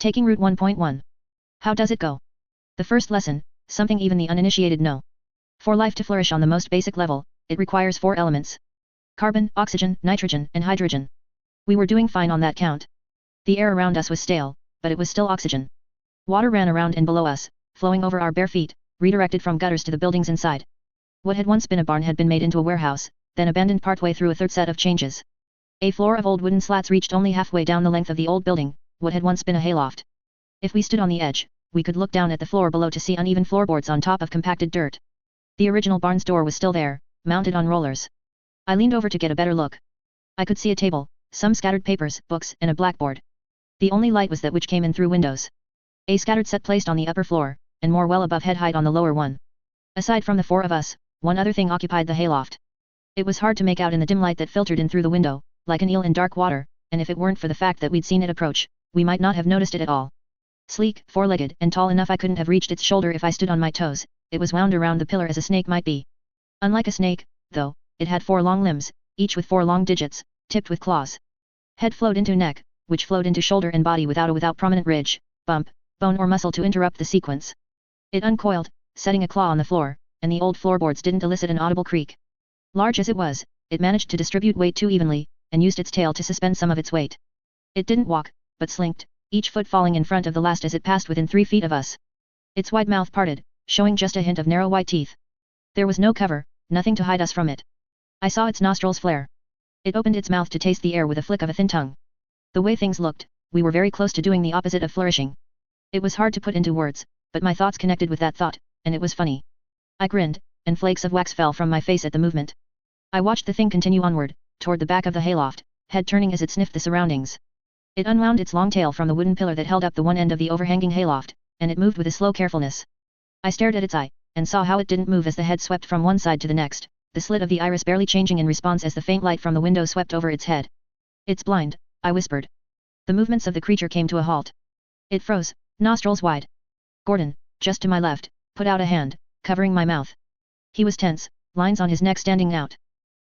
Taking route 1.1. How does it go? The first lesson, something even the uninitiated know. For life to flourish on the most basic level, it requires 4 elements. Carbon, oxygen, nitrogen, and hydrogen. We were doing fine on that count. The air around us was stale, but it was still oxygen. Water ran around and below us, flowing over our bare feet, redirected from gutters to the buildings inside. What had once been a barn had been made into a warehouse, then abandoned partway through a third set of changes. A floor of old wooden slats reached only halfway down the length of the old building, what had once been a hayloft. If we stood on the edge, we could look down at the floor below to see uneven floorboards on top of compacted dirt. The original barn's door was still there, mounted on rollers. I leaned over to get a better look. I could see a table, some scattered papers, books, and a blackboard. The only light was that which came in through windows. A scattered set placed on the upper floor, and more well above head height on the lower one. Aside from the 4 of us, one other thing occupied the hayloft. It was hard to make out in the dim light that filtered in through the window, like an eel in dark water, and if it weren't for the fact that we'd seen it approach, we might not have noticed it at all. Sleek, 4-legged, and tall enough I couldn't have reached its shoulder if I stood on my toes, it was wound around the pillar as a snake might be. Unlike a snake, though, it had 4 long limbs, each with 4 long digits, tipped with claws. Head flowed into neck, which flowed into shoulder and body without prominent ridge, bump, bone or muscle to interrupt the sequence. It uncoiled, setting a claw on the floor, and the old floorboards didn't elicit an audible creak. Large as it was, it managed to distribute weight too evenly, and used its tail to suspend some of its weight. It didn't walk, but slinked, each foot falling in front of the last as it passed within 3 feet of us. Its wide mouth parted, showing just a hint of narrow white teeth. There was no cover, nothing to hide us from it. I saw its nostrils flare. It opened its mouth to taste the air with a flick of a thin tongue. The way things looked, we were very close to doing the opposite of flourishing. It was hard to put into words, but my thoughts connected with that thought, and it was funny. I grinned, and flakes of wax fell from my face at the movement. I watched the thing continue onward, toward the back of the hayloft, head turning as it sniffed the surroundings. It unwound its long tail from the wooden pillar that held up the one end of the overhanging hayloft, and it moved with a slow carefulness. I stared at its eye, and saw how it didn't move as the head swept from one side to the next, the slit of the iris barely changing in response as the faint light from the window swept over its head. "It's blind," I whispered. The movements of the creature came to a halt. It froze, nostrils wide. Gordon, just to my left, put out a hand, covering my mouth. He was tense, lines on his neck standing out.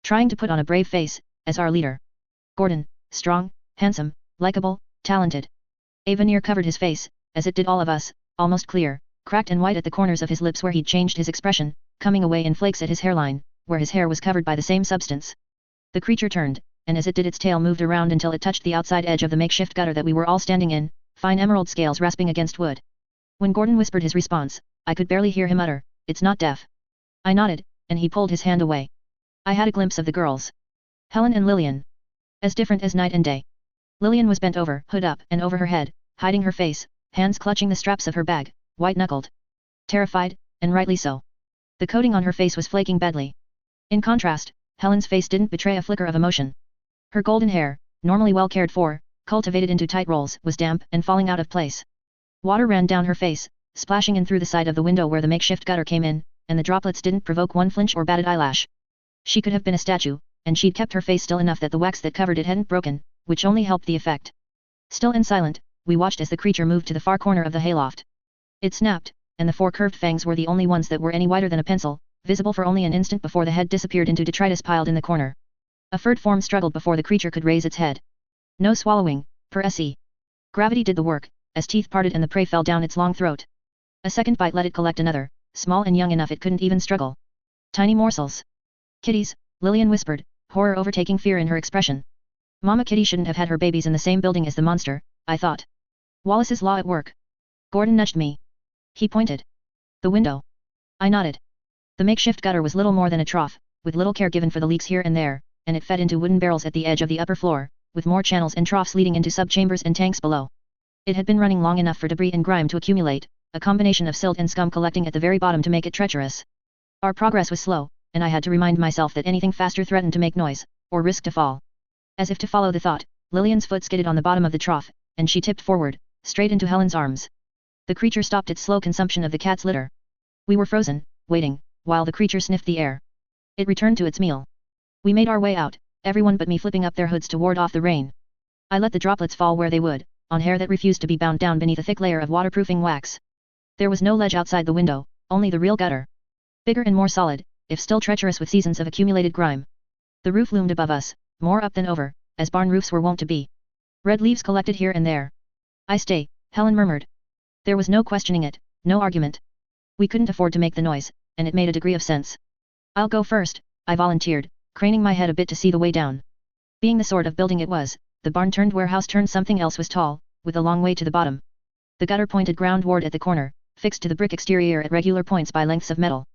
Trying to put on a brave face, as our leader. Gordon, strong, handsome, likable, talented. A veneer covered his face, as it did all of us, almost clear, cracked and white at the corners of his lips where he'd changed his expression, coming away in flakes at his hairline, where his hair was covered by the same substance. The creature turned, and as it did its tail moved around until it touched the outside edge of the makeshift gutter that we were all standing in, fine emerald scales rasping against wood. When Gordon whispered his response, I could barely hear him utter, "It's not deaf." I nodded, and he pulled his hand away. I had a glimpse of the girls. Helen and Lillian. As different as night and day. Lillian was bent over, hood up and over her head, hiding her face, hands clutching the straps of her bag, white-knuckled. Terrified, and rightly so. The coating on her face was flaking badly. In contrast, Helen's face didn't betray a flicker of emotion. Her golden hair, normally well cared for, cultivated into tight rolls, was damp and falling out of place. Water ran down her face, splashing in through the side of the window where the makeshift gutter came in, and the droplets didn't provoke one flinch or batted eyelash. She could have been a statue, and she'd kept her face still enough that the wax that covered it hadn't broken, which only helped the effect. Still and silent, we watched as the creature moved to the far corner of the hayloft. It snapped, and the 4 curved fangs were the only ones that were any wider than a pencil, visible for only an instant before the head disappeared into detritus piled in the corner. A furred form struggled before the creature could raise its head. No swallowing, per se. Gravity did the work, as teeth parted and the prey fell down its long throat. A second bite let it collect another, small and young enough it couldn't even struggle. Tiny morsels. Kitties, Lillian whispered, horror overtaking fear in her expression. Mama Kitty shouldn't have had her babies in the same building as the monster, I thought. Wallace's law at work. Gordon nudged me. He pointed. The window. I nodded. The makeshift gutter was little more than a trough, with little care given for the leaks here and there, and it fed into wooden barrels at the edge of the upper floor, with more channels and troughs leading into subchambers and tanks below. It had been running long enough for debris and grime to accumulate, a combination of silt and scum collecting at the very bottom to make it treacherous. Our progress was slow, and I had to remind myself that anything faster threatened to make noise, or risk to fall. As if to follow the thought, Lillian's foot skidded on the bottom of the trough, and she tipped forward, straight into Helen's arms. The creature stopped its slow consumption of the cat's litter. We were frozen, waiting, while the creature sniffed the air. It returned to its meal. We made our way out, everyone but me flipping up their hoods to ward off the rain. I let the droplets fall where they would, on hair that refused to be bound down beneath a thick layer of waterproofing wax. There was no ledge outside the window, only the real gutter. Bigger and more solid, if still treacherous with seasons of accumulated grime. The roof loomed above us, more up than over, as barn roofs were wont to be. Red leaves collected here and there. "I stay," Helen murmured. There was no questioning it, no argument. We couldn't afford to make the noise, and it made a degree of sense. I'll go first, I volunteered, craning my head a bit to see the way down. Being the sort of building it was, the barn turned warehouse turned something else was tall, with a long way to the bottom. The gutter pointed groundward at the corner, fixed to the brick exterior at regular points by lengths of metal.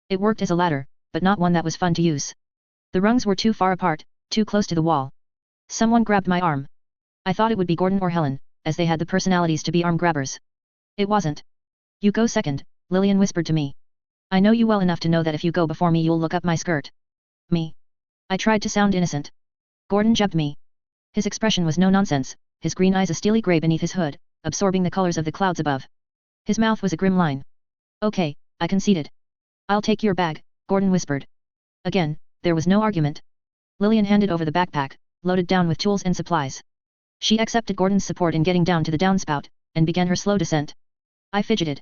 It worked as a ladder, but not one that was fun to use. The rungs were too far apart, too close to the wall. Someone grabbed my arm. I thought it would be Gordon or Helen, as they had the personalities to be arm grabbers. It wasn't. You go second, Lillian whispered to me. I know you well enough to know that if you go before me you'll look up my skirt. Me. I tried to sound innocent. Gordon jabbed me. His expression was no nonsense, his green eyes a steely grey beneath his hood, absorbing the colors of the clouds above. His mouth was a grim line. Okay, I conceded. I'll take your bag, Gordon whispered. Again, there was no argument. Lillian handed over the backpack, loaded down with tools and supplies. She accepted Gordon's support in getting down to the downspout, and began her slow descent. I fidgeted.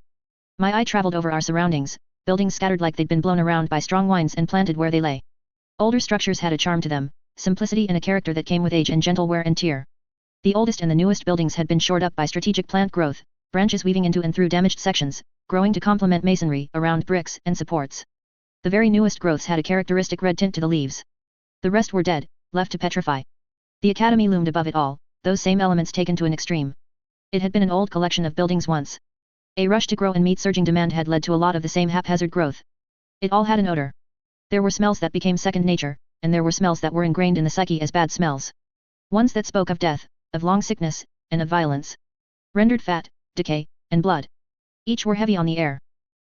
My eye traveled over our surroundings, buildings scattered like they'd been blown around by strong winds and planted where they lay. Older structures had a charm to them, simplicity and a character that came with age and gentle wear and tear. The oldest and the newest buildings had been shored up by strategic plant growth, branches weaving into and through damaged sections, growing to complement masonry around bricks and supports. The very newest growths had a characteristic red tint to the leaves. The rest were dead, left to petrify. The academy loomed above it all, those same elements taken to an extreme. It had been an old collection of buildings once. A rush to grow and meet surging demand had led to a lot of the same haphazard growth. It all had an odor. There were smells that became second nature, and there were smells that were ingrained in the psyche as bad smells. Ones that spoke of death, of long sickness, and of violence. Rendered fat, decay, and blood. Each were heavy on the air.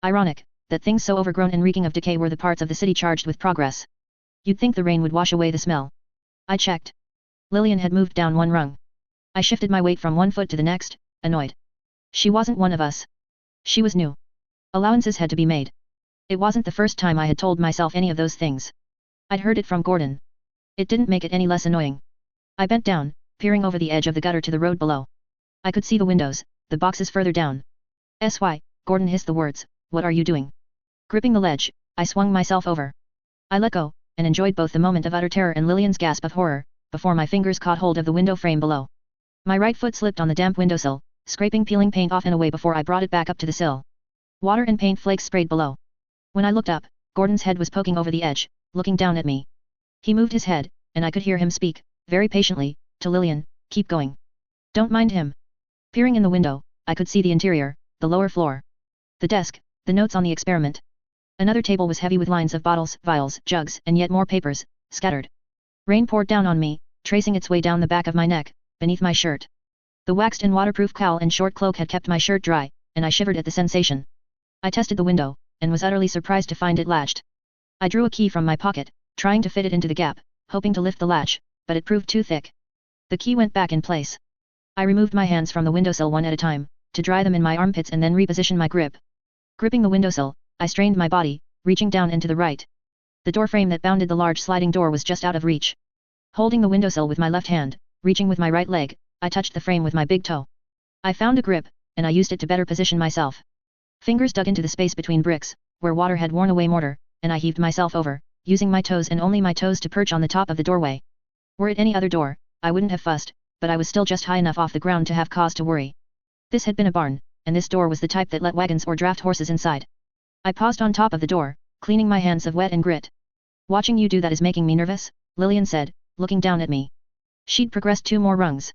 Ironic, that things so overgrown and reeking of decay were the parts of the city charged with progress. You'd think the rain would wash away the smell. I checked. Lillian had moved down one rung. I shifted my weight from one foot to the next, annoyed. She wasn't one of us. She was new. Allowances had to be made. It wasn't the first time I had told myself any of those things. I'd heard it from Gordon. It didn't make it any less annoying. I bent down, peering over the edge of the gutter to the road below. I could see the windows, the boxes further down. "SY," Gordon hissed the words, "what are you doing?" Gripping the ledge, I swung myself over. I let go, and enjoyed both the moment of utter terror and Lillian's gasp of horror, before my fingers caught hold of the window frame below. My right foot slipped on the damp windowsill, scraping peeling paint off and away before I brought it back up to the sill. Water and paint flakes sprayed below. When I looked up, Gordon's head was poking over the edge, looking down at me. He moved his head, and I could hear him speak, very patiently, to Lillian, "Keep going. Don't mind him." Peering in the window, I could see the interior, the lower floor. The desk, the notes on the experiment. Another table was heavy with lines of bottles, vials, jugs, and yet more papers, scattered. Rain poured down on me, tracing its way down the back of my neck, beneath my shirt. The waxed and waterproof cowl and short cloak had kept my shirt dry, and I shivered at the sensation. I tested the window, and was utterly surprised to find it latched. I drew a key from my pocket, trying to fit it into the gap, hoping to lift the latch, but it proved too thick. The key went back in place. I removed my hands from the windowsill one at a time, to dry them in my armpits and then reposition my grip. Gripping the windowsill, I strained my body, reaching down and to the right. The door frame that bounded the large sliding door was just out of reach. Holding the windowsill with my left hand, reaching with my right leg, I touched the frame with my big toe. I found a grip, and I used it to better position myself. Fingers dug into the space between bricks, where water had worn away mortar, and I heaved myself over, using my toes and only my toes to perch on the top of the doorway. Were it any other door, I wouldn't have fussed, but I was still just high enough off the ground to have cause to worry. This had been a barn, and this door was the type that let wagons or draft horses inside. I paused on top of the door, cleaning my hands of wet and grit. "Watching you do that is making me nervous," Lillian said, looking down at me. She'd progressed 2 more rungs.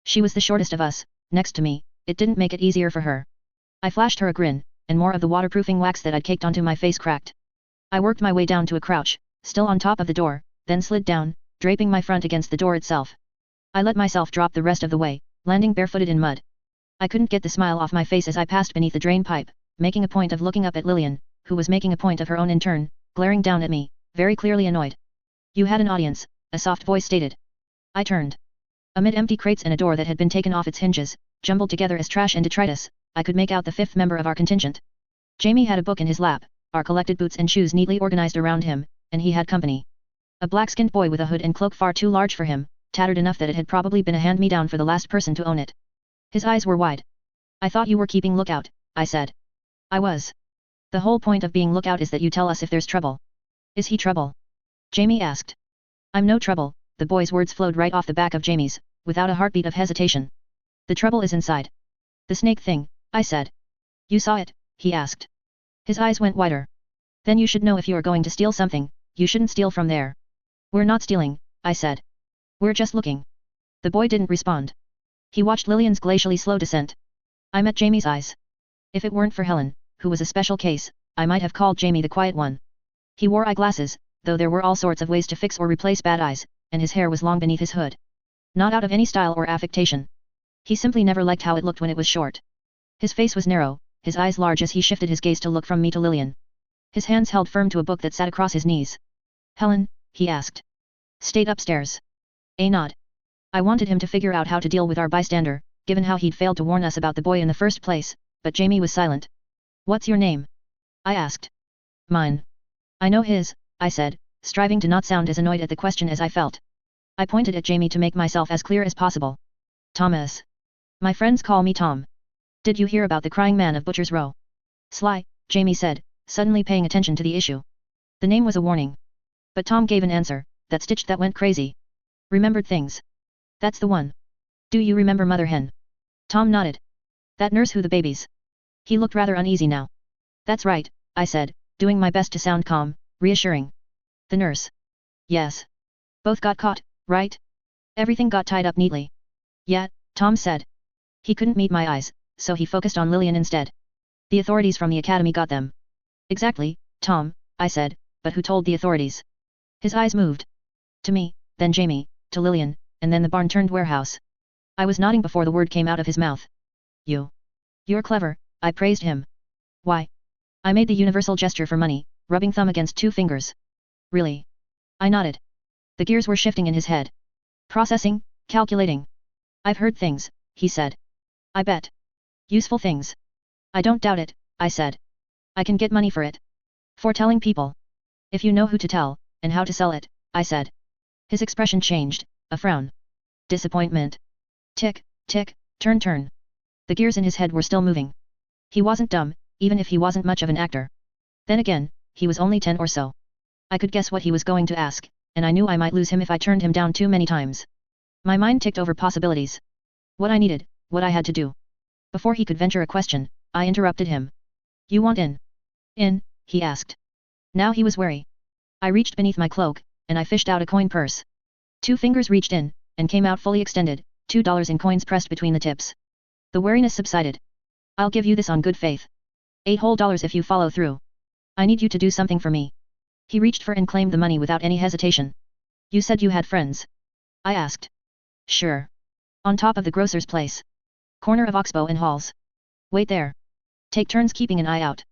She was the shortest of us, next to me, it didn't make it easier for her. I flashed her a grin, and more of the waterproofing wax that I'd caked onto my face cracked. I worked my way down to a crouch, still on top of the door, then slid down, draping my front against the door itself. I let myself drop the rest of the way, landing barefooted in mud. I couldn't get the smile off my face as I passed beneath the drain pipe, making a point of looking up at Lillian, who was making a point of her own in turn, glaring down at me, very clearly annoyed. "You had an audience," a soft voice stated. I turned. Amid empty crates and a door that had been taken off its hinges, jumbled together as trash and detritus, I could make out the 5th member of our contingent. Jamie had a book in his lap, our collected boots and shoes neatly organized around him, and he had company. A black-skinned boy with a hood and cloak far too large for him, tattered enough that it had probably been a hand-me-down for the last person to own it. His eyes were wide. "I thought you were keeping lookout," I said. "I was. The whole point of being lookout is that you tell us if there's trouble." "Is he trouble?" Jamie asked. "I'm no trouble," the boy's words flowed right off the back of Jamie's, without a heartbeat of hesitation. "The trouble is inside. The snake thing, I said. You saw it, he asked. His eyes went wider. Then you should know if you are going to steal something, you shouldn't steal from there. We're not stealing, I said. We're just looking. The boy didn't respond. He watched Lillian's glacially slow descent. I met Jamie's eyes. If it weren't for Helen, who was a special case, I might have called Jamie the quiet one. He wore eyeglasses, though there were all sorts of ways to fix or replace bad eyes, and his hair was long beneath his hood. Not out of any style or affectation. He simply never liked how it looked when it was short. His face was narrow, his eyes large as he shifted his gaze to look from me to Lillian. His hands held firm to a book that sat across his knees. Helen, he asked. Stayed upstairs. A nod. I wanted him to figure out how to deal with our bystander, given how he'd failed to warn us about the boy in the first place, but Jamie was silent. What's your name? I asked. Mine. I know his, I said, striving to not sound as annoyed at the question as I felt. I pointed at Jamie to make myself as clear as possible. Thomas. My friends call me Tom. Did you hear about the crying man of Butcher's Row? Sly, Jamie said, suddenly paying attention to the issue. The name was a warning. But Tom gave an answer, that stitched that went crazy. Remembered things. That's the one. Do you remember Mother Hen? Tom nodded. That nurse who the babies. He looked rather uneasy now. That's right, I said, doing my best to sound calm, reassuring. The nurse. Yes. Both got caught, right? Everything got tied up neatly. Yeah, Tom said. He couldn't meet my eyes, so he focused on Lillian instead. The authorities from the academy got them. Exactly, Tom, I said, but who told the authorities? His eyes moved. To me, then Jamie, to Lillian, and then the barn-turned warehouse. I was nodding before the word came out of his mouth. You're clever, I praised him. Why? I made the universal gesture for money, rubbing thumb against two fingers. Really? I nodded. The gears were shifting in his head. Processing, calculating. I've heard things, he said. I bet. Useful things. I don't doubt it, I said. I can get money for it. For telling people. If you know who to tell, and how to sell it, I said. His expression changed, a frown. Disappointment. Tick, tick, turn turn. The gears in his head were still moving. He wasn't dumb, even if he wasn't much of an actor. Then again, he was only 10 or so. I could guess what he was going to ask, and I knew I might lose him if I turned him down too many times. My mind ticked over possibilities. What I needed, what I had to do. Before he could venture a question, I interrupted him. You want in? In, he asked. Now he was wary. I reached beneath my cloak, and I fished out a coin purse. 2 fingers reached in, and came out fully extended, $2 in coins pressed between the tips. The wariness subsided. I'll give you this on good faith. $8 whole if you follow through. I need you to do something for me. He reached for and claimed the money without any hesitation. You said you had friends? I asked. Sure. On top of the grocer's place. Corner of Oxbow and Halls. Wait there. Take turns keeping an eye out.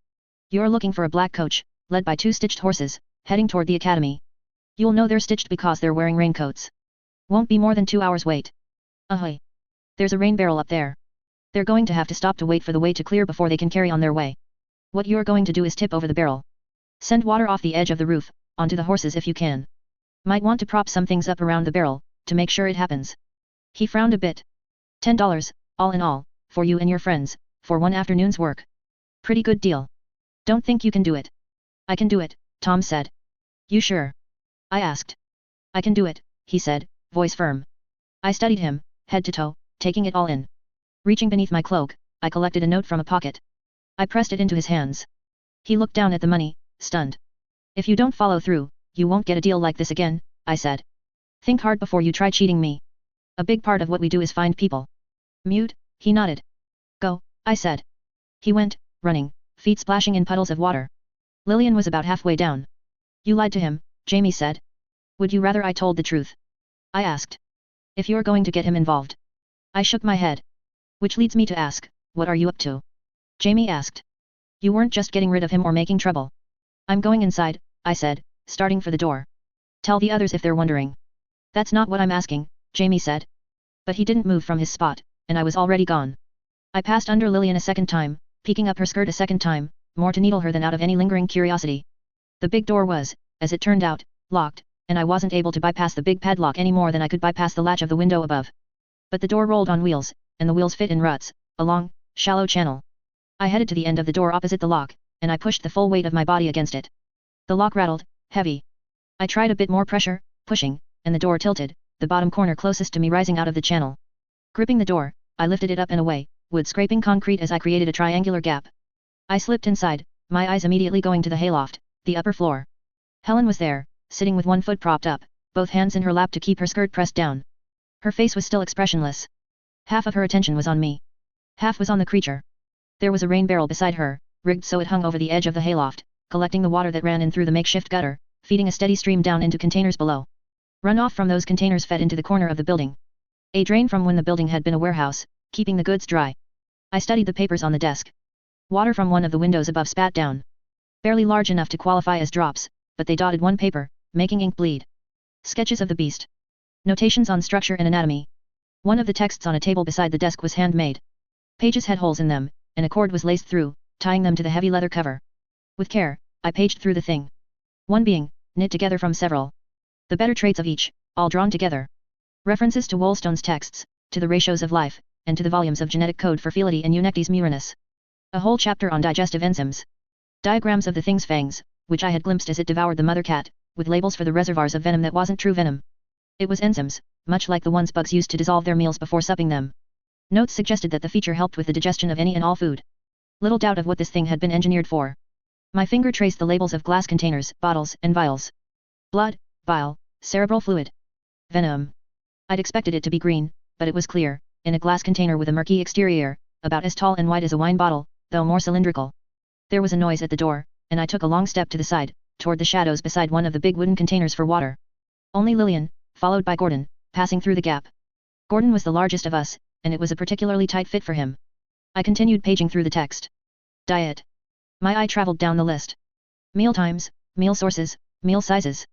You're looking for a black coach, led by 2 stitched horses, heading toward the academy. You'll know they're stitched because they're wearing raincoats. Won't be more than 2 hours wait. Ahoy. There's a rain barrel up there. They're going to have to stop to wait for the way to clear before they can carry on their way. What you're going to do is tip over the barrel. Send water off the edge of the roof, onto the horses if you can. Might want to prop some things up around the barrel, to make sure it happens. He frowned a bit. $10, all in all, for you and your friends, for one afternoon's work. Pretty good deal. Don't think you can do it. I can do it, Tom said. You sure? I asked. I can do it, he said, voice firm. I studied him, head to toe, taking it all in. Reaching beneath my cloak, I collected a note from a pocket. I pressed it into his hands. He looked down at the money, stunned. If you don't follow through, you won't get a deal like this again, I said. Think hard before you try cheating me. A big part of what we do is find people. Mute, he nodded. Go, I said. He went, running, feet splashing in puddles of water. Lillian was about halfway down. You lied to him, Jamie said. Would you rather I told the truth? I asked. If you're going to get him involved. I shook my head. Which leads me to ask, what are you up to? Jamie asked. You weren't just getting rid of him or making trouble. I'm going inside, I said, starting for the door. Tell the others if they're wondering. That's not what I'm asking, Jamie said. But he didn't move from his spot, and I was already gone. I passed under Lillian a second time, peeking up her skirt a second time, more to needle her than out of any lingering curiosity. The big door was, as it turned out, locked, and I wasn't able to bypass the big padlock any more than I could bypass the latch of the window above. But the door rolled on wheels, and the wheels fit in ruts, a long, shallow channel. I headed to the end of the door opposite the lock, and I pushed the full weight of my body against it. The lock rattled, heavy. I tried a bit more pressure, pushing, and the door tilted, the bottom corner closest to me rising out of the channel. Gripping the door, I lifted it up and away, wood scraping concrete as I created a triangular gap. I slipped inside, my eyes immediately going to the hayloft, the upper floor. Helen was there, sitting with one foot propped up, both hands in her lap to keep her skirt pressed down. Her face was still expressionless. Half of her attention was on me. Half was on the creature. There was a rain barrel beside her, rigged so it hung over the edge of the hayloft, collecting the water that ran in through the makeshift gutter, feeding a steady stream down into containers below. Runoff from those containers fed into the corner of the building. A drain from when the building had been a warehouse, keeping the goods dry. I studied the papers on the desk. Water from one of the windows above spat down. Barely large enough to qualify as drops, but they dotted one paper, making ink bleed. Sketches of the beast. Notations on structure and anatomy. One of the texts on a table beside the desk was handmade. Pages had holes in them, and a cord was laced through, tying them to the heavy leather cover. With care, I paged through the thing. One being, knit together from several. The better traits of each, all drawn together. References to Wollstone's texts, to the ratios of life, and to the volumes of genetic code for Feality and Eunectes murinus. A whole chapter on digestive enzymes. Diagrams of the thing's fangs, which I had glimpsed as it devoured the mother cat, with labels for the reservoirs of venom that wasn't true venom. It was enzymes, much like the ones bugs used to dissolve their meals before supping them. Notes suggested that the feature helped with the digestion of any and all food. Little doubt of what this thing had been engineered for. My finger traced the labels of glass containers, bottles, and vials. Blood, bile, cerebral fluid. Venom. I'd expected it to be green, but it was clear, in a glass container with a murky exterior, about as tall and wide as a wine bottle, though more cylindrical. There was a noise at the door, and I took a long step to the side, toward the shadows beside one of the big wooden containers for water. Only Lillian, followed by Gordon, passing through the gap. Gordon was the largest of us, and it was a particularly tight fit for him. I continued paging through the text. Diet. My eye traveled down the list. Meal times, meal sources, meal sizes.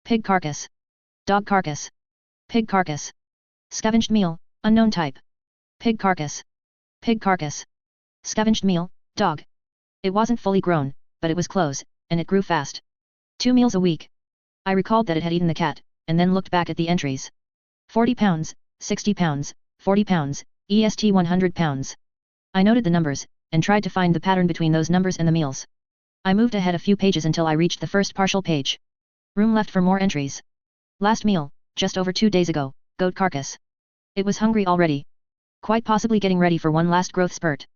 Pig carcass. Dog carcass. Pig carcass. Scavenged meal, unknown type. Pig carcass. Pig carcass. Scavenged meal, dog. It wasn't fully grown, but it was close, and it grew fast. 2 meals a week. I recalled that it had eaten the cat, and then looked back at the entries. 40 pounds, 60 pounds, 40 pounds, EST 100 pounds. I noted the numbers, and tried to find the pattern between those numbers and the meals. I moved ahead a few pages until I reached the first partial page. Room left for more entries. Last meal, just over 2 days ago, goat carcass. It was hungry already. Quite possibly getting ready for one last growth spurt.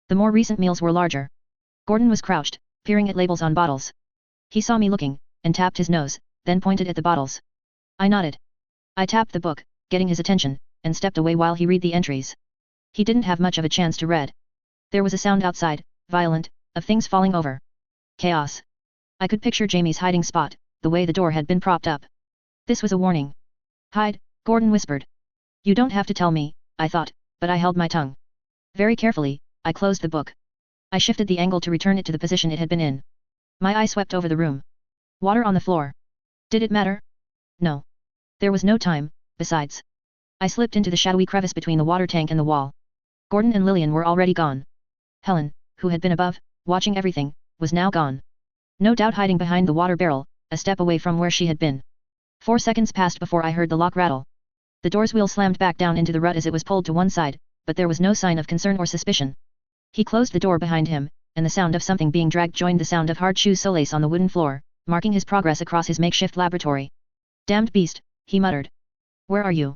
The more recent meals were larger. Gordon was crouched, peering at labels on bottles. He saw me looking, and tapped his nose, then pointed at the bottles. I nodded. I tapped the book, getting his attention, and stepped away while he read the entries. He didn't have much of a chance to read. There was a sound outside, violent, of things falling over. Chaos. I could picture Jamie's hiding spot, the way the door had been propped up. This was a warning. Hide, Gordon whispered. You don't have to tell me, I thought, but I held my tongue. Very carefully, I closed the book. I shifted the angle to return it to the position it had been in. My eye swept over the room. Water on the floor. Did it matter? No. There was no time, besides. I slipped into the shadowy crevice between the water tank and the wall. Gordon and Lillian were already gone. Helen, who had been above, watching everything, was now gone. No doubt hiding behind the water barrel, a step away from where she had been. 4 seconds passed before I heard the lock rattle. The door's wheel slammed back down into the rut as it was pulled to one side, but there was no sign of concern or suspicion. He closed the door behind him, and the sound of something being dragged joined the sound of hard shoe solace on the wooden floor, marking his progress across his makeshift laboratory. Damned beast, he muttered. Where are you?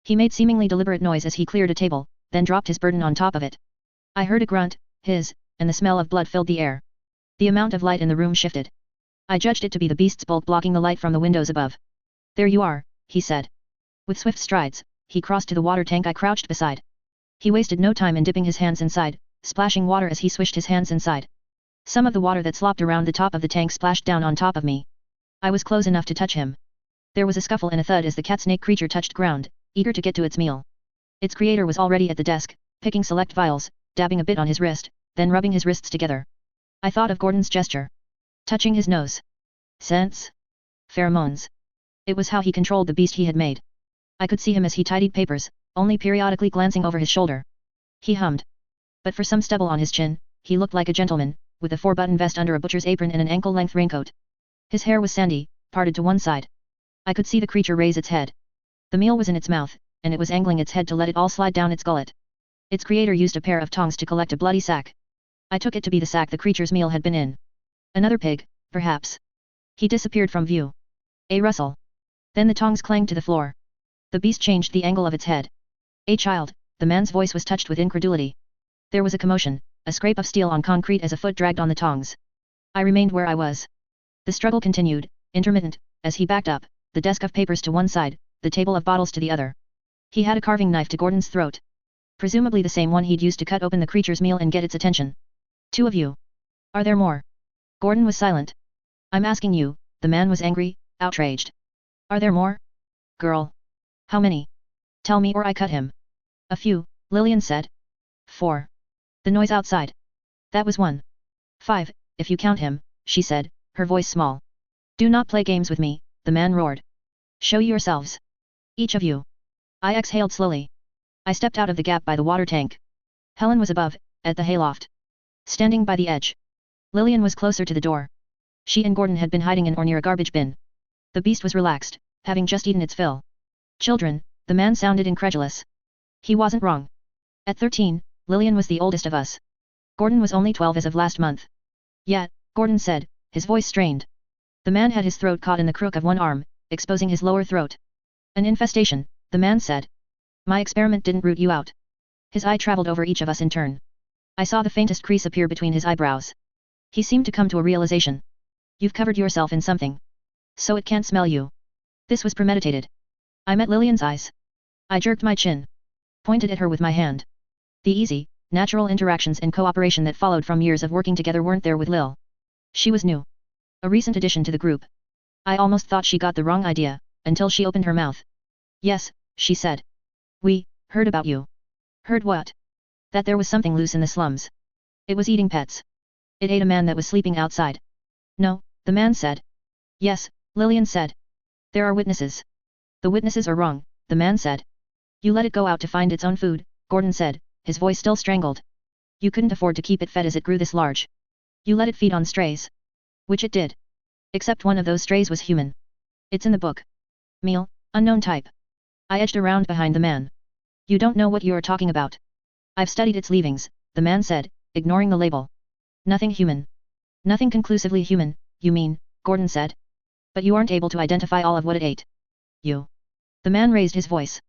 He made seemingly deliberate noise as he cleared a table, then dropped his burden on top of it. I heard a grunt, and the smell of blood filled the air. The amount of light in the room shifted. I judged it to be the beast's bulk blocking the light from the windows above. There you are, he said. With swift strides, he crossed to the water tank I crouched beside. He wasted no time in dipping his hands inside, splashing water as he swished his hands inside. Some of the water that slopped around the top of the tank splashed down on top of me. I was close enough to touch him. There was a scuffle and a thud as the cat-snake creature touched ground, eager to get to its meal. Its creator was already at the desk, picking select vials, dabbing a bit on his wrist, then rubbing his wrists together. I thought of Gordon's gesture. Touching his nose. Scents? Pheromones. It was how he controlled the beast he had made. I could see him as he tidied papers, only periodically glancing over his shoulder. He hummed. But for some stubble on his chin, he looked like a gentleman, with a 4-button vest under a butcher's apron and an ankle-length raincoat. His hair was sandy, parted to one side. I could see the creature raise its head. The meal was in its mouth, and it was angling its head to let it all slide down its gullet. Its creator used a pair of tongs to collect a bloody sack. I took it to be the sack the creature's meal had been in. Another pig, perhaps. He disappeared from view. A rustle. Then the tongs clanged to the floor. The beast changed the angle of its head. A child, the man's voice was touched with incredulity. There was a commotion, a scrape of steel on concrete as a foot dragged on the tongs. I remained where I was. The struggle continued, intermittent, as he backed up, the desk of papers to one side, the table of bottles to the other. He had a carving knife to Gordon's throat. Presumably the same one he'd used to cut open the creature's meal and get its attention. Two of you. Are there more? Gordon was silent. I'm asking you, the man was angry, outraged. Are there more? Girl. How many? Tell me or I cut him. A few, Lillian said. 4. The noise outside. That was 1. 5, if you count him, she said, her voice small. Do not play games with me, the man roared. Show yourselves. Each of you. I exhaled slowly. I stepped out of the gap by the water tank. Helen was above, at the hayloft. Standing by the edge. Lillian was closer to the door. She and Gordon had been hiding in or near a garbage bin. The beast was relaxed, having just eaten its fill. Children, the man sounded incredulous. He wasn't wrong. At 13, Lillian was the oldest of us. Gordon was only 12 as of last month. Yet, Gordon said, his voice strained. The man had his throat caught in the crook of one arm, exposing his lower throat. An infestation, the man said. My experiment didn't root you out. His eye traveled over each of us in turn. I saw the faintest crease appear between his eyebrows. He seemed to come to a realization. You've covered yourself in something. So it can't smell you. This was premeditated. I met Lillian's eyes. I jerked my chin. Pointed at her with my hand. The easy, natural interactions and cooperation that followed from years of working together weren't there with Lil. She was new. A recent addition to the group. I almost thought she got the wrong idea, until she opened her mouth. Yes, she said. We heard about you. Heard what? That there was something loose in the slums. It was eating pets. It ate a man that was sleeping outside. No, the man said. Yes, Lillian said. There are witnesses. The witnesses are wrong, the man said. You let it go out to find its own food, Gordon said, his voice still strangled. You couldn't afford to keep it fed as it grew this large. You let it feed on strays. Which it did. Except one of those strays was human. It's in the book. Meal, unknown type. I edged around behind the man. You don't know what you're talking about. I've studied its leavings, the man said, ignoring the label. Nothing human. Nothing conclusively human, you mean, Gordon said. But you aren't able to identify all of what it ate. You. The man raised his voice.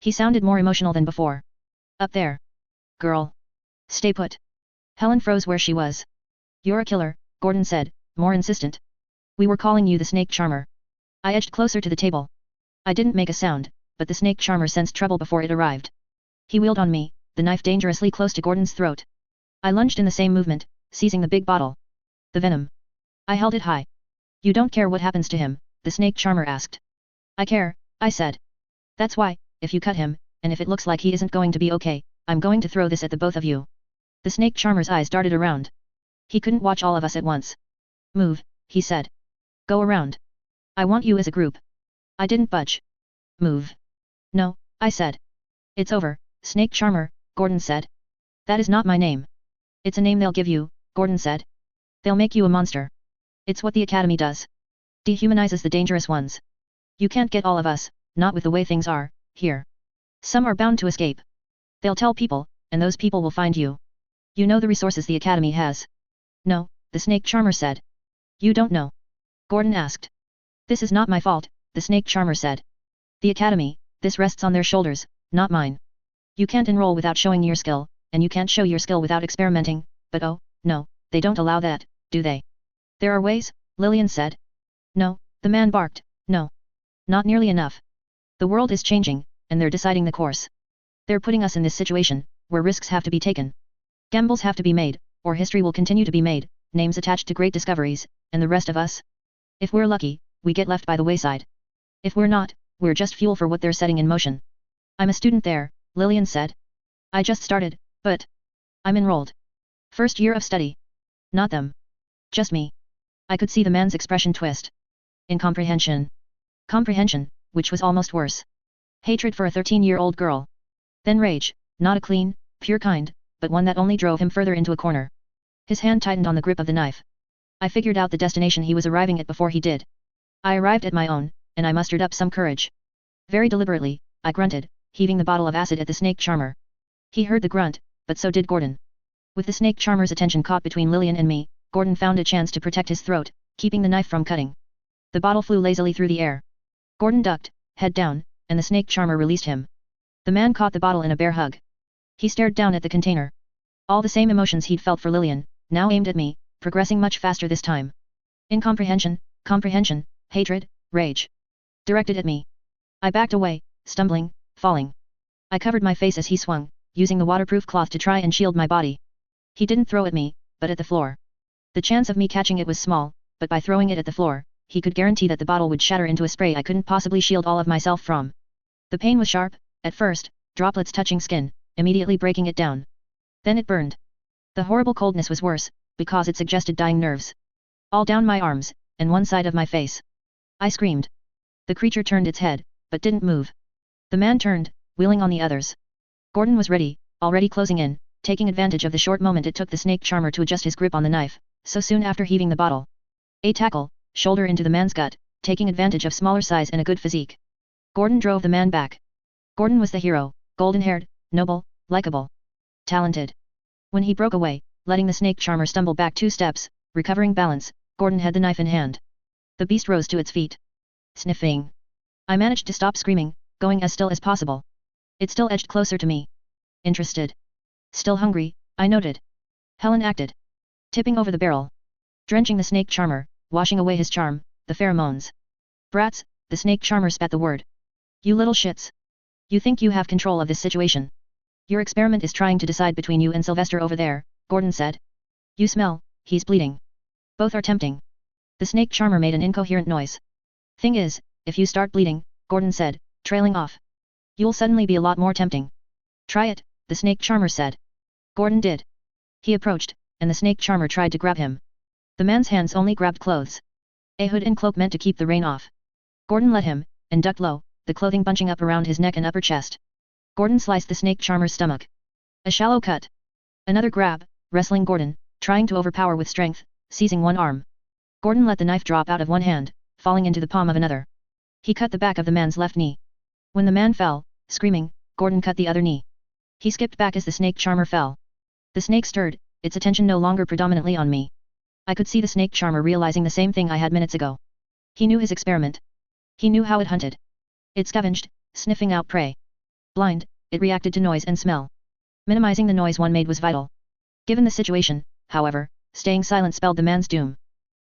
He sounded more emotional than before. Up there. Girl. Stay put. Helen froze where she was. You're a killer, Gordon said, more insistent. We were calling you the snake charmer. I edged closer to the table. I didn't make a sound, but the snake charmer sensed trouble before it arrived. He wheeled on me, the knife dangerously close to Gordon's throat. I lunged in the same movement, seizing the big bottle. The venom. I held it high. You don't care what happens to him, the snake charmer asked. I care, I said. That's why, if you cut him, and if it looks like he isn't going to be okay, I'm going to throw this at the both of you. The snake charmer's eyes darted around. He couldn't watch all of us at once. Move, he said. Go around. I want you as a group. I didn't budge. Move. No, I said. It's over, snake charmer, Gordon said. That is not my name. It's a name they'll give you, Gordon said. They'll make you a monster. It's what the academy does. Dehumanizes the dangerous ones. You can't get all of us, not with the way things are, here. Some are bound to escape. They'll tell people, and those people will find you. You know the resources the academy has. No, the snake charmer said. You don't know. Gordon asked. This is not my fault, the snake charmer said. The academy, this rests on their shoulders, not mine. You can't enroll without showing your skill, and you can't show your skill without experimenting, but oh, no, they don't allow that, do they? There are ways, Lillian said. No, the man barked, no. Not nearly enough. The world is changing, and they're deciding the course. They're putting us in this situation, where risks have to be taken. Gambles have to be made, or history will continue to be made, names attached to great discoveries, and the rest of us? If we're lucky, we get left by the wayside. If we're not, we're just fuel for what they're setting in motion. I'm a student there, Lillian said. I just started, but I'm enrolled. First year of study. Not them. Just me. I could see the man's expression twist. Incomprehension. Comprehension, which was almost worse. Hatred for a 13-year-old girl. Then rage, not a clean, pure kind, but one that only drove him further into a corner. His hand tightened on the grip of the knife. I figured out the destination he was arriving at before he did. I arrived at my own, and I mustered up some courage. Very deliberately, I grunted, heaving the bottle of acid at the snake charmer. He heard the grunt, but so did Gordon. With the snake charmer's attention caught between Lillian and me, Gordon found a chance to protect his throat, keeping the knife from cutting. The bottle flew lazily through the air. Gordon ducked, head down, and the snake charmer released him. The man caught the bottle in a bear hug. He stared down at the container. All the same emotions he'd felt for Lillian, now aimed at me, progressing much faster this time. Incomprehension, comprehension, hatred, rage. Directed at me. I backed away, stumbling, falling. I covered my face as he swung, using the waterproof cloth to try and shield my body. He didn't throw at me, but at the floor. The chance of me catching it was small, but by throwing it at the floor, he could guarantee that the bottle would shatter into a spray I couldn't possibly shield all of myself from. The pain was sharp, at first, droplets touching skin, immediately breaking it down. Then it burned. The horrible coldness was worse, because it suggested dying nerves. All down my arms, and one side of my face. I screamed. The creature turned its head, but didn't move. The man turned, wheeling on the others. Gordon was ready, already closing in, taking advantage of the short moment it took the snake charmer to adjust his grip on the knife, so soon after heaving the bottle. A tackle, shoulder into the man's gut, taking advantage of smaller size and a good physique. Gordon drove the man back. Gordon was the hero, golden-haired, noble, likable. Talented. When he broke away, letting the snake charmer stumble back 2 steps, recovering balance, Gordon had the knife in hand. The beast rose to its feet. Sniffing. I managed to stop screaming, going as still as possible. It still edged closer to me. Interested. Still hungry, I noted. Helen acted. Tipping over the barrel. Drenching the snake charmer, washing away his charm, the pheromones. Brats, the snake charmer spat the word. You little shits. You think you have control of this situation. Your experiment is trying to decide between you and Sylvester over there, Gordon said. You smell, he's bleeding. Both are tempting. The snake charmer made an incoherent noise. Thing is, if you start bleeding, Gordon said, trailing off. You'll suddenly be a lot more tempting. Try it, the snake charmer said. Gordon did. He approached, and the snake charmer tried to grab him. The man's hands only grabbed clothes. A hood and cloak meant to keep the rain off. Gordon let him, and ducked low, the clothing bunching up around his neck and upper chest. Gordon sliced the snake charmer's stomach. A shallow cut. Another grab, wrestling Gordon, trying to overpower with strength, seizing one arm. Gordon let the knife drop out of one hand, falling into the palm of another. He cut the back of the man's left knee. When the man fell, screaming, Gordon cut the other knee. He skipped back as the snake charmer fell. The snake stirred, its attention no longer predominantly on me. I could see the snake charmer realizing the same thing I had minutes ago. He knew his experiment. He knew how it hunted. It scavenged, sniffing out prey. Blind, it reacted to noise and smell. Minimizing the noise one made was vital. Given the situation, however, staying silent spelled the man's doom.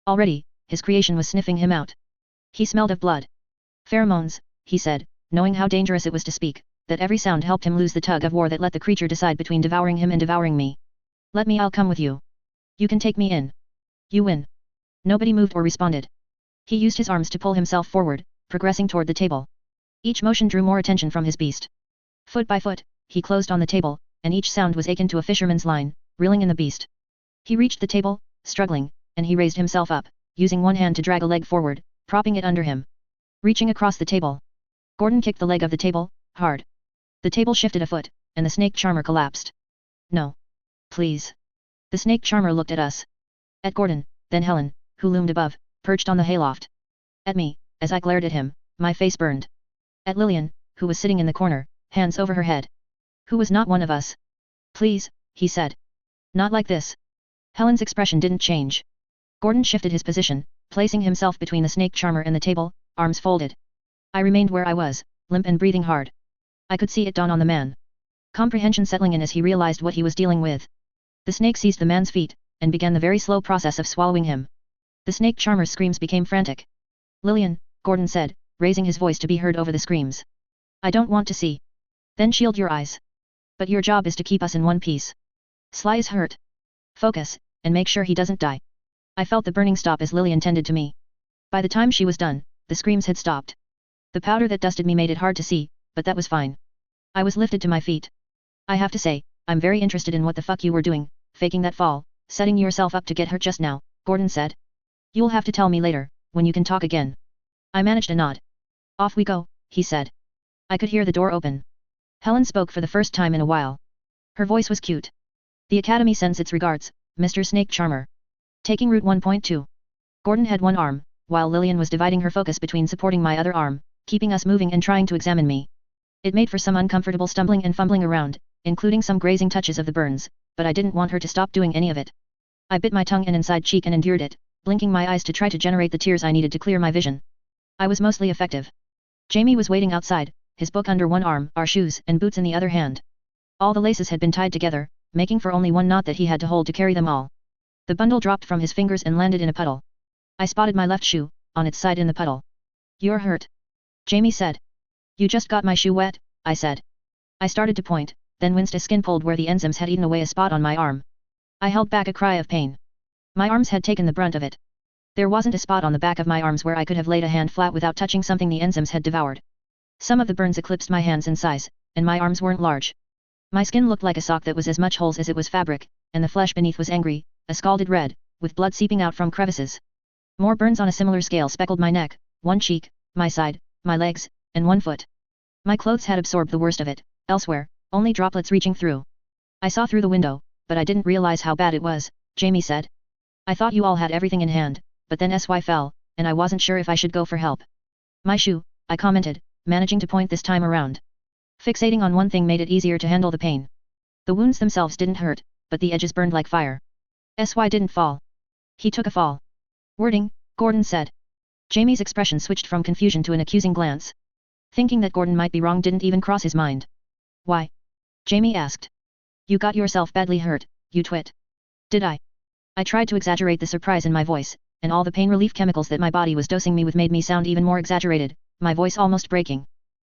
Already, his creation was sniffing him out. He smelled of blood. Pheromones, he said, knowing how dangerous it was to speak, that every sound helped him lose the tug of war that let the creature decide between devouring him and devouring me. Let me, I'll come with you. You can take me in. You win. Nobody moved or responded. He used his arms to pull himself forward, progressing toward the table. Each motion drew more attention from his beast. Foot by foot, he closed on the table, and each sound was akin to a fisherman's line, reeling in the beast. He reached the table, struggling, and he raised himself up, using one hand to drag a leg forward, propping it under him. Reaching across the table. Gordon kicked the leg of the table, hard. The table shifted a foot, and the snake charmer collapsed. No. Please. The snake charmer looked at us. At Gordon, then Helen, who loomed above, perched on the hayloft. At me, as I glared at him, my face burned. At Lillian, who was sitting in the corner, hands over her head. Who was not one of us. Please, he said. Not like this. Helen's expression didn't change. Gordon shifted his position, placing himself between the snake charmer and the table, arms folded. I remained where I was, limp and breathing hard. I could see it dawn on the man. Comprehension settling in as he realized what he was dealing with. The snake seized the man's feet, and began the very slow process of swallowing him. The snake charmer's screams became frantic. Lillian, Gordon said, raising his voice to be heard over the screams. I don't want to see. Then shield your eyes. But your job is to keep us in one piece. Sly is hurt. Focus, and make sure he doesn't die. I felt the burning stop as Lillian tended to me. By the time she was done, the screams had stopped. The powder that dusted me made it hard to see, but that was fine. I was lifted to my feet. I have to say, I'm very interested in what the fuck you were doing, faking that fall, setting yourself up to get hurt just now, Gordon said. You'll have to tell me later, when you can talk again. I managed a nod. Off we go, he said. I could hear the door open. Helen spoke for the first time in a while. Her voice was cute. The Academy sends its regards, Mr. Snake Charmer. Taking Route 1.2. Gordon had one arm, while Lillian was dividing her focus between supporting my other arm, keeping us moving and trying to examine me. It made for some uncomfortable stumbling and fumbling around, including some grazing touches of the burns, but I didn't want her to stop doing any of it. I bit my tongue and inside cheek and endured it, blinking my eyes to try to generate the tears I needed to clear my vision. I was mostly effective. Jamie was waiting outside, his book under one arm, our shoes and boots in the other hand. All the laces had been tied together, making for only one knot that he had to hold to carry them all. The bundle dropped from his fingers and landed in a puddle. I spotted my left shoe, on its side in the puddle. You're hurt. Jamie said. You just got my shoe wet, I said. I started to point, then winced as skin pulled where the enzymes had eaten away a spot on my arm. I held back a cry of pain. My arms had taken the brunt of it. There wasn't a spot on the back of my arms where I could have laid a hand flat without touching something the enzymes had devoured. Some of the burns eclipsed my hands in size, and my arms weren't large. My skin looked like a sock that was as much holes as it was fabric, and the flesh beneath was angry, a scalded red, with blood seeping out from crevices. More burns on a similar scale speckled my neck, one cheek, my side, my legs, and one foot. My clothes had absorbed the worst of it, elsewhere, only droplets reaching through. I saw through the window, but I didn't realize how bad it was, Jamie said. I thought you all had everything in hand, but then SY fell, and I wasn't sure if I should go for help. My shoe, I commented, managing to point this time around. Fixating on one thing made it easier to handle the pain. The wounds themselves didn't hurt, but the edges burned like fire. SY didn't fall. He took a fall. Wording, Gordon said. Jamie's expression switched from confusion to an accusing glance. Thinking that Gordon might be wrong didn't even cross his mind. Why? Jamie asked. You got yourself badly hurt, you twit. Did I? I tried to exaggerate the surprise in my voice, and all the pain relief chemicals that my body was dosing me with made me sound even more exaggerated, my voice almost breaking.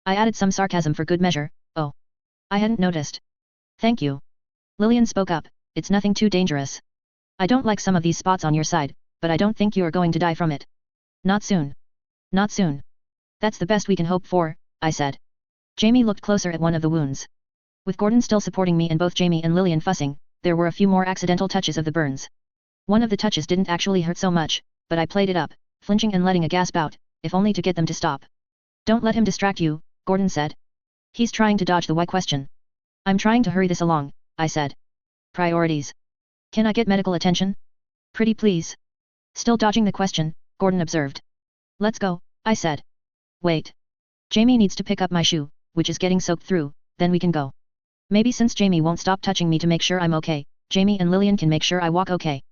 I added some sarcasm for good measure. Oh. I hadn't noticed. Thank you. Lillian spoke up, it's nothing too dangerous. I don't like some of these spots on your side, but I don't think you are going to die from it. Not soon. Not soon. That's the best we can hope for, I said. Jamie looked closer at one of the wounds. With Gordon still supporting me and both Jamie and Lillian fussing, there were a few more accidental touches of the burns. One of the touches didn't actually hurt so much, but I played it up, flinching and letting a gasp out, if only to get them to stop. Don't let him distract you, Gordon said. He's trying to dodge the why question. I'm trying to hurry this along, I said. Priorities. Can I get medical attention? Pretty please. Still dodging the question, Gordon observed. Let's go, I said. Wait. Jamie needs to pick up my shoe, which is getting soaked through, then we can go. Maybe since Jamie won't stop touching me to make sure I'm okay, Jamie and Lillian can make sure I walk okay.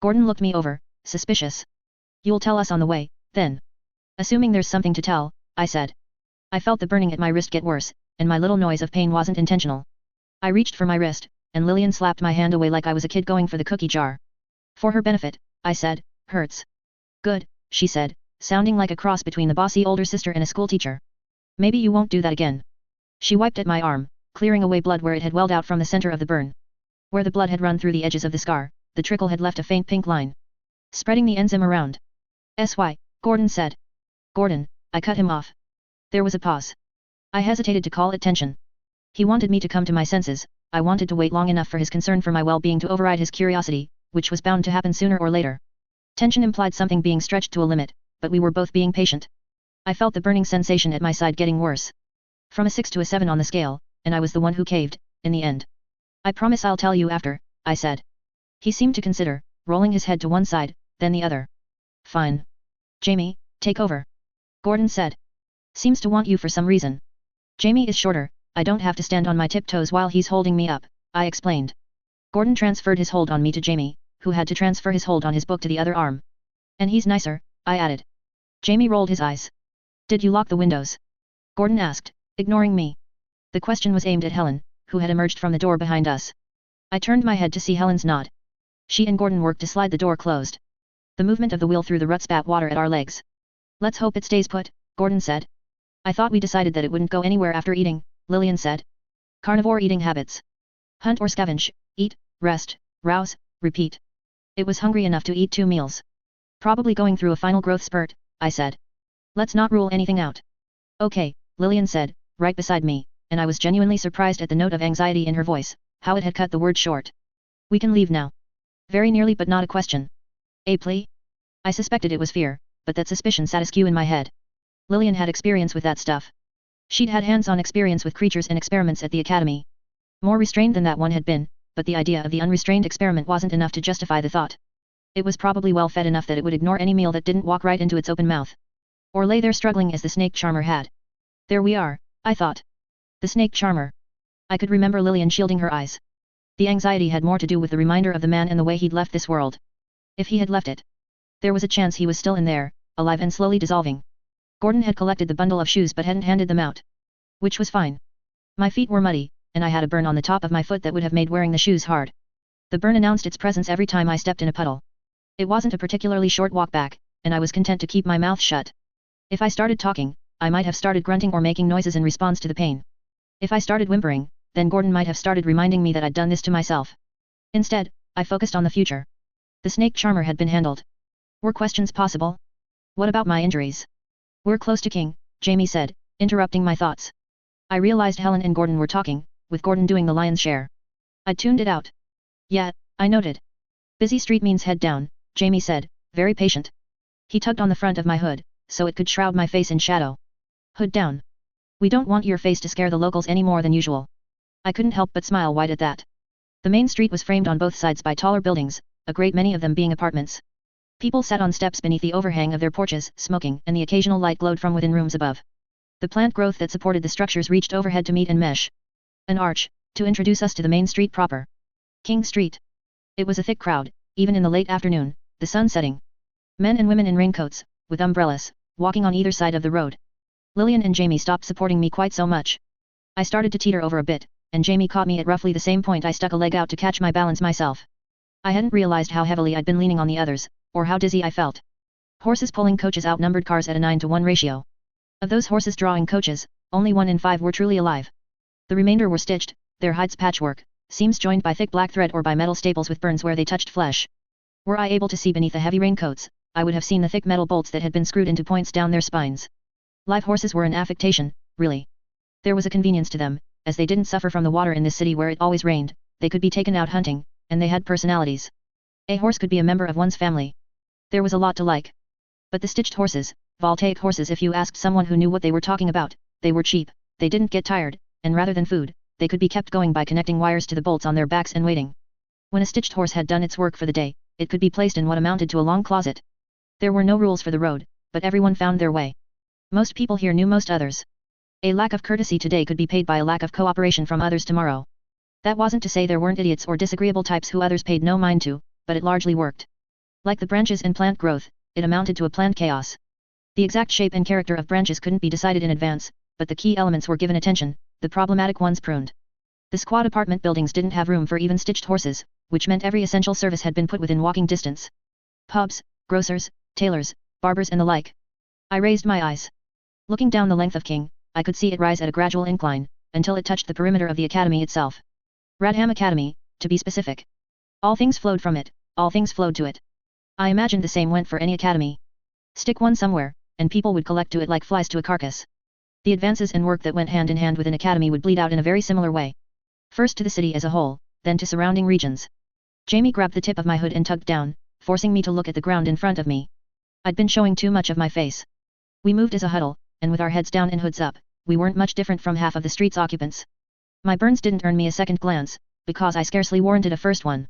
Gordon looked me over, suspicious. You'll tell us on the way, then. Assuming there's something to tell, I said. I felt the burning at my wrist get worse, and my little noise of pain wasn't intentional. I reached for my wrist, and Lillian slapped my hand away like I was a kid going for the cookie jar. For her benefit, I said, hurts. Good, she said, sounding like a cross between the bossy older sister and a schoolteacher. Maybe you won't do that again. She wiped at my arm, clearing away blood where it had welled out from the center of the burn. Where the blood had run through the edges of the scar, the trickle had left a faint pink line. Spreading the enzyme around. SY, Gordon said. Gordon, I cut him off. There was a pause. I hesitated to call attention. He wanted me to come to my senses, I wanted to wait long enough for his concern for my well-being to override his curiosity, which was bound to happen sooner or later. Tension implied something being stretched to a limit, but we were both being patient. I felt the burning sensation at my side getting worse. From a 6 to a 7 on the scale, and I was the one who caved, in the end. I promise I'll tell you after, I said. He seemed to consider, rolling his head to one side, then the other. Fine. Jamie, take over. Gordon said. Seems to want you for some reason. Jamie is shorter, I don't have to stand on my tiptoes while he's holding me up, I explained. Gordon transferred his hold on me to Jamie, who had to transfer his hold on his book to the other arm. And he's nicer, I added. Jamie rolled his eyes. Did you lock the windows? Gordon asked, ignoring me. The question was aimed at Helen, who had emerged from the door behind us. I turned my head to see Helen's nod. She and Gordon worked to slide the door closed. The movement of the wheel through the rut spat water at our legs. Let's hope it stays put, Gordon said. I thought we decided that it wouldn't go anywhere after eating, Lillian said. Carnivore eating habits. Hunt or scavenge, eat, rest, rouse, repeat. It was hungry enough to eat 2 meals. Probably going through a final growth spurt, I said. Let's not rule anything out. Okay, Lillian said, right beside me, and I was genuinely surprised at the note of anxiety in her voice, how it had cut the word short. We can leave now. Very nearly but not a question. A plea? I suspected it was fear, but that suspicion sat askew in my head. Lillian had experience with that stuff. She'd had hands-on experience with creatures and experiments at the academy. More restrained than that one had been, but the idea of the unrestrained experiment wasn't enough to justify the thought. It was probably well fed enough that it would ignore any meal that didn't walk right into its open mouth. Or lay there struggling as the snake charmer had. There we are, I thought. The snake charmer. I could remember Lillian shielding her eyes. The anxiety had more to do with the reminder of the man and the way he'd left this world. If he had left it, there was a chance he was still in there, alive and slowly dissolving. Gordon had collected the bundle of shoes but hadn't handed them out. Which was fine. My feet were muddy, and I had a burn on the top of my foot that would have made wearing the shoes hard. The burn announced its presence every time I stepped in a puddle. It wasn't a particularly short walk back, and I was content to keep my mouth shut. If I started talking, I might have started grunting or making noises in response to the pain. If I started whimpering, then Gordon might have started reminding me that I'd done this to myself. Instead, I focused on the future. The snake charmer had been handled. Were questions possible? What about my injuries? We're close to King, Jamie said, interrupting my thoughts. I realized Helen and Gordon were talking, with Gordon doing the lion's share. I'd tuned it out. Yeah, I noted. Busy street means head down, Jamie said, very patient. He tugged on the front of my hood, so it could shroud my face in shadow. Hood down. We don't want your face to scare the locals any more than usual. I couldn't help but smile wide at that. The main street was framed on both sides by taller buildings, a great many of them being apartments. People sat on steps beneath the overhang of their porches, smoking, and the occasional light glowed from within rooms above. The plant growth that supported the structures reached overhead to meet and mesh an arch, to introduce us to the main street proper. King Street. It was a thick crowd, even in the late afternoon, the sun setting. Men and women in raincoats, with umbrellas, walking on either side of the road. Lillian and Jamie stopped supporting me quite so much. I started to teeter over a bit, and Jamie caught me at roughly the same point I stuck a leg out to catch my balance myself. I hadn't realized how heavily I'd been leaning on the others, or how dizzy I felt. Horses pulling coaches outnumbered cars at a 9-to-1 ratio. Of those horses drawing coaches, only 1 in 5 were truly alive. The remainder were stitched, their hides patchwork, seams joined by thick black thread or by metal staples with burns where they touched flesh. Were I able to see beneath the heavy raincoats, I would have seen the thick metal bolts that had been screwed into points down their spines. Live horses were an affectation, really. There was a convenience to them, as they didn't suffer from the water in this city where it always rained, they could be taken out hunting, and they had personalities. A horse could be a member of one's family. There was a lot to like. But the stitched horses, voltaic horses, if you asked someone who knew what they were talking about, they were cheap, they didn't get tired, and rather than food, they could be kept going by connecting wires to the bolts on their backs and waiting. When a stitched horse had done its work for the day, it could be placed in what amounted to a long closet. There were no rules for the road, but everyone found their way. Most people here knew most others. A lack of courtesy today could be paid by a lack of cooperation from others tomorrow. That wasn't to say there weren't idiots or disagreeable types who others paid no mind to, but it largely worked. Like the branches and plant growth, it amounted to a planned chaos. The exact shape and character of branches couldn't be decided in advance, but the key elements were given attention, the problematic ones pruned. The squat apartment buildings didn't have room for even stitched horses, which meant every essential service had been put within walking distance. Pubs, grocers, tailors, barbers and the like. I raised my eyes. Looking down the length of King, I could see it rise at a gradual incline, until it touched the perimeter of the academy itself. Radham Academy, to be specific. All things flowed from it, all things flowed to it. I imagined the same went for any academy. Stick one somewhere, and people would collect to it like flies to a carcass. The advances and work that went hand in hand with an academy would bleed out in a very similar way. First to the city as a whole, then to surrounding regions. Jamie grabbed the tip of my hood and tugged down, forcing me to look at the ground in front of me. I'd been showing too much of my face. We moved as a huddle, and with our heads down and hoods up, we weren't much different from half of the street's occupants. My burns didn't earn me a second glance, because I scarcely warranted a first one.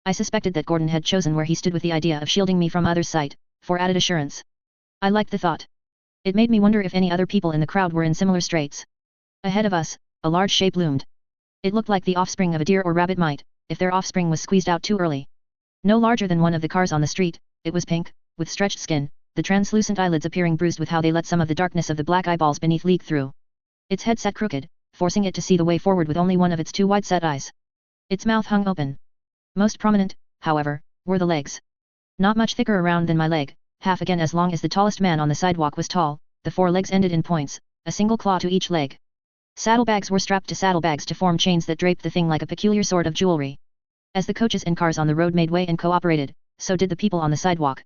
I suspected that Gordon had chosen where he stood with the idea of shielding me from others' sight, for added assurance. I liked the thought. It made me wonder if any other people in the crowd were in similar straits. Ahead of us, a large shape loomed. It looked like the offspring of a deer or rabbit might, if their offspring was squeezed out too early. No larger than one of the cars on the street, it was pink, with stretched skin, the translucent eyelids appearing bruised with how they let some of the darkness of the black eyeballs beneath leak through. Its head sat crooked, forcing it to see the way forward with only one of its 2 wide-set eyes. Its mouth hung open. Most prominent, however, were the legs. Not much thicker around than my leg, half again as long as the tallest man on the sidewalk was tall, the 4 legs ended in points, a single claw to each leg. Saddlebags were strapped to saddlebags to form chains that draped the thing like a peculiar sort of jewelry. As the coaches and cars on the road made way and cooperated, so did the people on the sidewalk.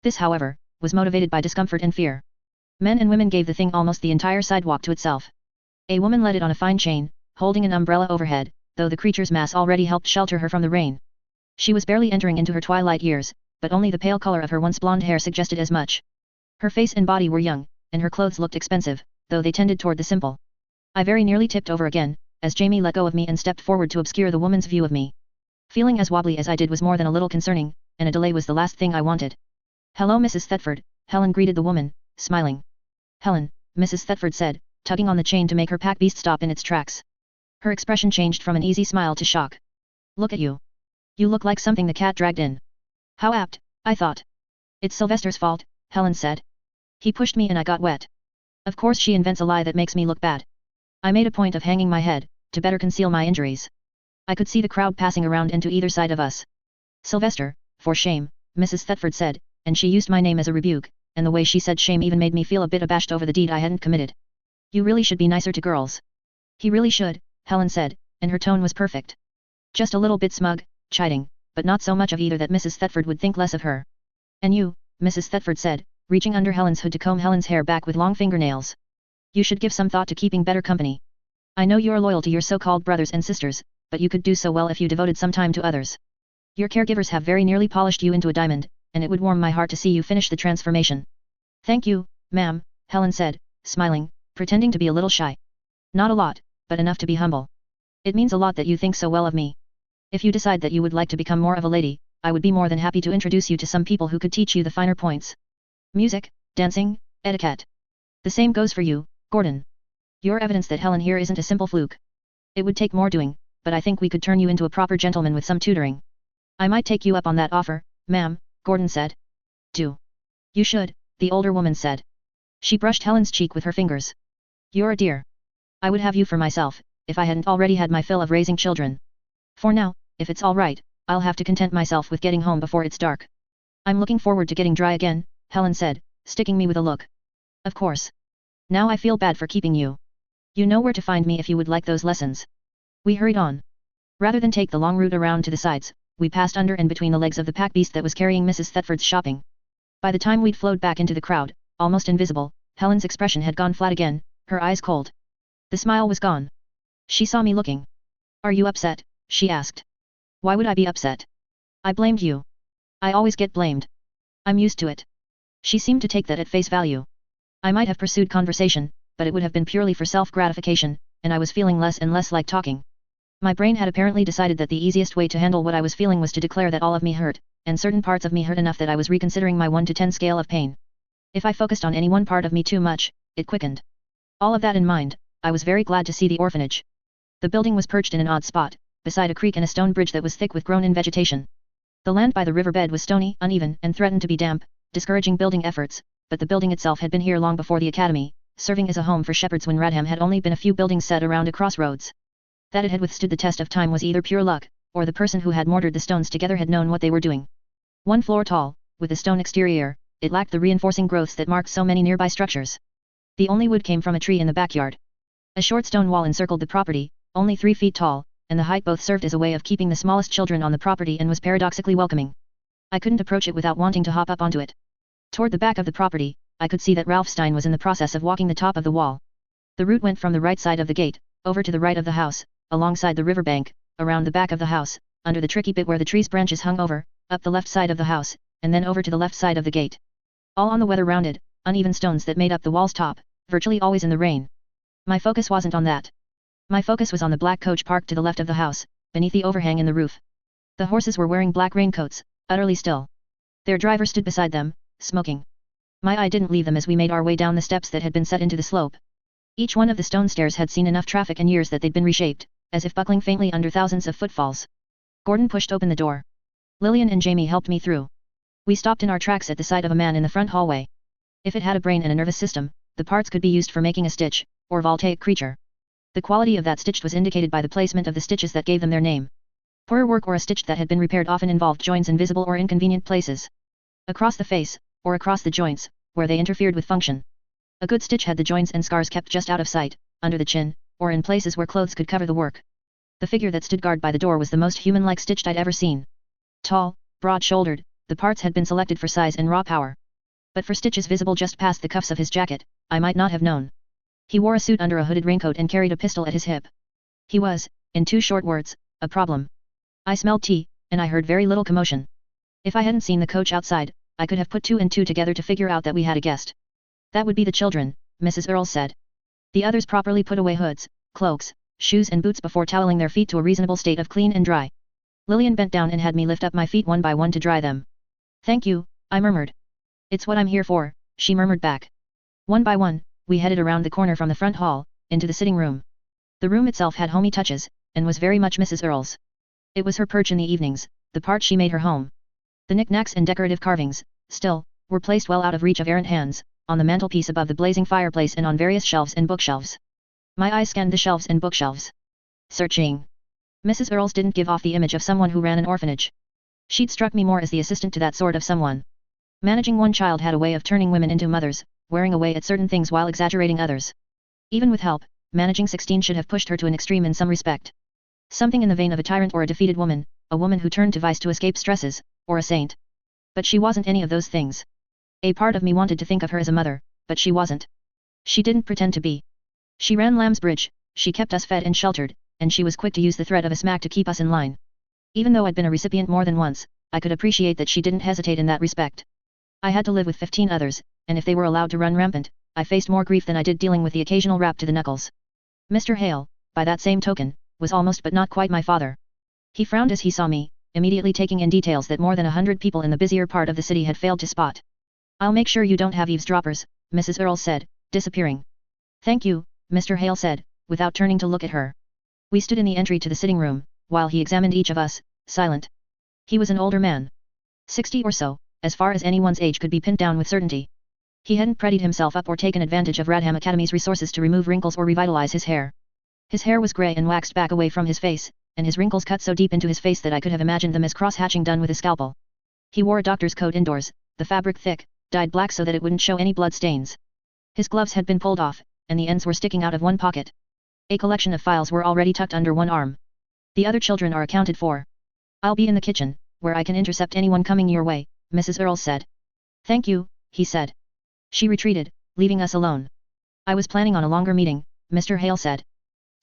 This, however, was motivated by discomfort and fear. Men and women gave the thing almost the entire sidewalk to itself. A woman led it on a fine chain, holding an umbrella overhead, though the creature's mass already helped shelter her from the rain. She was barely entering into her twilight years, but only the pale color of her once blonde hair suggested as much. Her face and body were young, and her clothes looked expensive, though they tended toward the simple. I very nearly tipped over again, as Jamie let go of me and stepped forward to obscure the woman's view of me. Feeling as wobbly as I did was more than a little concerning, and a delay was the last thing I wanted. "Hello, Mrs. Thetford," Helen greeted the woman, smiling. "Helen," Mrs. Thetford said, tugging on the chain to make her pack beast stop in its tracks. Her expression changed from an easy smile to shock. "Look at you. You look like something the cat dragged in." "How apt," I thought. "It's Sylvester's fault," Helen said. "He pushed me and I got wet. Of course she invents a lie that makes me look bad." I made a point of hanging my head, to better conceal my injuries. I could see the crowd passing around and to either side of us. Sylvester, for shame, Mrs. Thetford said, and she used my name as a rebuke, and the way she said shame even made me feel a bit abashed over the deed I hadn't committed. You really should be nicer to girls. He really should, Helen said, and her tone was perfect. Just a little bit smug, chiding, but not so much of either that Mrs. Thetford would think less of her. And you, Mrs. Thetford said, reaching under Helen's hood to comb Helen's hair back with long fingernails. You should give some thought to keeping better company. I know you are loyal to your so-called brothers and sisters, but you could do so well if you devoted some time to others. Your caregivers have very nearly polished you into a diamond, and it would warm my heart to see you finish the transformation. Thank you, ma'am, Helen said, smiling, pretending to be a little shy. Not a lot, but enough to be humble. It means a lot that you think so well of me. If you decide that you would like to become more of a lady, I would be more than happy to introduce you to some people who could teach you the finer points. Music, dancing, etiquette. The same goes for you, Gordon. You're evidence that Helen here isn't a simple fluke. It would take more doing, but I think we could turn you into a proper gentleman with some tutoring. I might take you up on that offer, ma'am, Gordon said. Do. You should, the older woman said. She brushed Helen's cheek with her fingers. You're a dear. I would have you for myself, if I hadn't already had my fill of raising children. For now, if it's all right, I'll have to content myself with getting home before it's dark. I'm looking forward to getting dry again, Helen said, sticking me with a look. Of course. Now I feel bad for keeping you. You know where to find me if you would like those lessons. We hurried on. Rather than take the long route around to the sides, we passed under and between the legs of the pack beast that was carrying Mrs. Thetford's shopping. By the time we'd flowed back into the crowd, almost invisible, Helen's expression had gone flat again, her eyes cold. The smile was gone. She saw me looking. Are you upset? She asked. Why would I be upset? I blamed you. I always get blamed. I'm used to it. She seemed to take that at face value. I might have pursued conversation, but it would have been purely for self-gratification, and I was feeling less and less like talking. My brain had apparently decided that the easiest way to handle what I was feeling was to declare that all of me hurt, and certain parts of me hurt enough that I was reconsidering my 1 to 10 scale of pain. If I focused on any one part of me too much, it quickened. All of that in mind, I was very glad to see the orphanage. The building was perched in an odd spot, beside a creek and a stone bridge that was thick with grown-in vegetation. The land by the riverbed was stony, uneven, and threatened to be damp, discouraging building efforts, but the building itself had been here long before the academy, serving as a home for shepherds when Radham had only been a few buildings set around a crossroads. That it had withstood the test of time was either pure luck, or the person who had mortared the stones together had known what they were doing. 1 floor tall, with a stone exterior, it lacked the reinforcing growths that marked so many nearby structures. The only wood came from a tree in the backyard. A short stone wall encircled the property, only 3 feet tall, and the height both served as a way of keeping the smallest children on the property and was paradoxically welcoming. I couldn't approach it without wanting to hop up onto it. Toward the back of the property, I could see that Ralph Stein was in the process of walking the top of the wall. The route went from the right side of the gate, over to the right of the house, alongside the riverbank, around the back of the house, under the tricky bit where the tree's branches hung over, up the left side of the house, and then over to the left side of the gate. All on the weather-rounded, uneven stones that made up the wall's top, virtually always in the rain. My focus wasn't on that. My focus was on the black coach parked to the left of the house, beneath the overhang in the roof. The horses were wearing black raincoats, utterly still. Their driver stood beside them, smoking. My eye didn't leave them as we made our way down the steps that had been set into the slope. Each one of the stone stairs had seen enough traffic in years that they'd been reshaped, as if buckling faintly under thousands of footfalls. Gordon pushed open the door. Lillian and Jamie helped me through. We stopped in our tracks at the sight of a man in the front hallway. If it had a brain and a nervous system, the parts could be used for making a stitch, or voltaic creature. The quality of that stitch was indicated by the placement of the stitches that gave them their name. Poor work or a stitch that had been repaired often involved joints in visible or inconvenient places. Across the face, or across the joints, where they interfered with function. A good stitch had the joints and scars kept just out of sight, under the chin, or in places where clothes could cover the work. The figure that stood guard by the door was the most human-like stitch I'd ever seen. Tall, broad-shouldered, the parts had been selected for size and raw power. But for stitches visible just past the cuffs of his jacket, I might not have known. He wore a suit under a hooded raincoat and carried a pistol at his hip. He was, in 2 short words, a problem. I smelled tea, and I heard very little commotion. If I hadn't seen the coach outside, I could have put 2 and 2 together to figure out that we had a guest. That would be the children, Mrs. Earle said. The others properly put away hoods, cloaks, shoes and boots before toweling their feet to a reasonable state of clean and dry. Lillian bent down and had me lift up my feet one by one to dry them. Thank you, I murmured. It's what I'm here for, she murmured back. One by one, we headed around the corner from the front hall, into the sitting room. The room itself had homey touches, and was very much Mrs. Earle's. It was her perch in the evenings, the part she made her home. The knickknacks and decorative carvings, still, were placed well out of reach of errant hands, on the mantelpiece above the blazing fireplace and on various shelves and bookshelves. My eyes scanned the shelves and bookshelves. Searching. Mrs. Earls didn't give off the image of someone who ran an orphanage. She'd struck me more as the assistant to that sort of someone. Managing one child had a way of turning women into mothers, wearing away at certain things while exaggerating others. Even with help, managing 16 should have pushed her to an extreme in some respect. Something in the vein of a tyrant or a defeated woman, a woman who turned to vice to escape stresses, or a saint. But she wasn't any of those things. A part of me wanted to think of her as a mother, but she wasn't. She didn't pretend to be. She ran Lambsbridge, she kept us fed and sheltered, and she was quick to use the threat of a smack to keep us in line. Even though I'd been a recipient more than once, I could appreciate that she didn't hesitate in that respect. I had to live with 15 others, and if they were allowed to run rampant, I faced more grief than I did dealing with the occasional rap to the knuckles. Mr. Hale, by that same token, was almost but not quite my father. He frowned as he saw me, immediately taking in details that more than 100 people in the busier part of the city had failed to spot. "I'll make sure you don't have eavesdroppers," Mrs. Earls said, disappearing. "Thank you," Mr. Hale said, without turning to look at her. We stood in the entry to the sitting room, while he examined each of us, silent. He was an older man. 60 or so, as far as anyone's age could be pinned down with certainty. He hadn't prettied himself up or taken advantage of Radham Academy's resources to remove wrinkles or revitalize his hair. His hair was grey and waxed back away from his face, and his wrinkles cut so deep into his face that I could have imagined them as cross-hatching done with a scalpel. He wore a doctor's coat indoors, the fabric thick, dyed black so that it wouldn't show any blood stains. His gloves had been pulled off, and the ends were sticking out of one pocket. A collection of files were already tucked under one arm. "The other children are accounted for. I'll be in the kitchen, where I can intercept anyone coming your way," Mrs. Earls said. "Thank you," he said. She retreated, leaving us alone. "I was planning on a longer meeting," Mr. Hale said.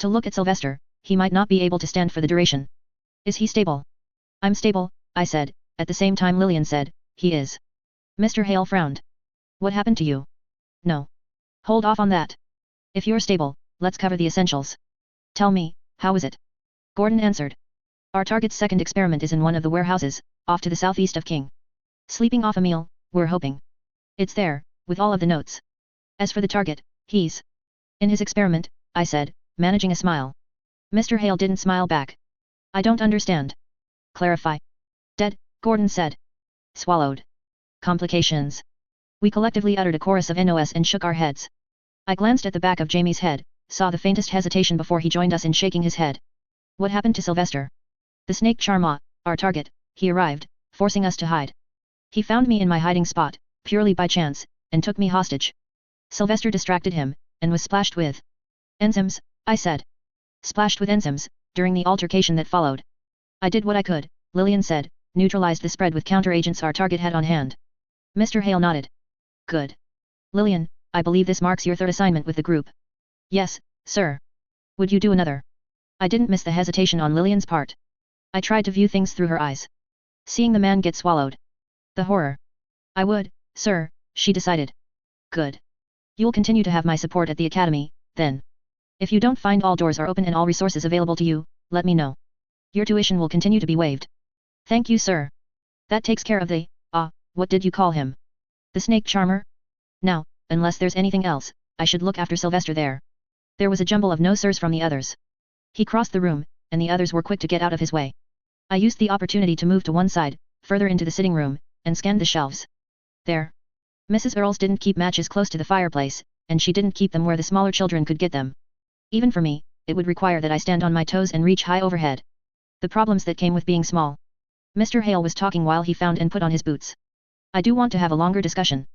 "To look at Sylvester, he might not be able to stand for the duration." "Is he stable?" "I'm stable," I said, at the same time Lillian said, "He is." Mr. Hale frowned. "What happened to you?" "No. Hold off on that. If you're stable, let's cover the essentials. Tell me, how is it?" Gordon answered. "Our target's second experiment is in one of the warehouses, off to the southeast of King. Sleeping off a meal, we're hoping. It's there, with all of the notes. As for the target, he's in his experiment," I said, managing a smile. Mr. Hale didn't smile back. "I don't understand." "Clarify." "Dead," Gordon said. "Swallowed." "Complications." We collectively uttered a chorus of NOS and shook our heads. I glanced at the back of Jamie's head, saw the faintest hesitation before he joined us in shaking his head. "What happened to Sylvester?" "The snake charmer, our target, he arrived, forcing us to hide. He found me in my hiding spot, purely by chance, and took me hostage. Sylvester distracted him, and was splashed with enzymes," I said. "Splashed with enzymes, during the altercation that followed." "I did what I could," Lillian said, "neutralized the spread with counter-agents our target had on hand." Mr. Hale nodded. "Good. Lillian, I believe this marks your third assignment with the group." "Yes, sir." "Would you do another?" I didn't miss the hesitation on Lillian's part. I tried to view things through her eyes. Seeing the man get swallowed. The horror. "I would, sir," she decided. "Good. You'll continue to have my support at the academy, then. If you don't find all doors are open and all resources available to you, let me know. Your tuition will continue to be waived." "Thank you, sir. That takes care of the, what did you call him? The snake charmer? Now, unless there's anything else, I should look after Sylvester there." There was a jumble of no sirs from the others. He crossed the room, and the others were quick to get out of his way. I used the opportunity to move to one side, further into the sitting room, and scanned the shelves. There. Mrs. Earls didn't keep matches close to the fireplace, and she didn't keep them where the smaller children could get them. Even for me, it would require that I stand on my toes and reach high overhead. The problems that came with being small. Mr. Hale was talking while he found and put on his boots. "I do want to have a longer discussion.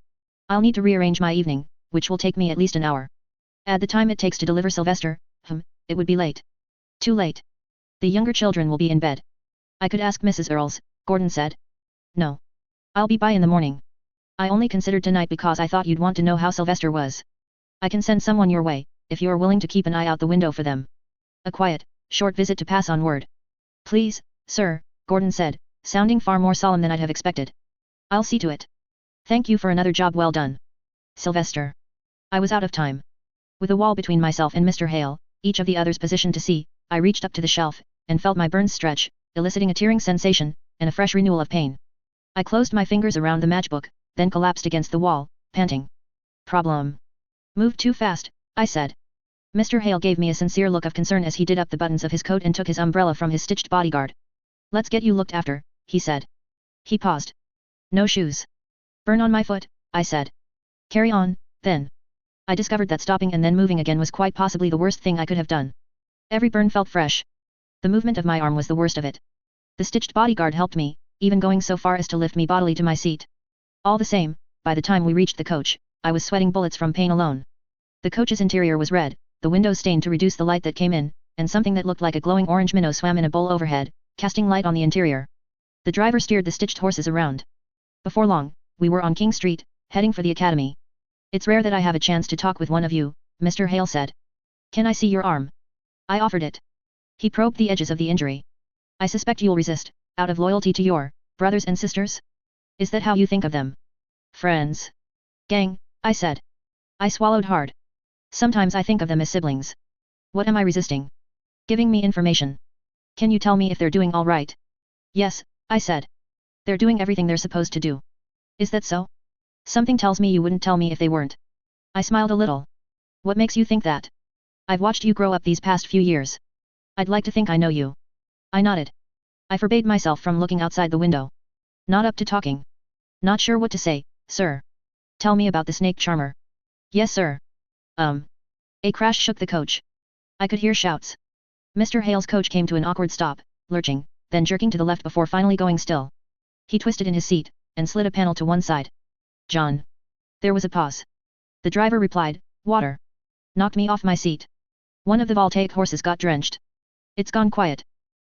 I'll need to rearrange my evening, which will take me at least an hour. Add the time it takes to deliver Sylvester, it would be late." "Too late. The younger children will be in bed." "I could ask Mrs. Earls," Gordon said. "No. I'll be by in the morning. I only considered tonight because I thought you'd want to know how Sylvester was. I can send someone your way, if you're willing to keep an eye out the window for them. A quiet, short visit to pass on word." "Please, sir," Gordon said, sounding far more solemn than I'd have expected. "I'll see to it. Thank you for another job well done. Sylvester." I was out of time. With a wall between myself and Mr. Hale, each of the others positioned to see, I reached up to the shelf, and felt my burns stretch, eliciting a tearing sensation, and a fresh renewal of pain. I closed my fingers around the matchbook, then collapsed against the wall, panting. "Problem. Moved too fast," I said. Mr. Hale gave me a sincere look of concern as he did up the buttons of his coat and took his umbrella from his stitched bodyguard. "Let's get you looked after," he said. He paused. "No shoes." "Burn on my foot," I said. "Carry on, then." I discovered that stopping and then moving again was quite possibly the worst thing I could have done. Every burn felt fresh. The movement of my arm was the worst of it. The stitched bodyguard helped me, even going so far as to lift me bodily to my seat. All the same, by the time we reached the coach, I was sweating bullets from pain alone. The coach's interior was red, the windows stained to reduce the light that came in, and something that looked like a glowing orange minnow swam in a bowl overhead, casting light on the interior. The driver steered the stitched horses around. Before long, we were on King Street, heading for the academy. It's rare that I have a chance to talk with one of you, Mr. Hale said. Can I see your arm? I offered it. He probed the edges of the injury. I suspect you'll resist, out of loyalty to your brothers and sisters? Is that how you think of them? Friends. Gang, I said. I swallowed hard. Sometimes I think of them as siblings. What am I resisting? Giving me information. Can you tell me if they're doing all right? Yes, I said. They're doing everything they're supposed to do. Is that so? Something tells me you wouldn't tell me if they weren't. I smiled a little. What makes you think that? I've watched you grow up these past few years. I'd like to think I know you. I nodded. I forbade myself from looking outside the window. Not up to talking. Not sure what to say, sir. Tell me about the snake charmer. Yes, sir. A crash shook the coach. I could hear shouts. Mr. Hale's coach came to an awkward stop, lurching, then jerking to the left before finally going still. He twisted in his seat, and slid a panel to one side. John. There was a pause. The driver replied, water. Knocked me off my seat. One of the voltaic horses got drenched. It's gone quiet.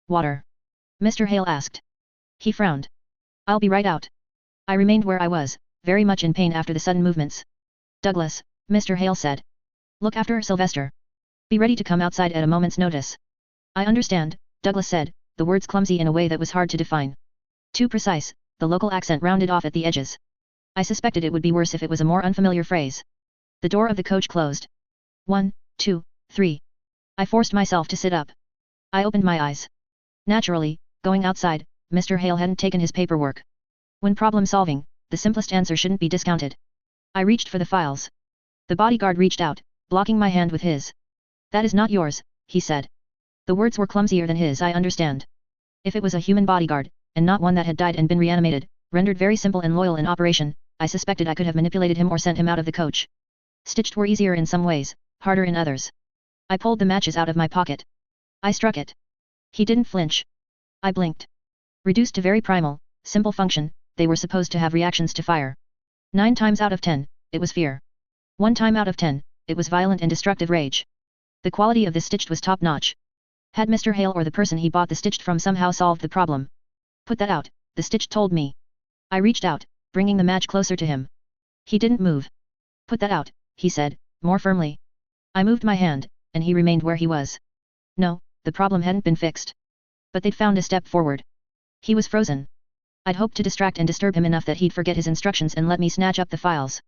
Water. Mr. Hale asked. He frowned. I'll be right out. I remained where I was, very much in pain after the sudden movements. Douglas, Mr. Hale said. Look after Sylvester. Be ready to come outside at a moment's notice. I understand, Douglas said, the words clumsy in a way that was hard to define. Too precise, the local accent rounded off at the edges. I suspected it would be worse if it was a more unfamiliar phrase. The door of the coach closed. 1, 2, 3. I forced myself to sit up. I opened my eyes. Naturally, going outside, Mr. Hale hadn't taken his paperwork. When problem solving, the simplest answer shouldn't be discounted. I reached for the files. The bodyguard reached out, blocking my hand with his. That is not yours, he said. The words were clumsier than his, I understand. If it was a human bodyguard, and not one that had died and been reanimated, rendered very simple and loyal in operation, I suspected I could have manipulated him or sent him out of the coach. Stitched were easier in some ways, harder in others. I pulled the matches out of my pocket. I struck it. He didn't flinch. I blinked. Reduced to very primal, simple function, they were supposed to have reactions to fire. 9 times out of 10, it was fear. 1 time out of 10, it was violent and destructive rage. The quality of this stitched was top-notch. Had Mr. Hale or the person he bought the stitched from somehow solved the problem? Put that out, the stitched told me. I reached out, bringing the match closer to him. He didn't move. Put that out, he said, more firmly. I moved my hand, and he remained where he was. No, the problem hadn't been fixed. But they'd found a step forward. He was frozen. I'd hoped to distract and disturb him enough that he'd forget his instructions and let me snatch up the files.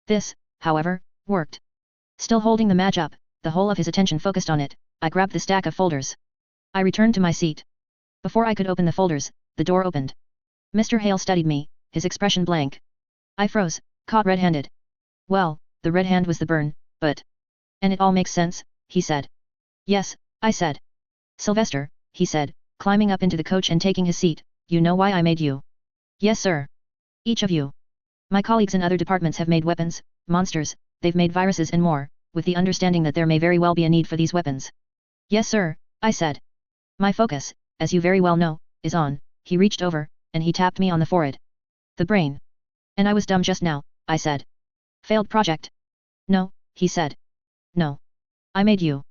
This, however, worked. Still holding the match up, the whole of his attention focused on it, I grabbed the stack of folders. I returned to my seat. Before I could open the folders, the door opened. Mr. Hale studied me, his expression blank. I froze, caught red-handed. Well, the red hand was the burn, but... And it all makes sense, he said. Yes, I said. Sylvester, he said, climbing up into the coach and taking his seat, you know why I made you? Yes, sir. Each of you. My colleagues in other departments have made weapons, monsters, they've made viruses and more, with the understanding that there may very well be a need for these weapons. Yes, sir, I said. My focus, as you very well know, is on, he reached over, and he tapped me on the forehead. The brain. And I was dumb just now, I said. Failed project. No, he said. No. I made you.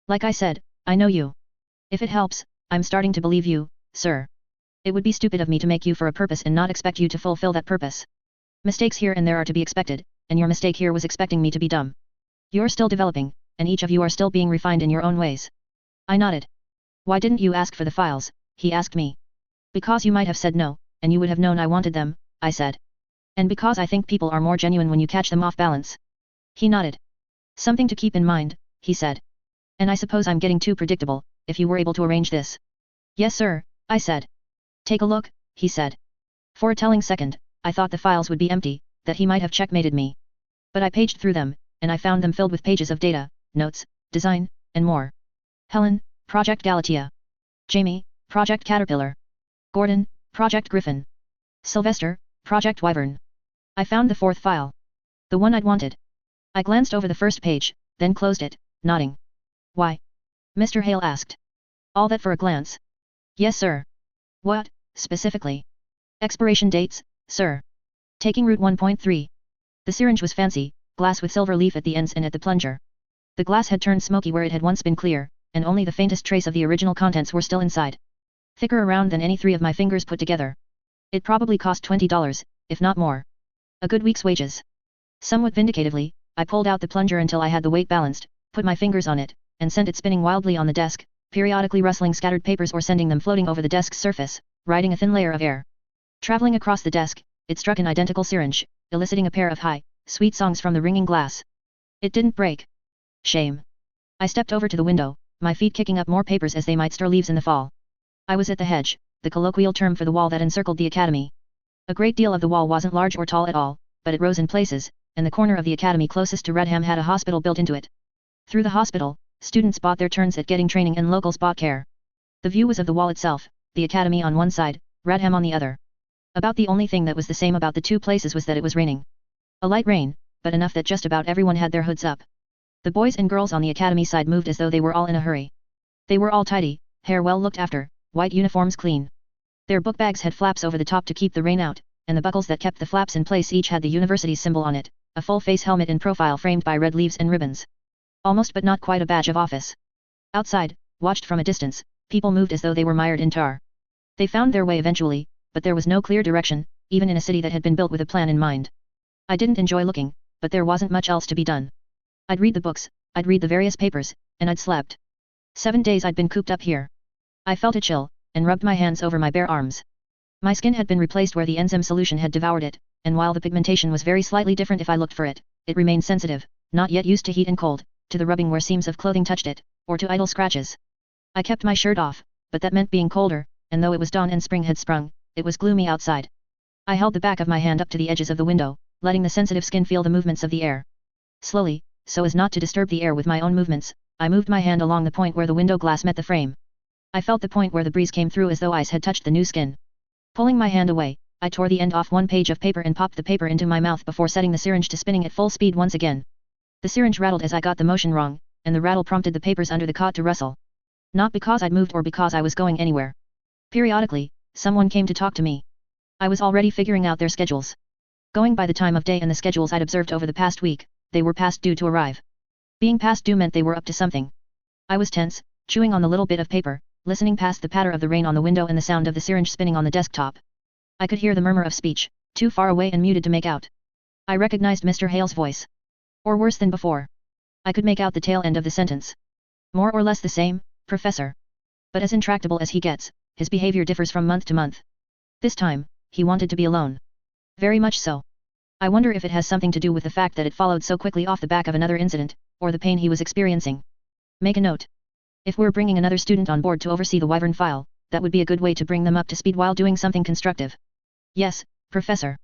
Like I said, I know you. If it helps, I'm starting to believe you, sir. It would be stupid of me to make you for a purpose and not expect you to fulfill that purpose. Mistakes here and there are to be expected, and your mistake here was expecting me to be dumb. You're still developing, and each of you are still being refined in your own ways. I nodded. Why didn't you ask for the files, he asked me. Because you might have said no, and you would have known I wanted them, I said. And because I think people are more genuine when you catch them off balance. He nodded. Something to keep in mind, he said. And I suppose I'm getting too predictable, if you were able to arrange this. Yes, sir, I said. Take a look, he said. For a telling second, I thought the files would be empty, that he might have checkmated me. But I paged through them, and I found them filled with pages of data, notes, design, and more. Helen, Project Galatea. Jamie, Project Caterpillar. Gordon, Project Griffin. Sylvester, Project Wyvern. I found the 4th file. The one I'd wanted. I glanced over the first page, then closed it, nodding. Why? Mr. Hale asked. All that for a glance? Yes, sir. What, specifically? Expiration dates, sir. Taking route 1.3. The syringe was fancy, glass with silver leaf at the ends and at the plunger. The glass had turned smoky where it had once been clear, and only the faintest trace of the original contents were still inside. Thicker around than any three of my fingers put together. It probably cost $20, if not more. A good week's wages. Somewhat vindicatively, I pulled out the plunger until I had the weight balanced, put my fingers on it, and sent it spinning wildly on the desk, periodically rustling scattered papers or sending them floating over the desk's surface, riding a thin layer of air. Traveling across the desk, it struck an identical syringe, eliciting a pair of high, sweet songs from the ringing glass. It didn't break. Shame. I stepped over to the window, my feet kicking up more papers as they might stir leaves in the fall. I was at the hedge, the colloquial term for the wall that encircled the academy. A great deal of the wall wasn't large or tall at all, but it rose in places, and the corner of the academy closest to Redham had a hospital built into it. Through the hospital, students bought their turns at getting training and locals bought care. The view was of the wall itself, the academy on one side, Redham on the other. About the only thing that was the same about the two places was that it was raining. A light rain, but enough that just about everyone had their hoods up. The boys and girls on the academy side moved as though they were all in a hurry. They were all tidy, hair well looked after, white uniforms clean. Their book bags had flaps over the top to keep the rain out, and the buckles that kept the flaps in place each had the university's symbol on it, a full-face helmet in profile framed by red leaves and ribbons. Almost but not quite a badge of office. Outside, watched from a distance, people moved as though they were mired in tar. They found their way eventually, but there was no clear direction, even in a city that had been built with a plan in mind. I didn't enjoy looking, but there wasn't much else to be done. I'd read the books, I'd read the various papers, and I'd slept. 7 days I'd been cooped up here. I felt a chill, and rubbed my hands over my bare arms. My skin had been replaced where the enzyme solution had devoured it, and while the pigmentation was very slightly different if I looked for it, it remained sensitive, not yet used to heat and cold, to the rubbing where seams of clothing touched it, or to idle scratches. I kept my shirt off, but that meant being colder, and though it was dawn and spring had sprung, it was gloomy outside. I held the back of my hand up to the edges of the window, letting the sensitive skin feel the movements of the air. Slowly, so as not to disturb the air with my own movements, I moved my hand along the point where the window glass met the frame. I felt the point where the breeze came through as though ice had touched the new skin. Pulling my hand away, I tore the end off one page of paper and popped the paper into my mouth before setting the syringe to spinning at full speed once again. The syringe rattled as I got the motion wrong, and the rattle prompted the papers under the cot to rustle. Not because I'd moved or because I was going anywhere. Periodically, someone came to talk to me. I was already figuring out their schedules. Going by the time of day and the schedules I'd observed over the past week, they were past due to arrive. Being past due meant they were up to something. I was tense, chewing on the little bit of paper, listening past the patter of the rain on the window and the sound of the syringe spinning on the desktop. I could hear the murmur of speech, too far away and muted to make out. I recognized Mr. Hale's voice. Or worse than before. I could make out the tail end of the sentence. More or less the same, Professor. But as intractable as he gets, his behavior differs from month to month. This time, he wanted to be alone. Very much so. I wonder if it has something to do with the fact that it followed so quickly off the back of another incident, or the pain he was experiencing. Make a note. If we're bringing another student on board to oversee the Wyvern file, that would be a good way to bring them up to speed while doing something constructive. Yes, Professor.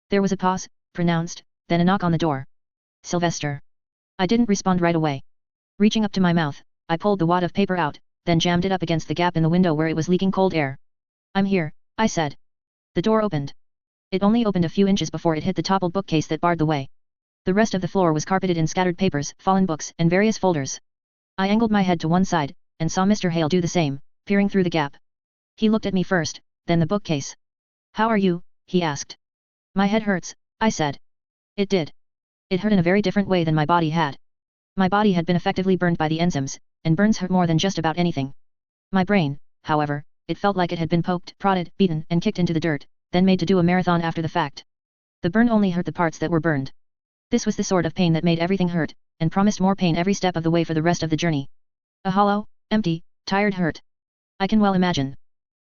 There was a pause, pronounced, then a knock on the door. Sylvester. I didn't respond right away. Reaching up to my mouth, I pulled the wad of paper out, then jammed it up against the gap in the window where it was leaking cold air. I'm here, I said. The door opened. It only opened a few inches before it hit the toppled bookcase that barred the way. The rest of the floor was carpeted in scattered papers, fallen books, and various folders. I angled my head to one side, and saw Mr. Hale do the same, peering through the gap. He looked at me first, then the bookcase. How are you? He asked. My head hurts, I said. It did. It hurt in a very different way than my body had. My body had been effectively burned by the enzymes, and burns hurt more than just about anything. My brain, however, it felt like it had been poked, prodded, beaten, and kicked into the dirt, then made to do a marathon after the fact. The burn only hurt the parts that were burned. This was the sort of pain that made everything hurt, and promised more pain every step of the way for the rest of the journey. A hollow, empty, tired hurt. I can well imagine.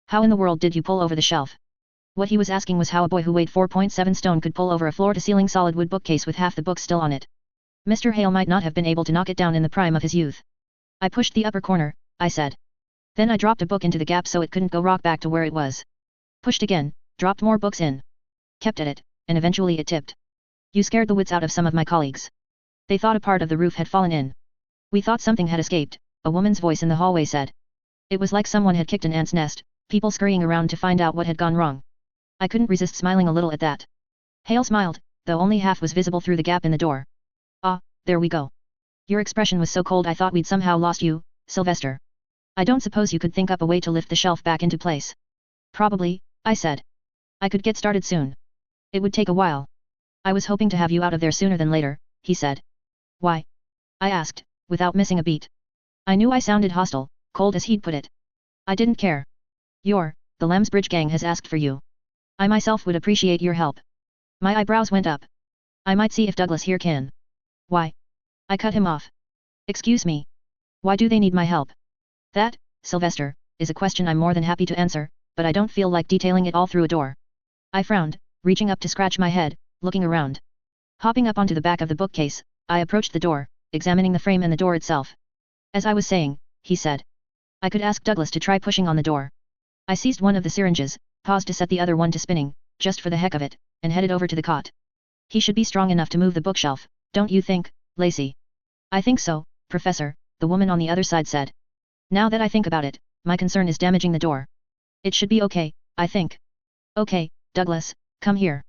How in the world did you pull over the shelf? What he was asking was how a boy who weighed 4.7 stone could pull over a floor-to-ceiling solid wood bookcase with half the books still on it. Mr. Hale might not have been able to knock it down in the prime of his youth. I pushed the upper corner, I said. Then I dropped a book into the gap so it couldn't go rock back to where it was. Pushed again, dropped more books in. Kept at it, and eventually it tipped. You scared the wits out of some of my colleagues. They thought a part of the roof had fallen in. We thought something had escaped, a woman's voice in the hallway said. It was like someone had kicked an ant's nest, people scurrying around to find out what had gone wrong. I couldn't resist smiling a little at that. Hale smiled, though only half was visible through the gap in the door. Ah, there we go. Your expression was so cold I thought we'd somehow lost you, Sylvester. I don't suppose you could think up a way to lift the shelf back into place. Probably, I said. I could get started soon. It would take a while. I was hoping to have you out of there sooner than later, he said. Why? I asked, without missing a beat. I knew I sounded hostile, cold as he'd put it. I didn't care. The Lambsbridge gang has asked for you. I myself would appreciate your help. My eyebrows went up. I might see if Douglas here can. Why? I cut him off. Excuse me. Why do they need my help? That, Sylvester, is a question I'm more than happy to answer, but I don't feel like detailing it all through a door. I frowned, reaching up to scratch my head, looking around. Hopping up onto the back of the bookcase, I approached the door, examining the frame and the door itself. As I was saying, he said. I could ask Douglas to try pushing on the door. I seized one of the syringes, paused to set the other one to spinning, just for the heck of it, and headed over to the cot. He should be strong enough to move the bookshelf, don't you think, Lacey? I think so, Professor, the woman on the other side said. Now that I think about it, my concern is damaging the door. It should be okay, I think. Okay, Douglas, come here.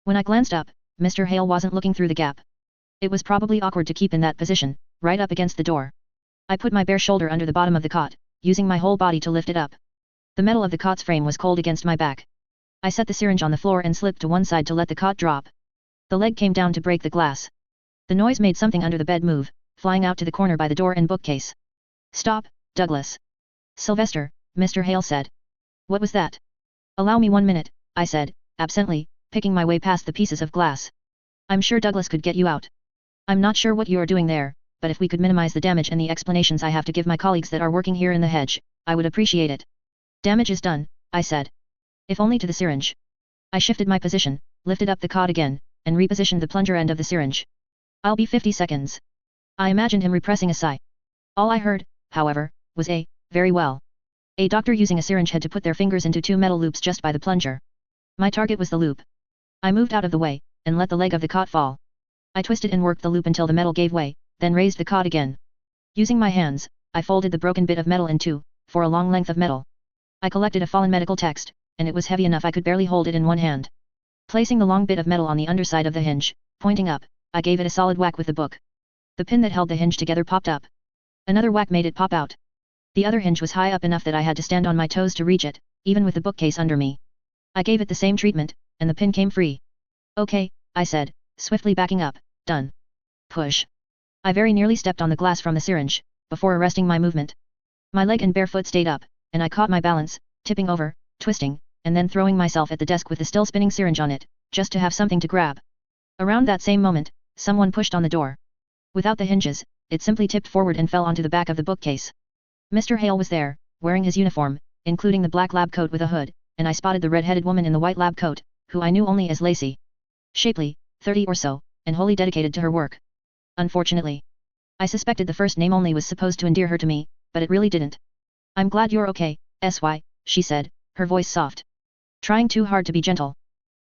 When I glanced up, Mr. Hale wasn't looking through the gap. It was probably awkward to keep in that position, right up against the door. I put my bare shoulder under the bottom of the cot, using my whole body to lift it up. The metal of the cot's frame was cold against my back. I set the syringe on the floor and slipped to one side to let the cot drop. The leg came down to break the glass. The noise made something under the bed move, flying out to the corner by the door and bookcase. Stop, Douglas. Sylvester, Mr. Hale said. What was that? Allow me 1 minute, I said, absently, picking my way past the pieces of glass. I'm sure Douglas could get you out. I'm not sure what you're doing there, but if we could minimize the damage and the explanations I have to give my colleagues that are working here in the hedge, I would appreciate it. Damage is done, I said. If only to the syringe. I shifted my position, lifted up the cot again, and repositioned the plunger end of the syringe. I'll be 50 seconds. I imagined him repressing a sigh. All I heard, however, was a, very well. A doctor using a syringe had to put their fingers into 2 metal loops just by the plunger. My target was the loop. I moved out of the way, and let the leg of the cot fall. I twisted and worked the loop until the metal gave way, then raised the cot again. Using my hands, I folded the broken bit of metal in two, for a long length of metal. I collected a fallen medical text, and it was heavy enough I could barely hold it in one hand. Placing the long bit of metal on the underside of the hinge, pointing up, I gave it a solid whack with the book. The pin that held the hinge together popped up. Another whack made it pop out. The other hinge was high up enough that I had to stand on my toes to reach it, even with the bookcase under me. I gave it the same treatment, and the pin came free. Okay, I said, swiftly backing up, done. Push. I very nearly stepped on the glass from the syringe, before arresting my movement. My leg and bare foot stayed up, and I caught my balance, tipping over, twisting, and then throwing myself at the desk with the still spinning syringe on it, just to have something to grab. Around that same moment, someone pushed on the door. Without the hinges, it simply tipped forward and fell onto the back of the bookcase. Mr. Hale was there, wearing his uniform, including the black lab coat with a hood, and I spotted the red-headed woman in the white lab coat, who I knew only as Lacey. Shapely, 30 or so, and wholly dedicated to her work. Unfortunately. I suspected the first name only was supposed to endear her to me, but it really didn't. I'm glad you're okay, SY, she said, her voice soft. Trying too hard to be gentle.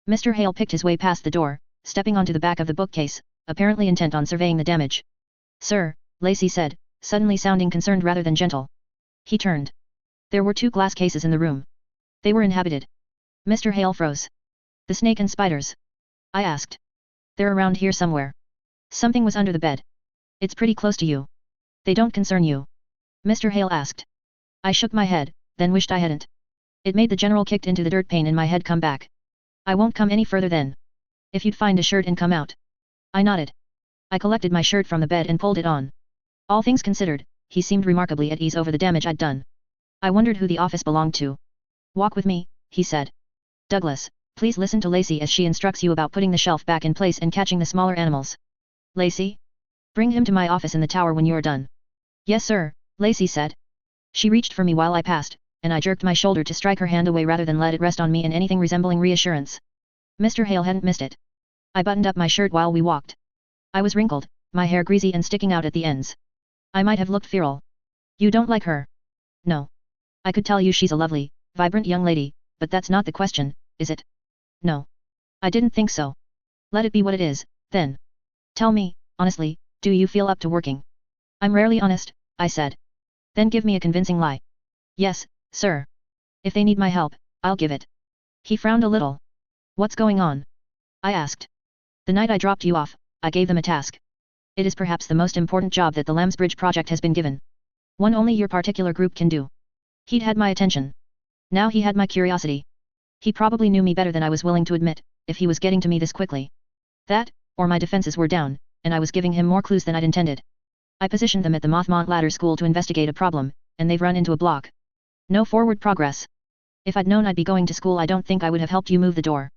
Mr. Hale picked his way past the door, stepping onto the back of the bookcase, apparently intent on surveying the damage. Sir, Lacey said, suddenly sounding concerned rather than gentle. He turned. There were 2 glass cases in the room. They were inhabited. Mr. Hale froze. The snake and spiders? I asked. They're around here somewhere. Something was under the bed. It's pretty close to you. They don't concern you? Mr. Hale asked. I shook my head, then wished I hadn't. It made the general kicked into the dirt pain in my head come back. I won't come any further then. If you'd find a shirt and come out. I nodded. I collected my shirt from the bed and pulled it on. All things considered, he seemed remarkably at ease over the damage I'd done. I wondered who the office belonged to. Walk with me, he said. Douglas, please listen to Lacey as she instructs you about putting the shelf back in place and catching the smaller animals. Lacey? Bring him to my office in the tower when you're done. Yes sir, Lacey said. She reached for me while I passed, and I jerked my shoulder to strike her hand away rather than let it rest on me in anything resembling reassurance. Mr. Hale hadn't missed it. I buttoned up my shirt while we walked. I was wrinkled, my hair greasy and sticking out at the ends. I might have looked feral. You don't like her? No. I could tell you she's a lovely, vibrant young lady, but that's not the question, is it? No. I didn't think so. Let it be what it is, then. Tell me, honestly, do you feel up to working? I'm rarely honest, I said. Then give me a convincing lie. Yes, sir. If they need my help, I'll give it. He frowned a little. What's going on? I asked. The night I dropped you off, I gave them a task. It is perhaps the most important job that the Lambsbridge project has been given. One only your particular group can do. He'd had my attention. Now he had my curiosity. He probably knew me better than I was willing to admit, if he was getting to me this quickly. That, or my defenses were down, and I was giving him more clues than I'd intended. I positioned them at the Mothmont Ladder School to investigate a problem, and they've run into a block. No forward progress. If I'd known I'd be going to school, I don't think I would have helped you move the door.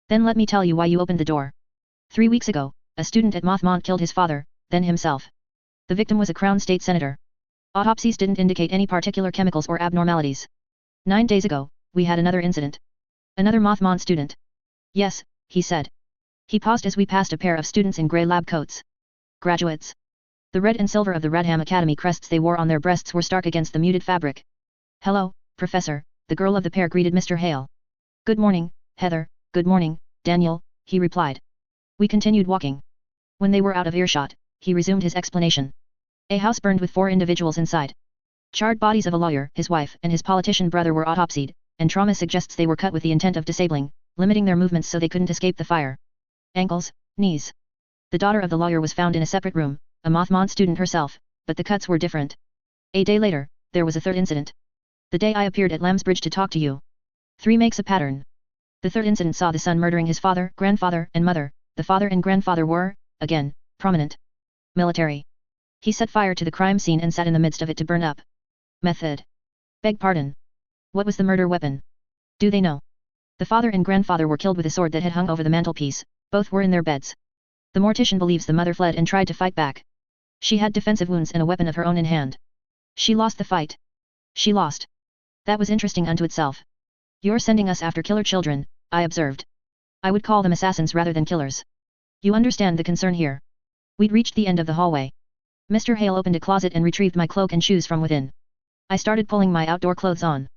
Then let me tell you why you opened the door. 3 weeks ago, a student at Mothmont killed his father, then himself. The victim was a Crown State Senator. Autopsies didn't indicate any particular chemicals or abnormalities. 9 days ago, we had another incident. Another Mothmont student. Yes, he said. He paused as we passed a pair of students in grey lab coats. Graduates. The red and silver of the Radham Academy crests they wore on their breasts were stark against the muted fabric. Hello, Professor, the girl of the pair greeted Mr. Hale. Good morning, Heather, good morning, Daniel, he replied. We continued walking. When they were out of earshot, he resumed his explanation. A house burned with 4 individuals inside. Charred bodies of a lawyer, his wife, and his politician brother were autopsied, and trauma suggests they were cut with the intent of disabling, limiting their movements so they couldn't escape the fire. Ankles, knees. The daughter of the lawyer was found in a separate room, a Mothmont student herself, but the cuts were different. A day later, there was a third incident. The day I appeared at Lambsbridge to talk to you. 3 makes a pattern. The third incident saw the son murdering his father, grandfather, and mother. The father and grandfather were, again, prominent. Military. He set fire to the crime scene and sat in the midst of it to burn up. Method. Beg pardon. What was the murder weapon? Do they know? The father and grandfather were killed with a sword that had hung over the mantelpiece, both were in their beds. The mortician believes the mother fled and tried to fight back. She had defensive wounds and a weapon of her own in hand. She lost the fight. She lost. That was interesting unto itself. You're sending us after killer children, I observed. I would call them assassins rather than killers. You understand the concern here. We'd reached the end of the hallway. Mr. Hale opened a closet and retrieved my cloak and shoes from within. I started pulling my outdoor clothes on.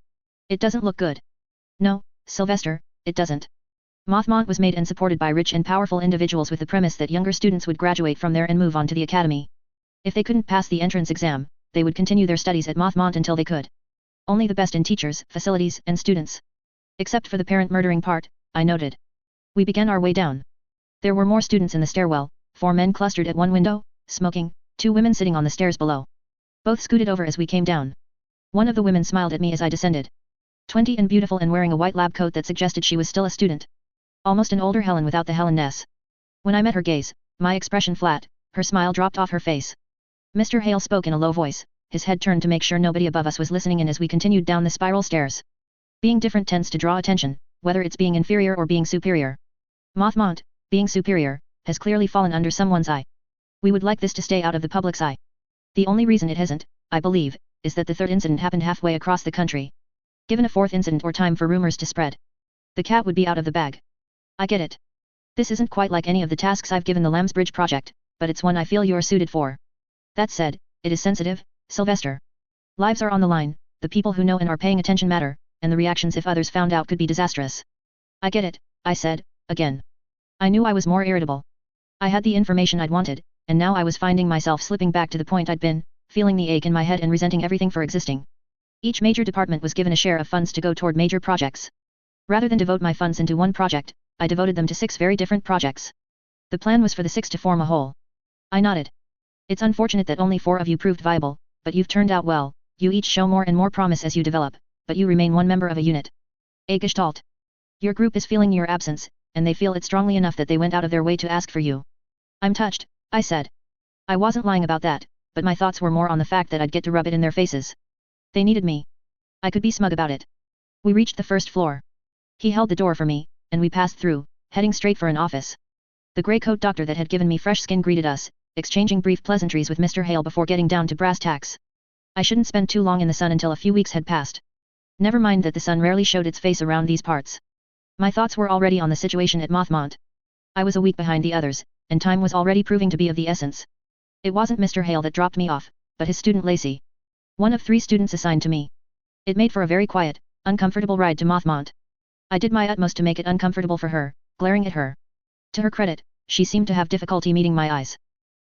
It doesn't look good. No, Sylvester, it doesn't. Mothmont was made and supported by rich and powerful individuals with the premise that younger students would graduate from there and move on to the academy. If they couldn't pass the entrance exam, they would continue their studies at Mothmont until they could. Only the best in teachers, facilities, and students. Except for the parent murdering part, I noted. We began our way down. There were more students in the stairwell, 4 men clustered at one window, smoking, 2 women sitting on the stairs below. Both scooted over as we came down. One of the women smiled at me as I descended. 20 and beautiful and wearing a white lab coat that suggested she was still a student. Almost an older Helen without the Helen-ness. When I met her gaze, my expression flat, her smile dropped off her face. Mr. Hale spoke in a low voice, his head turned to make sure nobody above us was listening in as we continued down the spiral stairs. Being different tends to draw attention, whether it's being inferior or being superior. Mothmont, being superior, has clearly fallen under someone's eye. We would like this to stay out of the public's eye. The only reason it hasn't, I believe, is that the third incident happened halfway across the country. Given a 4th incident or time for rumors to spread, the cat would be out of the bag. I get it. This isn't quite like any of the tasks I've given the Lambsbridge project, but it's one I feel you're suited for. That said, it is sensitive, Sylvester. Lives are on the line, the people who know and are paying attention matter, and the reactions if others found out could be disastrous. I get it, I said, again. I knew I was more irritable. I had the information I'd wanted, and now I was finding myself slipping back to the point I'd been, feeling the ache in my head and resenting everything for existing. Each major department was given a share of funds to go toward major projects. Rather than devote my funds into one project, I devoted them to 6 very different projects. The plan was for the 6 to form a whole. I nodded. It's unfortunate that only 4 of you proved viable, but you've turned out well, you each show more and more promise as you develop, but you remain one member of a unit. A gestalt. Your group is feeling your absence, and they feel it strongly enough that they went out of their way to ask for you. I'm touched, I said. I wasn't lying about that, but my thoughts were more on the fact that I'd get to rub it in their faces. They needed me. I could be smug about it. We reached the 1st floor. He held the door for me, and we passed through, heading straight for an office. The grey-coat doctor that had given me fresh skin greeted us, exchanging brief pleasantries with Mr. Hale before getting down to brass tacks. I shouldn't spend too long in the sun until a few weeks had passed. Never mind that the sun rarely showed its face around these parts. My thoughts were already on the situation at Mothmont. I was a week behind the others, and time was already proving to be of the essence. It wasn't Mr. Hale that dropped me off, but his student Lacey. One of 3 students assigned to me. It made for a very quiet, uncomfortable ride to Mothmont. I did my utmost to make it uncomfortable for her, glaring at her. To her credit, she seemed to have difficulty meeting my eyes.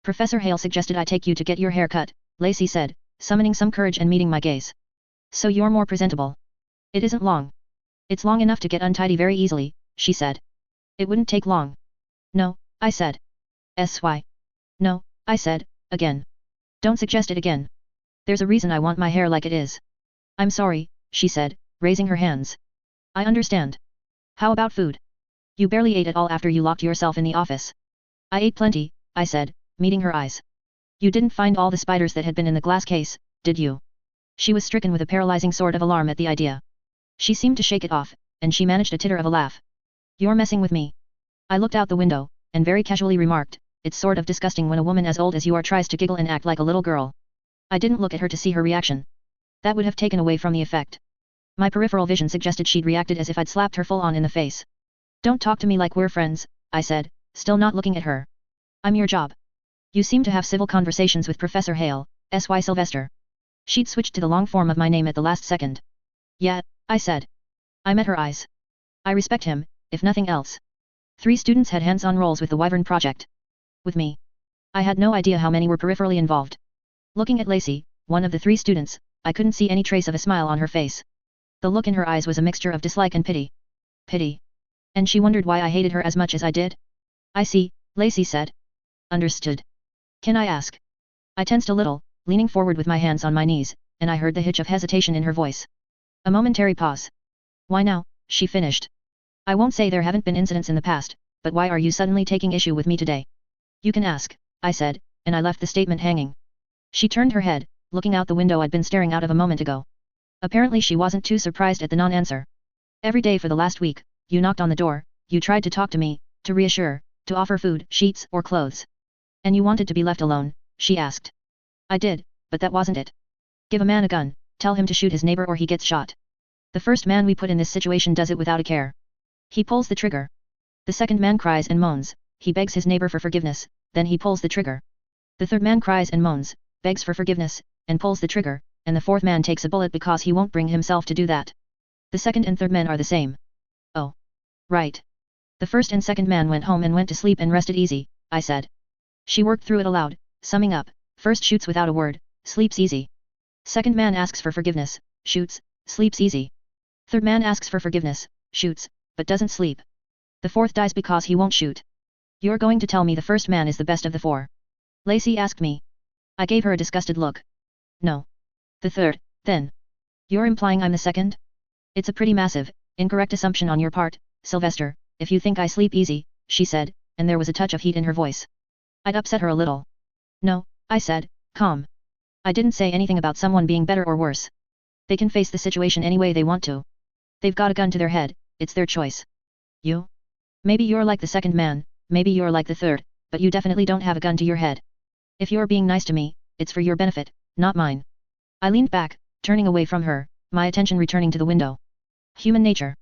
Professor Hale suggested I take you to get your hair cut, Lacey said, summoning some courage and meeting my gaze. So you're more presentable. It isn't long. It's long enough to get untidy very easily, she said. It wouldn't take long. No, I said. No, I said, again. Don't suggest it again. There's a reason I want my hair like it is. I'm sorry, she said, raising her hands. I understand. How about food? You barely ate at all after you locked yourself in the office. I ate plenty, I said, meeting her eyes. You didn't find all the spiders that had been in the glass case, did you? She was stricken with a paralyzing sort of alarm at the idea. She seemed to shake it off, and she managed a titter of a laugh. You're messing with me. I looked out the window, and very casually remarked, it's sort of disgusting when a woman as old as you are tries to giggle and act like a little girl. I didn't look at her to see her reaction. That would have taken away from the effect. My peripheral vision suggested she'd reacted as if I'd slapped her full on in the face. Don't talk to me like we're friends, I said, still not looking at her. I'm your job. You seem to have civil conversations with Professor Hale, S.Y. Sylvester. She'd switched to the long form of my name at the last second. Yeah, I said. I met her eyes. I respect him, if nothing else. 3 students had hands-on roles with the Wyvern project. With me. I had no idea how many were peripherally involved. Looking at Lacey, one of the 3 students, I couldn't see any trace of a smile on her face. The look in her eyes was a mixture of dislike and pity. Pity. And she wondered why I hated her as much as I did? I see, Lacey said. Understood. Can I ask? I tensed a little, leaning forward with my hands on my knees, and I heard the hitch of hesitation in her voice. A momentary pause. Why now, she finished. I won't say there haven't been incidents in the past, but why are you suddenly taking issue with me today? You can ask, I said, and I left the statement hanging. She turned her head, looking out the window I'd been staring out of a moment ago. Apparently she wasn't too surprised at the non-answer. Every day for the last week, you knocked on the door, you tried to talk to me, to reassure, to offer food, sheets, or clothes. And you wanted to be left alone, she asked. I did, but that wasn't it. Give a man a gun, tell him to shoot his neighbor or he gets shot. The first man we put in this situation does it without a care. He pulls the trigger. The second man cries and moans, he begs his neighbor for forgiveness, then he pulls the trigger. The third man cries and moans, begs for forgiveness, and pulls the trigger, and the fourth man takes a bullet because he won't bring himself to do that. The second and third men are the same. Oh. Right. The first and second man went home and went to sleep and rested easy, I said. She worked through it aloud, summing up, first shoots without a word, sleeps easy. Second man asks for forgiveness, shoots, sleeps easy. Third man asks for forgiveness, shoots, but doesn't sleep. The fourth dies because he won't shoot. You're going to tell me the first man is the best of the 4? Lacey asked me. I gave her a disgusted look. No. The third, then. You're implying I'm the second? It's a pretty massive, incorrect assumption on your part, Sylvester, if you think I sleep easy, she said, and there was a touch of heat in her voice. I'd upset her a little. No, I said, calm. I didn't say anything about someone being better or worse. They can face the situation any way they want to. They've got a gun to their head, it's their choice. You? Maybe you're like the second man, maybe you're like the third, but you definitely don't have a gun to your head. If you're being nice to me, it's for your benefit, not mine. I leaned back, turning away from her, my attention returning to the window. Human nature.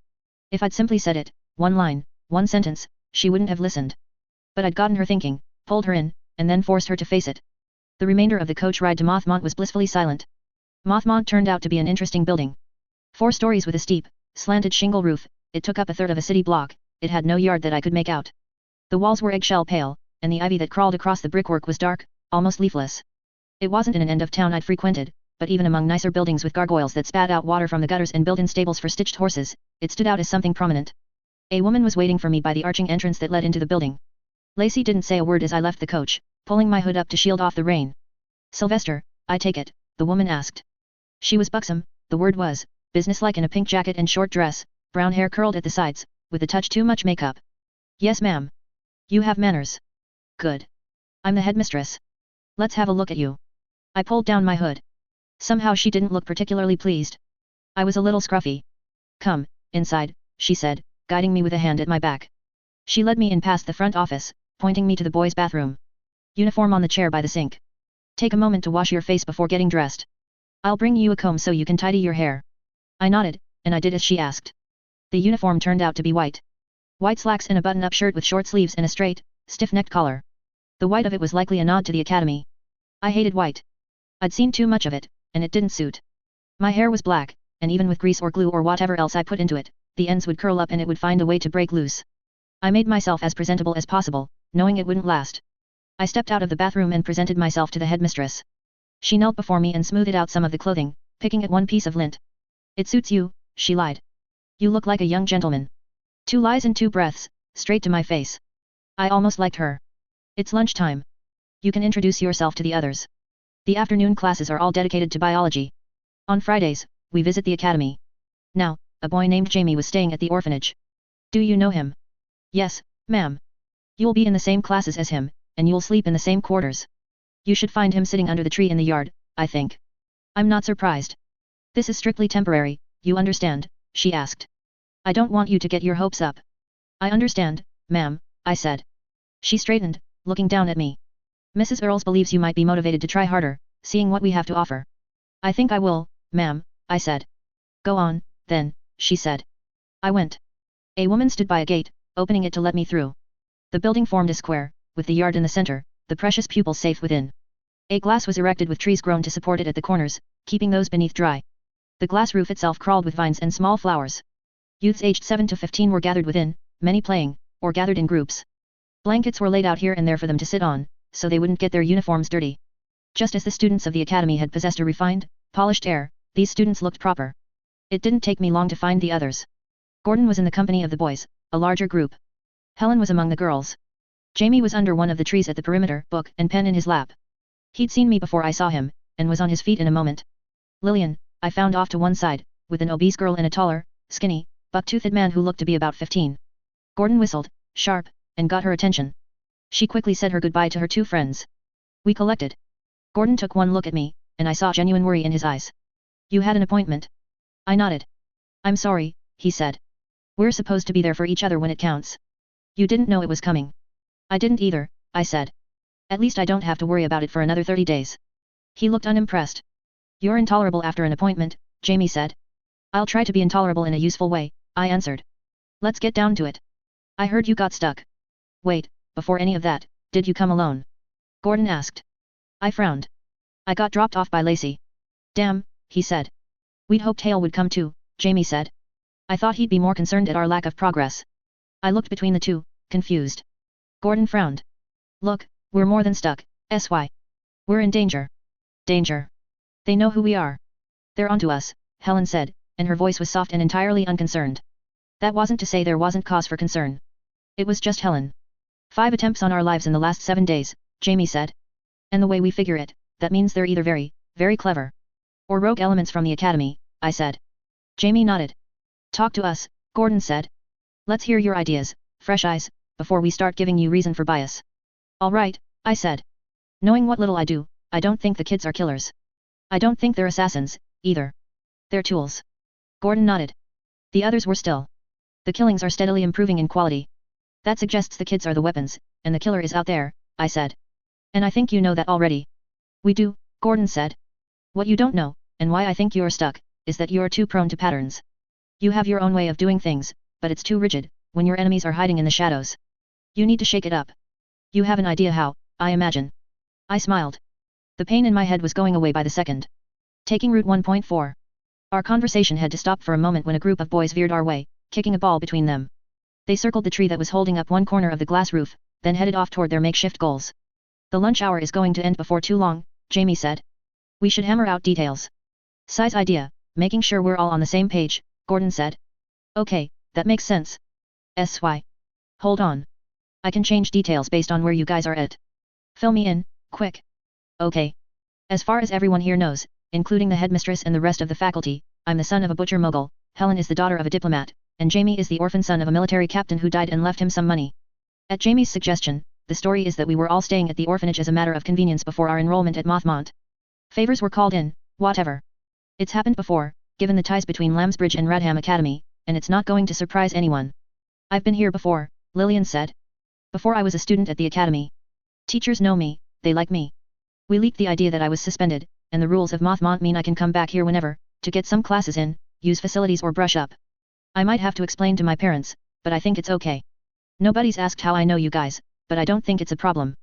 If I'd simply said it, one line, one sentence, she wouldn't have listened. But I'd gotten her thinking, pulled her in, and then forced her to face it. The remainder of the coach ride to Mothmont was blissfully silent. Mothmont turned out to be an interesting building. 4 stories with a steep, slanted shingle roof, it took up a third of a city block, it had no yard that I could make out. The walls were eggshell pale, and the ivy that crawled across the brickwork was dark, almost leafless. It wasn't in an end of town I'd frequented, but even among nicer buildings with gargoyles that spat out water from the gutters and built-in stables for stitched horses, it stood out as something prominent. A woman was waiting for me by the arching entrance that led into the building. Lacey didn't say a word as I left the coach, pulling my hood up to shield off the rain. Sylvester, I take it, the woman asked. She was buxom, the word was, businesslike in a pink jacket and short dress, brown hair curled at the sides, with a touch too much makeup. Yes ma'am. You have manners. Good. I'm the headmistress. Let's have a look at you. I pulled down my hood. Somehow she didn't look particularly pleased. I was a little scruffy. Come, inside, she said, guiding me with a hand at my back. She led me in past the front office, pointing me to the boys' bathroom. Uniform on the chair by the sink. Take a moment to wash your face before getting dressed. I'll bring you a comb so you can tidy your hair. I nodded, and I did as she asked. The uniform turned out to be white. White slacks and a button-up shirt with short sleeves and a straight, stiff-necked collar. The white of it was likely a nod to the academy. I hated white. I'd seen too much of it, and it didn't suit. My hair was black, and even with grease or glue or whatever else I put into it, the ends would curl up and it would find a way to break loose. I made myself as presentable as possible, knowing it wouldn't last. I stepped out of the bathroom and presented myself to the headmistress. She knelt before me and smoothed out some of the clothing, picking at one piece of lint. It suits you, she lied. You look like a young gentleman. 2 lies and 2 breaths, straight to my face. I almost liked her. It's lunchtime. You can introduce yourself to the others. The afternoon classes are all dedicated to biology. On Fridays, we visit the academy. Now, a boy named Jamie was staying at the orphanage. Do you know him? Yes, ma'am. You'll be in the same classes as him, and you'll sleep in the same quarters. You should find him sitting under the tree in the yard, I think. I'm not surprised. This is strictly temporary, you understand, she asked. I don't want you to get your hopes up. I understand, ma'am, I said. She straightened, looking down at me. Mrs. Earls believes you might be motivated to try harder, seeing what we have to offer. I think I will, ma'am, I said. Go on, then, she said. I went. A woman stood by a gate, opening it to let me through. The building formed a square, with the yard in the center, the precious pupils safe within. A glass was erected with trees grown to support it at the corners, keeping those beneath dry. The glass roof itself crawled with vines and small flowers. Youths aged 7 to 15 were gathered within, many playing, or gathered in groups. Blankets were laid out here and there for them to sit on, so they wouldn't get their uniforms dirty. Just as the students of the academy had possessed a refined, polished air, these students looked proper. It didn't take me long to find the others. Gordon was in the company of the boys, a larger group. Helen was among the girls. Jamie was under one of the trees at the perimeter, book and pen in his lap. He'd seen me before I saw him, and was on his feet in a moment. Lillian, I found off to one side, with an obese girl and a taller, skinny, buck-toothed man who looked to be about 15. Gordon whistled, sharp, and got her attention. She quickly said her goodbye to her two friends. We collected. Gordon took one look at me, and I saw genuine worry in his eyes. You had an appointment? I nodded. I'm sorry, he said. We're supposed to be there for each other when it counts. You didn't know it was coming. I didn't either, I said. At least I don't have to worry about it for another 30 days. He looked unimpressed. You're intolerable after an appointment, Jamie said. I'll try to be intolerable in a useful way, I answered. Let's get down to it. I heard you got stuck. Wait, before any of that, did you come alone? Gordon asked. I frowned. I got dropped off by Lacey. Damn, he said. We'd hoped Hale would come too, Jamie said. I thought he'd be more concerned at our lack of progress. I looked between the two, confused. Gordon frowned. Look, we're more than stuck, SY. We're in danger. Danger. They know who we are. They're onto us, Helen said, and her voice was soft and entirely unconcerned. That wasn't to say there wasn't cause for concern. It was just Helen. 5 attempts on our lives in the last 7 days, Jamie said. And the way we figure it, that means they're either very, very clever. Or rogue elements from the academy, I said. Jamie nodded. Talk to us, Gordon said. Let's hear your ideas, fresh eyes, before we start giving you reason for bias. All right, I said. Knowing what little I do, I don't think the kids are killers. I don't think they're assassins, either. They're tools. Gordon nodded. The others were still. The killings are steadily improving in quality. That suggests the kids are the weapons, and the killer is out there, I said. And I think you know that already. We do, Gordon said. What you don't know, and why I think you're stuck, is that you're too prone to patterns. You have your own way of doing things, but it's too rigid, when your enemies are hiding in the shadows. You need to shake it up. You have an idea how, I imagine. I smiled. The pain in my head was going away by the second. Taking route 1.4. Our conversation had to stop for a moment when a group of boys veered our way, kicking a ball between them. They circled the tree that was holding up one corner of the glass roof, then headed off toward their makeshift goals. The lunch hour is going to end before too long, Jamie said. We should hammer out details. Size idea, making sure we're all on the same page, Gordon said. Okay, that makes sense. SY. Hold on. I can change details based on where you guys are at. Fill me in, quick. Okay. As far as everyone here knows, including the headmistress and the rest of the faculty, I'm the son of a butcher mogul, Helen is the daughter of a diplomat, and Jamie is the orphan son of a military captain who died and left him some money. At Jamie's suggestion, the story is that we were all staying at the orphanage as a matter of convenience before our enrollment at Mothmont. Favors were called in, whatever. It's happened before, given the ties between Lambsbridge and Radham Academy, and it's not going to surprise anyone. I've been here before, Lillian said. Before I was a student at the academy. Teachers know me, they like me. We leaked the idea that I was suspended, and the rules of Mothmont mean I can come back here whenever, to get some classes in, use facilities or brush up. I might have to explain to my parents, but I think it's okay. Nobody's asked how I know you guys, but I don't think it's a problem.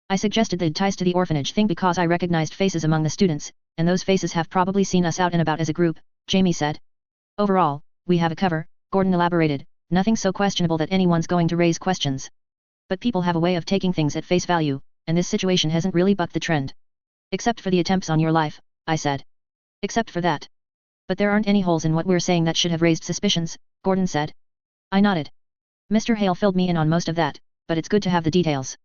I suggested the ties to the orphanage thing because I recognized faces among the students, and those faces have probably seen us out and about as a group, Jamie said. Overall, we have a cover, Gordon elaborated, nothing so questionable that anyone's going to raise questions. But people have a way of taking things at face value, and this situation hasn't really bucked the trend. Except for the attempts on your life, I said. Except for that. But there aren't any holes in what we're saying that should have raised suspicions, Gordon said. I nodded. Mr. Hale filled me in on most of that, but it's good to have the details.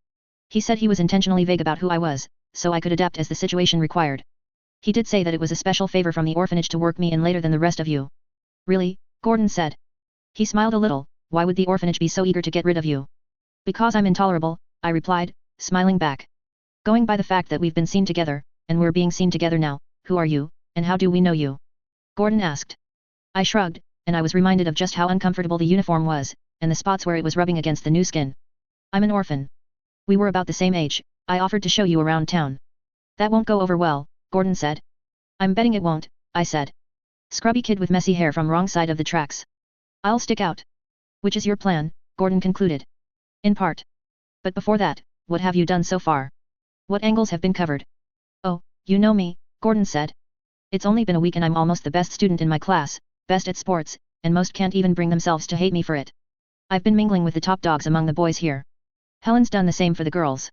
He said he was intentionally vague about who I was, so I could adapt as the situation required. He did say that it was a special favor from the orphanage to work me in later than the rest of you. Really? Gordon said. He smiled a little. Why would the orphanage be so eager to get rid of you? Because I'm intolerable, I replied, smiling back. Going by the fact that we've been seen together, and we're being seen together now, who are you, and how do we know you? Gordon asked. I shrugged, and I was reminded of just how uncomfortable the uniform was, and the spots where it was rubbing against the new skin. I'm an orphan. We were about the same age. I offered to show you around town. That won't go over well, Gordon said. I'm betting it won't, I said. Scrubby kid with messy hair from wrong side of the tracks. I'll stick out. Which is your plan, Gordon concluded. In part. But before that, what have you done so far? What angles have been covered? Oh, you know me, Gordon said. It's only been a week and I'm almost the best student in my class, best at sports, and most can't even bring themselves to hate me for it. I've been mingling with the top dogs among the boys here. Helen's done the same for the girls.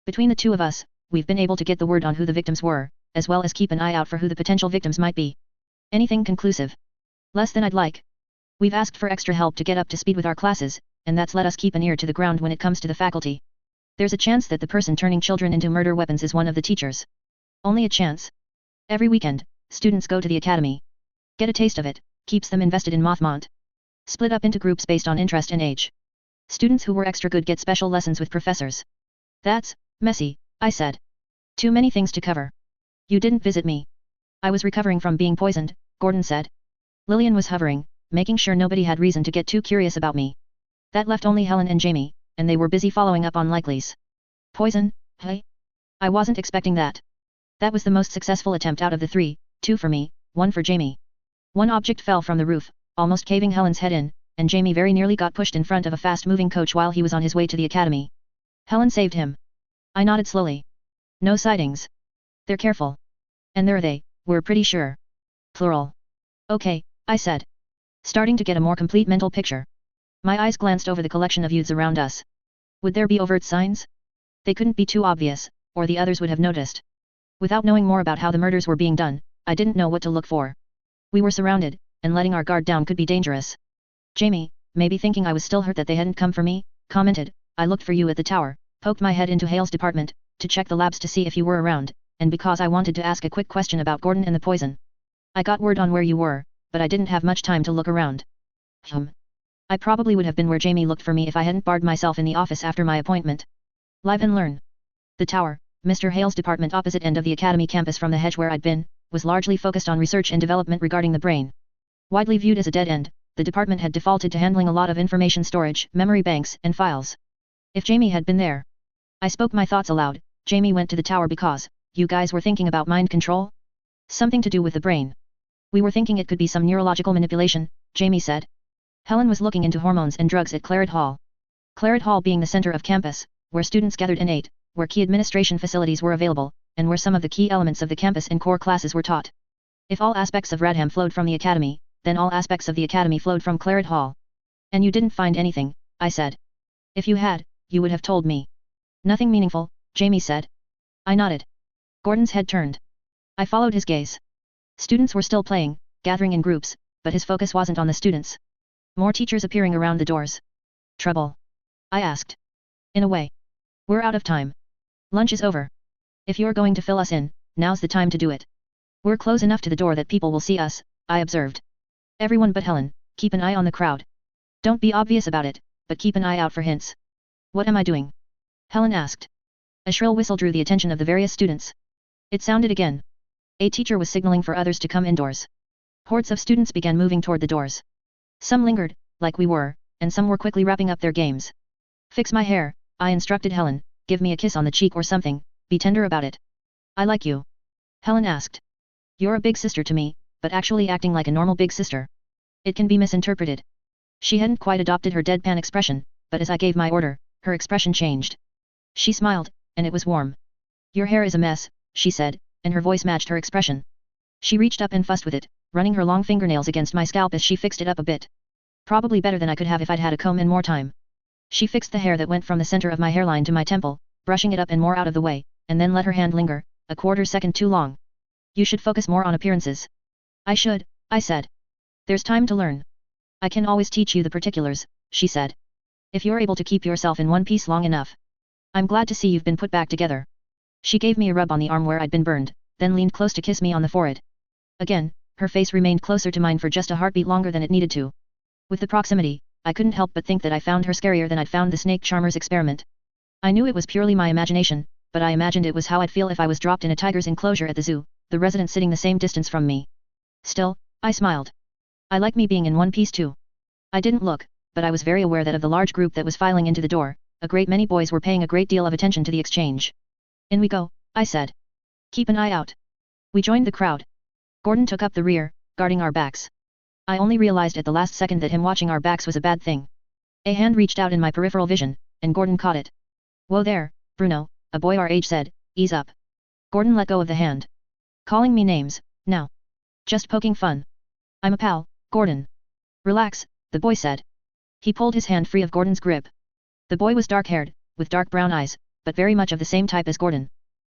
Between the two of us, we've been able to get the word on who the victims were, as well as keep an eye out for who the potential victims might be. Anything conclusive? Less than I'd like. We've asked for extra help to get up to speed with our classes, and that's let us keep an ear to the ground when it comes to the faculty. There's a chance that the person turning children into murder weapons is one of the teachers. Only a chance. Every weekend, students go to the academy. Get a taste of it, keeps them invested in Mothmont. Split up into groups based on interest and age. Students who were extra good get special lessons with professors. That's messy, I said. Too many things to cover. You didn't visit me. I was recovering from being poisoned, Gordon said. Lillian was hovering, making sure nobody had reason to get too curious about me. That left only Helen and Jamie, and they were busy following up on likelies. Poison? Hey? I wasn't expecting that. That was the most successful attempt out of the three, 2 for me, 1 for Jamie. One object fell from the roof, almost caving Helen's head in, and Jamie very nearly got pushed in front of a fast-moving coach while he was on his way to the academy. Helen saved him. I nodded slowly. No sightings. They're careful. And there they, we're pretty sure. Plural. Okay, I said. Starting to get a more complete mental picture. My eyes glanced over the collection of youths around us. Would there be overt signs? They couldn't be too obvious, or the others would have noticed. Without knowing more about how the murders were being done, I didn't know what to look for. We were surrounded, and letting our guard down could be dangerous. Jamie, maybe thinking I was still hurt that they hadn't come for me, commented, I looked for you at the tower, poked my head into Hale's department, to check the labs to see if you were around, and because I wanted to ask a quick question about Gordon and the poison. I got word on where you were, but I didn't have much time to look around. I probably would have been where Jamie looked for me if I hadn't barred myself in the office after my appointment. Live and learn. The tower, Mr. Hale's department opposite end of the academy campus from the hedge where I'd been, was largely focused on research and development regarding the brain. Widely viewed as a dead end, the department had defaulted to handling a lot of information storage, memory banks, and files. If Jamie had been there. I spoke my thoughts aloud. Jamie went to the tower because, you guys were thinking about mind control? Something to do with the brain. We were thinking it could be some neurological manipulation, Jamie said. Helen was looking into hormones and drugs at Claret Hall. Claret Hall being the center of campus, where students gathered and ate, where key administration facilities were available, and where some of the key elements of the campus and core classes were taught. If all aspects of Radham flowed from the academy, then all aspects of the academy flowed from Claret Hall. And you didn't find anything, I said. If you had, you would have told me. Nothing meaningful, Jamie said. I nodded. Gordon's head turned. I followed his gaze. Students were still playing, gathering in groups, but his focus wasn't on the students. More teachers appearing around the doors. Trouble? I asked. In a way. We're out of time. Lunch is over. If you're going to fill us in, now's the time to do it. We're close enough to the door that people will see us, I observed. Everyone but Helen, keep an eye on the crowd. Don't be obvious about it, but keep an eye out for hints. What am I doing? Helen asked. A shrill whistle drew the attention of the various students. It sounded again. A teacher was signaling for others to come indoors. Hordes of students began moving toward the doors. Some lingered, like we were, and some were quickly wrapping up their games. Fix my hair, I instructed Helen, give me a kiss on the cheek or something, be tender about it. I like you. Helen asked. You're a big sister to me, but actually acting like a normal big sister. It can be misinterpreted. She hadn't quite adopted her deadpan expression, but as I gave my order, her expression changed. She smiled, and it was warm. Your hair is a mess, she said, and her voice matched her expression. She reached up and fussed with it, running her long fingernails against my scalp as she fixed it up a bit. Probably better than I could have if I'd had a comb and more time. She fixed the hair that went from the center of my hairline to my temple, brushing it up and more out of the way, and then let her hand linger, a quarter second too long. You should focus more on appearances. I should, I said. There's time to learn. I can always teach you the particulars, she said. If you're able to keep yourself in one piece long enough. I'm glad to see you've been put back together. She gave me a rub on the arm where I'd been burned, then leaned close to kiss me on the forehead. Again, her face remained closer to mine for just a heartbeat longer than it needed to. With the proximity, I couldn't help but think that I found her scarier than I'd found the snake charmer's experiment. I knew it was purely my imagination, but I imagined it was how I'd feel if I was dropped in a tiger's enclosure at the zoo, the resident sitting the same distance from me. Still, I smiled. I like me being in one piece too. I didn't look, but I was very aware that of the large group that was filing into the door, a great many boys were paying a great deal of attention to the exchange. In we go, I said. Keep an eye out. We joined the crowd. Gordon took up the rear, guarding our backs. I only realized at the last second that him watching our backs was a bad thing. A hand reached out in my peripheral vision, and Gordon caught it. Whoa there, Bruno, a boy our age said, ease up. Gordon let go of the hand. Calling me names, now. Just poking fun. I'm a pal, Gordon. Relax, the boy said. He pulled his hand free of Gordon's grip. The boy was dark-haired, with dark brown eyes, but very much of the same type as Gordon.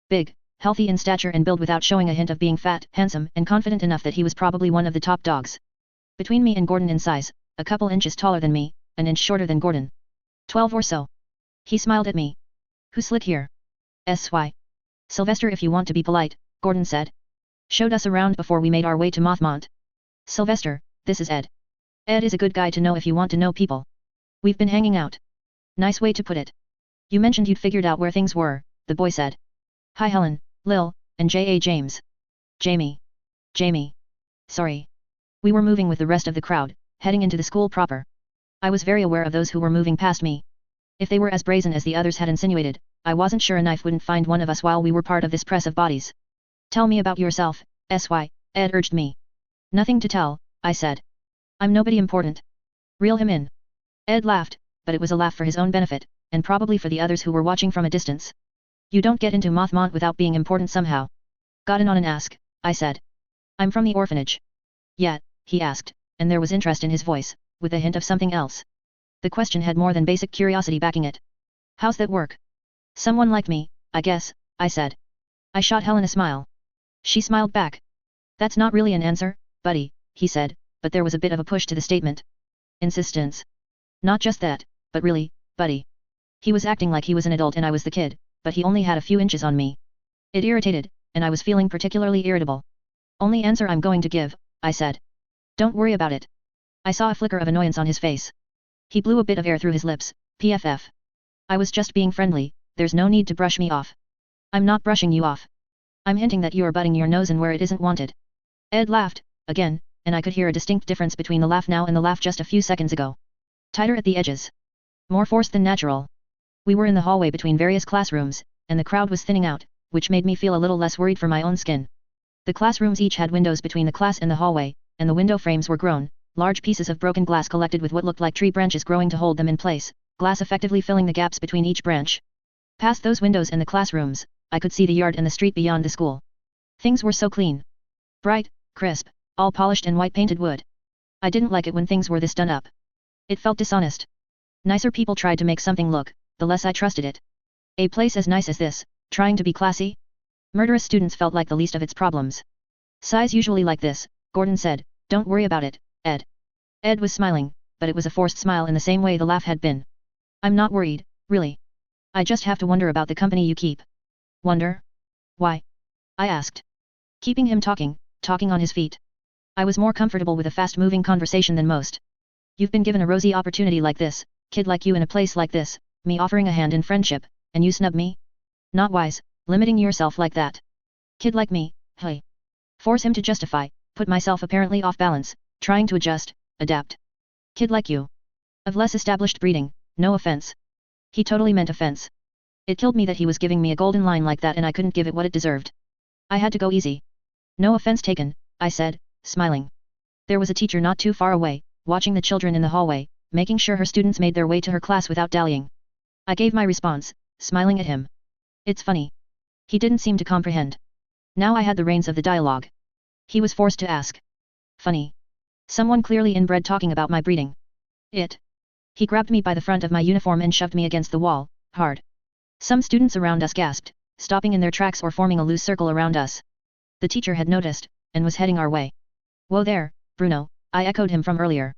Big, healthy in stature and build without showing a hint of being fat, handsome, and confident enough that he was probably one of the top dogs. Between me and Gordon in size, a couple inches taller than me, an inch shorter than Gordon. 12 or so. He smiled at me. Who slid here? S.Y. Sylvester if you want to be polite, Gordon said. Showed us around before we made our way to Mothmont. Sylvester, this is Ed. Ed is a good guy to know if you want to know people. We've been hanging out. Nice way to put it. You mentioned you'd figured out where things were, the boy said. Hi Helen, Lil, and J.A. James. Jamie. Sorry. We were moving with the rest of the crowd, heading into the school proper. I was very aware of those who were moving past me. If they were as brazen as the others had insinuated, I wasn't sure a knife wouldn't find one of us while we were part of this press of bodies. Tell me about yourself, S.Y., Ed urged me. Nothing to tell, I said. I'm nobody important. Reel him in. Ed laughed, but it was a laugh for his own benefit, and probably for the others who were watching from a distance. You don't get into Mothmont without being important somehow. Got in on an ask, I said. I'm from the orphanage. Yet, he asked, and there was interest in his voice, with a hint of something else. The question had more than basic curiosity backing it. How's that work? Someone like me, I guess, I said. I shot Helen a smile. She smiled back. That's not really an answer, buddy, he said, but there was a bit of a push to the statement. Insistence. Not just that, but really, buddy. He was acting like he was an adult and I was the kid, but he only had a few inches on me. It irritated, and I was feeling particularly irritable. Only answer I'm going to give, I said. Don't worry about it. I saw a flicker of annoyance on his face. He blew a bit of air through his lips, PFF. I was just being friendly, there's no need to brush me off. I'm not brushing you off. I'm hinting that you are butting your nose in where it isn't wanted. Ed laughed, again, and I could hear a distinct difference between the laugh now and the laugh just a few seconds ago. Tighter at the edges. More forced than natural. We were in the hallway between various classrooms, and the crowd was thinning out, which made me feel a little less worried for my own skin. The classrooms each had windows between the class and the hallway, and the window frames were grown, large pieces of broken glass collected with what looked like tree branches growing to hold them in place, glass effectively filling the gaps between each branch. Past those windows and the classrooms, I could see the yard and the street beyond the school. Things were so clean. Bright, crisp, all polished and white-painted wood. I didn't like it when things were this done up. It felt dishonest. Nicer people tried to make something look, the less I trusted it. A place as nice as this, trying to be classy? Murderous students felt like the least of its problems. Size usually like this, Gordon said, don't worry about it, Ed. Ed was smiling, but it was a forced smile in the same way the laugh had been. I'm not worried, really. I just have to wonder about the company you keep. Wonder? Why? I asked. Keeping him talking on his feet. I was more comfortable with a fast-moving conversation than most. You've been given a rosy opportunity like this, kid like you in a place like this, me offering a hand in friendship, and you snub me? Not wise, limiting yourself like that. Kid like me, hey. Force him to justify, put myself apparently off balance, trying to adjust, adapt. Kid like you. Of less established breeding, no offense. He totally meant offense. It killed me that he was giving me a golden line like that and I couldn't give it what it deserved. I had to go easy. No offense taken, I said, smiling. There was a teacher not too far away, watching the children in the hallway, making sure her students made their way to her class without dallying. I gave my response, smiling at him. It's funny. He didn't seem to comprehend. Now I had the reins of the dialogue. He was forced to ask. Funny. Someone clearly inbred talking about my breeding. He grabbed me by the front of my uniform and shoved me against the wall, hard. Some students around us gasped, stopping in their tracks or forming a loose circle around us. The teacher had noticed, and was heading our way. Whoa there, Bruno, I echoed him from earlier.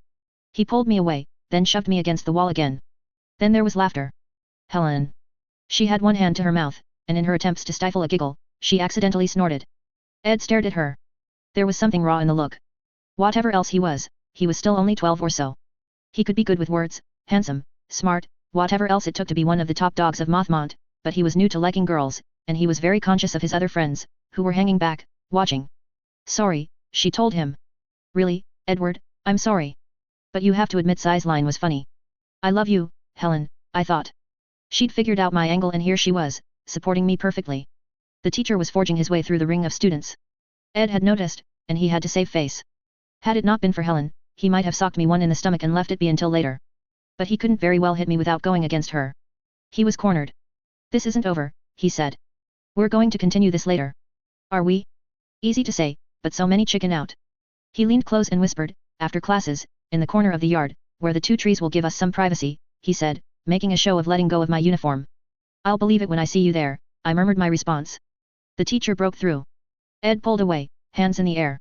He pulled me away, then shoved me against the wall again. Then there was laughter. Helen. She had one hand to her mouth, and in her attempts to stifle a giggle, she accidentally snorted. Ed stared at her. There was something raw in the look. Whatever else he was still only 12 or so. He could be good with words, handsome, smart, whatever else it took to be one of the top dogs of Mothmont, but he was new to liking girls, and he was very conscious of his other friends, who were hanging back, watching. Sorry, she told him. Really, Edward, I'm sorry. But you have to admit Sai's line was funny. I love you, Helen, I thought. She'd figured out my angle and here she was, supporting me perfectly. The teacher was forging his way through the ring of students. Ed had noticed, and he had to save face. Had it not been for Helen, he might have socked me one in the stomach and left it be until later. But he couldn't very well hit me without going against her. He was cornered. This isn't over, he said. We're going to continue this later. Are we? Easy to say, but so many chicken out. He leaned close and whispered, after classes, in the corner of the yard, where the 2 trees will give us some privacy, he said, making a show of letting go of my uniform. I'll believe it when I see you there, I murmured my response. The teacher broke through. Ed pulled away, hands in the air.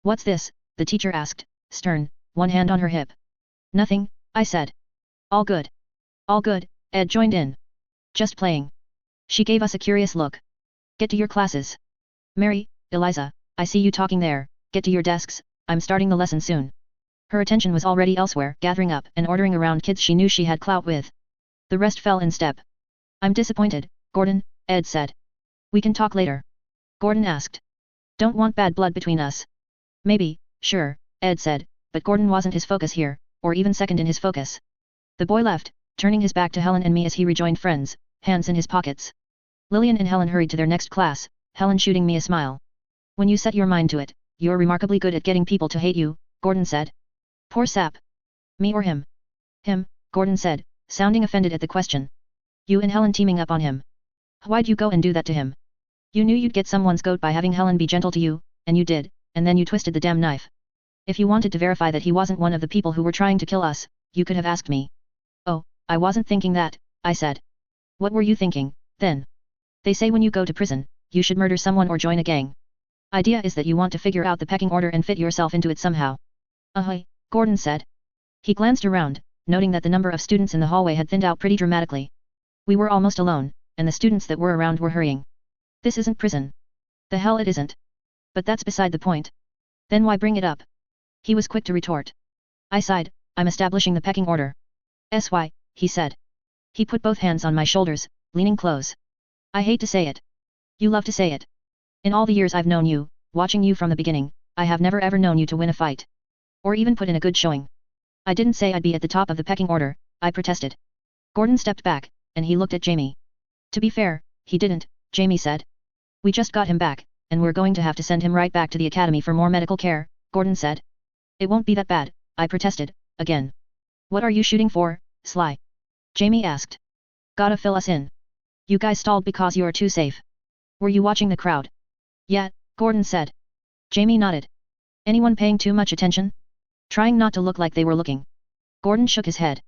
What's this? The teacher asked, stern, one hand on her hip. Nothing, I said. All good. All good, Ed joined in. Just playing. She gave us a curious look. Get to your classes. Mary, Eliza, I see you talking there, get to your desks, I'm starting the lesson soon. Her attention was already elsewhere, gathering up and ordering around kids she knew she had clout with. The rest fell in step. I'm disappointed, Gordon, Ed said. We can talk later. Gordon asked. Don't want bad blood between us. Maybe, sure, Ed said, but Gordon wasn't his focus here, or even second in his focus. The boy left, turning his back to Helen and me as he rejoined friends, hands in his pockets. Lillian and Helen hurried to their next class, Helen shooting me a smile. When you set your mind to it, you're remarkably good at getting people to hate you, Gordon said. Poor sap. Me or him? Him, Gordon said, sounding offended at the question. You and Helen teaming up on him. Why'd you go and do that to him? You knew you'd get someone's goat by having Helen be gentle to you, and you did, and then you twisted the damn knife. If you wanted to verify that he wasn't one of the people who were trying to kill us, you could have asked me. Oh, I wasn't thinking that, I said. What were you thinking, then? They say when you go to prison, you should murder someone or join a gang. Idea is that you want to figure out the pecking order and fit yourself into it somehow. Ahoy, Gordon said. He glanced around, noting that the number of students in the hallway had thinned out pretty dramatically. We were almost alone, and the students that were around were hurrying. This isn't prison. The hell it isn't. But that's beside the point. Then why bring it up? He was quick to retort. I sighed, I'm establishing the pecking order. SY, he said. He put both hands on my shoulders, leaning close. I hate to say it. You love to say it. In all the years I've known you, watching you from the beginning, I have never ever known you to win a fight. Or even put in a good showing. I didn't say I'd be at the top of the pecking order, I protested. Gordon stepped back, and he looked at Jamie. To be fair, he didn't, Jamie said. We just got him back, and we're going to have to send him right back to the academy for more medical care, Gordon said. It won't be that bad, I protested, again. What are you shooting for, Sly? Jamie asked. Gotta fill us in. You guys stalled because you're too safe. Were you watching the crowd? Yeah, Gordon said. Jamie nodded. Anyone paying too much attention? Trying not to look like they were looking. Gordon shook his head.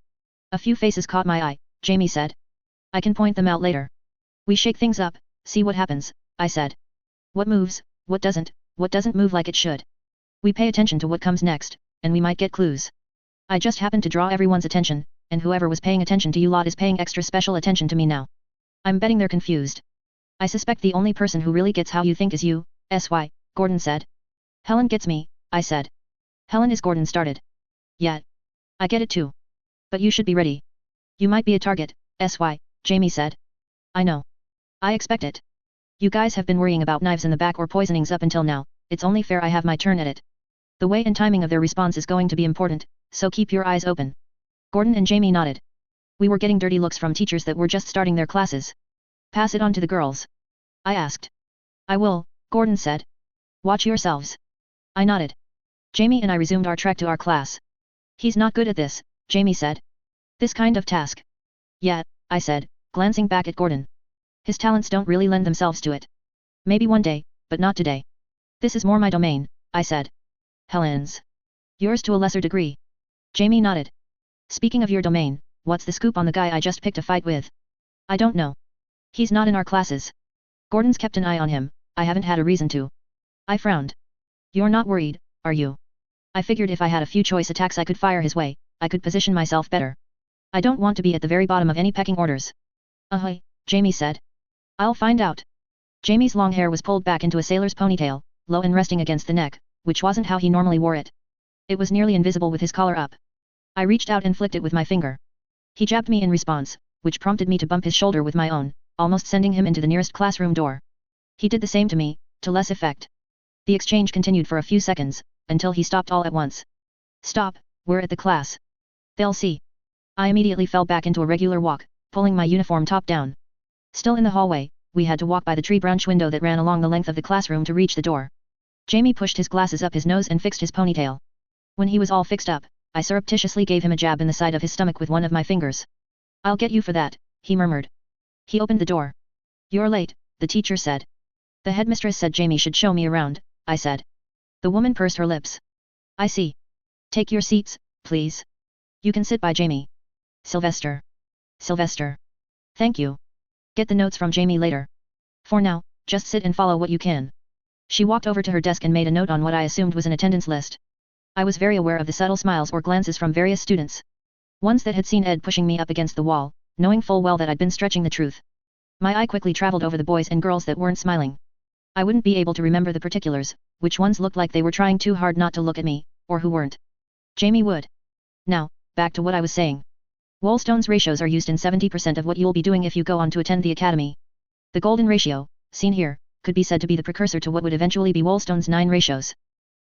A few faces caught my eye, Jamie said. I can point them out later. We shake things up, see what happens, I said. What moves, what doesn't move like it should. We pay attention to what comes next, and we might get clues. I just happened to draw everyone's attention, and whoever was paying attention to you lot is paying extra special attention to me now. I'm betting they're confused. I suspect the only person who really gets how you think is you, SY, Gordon said. Helen gets me, I said. Helen is Gordon started. Yeah. I get it too. But you should be ready. You might be a target, SY, Jamie said. I know. I expect it. You guys have been worrying about knives in the back or poisonings up until now, it's only fair I have my turn at it. The way and timing of their response is going to be important, so keep your eyes open. Gordon and Jamie nodded. We were getting dirty looks from teachers that were just starting their classes. Pass it on to the girls. I asked. I will, Gordon said. Watch yourselves. I nodded. Jamie and I resumed our trek to our class. He's not good at this, Jamie said. This kind of task. Yeah, I said, glancing back at Gordon. His talents don't really lend themselves to it. Maybe one day, but not today. This is more my domain, I said. Helen's. Yours to a lesser degree. Jamie nodded. Speaking of your domain, what's the scoop on the guy I just picked a fight with? I don't know. He's not in our classes. Gordon's kept an eye on him, I haven't had a reason to. I frowned. You're not worried, are you? I figured if I had a few choice attacks I could fire his way, I could position myself better. I don't want to be at the very bottom of any pecking orders. Ahoy, Jamie said. I'll find out. Jamie's long hair was pulled back into a sailor's ponytail, low and resting against the neck, which wasn't how he normally wore it. It was nearly invisible with his collar up. I reached out and flicked it with my finger. He jabbed me in response, which prompted me to bump his shoulder with my own, almost sending him into the nearest classroom door. He did the same to me, to less effect. The exchange continued for a few seconds, until he stopped all at once. Stop, we're at the class. They'll see. I immediately fell back into a regular walk, pulling my uniform top down. Still in the hallway, we had to walk by the tree branch window that ran along the length of the classroom to reach the door. Jamie pushed his glasses up his nose and fixed his ponytail. When he was all fixed up, I surreptitiously gave him a jab in the side of his stomach with one of my fingers. I'll get you for that, he murmured. He opened the door. You're late, the teacher said. The headmistress said Jamie should show me around, I said. The woman pursed her lips. I see. Take your seats, please. You can sit by Jamie. Sylvester. Sylvester. Thank you. Get the notes from Jamie later. For now, just sit and follow what you can. She walked over to her desk and made a note on what I assumed was an attendance list. I was very aware of the subtle smiles or glances from various students. Ones that had seen Ed pushing me up against the wall, knowing full well that I'd been stretching the truth. My eye quickly traveled over the boys and girls that weren't smiling. I wouldn't be able to remember the particulars, which ones looked like they were trying too hard not to look at me, or who weren't. Jamie would. Now, back to what I was saying. Woolstone's ratios are used in 70% of what you'll be doing if you go on to attend the academy. The golden ratio, seen here, could be said to be the precursor to what would eventually be Woolstone's 9 ratios.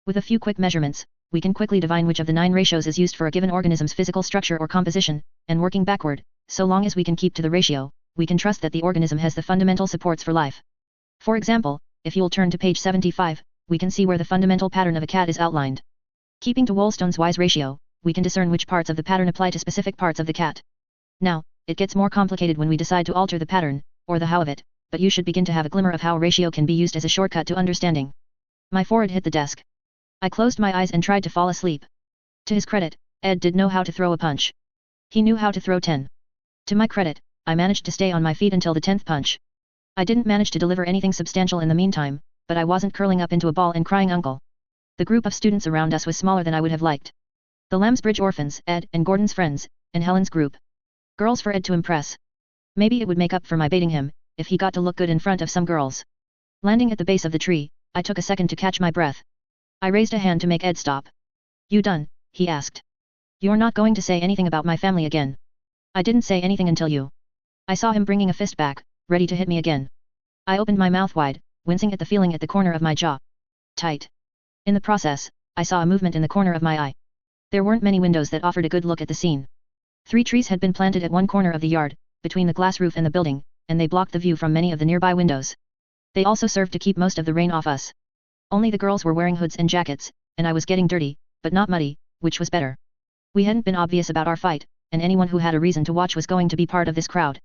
With a few quick measurements, we can quickly divine which of the 9 ratios is used for a given organism's physical structure or composition, and working backward, so long as we can keep to the ratio, we can trust that the organism has the fundamental supports for life. For example, if you'll turn to page 75, we can see where the fundamental pattern of a cat is outlined. Keeping to Woolstone's wise ratio, we can discern which parts of the pattern apply to specific parts of the cat. Now, it gets more complicated when we decide to alter the pattern, or the how of it, but you should begin to have a glimmer of how ratio can be used as a shortcut to understanding. My forehead hit the desk. I closed my eyes and tried to fall asleep. To his credit, Ed did know how to throw a punch. He knew how to throw 10. To my credit, I managed to stay on my feet until the 10th punch. I didn't manage to deliver anything substantial in the meantime, but I wasn't curling up into a ball and crying uncle. The group of students around us was smaller than I would have liked. The Lambsbridge orphans, Ed and Gordon's friends, and Helen's group. Girls for Ed to impress. Maybe it would make up for my baiting him, if he got to look good in front of some girls. Landing at the base of the tree, I took a second to catch my breath. I raised a hand to make Ed stop. You done? He asked. You're not going to say anything about my family again. I didn't say anything until you. I saw him bringing a fist back, ready to hit me again. I opened my mouth wide, wincing at the feeling at the corner of my jaw. Tight. In the process, I saw a movement in the corner of my eye. There weren't many windows that offered a good look at the scene. 3 trees had been planted at one corner of the yard, between the glass roof and the building, and they blocked the view from many of the nearby windows. They also served to keep most of the rain off us. Only the girls were wearing hoods and jackets, and I was getting dirty, but not muddy, which was better. We hadn't been obvious about our fight, and anyone who had a reason to watch was going to be part of this crowd.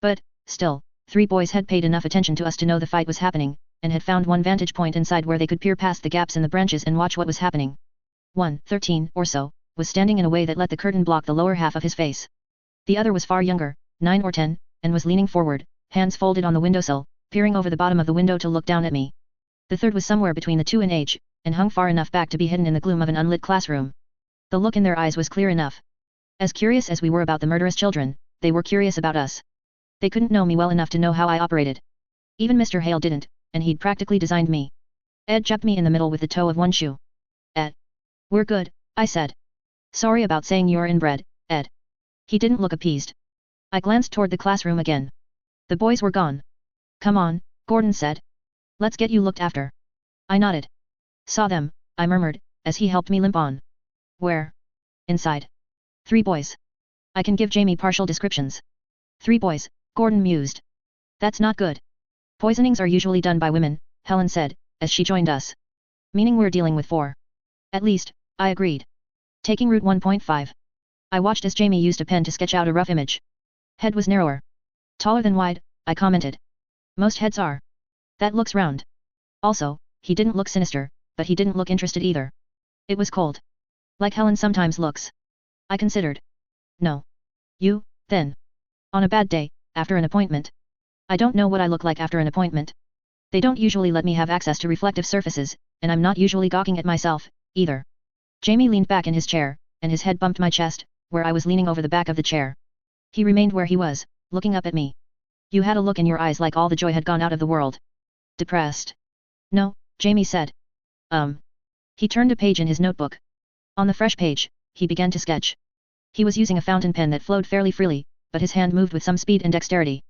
But, still, 3 boys had paid enough attention to us to know the fight was happening, and had found one vantage point inside where they could peer past the gaps in the branches and watch what was happening. 13 or so, was standing in a way that let the curtain block the lower half of his face. The other was far younger, 9 or 10, and was leaning forward, hands folded on the windowsill, peering over the bottom of the window to look down at me. The third was somewhere between the 2 in age, and hung far enough back to be hidden in the gloom of an unlit classroom. The look in their eyes was clear enough. As curious as we were about the murderous children, they were curious about us. They couldn't know me well enough to know how I operated. Even Mr. Hale didn't, and he'd practically designed me. Ed jabbed me in the middle with the toe of one shoe. Ed. We're good, I said. Sorry about saying you're inbred, Ed. He didn't look appeased. I glanced toward the classroom again. The boys were gone. Come on, Gordon said. Let's get you looked after. I nodded. Saw them, I murmured, as he helped me limp on. Where? Inside. 3 boys. I can give Jamie partial descriptions. 3 boys, Gordon mused. That's not good. Poisonings are usually done by women, Helen said, as she joined us. Meaning we're dealing with 4. At least, I agreed. Taking route 1.5. I watched as Jamie used a pen to sketch out a rough image. Head was narrower. Taller than wide, I commented. Most heads are. That looks round. Also, he didn't look sinister, but he didn't look interested either. It was cold. Like Helen sometimes looks. I considered. No. You, then. On a bad day, after an appointment. I don't know what I look like after an appointment. They don't usually let me have access to reflective surfaces, and I'm not usually gawking at myself, either. Jamie leaned back in his chair, and his head bumped my chest, where I was leaning over the back of the chair. He remained where he was, looking up at me. You had a look in your eyes like all the joy had gone out of the world. Depressed? No, Jamie said. He turned a page in his notebook. On the fresh page, he began to sketch. He was using a fountain pen that flowed fairly freely, but his hand moved with some speed and dexterity.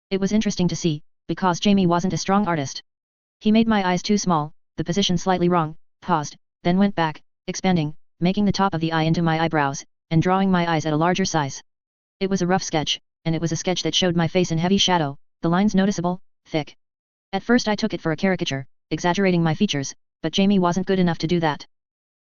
It was interesting to see, because Jamie wasn't a strong artist. He made my eyes too small, the position slightly wrong, paused, then went back, expanding, making the top of the eye into my eyebrows, and drawing my eyes at a larger size. It was a rough sketch, and it was a sketch that showed my face in heavy shadow, the lines noticeable, thick. At first I took it for a caricature, exaggerating my features, but Jamie wasn't good enough to do that.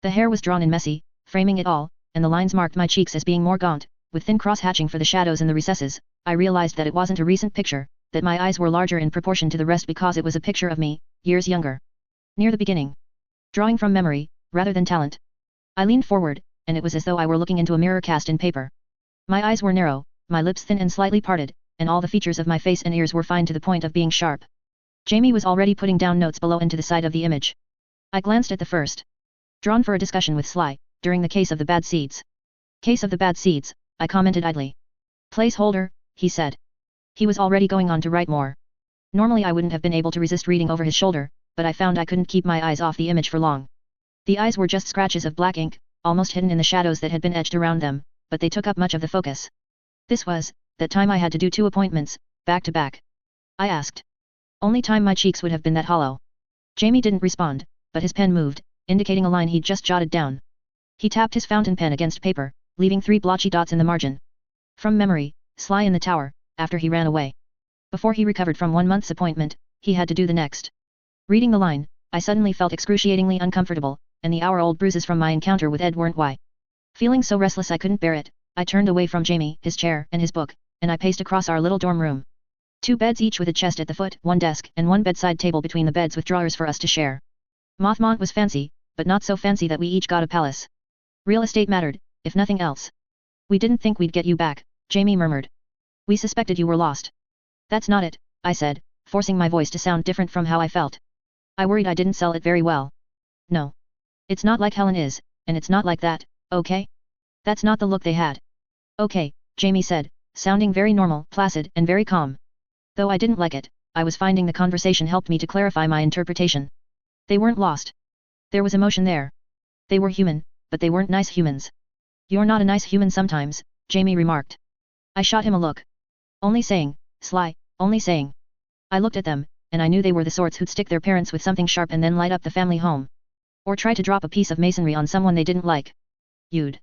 The hair was drawn in messy, framing it all, and the lines marked my cheeks as being more gaunt, with thin cross-hatching for the shadows in the recesses. I realized that it wasn't a recent picture, that my eyes were larger in proportion to the rest because it was a picture of me, years younger. Near the beginning. Drawing from memory, rather than talent. I leaned forward, and it was as though I were looking into a mirror cast in paper. My eyes were narrow, my lips thin and slightly parted, and all the features of my face and ears were fine to the point of being sharp. Jamie was already putting down notes below and to the side of the image. I glanced at the first. Drawn for a discussion with Sly, during the case of the bad seeds. Case of the bad seeds, I commented idly. Placeholder, he said. He was already going on to write more. Normally I wouldn't have been able to resist reading over his shoulder, but I found I couldn't keep my eyes off the image for long. The eyes were just scratches of black ink, almost hidden in the shadows that had been etched around them, but they took up much of the focus. This was, that time I had to do 2 appointments, back to back. I asked. Only time my cheeks would have been that hollow. Jamie didn't respond, but his pen moved, indicating a line he'd just jotted down. He tapped his fountain pen against paper, leaving 3 blotchy dots in the margin. From memory, Sly in the tower, after he ran away. Before he recovered from 1 month's appointment, he had to do the next. Reading the line, I suddenly felt excruciatingly uncomfortable, and the hour-old bruises from my encounter with Ed weren't why. Feeling so restless I couldn't bear it, I turned away from Jamie, his chair, and his book, and I paced across our little dorm room. 2 beds each with a chest at the foot, 1 desk, and 1 bedside table between the beds with drawers for us to share. Mothmont was fancy, but not so fancy that we each got a palace. Real estate mattered, if nothing else. We didn't think we'd get you back, Jamie murmured. We suspected you were lost. That's not it, I said, forcing my voice to sound different from how I felt. I worried I didn't sell it very well. No. It's not like Helen is, and it's not like that, okay? That's not the look they had. Okay, Jamie said, sounding very normal, placid, and very calm. Though I didn't like it, I was finding the conversation helped me to clarify my interpretation. They weren't lost. There was emotion there. They were human, but they weren't nice humans. You're not a nice human sometimes, Jamie remarked. I shot him a look. Only saying, Sly, only saying. I looked at them, and I knew they were the sorts who'd stick their parents with something sharp and then light up the family home. Or try to drop a piece of masonry on someone they didn't like. You'd.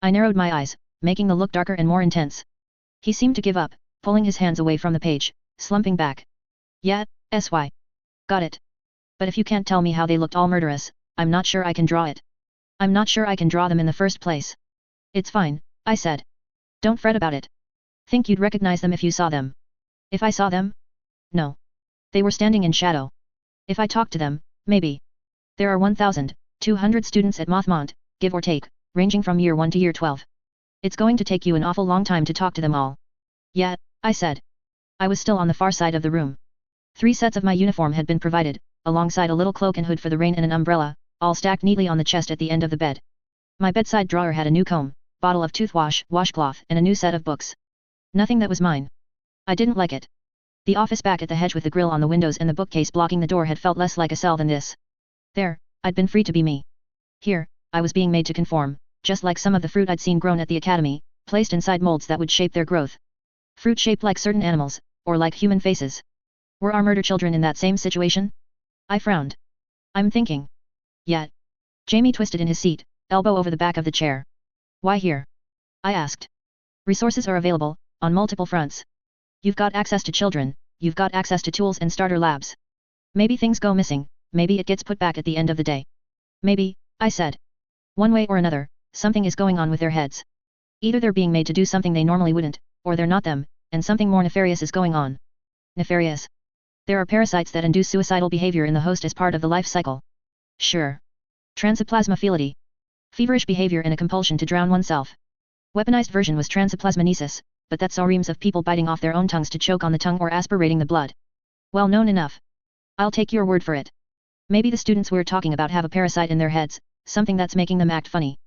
I narrowed my eyes, making the look darker and more intense. He seemed to give up, pulling his hands away from the page, slumping back. Yeah, sy. Got it. But if you can't tell me how they looked all murderous, I'm not sure I can draw it. I'm not sure I can draw them in the first place. It's fine, I said. Don't fret about it. Think you'd recognize them if you saw them. If I saw them? No. They were standing in shadow. If I talked to them, maybe. There are 1,200 students at Mothmont, give or take, ranging from year 1 to year 12. It's going to take you an awful long time to talk to them all. Yeah, I said. I was still on the far side of the room. 3 sets of my uniform had been provided, alongside a little cloak and hood for the rain and an umbrella, all stacked neatly on the chest at the end of the bed. My bedside drawer had a new comb, bottle of toothwash, washcloth, and a new set of books. Nothing that was mine. I didn't like it. The office back at the hedge with the grill on the windows and the bookcase blocking the door had felt less like a cell than this. There, I'd been free to be me. Here, I was being made to conform, just like some of the fruit I'd seen grown at the academy, placed inside molds that would shape their growth. Fruit shaped like certain animals, or like human faces. Were our murder children in that same situation? I frowned. I'm thinking. Yet. Jamie twisted in his seat, elbow over the back of the chair. Why here? I asked. Resources are available, on multiple fronts. You've got access to children, you've got access to tools and starter labs. Maybe things go missing, maybe it gets put back at the end of the day. Maybe, I said. One way or another, something is going on with their heads. Either they're being made to do something they normally wouldn't, or they're not them, and something more nefarious is going on. Nefarious. There are parasites that induce suicidal behavior in the host as part of the life cycle. Sure. Transoplasmophility. Feverish behavior and a compulsion to drown oneself. Weaponized version was transoplasmonesis, but that's reams of people biting off their own tongues to choke on the tongue or aspirating the blood. Well known enough. I'll take your word for it. Maybe the students we're talking about have a parasite in their heads, something that's making them act funny.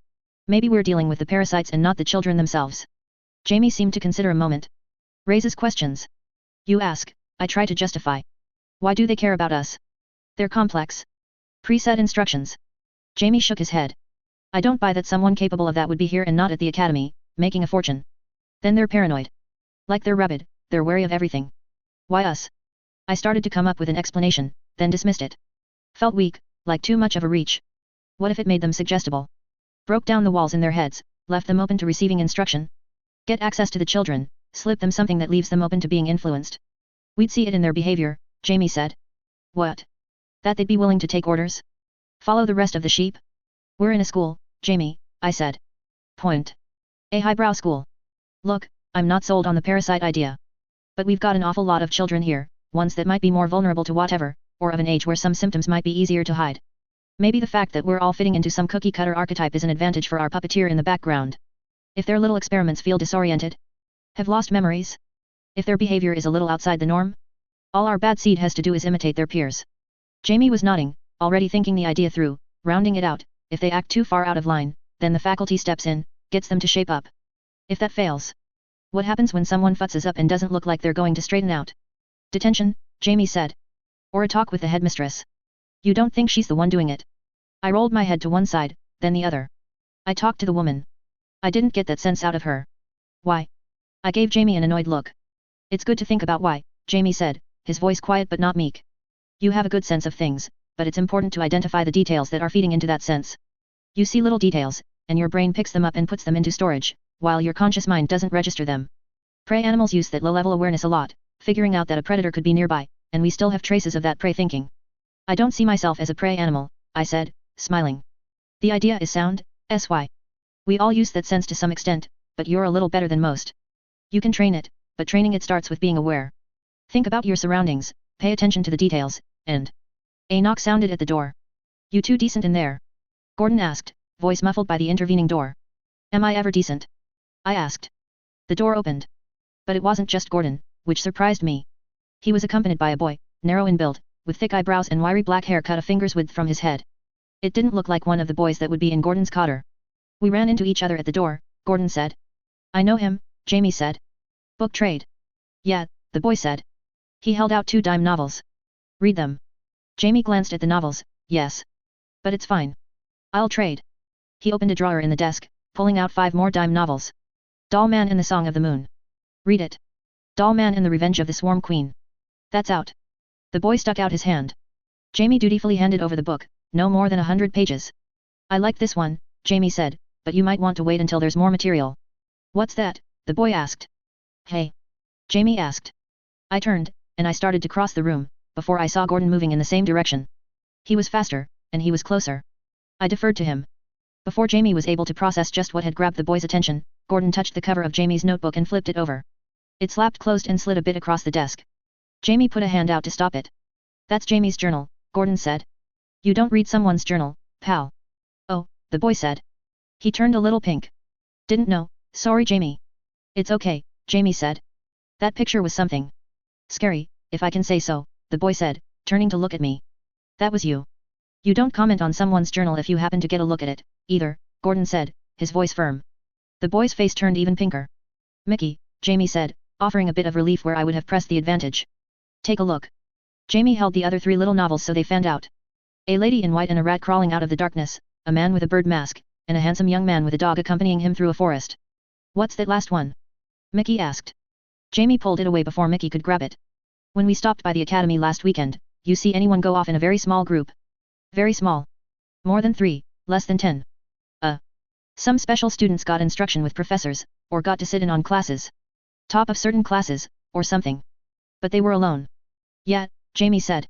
Maybe we're dealing with the parasites and not the children themselves. Jamie seemed to consider a moment. Raises questions. You ask, I try to justify. Why do they care about us? They're complex. Preset instructions. Jamie shook his head. I don't buy that someone capable of that would be here and not at the academy, making a fortune. Then they're paranoid. Like they're rabid, they're wary of everything. Why us? I started to come up with an explanation, then dismissed it. Felt weak, like too much of a reach. What if it made them suggestible? Broke down the walls in their heads, left them open to receiving instruction? Get access to the children, slip them something that leaves them open to being influenced. We'd see it in their behavior, Jamie said. What? That they'd be willing to take orders? Follow the rest of the sheep? We're in a school, Jamie, I said. Point. A highbrow school. Look, I'm not sold on the parasite idea. But we've got an awful lot of children here, ones that might be more vulnerable to whatever, or of an age where some symptoms might be easier to hide. Maybe the fact that we're all fitting into some cookie-cutter archetype is an advantage for our puppeteer in the background. If their little experiments feel disoriented, have lost memories, if their behavior is a little outside the norm, all our bad seed has to do is imitate their peers. Jamie was nodding, already thinking the idea through, rounding it out. If they act too far out of line, then the faculty steps in, gets them to shape up. If that fails, what happens when someone futzes up and doesn't look like they're going to straighten out? Detention, Jamie said. Or a talk with the headmistress. You don't think she's the one doing it? I rolled my head to one side, then the other. I talked to the woman. I didn't get that sense out of her. Why? I gave Jamie an annoyed look. It's good to think about why, Jamie said, his voice quiet but not meek. You have a good sense of things, but it's important to identify the details that are feeding into that sense. You see little details, and your brain picks them up and puts them into storage, while your conscious mind doesn't register them. Prey animals use that low-level awareness a lot, figuring out that a predator could be nearby, and we still have traces of that prey thinking. I don't see myself as a prey animal, I said, smiling. The idea is sound, SY. We all use that sense to some extent, but you're a little better than most. You can train it, but training it starts with being aware. Think about your surroundings, pay attention to the details, and... A knock sounded at the door. You two decent in there? Gordon asked, voice muffled by the intervening door. Am I ever decent? I asked. The door opened. But it wasn't just Gordon, which surprised me. He was accompanied by a boy, narrow in build, with thick eyebrows and wiry black hair cut a finger's width from his head. It didn't look like one of the boys that would be in Gordon's cotter. We ran into each other at the door, Gordon said. I know him, Jamie said. Book trade. Yeah, the boy said. He held out 2 dime novels. Read them. Jamie glanced at the novels, yes. But it's fine. I'll trade. He opened a drawer in the desk, pulling out 5 more dime novels. Doll Man and the Song of the Moon. Read it. Doll Man and the Revenge of the Swarm Queen. That's out. The boy stuck out his hand. Jamie dutifully handed over the book, no more than 100 pages. I like this one, Jamie said, but you might want to wait until there's more material. What's that? The boy asked. Hey. Jamie asked. I turned, and I started to cross the room, before I saw Gordon moving in the same direction. He was faster, and he was closer. I deferred to him. Before Jamie was able to process just what had grabbed the boy's attention, Gordon touched the cover of Jamie's notebook and flipped it over. It slapped closed and slid a bit across the desk. Jamie put a hand out to stop it. That's Jamie's journal, Gordon said. You don't read someone's journal, pal. Oh, the boy said. He turned a little pink. Didn't know, sorry Jamie. It's okay, Jamie said. That picture was something. Scary, if I can say so, the boy said, turning to look at me. That was you. You don't comment on someone's journal if you happen to get a look at it, either, Gordon said, his voice firm. The boy's face turned even pinker. Mickey, Jamie said, offering a bit of relief where I would have pressed the advantage. Take a look. Jamie held the other 3 little novels so they fanned out. A lady in white and a rat crawling out of the darkness, a man with a bird mask, and a handsome young man with a dog accompanying him through a forest. What's that last one? Mickey asked. Jamie pulled it away before Mickey could grab it. When we stopped by the academy last weekend, you see anyone go off in a very small group? Very small. More than 3, less than 10. Some special students got instruction with professors, or got to sit in on classes. Top of certain classes, or something. But they were alone. Yeah, Jamie said.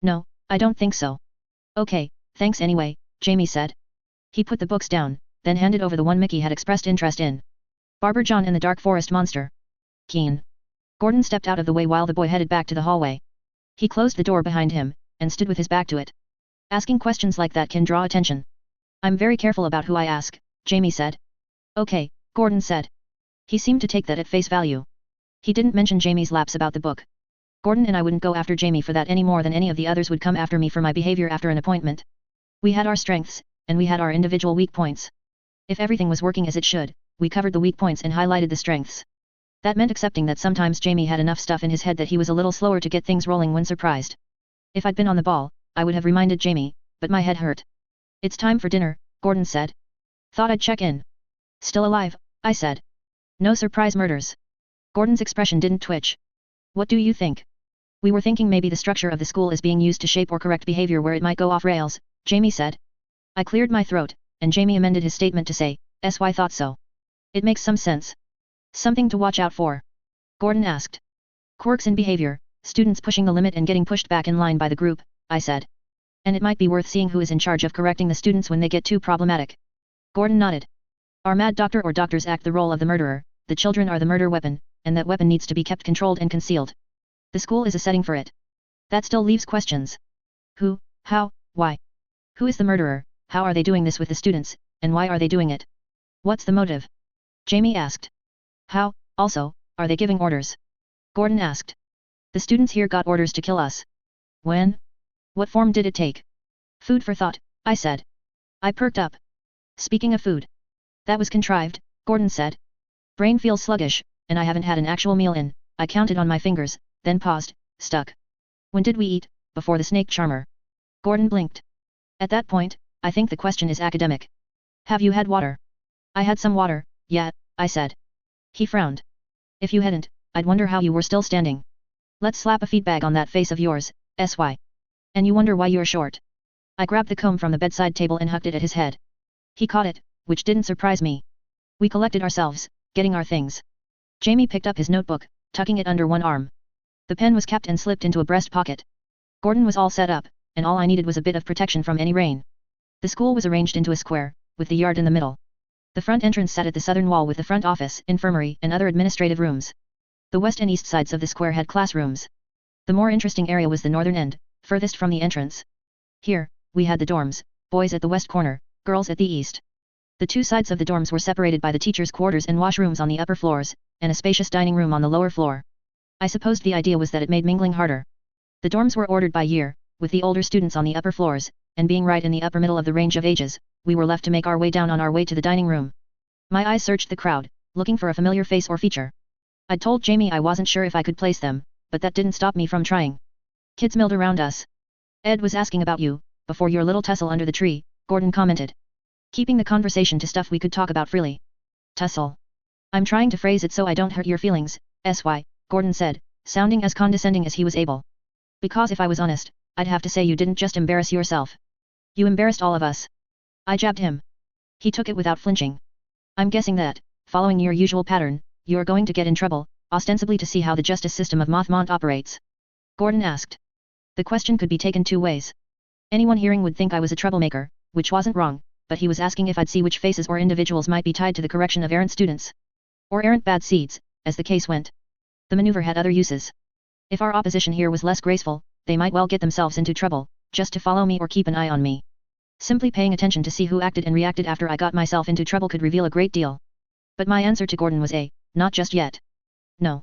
No, I don't think so. Okay, thanks anyway, Jamie said. He put the books down, then handed over the one Mickey had expressed interest in. Barber John and the Dark Forest Monster. Keen. Gordon stepped out of the way while the boy headed back to the hallway. He closed the door behind him, and stood with his back to it. Asking questions like that can draw attention. I'm very careful about who I ask, Jamie said. Okay, Gordon said. He seemed to take that at face value. He didn't mention Jamie's lapse about the book. Gordon and I wouldn't go after Jamie for that any more than any of the others would come after me for my behavior after an appointment. We had our strengths, and we had our individual weak points. If everything was working as it should, we covered the weak points and highlighted the strengths. That meant accepting that sometimes Jamie had enough stuff in his head that he was a little slower to get things rolling when surprised. If I'd been on the ball, I would have reminded Jamie, but my head hurt. It's time for dinner, Gordon said. Thought I'd check in. Still alive, I said. No surprise murders. Gordon's expression didn't twitch. What do you think? We were thinking maybe the structure of the school is being used to shape or correct behavior where it might go off rails, Jamie said. I cleared my throat, and Jamie amended his statement to say, "SY thought so. It makes some sense. Something to watch out for?" Gordon asked. Quirks in behavior, students pushing the limit and getting pushed back in line by the group, I said. And it might be worth seeing who is in charge of correcting the students when they get too problematic. Gordon nodded. Our mad doctor or doctors act the role of the murderer, the children are the murder weapon, and that weapon needs to be kept controlled and concealed. The school is a setting for it. That still leaves questions. Who, how, why? Who is the murderer, how are they doing this with the students, and why are they doing it? What's the motive? Jamie asked. How, also, are they giving orders? Gordon asked. The students here got orders to kill us. When? What form did it take? Food for thought, I said. I perked up. Speaking of food. That was contrived, Gordon said. Brain feels sluggish, and I haven't had an actual meal in, I counted on my fingers, then paused, stuck. When did we eat? Before the snake charmer. Gordon blinked. At that point, I think the question is academic. Have you had water? I had some water, yeah, I said. He frowned. If you hadn't, I'd wonder how you were still standing. Let's slap a feed bag on that face of yours, SY. And you wonder why you're short. I grabbed the comb from the bedside table and hucked it at his head. He caught it, which didn't surprise me. We collected ourselves, getting our things. Jamie picked up his notebook, tucking it under one arm. The pen was capped and slipped into a breast pocket. Gordon was all set up, and all I needed was a bit of protection from any rain. The school was arranged into a square, with the yard in the middle. The front entrance sat at the southern wall with the front office, infirmary, and other administrative rooms. The west and east sides of the square had classrooms. The more interesting area was the northern end, furthest from the entrance. Here, we had the dorms, boys at the west corner, girls at the east. The two sides of the dorms were separated by the teachers' quarters and washrooms on the upper floors, and a spacious dining room on the lower floor. I supposed the idea was that it made mingling harder. The dorms were ordered by year, with the older students on the upper floors, and being right in the upper middle of the range of ages, we were left to make our way down on our way to the dining room. My eyes searched the crowd, looking for a familiar face or feature. I'd told Jamie I wasn't sure if I could place them, but that didn't stop me from trying. Kids milled around us. Ed was asking about you, before your little tussle under the tree, Gordon commented. Keeping the conversation to stuff we could talk about freely. Tussle. I'm trying to phrase it so I don't hurt your feelings, SY, Gordon said, sounding as condescending as he was able. Because if I was honest, I'd have to say you didn't just embarrass yourself. You embarrassed all of us. I jabbed him. He took it without flinching. I'm guessing that, following your usual pattern, you're going to get in trouble, ostensibly to see how the justice system of Mothmont operates. Gordon asked. The question could be taken two ways. Anyone hearing would think I was a troublemaker, which wasn't wrong, but he was asking if I'd see which faces or individuals might be tied to the correction of errant students. Or errant bad seeds, as the case went. The maneuver had other uses. If our opposition here was less graceful, they might well get themselves into trouble, just to follow me or keep an eye on me. Simply paying attention to see who acted and reacted after I got myself into trouble could reveal a great deal. But my answer to Gordon was not just yet. No.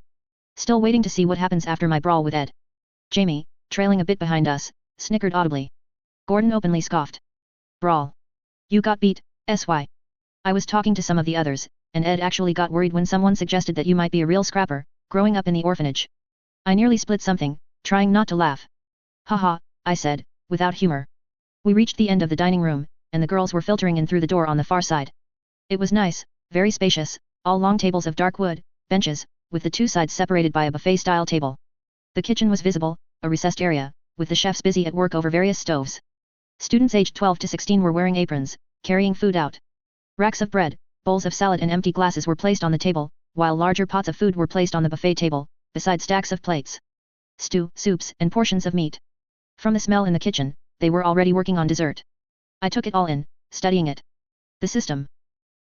Still waiting to see what happens after my brawl with Ed. Jamie, trailing a bit behind us, snickered audibly. Gordon openly scoffed. Brawl. You got beat, SY. I was talking to some of the others, and Ed actually got worried when someone suggested that you might be a real scrapper, growing up in the orphanage. I nearly split something, trying not to laugh. Haha, I said, without humor. We reached the end of the dining room, and the girls were filtering in through the door on the far side. It was nice, very spacious, all long tables of dark wood, benches, with the two sides separated by a buffet-style table. The kitchen was visible, a recessed area, with the chefs busy at work over various stoves. Students aged 12 to 16 were wearing aprons, carrying food out. Racks of bread, bowls of salad and empty glasses were placed on the table, while larger pots of food were placed on the buffet table, beside stacks of plates. Stew, soups, and portions of meat. From the smell in the kitchen, they were already working on dessert. I took it all in, studying it. The system.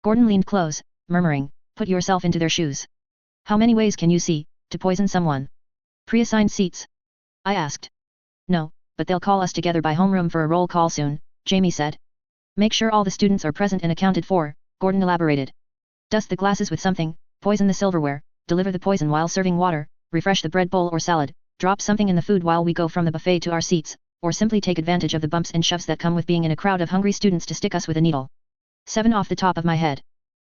Gordon leaned close, murmuring, put yourself into their shoes. How many ways can you see, to poison someone? Pre-assigned seats? I asked. No, but they'll call us together by homeroom for a roll call soon, Jamie said. Make sure all the students are present and accounted for, Gordon elaborated. Dust the glasses with something, poison the silverware, deliver the poison while serving water, refresh the bread bowl or salad, drop something in the food while we go from the buffet to our seats, or simply take advantage of the bumps and shoves that come with being in a crowd of hungry students to stick us with a needle. 7 off the top of my head.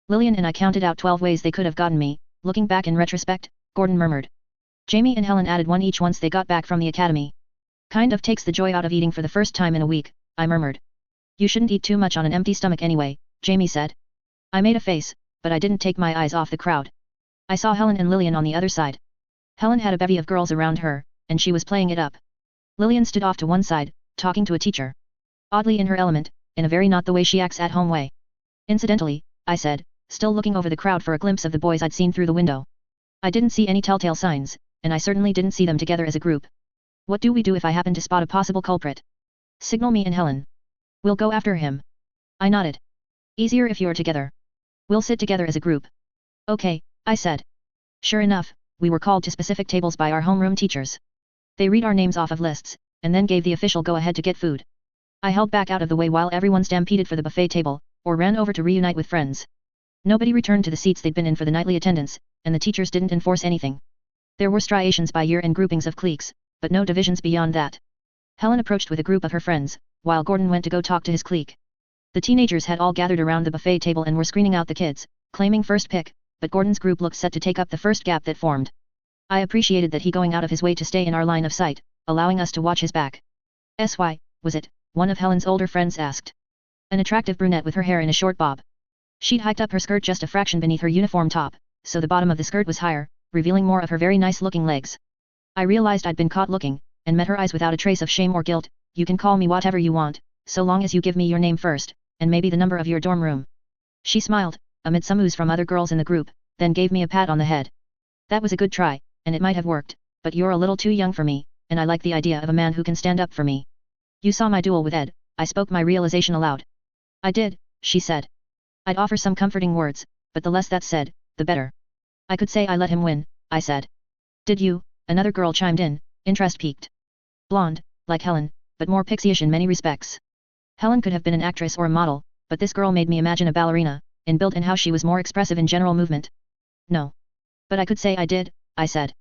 Lillian and I counted out 12 ways they could have gotten me, looking back in retrospect, Gordon murmured. Jamie and Helen added one each once they got back from the academy. Kind of takes the joy out of eating for the first time in a week, I murmured. You shouldn't eat too much on an empty stomach anyway, Jamie said. I made a face, but I didn't take my eyes off the crowd. I saw Helen and Lillian on the other side. Helen had a bevy of girls around her, and she was playing it up. Lillian stood off to one side, talking to a teacher. Oddly in her element, in a very not the way she acts at home way. Incidentally, I said, still looking over the crowd for a glimpse of the boys I'd seen through the window. I didn't see any telltale signs, and I certainly didn't see them together as a group. What do we do if I happen to spot a possible culprit? Signal me and Helen. We'll go after him. I nodded. Easier if you're together. We'll sit together as a group. Okay, I said. Sure enough, we were called to specific tables by our homeroom teachers. They read our names off of lists, and then gave the official go-ahead to get food. I held back out of the way while everyone stampeded for the buffet table, or ran over to reunite with friends. Nobody returned to the seats they'd been in for the nightly attendance, and the teachers didn't enforce anything. There were striations by year and groupings of cliques, but no divisions beyond that. Helen approached with a group of her friends, while Gordon went to go talk to his clique. The teenagers had all gathered around the buffet table and were screening out the kids, claiming first pick, but Gordon's group looked set to take up the first gap that formed. I appreciated that he going out of his way to stay in our line of sight, allowing us to watch his back. "SY, was it?" one of Helen's older friends asked. An attractive brunette with her hair in a short bob. She'd hiked up her skirt just a fraction beneath her uniform top, so the bottom of the skirt was higher, revealing more of her very nice-looking legs. I realized I'd been caught looking, and met her eyes without a trace of shame or guilt. "You can call me whatever you want, so long as you give me your name first, and maybe the number of your dorm room." She smiled, amid some ooze from other girls in the group, then gave me a pat on the head. "That was a good try, and it might have worked, but you're a little too young for me, and I like the idea of a man who can stand up for me." "You saw my duel with Ed," I spoke my realization aloud. "I did," she said. I'd offer some comforting words, but the less that's said, the better. "I could say I let him win," I said. "Did you?" Another girl chimed in, interest piqued. Blonde, like Helen, but more pixie-ish in many respects. Helen could have been an actress or a model, but this girl made me imagine a ballerina, in build and how she was more expressive in general movement. "No. But I could say I did," I said.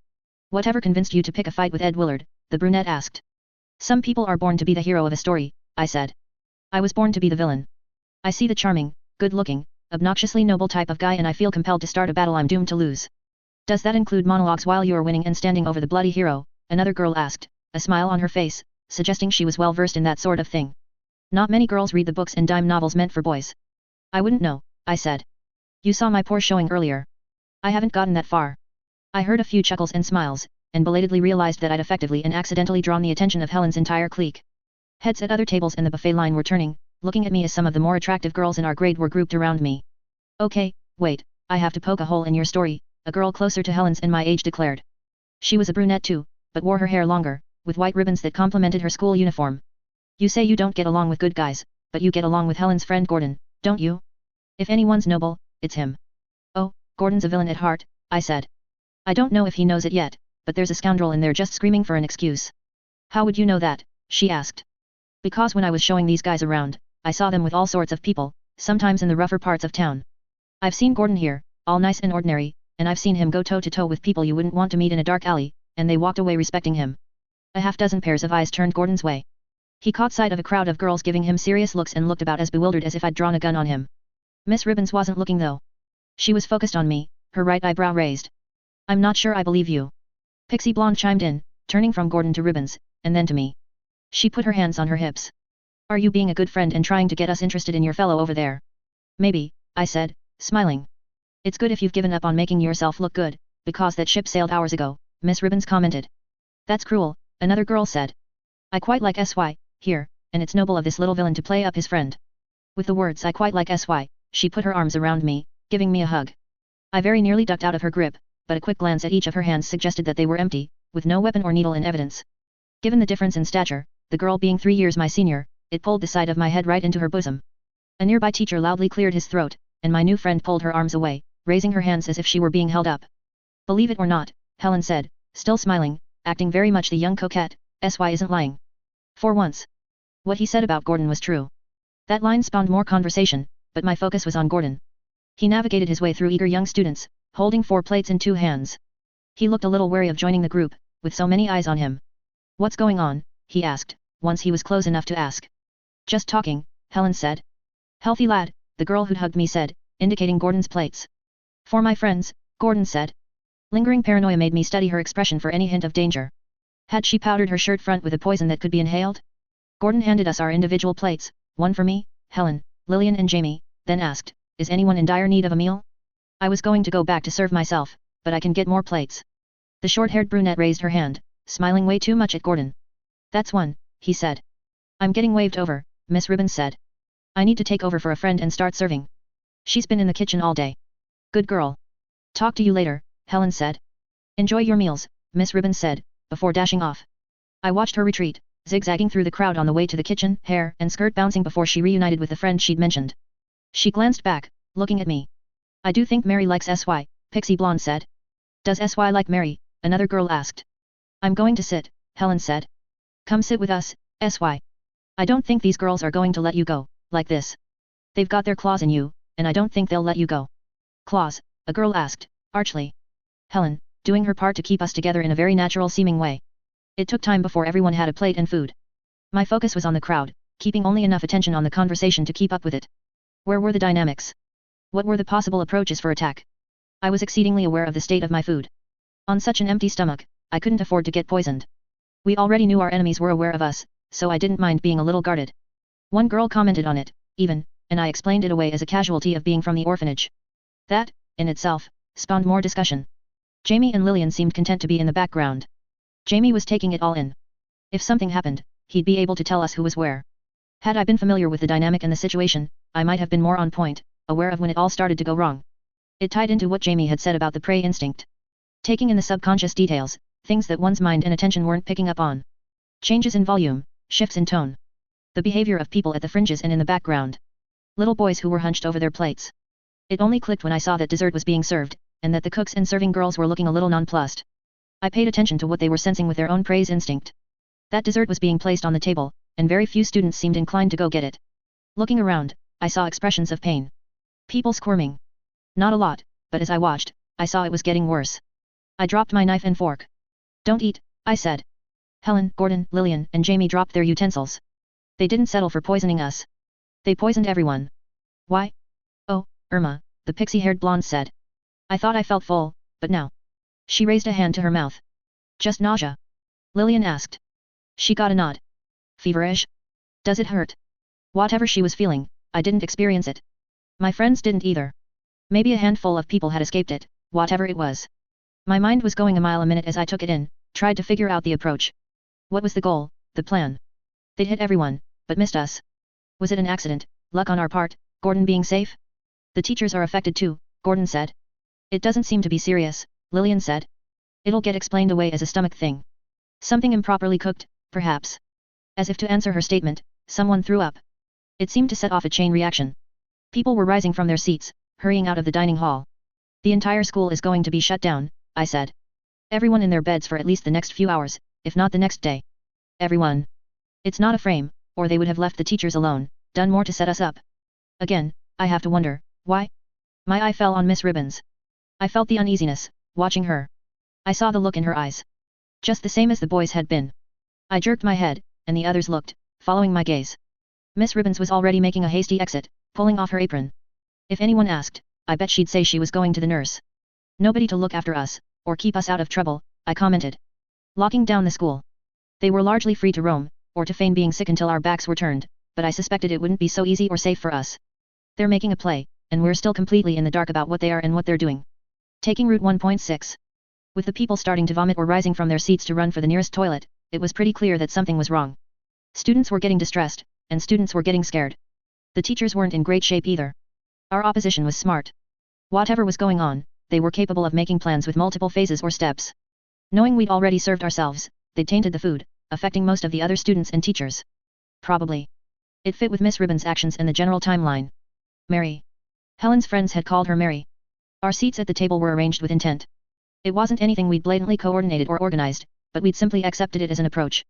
"Whatever convinced you to pick a fight with Ed Willard?" the brunette asked. "Some people are born to be the hero of a story," I said. "I was born to be the villain. I see the charming, good-looking, obnoxiously noble type of guy and I feel compelled to start a battle I'm doomed to lose." "Does that include monologues while you're winning and standing over the bloody hero?" another girl asked, a smile on her face, suggesting she was well versed in that sort of thing. "Not many girls read the books and dime novels meant for boys." "I wouldn't know," I said. "You saw my poor showing earlier. I haven't gotten that far." I heard a few chuckles and smiles, and belatedly realized that I'd effectively and accidentally drawn the attention of Helen's entire clique. Heads at other tables in the buffet line were turning, looking at me as some of the more attractive girls in our grade were grouped around me. "Okay, wait, I have to poke a hole in your story," a girl closer to Helen's and my age declared. She was a brunette too, but wore her hair longer, with white ribbons that complemented her school uniform. "You say you don't get along with good guys, but you get along with Helen's friend Gordon, don't you? If anyone's noble, it's him." "Oh, Gordon's a villain at heart," I said. "I don't know if he knows it yet, but there's a scoundrel in there just screaming for an excuse." "How would you know that?" she asked. "Because when I was showing these guys around, I saw them with all sorts of people, sometimes in the rougher parts of town. I've seen Gordon here, all nice and ordinary, and I've seen him go toe-to-toe with people you wouldn't want to meet in a dark alley, and they walked away respecting him." A half-dozen pairs of eyes turned Gordon's way. He caught sight of a crowd of girls giving him serious looks and looked about as bewildered as if I'd drawn a gun on him. Miss Ribbons wasn't looking though. She was focused on me, her right eyebrow raised. "I'm not sure I believe you." Pixie Blonde chimed in, turning from Gordon to Ribbons, and then to me. She put her hands on her hips. "Are you being a good friend and trying to get us interested in your fellow over there?" "Maybe," I said, smiling. "It's good if you've given up on making yourself look good, because that ship sailed hours ago," Miss Ribbons commented. "That's cruel," another girl said. "I quite like SY, here, and it's noble of this little villain to play up his friend." With the words "I quite like SY, she put her arms around me, giving me a hug. I very nearly ducked out of her grip, but a quick glance at each of her hands suggested that they were empty, with no weapon or needle in evidence. Given the difference in stature, the girl being 3 years my senior, it pulled the side of my head right into her bosom. A nearby teacher loudly cleared his throat, and my new friend pulled her arms away, raising her hands as if she were being held up. "Believe it or not," Helen said, still smiling, acting very much the young coquette, SY isn't lying. For once. What he said about Gordon was true. That line spawned more conversation, but my focus was on Gordon. He navigated his way through eager young students, holding 4 plates in 2 hands. He looked a little wary of joining the group, with so many eyes on him. "What's going on?" he asked, once he was close enough to ask. "Just talking," Helen said. "Healthy lad," the girl who'd hugged me said, indicating Gordon's plates. "For my friends, Gordon said. Lingering paranoia made me study her expression for any hint of danger. Had she powdered her shirt front with a poison that could be inhaled? Gordon handed us our individual plates, one for me, Helen, Lillian and Jamie, then asked, "Is anyone in dire need of a meal?" I was going to go back to serve myself, but I can get more plates. The short-haired brunette raised her hand, smiling way too much at Gordon. "That's one," he said. "I'm getting waved over," Miss Ribbons said. "I need to take over for a friend and start serving. She's been in the kitchen all day." "Good girl. Talk to you later," Helen said. "Enjoy your meals," Miss Ribbons said, before dashing off. I watched her retreat, zigzagging through the crowd on the way to the kitchen, hair and skirt bouncing before she reunited with the friend she'd mentioned. She glanced back, looking at me. "I do think Mary likes SY, Pixie Blonde said. "Does SY like Mary?" another girl asked. "I'm going to sit," Helen said. "Come sit with us, SY. I don't think these girls are going to let you go, like this. They've got their claws in you, and I don't think they'll let you go." "Claws?" a girl asked, archly. Helen, doing her part to keep us together in a very natural-seeming way. It took time before everyone had a plate and food. My focus was on the crowd, keeping only enough attention on the conversation to keep up with it. Where were the dynamics? What were the possible approaches for attack? I was exceedingly aware of the state of my food. On such an empty stomach, I couldn't afford to get poisoned. We already knew our enemies were aware of us, so I didn't mind being a little guarded. One girl commented on it, even, and I explained it away as a casualty of being from the orphanage. That, in itself, spawned more discussion. Jamie and Lillian seemed content to be in the background. Jamie was taking it all in. If something happened, he'd be able to tell us who was where. Had I been familiar with the dynamic and the situation, I might have been more on point, aware of when it all started to go wrong. It tied into what Jamie had said about the prey instinct. Taking in the subconscious details, things that one's mind and attention weren't picking up on. Changes in volume, shifts in tone. The behavior of people at the fringes and in the background. Little boys who were hunched over their plates. It only clicked when I saw that dessert was being served, and that the cooks and serving girls were looking a little nonplussed. I paid attention to what they were sensing with their own praise instinct. That dessert was being placed on the table, and very few students seemed inclined to go get it. Looking around, I saw expressions of pain. People squirming. Not a lot, but as I watched, I saw it was getting worse. I dropped my knife and fork. "Don't eat," I said. Helen, Gordon, Lillian, and Jamie dropped their utensils. They didn't settle for poisoning us. They poisoned everyone. "Why?" "Oh, Irma," the pixie-haired blonde said. "I thought I felt full, but now." She raised a hand to her mouth. "Just nausea?" Lillian asked. She got a nod. "Feverish? Does it hurt?" Whatever she was feeling, I didn't experience it. My friends didn't either. Maybe a handful of people had escaped it, whatever it was. My mind was going a mile a minute as I took it in, tried to figure out the approach. What was the goal, the plan? They'd hit everyone, but missed us. Was it an accident, luck on our part, Gordon being safe? "The teachers are affected too," Gordon said. "It doesn't seem to be serious," Lillian said. "It'll get explained away as a stomach thing. Something improperly cooked, perhaps." As if to answer her statement, someone threw up. It seemed to set off a chain reaction. People were rising from their seats, hurrying out of the dining hall. "The entire school is going to be shut down," I said. "Everyone in their beds for at least the next few hours, if not the next day. Everyone. It's not a frame, or they would have left the teachers alone, done more to set us up. Again, I have to wonder, why?" My eye fell on Miss Ribbons. I felt the uneasiness, watching her. I saw the look in her eyes. Just the same as the boys had been. I jerked my head, and the others looked, following my gaze. Miss Ribbons was already making a hasty exit, pulling off her apron. If anyone asked, I bet she'd say she was going to the nurse. "Nobody to look after us, or keep us out of trouble," I commented. Locking down the school. They were largely free to roam, or to feign being sick until our backs were turned, but I suspected it wouldn't be so easy or safe for us. They're making a play, and we're still completely in the dark about what they are and what they're doing. Taking Route 1.6. With the people starting to vomit or rising from their seats to run for the nearest toilet, it was pretty clear that something was wrong. Students were getting distressed, and students were getting scared. The teachers weren't in great shape either. Our opposition was smart. Whatever was going on, they were capable of making plans with multiple phases or steps. Knowing we'd already served ourselves, they'd tainted the food, affecting most of the other students and teachers. Probably. It fit with Miss Ribbons' actions and the general timeline. Mary. Helen's friends had called her Mary. Our seats at the table were arranged with intent. It wasn't anything we'd blatantly coordinated or organized, but we'd simply accepted it as an approach.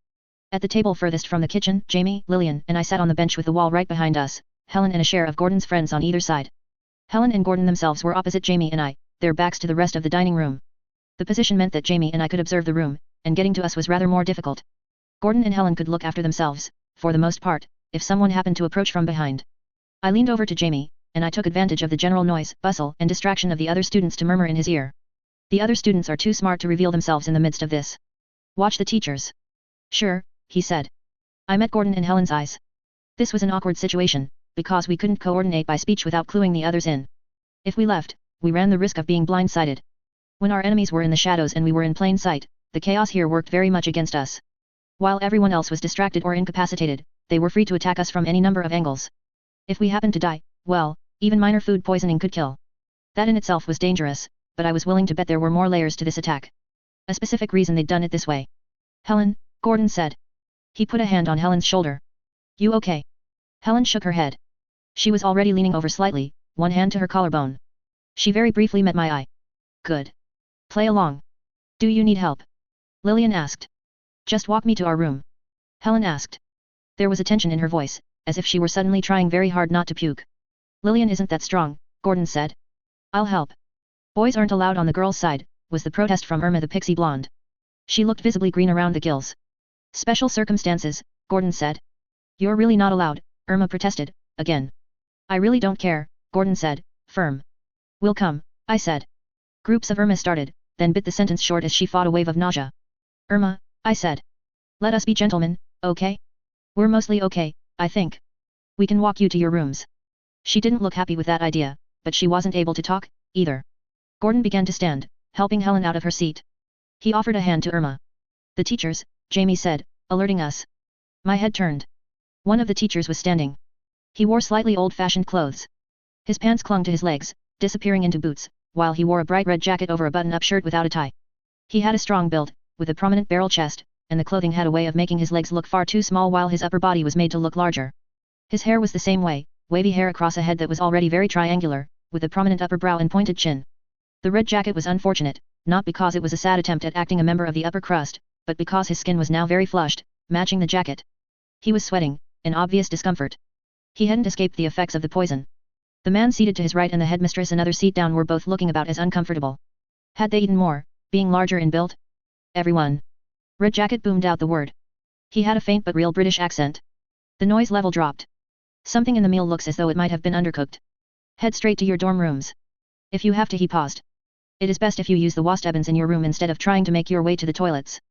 At the table furthest from the kitchen, Jamie, Lillian, and I sat on the bench with the wall right behind us, Helen and a share of Gordon's friends on either side. Helen and Gordon themselves were opposite Jamie and I, their backs to the rest of the dining room. The position meant that Jamie and I could observe the room, and getting to us was rather more difficult. Gordon and Helen could look after themselves, for the most part, if someone happened to approach from behind. I leaned over to Jamie, and I took advantage of the general noise, bustle, and distraction of the other students to murmur in his ear. The other students are too smart to reveal themselves in the midst of this. Watch the teachers. Sure, he said. I met Gordon in Helen's eyes. This was an awkward situation, because we couldn't coordinate by speech without cluing the others in. If we left, we ran the risk of being blindsided. When our enemies were in the shadows and we were in plain sight, the chaos here worked very much against us. While everyone else was distracted or incapacitated, they were free to attack us from any number of angles. If we happened to die, well, even minor food poisoning could kill. That in itself was dangerous, but I was willing to bet there were more layers to this attack. A specific reason they'd done it this way. Helen, Gordon said. He put a hand on Helen's shoulder. You okay? Helen shook her head. She was already leaning over slightly, one hand to her collarbone. She very briefly met my eye. Good. Play along. Do you need help? Lillian asked. Just walk me to our room. Helen asked. There was a tension in her voice, as if she were suddenly trying very hard not to puke. Lillian isn't that strong, Gordon said. I'll help. Boys aren't allowed on the girls' side, was the protest from Irma the pixie blonde. She looked visibly green around the gills. Special circumstances, Gordon said. You're really not allowed, Irma protested, again. I really don't care, Gordon said, firm. We'll come, I said. Groups of Irma started, then bit the sentence short as she fought a wave of nausea. Irma, I said. Let us be gentlemen, okay? We're mostly okay, I think. We can walk you to your rooms. She didn't look happy with that idea, but she wasn't able to talk, either. Gordon began to stand, helping Helen out of her seat. He offered a hand to Irma. The teachers, Jamie said, alerting us. My head turned. One of the teachers was standing. He wore slightly old-fashioned clothes. His pants clung to his legs, disappearing into boots, while he wore a bright red jacket over a button-up shirt without a tie. He had a strong build, with a prominent barrel chest, and the clothing had a way of making his legs look far too small while his upper body was made to look larger. His hair was the same way, wavy hair across a head that was already very triangular, with a prominent upper brow and pointed chin. The red jacket was unfortunate, not because it was a sad attempt at acting a member of the upper crust, but because his skin was now very flushed, matching the jacket. He was sweating, in obvious discomfort. He hadn't escaped the effects of the poison. The man seated to his right and the headmistress another seat down were both looking about as uncomfortable. Had they eaten more, being larger in build? Everyone. Red Jacket boomed out the word. He had a faint but real British accent. The noise level dropped. Something in the meal looks as though it might have been undercooked. Head straight to your dorm rooms. If you have to, he paused. It is best if you use the washtabins in your room instead of trying to make your way to the toilets.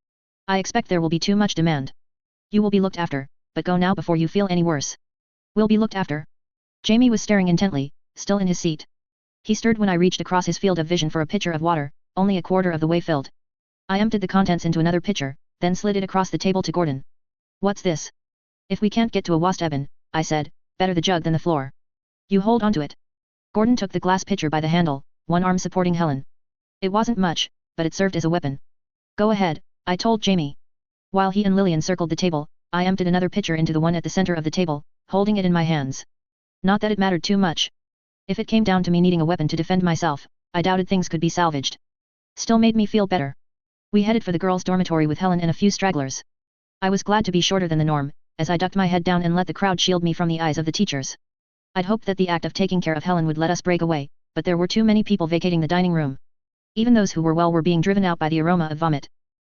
I expect there will be too much demand. You will be looked after, but go now before you feel any worse. Will be looked after. Jamie was staring intently, still in his seat. He stirred when I reached across his field of vision for a pitcher of water, only a quarter of the way filled. I emptied the contents into another pitcher, then slid it across the table to Gordon. What's this? If we can't get to a washtabin, I said, better the jug than the floor. You hold onto it. Gordon took the glass pitcher by the handle, one arm supporting Helen. It wasn't much, but it served as a weapon. Go ahead, I told Jamie. While he and Lillian circled the table, I emptied another pitcher into the one at the center of the table, holding it in my hands. Not that it mattered too much. If it came down to me needing a weapon to defend myself, I doubted things could be salvaged. Still made me feel better. We headed for the girls' dormitory with Helen and a few stragglers. I was glad to be shorter than the norm, as I ducked my head down and let the crowd shield me from the eyes of the teachers. I'd hoped that the act of taking care of Helen would let us break away, but there were too many people vacating the dining room. Even those who were well were being driven out by the aroma of vomit.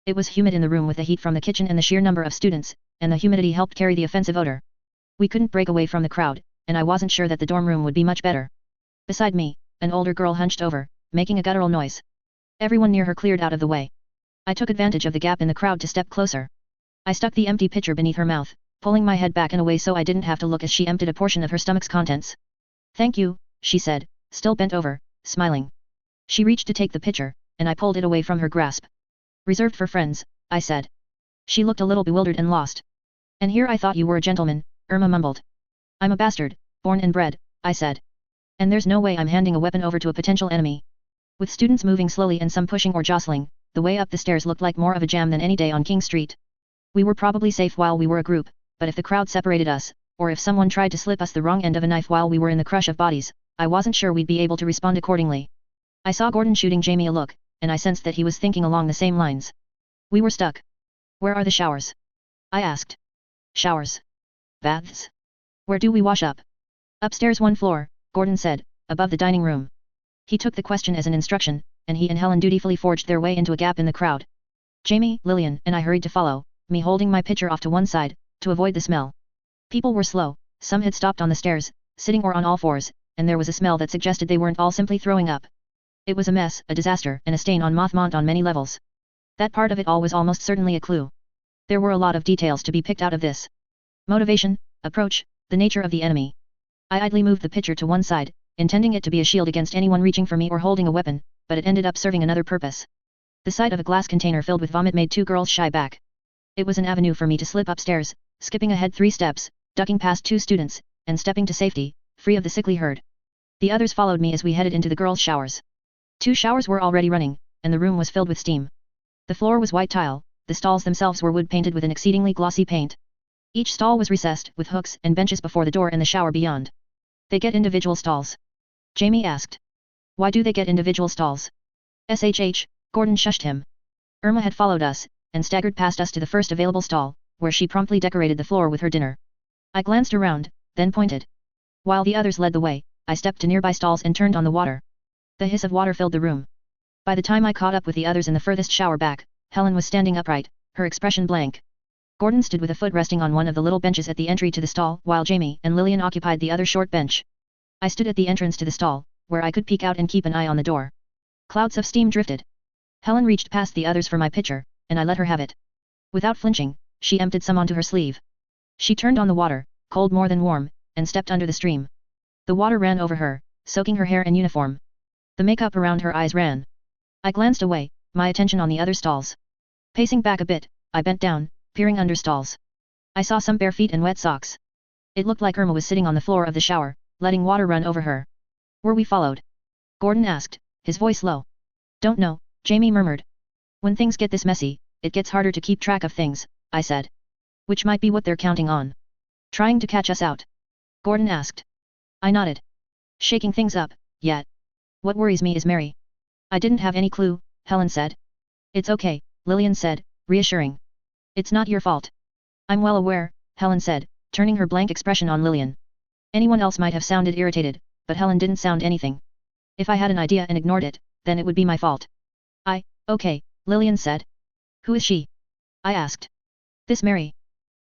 It was humid in the room with the heat from the kitchen and the sheer number of students, and the humidity helped carry the offensive odor. We couldn't break away from the crowd, and I wasn't sure that the dorm room would be much better. Beside me, an older girl hunched over, making a guttural noise. Everyone near her cleared out of the way. I took advantage of the gap in the crowd to step closer. I stuck the empty pitcher beneath her mouth, pulling my head back and away so I didn't have to look as she emptied a portion of her stomach's contents. Thank you, she said, still bent over, smiling. She reached to take the pitcher, and I pulled it away from her grasp. Reserved for friends, I said. She looked a little bewildered and lost. And here I thought you were a gentleman, Irma mumbled. I'm a bastard, born and bred, I said. And there's no way I'm handing a weapon over to a potential enemy. With students moving slowly and some pushing or jostling, the way up the stairs looked like more of a jam than any day on King Street. We were probably safe while we were a group, but if the crowd separated us, or if someone tried to slip us the wrong end of a knife while we were in the crush of bodies, I wasn't sure we'd be able to respond accordingly. I saw Gordon shooting Jamie a look, and I sensed that he was thinking along the same lines. We were stuck. Where are the showers? I asked. Showers. Baths. Where do we wash up? Upstairs 1 floor, Gordon said, above the dining room. He took the question as an instruction, and he and Helen dutifully forged their way into a gap in the crowd. Jamie, Lillian, and I hurried to follow, me holding my pitcher off to one side, to avoid the smell. People were slow, some had stopped on the stairs, sitting or on all fours, and there was a smell that suggested they weren't all simply throwing up. It was a mess, a disaster, and a stain on Mothmont on many levels. That part of it all was almost certainly a clue. There were a lot of details to be picked out of this. Motivation, approach, the nature of the enemy. I idly moved the pitcher to one side, intending it to be a shield against anyone reaching for me or holding a weapon, but it ended up serving another purpose. The sight of a glass container filled with vomit made two girls shy back. It was an avenue for me to slip upstairs, skipping ahead 3 steps, ducking past 2 students, and stepping to safety, free of the sickly herd. The others followed me as we headed into the girls' showers. 2 showers were already running, and the room was filled with steam. The floor was white tile, the stalls themselves were wood painted with an exceedingly glossy paint. Each stall was recessed, with hooks and benches before the door and the shower beyond. They get individual stalls? Jamie asked. Why do they get individual stalls? SHH, Gordon shushed him. Irma had followed us, and staggered past us to the first available stall, where she promptly decorated the floor with her dinner. I glanced around, then pointed. While the others led the way, I stepped to nearby stalls and turned on the water. The hiss of water filled the room. By the time I caught up with the others in the furthest shower back, Helen was standing upright, her expression blank. Gordon stood with a foot resting on one of the little benches at the entry to the stall, while Jamie and Lillian occupied the other short bench. I stood at the entrance to the stall, where I could peek out and keep an eye on the door. Clouds of steam drifted. Helen reached past the others for my pitcher, and I let her have it. Without flinching, she emptied some onto her sleeve. She turned on the water, cold more than warm, and stepped under the stream. The water ran over her, soaking her hair and uniform. The makeup around her eyes ran. I glanced away, my attention on the other stalls. Pacing back a bit, I bent down, peering under stalls. I saw some bare feet and wet socks. It looked like Irma was sitting on the floor of the shower, letting water run over her. Were we followed? Gordon asked, his voice low. Don't know, Jamie murmured. When things get this messy, it gets harder to keep track of things, I said. Which might be what they're counting on. Trying to catch us out? Gordon asked. I nodded. Shaking things up, yet. What worries me is Mary. I didn't have any clue, Helen said. It's okay, Lillian said, reassuring. It's not your fault. I'm well aware, Helen said, turning her blank expression on Lillian. Anyone else might have sounded irritated, but Helen didn't sound anything. If I had an idea and ignored it, then it would be my fault. Okay, Lillian said. Who is she? I asked. This Mary.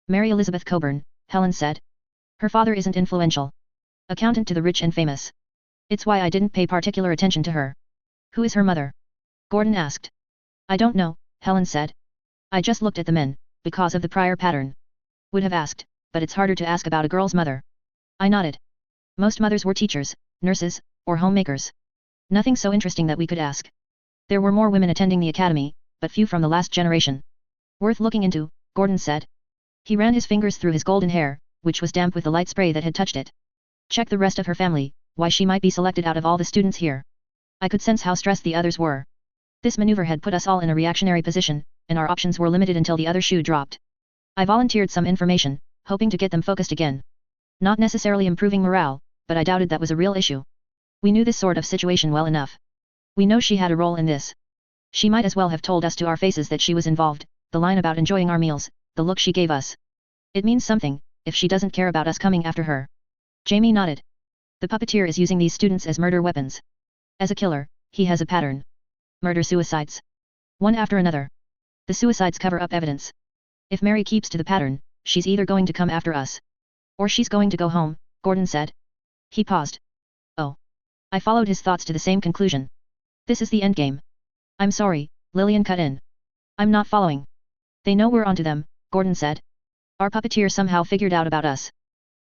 Mary Elizabeth Coburn, Helen said. Her father isn't influential. Accountant to the rich and famous. It's why I didn't pay particular attention to her. Who is her mother? Gordon asked. I don't know, Helen said. I just looked at the men, because of the prior pattern. Would have asked, but it's harder to ask about a girl's mother. I nodded. Most mothers were teachers, nurses, or homemakers. Nothing so interesting that we could ask. There were more women attending the academy, but few from the last generation. Worth looking into, Gordon said. He ran his fingers through his golden hair, which was damp with the light spray that had touched it. Check the rest of her family, why she might be selected out of all the students here. I could sense how stressed the others were. This maneuver had put us all in a reactionary position, and our options were limited until the other shoe dropped. I volunteered some information, hoping to get them focused again. Not necessarily improving morale, but I doubted that was a real issue. We knew this sort of situation well enough. We know she had a role in this. She might as well have told us to our faces that she was involved, the line about enjoying our meals, the look she gave us. It means something, if she doesn't care about us coming after her. Jamie nodded. The puppeteer is using these students as murder weapons. As a killer, he has a pattern. Murder-suicides. One after another. The suicides cover up evidence. If Mary keeps to the pattern, she's either going to come after us. Or she's going to go home, Gordon said. He paused. Oh. I followed his thoughts to the same conclusion. This is the endgame. I'm sorry, Lillian cut in. I'm not following. They know we're onto them, Gordon said. Our puppeteer somehow figured out about us.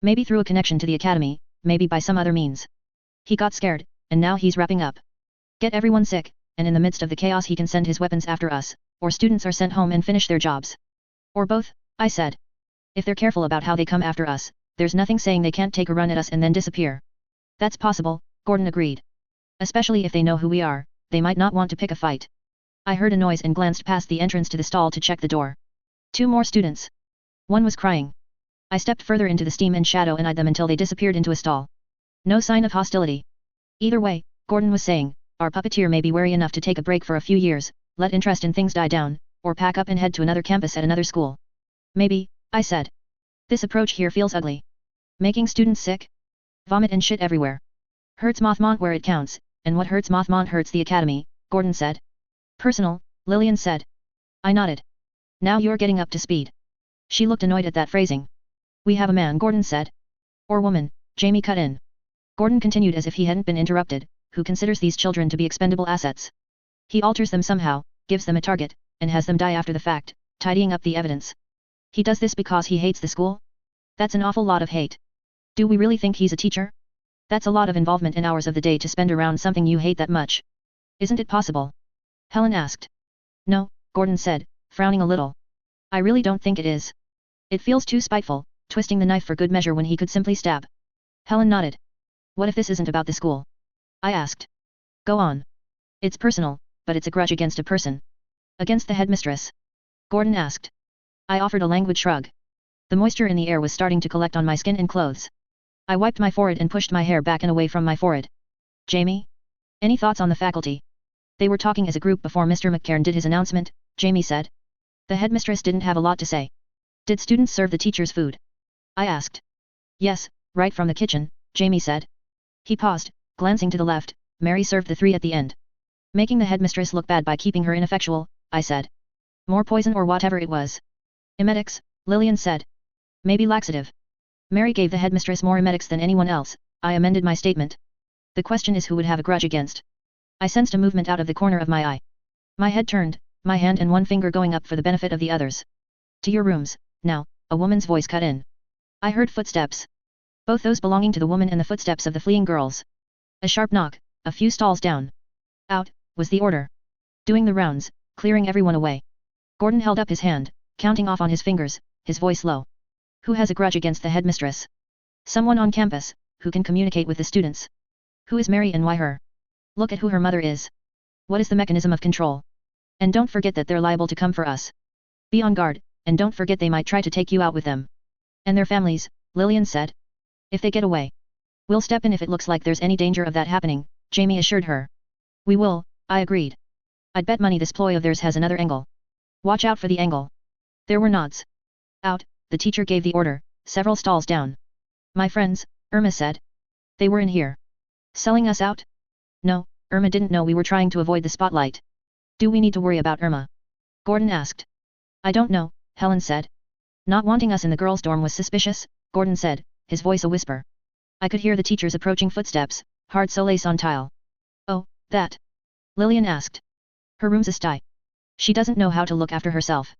Maybe through a connection to the academy, maybe by some other means. He got scared, and now he's wrapping up. Get everyone sick, and in the midst of the chaos he can send his weapons after us, or students are sent home and finish their jobs. Or both, I said. If they're careful about how they come after us, there's nothing saying they can't take a run at us and then disappear. That's possible, Gordon agreed. Especially if they know who we are, they might not want to pick a fight. I heard a noise and glanced past the entrance to the stall to check the door. 2 more students. One was crying. I stepped further into the steam and shadow and eyed them until they disappeared into a stall. No sign of hostility. Either way, Gordon was saying, our puppeteer may be wary enough to take a break for a few years, let interest in things die down, or pack up and head to another campus at another school. Maybe, I said. This approach here feels ugly. Making students sick? Vomit and shit everywhere. Hurts Mothmont where it counts, and what hurts Mothmont hurts the academy, Gordon said. Personal, Lillian said. I nodded. Now you're getting up to speed. She looked annoyed at that phrasing. We have a man, Gordon said. Or woman, Jamie cut in. Gordon continued as if he hadn't been interrupted, who considers these children to be expendable assets. He alters them somehow, gives them a target, and has them die after the fact, tidying up the evidence. He does this because he hates the school? That's an awful lot of hate. Do we really think he's a teacher? That's a lot of involvement in hours of the day to spend around something you hate that much. Isn't it possible? Helen asked. No, Gordon said, frowning a little. I really don't think it is. It feels too spiteful, twisting the knife for good measure when he could simply stab. Helen nodded. What if this isn't about the school? I asked. Go on. It's personal, but it's a grudge against a person. Against the headmistress? Gordon asked. I offered a languid shrug. The moisture in the air was starting to collect on my skin and clothes. I wiped my forehead and pushed my hair back and away from my forehead. Jamie? Any thoughts on the faculty? They were talking as a group before Mr. McCairn did his announcement, Jamie said. The headmistress didn't have a lot to say. Did students serve the teachers food? I asked. Yes, right from the kitchen, Jamie said. He paused, glancing to the left. Mary served the 3 at the end. Making the headmistress look bad by keeping her ineffectual, I said. More poison or whatever it was. Emetics, Lillian said. Maybe laxative. Mary gave the headmistress more emetics than anyone else, I amended my statement. The question is who would have a grudge against. I sensed a movement out of the corner of my eye. My head turned, my hand and one finger going up for the benefit of the others. To your rooms, now, a woman's voice cut in. I heard footsteps. Both those belonging to the woman and the footsteps of the fleeing girls. A sharp knock, a few stalls down. Out, was the order. Doing the rounds, clearing everyone away. Gordon held up his hand, counting off on his fingers, his voice low. Who has a grudge against the headmistress? Someone on campus, who can communicate with the students. Who is Mary and why her? Look at who her mother is. What is the mechanism of control? And don't forget that they're liable to come for us. Be on guard, and don't forget they might try to take you out with them. And their families, Lillian said. If they get away. We'll step in if it looks like there's any danger of that happening, Jamie assured her. We will, I agreed. I'd bet money this ploy of theirs has another angle. Watch out for the angle. There were nods. Out, the teacher gave the order, several stalls down. My friends, Irma said. They were in here. Selling us out? No, Irma didn't know we were trying to avoid the spotlight. Do we need to worry about Irma? Gordon asked. I don't know, Helen said. Not wanting us in the girls' dorm was suspicious, Gordon said, his voice a whisper. I could hear the teacher's approaching footsteps, hard solace on tile. Oh, that? Lillian asked. Her room's a sty. She doesn't know how to look after herself.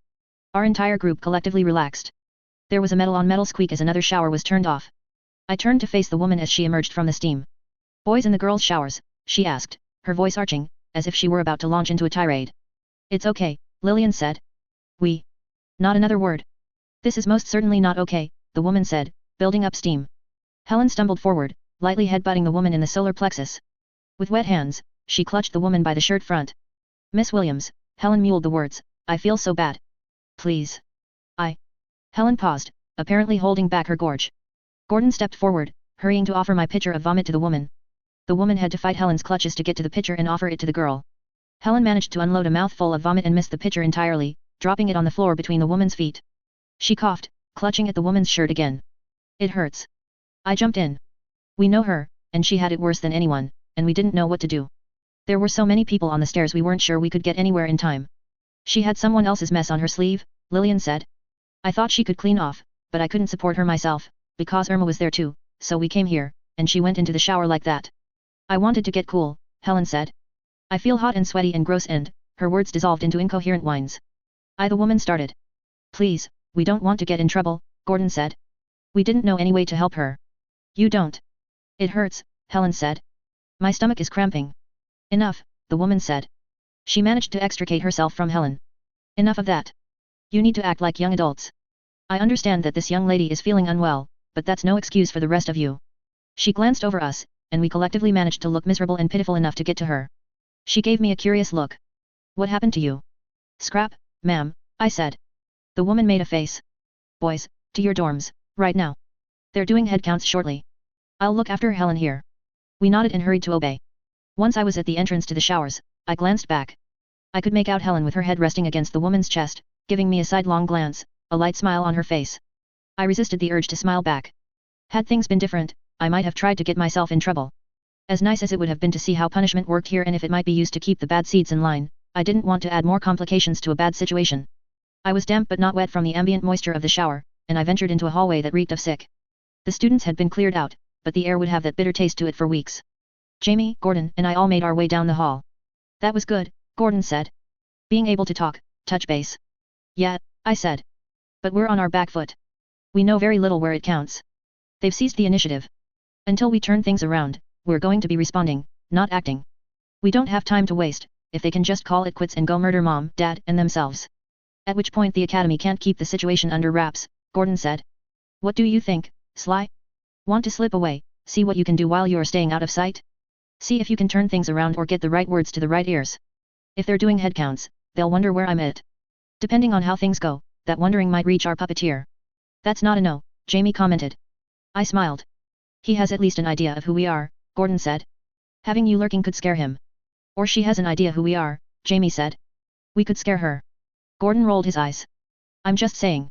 Our entire group collectively relaxed. There was a metal-on-metal squeak as another shower was turned off. I turned to face the woman as she emerged from the steam. Boys in the girls' showers, she asked, her voice arching, as if she were about to launch into a tirade. It's okay, Lillian said. We. Not another word. This is most certainly not okay, the woman said, building up steam. Helen stumbled forward, lightly headbutting the woman in the solar plexus. With wet hands, she clutched the woman by the shirt front. Miss Williams, Helen mewed the words, I feel so bad. Please. Helen paused, apparently holding back her gorge. Gordon stepped forward, hurrying to offer my pitcher of vomit to the woman. The woman had to fight Helen's clutches to get to the pitcher and offer it to the girl. Helen managed to unload a mouthful of vomit and missed the pitcher entirely, dropping it on the floor between the woman's feet. She coughed, clutching at the woman's shirt again. It hurts. I jumped in. We know her, and she had it worse than anyone, and we didn't know what to do. There were so many people on the stairs we weren't sure we could get anywhere in time. She had someone else's mess on her sleeve, Lillian said. I thought she could clean off, but I couldn't support her myself, because Irma was there too, so we came here, and she went into the shower like that. I wanted to get cool, Helen said. I feel hot and sweaty and gross and, her words dissolved into incoherent whines. The woman started. Please, we don't want to get in trouble, Gordon said. We didn't know any way to help her. You don't. It hurts, Helen said. My stomach is cramping. Enough, the woman said. She managed to extricate herself from Helen. Enough of that. You need to act like young adults. I understand that this young lady is feeling unwell, but that's no excuse for the rest of you. She glanced over us, and we collectively managed to look miserable and pitiful enough to get to her. She gave me a curious look. What happened to you? Scrap, ma'am, I said. The woman made a face. Boys, to your dorms, right now. They're doing head counts shortly. I'll look after Helen here. We nodded and hurried to obey. Once I was at the entrance to the showers, I glanced back. I could make out Helen with her head resting against the woman's chest, giving me a sidelong glance, a light smile on her face. I resisted the urge to smile back. Had things been different, I might have tried to get myself in trouble. As nice as it would have been to see how punishment worked here and if it might be used to keep the bad seeds in line, I didn't want to add more complications to a bad situation. I was damp but not wet from the ambient moisture of the shower, and I ventured into a hallway that reeked of sick. The students had been cleared out, but the air would have that bitter taste to it for weeks. Jamie, Gordon, and I all made our way down the hall. That was good, Gordon said. Being able to talk, touch base. Yeah, I said. But we're on our back foot. We know very little where it counts. They've seized the initiative. Until we turn things around, we're going to be responding, not acting. We don't have time to waste, if they can just call it quits and go murder Mom, Dad, and themselves. At which point the Academy can't keep the situation under wraps, Gordon said. What do you think, Sly? Want to slip away, see what you can do while you're staying out of sight? See if you can turn things around or get the right words to the right ears. If they're doing head counts, they'll wonder where I'm at. Depending on how things go, that wondering might reach our puppeteer. That's not a no, Jamie commented. I smiled. He has at least an idea of who we are, Gordon said. Having you lurking could scare him. Or she has an idea who we are, Jamie said. We could scare her. Gordon rolled his eyes. I'm just saying.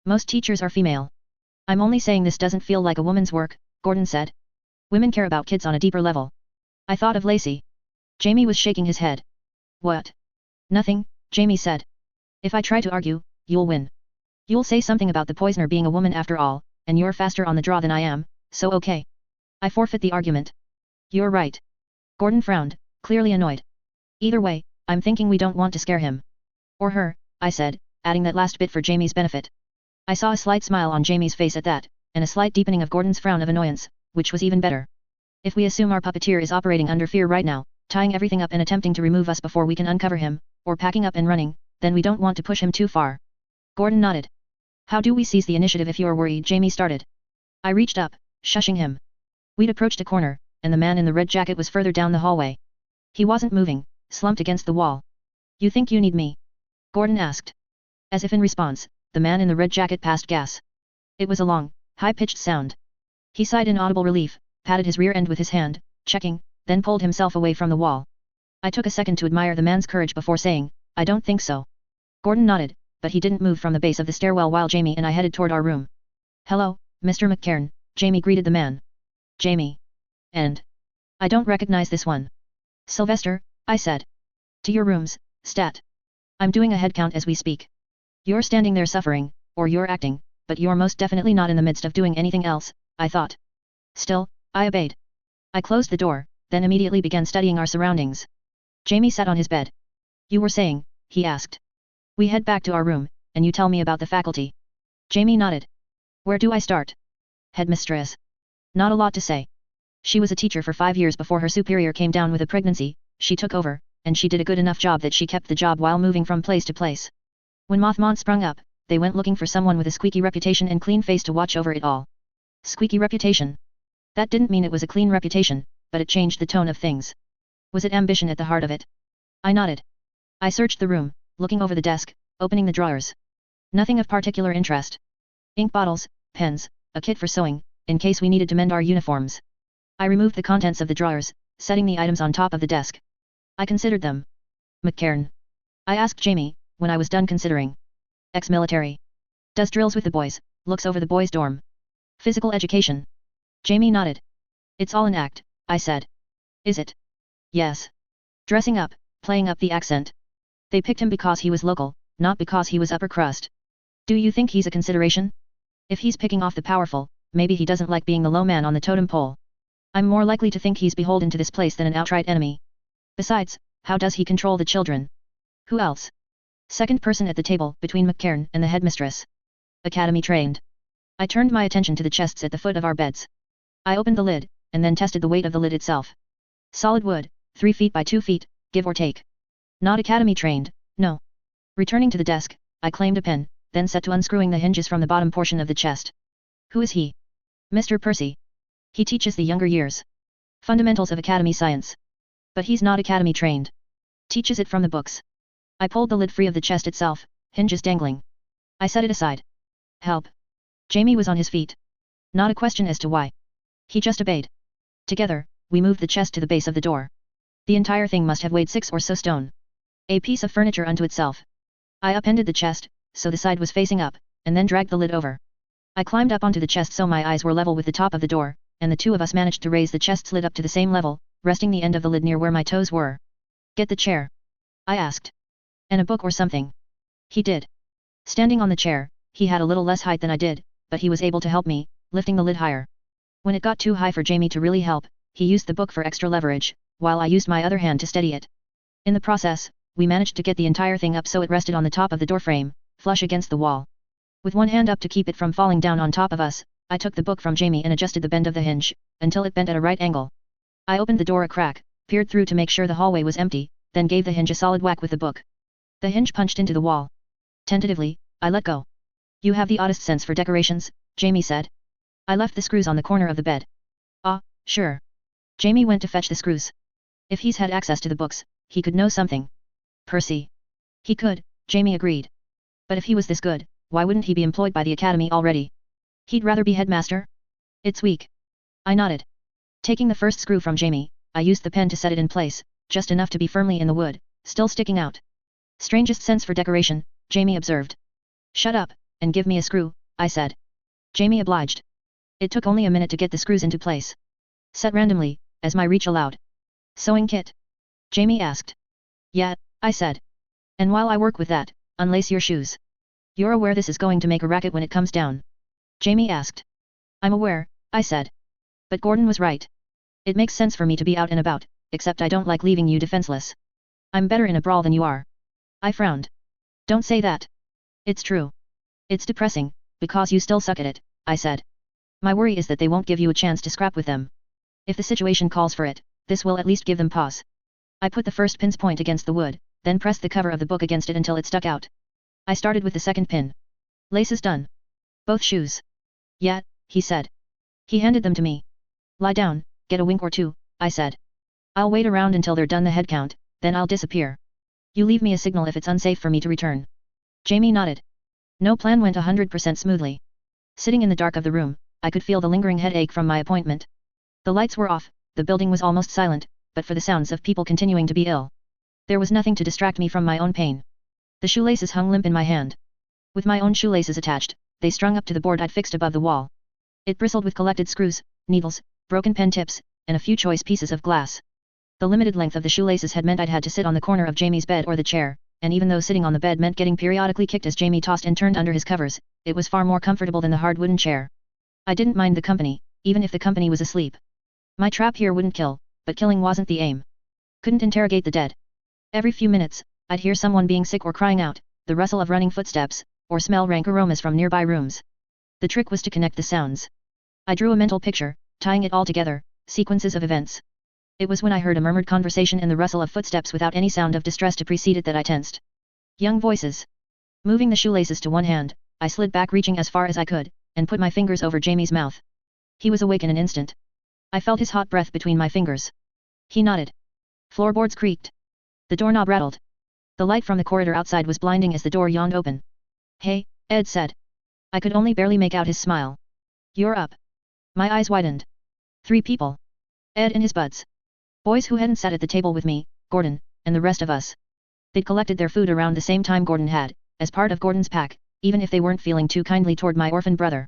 Most teachers are female. I'm only saying this doesn't feel like a woman's work, Gordon said. Women care about kids on a deeper level. I thought of Lacey. Jamie was shaking his head. What? Nothing, Jamie said. If I try to argue, you'll win. You'll say something about the poisoner being a woman after all, and you're faster on the draw than I am, so okay. I forfeit the argument. You're right. Gordon frowned, clearly annoyed. Either way, I'm thinking we don't want to scare him. Or her, I said, adding that last bit for Jamie's benefit. I saw a slight smile on Jamie's face at that, and a slight deepening of Gordon's frown of annoyance, which was even better. If we assume our puppeteer is operating under fear right now, tying everything up and attempting to remove us before we can uncover him, or packing up and running, then we don't want to push him too far. Gordon nodded. How do we seize the initiative if you're worried? Jamie started. I reached up, shushing him. We'd approached a corner, and the man in the red jacket was further down the hallway. He wasn't moving, slumped against the wall. You think you need me? Gordon asked. As if in response, the man in the red jacket passed gas. It was a long, high-pitched sound. He sighed in audible relief, patted his rear end with his hand, checking, then pulled himself away from the wall. I took a second to admire the man's courage before saying, I don't think so. Gordon nodded, but he didn't move from the base of the stairwell while Jamie and I headed toward our room. Hello, Mr. McCairn, Jamie greeted the man. Jamie. And? I don't recognize this one. Sylvester, I said. To your rooms, stat. I'm doing a head count as we speak. You're standing there suffering, or you're acting, but you're most definitely not in the midst of doing anything else, I thought. Still, I obeyed. I closed the door, then immediately began studying our surroundings. Jamie sat on his bed. You were saying, he asked. We head back to our room, and you tell me about the faculty. Jamie nodded. Where do I start? Headmistress. Not a lot to say. She was a teacher for 5 years before her superior came down with a pregnancy, she took over, and she did a good enough job that she kept the job while moving from place to place. When Mothmont sprung up, they went looking for someone with a squeaky reputation and clean face to watch over it all. Squeaky reputation. That didn't mean it was a clean reputation, but it changed the tone of things. Was it ambition at the heart of it? I nodded. I searched the room, looking over the desk, opening the drawers. Nothing of particular interest. Ink bottles, pens, a kit for sewing, in case we needed to mend our uniforms. I removed the contents of the drawers, setting the items on top of the desk. I considered them. McCairn. I asked Jamie, when I was done considering. Ex-military. Does drills with the boys, looks over the boys' dorm. Physical education. Jamie nodded. It's all an act, I said. Is it? Yes. Dressing up, playing up the accent. They picked him because he was local, not because he was upper crust. Do you think he's a consideration? If he's picking off the powerful, maybe he doesn't like being the low man on the totem pole. I'm more likely to think he's beholden to this place than an outright enemy. Besides, how does he control the children? Who else? Second person at the table, between McCairn and the headmistress. Academy trained. I turned my attention to the chests at the foot of our beds. I opened the lid, and then tested the weight of the lid itself. Solid wood, 3 feet by 2 feet, give or take. Not academy trained, no. Returning to the desk, I claimed a pen, then set to unscrewing the hinges from the bottom portion of the chest. Who is he? Mr. Percy. He teaches the younger years. Fundamentals of academy science. But he's not academy trained. Teaches it from the books. I pulled the lid free of the chest itself, hinges dangling. I set it aside. Help. Jamie was on his feet. Not a question as to why. He just obeyed. Together, we moved the chest to the base of the door. The entire thing must have weighed 6 or so stone. A piece of furniture unto itself. I upended the chest, so the side was facing up, and then dragged the lid over. I climbed up onto the chest so my eyes were level with the top of the door, and the two of us managed to raise the chest's lid up to the same level, resting the end of the lid near where my toes were. Get the chair. I asked. And a book or something. He did. Standing on the chair, he had a little less height than I did, but he was able to help me, lifting the lid higher. When it got too high for Jamie to really help, he used the book for extra leverage, while I used my other hand to steady it. In the process, we managed to get the entire thing up so it rested on the top of the doorframe, flush against the wall. With one hand up to keep it from falling down on top of us, I took the book from Jamie and adjusted the bend of the hinge, until it bent at a right angle. I opened the door a crack, peered through to make sure the hallway was empty, then gave the hinge a solid whack with the book. The hinge punched into the wall. Tentatively, I let go. You have the oddest sense for decorations, Jamie said. I left the screws on the corner of the bed. Ah, sure. Jamie went to fetch the screws. If he's had access to the books, he could know something. Percy. He could, Jamie agreed. But if he was this good, why wouldn't he be employed by the academy already? He'd rather be headmaster? It's weak. I nodded. Taking the first screw from Jamie, I used the pen to set it in place, just enough to be firmly in the wood, still sticking out. Strangest sense for decoration, Jamie observed. Shut up, and give me a screw, I said. Jamie obliged. It took only a minute to get the screws into place. Set randomly, as my reach allowed. Sewing kit? Jamie asked. Yeah, I said. And while I work with that, unlace your shoes. You're aware this is going to make a racket when it comes down? Jamie asked. I'm aware, I said. But Gordon was right. It makes sense for me to be out and about, except I don't like leaving you defenseless. I'm better in a brawl than you are. I frowned. Don't say that. It's true. It's depressing, because you still suck at it, I said. My worry is that they won't give you a chance to scrap with them. If the situation calls for it, this will at least give them pause. I put the first pin's point against the wood, then pressed the cover of the book against it until it stuck out. I started with the second pin. Laces done. Both shoes. Yeah, he said. He handed them to me. Lie down, get a wink or two, I said. I'll wait around until they're done the head count, then I'll disappear. You leave me a signal if it's unsafe for me to return. Jamie nodded. No plan went 100% smoothly. Sitting in the dark of the room, I could feel the lingering headache from my appointment. The lights were off, the building was almost silent, but for the sounds of people continuing to be ill. There was nothing to distract me from my own pain. The shoelaces hung limp in my hand. With my own shoelaces attached, they strung up to the board I'd fixed above the wall. It bristled with collected screws, needles, broken pen tips, and a few choice pieces of glass. The limited length of the shoelaces had meant I'd had to sit on the corner of Jamie's bed or the chair, and even though sitting on the bed meant getting periodically kicked as Jamie tossed and turned under his covers, it was far more comfortable than the hard wooden chair. I didn't mind the company, even if the company was asleep. My trap here wouldn't kill, but killing wasn't the aim. Couldn't interrogate the dead. Every few minutes, I'd hear someone being sick or crying out, the rustle of running footsteps, or smell rank aromas from nearby rooms. The trick was to connect the sounds. I drew a mental picture, tying it all together, sequences of events. It was when I heard a murmured conversation and the rustle of footsteps without any sound of distress to precede it that I tensed. Young voices. Moving the shoelaces to one hand, I slid back reaching as far as I could, and put my fingers over Jamie's mouth. He was awake in an instant. I felt his hot breath between my fingers. He nodded. Floorboards creaked. The doorknob rattled. The light from the corridor outside was blinding as the door yawned open. Hey, Ed said. I could only barely make out his smile. You're up. My eyes widened. 3 people. Ed and his buds. Boys who hadn't sat at the table with me, Gordon, and the rest of us. They'd collected their food around the same time Gordon had, as part of Gordon's pack, even if they weren't feeling too kindly toward my orphan brother.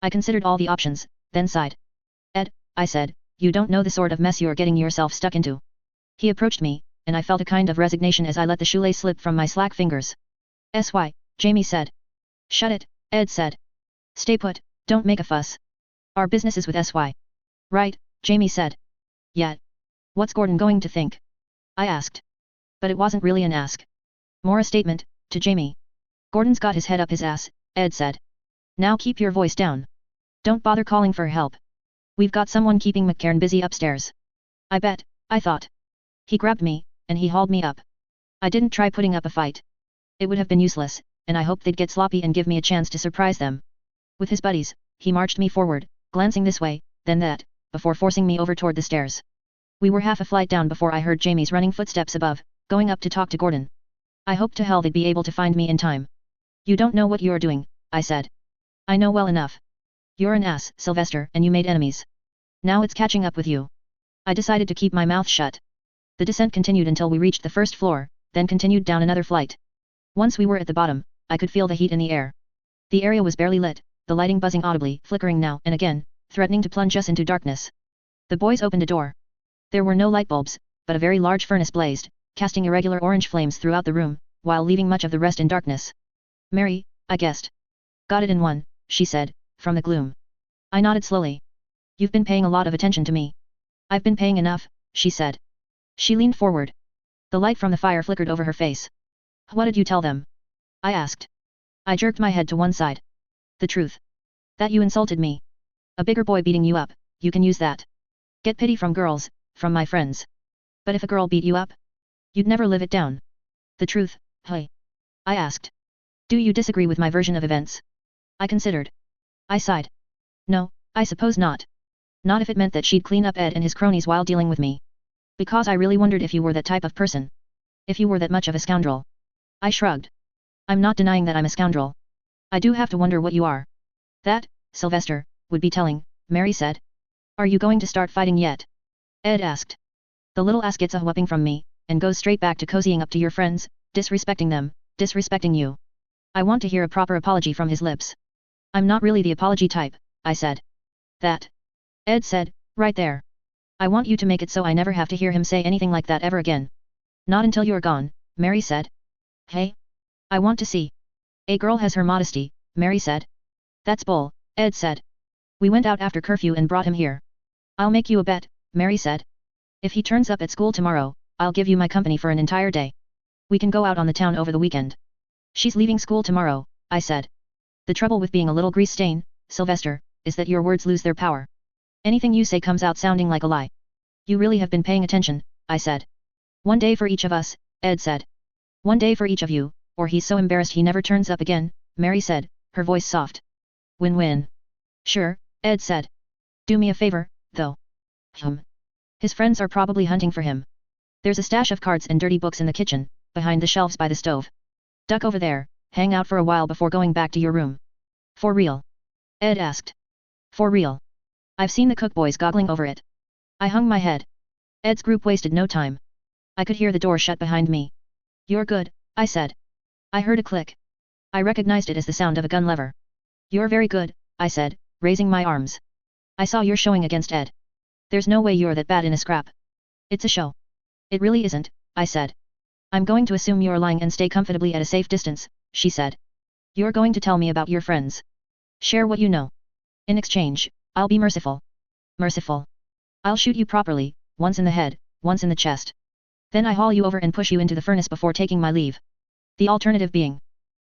I considered all the options, then sighed. Ed, I said, you don't know the sort of mess you're getting yourself stuck into. He approached me, and I felt a kind of resignation as I let the shoelace slip from my slack fingers. "SY," Jamie said. "Shut it," Ed said. "Stay put, don't make a fuss. Our business is with SY. "Right," Jamie said. "Yeah. What's Gordon going to think?" I asked. But it wasn't really an ask. More a statement, to Jamie. "Gordon's got his head up his ass," Ed said. "Now keep your voice down. Don't bother calling for help. We've got someone keeping McCairn busy upstairs." I bet, I thought. He grabbed me, and he hauled me up. I didn't try putting up a fight. It would have been useless, and I hoped they'd get sloppy and give me a chance to surprise them. With his buddies, he marched me forward, glancing this way, then that, before forcing me over toward the stairs. We were half a flight down before I heard Jamie's running footsteps above, going up to talk to Gordon. I hoped to hell they'd be able to find me in time. "You don't know what you're doing," I said. "I know well enough. You're an ass, Sylvester, and you made enemies. Now it's catching up with you." I decided to keep my mouth shut. The descent continued until we reached the first floor, then continued down another flight. Once we were at the bottom, I could feel the heat in the air. The area was barely lit, the lighting buzzing audibly, flickering now and again, threatening to plunge us into darkness. The boys opened a door. There were no light bulbs, but a very large furnace blazed, casting irregular orange flames throughout the room, while leaving much of the rest in darkness. "Mary," I guessed. "Got it in one," she said, from the gloom. I nodded slowly. "You've been paying a lot of attention to me." I've been paying enough, she said. She leaned forward. The light from the fire flickered over her face. What did you tell them? I asked. I jerked my head to one side. The truth. That you insulted me. A bigger boy beating you up, you can use that. Get pity from girls, from my friends. But if a girl beat you up? You'd never live it down. The truth, hey? I asked. Do you disagree with my version of events? I considered. I sighed. No, I suppose not. Not if it meant that she'd clean up Ed and his cronies while dealing with me. Because I really wondered if you were that type of person. If you were that much of a scoundrel. I shrugged. I'm not denying that I'm a scoundrel. I do have to wonder what you are. That, Sylvester, would be telling, Mary said. Are you going to start fighting yet? Ed asked. The little ass gets a whooping from me, and goes straight back to cozying up to your friends, disrespecting them, disrespecting you. I want to hear a proper apology from his lips. I'm not really the apology type, I said. That. Ed said, right there. I want you to make it so I never have to hear him say anything like that ever again. Not until you're gone, Mary said. Hey? I want to see. A girl has her modesty, Mary said. That's bull, Ed said. We went out after curfew and brought him here. I'll make you a bet, Mary said. If he turns up at school tomorrow, I'll give you my company for an entire day. We can go out on the town over the weekend. She's leaving school tomorrow, I said. The trouble with being a little grease stain, Sylvester, is that your words lose their power. Anything you say comes out sounding like a lie. You really have been paying attention, I said. One day for each of us, Ed said. One day for each of you, or he's so embarrassed he never turns up again, Mary said, her voice soft. Win-win. Sure, Ed said. Do me a favor, though. His friends are probably hunting for him. There's a stash of cards and dirty books in the kitchen, behind the shelves by the stove. Duck over there, hang out for a while before going back to your room. For real? Ed asked. For real. I've seen the cook boys goggling over it. I hung my head. Ed's group wasted no time. I could hear the door shut behind me. You're good, I said. I heard a click. I recognized it as the sound of a gun lever. You're very good, I said, raising my arms. I saw you're showing against Ed. There's no way you're that bad in a scrap. It's a show. It really isn't, I said. I'm going to assume you're lying and stay comfortably at a safe distance, she said. You're going to tell me about your friends. Share what you know. In exchange, I'll be merciful. Merciful. I'll shoot you properly, once in the head, once in the chest. Then I haul you over and push you into the furnace before taking my leave. The alternative being,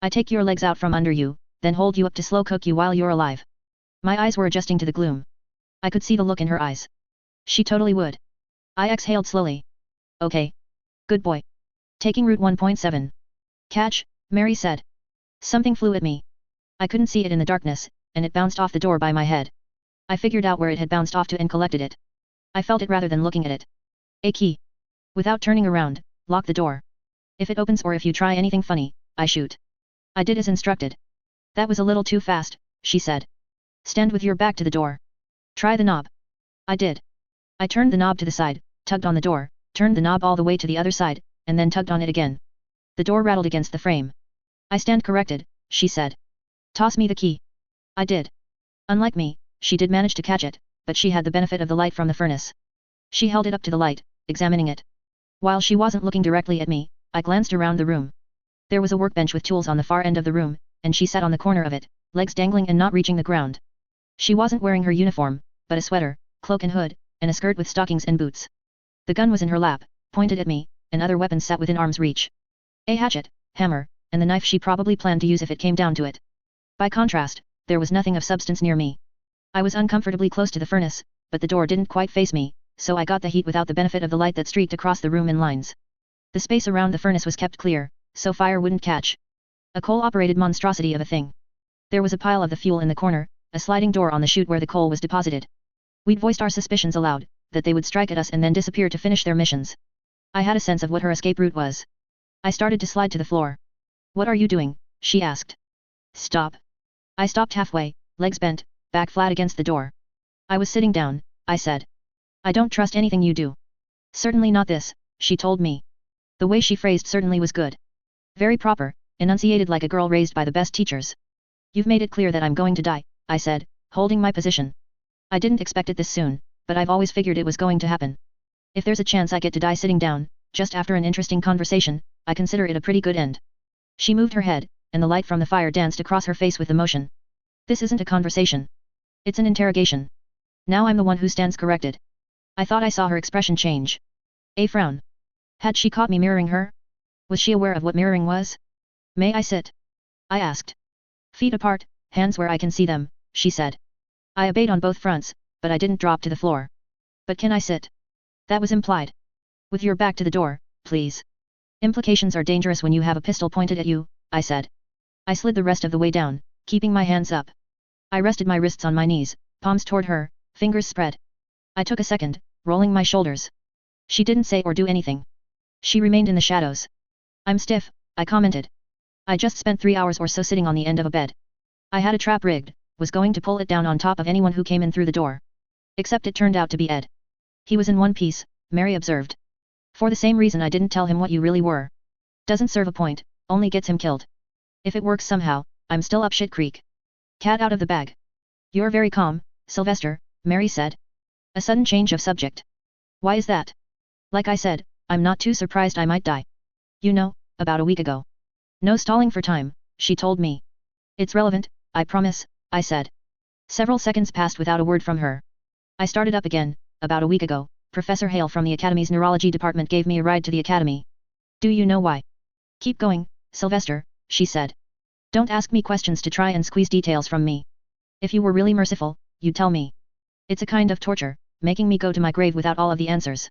I take your legs out from under you, then hold you up to slow cook you while you're alive. My eyes were adjusting to the gloom. I could see the look in her eyes. She totally would. I exhaled slowly. Okay. Good boy. Taking Route 1.7. Catch, Mary said. Something flew at me. I couldn't see it in the darkness, and it bounced off the door by my head. I figured out where it had bounced off to and collected it. I felt it rather than looking at it. A key. Without turning around, lock the door. If it opens or if you try anything funny, I shoot. I did as instructed. That was a little too fast, she said. Stand with your back to the door. Try the knob. I did. I turned the knob to the side, tugged on the door, turned the knob all the way to the other side, and then tugged on it again. The door rattled against the frame. I stand corrected, she said. Toss me the key. I did. Unlike me, she did manage to catch it, but she had the benefit of the light from the furnace. She held it up to the light, examining it. While she wasn't looking directly at me, I glanced around the room. There was a workbench with tools on the far end of the room, and she sat on the corner of it, legs dangling and not reaching the ground. She wasn't wearing her uniform, but a sweater, cloak and hood, and a skirt with stockings and boots. The gun was in her lap, pointed at me, and other weapons sat within arm's reach. A hatchet, hammer, and the knife she probably planned to use if it came down to it. By contrast, there was nothing of substance near me. I was uncomfortably close to the furnace, but the door didn't quite face me, so I got the heat without the benefit of the light that streaked across the room in lines. The space around the furnace was kept clear, so fire wouldn't catch. A coal-operated monstrosity of a thing. There was a pile of the fuel in the corner, a sliding door on the chute where the coal was deposited. We'd voiced our suspicions aloud, that they would strike at us and then disappear to finish their missions. I had a sense of what her escape route was. I started to slide to the floor. What are you doing? She asked. Stop. I stopped halfway, legs bent, back flat against the door. I was sitting down, I said. I don't trust anything you do. Certainly not this, she told me. The way she phrased certainly was good. Very proper, enunciated like a girl raised by the best teachers. You've made it clear that I'm going to die, I said, holding my position. I didn't expect it this soon, but I've always figured it was going to happen. If there's a chance I get to die sitting down, just after an interesting conversation, I consider it a pretty good end. She moved her head, and the light from the fire danced across her face with emotion. This isn't a conversation. It's an interrogation. Now I'm the one who stands corrected. I thought I saw her expression change. A frown. Had she caught me mirroring her? Was she aware of what mirroring was? May I sit? I asked. Feet apart, hands where I can see them, she said. I obeyed on both fronts, but I didn't drop to the floor. But can I sit? That was implied. With your back to the door, please. Implications are dangerous when you have a pistol pointed at you, I said. I slid the rest of the way down, keeping my hands up. I rested my wrists on my knees, palms toward her, fingers spread. I took a second, rolling my shoulders. She didn't say or do anything. She remained in the shadows. I'm stiff, I commented. I just spent 3 hours or so sitting on the end of a bed. I had a trap rigged, was going to pull it down on top of anyone who came in through the door. Except it turned out to be Ed. He was in one piece, Mary observed. For the same reason I didn't tell him what you really were. Doesn't serve a point, only gets him killed. If it works somehow, I'm still up shit creek. Cat out of the bag. You're very calm, Sylvester, Mary said. A sudden change of subject. Why is that? Like I said, I'm not too surprised I might die. You know, about a week ago. No stalling for time, she told me. It's relevant, I promise, I said. Several seconds passed without a word from her. I started up again. About a week ago, Professor Hale from the Academy's neurology department gave me a ride to the Academy. Do you know why? Keep going, Sylvester, she said. Don't ask me questions to try and squeeze details from me. If you were really merciful, you'd tell me. It's a kind of torture, making me go to my grave without all of the answers.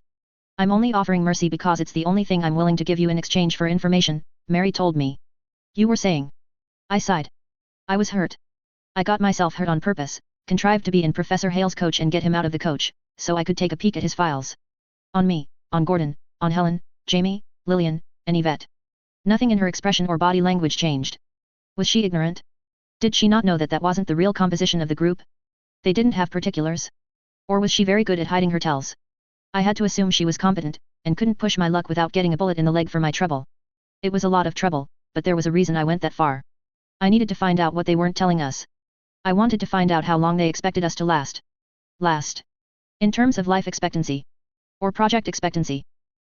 I'm only offering mercy because it's the only thing I'm willing to give you in exchange for information, Mary told me. You were saying. I sighed. I was hurt. I got myself hurt on purpose, contrived to be in Professor Hale's coach and get him out of the coach, so I could take a peek at his files. On me, on Gordon, on Helen, Jamie, Lillian, and Yvette. Nothing in her expression or body language changed. Was she ignorant? Did she not know that that wasn't the real composition of the group? They didn't have particulars? Or was she very good at hiding her tells? I had to assume she was competent, and couldn't push my luck without getting a bullet in the leg for my trouble. It was a lot of trouble, but there was a reason I went that far. I needed to find out what they weren't telling us. I wanted to find out how long they expected us to last. Last. In terms of life expectancy. Or project expectancy.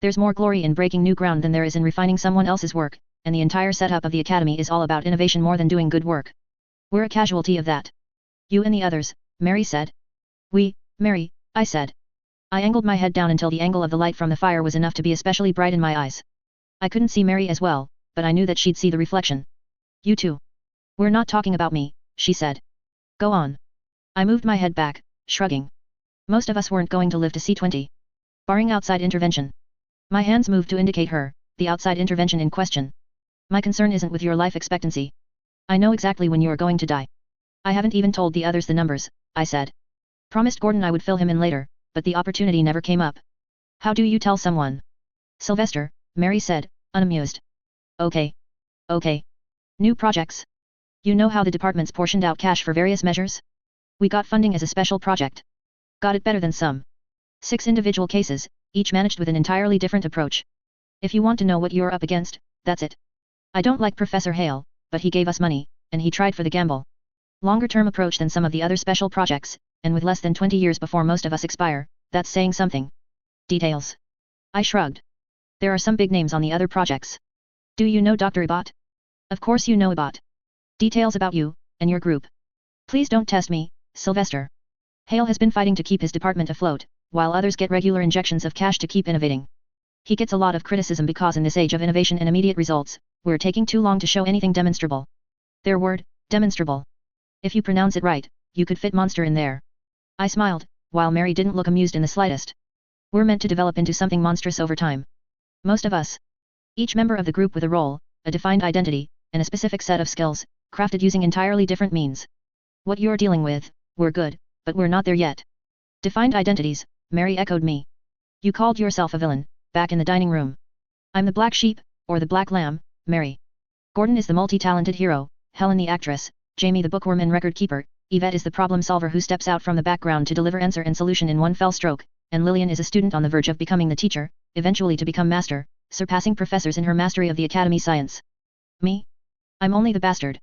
There's more glory in breaking new ground than there is in refining someone else's work, and the entire setup of the Academy is all about innovation more than doing good work. We're a casualty of that. You and the others, Mary said. We, Mary, I said. I angled my head down until the angle of the light from the fire was enough to be especially bright in my eyes. I couldn't see Mary as well, but I knew that she'd see the reflection. You too. We're not talking about me, she said. Go on. I moved my head back, shrugging. Most of us weren't going to live to see 20. Barring outside intervention. My hands moved to indicate her, the outside intervention in question. My concern isn't with your life expectancy. I know exactly when you are going to die. I haven't even told the others the numbers, I said. Promised Gordon I would fill him in later, but the opportunity never came up. How do you tell someone? Sylvester, Mary said, unamused. Okay. Okay. New projects. You know how the departments portioned out cash for various measures? We got funding as a special project. Got it better than some. 6 individual cases, each managed with an entirely different approach. If you want to know what you're up against, that's it. I don't like Professor Hale, but he gave us money, and he tried for the gamble. Longer-term approach than some of the other special projects, and with less than 20 years before most of us expire, that's saying something. Details. I shrugged. There are some big names on the other projects. Do you know Dr. Ibot? Of course you know Ibot. Details about you, and your group. Please don't test me, Sylvester. Hale has been fighting to keep his department afloat, while others get regular injections of cash to keep innovating. He gets a lot of criticism because in this age of innovation and immediate results, we're taking too long to show anything demonstrable. Their word, demonstrable. If you pronounce it right, you could fit monster in there. I smiled, while Mary didn't look amused in the slightest. We're meant to develop into something monstrous over time. Most of us. Each member of the group with a role, a defined identity, and a specific set of skills, crafted using entirely different means. What you're dealing with, we're good, but we're not there yet. Defined identities, Mary echoed me. You called yourself a villain, back in the dining room. I'm the black sheep, or the black lamb, Mary. Gordon is the multi-talented hero, Helen the actress, Jamie the bookworm and record keeper, Yvette is the problem solver who steps out from the background to deliver answer and solution in one fell stroke, and Lillian is a student on the verge of becoming the teacher, eventually to become master, surpassing professors in her mastery of the Academy science. Me? I'm only the bastard.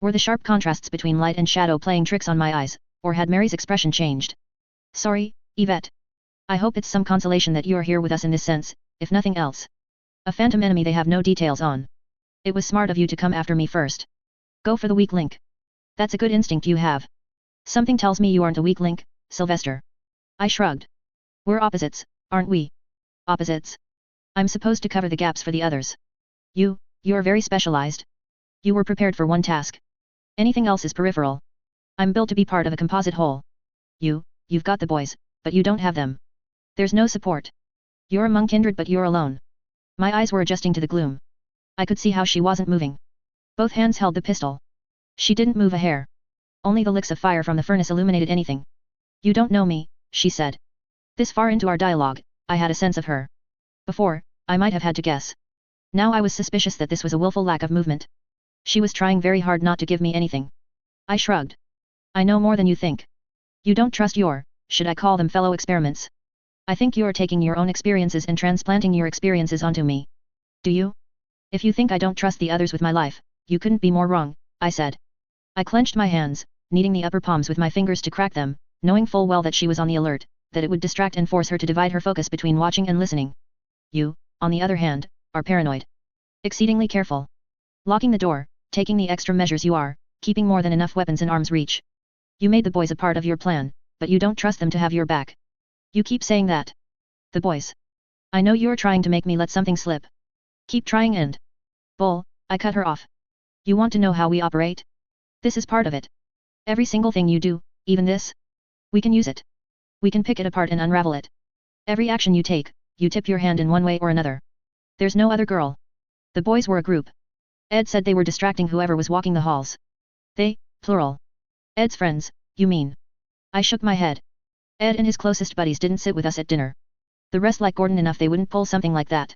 Were the sharp contrasts between light and shadow playing tricks on my eyes, or had Mary's expression changed? Sorry, Yvette. I hope it's some consolation that you're here with us in this sense, if nothing else. A phantom enemy they have no details on. It was smart of you to come after me first. Go for the weak link. That's a good instinct you have. Something tells me you aren't a weak link, Sylvester. I shrugged. We're opposites, aren't we? Opposites. I'm supposed to cover the gaps for the others. You're very specialized. You were prepared for one task. Anything else is peripheral. I'm built to be part of a composite whole. You've got the boys, but you don't have them. There's no support. You're among kindred but you're alone. My eyes were adjusting to the gloom. I could see how she wasn't moving. Both hands held the pistol. She didn't move a hair. Only the licks of fire from the furnace illuminated anything. You don't know me, she said. This far into our dialogue, I had a sense of her. Before, I might have had to guess. Now I was suspicious that this was a willful lack of movement. She was trying very hard not to give me anything. I shrugged. I know more than you think. You don't trust your, should I call them fellow experiments? I think you are taking your own experiences and transplanting your experiences onto me. Do you? If you think I don't trust the others with my life, you couldn't be more wrong, I said. I clenched my hands, kneading the upper palms with my fingers to crack them, knowing full well that she was on the alert, that it would distract and force her to divide her focus between watching and listening. You, on the other hand, are paranoid. Exceedingly careful. Locking the door, taking the extra measures you are, keeping more than enough weapons in arm's reach. You made the boys a part of your plan, but you don't trust them to have your back. You keep saying that. The boys. I know you're trying to make me let something slip. Keep trying and... Bull, I cut her off. You want to know how we operate? This is part of it. Every single thing you do, even this. We can use it. We can pick it apart and unravel it. Every action you take, you tip your hand in one way or another. There's no other girl. The boys were a group. Ed said they were distracting whoever was walking the halls. They, plural. Ed's friends, you mean? I shook my head. Ed and his closest buddies didn't sit with us at dinner. The rest like Gordon enough they wouldn't pull something like that.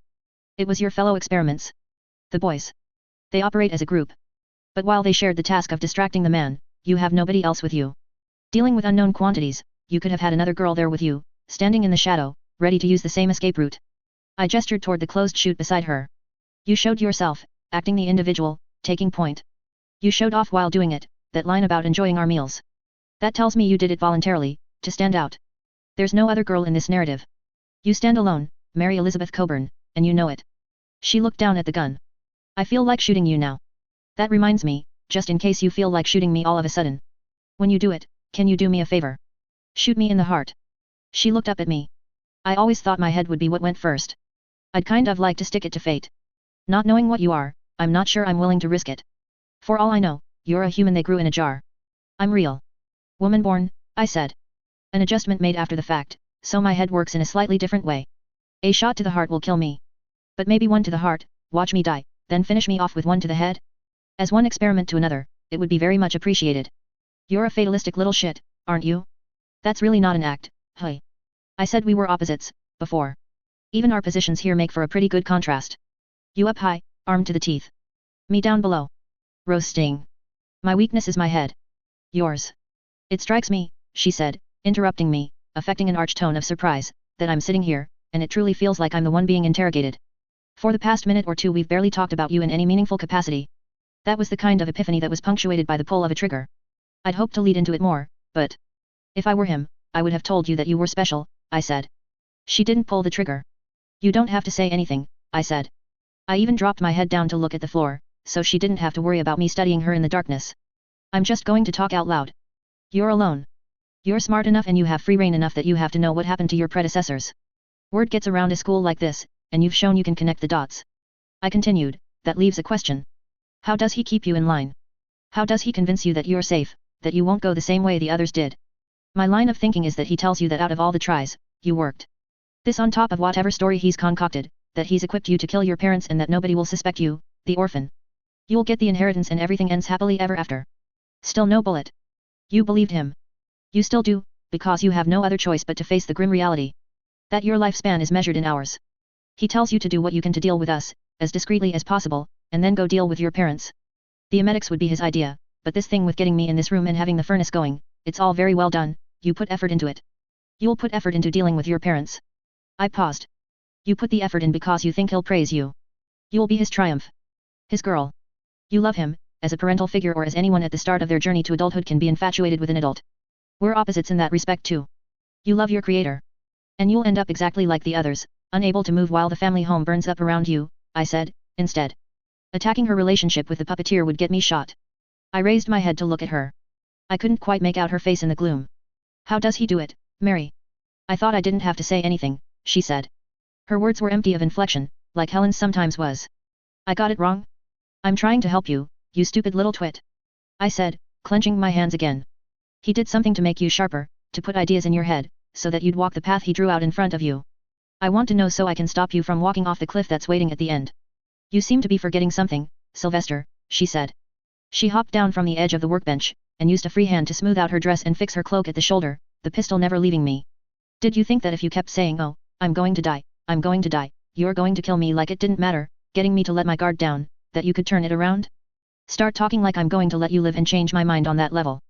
It was your fellow experiments. The boys. They operate as a group. But while they shared the task of distracting the man, you have nobody else with you. Dealing with unknown quantities, you could have had another girl there with you, standing in the shadow, ready to use the same escape route. I gestured toward the closed chute beside her. You showed yourself, acting the individual, taking point. You showed off while doing it, that line about enjoying our meals. That tells me you did it voluntarily, to stand out. There's no other girl in this narrative. You stand alone, Mary Elizabeth Coburn, and you know it. She looked down at the gun. I feel like shooting you now. That reminds me, just in case you feel like shooting me all of a sudden. When you do it, can you do me a favor? Shoot me in the heart. She looked up at me. I always thought my head would be what went first. I'd kind of like to stick it to fate. Not knowing what you are, I'm not sure I'm willing to risk it. For all I know, you're a human they grew in a jar. I'm real. Woman-born, I said. An adjustment made after the fact, so my head works in a slightly different way. A shot to the heart will kill me. But maybe one to the heart, watch me die, then finish me off with one to the head? As one experiment to another, it would be very much appreciated. You're a fatalistic little shit, aren't you? That's really not an act, hey. I said we were opposites, before. Even our positions here make for a pretty good contrast. You up high, armed to the teeth. Me down below. Roasting. My weakness is my head. Yours. It strikes me, she said, interrupting me, affecting an arch tone of surprise, that I'm sitting here, and it truly feels like I'm the one being interrogated. For the past minute or two we've barely talked about you in any meaningful capacity. That was the kind of epiphany that was punctuated by the pull of a trigger. I'd hoped to lead into it more, but... If I were him, I would have told you that you were special, I said. She didn't pull the trigger. You don't have to say anything, I said. I even dropped my head down to look at the floor, so she didn't have to worry about me studying her in the darkness. I'm just going to talk out loud. You're alone. You're smart enough and you have free rein enough that you have to know what happened to your predecessors. Word gets around a school like this, and you've shown you can connect the dots. I continued, that leaves a question. How does he keep you in line? How does he convince you that you're safe, that you won't go the same way the others did? My line of thinking is that he tells you that out of all the tries, you worked. This on top of whatever story he's concocted, that he's equipped you to kill your parents and that nobody will suspect you, the orphan. You'll get the inheritance and everything ends happily ever after. Still no bullet. You believed him. You still do, because you have no other choice but to face the grim reality. That your lifespan is measured in hours. He tells you to do what you can to deal with us, as discreetly as possible, and then go deal with your parents. The emetics would be his idea, but this thing with getting me in this room and having the furnace going, it's all very well done, you put effort into it. You'll put effort into dealing with your parents. I paused. You put the effort in because you think he'll praise you. You'll be his triumph. His girl. You love him, as a parental figure or as anyone at the start of their journey to adulthood can be infatuated with an adult. We're opposites in that respect too. You love your creator. And you'll end up exactly like the others, unable to move while the family home burns up around you, I said, instead. Attacking her relationship with the puppeteer would get me shot. I raised my head to look at her. I couldn't quite make out her face in the gloom. How does he do it, Mary? I thought I didn't have to say anything, she said. Her words were empty of inflection, like Helen's sometimes was. I got it wrong? I'm trying to help you, you stupid little twit. I said, clenching my hands again. He did something to make you sharper, to put ideas in your head, so that you'd walk the path he drew out in front of you. I want to know so I can stop you from walking off the cliff that's waiting at the end. You seem to be forgetting something, Sylvester, she said. She hopped down from the edge of the workbench, and used a free hand to smooth out her dress and fix her cloak at the shoulder, the pistol never leaving me. Did you think that if you kept saying, oh, I'm going to die, you're going to kill me like it didn't matter, getting me to let my guard down, that you could turn it around? Start talking like I'm going to let you live and change my mind on that level.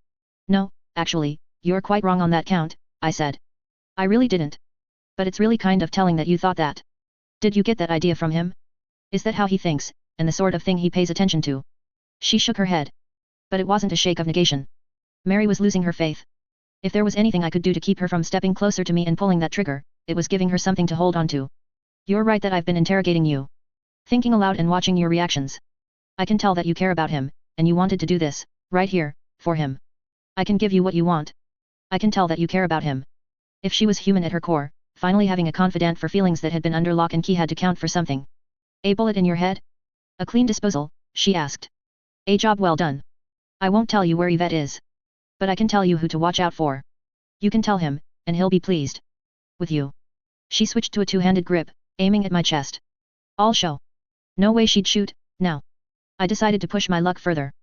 No, actually, you're quite wrong on that count, I said. I really didn't. But it's really kind of telling that you thought that. Did you get that idea from him? Is that how he thinks, and the sort of thing he pays attention to? She shook her head. But it wasn't a shake of negation. Mary was losing her faith. If there was anything I could do to keep her from stepping closer to me and pulling that trigger, it was giving her something to hold on to. You're right that I've been interrogating you. Thinking aloud and watching your reactions. I can tell that you care about him, and you wanted to do this, right here, for him. I can give you what you want. I can tell that you care about him. If she was human at her core, finally having a confidant for feelings that had been under lock and key had to count for something. A bullet in your head? A clean disposal, she asked. A job well done. I won't tell you where Yvette is. But I can tell you who to watch out for. You can tell him, and he'll be pleased. With you. She switched to a two-handed grip, aiming at my chest. All show. No way she'd shoot, now. I decided to push my luck further.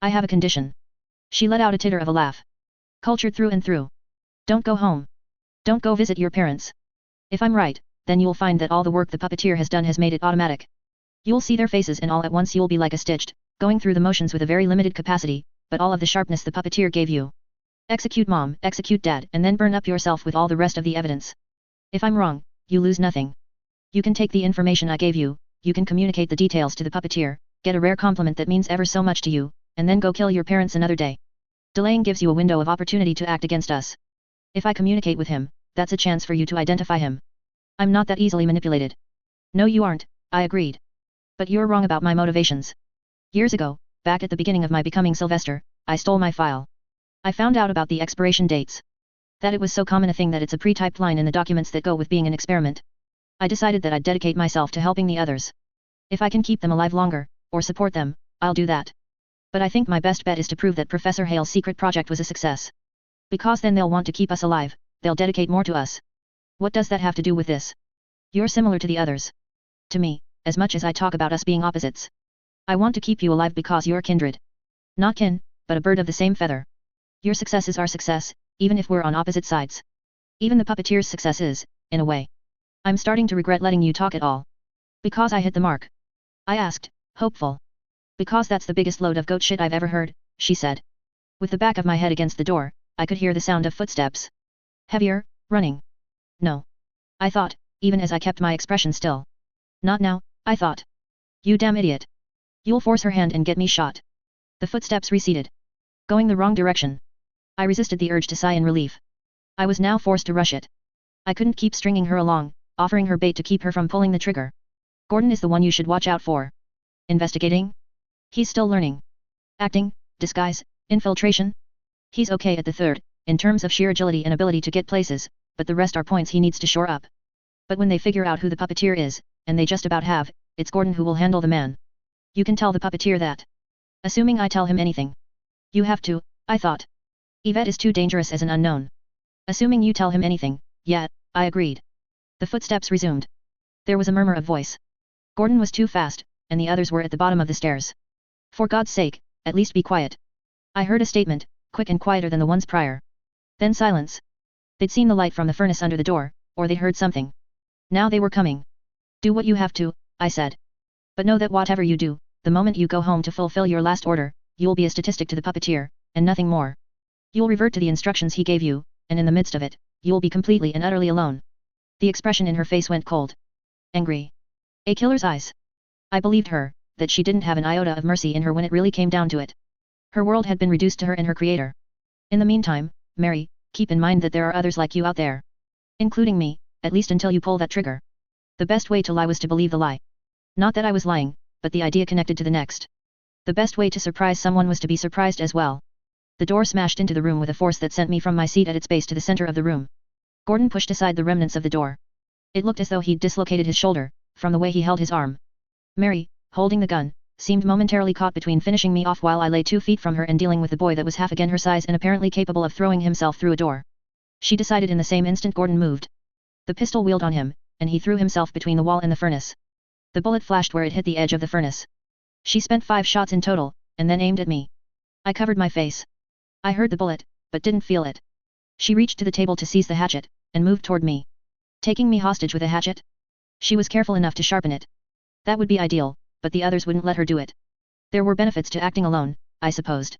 I have a condition. She let out a titter of a laugh. Cultured through and through. Don't go home. Don't go visit your parents. If I'm right, then you'll find that all the work the puppeteer has done has made it automatic. You'll see their faces and all at once you'll be like a stitched, going through the motions with a very limited capacity, but all of the sharpness the puppeteer gave you. Execute mom, execute dad, and then burn up yourself with all the rest of the evidence. If I'm wrong, you lose nothing. You can take the information I gave you, you can communicate the details to the puppeteer, get a rare compliment that means ever so much to you, and then go kill your parents another day. Delaying gives you a window of opportunity to act against us. If I communicate with him, that's a chance for you to identify him. I'm not that easily manipulated. No you aren't, I agreed. But you're wrong about my motivations. Years ago, back at the beginning of my becoming Sylvester, I stole my file. I found out about the expiration dates. That it was so common a thing that it's a pre-typed line in the documents that go with being an experiment. I decided that I'd dedicate myself to helping the others. If I can keep them alive longer, or support them, I'll do that. But I think my best bet is to prove that Professor Hale's secret project was a success. Because then they'll want to keep us alive, they'll dedicate more to us. What does that have to do with this? You're similar to the others. To me, as much as I talk about us being opposites. I want to keep you alive because you're kindred. Not kin, but a bird of the same feather. Your success is our success, even if we're on opposite sides. Even the puppeteer's success is, in a way. I'm starting to regret letting you talk at all. Because I hit the mark. I asked, hopeful. Because that's the biggest load of goat shit I've ever heard, she said. With the back of my head against the door, I could hear the sound of footsteps. Heavier, running. No. I thought, even as I kept my expression still. Not now, I thought. You damn idiot. You'll force her hand and get me shot. The footsteps receded. Going the wrong direction. I resisted the urge to sigh in relief. I was now forced to rush it. I couldn't keep stringing her along, offering her bait to keep her from pulling the trigger. Gordon is the one you should watch out for. Investigating? He's still learning. Acting, disguise, infiltration? He's okay at the third, in terms of sheer agility and ability to get places, but the rest are points he needs to shore up. But when they figure out who the puppeteer is, and they just about have, it's Gordon who will handle the man. You can tell the puppeteer that. Assuming I tell him anything. You have to, I thought. Yvette is too dangerous as an unknown. Assuming you tell him anything, yeah, I agreed. The footsteps resumed. There was a murmur of voice. Gordon was too fast, and the others were at the bottom of the stairs. For God's sake, at least be quiet. I heard a statement, quick and quieter than the ones prior. Then silence. They'd seen the light from the furnace under the door, or they'd heard something. Now they were coming. Do what you have to, I said. But know that whatever you do, the moment you go home to fulfill your last order, you'll be a statistic to the puppeteer, and nothing more. You'll revert to the instructions he gave you, and in the midst of it, you'll be completely and utterly alone. The expression in her face went cold. Angry. A killer's eyes. I believed her, that she didn't have an iota of mercy in her when it really came down to it. Her world had been reduced to her and her creator. In the meantime, Mary, keep in mind that there are others like you out there. Including me, at least until you pull that trigger. The best way to lie was to believe the lie. Not that I was lying, but the idea connected to the next. The best way to surprise someone was to be surprised as well. The door smashed into the room with a force that sent me from my seat at its base to the center of the room. Gordon pushed aside the remnants of the door. It looked as though he'd dislocated his shoulder, from the way he held his arm. Mary, holding the gun, seemed momentarily caught between finishing me off while I lay 2 feet from her and dealing with the boy that was half again her size and apparently capable of throwing himself through a door. She decided in the same instant Gordon moved. The pistol wheeled on him, and he threw himself between the wall and the furnace. The bullet flashed where it hit the edge of the furnace. She spent 5 shots in total, and then aimed at me. I covered my face. I heard the bullet, but didn't feel it. She reached to the table to seize the hatchet, and moved toward me. Taking me hostage with a hatchet? She was careful enough to sharpen it. That would be ideal, but the others wouldn't let her do it. There were benefits to acting alone, I supposed.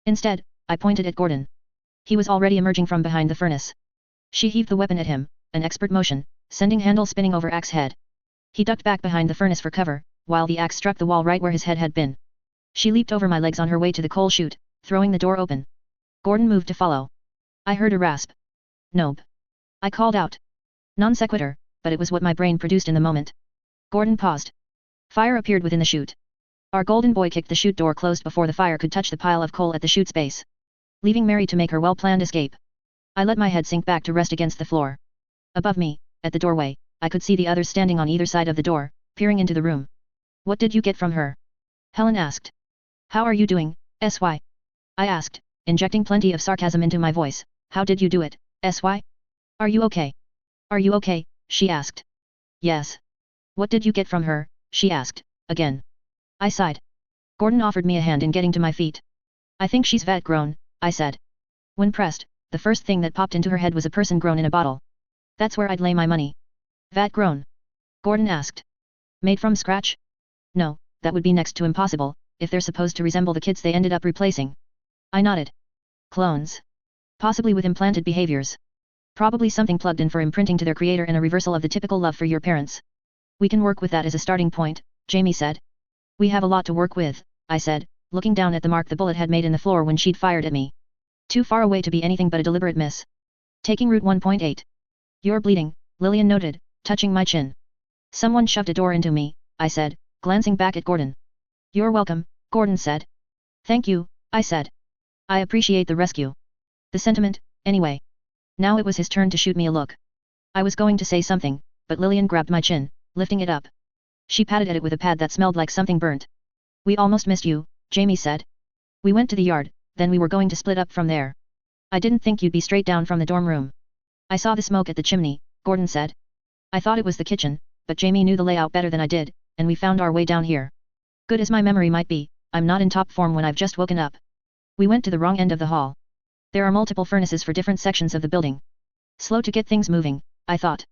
Instead, I pointed at Gordon. He was already emerging from behind the furnace. She heaved the weapon at him, an expert motion, sending handle spinning over axe head. He ducked back behind the furnace for cover, while the axe struck the wall right where his head had been. She leaped over my legs on her way to the coal chute, throwing the door open. Gordon moved to follow. I heard a rasp. Nope. I called out. Non sequitur, but it was what my brain produced in the moment. Gordon paused. Fire appeared within the chute. Our golden boy kicked the chute door closed before the fire could touch the pile of coal at the chute's base, leaving Mary to make her well-planned escape. I let my head sink back to rest against the floor. Above me, at the doorway, I could see the others standing on either side of the door, peering into the room. What did you get from her? Helen asked. How are you doing, SY? I asked, injecting plenty of sarcasm into my voice. How did you do it, SY? Are you okay? Are you okay? She asked. Yes. What did you get from her? She asked, again. I sighed. Gordon offered me a hand in getting to my feet. I think she's vat grown, I said. When pressed, the first thing that popped into her head was a person grown in a bottle. That's where I'd lay my money. Vat grown? Gordon asked. Made from scratch? No, that would be next to impossible, if they're supposed to resemble the kids they ended up replacing. I nodded. Clones. Possibly with implanted behaviors. Probably something plugged in for imprinting to their creator and a reversal of the typical love for your parents. We can work with that as a starting point, Jamie said. We have a lot to work with, I said, looking down at the mark the bullet had made in the floor when she'd fired at me. Too far away to be anything but a deliberate miss. Taking route 1.8. You're bleeding, Lillian noted, touching my chin. Someone shoved a door into me, I said, glancing back at Gordon. You're welcome, Gordon said. Thank you, I said. I appreciate the rescue. The sentiment, anyway. Now it was his turn to shoot me a look. I was going to say something, but Lillian grabbed my chin, lifting it up. She patted at it with a pad that smelled like something burnt. We almost missed you, Jamie said. We went to the yard, then we were going to split up from there. I didn't think you'd be straight down from the dorm room. I saw the smoke at the chimney, Gordon said. I thought it was the kitchen, but Jamie knew the layout better than I did, and we found our way down here. Good as my memory might be, I'm not in top form when I've just woken up. We went to the wrong end of the hall. There are multiple furnaces for different sections of the building. Slow to get things moving, I thought.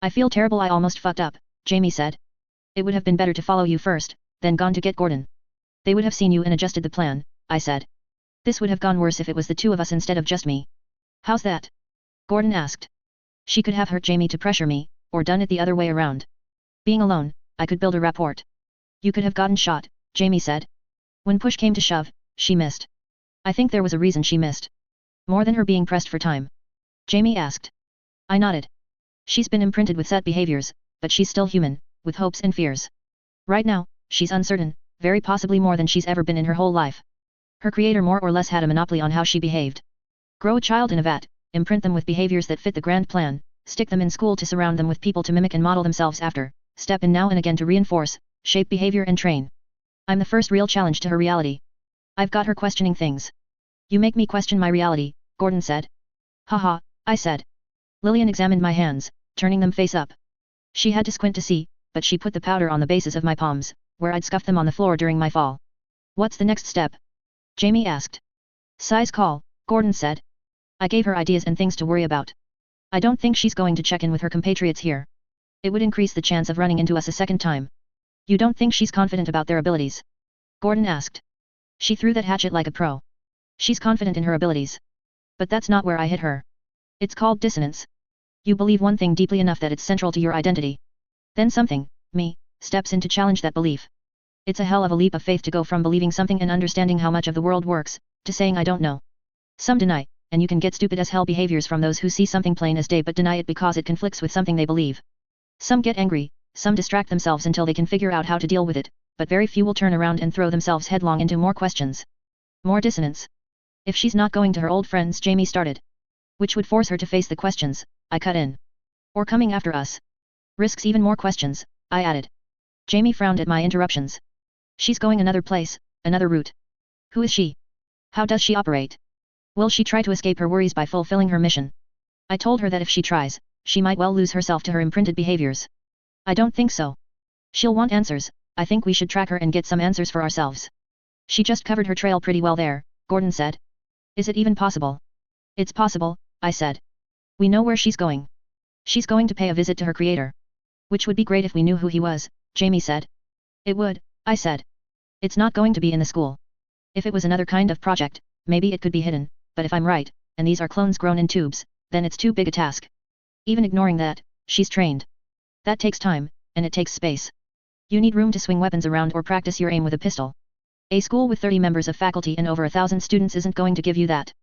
I feel terrible I almost fucked up, Jamie said. It would have been better to follow you first, then gone to get Gordon. They would have seen you and adjusted the plan, I said. This would have gone worse if it was the two of us instead of just me. How's that? Gordon asked. She could have hurt Jamie to pressure me, or done it the other way around. Being alone, I could build a rapport. You could have gotten shot, Jamie said. When push came to shove, she missed. I think there was a reason she missed. More than her being pressed for time. Jamie asked. I nodded. She's been imprinted with set behaviors, but she's still human, with hopes and fears. Right now, she's uncertain, very possibly more than she's ever been in her whole life. Her creator more or less had a monopoly on how she behaved. Grow a child in a vat, imprint them with behaviors that fit the grand plan, stick them in school to surround them with people to mimic and model themselves after, step in now and again to reinforce, shape behavior and train. I'm the first real challenge to her reality. I've got her questioning things. You make me question my reality, Gordon said. Haha, I said. Lillian examined my hands, turning them face up. She had to squint to see, but she put the powder on the bases of my palms, where I'd scuffed them on the floor during my fall. What's the next step? Jamie asked. Size call, Gordon said. I gave her ideas and things to worry about. I don't think she's going to check in with her compatriots here. It would increase the chance of running into us a second time. You don't think she's confident about their abilities? Gordon asked. She threw that hatchet like a pro. She's confident in her abilities. But that's not where I hit her. It's called dissonance. You believe one thing deeply enough that it's central to your identity. Then something, me, steps in to challenge that belief. It's a hell of a leap of faith to go from believing something and understanding how much of the world works, to saying I don't know. Some deny, and you can get stupid as hell behaviors from those who see something plain as day but deny it because it conflicts with something they believe. Some get angry, some distract themselves until they can figure out how to deal with it, but very few will turn around and throw themselves headlong into more questions. More dissonance. If she's not going to her old friends, Jamie started. Which would force her to face the questions, I cut in. Or coming after us. Risks even more questions, I added. Jamie frowned at my interruptions. She's going another place, another route. Who is she? How does she operate? Will she try to escape her worries by fulfilling her mission? I told her that if she tries, she might well lose herself to her imprinted behaviors. I don't think so. She'll want answers. I think we should track her and get some answers for ourselves. She just covered her trail pretty well there, Gordon said. Is it even possible? It's possible, I said. We know where she's going. She's going to pay a visit to her creator. Which would be great if we knew who he was, Jamie said. It would, I said. It's not going to be in the school. If it was another kind of project, maybe it could be hidden, but if I'm right, and these are clones grown in tubes, then it's too big a task. Even ignoring that, she's trained. That takes time, and it takes space. You need room to swing weapons around or practice your aim with a pistol. A school with 30 members of faculty and over 1,000 students isn't going to give you that.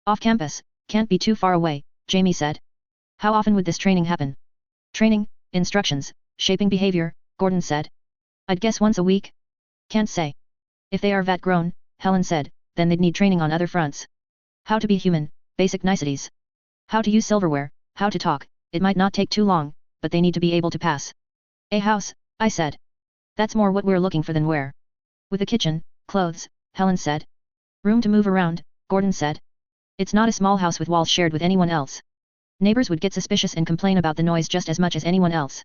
Off campus, can't be too far away, Jamie said. How often would this training happen? Training, instructions, shaping behavior, Gordon said. I'd guess once a week? Can't say. If they are vat grown, Helen said, then they'd need training on other fronts. How to be human, basic niceties. How to use silverware, how to talk, it might not take too long, but they need to be able to pass. A house, I said. That's more what we're looking for than where. With a kitchen, clothes, Helen said. Room to move around, Gordon said. It's not a small house with walls shared with anyone else. Neighbors would get suspicious and complain about the noise just as much as anyone else.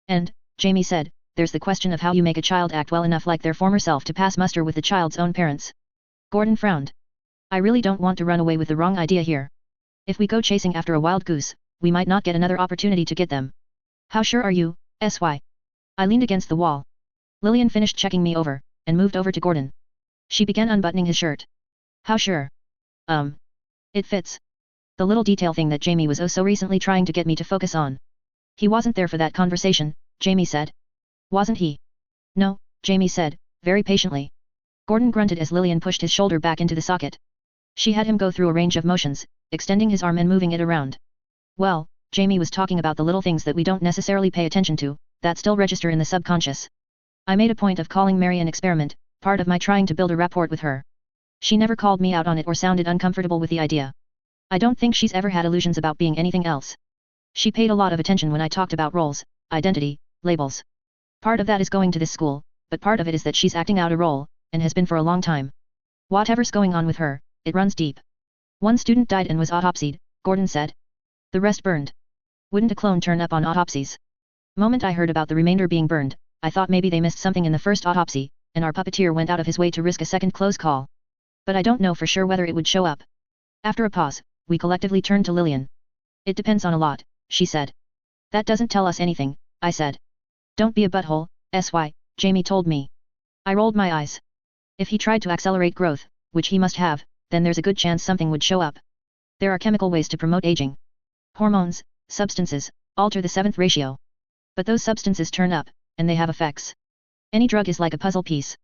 And, Jamie said, there's the question of how you make a child act well enough like their former self to pass muster with the child's own parents. Gordon frowned. I really don't want to run away with the wrong idea here. If we go chasing after a wild goose, we might not get another opportunity to get them. How sure are you, SY? I leaned against the wall. Lillian finished checking me over, and moved over to Gordon. She began unbuttoning his shirt. How sure? It fits. The little detail thing that Jamie was oh so recently trying to get me to focus on. He wasn't there for that conversation, Jamie said. Wasn't he? No, Jamie said, very patiently. Gordon grunted as Lillian pushed his shoulder back into the socket. She had him go through a range of motions, extending his arm and moving it around. Well, Jamie was talking about the little things that we don't necessarily pay attention to, that still register in the subconscious. I made a point of calling Mary an experiment, part of my trying to build a rapport with her. She never called me out on it or sounded uncomfortable with the idea. I don't think she's ever had illusions about being anything else. She paid a lot of attention when I talked about roles, identity, labels. Part of that is going to this school, but part of it is that she's acting out a role, and has been for a long time. Whatever's going on with her, it runs deep. One student died and was autopsied, Gordon said. The rest burned. Wouldn't a clone turn up on autopsies? Moment I heard about the remainder being burned, I thought maybe they missed something in the first autopsy, and our puppeteer went out of his way to risk a second close call. But I don't know for sure whether it would show up. After a pause, we collectively turned to Lillian. It depends on a lot, she said. That doesn't tell us anything, I said. Don't be a butthole, SY, Jamie told me. I rolled my eyes. If he tried to accelerate growth, which he must have, then there's a good chance something would show up. There are chemical ways to promote aging. Hormones, substances, alter the seventh ratio. But those substances turn up, and they have effects. Any drug is like a puzzle piece.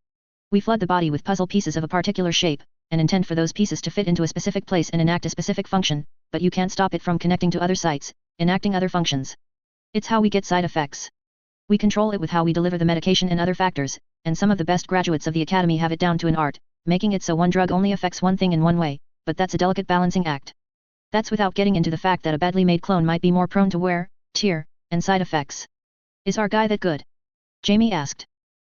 We flood the body with puzzle pieces of a particular shape, and intend for those pieces to fit into a specific place and enact a specific function, but you can't stop it from connecting to other sites, enacting other functions. It's how we get side effects. We control it with how we deliver the medication and other factors, and some of the best graduates of the academy have it down to an art, making it so one drug only affects one thing in one way, but that's a delicate balancing act. That's without getting into the fact that a badly made clone might be more prone to wear, tear, and side effects. Is our guy that good? Jamie asked.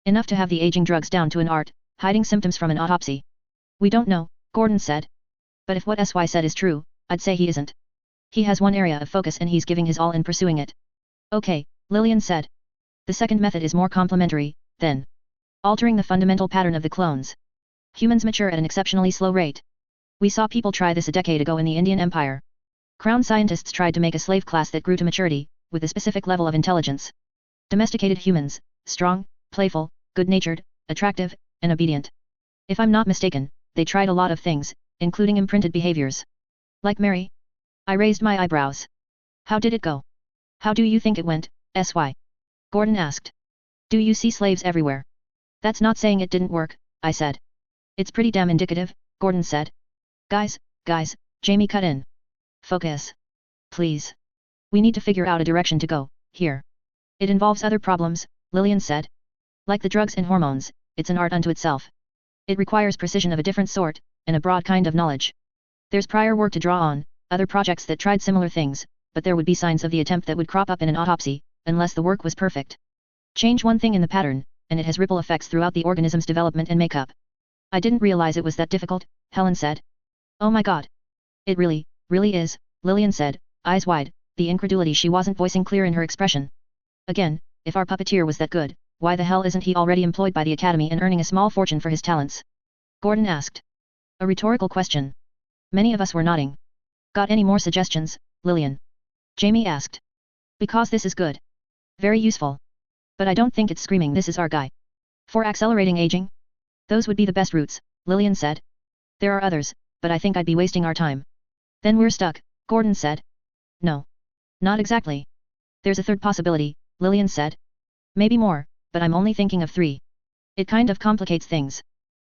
Enough to have the aging drugs down to an art, hiding symptoms from an autopsy. We don't know, Gordon said. But if what SY said is true, I'd say he isn't. He has one area of focus and he's giving his all in pursuing it. Okay, Lillian said. The second method is more complementary, then. Altering the fundamental pattern of the clones. Humans mature at an exceptionally slow rate. We saw people try this a decade ago in the Indian Empire. Crown scientists tried to make a slave class that grew to maturity, with a specific level of intelligence. Domesticated humans, strong, playful, good-natured, attractive, and obedient. If I'm not mistaken, they tried a lot of things, including imprinted behaviors. Like Mary? I raised my eyebrows. How did it go? How do you think it went, SY? Gordon asked. Do you see slaves everywhere? That's not saying it didn't work, I said. It's pretty damn indicative, Gordon said. Guys, Jamie cut in. Focus. Please. We need to figure out a direction to go, here. It involves other problems, Lillian said. Like the drugs and hormones, it's an art unto itself. It requires precision of a different sort, and a broad kind of knowledge. There's prior work to draw on, other projects that tried similar things, but there would be signs of the attempt that would crop up in an autopsy, unless the work was perfect. Change one thing in the pattern, and it has ripple effects throughout the organism's development and makeup. I didn't realize it was that difficult, Helen said. Oh my god. It really is, Lillian said, eyes wide, the incredulity she wasn't voicing clear in her expression. Again, if our puppeteer was that good, why the hell isn't he already employed by the Academy and earning a small fortune for his talents? Gordon asked. A rhetorical question. Many of us were nodding. Got any more suggestions, Lillian? Jamie asked. Because this is good. Very useful. But I don't think it's screaming this is our guy. For accelerating aging? Those would be the best routes, Lillian said. There are others, but I think I'd be wasting our time. Then we're stuck, Gordon said. No. Not exactly. There's a third possibility, Lillian said. Maybe more, but I'm only thinking of 3. It kind of complicates things.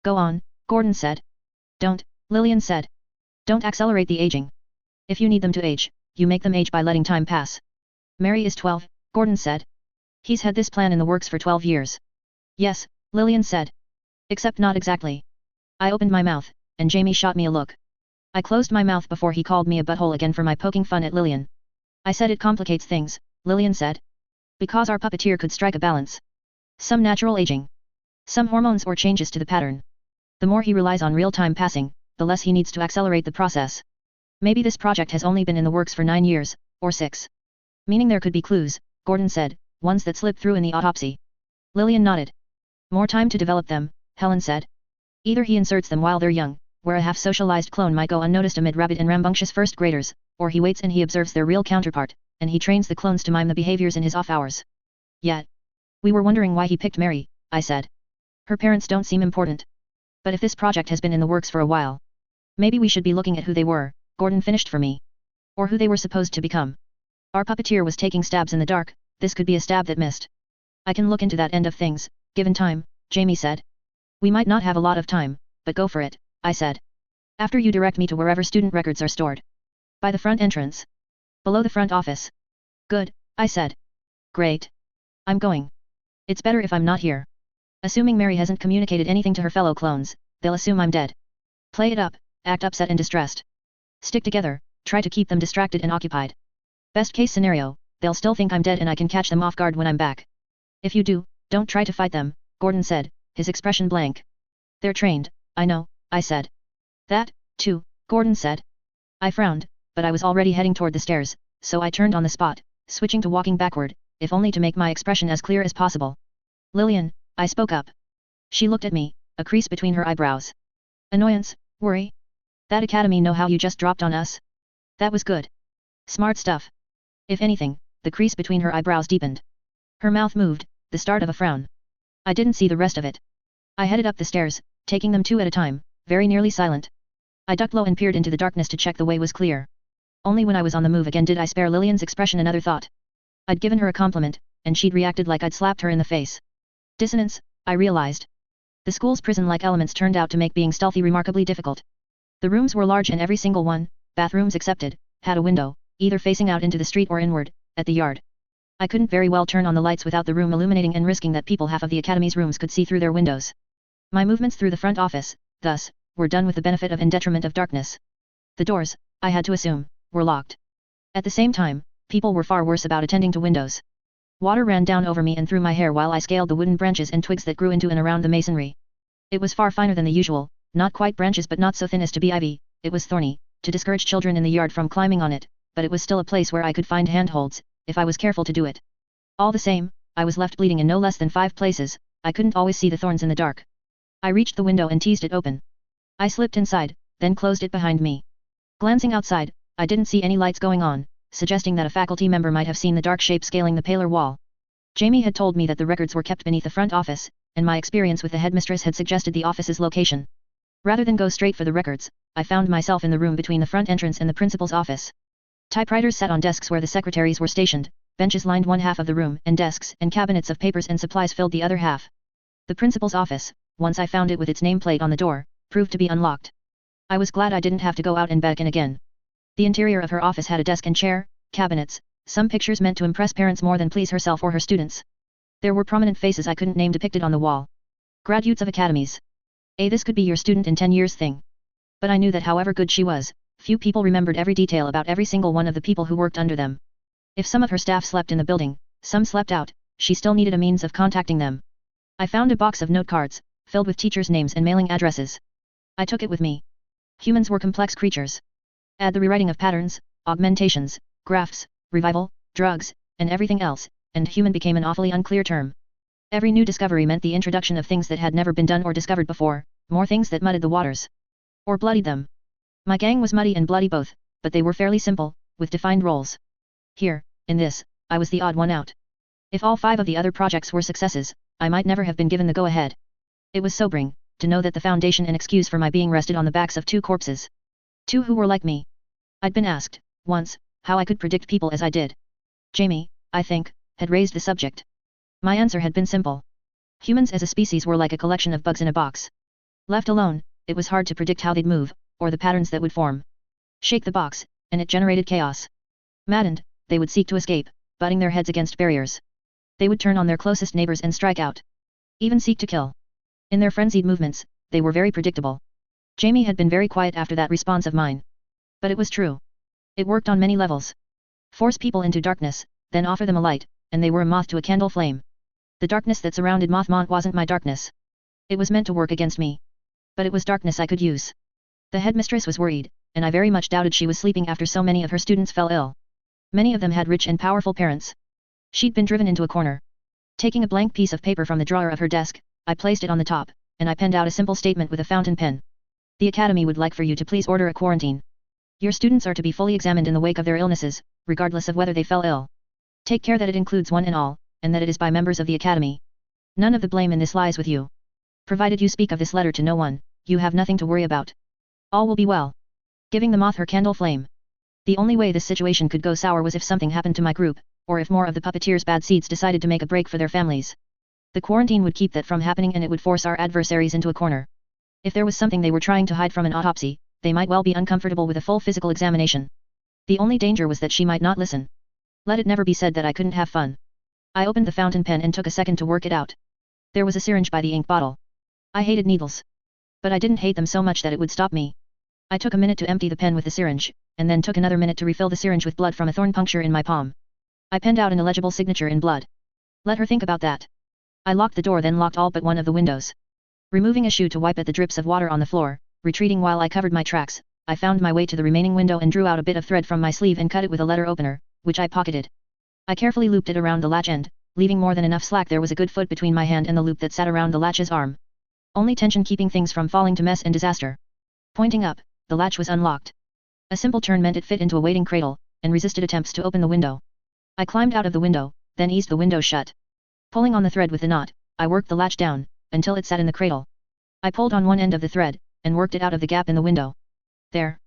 Go on, Gordon said. Don't, Lillian said. Don't accelerate the aging. If you need them to age, you make them age by letting time pass. Mary is 12, Gordon said. He's had this plan in the works for 12 years. Yes, Lillian said. Except not exactly. I opened my mouth, and Jamie shot me a look. I closed my mouth before he called me a butthole again for my poking fun at Lillian. I said it complicates things, Lillian said. Because our puppeteer could strike a balance. Some natural aging. Some hormones or changes to the pattern. The more he relies on real-time passing, the less he needs to accelerate the process. Maybe this project has only been in the works for 9 years, or 6. Meaning there could be clues, Gordon said, ones that slipped through in the autopsy. Lillian nodded. More time to develop them, Helen said. Either he inserts them while they're young, where a half-socialized clone might go unnoticed amid rabid and rambunctious first graders, or he waits and he observes their real counterpart, and he trains the clones to mime the behaviors in his off hours. Yet. We were wondering why he picked Mary, I said. Her parents don't seem important. But if this project has been in the works for a while, maybe we should be looking at who they were, Gordon finished for me. Or who they were supposed to become. Our puppeteer was taking stabs in the dark, this could be a stab that missed. I can look into that end of things, given time, Jamie said. We might not have a lot of time, but go for it, I said. After you direct me to wherever student records are stored. By the front entrance. Below the front office. Good, I said. Great. I'm going. It's better if I'm not here. Assuming Mary hasn't communicated anything to her fellow clones, they'll assume I'm dead. Play it up, act upset and distressed. Stick together, try to keep them distracted and occupied. Best case scenario, they'll still think I'm dead and I can catch them off guard when I'm back. If you do, don't try to fight them, Gordon said, his expression blank. They're trained, I know, I said. That, too, Gordon said. I frowned, but I was already heading toward the stairs, so I turned on the spot, switching to walking backward, if only to make my expression as clear as possible. Lillian, I spoke up. She looked at me, a crease between her eyebrows. Annoyance, worry. That academy know how you just dropped on us? That was good. Smart stuff. If anything, the crease between her eyebrows deepened. Her mouth moved, the start of a frown. I didn't see the rest of it. I headed up the stairs, taking them 2 at a time, very nearly silent. I ducked low and peered into the darkness to check the way was clear. Only when I was on the move again did I spare Lillian's expression another thought. I'd given her a compliment, and she'd reacted like I'd slapped her in the face. Dissonance, I realized. The school's prison-like elements turned out to make being stealthy remarkably difficult. The rooms were large and every single one, bathrooms excepted, had a window, either facing out into the street or inward, at the yard. I couldn't very well turn on the lights without the room illuminating and risking that people half of the academy's rooms could see through their windows. My movements through the front office, thus, were done with the benefit of and detriment of darkness. The doors, I had to assume, were locked. At the same time, people were far worse about attending to windows. Water ran down over me and through my hair while I scaled the wooden branches and twigs that grew into and around the masonry. It was far finer than the usual, not quite branches but not so thin as to be ivy. It was thorny, to discourage children in the yard from climbing on it, but it was still a place where I could find handholds, if I was careful to do it. All the same, I was left bleeding in no less than 5 places, I couldn't always see the thorns in the dark. I reached the window and teased it open. I slipped inside, then closed it behind me. Glancing outside, I didn't see any lights going on, suggesting that a faculty member might have seen the dark shape scaling the paler wall. Jamie had told me that the records were kept beneath the front office, and my experience with the headmistress had suggested the office's location. Rather than go straight for the records, I found myself in the room between the front entrance and the principal's office. Typewriters sat on desks where the secretaries were stationed, benches lined one half of the room and desks and cabinets of papers and supplies filled the other half. The principal's office, once I found it with its nameplate on the door, proved to be unlocked. I was glad I didn't have to go out and beckon again. The interior of her office had a desk and chair, cabinets, some pictures meant to impress parents more than please herself or her students. There were prominent faces I couldn't name depicted on the wall. Graduates of academies. This could be your student in 10 years thing. But I knew that however good she was, few people remembered every detail about every single one of the people who worked under them. If some of her staff slept in the building, some slept out, she still needed a means of contacting them. I found a box of note cards, filled with teachers' names and mailing addresses. I took it with me. Humans were complex creatures. Add the rewriting of patterns, augmentations, graphs, revival, drugs, and everything else, and human became an awfully unclear term. Every new discovery meant the introduction of things that had never been done or discovered before, more things that muddied the waters. Or bloodied them. My gang was muddy and bloody both, but they were fairly simple, with defined roles. Here, in this, I was the odd one out. If all 5 of the other projects were successes, I might never have been given the go-ahead. It was sobering, to know that the foundation and excuse for my being rested on the backs of 2 corpses. 2 who were like me. I'd been asked, once, how I could predict people as I did. Jamie, I think, had raised the subject. My answer had been simple. Humans as a species were like a collection of bugs in a box. Left alone, it was hard to predict how they'd move, or the patterns that would form. Shake the box, and it generated chaos. Maddened, they would seek to escape, butting their heads against barriers. They would turn on their closest neighbors and strike out. Even seek to kill. In their frenzied movements, they were very predictable. Jamie had been very quiet after that response of mine. But it was true. It worked on many levels. Force people into darkness, then offer them a light, and they were a moth to a candle flame. The darkness that surrounded Mothmont wasn't my darkness. It was meant to work against me. But it was darkness I could use. The headmistress was worried, and I very much doubted she was sleeping after so many of her students fell ill. Many of them had rich and powerful parents. She'd been driven into a corner. Taking a blank piece of paper from the drawer of her desk, I placed it on the top, and I penned out a simple statement with a fountain pen. The Academy would like for you to please order a quarantine. Your students are to be fully examined in the wake of their illnesses, regardless of whether they fell ill. Take care that it includes one and all, and that it is by members of the Academy. None of the blame in this lies with you. Provided you speak of this letter to no one, you have nothing to worry about. All will be well. Giving the moth her candle flame. The only way this situation could go sour was if something happened to my group, or if more of the puppeteers' bad seeds decided to make a break for their families. The quarantine would keep that from happening and it would force our adversaries into a corner. If there was something they were trying to hide from an autopsy, they might well be uncomfortable with a full physical examination. The only danger was that she might not listen. Let it never be said that I couldn't have fun. I opened the fountain pen and took a second to work it out. There was a syringe by the ink bottle. I hated needles. But I didn't hate them so much that it would stop me. I took a minute to empty the pen with the syringe, and then took another minute to refill the syringe with blood from a thorn puncture in my palm. I penned out an illegible signature in blood. Let her think about that. I locked the door, then locked all but one of the windows. Removing a shoe to wipe at the drips of water on the floor, retreating while I covered my tracks, I found my way to the remaining window and drew out a bit of thread from my sleeve and cut it with a letter opener, which I pocketed. I carefully looped it around the latch end, leaving more than enough slack. There was a good foot between my hand and the loop that sat around the latch's arm. Only tension keeping things from falling to mess and disaster. Pointing up, the latch was unlocked. A simple turn meant it fit into a waiting cradle, and resisted attempts to open the window. I climbed out of the window, then eased the window shut. Pulling on the thread with the knot, I worked the latch down, until it sat in the cradle. I pulled on one end of the thread, and worked it out of the gap in the window. There.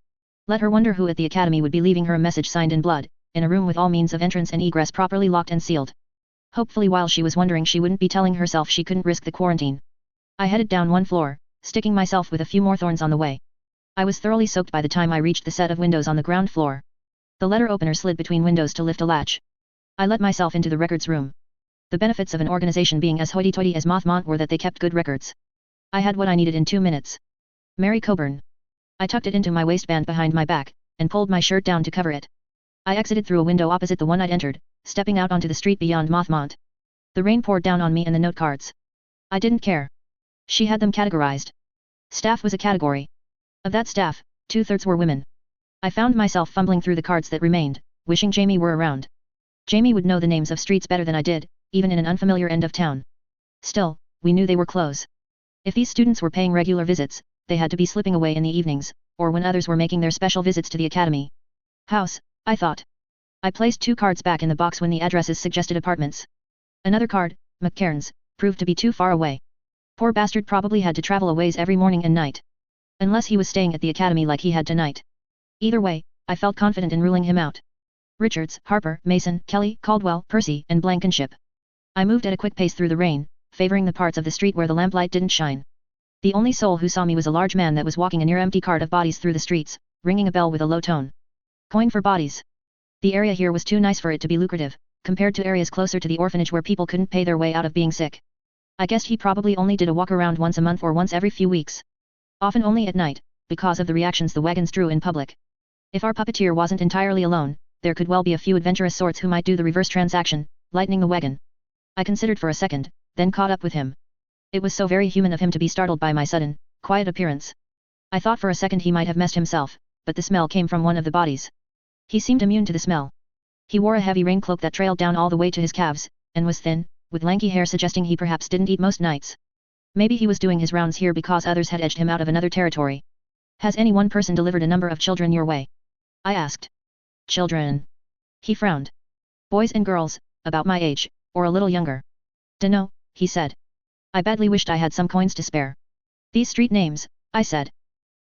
Let her wonder who at the Academy would be leaving her a message signed in blood, in a room with all means of entrance and egress properly locked and sealed. Hopefully while she was wondering she wouldn't be telling herself she couldn't risk the quarantine. I headed down one floor, sticking myself with a few more thorns on the way. I was thoroughly soaked by the time I reached the set of windows on the ground floor. The letter opener slid between windows to lift a latch. I let myself into the records room. The benefits of an organization being as hoity-toity as Mothmont were that they kept good records. I had what I needed in 2 minutes. Mary Coburn. I tucked it into my waistband behind my back, and pulled my shirt down to cover it. I exited through a window opposite the one I'd entered, stepping out onto the street beyond Mothmont. The rain poured down on me and the note cards. I didn't care. She had them categorized. Staff was a category. Of that staff, 2/3 were women. I found myself fumbling through the cards that remained, wishing Jamie were around. Jamie would know the names of streets better than I did, even in an unfamiliar end of town. Still, we knew they were close. If these students were paying regular visits, they had to be slipping away in the evenings, or when others were making their special visits to the Academy. House, I thought. I placed 2 cards back in the box when the addresses suggested apartments. Another card, McCairn's, proved to be too far away. Poor bastard probably had to travel a ways every morning and night. Unless he was staying at the Academy like he had tonight. Either way, I felt confident in ruling him out. Richards, Harper, Mason, Kelly, Caldwell, Percy, and Blankenship. I moved at a quick pace through the rain, favoring the parts of the street where the lamplight didn't shine. The only soul who saw me was a large man that was walking a near-empty cart of bodies through the streets, ringing a bell with a low tone. Coin for bodies. The area here was too nice for it to be lucrative, compared to areas closer to the orphanage where people couldn't pay their way out of being sick. I guessed he probably only did a walk around once a month or once every few weeks. Often only at night, because of the reactions the wagons drew in public. If our puppeteer wasn't entirely alone, there could well be a few adventurous sorts who might do the reverse transaction, lightening the wagon. I considered for a second, then caught up with him. It was so very human of him to be startled by my sudden, quiet appearance. I thought for a second he might have messed himself, but the smell came from one of the bodies. He seemed immune to the smell. He wore a heavy rain cloak that trailed down all the way to his calves, and was thin, with lanky hair suggesting he perhaps didn't eat most nights. Maybe he was doing his rounds here because others had edged him out of another territory. Has any one person delivered a number of children your way? I asked. Children. He frowned. Boys and girls, about my age, or a little younger. Dunno, he said. I badly wished I had some coins to spare. These street names, I said.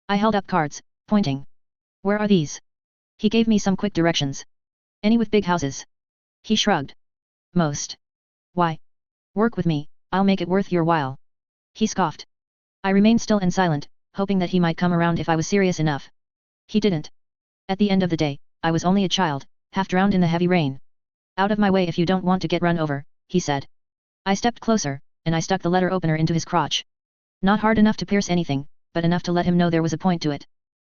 I held up cards, pointing. Where are these? He gave me some quick directions. Any with big houses? He shrugged. Most. Why? Work with me, I'll make it worth your while. He scoffed. I remained still and silent, hoping that he might come around if I was serious enough. He didn't. At the end of the day, I was only a child, half drowned in the heavy rain. Out of my way if you don't want to get run over, he said. I stepped closer, and I stuck the letter opener into his crotch. Not hard enough to pierce anything, but enough to let him know there was a point to it.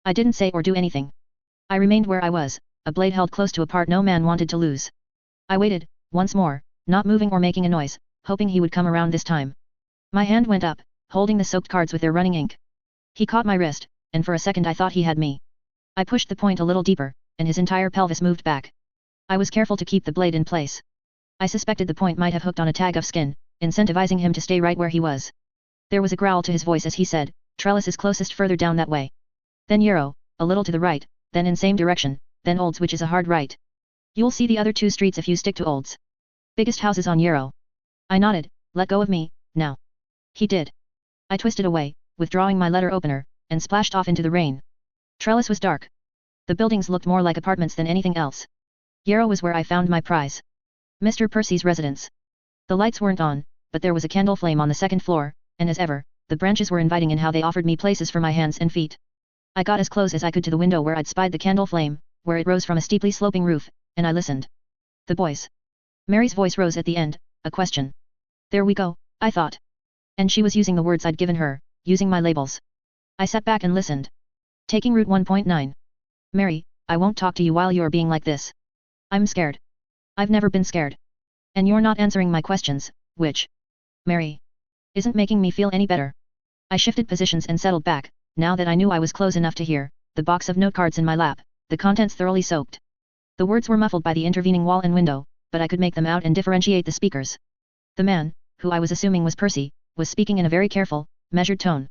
I didn't say or do anything. I remained where I was, a blade held close to a part no man wanted to lose. I waited, once more, not moving or making a noise, hoping he would come around this time. My hand went up, holding the soaked cards with their running ink. He caught my wrist, and for a second I thought he had me. I pushed the point a little deeper, and his entire pelvis moved back. I was careful to keep the blade in place. I suspected the point might have hooked on a tag of skin, incentivizing him to stay right where he was. There was a growl to his voice as he said, "Trellis is closest further down that way. Then Yarrow, a little to the right, then in same direction, then Olds which is a hard right. You'll see the other two streets if you stick to Olds. Biggest houses on Yarrow." I nodded, "Let go of me, now." He did. I twisted away, withdrawing my letter opener, and splashed off into the rain. Trellis was dark. The buildings looked more like apartments than anything else. Yarrow was where I found my prize. Mr. Percy's residence. The lights weren't on, but there was a candle flame on the second floor, and as ever, the branches were inviting in how they offered me places for my hands and feet. I got as close as I could to the window where I'd spied the candle flame, where it rose from a steeply sloping roof, and I listened. The boys. Mary's voice rose at the end, a question. There we go, I thought. And she was using the words I'd given her, using my labels. I sat back and listened. Taking route 1.9. Mary, I won't talk to you while you're being like this. I'm scared. I've never been scared. And you're not answering my questions, which, Mary, isn't making me feel any better. I shifted positions and settled back, now that I knew I was close enough to hear, the box of note cards in my lap, the contents thoroughly soaked. The words were muffled by the intervening wall and window, but I could make them out and differentiate the speakers. The man, who I was assuming was Percy, was speaking in a very careful, measured tone.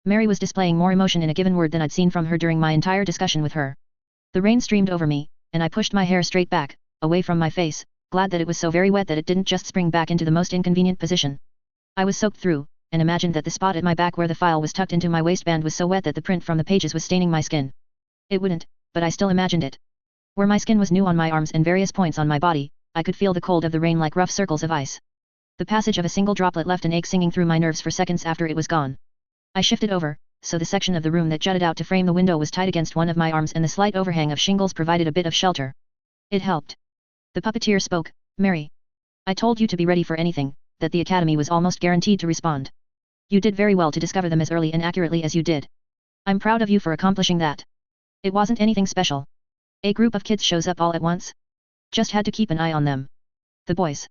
Mary was displaying more emotion in a given word than I'd seen from her during my entire discussion with her. The rain streamed over me, and I pushed my hair straight back, away from my face, glad that it was so very wet that it didn't just spring back into the most inconvenient position. I was soaked through, and imagined that the spot at my back where the file was tucked into my waistband was so wet that the print from the pages was staining my skin. It wouldn't, but I still imagined it. Where my skin was new on my arms and various points on my body, I could feel the cold of the rain like rough circles of ice. The passage of a single droplet left an ache singing through my nerves for seconds after it was gone. I shifted over, so the section of the room that jutted out to frame the window was tight against one of my arms and the slight overhang of shingles provided a bit of shelter. It helped. The puppeteer spoke, "Mary. I told you to be ready for anything, that the Academy was almost guaranteed to respond. You did very well to discover them as early and accurately as you did. I'm proud of you for accomplishing that. It wasn't anything special. A group of kids shows up all at once. Just had to keep an eye on them. The boys.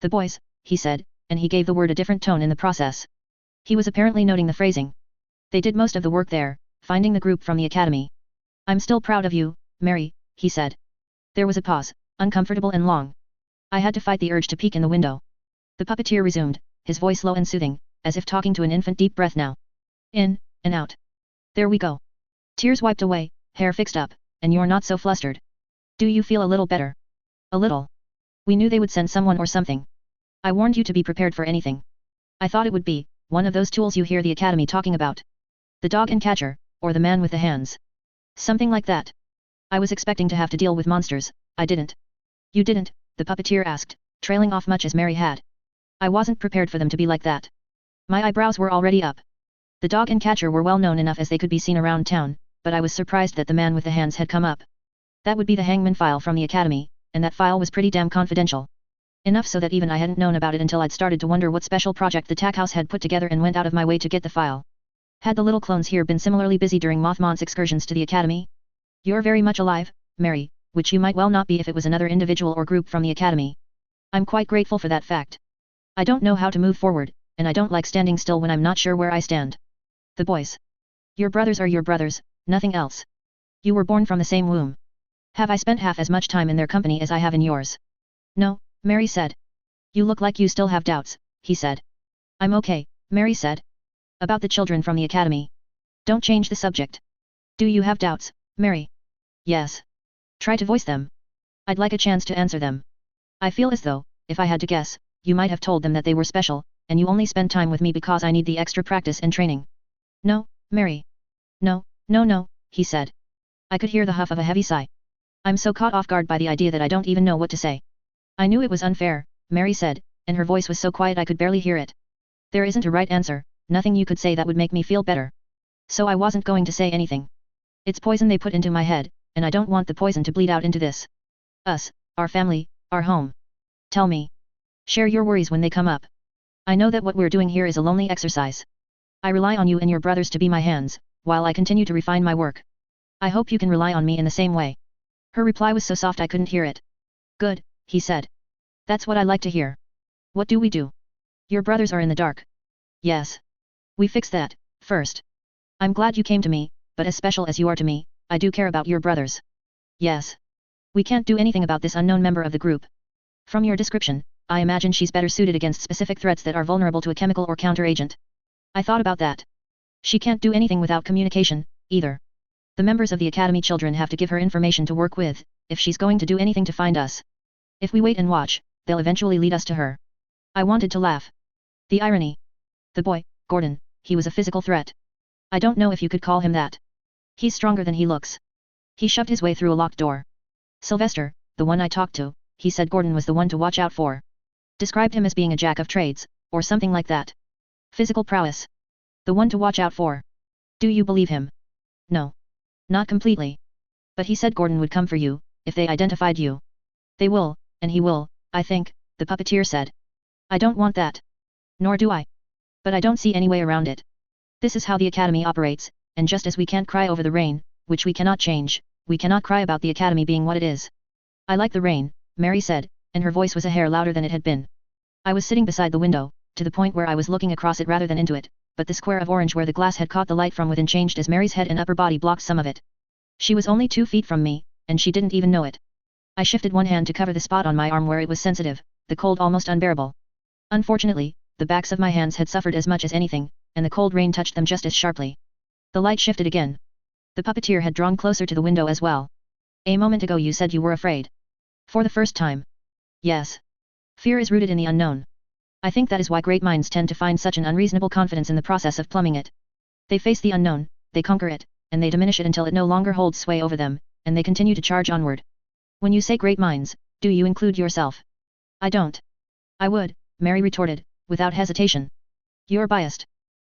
The boys," he said, and he gave the word a different tone in the process. He was apparently noting the phrasing. "They did most of the work there, finding the group from the Academy. I'm still proud of you, Mary," he said. There was a pause, uncomfortable and long. I had to fight the urge to peek in the window. The puppeteer resumed, his voice low and soothing, as if talking to an infant. "Deep breath now. In, and out. There we go. Tears wiped away, hair fixed up, and you're not so flustered. Do you feel a little better?" "A little. We knew they would send someone or something. I warned you to be prepared for anything. I thought it would be one of those tools you hear the Academy talking about. The dog and catcher, or the man with the hands. Something like that. I was expecting to have to deal with monsters, I didn't." "You didn't?" the puppeteer asked, trailing off much as Mary had. "I wasn't prepared for them to be like that." My eyebrows were already up. The dog and catcher were well known enough as they could be seen around town, but I was surprised that the man with the hands had come up. That would be the hangman file from the Academy, and that file was pretty damn confidential. Enough so that even I hadn't known about it until I'd started to wonder what special project the tack house had put together and went out of my way to get the file. Had the little clones here been similarly busy during Mothmon's excursions to the Academy? You're very much alive, Mary, which you might well not be if it was another individual or group from the academy. I'm quite grateful for that fact. I don't know how to move forward, and I don't like standing still when I'm not sure where I stand. The boys. Your brothers are your brothers, nothing else. You were born from the same womb. Have I spent half as much time in their company as I have in yours? No, Mary said. You look like you still have doubts, he said. I'm okay, Mary said. About the children from the academy. Don't change the subject. Do you have doubts, Mary? Yes. Try to voice them. I'd like a chance to answer them. I feel as though, if I had to guess, you might have told them that they were special, and you only spend time with me because I need the extra practice and training. No, Mary. No, he said. I could hear the huff of a heavy sigh. I'm so caught off guard by the idea that I don't even know what to say. I knew it was unfair, Mary said, and her voice was so quiet I could barely hear it. There isn't a right answer, nothing you could say that would make me feel better. So I wasn't going to say anything. It's poison they put into my head, and I don't want the poison to bleed out into this. Us, our family, our home. Tell me. Share your worries when they come up. I know that what we're doing here is a lonely exercise. I rely on you and your brothers to be my hands, while I continue to refine my work. I hope you can rely on me in the same way. Her reply was so soft I couldn't hear it. Good, he said. That's what I like to hear. What do we do? Your brothers are in the dark. Yes. We fix that, first. I'm glad you came to me, but as special as you are to me, I do care about your brothers. Yes. We can't do anything about this unknown member of the group. From your description, I imagine she's better suited against specific threats that are vulnerable to a chemical or counter-agent. I thought about that. She can't do anything without communication, either. The members of the academy children have to give her information to work with, if she's going to do anything to find us. If we wait and watch, they'll eventually lead us to her. I wanted to laugh. The irony. The boy, Gordon, he was a physical threat. I don't know if you could call him that. He's stronger than he looks. He shoved his way through a locked door. Sylvester, the one I talked to, he said Gordon was the one to watch out for. Described him as being a jack of trades, or something like that. Physical prowess. The one to watch out for. Do you believe him? No. Not completely. But he said Gordon would come for you, if they identified you. They will, and he will, I think, the puppeteer said. I don't want that. Nor do I. But I don't see any way around it. This is how the academy operates, and just as we can't cry over the rain, which we cannot change, we cannot cry about the academy being what it is. I like the rain, Mary said, and her voice was a hair louder than it had been. I was sitting beside the window, to the point where I was looking across it rather than into it, but the square of orange where the glass had caught the light from within changed as Mary's head and upper body blocked some of it. She was only 2 feet from me, and she didn't even know it. I shifted one hand to cover the spot on my arm where it was sensitive, the cold almost unbearable. Unfortunately, the backs of my hands had suffered as much as anything, and the cold rain touched them just as sharply. The light shifted again. The puppeteer had drawn closer to the window as well. A moment ago you said you were afraid. For the first time. Yes. Fear is rooted in the unknown. I think that is why great minds tend to find such an unreasonable confidence in the process of plumbing it. They face the unknown, they conquer it, and they diminish it until it no longer holds sway over them, and they continue to charge onward. When you say great minds, do you include yourself? I don't. I would, Mary retorted, without hesitation. You're biased.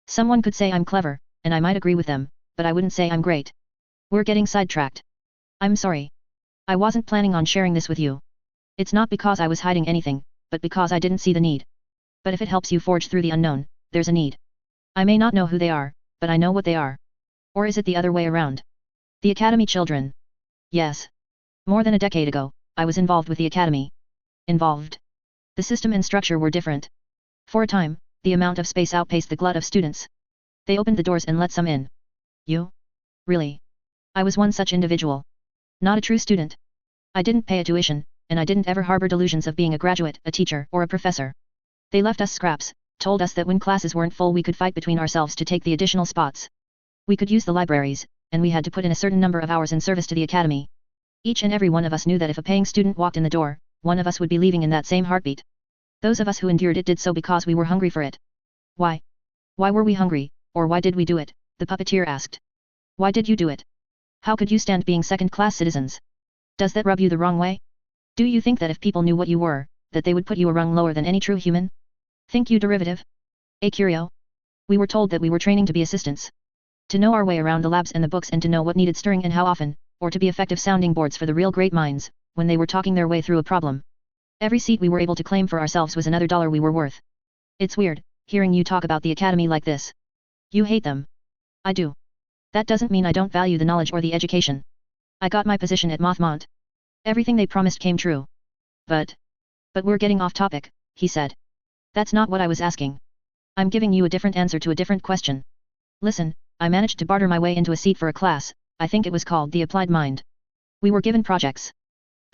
Someone could say I'm clever, and I might agree with them, but I wouldn't say I'm great. We're getting sidetracked. I'm sorry. I wasn't planning on sharing this with you. It's not because I was hiding anything, but because I didn't see the need. But if it helps you forge through the unknown, there's a need. I may not know who they are, but I know what they are. Or is it the other way around? The academy children. Yes. More than a decade ago, I was involved with the academy. Involved. The system and structure were different. For a time, the amount of space outpaced the glut of students. They opened the doors and let some in. You? Really? I was one such individual. Not a true student. I didn't pay a tuition, and I didn't ever harbor delusions of being a graduate, a teacher, or a professor. They left us scraps, told us that when classes weren't full we could fight between ourselves to take the additional spots. We could use the libraries, and we had to put in a certain number of hours in service to the academy. Each and every one of us knew that if a paying student walked in the door, one of us would be leaving in that same heartbeat. Those of us who endured it did so because we were hungry for it. Why? Why were we hungry, or why did we do it? The puppeteer asked. Why did you do it? How could you stand being second-class citizens? Does that rub you the wrong way? Do you think that if people knew what you were, that they would put you a rung lower than any true human? Think you derivative? A curio? We were told that we were training to be assistants. To know our way around the labs and the books and to know what needed stirring and how often, or to be effective sounding boards for the real great minds, when they were talking their way through a problem. Every seat we were able to claim for ourselves was another dollar we were worth. It's weird, hearing you talk about the academy like this. You hate them. I do. That doesn't mean I don't value the knowledge or the education. I got my position at Mothmont. Everything they promised came true. But we're getting off topic, he said. That's not what I was asking. I'm giving you a different answer to a different question. Listen, I managed to barter my way into a seat for a class, I think it was called the Applied Mind. We were given projects.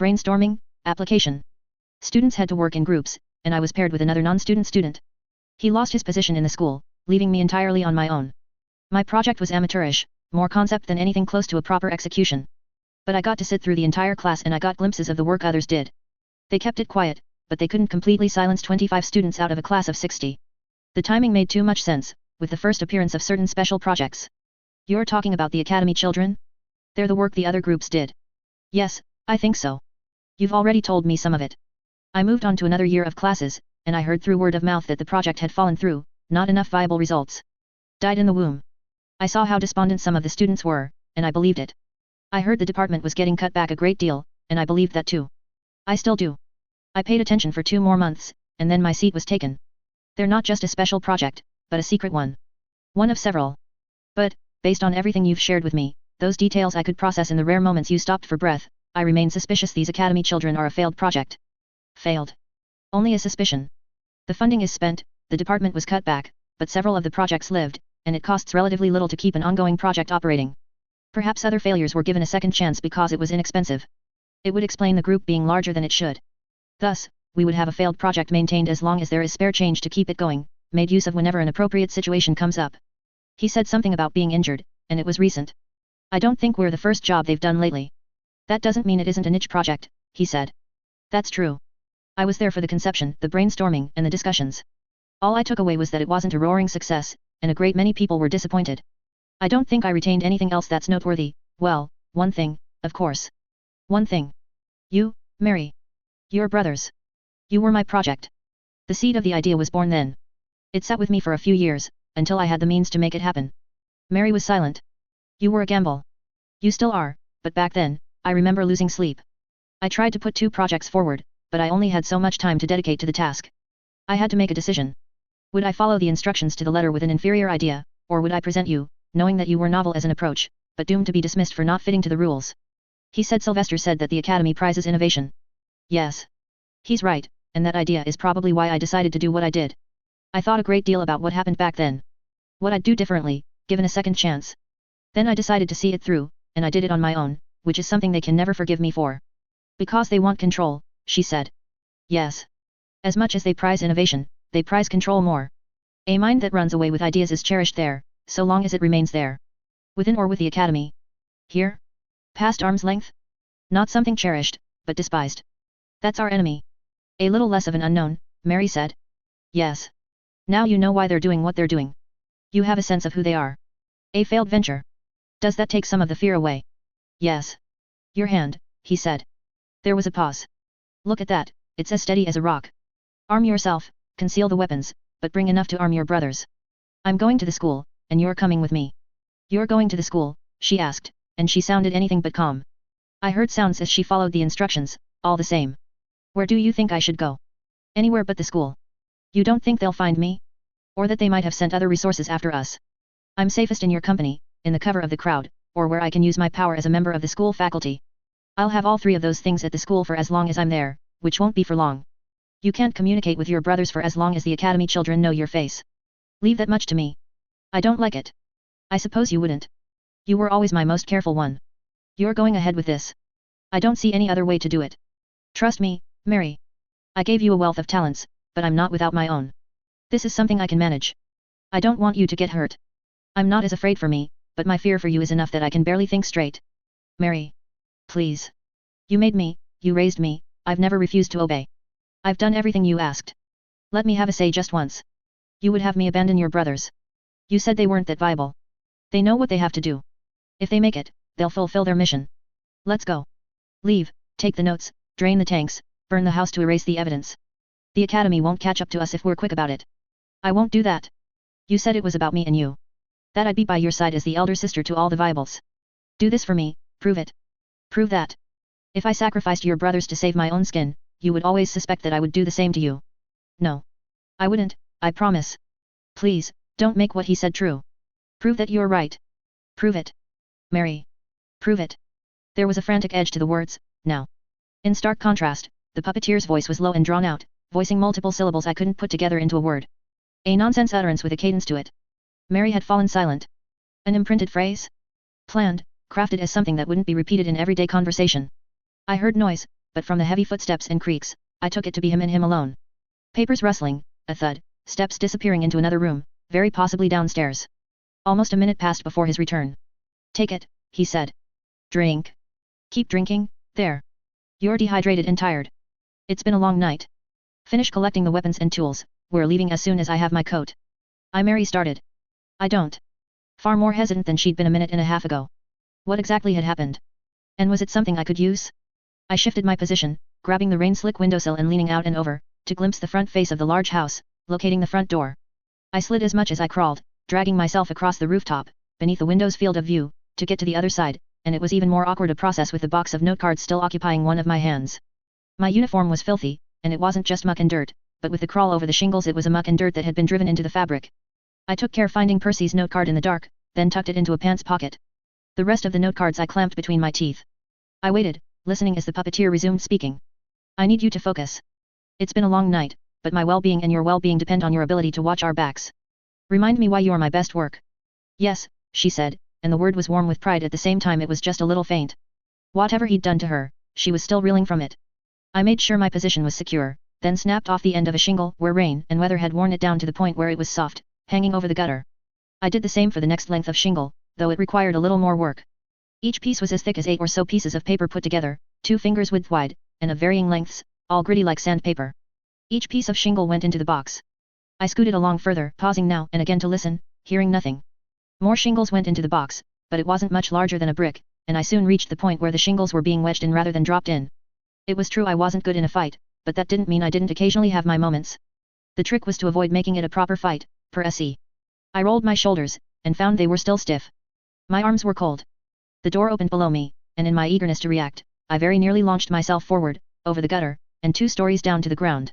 Brainstorming, application. Students had to work in groups, and I was paired with another non-student student. He lost his position in the school, leaving me entirely on my own. My project was amateurish, more concept than anything close to a proper execution. But I got to sit through the entire class and I got glimpses of the work others did. They kept it quiet, but they couldn't completely silence 25 students out of a class of 60. The timing made too much sense, with the first appearance of certain special projects. You're talking about the academy children? They're the work the other groups did. Yes, I think so. You've already told me some of it. I moved on to another year of classes, and I heard through word of mouth that the project had fallen through, not enough viable results. Died in the womb. I saw how despondent some of the students were, and I believed it. I heard the department was getting cut back a great deal, and I believed that too. I still do. I paid attention for 2 more months, and then my seat was taken. They're not just a special project, but a secret one. One of several. But, based on everything you've shared with me, those details I could process in the rare moments you stopped for breath, I remain suspicious these academy children are a failed project. Failed. Only a suspicion. The funding is spent, the department was cut back, but several of the projects lived, and it costs relatively little to keep an ongoing project operating. Perhaps other failures were given a second chance because it was inexpensive. It would explain the group being larger than it should. Thus, we would have a failed project maintained as long as there is spare change to keep it going, made use of whenever an appropriate situation comes up. He said something about being injured, and it was recent. I don't think we're the first job they've done lately. That doesn't mean it isn't a niche project, he said. That's true. I was there for the conception, the brainstorming, and the discussions. All I took away was that it wasn't a roaring success, and a great many people were disappointed. I don't think I retained anything else that's noteworthy. Well, one thing, of course. One thing. You, Mary. Your brothers. You were my project. The seed of the idea was born then. It sat with me for a few years, until I had the means to make it happen. Mary was silent. You were a gamble. You still are, but back then, I remember losing sleep. I tried to put 2 projects forward, but I only had so much time to dedicate to the task. I had to make a decision. Would I follow the instructions to the letter with an inferior idea, or would I present you, knowing that you were novel as an approach, but doomed to be dismissed for not fitting to the rules? He said Sylvester said that the Academy prizes innovation. Yes. He's right, and that idea is probably why I decided to do what I did. I thought a great deal about what happened back then. What I'd do differently, given a second chance. Then I decided to see it through, and I did it on my own, which is something they can never forgive me for. Because they want control, she said. Yes. As much as they prize innovation, they prize control more. A mind that runs away with ideas is cherished there, so long as it remains there. Within or with the Academy. Here? Past arm's length? Not something cherished, but despised. That's our enemy. A little less of an unknown, Mary said. Yes. Now you know why they're doing what they're doing. You have a sense of who they are. A failed venture. Does that take some of the fear away? Yes. Your hand, he said. There was a pause. Look at that, it's as steady as a rock. Arm yourself, conceal the weapons, but bring enough to arm your brothers. I'm going to the school, and you're coming with me. You're going to the school, she asked, and she sounded anything but calm. I heard sounds as she followed the instructions, all the same. Where do you think I should go? Anywhere but the school. You don't think they'll find me? Or that they might have sent other resources after us? I'm safest in your company, in the cover of the crowd, or where I can use my power as a member of the school faculty. I'll have all 3 of those things at the school for as long as I'm there, which won't be for long. You can't communicate with your brothers for as long as the Academy children know your face. Leave that much to me. I don't like it. I suppose you wouldn't. You were always my most careful one. You're going ahead with this. I don't see any other way to do it. Trust me, Mary. I gave you a wealth of talents, but I'm not without my own. This is something I can manage. I don't want you to get hurt. I'm not as afraid for me, but my fear for you is enough that I can barely think straight. Mary. Please. You made me, you raised me, I've never refused to obey. I've done everything you asked. Let me have a say just once. You would have me abandon your brothers. You said they weren't that viable. They know what they have to do. If they make it, they'll fulfill their mission. Let's go. Leave, take the notes, drain the tanks, burn the house to erase the evidence. The Academy won't catch up to us if we're quick about it. I won't do that. You said it was about me and you. That I'd be by your side as the elder sister to all the Viables. Do this for me, prove it. Prove that. If I sacrificed your brothers to save my own skin, you would always suspect that I would do the same to you. No. I wouldn't, I promise. Please, don't make what he said true. Prove that you're right. Prove it. Mary. Prove it. There was a frantic edge to the words, now. In stark contrast, the puppeteer's voice was low and drawn out, voicing multiple syllables I couldn't put together into a word. A nonsense utterance with a cadence to it. Mary had fallen silent. An imprinted phrase? Planned, crafted as something that wouldn't be repeated in everyday conversation. I heard noise, but from the heavy footsteps and creaks, I took it to be him and him alone. Papers rustling, a thud, steps disappearing into another room, very possibly downstairs. Almost a minute passed before his return. Take it, he said. Drink. Keep drinking, there. You're dehydrated and tired. It's been a long night. Finish collecting the weapons and tools, we're leaving as soon as I have my coat. Mary started. I don't. Far more hesitant than she'd been a minute and a half ago. What exactly had happened? And was it something I could use? I shifted my position, grabbing the rain-slick windowsill and leaning out and over, to glimpse the front face of the large house, locating the front door. I slid as much as I crawled, dragging myself across the rooftop, beneath the window's field of view, to get to the other side, and it was even more awkward a process with the box of note cards still occupying one of my hands. My uniform was filthy, and it wasn't just muck and dirt, but with the crawl over the shingles it was a muck and dirt that had been driven into the fabric. I took care finding Percy's note card in the dark, then tucked it into a pants pocket. The rest of the note cards I clamped between my teeth. I waited, listening as the puppeteer resumed speaking. I need you to focus. It's been a long night, but my well-being and your well-being depend on your ability to watch our backs. Remind me why you're my best work. Yes, she said, and the word was warm with pride at the same time it was just a little faint. Whatever he'd done to her, she was still reeling from it. I made sure my position was secure, then snapped off the end of a shingle where rain and weather had worn it down to the point where it was soft, hanging over the gutter. I did the same for the next length of shingle, though it required a little more work. Each piece was as thick as 8 or so pieces of paper put together, 2 fingers width wide, and of varying lengths, all gritty like sandpaper. Each piece of shingle went into the box. I scooted along further, pausing now and again to listen, hearing nothing. More shingles went into the box, but it wasn't much larger than a brick, and I soon reached the point where the shingles were being wedged in rather than dropped in. It was true I wasn't good in a fight, but that didn't mean I didn't occasionally have my moments. The trick was to avoid making it a proper fight, per se. I rolled my shoulders, and found they were still stiff. My arms were cold. The door opened below me, and in my eagerness to react, I very nearly launched myself forward, over the gutter, and 2 stories down to the ground.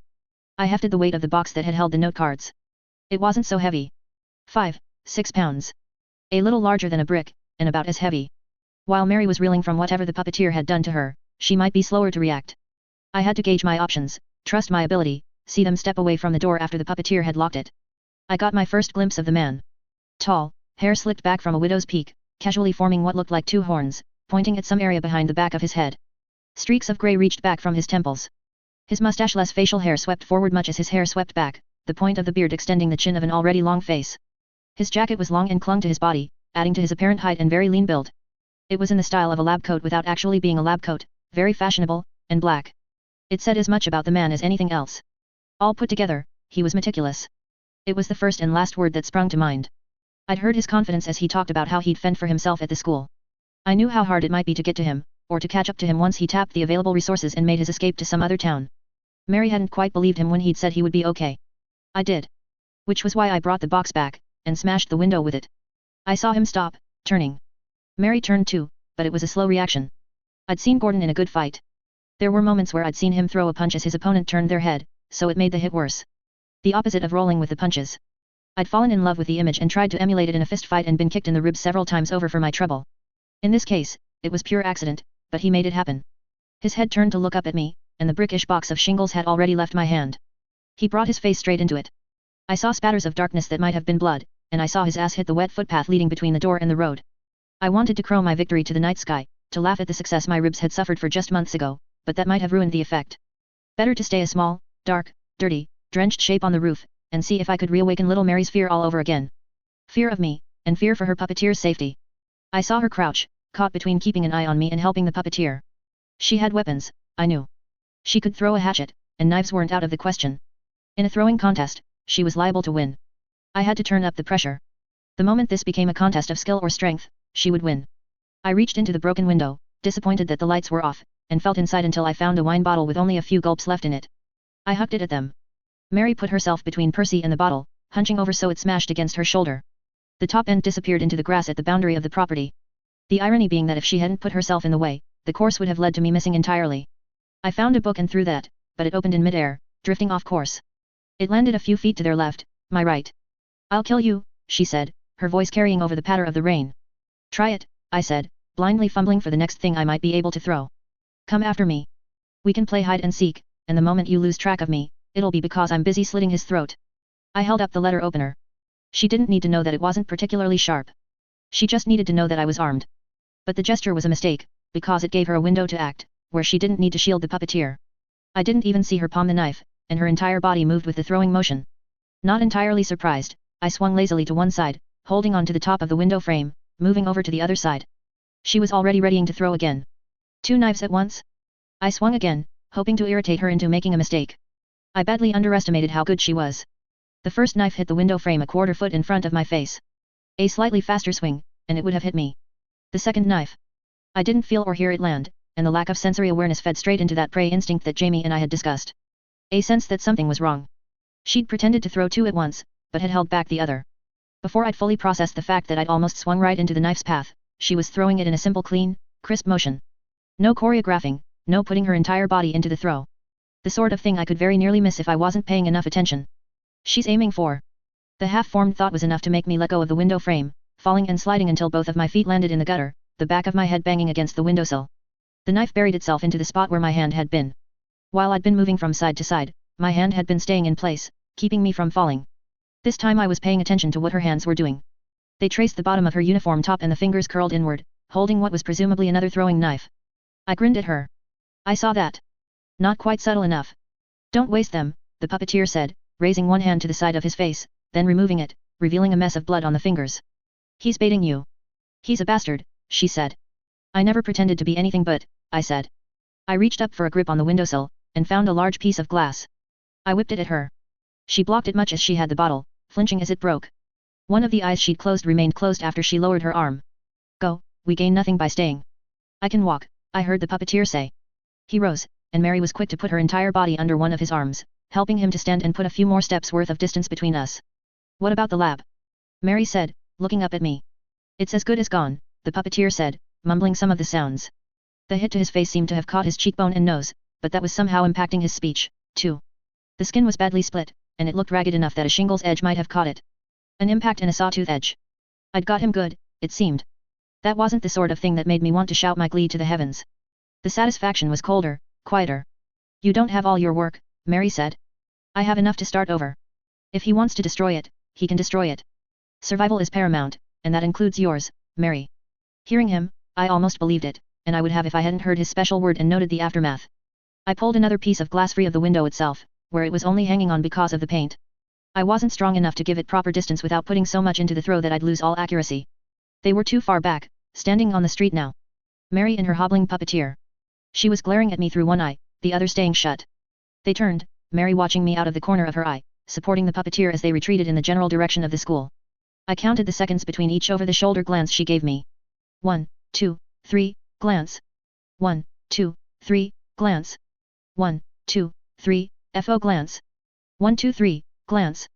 I hefted the weight of the box that had held the note cards. It wasn't so heavy. 5-6 pounds. A little larger than a brick, and about as heavy. While Mary was reeling from whatever the puppeteer had done to her, she might be slower to react. I had to gauge my options, trust my ability, see them step away from the door after the puppeteer had locked it. I got my first glimpse of the man. Tall, hair slicked back from a widow's peak, casually forming what looked like 2 horns, pointing at some area behind the back of his head. Streaks of grey reached back from his temples. His mustache-less facial hair swept forward much as his hair swept back, the point of the beard extending the chin of an already long face. His jacket was long and clung to his body, adding to his apparent height and very lean build. It was in the style of a lab coat without actually being a lab coat, very fashionable, and black. It said as much about the man as anything else. All put together, he was meticulous. It was the first and last word that sprung to mind. I'd heard his confidence as he talked about how he'd fend for himself at the school. I knew how hard it might be to get to him, or to catch up to him once he tapped the available resources and made his escape to some other town. Mary hadn't quite believed him when he'd said he would be okay. I did. Which was why I brought the box back, and smashed the window with it. I saw him stop, turning. Mary turned too, but it was a slow reaction. I'd seen Gordon in a good fight. There were moments where I'd seen him throw a punch as his opponent turned their head, so it made the hit worse. The opposite of rolling with the punches. I'd fallen in love with the image and tried to emulate it in a fist fight and been kicked in the ribs several times over for my trouble. In this case, it was pure accident, but he made it happen. His head turned to look up at me, and the brickish box of shingles had already left my hand. He brought his face straight into it. I saw spatters of darkness that might have been blood, and I saw his ass hit the wet footpath leading between the door and the road. I wanted to crow my victory to the night sky, to laugh at the success my ribs had suffered for just months ago, but that might have ruined the effect. Better to stay a small, dark, dirty, drenched shape on the roof, and see if I could reawaken little Mary's fear all over again. Fear of me, and fear for her puppeteer's safety. I saw her crouch, caught between keeping an eye on me and helping the puppeteer. She had weapons, I knew. She could throw a hatchet, and knives weren't out of the question. In a throwing contest, she was liable to win. I had to turn up the pressure. The moment this became a contest of skill or strength, she would win. I reached into the broken window, disappointed that the lights were off, and felt inside until I found a wine bottle with only a few gulps left in it. I hucked it at them. Mary put herself between Percy and the bottle, hunching over so it smashed against her shoulder. The top end disappeared into the grass at the boundary of the property. The irony being that if she hadn't put herself in the way, the course would have led to me missing entirely. I found a book and threw that, but it opened in midair, drifting off course. It landed a few feet to their left, my right. "I'll kill you," she said, her voice carrying over the patter of the rain. "Try it," I said, blindly fumbling for the next thing I might be able to throw. Come after me. We can play hide and seek, and the moment you lose track of me, it'll be because I'm busy slitting his throat. I held up the letter opener. She didn't need to know that it wasn't particularly sharp. She just needed to know that I was armed. But the gesture was a mistake, because it gave her a window to act, where she didn't need to shield the puppeteer. I didn't even see her palm the knife, and her entire body moved with the throwing motion. Not entirely surprised, I swung lazily to one side, holding on to the top of the window frame, moving over to the other side. She was already readying to throw again. 2 knives at once? I swung again, hoping to irritate her into making a mistake. I badly underestimated how good she was. The first knife hit the window frame a quarter foot in front of my face. A slightly faster swing, and it would have hit me. The second knife. I didn't feel or hear it land, and the lack of sensory awareness fed straight into that prey instinct that Jamie and I had discussed. A sense that something was wrong. She'd pretended to throw 2 at once, but had held back the other. Before I'd fully processed the fact that I'd almost swung right into the knife's path, she was throwing it in a simple clean, crisp motion. No choreographing, no putting her entire body into the throw. The sort of thing I could very nearly miss if I wasn't paying enough attention. She's aiming for. The half-formed thought was enough to make me let go of the window frame, falling and sliding until both of my feet landed in the gutter, the back of my head banging against the windowsill. The knife buried itself into the spot where my hand had been. While I'd been moving from side to side, my hand had been staying in place, keeping me from falling. This time I was paying attention to what her hands were doing. They traced the bottom of her uniform top and the fingers curled inward, holding what was presumably another throwing knife. I grinned at her. I saw that. Not quite subtle enough. Don't waste them, the puppeteer said, raising one hand to the side of his face, then removing it, revealing a mess of blood on the fingers. He's baiting you. He's a bastard, she said. I never pretended to be anything but, I said. I reached up for a grip on the windowsill, and found a large piece of glass. I whipped it at her. She blocked it much as she had the bottle, flinching as it broke. One of the eyes she'd closed remained closed after she lowered her arm. Go, we gain nothing by staying. I can walk, I heard the puppeteer say. He rose, and Mary was quick to put her entire body under one of his arms, helping him to stand and put a few more steps worth of distance between us. What about the lab? Mary said, looking up at me. It's as good as gone, the puppeteer said, mumbling some of the sounds. The hit to his face seemed to have caught his cheekbone and nose, but that was somehow impacting his speech, too. The skin was badly split, and it looked ragged enough that a shingle's edge might have caught it. An impact and a sawtooth edge. I'd got him good, it seemed. That wasn't the sort of thing that made me want to shout my glee to the heavens. The satisfaction was colder, quieter. You don't have all your work, Mary said. I have enough to start over. If he wants to destroy it, he can destroy it. Survival is paramount, and that includes yours, Mary. Hearing him, I almost believed it, and I would have if I hadn't heard his special word and noted the aftermath. I pulled another piece of glass free of the window itself, where it was only hanging on because of the paint. I wasn't strong enough to give it proper distance without putting so much into the throw that I'd lose all accuracy. They were too far back, standing on the street now. Mary and her hobbling puppeteer. She was glaring at me through one eye, the other staying shut. They turned, Mary watching me out of the corner of her eye, supporting the puppeteer as they retreated in the general direction of the school. I counted the seconds between each over-the-shoulder glance she gave me. 1, 2, 3, glance. 1, 2, 3, glance. 1, 2, 3, FO glance. 1, 2, 3, glance.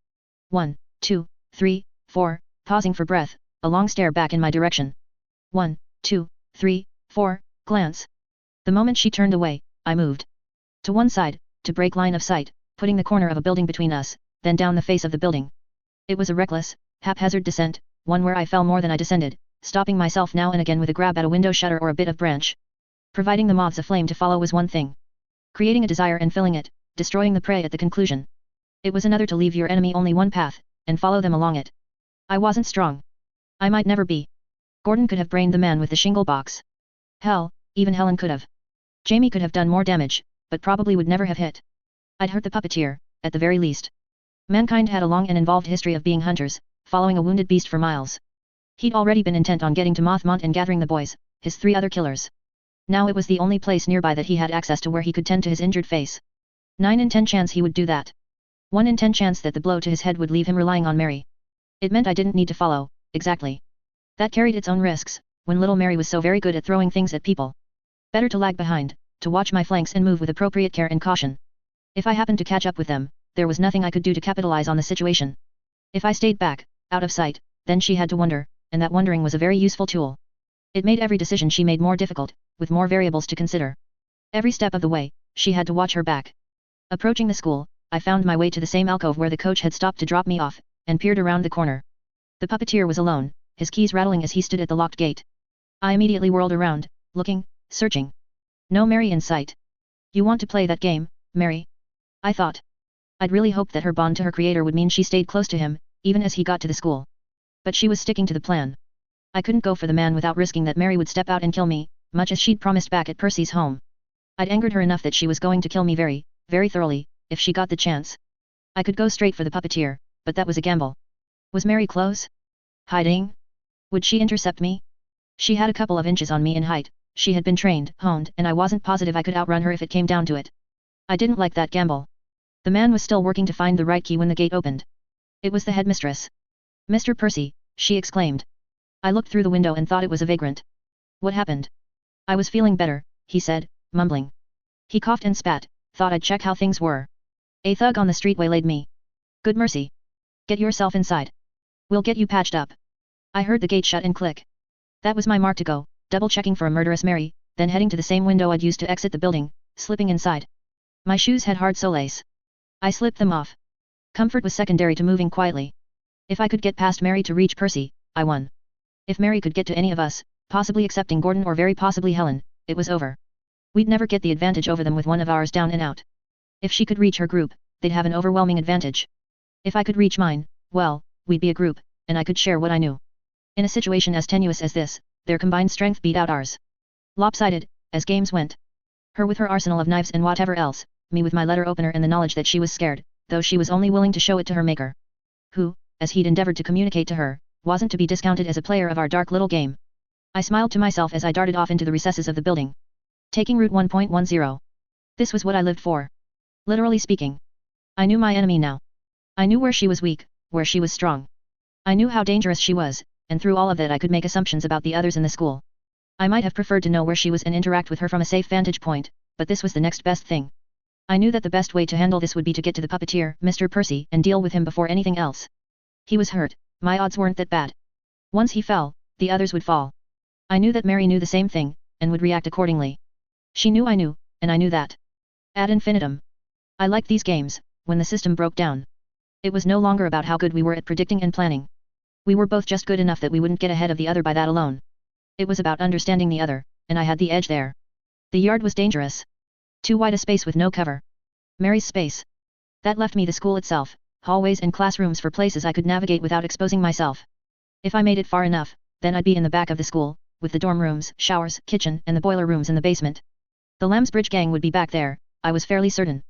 1, 2, 3, 4, pausing for breath, a long stare back in my direction. 1, 2, 3, 4, glance. The moment she turned away, I moved. To one side, to break line of sight, putting the corner of a building between us, then down the face of the building. It was a reckless, haphazard descent, one where I fell more than I descended, stopping myself now and again with a grab at a window shutter or a bit of branch. Providing the moths a flame to follow was one thing. Creating a desire and filling it, destroying the prey at the conclusion. It was another to leave your enemy only one path, and follow them along it. I wasn't strong. I might never be. Gordon could have brained the man with the shingle box. Hell, even Helen could have. Jamie could have done more damage, but probably would never have hit. I'd hurt the puppeteer, at the very least. Mankind had a long and involved history of being hunters, following a wounded beast for miles. He'd already been intent on getting to Mothmont and gathering the boys, his 3 other killers. Now it was the only place nearby that he had access to where he could tend to his injured face. 9 in 10 chance he would do that. 1 in 10 chance that the blow to his head would leave him relying on Mary. It meant I didn't need to follow, exactly. That carried its own risks, when little Mary was so very good at throwing things at people. Better to lag behind, to watch my flanks and move with appropriate care and caution. If I happened to catch up with them, there was nothing I could do to capitalize on the situation. If I stayed back, out of sight, then she had to wonder, and that wondering was a very useful tool. It made every decision she made more difficult, with more variables to consider. Every step of the way, she had to watch her back. Approaching the school, I found my way to the same alcove where the coach had stopped to drop me off, and peered around the corner. The puppeteer was alone, his keys rattling as he stood at the locked gate. I immediately whirled around, looking, searching. No Mary in sight. You want to play that game, Mary? I thought. I'd really hoped that her bond to her creator would mean she stayed close to him, even as he got to the school. But she was sticking to the plan. I couldn't go for the man without risking that Mary would step out and kill me, much as she'd promised back at Percy's home. I'd angered her enough that she was going to kill me very, very thoroughly, if she got the chance. I could go straight for the puppeteer, but that was a gamble. Was Mary close? Hiding? Would she intercept me? She had a couple of inches on me in height, she had been trained, honed, and I wasn't positive I could outrun her if it came down to it. I didn't like that gamble. The man was still working to find the right key when the gate opened. It was the headmistress. Mr. Percy, she exclaimed. I looked through the window and thought it was a vagrant. What happened? I was feeling better, he said, mumbling. He coughed and spat, thought I'd check how things were. A thug on the street waylaid me. Good mercy. Get yourself inside. We'll get you patched up. I heard the gate shut and click. That was my mark to go, double-checking for a murderous Mary, then heading to the same window I'd used to exit the building, slipping inside. My shoes had hard soles. I slipped them off. Comfort was secondary to moving quietly. If I could get past Mary to reach Percy, I won. If Mary could get to any of us, possibly excepting Gordon or very possibly Helen, it was over. We'd never get the advantage over them with one of ours down and out. If she could reach her group, they'd have an overwhelming advantage. If I could reach mine, well, we'd be a group, and I could share what I knew. In a situation as tenuous as this, their combined strength beat out ours. Lopsided, as games went. Her with her arsenal of knives and whatever else, me with my letter opener and the knowledge that she was scared, though she was only willing to show it to her maker. Who, as he'd endeavored to communicate to her, wasn't to be discounted as a player of our dark little game. I smiled to myself as I darted off into the recesses of the building. Taking route 1.10. This was what I lived for. Literally speaking. I knew my enemy now. I knew where she was weak, where she was strong. I knew how dangerous she was, and through all of that I could make assumptions about the others in the school. I might have preferred to know where she was and interact with her from a safe vantage point, but this was the next best thing. I knew that the best way to handle this would be to get to the puppeteer, Mr. Percy, and deal with him before anything else. He was hurt, my odds weren't that bad. Once he fell, the others would fall. I knew that Mary knew the same thing, and would react accordingly. She knew I knew, and I knew that. Ad infinitum. I liked these games, when the system broke down. It was no longer about how good we were at predicting and planning. We were both just good enough that we wouldn't get ahead of the other by that alone. It was about understanding the other, and I had the edge there. The yard was dangerous. Too wide a space with no cover. Mary's space. That left me the school itself, hallways and classrooms for places I could navigate without exposing myself. If I made it far enough, then I'd be in the back of the school, with the dorm rooms, showers, kitchen, and the boiler rooms in the basement. The Lambsbridge gang would be back there, I was fairly certain.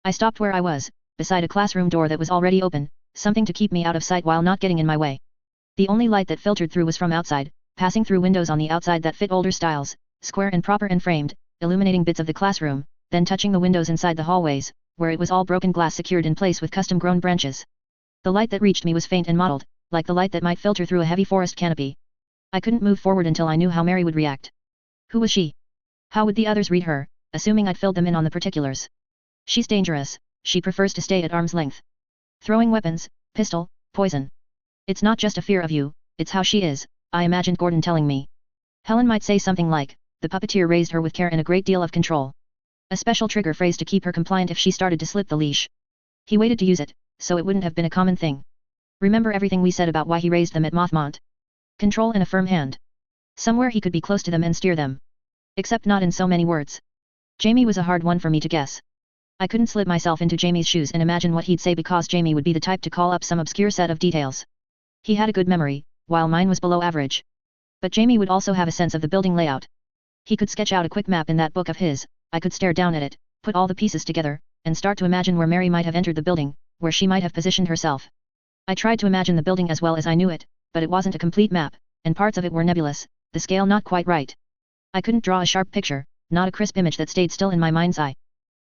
I stopped where I was, beside a classroom door that was already open, something to keep me out of sight while not getting in my way. The only light that filtered through was from outside, passing through windows on the outside that fit older styles, square and proper and framed, illuminating bits of the classroom, then touching the windows inside the hallways, where it was all broken glass secured in place with custom-grown branches. The light that reached me was faint and mottled, like the light that might filter through a heavy forest canopy. I couldn't move forward until I knew how Mary would react. Who was she? How would the others read her, assuming I'd filled them in on the particulars? She's dangerous, she prefers to stay at arm's length. Throwing weapons, pistol, poison. It's not just a fear of you, it's how she is, I imagined Gordon telling me. Helen might say something like, the puppeteer raised her with care and a great deal of control. A special trigger phrase to keep her compliant if she started to slip the leash. He waited to use it, so it wouldn't have been a common thing. Remember everything we said about why he raised them at Mothmont? Control and a firm hand. Somewhere he could be close to them and steer them. Except not in so many words. Jamie was a hard one for me to guess. I couldn't slip myself into Jamie's shoes and imagine what he'd say because Jamie would be the type to call up some obscure set of details. He had a good memory, while mine was below average. But Jamie would also have a sense of the building layout. He could sketch out a quick map in that book of his, I could stare down at it, put all the pieces together, and start to imagine where Mary might have entered the building, where she might have positioned herself. I tried to imagine the building as well as I knew it, but it wasn't a complete map, and parts of it were nebulous, the scale not quite right. I couldn't draw a sharp picture, not a crisp image that stayed still in my mind's eye.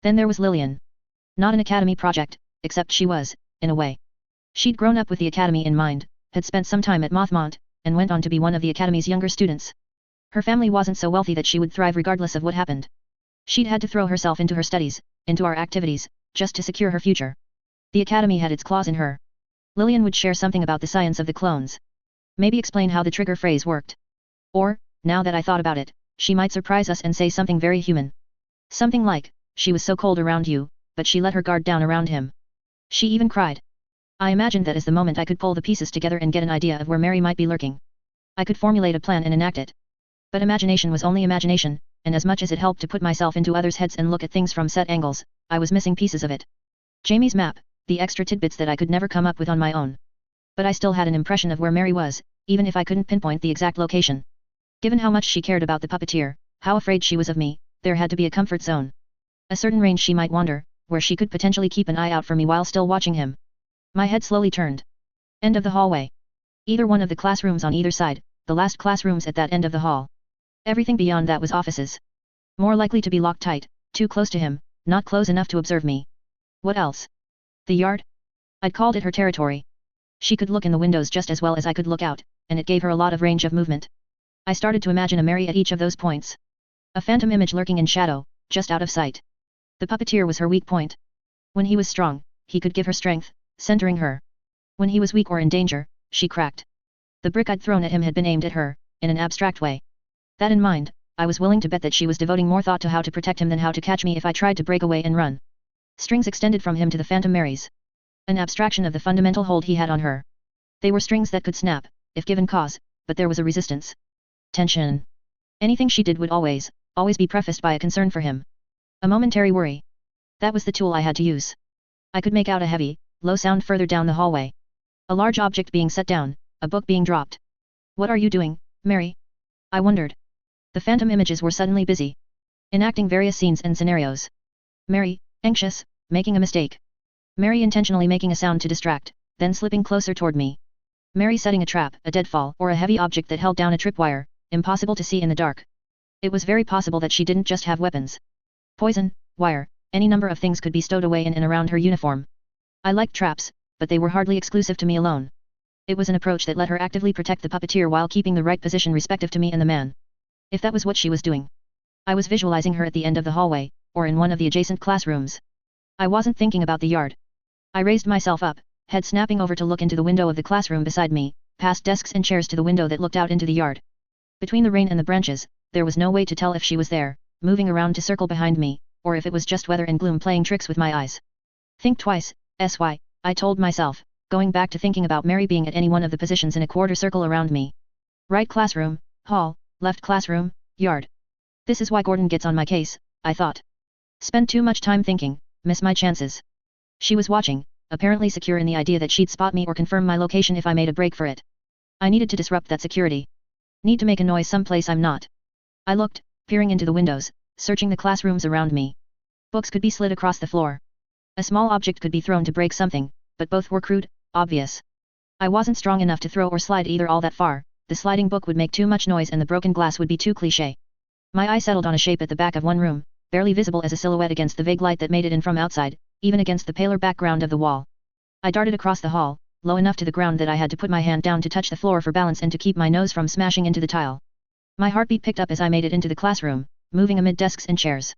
Then there was Lillian. Not an academy project, except she was, in a way. She'd grown up with the academy in mind, had spent some time at Mothmont, and went on to be one of the academy's younger students. Her family wasn't so wealthy that she would thrive regardless of what happened. She'd had to throw herself into her studies, into our activities, just to secure her future. The academy had its claws in her. Lillian would share something about the science of the clones. Maybe explain how the trigger phrase worked. Or, now that I thought about it, she might surprise us and say something very human. Something like, she was so cold around you, but she let her guard down around him. She even cried. I imagined that as the moment I could pull the pieces together and get an idea of where Mary might be lurking. I could formulate a plan and enact it. But imagination was only imagination, and as much as it helped to put myself into others' heads and look at things from set angles, I was missing pieces of it. Jamie's map, the extra tidbits that I could never come up with on my own. But I still had an impression of where Mary was, even if I couldn't pinpoint the exact location. Given how much she cared about the puppeteer, how afraid she was of me, there had to be a comfort zone. A certain range she might wander, where she could potentially keep an eye out for me while still watching him. My head slowly turned. End of the hallway. Either one of the classrooms on either side, the last classrooms at that end of the hall. Everything beyond that was offices. More likely to be locked tight, too close to him, not close enough to observe me. What else? The yard? I'd called it her territory. She could look in the windows just as well as I could look out, and it gave her a lot of range of movement. I started to imagine a Mary at each of those points. A phantom image lurking in shadow, just out of sight. The puppeteer was her weak point. When he was strong, he could give her strength, centering her. When he was weak or in danger, she cracked. The brick I'd thrown at him had been aimed at her, in an abstract way. That in mind, I was willing to bet that she was devoting more thought to how to protect him than how to catch me if I tried to break away and run. Strings extended from him to the phantom Marys. An abstraction of the fundamental hold he had on her. They were strings that could snap, if given cause, but there was a resistance. Tension. Anything she did would always be prefaced by a concern for him. A momentary worry. That was the tool I had to use. I could make out a heavy, low sound further down the hallway. A large object being set down, a book being dropped. What are you doing, Mary? I wondered. The phantom images were suddenly busy. Enacting various scenes and scenarios. Mary, anxious, making a mistake. Mary intentionally making a sound to distract, then slipping closer toward me. Mary setting a trap, a deadfall, or a heavy object that held down a tripwire, impossible to see in the dark. It was very possible that she didn't just have weapons. Poison, wire, any number of things could be stowed away in and around her uniform. I liked traps, but they were hardly exclusive to me alone. It was an approach that let her actively protect the puppeteer while keeping the right position respective to me and the man. If that was what she was doing. I was visualizing her at the end of the hallway, or in one of the adjacent classrooms. I wasn't thinking about the yard. I raised myself up, head snapping over to look into the window of the classroom beside me, past desks and chairs to the window that looked out into the yard. Between the rain and the branches, there was no way to tell if she was there, moving around to circle behind me, or if it was just weather and gloom playing tricks with my eyes. Think twice, SY, I told myself, going back to thinking about Mary being at any one of the positions in a quarter circle around me. Right classroom, hall, left classroom, yard. This is why Gordon gets on my case, I thought. Spend too much time thinking, miss my chances. She was watching, apparently secure in the idea that she'd spot me or confirm my location if I made a break for it. I needed to disrupt that security. Need to make a noise someplace I'm not. I looked, peering into the windows, searching the classrooms around me. Books could be slid across the floor. A small object could be thrown to break something, but both were crude, obvious. I wasn't strong enough to throw or slide either all that far, the sliding book would make too much noise and the broken glass would be too cliché. My eye settled on a shape at the back of one room, barely visible as a silhouette against the vague light that made it in from outside, even against the paler background of the wall. I darted across the hall, low enough to the ground that I had to put my hand down to touch the floor for balance and to keep my nose from smashing into the tile. My heartbeat picked up as I made it into the classroom, moving amid desks and chairs.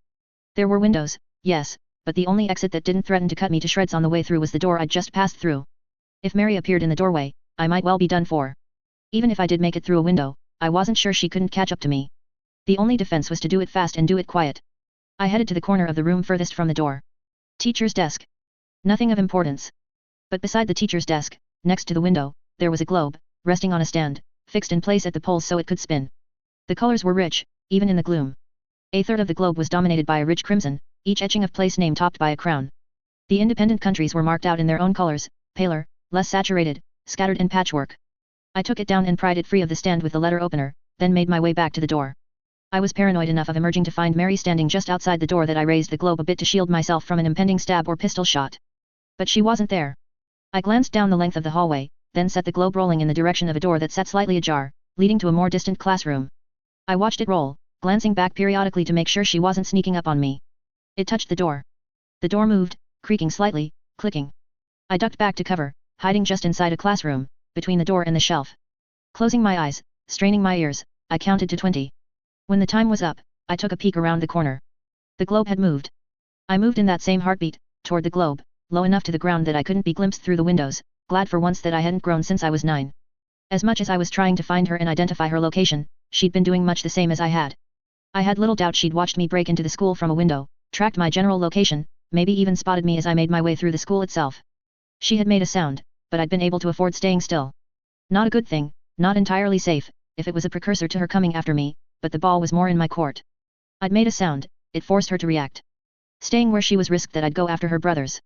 There were windows, yes, but the only exit that didn't threaten to cut me to shreds on the way through was the door I'd just passed through. If Mary appeared in the doorway, I might well be done for. Even if I did make it through a window, I wasn't sure she couldn't catch up to me. The only defense was to do it fast and do it quiet. I headed to the corner of the room furthest from the door. Teacher's desk. Nothing of importance. But beside the teacher's desk, next to the window, there was a globe, resting on a stand, fixed in place at the poles so it could spin. The colors were rich, even in the gloom. A third of the globe was dominated by a rich crimson, each etching of place name topped by a crown. The independent countries were marked out in their own colors, paler, less saturated, scattered in patchwork. I took it down and pried it free of the stand with the letter opener, then made my way back to the door. I was paranoid enough of emerging to find Mary standing just outside the door that I raised the globe a bit to shield myself from an impending stab or pistol shot. But she wasn't there. I glanced down the length of the hallway, then set the globe rolling in the direction of a door that sat slightly ajar, leading to a more distant classroom. I watched it roll, glancing back periodically to make sure she wasn't sneaking up on me. It touched the door. The door moved, creaking slightly, clicking. I ducked back to cover, hiding just inside a classroom, between the door and the shelf. Closing my eyes, straining my ears, I counted to 20. When the time was up, I took a peek around the corner. The globe had moved. I moved in that same heartbeat, toward the globe, low enough to the ground that I couldn't be glimpsed through the windows, glad for once that I hadn't grown since I was 9. As much as I was trying to find her and identify her location, she'd been doing much the same as I had. I had little doubt she'd watched me break into the school from a window, tracked my general location, maybe even spotted me as I made my way through the school itself. She had made a sound, but I'd been able to afford staying still. Not a good thing, not entirely safe, if it was a precursor to her coming after me, but the ball was more in my court. I'd made a sound, it forced her to react. Staying where she was risked that I'd go after her brothers.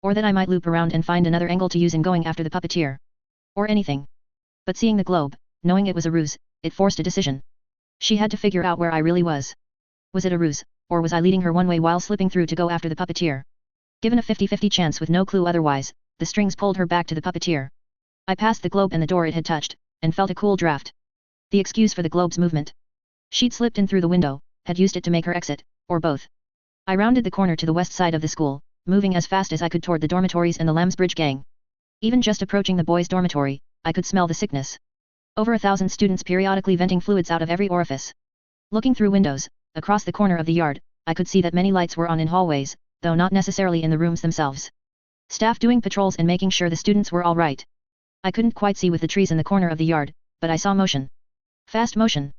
Or that I might loop around and find another angle to use in going after the puppeteer. Or anything. But seeing the globe, knowing it was a ruse, it forced a decision. She had to figure out where I really was. Was it a ruse, or was I leading her one way while slipping through to go after the puppeteer? Given a 50-50 chance with no clue otherwise, the strings pulled her back to the puppeteer. I passed the globe and the door it had touched, and felt a cool draft. The excuse for the globe's movement. She'd slipped in through the window, had used it to make her exit, or both. I rounded the corner to the west side of the school, moving as fast as I could toward the dormitories and the Lambsbridge gang. Even just approaching the boys' dormitory, I could smell the sickness. Over 1,000 students periodically venting fluids out of every orifice. Looking through windows, across the corner of the yard, I could see that many lights were on in hallways, though not necessarily in the rooms themselves. Staff doing patrols and making sure the students were all right. I couldn't quite see with the trees in the corner of the yard, but I saw motion. Fast motion.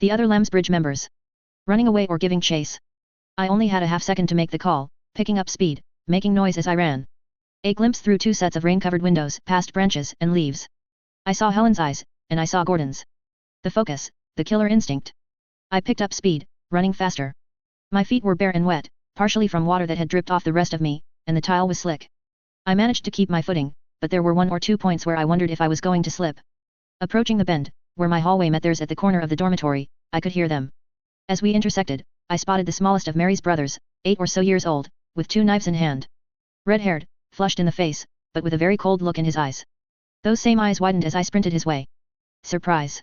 The other Lambsbridge members. Running away or giving chase. I only had a half second to make the call, picking up speed, making noise as I ran. A glimpse through 2 sets of rain-covered windows, past branches and leaves. I saw Helen's eyes, and I saw Gordon's. The focus, the killer instinct. I picked up speed, running faster. My feet were bare and wet, partially from water that had dripped off the rest of me, and the tile was slick. I managed to keep my footing, but there were 1 or 2 points where I wondered if I was going to slip. Approaching the bend, where my hallway met theirs at the corner of the dormitory, I could hear them. As we intersected, I spotted the smallest of Mary's brothers, 8 or so years old, with 2 knives in hand. Red-haired, flushed in the face, but with a very cold look in his eyes. Those same eyes widened as I sprinted his way. Surprise.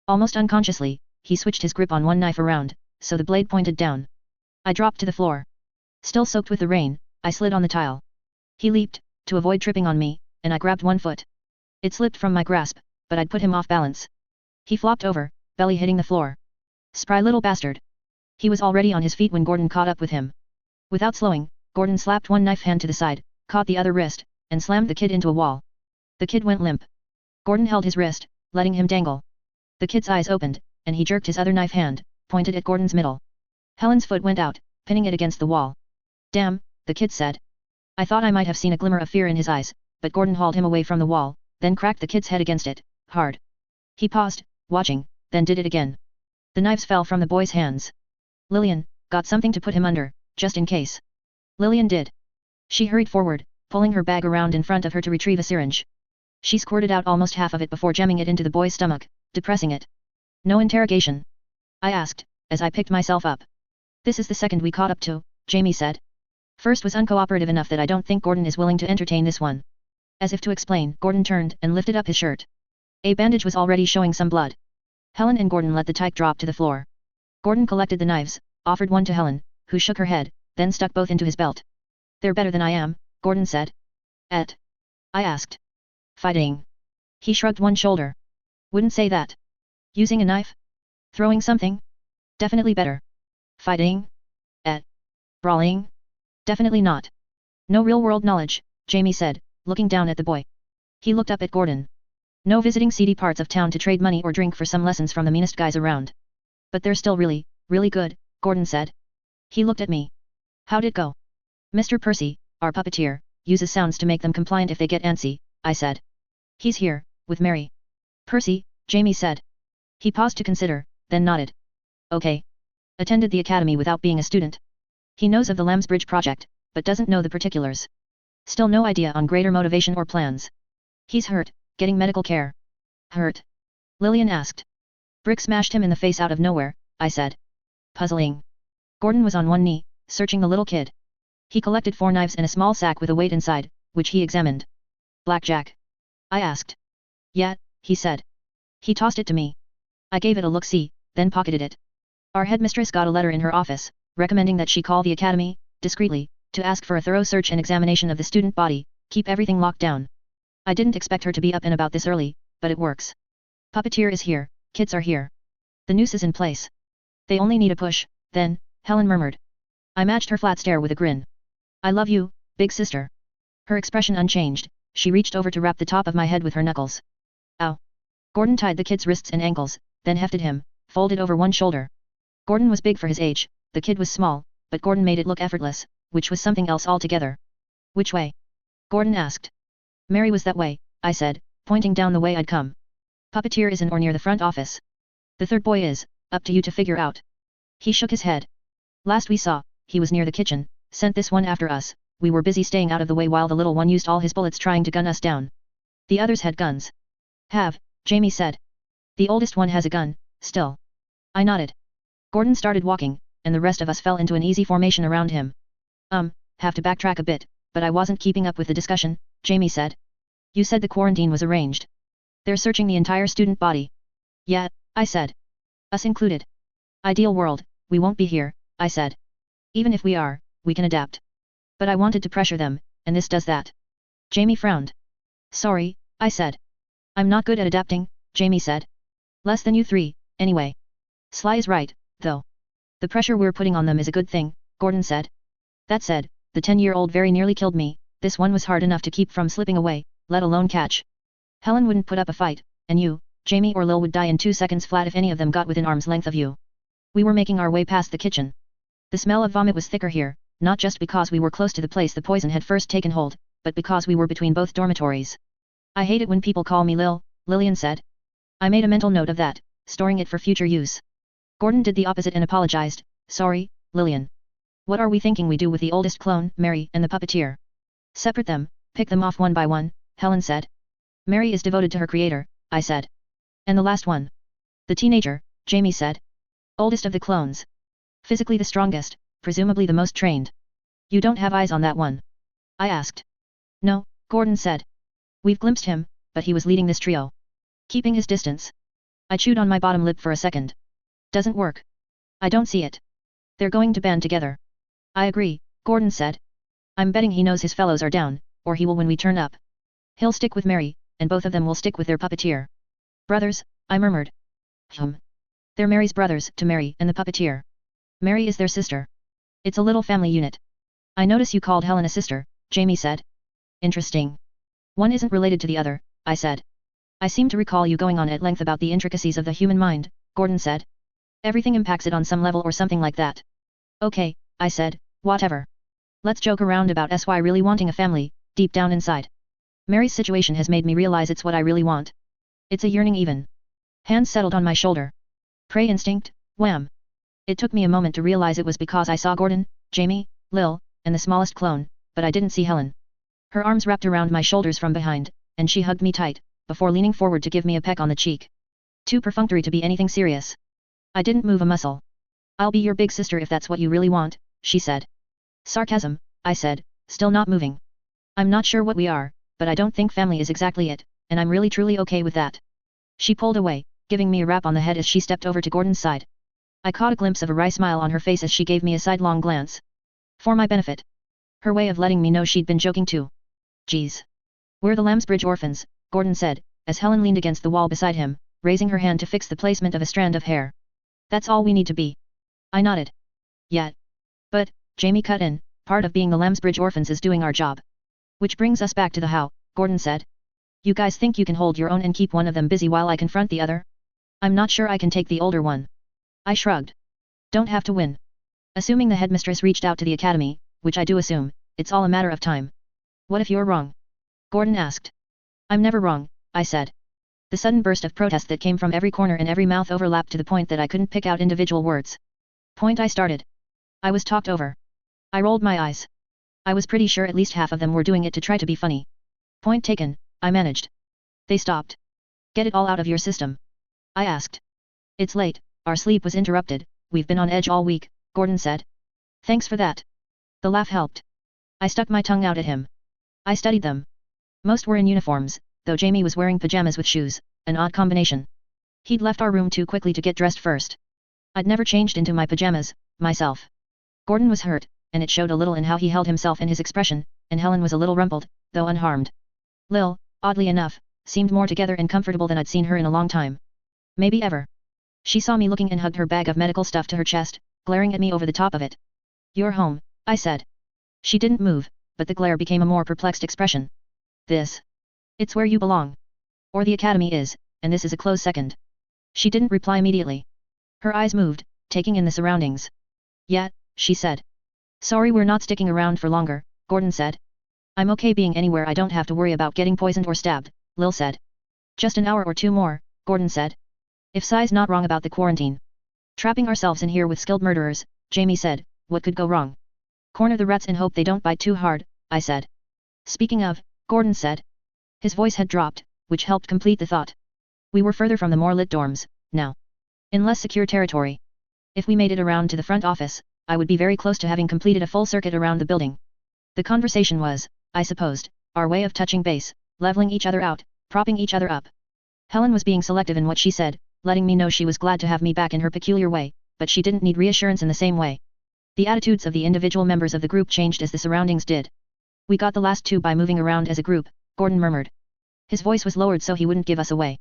Almost unconsciously, he switched his grip on one knife around, so the blade pointed down. I dropped to the floor. Still soaked with the rain, I slid on the tile. He leaped, to avoid tripping on me, and I grabbed one foot. It slipped from my grasp, but I'd put him off balance. He flopped over, belly hitting the floor. Spry little bastard. He was already on his feet when Gordon caught up with him. Without slowing, Gordon slapped one knife hand to the side, caught the other wrist, and slammed the kid into a wall. The kid went limp. Gordon held his wrist, letting him dangle. The kid's eyes opened, and he jerked his other knife hand, pointed at Gordon's middle. Helen's foot went out, pinning it against the wall. Damn, the kid said. I thought I might have seen a glimmer of fear in his eyes, but Gordon hauled him away from the wall, then cracked the kid's head against it, hard. He paused, watching, then did it again. The knives fell from the boy's hands. Lillian, got something to put him under, just in case. Lillian did. She hurried forward, pulling her bag around in front of her to retrieve a syringe. She squirted out almost half of it before jamming it into the boy's stomach, depressing it. No interrogation? I asked, as I picked myself up. This is the second we caught up to, Jamie said. First was uncooperative enough that I don't think Gordon is willing to entertain this one. As if to explain, Gordon turned and lifted up his shirt. A bandage was already showing some blood. Helen and Gordon let the tyke drop to the floor. Gordon collected the knives, offered one to Helen, who shook her head, then stuck both into his belt. They're better than I am, Gordon said. At? I asked. Fighting. He shrugged one shoulder. Wouldn't say that. Using a knife? Throwing something? Definitely better. Fighting? At? Brawling? Definitely not. No real-world knowledge, Jamie said, looking down at the boy. He looked up at Gordon. No visiting seedy parts of town to trade money or drink for some lessons from the meanest guys around. But they're still really, really good, Gordon said. He looked at me. How'd it go? Mr. Percy, our puppeteer, uses sounds to make them compliant if they get antsy, I said. He's here, with Mary. Percy, Jamie said. He paused to consider, then nodded. Okay. Attended the academy without being a student. He knows of the Lambsbridge project, but doesn't know the particulars. Still no idea on greater motivation or plans. He's hurt, getting medical care. Hurt? Lillian asked. Brick smashed him in the face out of nowhere, I said. Puzzling. Gordon was on one knee, searching the little kid. He collected 4 knives and a small sack with a weight inside, which he examined. Blackjack? I asked. Yeah, he said. He tossed it to me. I gave it a look-see, then pocketed it. Our headmistress got a letter in her office, recommending that she call the academy, discreetly, to ask for a thorough search and examination of the student body, keep everything locked down. I didn't expect her to be up and about this early, but it works. Puppeteer is here, kids are here. The noose is in place. They only need a push, then, Helen murmured. I matched her flat stare with a grin. I love you, big sister. Her expression unchanged, she reached over to wrap the top of my head with her knuckles. Ow. Gordon tied the kid's wrists and ankles, then hefted him, folded over one shoulder. Gordon was big for his age, the kid was small, but Gordon made it look effortless, which was something else altogether. Which way? Gordon asked. Mary was that way, I said, pointing down the way I'd come. Puppeteer is in or near the front office. The third boy is, up to you to figure out. He shook his head. Last we saw, he was near the kitchen, sent this one after us, we were busy staying out of the way while the little one used all his bullets trying to gun us down. The others had guns. Have, Jamie said. The oldest one has a gun, still. I nodded. Gordon started walking, and the rest of us fell into an easy formation around him. Have to backtrack a bit, but I wasn't keeping up with the discussion, Jamie said. You said the quarantine was arranged. They're searching the entire student body. Yeah, I said. Us included. Ideal world, we won't be here, I said. Even if we are, we can adapt. But I wanted to pressure them, and this does that. Jamie frowned. Sorry, I said. I'm not good at adapting, Jamie said. Less than you three, anyway. Sly is right, though. The pressure we're putting on them is a good thing, Gordon said. That said, the 10-year-old very nearly killed me, this one was hard enough to keep from slipping away, let alone catch. Helen wouldn't put up a fight, and you, Jamie or Lil would die in 2 seconds flat if any of them got within arm's length of you. We were making our way past the kitchen. The smell of vomit was thicker here, not just because we were close to the place the poison had first taken hold, but because we were between both dormitories. I hate it when people call me Lil, Lillian said. I made a mental note of that, storing it for future use. Gordon did the opposite and apologized, sorry, Lillian. What are we thinking we do with the oldest clone, Mary, and the puppeteer? Separate them, pick them off one by one, Helen said. Mary is devoted to her creator, I said. And the last one? The teenager, Jamie said. Oldest of the clones. Physically the strongest, presumably the most trained. You don't have eyes on that one? I asked. No, Gordon said. We've glimpsed him, but he was leading this trio. Keeping his distance. I chewed on my bottom lip for a second. Doesn't work. I don't see it. They're going to band together. I agree, Gordon said. I'm betting he knows his fellows are down, or he will when we turn up. He'll stick with Mary, and both of them will stick with their puppeteer. Brothers, I murmured. They're Mary's brothers to Mary and the puppeteer. Mary is their sister. It's a little family unit. I notice you called Helen a sister, Jamie said. Interesting. One isn't related to the other, I said. I seem to recall you going on at length about the intricacies of the human mind, Gordon said. Everything impacts it on some level or something like that. Okay, I said, whatever. Let's joke around about SY really wanting a family, deep down inside. Mary's situation has made me realize it's what I really want. It's a yearning even. Hands settled on my shoulder. Prey instinct, wham. It took me a moment to realize it was because I saw Gordon, Jamie, Lil, and the smallest clone, but I didn't see Helen. Her arms wrapped around my shoulders from behind, and she hugged me tight, before leaning forward to give me a peck on the cheek. Too perfunctory to be anything serious. I didn't move a muscle. I'll be your big sister if that's what you really want, she said. Sarcasm, I said, still not moving. I'm not sure what we are, but I don't think family is exactly it, and I'm really truly okay with that. She pulled away, giving me a rap on the head as she stepped over to Gordon's side. I caught a glimpse of a wry smile on her face as she gave me a sidelong glance. For my benefit. Her way of letting me know she'd been joking too. Geez. We're the Lambsbridge orphans, Gordon said, as Helen leaned against the wall beside him, raising her hand to fix the placement of a strand of hair. That's all we need to be. I nodded. Yeah. But, Jamie cut in, part of being the Lambsbridge orphans is doing our job. Which brings us back to the how, Gordon said. You guys think you can hold your own and keep one of them busy while I confront the other? I'm not sure I can take the older one. I shrugged. Don't have to win. Assuming the headmistress reached out to the academy, which I do assume, it's all a matter of time. What if you're wrong? Gordon asked. I'm never wrong, I said. The sudden burst of protest that came from every corner and every mouth overlapped to the point that I couldn't pick out individual words. Point I started. I was talked over. I rolled my eyes. I was pretty sure at least half of them were doing it to try to be funny. Point taken, I managed. They stopped. Get it all out of your system. I asked. It's late, our sleep was interrupted, we've been on edge all week, Gordon said. Thanks for that. The laugh helped. I stuck my tongue out at him. I studied them. Most were in uniforms, though Jamie was wearing pajamas with shoes, an odd combination. He'd left our room too quickly to get dressed first. I'd never changed into my pajamas, myself. Gordon was hurt, and it showed a little in how he held himself and his expression, and Helen was a little rumpled, though unharmed. Lil, oddly enough, seemed more together and comfortable than I'd seen her in a long time. Maybe ever. She saw me looking and hugged her bag of medical stuff to her chest, glaring at me over the top of it. You're home, I said. She didn't move, but the glare became a more perplexed expression. This. It's where you belong. Or the academy is, and this is a close second. She didn't reply immediately. Her eyes moved, taking in the surroundings. Yeah, she said. Sorry we're not sticking around for longer, Gordon said. I'm okay being anywhere I don't have to worry about getting poisoned or stabbed, Lil said. Just an hour or two more, Gordon said. If Sai's not wrong about the quarantine. Trapping ourselves in here with skilled murderers, Jamie said, what could go wrong? Corner the rats and hope they don't bite too hard, I said. Speaking of, Gordon said. His voice had dropped, which helped complete the thought. We were further from the more lit dorms, now. In less secure territory. If we made it around to the front office, I would be very close to having completed a full circuit around the building. The conversation was, I supposed, our way of touching base, leveling each other out, propping each other up. Helen was being selective in what she said, letting me know she was glad to have me back in her peculiar way, but she didn't need reassurance in the same way. The attitudes of the individual members of the group changed as the surroundings did. We got the last two by moving around as a group, Gordon murmured. His voice was lowered so he wouldn't give us away.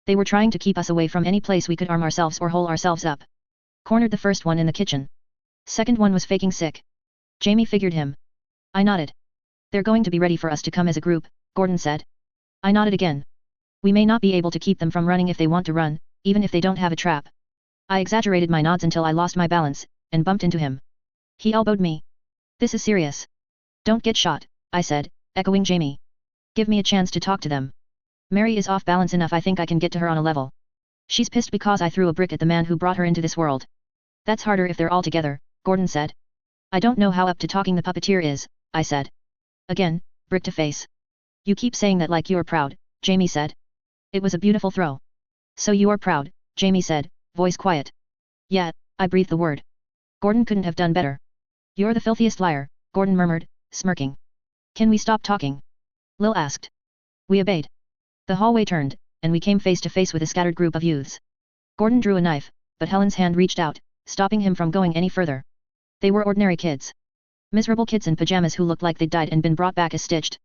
They were trying to keep us away from any place we could arm ourselves or hole ourselves up. Cornered the first one in the kitchen. Second one was faking sick. Jamie figured him. I nodded. They're going to be ready for us to come as a group, Gordon said. I nodded again. We may not be able to keep them from running if they want to run, even if they don't have a trap. I exaggerated my nods until I lost my balance, and bumped into him. He elbowed me. This is serious. Don't get shot, I said, echoing Jamie. Give me a chance to talk to them. Mary is off balance enough I think I can get to her on a level. She's pissed because I threw a brick at the man who brought her into this world. That's harder if they're all together, Gordon said. I don't know how up to talking the puppeteer is, I said. Again, brick to face. You keep saying that like you're proud, Jamie said. It was a beautiful throw. So you are proud, Jamie said, voice quiet. Yeah, I breathed the word. Gordon couldn't have done better. You're the filthiest liar, Gordon murmured, smirking. Can we stop talking? Lil asked. We obeyed. The hallway turned, and we came face to face with a scattered group of youths. Gordon drew a knife, but Helen's hand reached out, stopping him from going any further. They were ordinary kids. Miserable kids in pajamas who looked like they'd died and been brought back as stitched.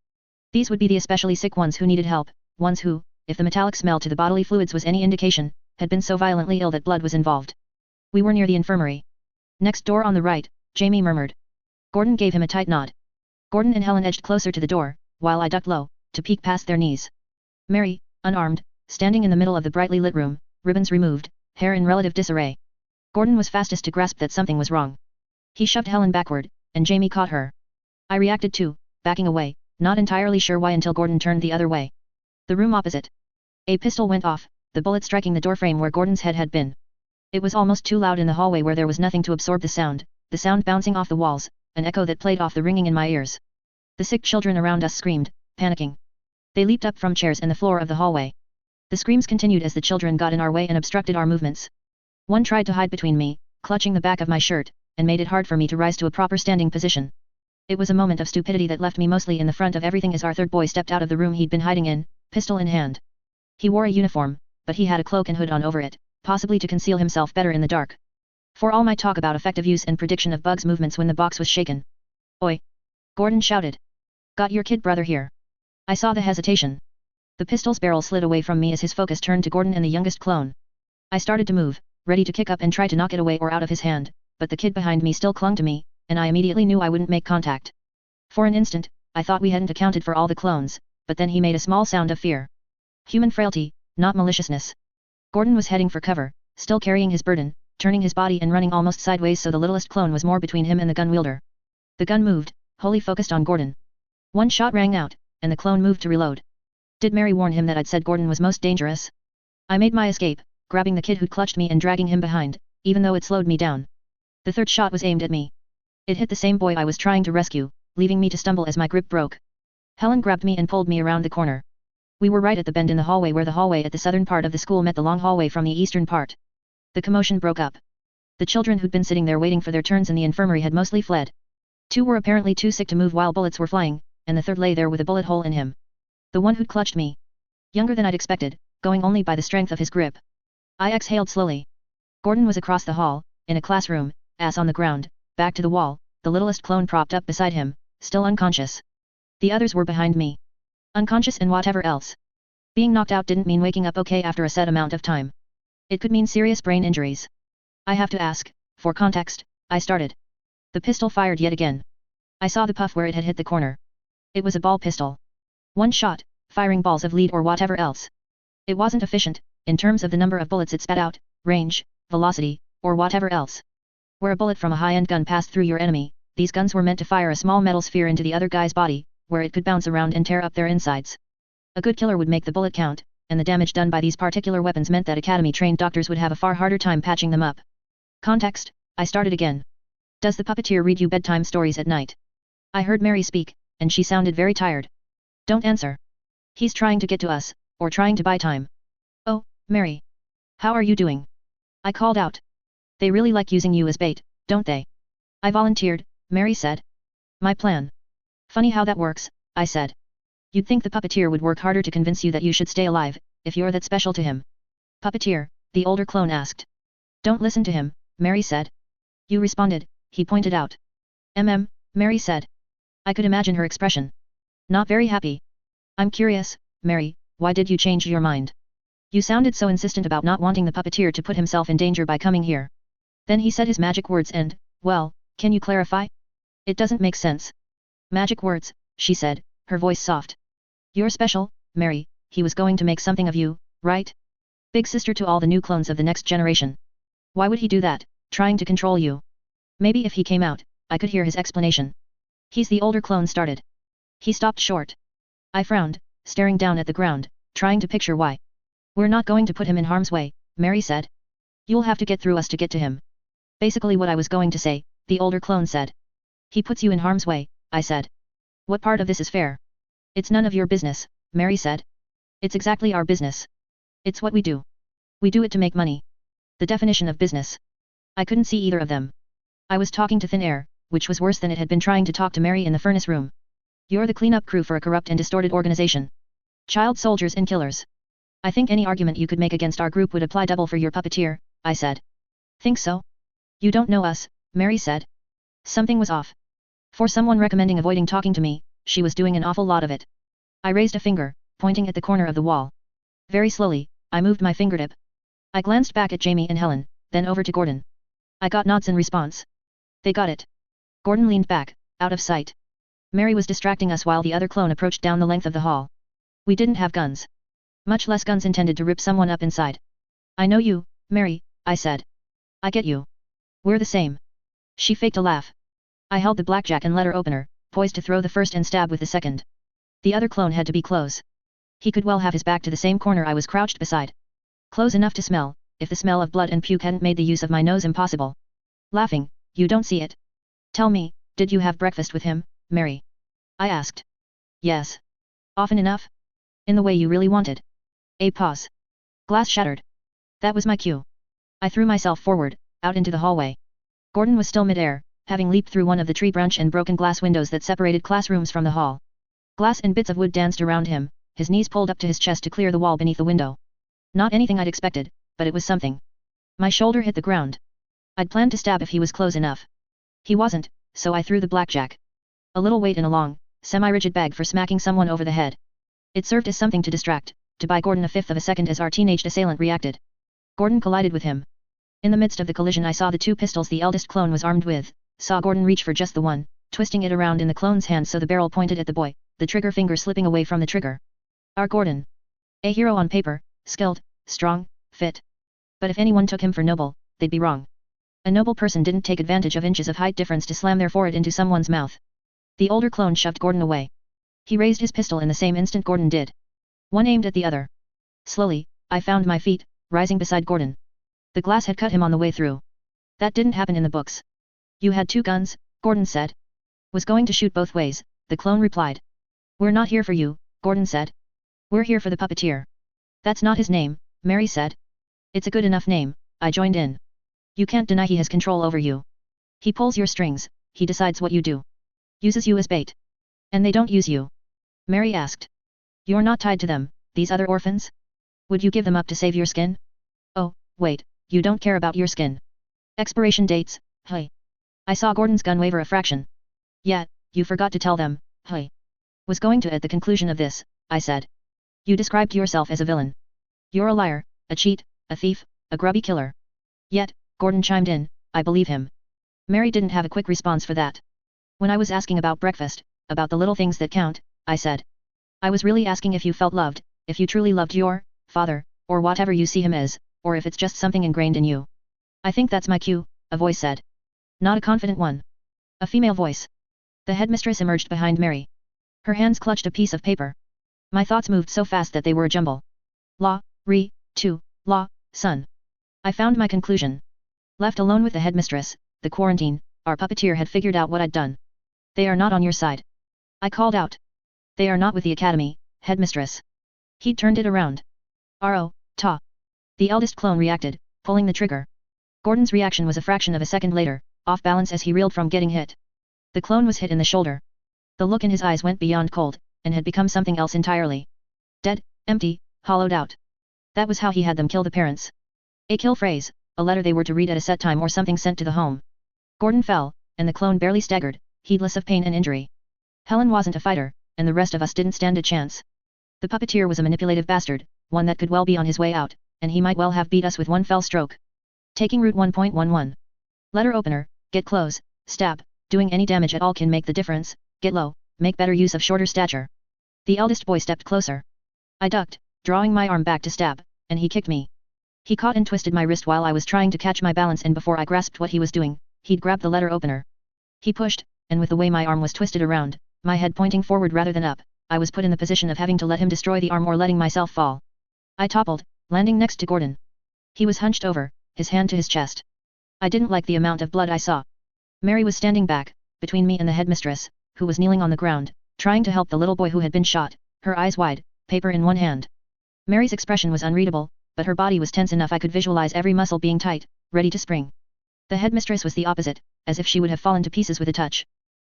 These would be the especially sick ones who needed help, ones who, if the metallic smell to the bodily fluids was any indication, had been so violently ill that blood was involved. We were near the infirmary. Next door on the right, Jamie murmured. Gordon gave him a tight nod. Gordon and Helen edged closer to the door, while I ducked low, to peek past their knees. Mary, unarmed, standing in the middle of the brightly lit room, ribbons removed, hair in relative disarray. Gordon was fastest to grasp that something was wrong. He shoved Helen backward, and Jamie caught her. I reacted too, backing away, not entirely sure why until Gordon turned the other way. The room opposite. A pistol went off, the bullet striking the doorframe where Gordon's head had been. It was almost too loud in the hallway where there was nothing to absorb the sound bouncing off the walls, an echo that played off the ringing in my ears. The sick children around us screamed, panicking. They leaped up from chairs in the floor of the hallway. The screams continued as the children got in our way and obstructed our movements. One tried to hide between me, clutching the back of my shirt, and made it hard for me to rise to a proper standing position. It was a moment of stupidity that left me mostly in the front of everything as our third boy stepped out of the room he'd been hiding in, pistol in hand. He wore a uniform, but he had a cloak and hood on over it, possibly to conceal himself better in the dark. For all my talk about effective use and prediction of Bug's movements when the box was shaken. Oi! Gordon shouted. Got your kid brother here. I saw the hesitation. The pistol's barrel slid away from me as his focus turned to Gordon and the youngest clone. I started to move, ready to kick up and try to knock it away or out of his hand, but the kid behind me still clung to me, and I immediately knew I wouldn't make contact. For an instant, I thought we hadn't accounted for all the clones, but then he made a small sound of fear. Human frailty, not maliciousness. Gordon was heading for cover, still carrying his burden, turning his body and running almost sideways so the littlest clone was more between him and the gun wielder. The gun moved, wholly focused on Gordon. One shot rang out, and the clone moved to reload. Did Mary warn him that I'd said Gordon was most dangerous? I made my escape, grabbing the kid who'd clutched me and dragging him behind, even though it slowed me down. The third shot was aimed at me. It hit the same boy I was trying to rescue, leaving me to stumble as my grip broke. Helen grabbed me and pulled me around the corner. We were right at the bend in the hallway where the hallway at the southern part of the school met the long hallway from the eastern part. The commotion broke up. The children who'd been sitting there waiting for their turns in the infirmary had mostly fled. Two were apparently too sick to move while bullets were flying, and the third lay there with a bullet hole in him. The one who'd clutched me. Younger than I'd expected, going only by the strength of his grip. I exhaled slowly. Gordon was across the hall, in a classroom, ass on the ground, back to the wall, the littlest clone propped up beside him, still unconscious. The others were behind me. Unconscious and whatever else. Being knocked out didn't mean waking up okay after a set amount of time. It could mean serious brain injuries. I have to ask, for context, I started. The pistol fired yet again. I saw the puff where it had hit the corner. It was a ball pistol. One shot, firing balls of lead or whatever else. It wasn't efficient, in terms of the number of bullets it spat out, range, velocity, or whatever else. Where a bullet from a high-end gun passed through your enemy, these guns were meant to fire a small metal sphere into the other guy's body, where it could bounce around and tear up their insides. A good killer would make the bullet count, and the damage done by these particular weapons meant that academy-trained doctors would have a far harder time patching them up. Context, I started again. Does the puppeteer read you bedtime stories at night? I heard Mary speak, and she sounded very tired. Don't answer. He's trying to get to us, or trying to buy time. Oh, Mary. How are you doing? I called out. They really like using you as bait, don't they? I volunteered, Mary said. My plan. Funny how that works, I said. You'd think the puppeteer would work harder to convince you that you should stay alive, if you're that special to him. Puppeteer, the older clone asked. Don't listen to him, Mary said. You responded, he pointed out. Mary said. I could imagine her expression. Not very happy. I'm curious, Mary, why did you change your mind? You sounded so insistent about not wanting the puppeteer to put himself in danger by coming here. Then he said his magic words and, well, can you clarify? It doesn't make sense. Magic words, she said, her voice soft. You're special, Mary, he was going to make something of you, right? Big sister to all the new clones of the next generation. Why would he do that, trying to control you? Maybe if he came out, I could hear his explanation. He's the older clone started. He stopped short. I frowned, staring down at the ground, trying to picture why. We're not going to put him in harm's way, Mary said. You'll have to get through us to get to him. Basically what I was going to say, the older clone said. He puts you in harm's way, I said. What part of this is fair? It's none of your business, Mary said. It's exactly our business. It's what we do. We do it to make money. The definition of business. I couldn't see either of them. I was talking to thin air, which was worse than it had been trying to talk to Mary in the furnace room. You're the cleanup crew for a corrupt and distorted organization. Child soldiers and killers. I think any argument you could make against our group would apply double for your puppeteer, I said. Think so? You don't know us, Mary said. Something was off. For someone recommending avoiding talking to me, she was doing an awful lot of it. I raised a finger, pointing at the corner of the wall. Very slowly, I moved my fingertip. I glanced back at Jamie and Helen, then over to Gordon. I got nods in response. They got it. Gordon leaned back, out of sight. Mary was distracting us while the other clone approached down the length of the hall. We didn't have guns. Much less guns intended to rip someone up inside. I know you, Mary, I said. I get you. We're the same. She faked a laugh. I held the blackjack and letter opener, poised to throw the first and stab with the second. The other clone had to be close. He could well have his back to the same corner I was crouched beside. Close enough to smell, if the smell of blood and puke hadn't made the use of my nose impossible. Laughing, you don't see it. Tell me, did you have breakfast with him, Mary? I asked. Yes. Often enough? In the way you really wanted. A pause. Glass shattered. That was my cue. I threw myself forward, out into the hallway. Gordon was still mid-air, having leaped through one of the tree branch and broken glass windows that separated classrooms from the hall. Glass and bits of wood danced around him, his knees pulled up to his chest to clear the wall beneath the window. Not anything I'd expected, but it was something. My shoulder hit the ground. I'd planned to stab if he was close enough. He wasn't, so I threw the blackjack. A little weight in a long, semi-rigid bag for smacking someone over the head. It served as something to distract, to buy Gordon a fifth of a second as our teenaged assailant reacted. Gordon collided with him. In the midst of the collision I saw the two pistols the eldest clone was armed with, saw Gordon reach for just the one, twisting it around in the clone's hand so the barrel pointed at the boy, the trigger finger slipping away from the trigger. Our Gordon. A hero on paper, skilled, strong, fit. But if anyone took him for noble, they'd be wrong. A noble person didn't take advantage of inches of height difference to slam their forehead into someone's mouth. The older clone shoved Gordon away. He raised his pistol in the same instant Gordon did. One aimed at the other. Slowly, I found my feet, rising beside Gordon. The glass had cut him on the way through. That didn't happen in the books. You had two guns, Gordon said. Was going to shoot both ways, the clone replied. We're not here for you, Gordon said. We're here for the puppeteer. That's not his name, Mary said. It's a good enough name, I joined in. You can't deny he has control over you. He pulls your strings, he decides what you do. Uses you as bait. And they don't use you. Mary asked. You're not tied to them, these other orphans? Would you give them up to save your skin? Oh, wait, you don't care about your skin. Expiration dates, hey. I saw Gordon's gun waver a fraction. Yeah, you forgot to tell them, hey. Was going to at the conclusion of this, I said. You described yourself as a villain. You're a liar, a cheat, a thief, a grubby killer. Yet, Gordon chimed in, I believe him. Mary didn't have a quick response for that. When I was asking about breakfast, about the little things that count, I said. I was really asking if you felt loved, if you truly loved your father, or whatever you see him as, or if it's just something ingrained in you. I think that's my cue, a voice said. Not a confident one. A female voice. The headmistress emerged behind Mary. Her hands clutched a piece of paper. My thoughts moved so fast that they were a jumble. Law, re, to, law, son. I found my conclusion. Left alone with the headmistress, the quarantine, our puppeteer had figured out what I'd done. They are not on your side. I called out. They are not with the academy, headmistress. He'd turned it around. R.O., ta. The eldest clone reacted, pulling the trigger. Gordon's reaction was a fraction of a second later, off balance as he reeled from getting hit. The clone was hit in the shoulder. The look in his eyes went beyond cold, and had become something else entirely. Dead, empty, hollowed out. That was how he had them kill the parents. A kill phrase, a letter they were to read at a set time or something sent to the home. Gordon fell, and the clone barely staggered, heedless of pain and injury. Helen wasn't a fighter, and the rest of us didn't stand a chance. The puppeteer was a manipulative bastard, one that could well be on his way out, and he might well have beat us with one fell stroke. Taking route 1.11. Letter opener, get close, stab, doing any damage at all can make the difference, get low, make better use of shorter stature. The eldest boy stepped closer. I ducked, drawing my arm back to stab, and he kicked me. He caught and twisted my wrist while I was trying to catch my balance, and before I grasped what he was doing, he'd grabbed the letter opener. He pushed, and with the way my arm was twisted around, my head pointing forward rather than up, I was put in the position of having to let him destroy the arm or letting myself fall. I toppled, landing next to Gordon. He was hunched over, his hand to his chest. I didn't like the amount of blood I saw. Mary was standing back, between me and the headmistress, who was kneeling on the ground, trying to help the little boy who had been shot, her eyes wide, paper in one hand. Mary's expression was unreadable, but her body was tense enough I could visualize every muscle being tight, ready to spring. The headmistress was the opposite, as if she would have fallen to pieces with a touch.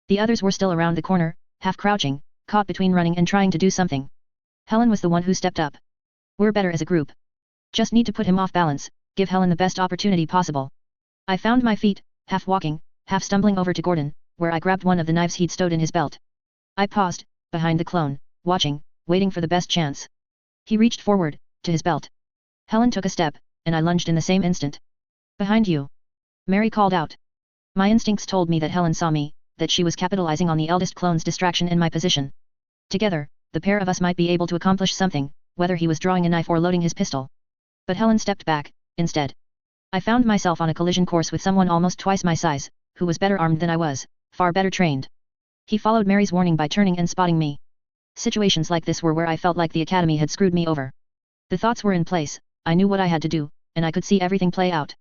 The others were still around the corner, half crouching, caught between running and trying to do something. Helen was the one who stepped up. We're better as a group. Just need to put him off balance, give Helen the best opportunity possible. I found my feet, half walking, half stumbling over to Gordon, where I grabbed one of the knives he'd stowed in his belt. I paused, behind the clone, watching, waiting for the best chance. He reached forward, to his belt. Helen took a step, and I lunged in the same instant. Behind you. Mary called out. My instincts told me that Helen saw me, that she was capitalizing on the eldest clone's distraction in my position. Together, the pair of us might be able to accomplish something, whether he was drawing a knife or loading his pistol. But Helen stepped back, instead. I found myself on a collision course with someone almost twice my size, who was better armed than I was, far better trained. He followed Mary's warning by turning and spotting me. Situations like this were where I felt like the academy had screwed me over. The thoughts were in place, I knew what I had to do, and I could see everything play out.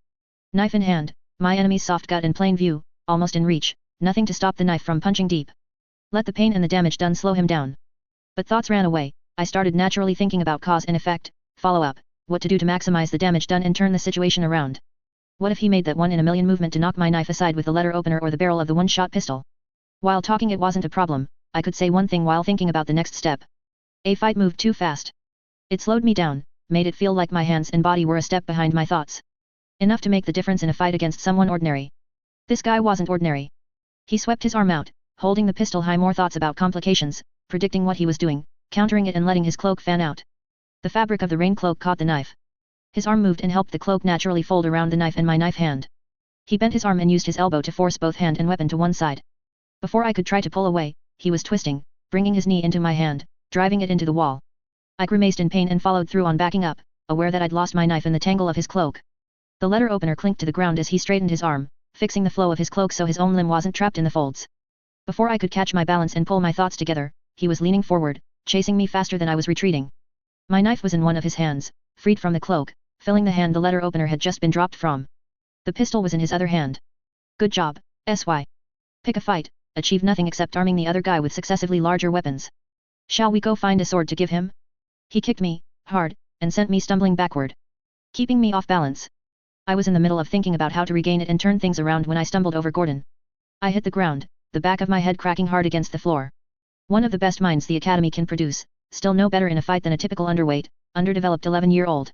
Knife in hand, my enemy's soft gut in plain view, almost in reach, nothing to stop the knife from punching deep. Let the pain and the damage done slow him down. But thoughts ran away, I started naturally thinking about cause and effect, follow-up, what to do to maximize the damage done and turn the situation around. What if he made that 1 in a million movement to knock my knife aside with the letter opener or the barrel of the one-shot pistol? While talking it wasn't a problem, I could say one thing while thinking about the next step. A fight moved too fast. It slowed me down, made it feel like my hands and body were a step behind my thoughts. Enough to make the difference in a fight against someone ordinary. This guy wasn't ordinary. He swept his arm out, holding the pistol high, more thoughts about complications, predicting what he was doing, countering it and letting his cloak fan out. The fabric of the rain cloak caught the knife. His arm moved and helped the cloak naturally fold around the knife and my knife hand. He bent his arm and used his elbow to force both hand and weapon to one side. Before I could try to pull away, he was twisting, bringing his knee into my hand, driving it into the wall. I grimaced in pain and followed through on backing up, aware that I'd lost my knife in the tangle of his cloak. The letter opener clinked to the ground as he straightened his arm, fixing the flow of his cloak so his own limb wasn't trapped in the folds. Before I could catch my balance and pull my thoughts together, he was leaning forward, chasing me faster than I was retreating. My knife was in one of his hands, freed from the cloak, filling the hand the letter opener had just been dropped from. The pistol was in his other hand. Good job, SY. Pick a fight, achieve nothing except arming the other guy with successively larger weapons. Shall we go find a sword to give him? He kicked me, hard, and sent me stumbling backward, keeping me off balance. I was in the middle of thinking about how to regain it and turn things around when I stumbled over Gordon. I hit the ground, the back of my head cracking hard against the floor. One of the best minds the academy can produce, still no better in a fight than a typical underweight, underdeveloped 11-year-old.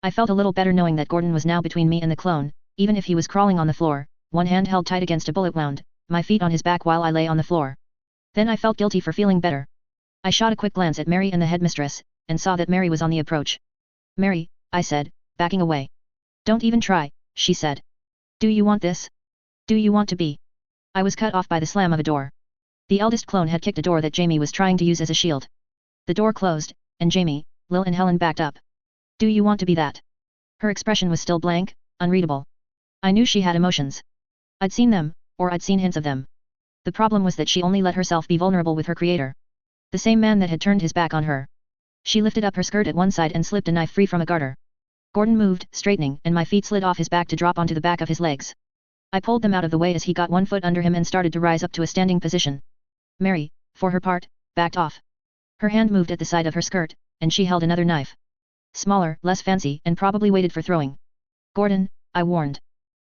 I felt a little better knowing that Gordon was now between me and the clone, even if he was crawling on the floor, one hand held tight against a bullet wound, my feet on his back while I lay on the floor. Then I felt guilty for feeling better. I shot a quick glance at Mary and the headmistress, and saw that Mary was on the approach. Mary, I said, backing away. Don't even try, she said. Do you want this? Do you want to be? I was cut off by the slam of a door. The eldest clone had kicked a door that Jamie was trying to use as a shield. The door closed, and Jamie, Lil and Helen backed up. Do you want to be that? Her expression was still blank, unreadable. I knew she had emotions. I'd seen them, or I'd seen hints of them. The problem was that she only let herself be vulnerable with her creator. The same man that had turned his back on her. She lifted up her skirt at one side and slipped a knife free from a garter. Gordon moved, straightening, and my feet slid off his back to drop onto the back of his legs. I pulled them out of the way as he got one foot under him and started to rise up to a standing position. Mary, for her part, backed off. Her hand moved at the side of her skirt, and she held another knife. Smaller, less fancy, and probably weighted for throwing. Gordon, I warned.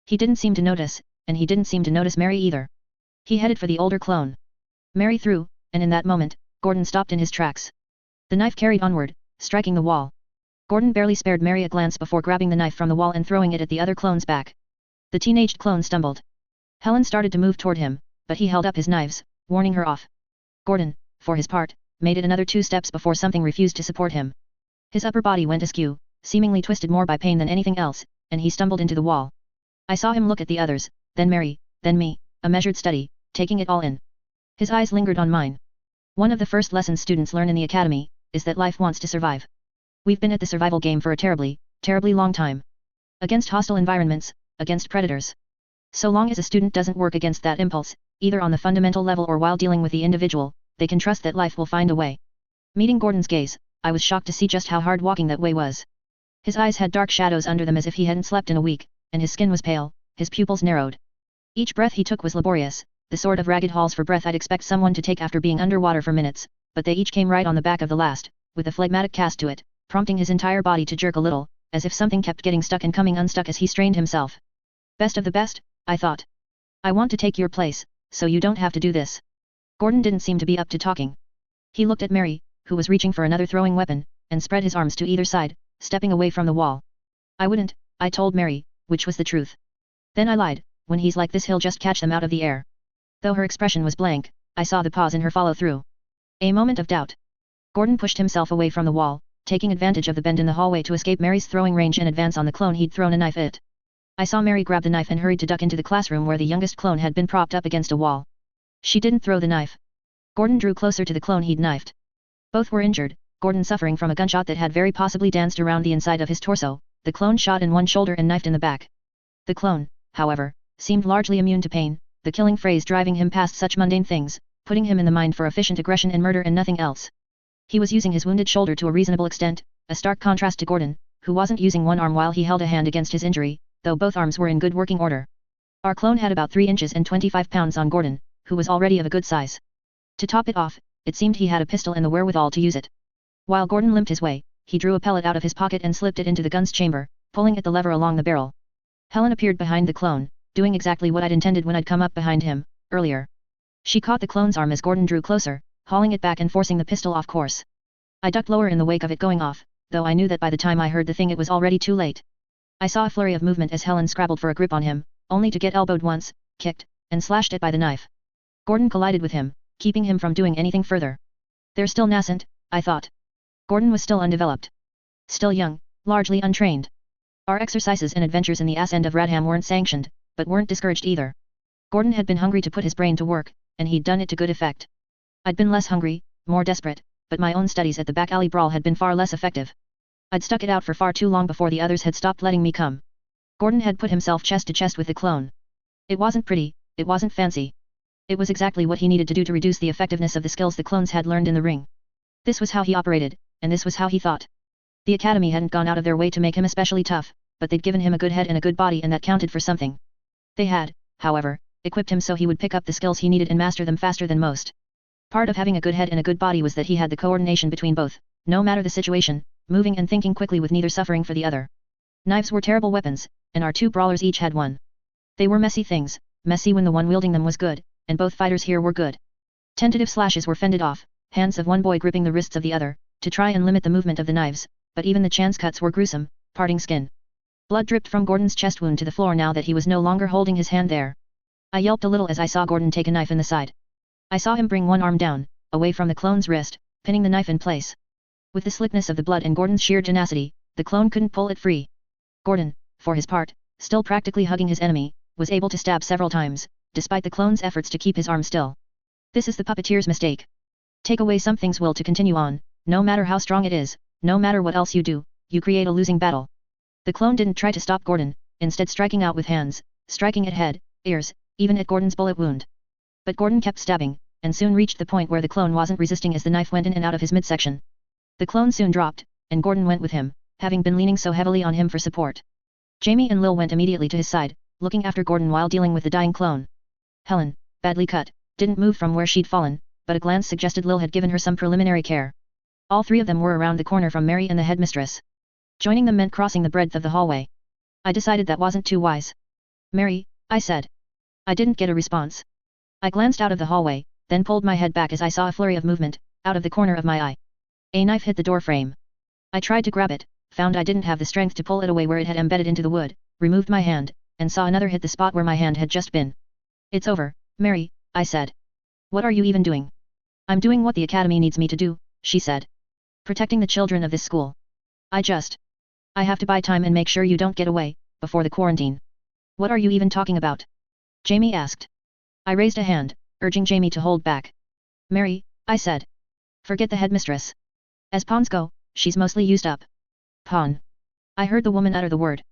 He didn't seem to notice, and he didn't seem to notice Mary either. He headed for the older clone. Mary threw, and in that moment, Gordon stopped in his tracks. The knife carried onward, striking the wall. Gordon barely spared Mary a glance before grabbing the knife from the wall and throwing it at the other clone's back. The teenaged clone stumbled. Helen started to move toward him, but he held up his knives, warning her off. Gordon, for his part, made it another 2 steps before something refused to support him. His upper body went askew, seemingly twisted more by pain than anything else, and he stumbled into the wall. I saw him look at the others, then Mary, then me, a measured study, taking it all in. His eyes lingered on mine. One of the first lessons students learn in the academy, is that life wants to survive. We've been at the survival game for a terribly, terribly long time. Against hostile environments, against predators. So long as a student doesn't work against that impulse, either on the fundamental level or while dealing with the individual, they can trust that life will find a way. Meeting Gordon's gaze, I was shocked to see just how hard walking that way was. His eyes had dark shadows under them as if he hadn't slept in a week, and his skin was pale, his pupils narrowed. Each breath he took was laborious, the sort of ragged hauls for breath I'd expect someone to take after being underwater for minutes, but they each came right on the back of the last, with a phlegmatic cast to it, prompting his entire body to jerk a little, as if something kept getting stuck and coming unstuck as he strained himself. Best of the best, I thought. I want to take your place, so you don't have to do this. Gordon didn't seem to be up to talking. He looked at Mary, who was reaching for another throwing weapon, and spread his arms to either side, stepping away from the wall. I wouldn't, I told Mary, which was the truth. Then I lied, when he's like this he'll just catch them out of the air. Though her expression was blank, I saw the pause in her follow through. A moment of doubt. Gordon pushed himself away from the wall, taking advantage of the bend in the hallway to escape Mary's throwing range and advance on the clone he'd thrown a knife at. I saw Mary grab the knife and hurried to duck into the classroom where the youngest clone had been propped up against a wall. She didn't throw the knife. Gordon drew closer to the clone he'd knifed. Both were injured, Gordon suffering from a gunshot that had very possibly danced around the inside of his torso, the clone shot in one shoulder and knifed in the back. The clone, however, seemed largely immune to pain, the killing phrase driving him past such mundane things, putting him in the mind for efficient aggression and murder and nothing else. He was using his wounded shoulder to a reasonable extent, a stark contrast to Gordon, who wasn't using one arm while he held a hand against his injury, though both arms were in good working order. Our clone had about 3 inches and 25 pounds on Gordon, who was already of a good size. To top it off, it seemed he had a pistol and the wherewithal to use it. While Gordon limped his way, he drew a pellet out of his pocket and slipped it into the gun's chamber, pulling at the lever along the barrel. Helen appeared behind the clone, doing exactly what I'd intended when I'd come up behind him, earlier. She caught the clone's arm as Gordon drew closer, hauling it back and forcing the pistol off course. I ducked lower in the wake of it going off, though I knew that by the time I heard the thing it was already too late. I saw a flurry of movement as Helen scrabbled for a grip on him, only to get elbowed once, kicked, and slashed at by the knife. Gordon collided with him, keeping him from doing anything further. They're still nascent, I thought. Gordon was still undeveloped. Still young, largely untrained. Our exercises and adventures in the ass end of Radham weren't sanctioned, but weren't discouraged either. Gordon had been hungry to put his brain to work, and he'd done it to good effect. I'd been less hungry, more desperate, but my own studies at the back alley brawl had been far less effective. I'd stuck it out for far too long before the others had stopped letting me come. Gordon had put himself chest to chest with the clone. It wasn't pretty, it wasn't fancy. It was exactly what he needed to do to reduce the effectiveness of the skills the clones had learned in the ring. This was how he operated, and this was how he thought. The academy hadn't gone out of their way to make him especially tough, but they'd given him a good head and a good body and that counted for something. They had, however, equipped him so he would pick up the skills he needed and master them faster than most. Part of having a good head and a good body was that he had the coordination between both, no matter the situation, moving and thinking quickly with neither suffering for the other. Knives were terrible weapons, and our 2 brawlers each had one. They were messy things, messy when the one wielding them was good, and both fighters here were good. Tentative slashes were fended off, hands of one boy gripping the wrists of the other, to try and limit the movement of the knives, but even the chance cuts were gruesome, parting skin. Blood dripped from Gordon's chest wound to the floor now that he was no longer holding his hand there. I yelped a little as I saw Gordon take a knife in the side. I saw him bring one arm down, away from the clone's wrist, pinning the knife in place. With the slickness of the blood and Gordon's sheer tenacity, the clone couldn't pull it free. Gordon, for his part, still practically hugging his enemy, was able to stab several times, despite the clone's efforts to keep his arm still. This is the puppeteer's mistake. Take away something's will to continue on, no matter how strong it is, no matter what else you do, you create a losing battle. The clone didn't try to stop Gordon, instead striking out with hands, striking at head, ears, even at Gordon's bullet wound. But Gordon kept stabbing, and soon reached the point where the clone wasn't resisting as the knife went in and out of his midsection. The clone soon dropped, and Gordon went with him, having been leaning so heavily on him for support. Jamie and Lil went immediately to his side, looking after Gordon while dealing with the dying clone. Helen, badly cut, didn't move from where she'd fallen, but a glance suggested Lil had given her some preliminary care. All three of them were around the corner from Mary and the headmistress. Joining them meant crossing the breadth of the hallway. I decided that wasn't too wise. Mary, I said. I didn't get a response. I glanced out of the hallway, then pulled my head back as I saw a flurry of movement, out of the corner of my eye. A knife hit the door frame. I tried to grab it, found I didn't have the strength to pull it away where it had embedded into the wood, removed my hand, and saw another hit the spot where my hand had just been. It's over, Mary, I said. What are you even doing? I'm doing what the academy needs me to do, she said. Protecting the children of this school. I have to buy time and make sure you don't get away, before the quarantine. What are you even talking about? Jamie asked. I raised a hand, urging Jamie to hold back. Mary, I said. Forget the headmistress. As pawns go, she's mostly used up. Pawn. I heard the woman utter the word.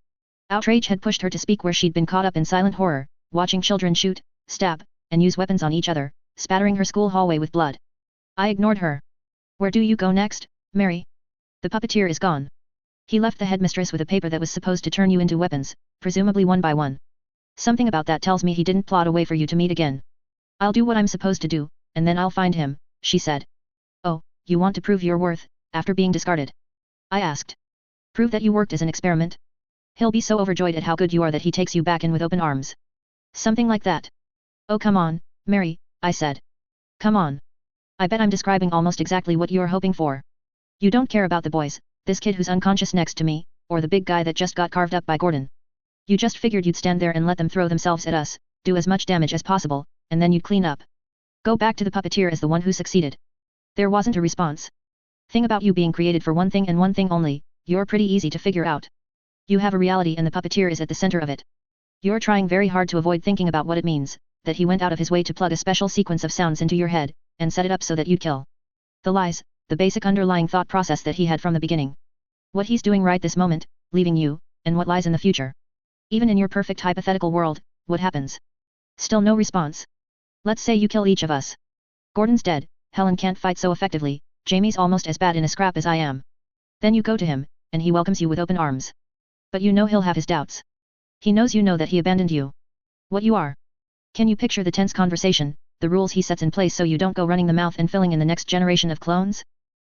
Outrage had pushed her to speak where she'd been caught up in silent horror, watching children shoot, stab, and use weapons on each other, spattering her school hallway with blood. I ignored her. Where do you go next, Mary? The puppeteer is gone. He left the headmistress with a paper that was supposed to turn you into weapons, presumably one by one. Something about that tells me he didn't plot a way for you to meet again. I'll do what I'm supposed to do, and then I'll find him, she said. Oh, you want to prove your worth, after being discarded? I asked. Prove that you worked as an experiment? He'll be so overjoyed at how good you are that he takes you back in with open arms. Something like that. Oh come on, Mary, I said. Come on. I bet I'm describing almost exactly what you're hoping for. You don't care about the boys, this kid who's unconscious next to me, or the big guy that just got carved up by Gordon. You just figured you'd stand there and let them throw themselves at us, do as much damage as possible, and then you'd clean up. Go back to the puppeteer as the one who succeeded. There wasn't a response. Thing about you being created for one thing and one thing only, you're pretty easy to figure out. You have a reality and the puppeteer is at the center of it. You're trying very hard to avoid thinking about what it means, that he went out of his way to plug a special sequence of sounds into your head, and set it up so that you'd kill. The lies, the basic underlying thought process that he had from the beginning. What he's doing right this moment, leaving you, and what lies in the future. Even in your perfect hypothetical world, what happens? Still no response. Let's say you kill each of us. Gordon's dead, Helen can't fight so effectively, Jamie's almost as bad in a scrap as I am. Then you go to him, and he welcomes you with open arms. But you know he'll have his doubts. He knows you know that he abandoned you. What you are. Can you picture the tense conversation, the rules he sets in place so you don't go running the mouth and filling in the next generation of clones?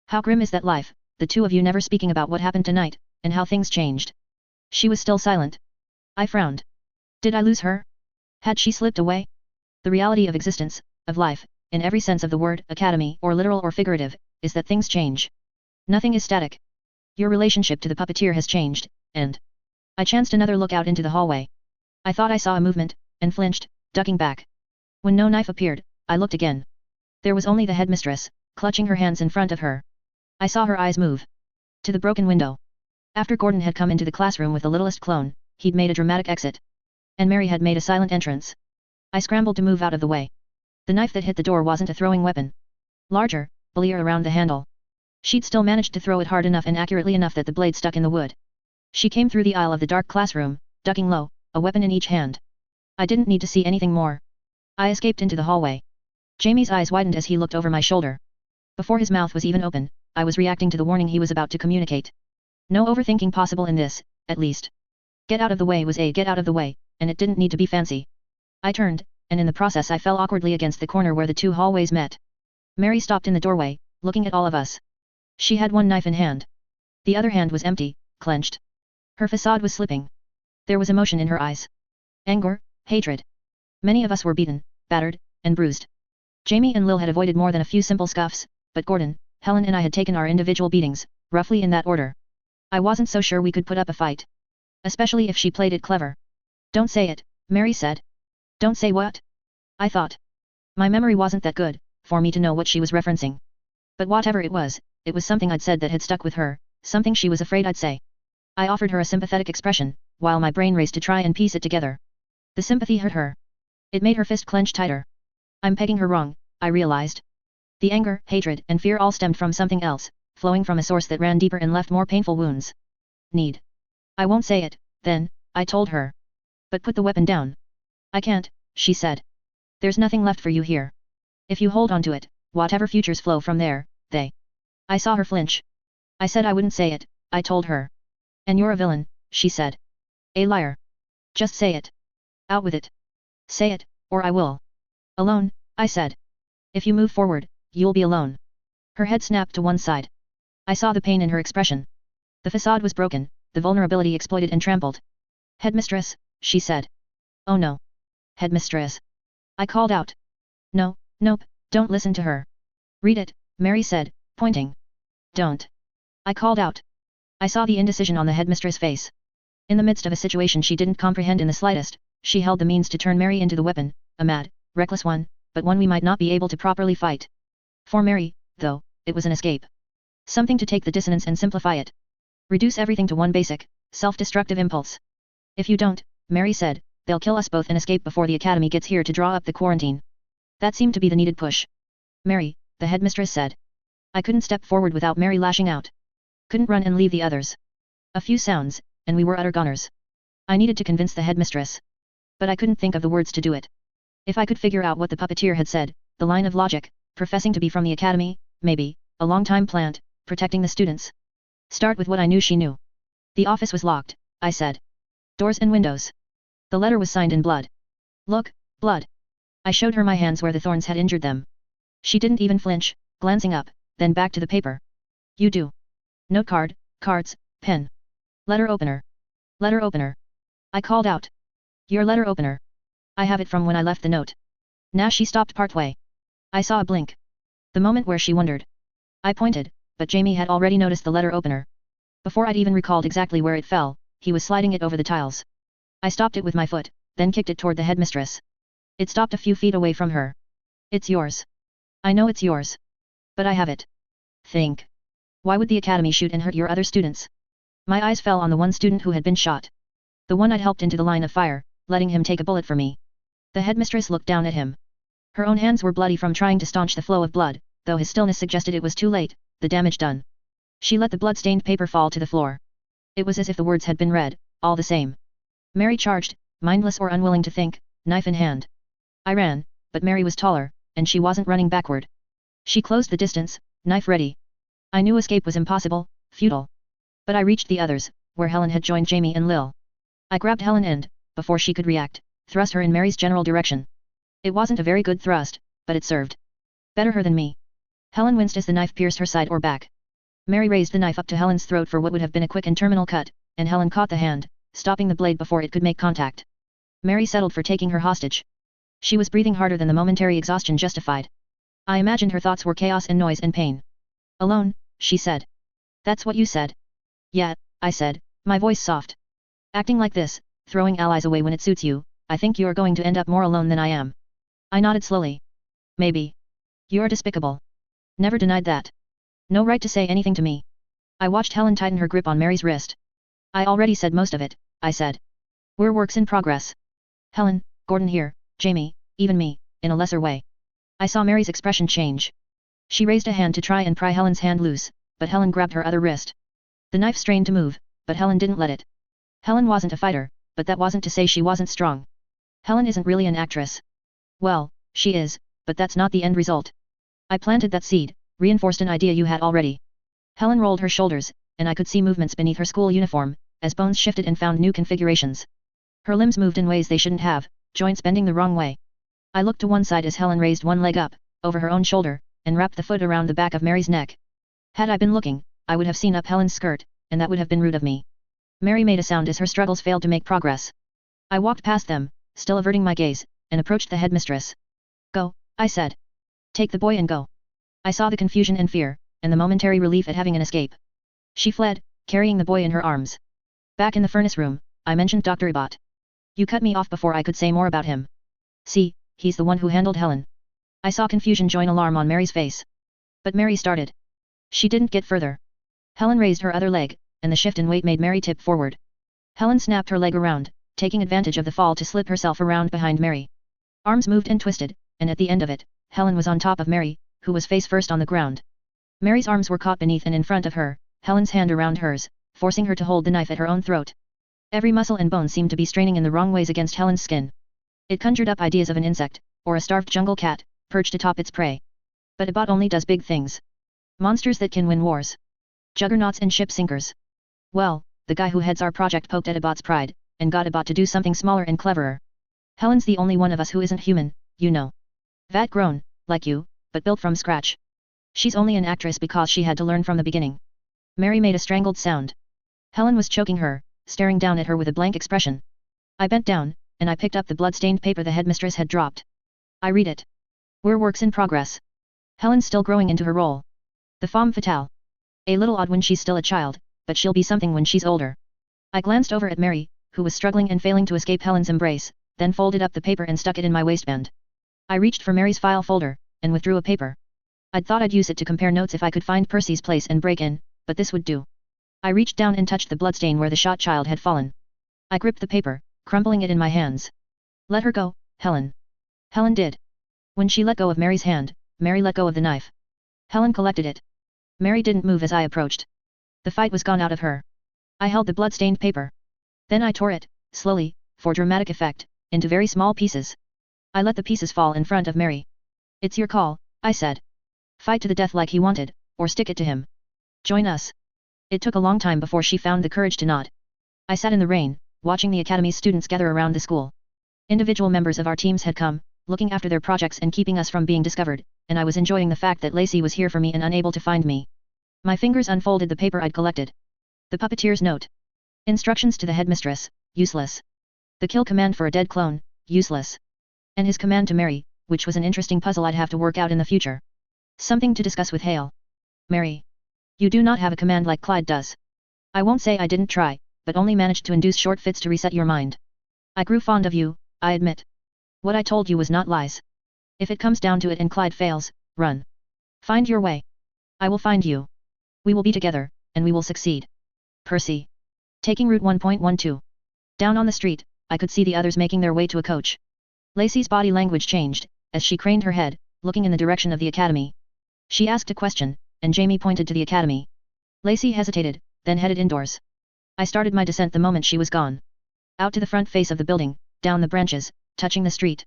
How grim is that life, the two of you never speaking about what happened tonight, and how things changed. She was still silent. I frowned. Did I lose her? Had she slipped away? The reality of existence, of life, in every sense of the word, academy, or literal or figurative, is that things change. Nothing is static. Your relationship to the puppeteer has changed, and... I chanced another look out into the hallway. I thought I saw a movement, and flinched, ducking back. When no knife appeared, I looked again. There was only the headmistress, clutching her hands in front of her. I saw her eyes move. To the broken window. After Gordon had come into the classroom with the littlest clone, he'd made a dramatic exit. And Mary had made a silent entrance. I scrambled to move out of the way. The knife that hit the door wasn't a throwing weapon. Larger, bullier around the handle. She'd still managed to throw it hard enough and accurately enough that the blade stuck in the wood. She came through the aisle of the dark classroom, ducking low, a weapon in each hand. I didn't need to see anything more. I escaped into the hallway. Jamie's eyes widened as he looked over my shoulder. Before his mouth was even open, I was reacting to the warning he was about to communicate. No overthinking possible in this, at least. Get out of the way was a get out of the way, and it didn't need to be fancy. I turned, and in the process I fell awkwardly against the corner where the two hallways met. Mary stopped in the doorway, looking at all of us. She had one knife in hand. The other hand was empty, clenched. Her facade was slipping. There was emotion in her eyes. Anger, hatred. Many of us were beaten, battered, and bruised. Jamie and Lil had avoided more than a few simple scuffs, but Gordon, Helen and I had taken our individual beatings, roughly in that order. I wasn't so sure we could put up a fight. Especially if she played it clever. Don't say it, Mary said. Don't say what? I thought. My memory wasn't that good, for me to know what she was referencing. But whatever it was something I'd said that had stuck with her, something she was afraid I'd say. I offered her a sympathetic expression, while my brain raced to try and piece it together. The sympathy hurt her. It made her fist clench tighter. I'm pegging her wrong, I realized. The anger, hatred, and fear all stemmed from something else, flowing from a source that ran deeper and left more painful wounds. Need. I won't say it, then, I told her. But put the weapon down. I can't, she said. There's nothing left for you here. If you hold on to it, whatever futures flow from there, they. I saw her flinch. I said I wouldn't say it, I told her. And you're a villain, she said. A liar. Just say it. Out with it. Say it, or I will. Alone, I said. If you move forward, you'll be alone. Her head snapped to one side. I saw the pain in her expression. The facade was broken, the vulnerability exploited and trampled. Headmistress, she said. Oh no. Headmistress. I called out. No, nope, don't listen to her. Read it, Mary said, pointing. Don't. I called out. I saw the indecision on the headmistress' face. In the midst of a situation she didn't comprehend in the slightest, she held the means to turn Mary into the weapon, a mad, reckless one, but one we might not be able to properly fight. For Mary, though, it was an escape. Something to take the dissonance and simplify it. Reduce everything to one basic, self-destructive impulse. If you don't, Mary said, they'll kill us both and escape before the academy gets here to draw up the quarantine. That seemed to be the needed push. Mary, the headmistress said. I couldn't step forward without Mary lashing out. Couldn't run and leave the others. A few sounds, and we were utter goners. I needed to convince the headmistress. But I couldn't think of the words to do it. If I could figure out what the puppeteer had said, the line of logic, professing to be from the academy, maybe, a long-time plant, protecting the students. Start with what I knew she knew. The office was locked, I said. Doors and windows. The letter was signed in blood. Look, blood. I showed her my hands where the thorns had injured them. She didn't even flinch, glancing up, then back to the paper. You do. Note card, cards, pen. Letter opener. Letter opener. I called out. Your letter opener. I have it from when I left the note. Now she stopped partway. I saw a blink. The moment where she wondered. I pointed, but Jamie had already noticed the letter opener. Before I'd even recalled exactly where it fell, he was sliding it over the tiles. I stopped it with my foot, then kicked it toward the headmistress. It stopped a few feet away from her. It's yours. I know it's yours. But I have it. Think. Why would the academy shoot and hurt your other students? My eyes fell on the one student who had been shot. The one I'd helped into the line of fire, letting him take a bullet for me. The headmistress looked down at him. Her own hands were bloody from trying to staunch the flow of blood, though his stillness suggested it was too late, the damage done. She let the blood-stained paper fall to the floor. It was as if the words had been read, all the same. Mary charged, mindless or unwilling to think, knife in hand. I ran, but Mary was taller, and she wasn't running backward. She closed the distance, knife ready. I knew escape was impossible, futile. But I reached the others, where Helen had joined Jamie and Lil. I grabbed Helen and, before she could react, thrust her in Mary's general direction. It wasn't a very good thrust, but it served. Better her than me. Helen winced as the knife pierced her side or back. Mary raised the knife up to Helen's throat for what would have been a quick and terminal cut, and Helen caught the hand, stopping the blade before it could make contact. Mary settled for taking her hostage. She was breathing harder than the momentary exhaustion justified. I imagined her thoughts were chaos and noise and pain. Alone, she said. That's what you said. Yeah, I said, my voice soft. Acting like this, throwing allies away when it suits you, I think you're going to end up more alone than I am. I nodded slowly. Maybe. You're despicable. Never denied that. No right to say anything to me. I watched Helen tighten her grip on Mary's wrist. I already said most of it, I said. We're works in progress. Helen, Gordon here, Jamie, even me, in a lesser way. I saw Mary's expression change. She raised a hand to try and pry Helen's hand loose, but Helen grabbed her other wrist. The knife strained to move, but Helen didn't let it. Helen wasn't a fighter, but that wasn't to say she wasn't strong. Helen isn't really an actress. Well, she is, but that's not the end result. I planted that seed, reinforced an idea you had already. Helen rolled her shoulders, and I could see movements beneath her school uniform, as bones shifted and found new configurations. Her limbs moved in ways they shouldn't have, joints bending the wrong way. I looked to one side as Helen raised one leg up, over her own shoulder, and wrapped the foot around the back of Mary's neck. Had I been looking, I would have seen up Helen's skirt, and that would have been rude of me. Mary made a sound as her struggles failed to make progress. I walked past them, still averting my gaze, and approached the headmistress. Go, I said. Take the boy and go. I saw the confusion and fear, and the momentary relief at having an escape. She fled, carrying the boy in her arms. Back in the furnace room, I mentioned Dr. Ibot. You cut me off before I could say more about him. See, he's the one who handled Helen. I saw confusion join alarm on Mary's face. But Mary started. She didn't get further. Helen raised her other leg, and the shift in weight made Mary tip forward. Helen snapped her leg around, taking advantage of the fall to slip herself around behind Mary. Arms moved and twisted, and at the end of it, Helen was on top of Mary, who was face first on the ground. Mary's arms were caught beneath and in front of her, Helen's hand around hers, forcing her to hold the knife at her own throat. Every muscle and bone seemed to be straining in the wrong ways against Helen's skin. It conjured up ideas of an insect, or a starved jungle cat, perched atop its prey. But Ibot only does big things. Monsters that can win wars. Juggernauts and ship sinkers. Well, the guy who heads our project poked at Abot's pride, and got Abot to do something smaller and cleverer. Helen's the only one of us who isn't human, you know. Vat grown, like you, but built from scratch. She's only an actress because she had to learn from the beginning. Mary made a strangled sound. Helen was choking her, staring down at her with a blank expression. I bent down, and I picked up the blood-stained paper the headmistress had dropped. I read it. We're works in progress. Helen's still growing into her role. The femme fatale. A little odd when she's still a child, but she'll be something when she's older. I glanced over at Mary, who was struggling and failing to escape Helen's embrace, then folded up the paper and stuck it in my waistband. I reached for Mary's file folder, and withdrew a paper. I'd thought I'd use it to compare notes if I could find Percy's place and break in, but this would do. I reached down and touched the bloodstain where the shot child had fallen. I gripped the paper, crumpling it in my hands. Let her go, Helen. Helen did. When she let go of Mary's hand, Mary let go of the knife. Helen collected it. Mary didn't move as I approached. The fight was gone out of her. I held the blood-stained paper. Then I tore it, slowly, for dramatic effect, into very small pieces. I let the pieces fall in front of Mary. It's your call, I said. Fight to the death like he wanted, or stick it to him. Join us. It took a long time before she found the courage to nod. I sat in the rain, watching the academy's students gather around the school. Individual members of our teams had come, looking after their projects and keeping us from being discovered, and I was enjoying the fact that Lacey was here for me and unable to find me. My fingers unfolded the paper I'd collected. The puppeteer's note. Instructions to the headmistress, useless. The kill command for a dead clone, useless. And his command to Mary, which was an interesting puzzle I'd have to work out in the future. Something to discuss with Hale. Mary. You do not have a command like Clyde does. I won't say I didn't try, but only managed to induce short fits to reset your mind. I grew fond of you, I admit. What I told you was not lies. If it comes down to it and Clyde fails, run. Find your way. I will find you. We will be together, and we will succeed. Percy. Taking Route 1.12. Down on the street, I could see the others making their way to a coach. Lacey's body language changed, as she craned her head, looking in the direction of the academy. She asked a question, and Jamie pointed to the academy. Lacey hesitated, then headed indoors. I started my descent the moment she was gone. Out to the front face of the building, down the branches, touching the street.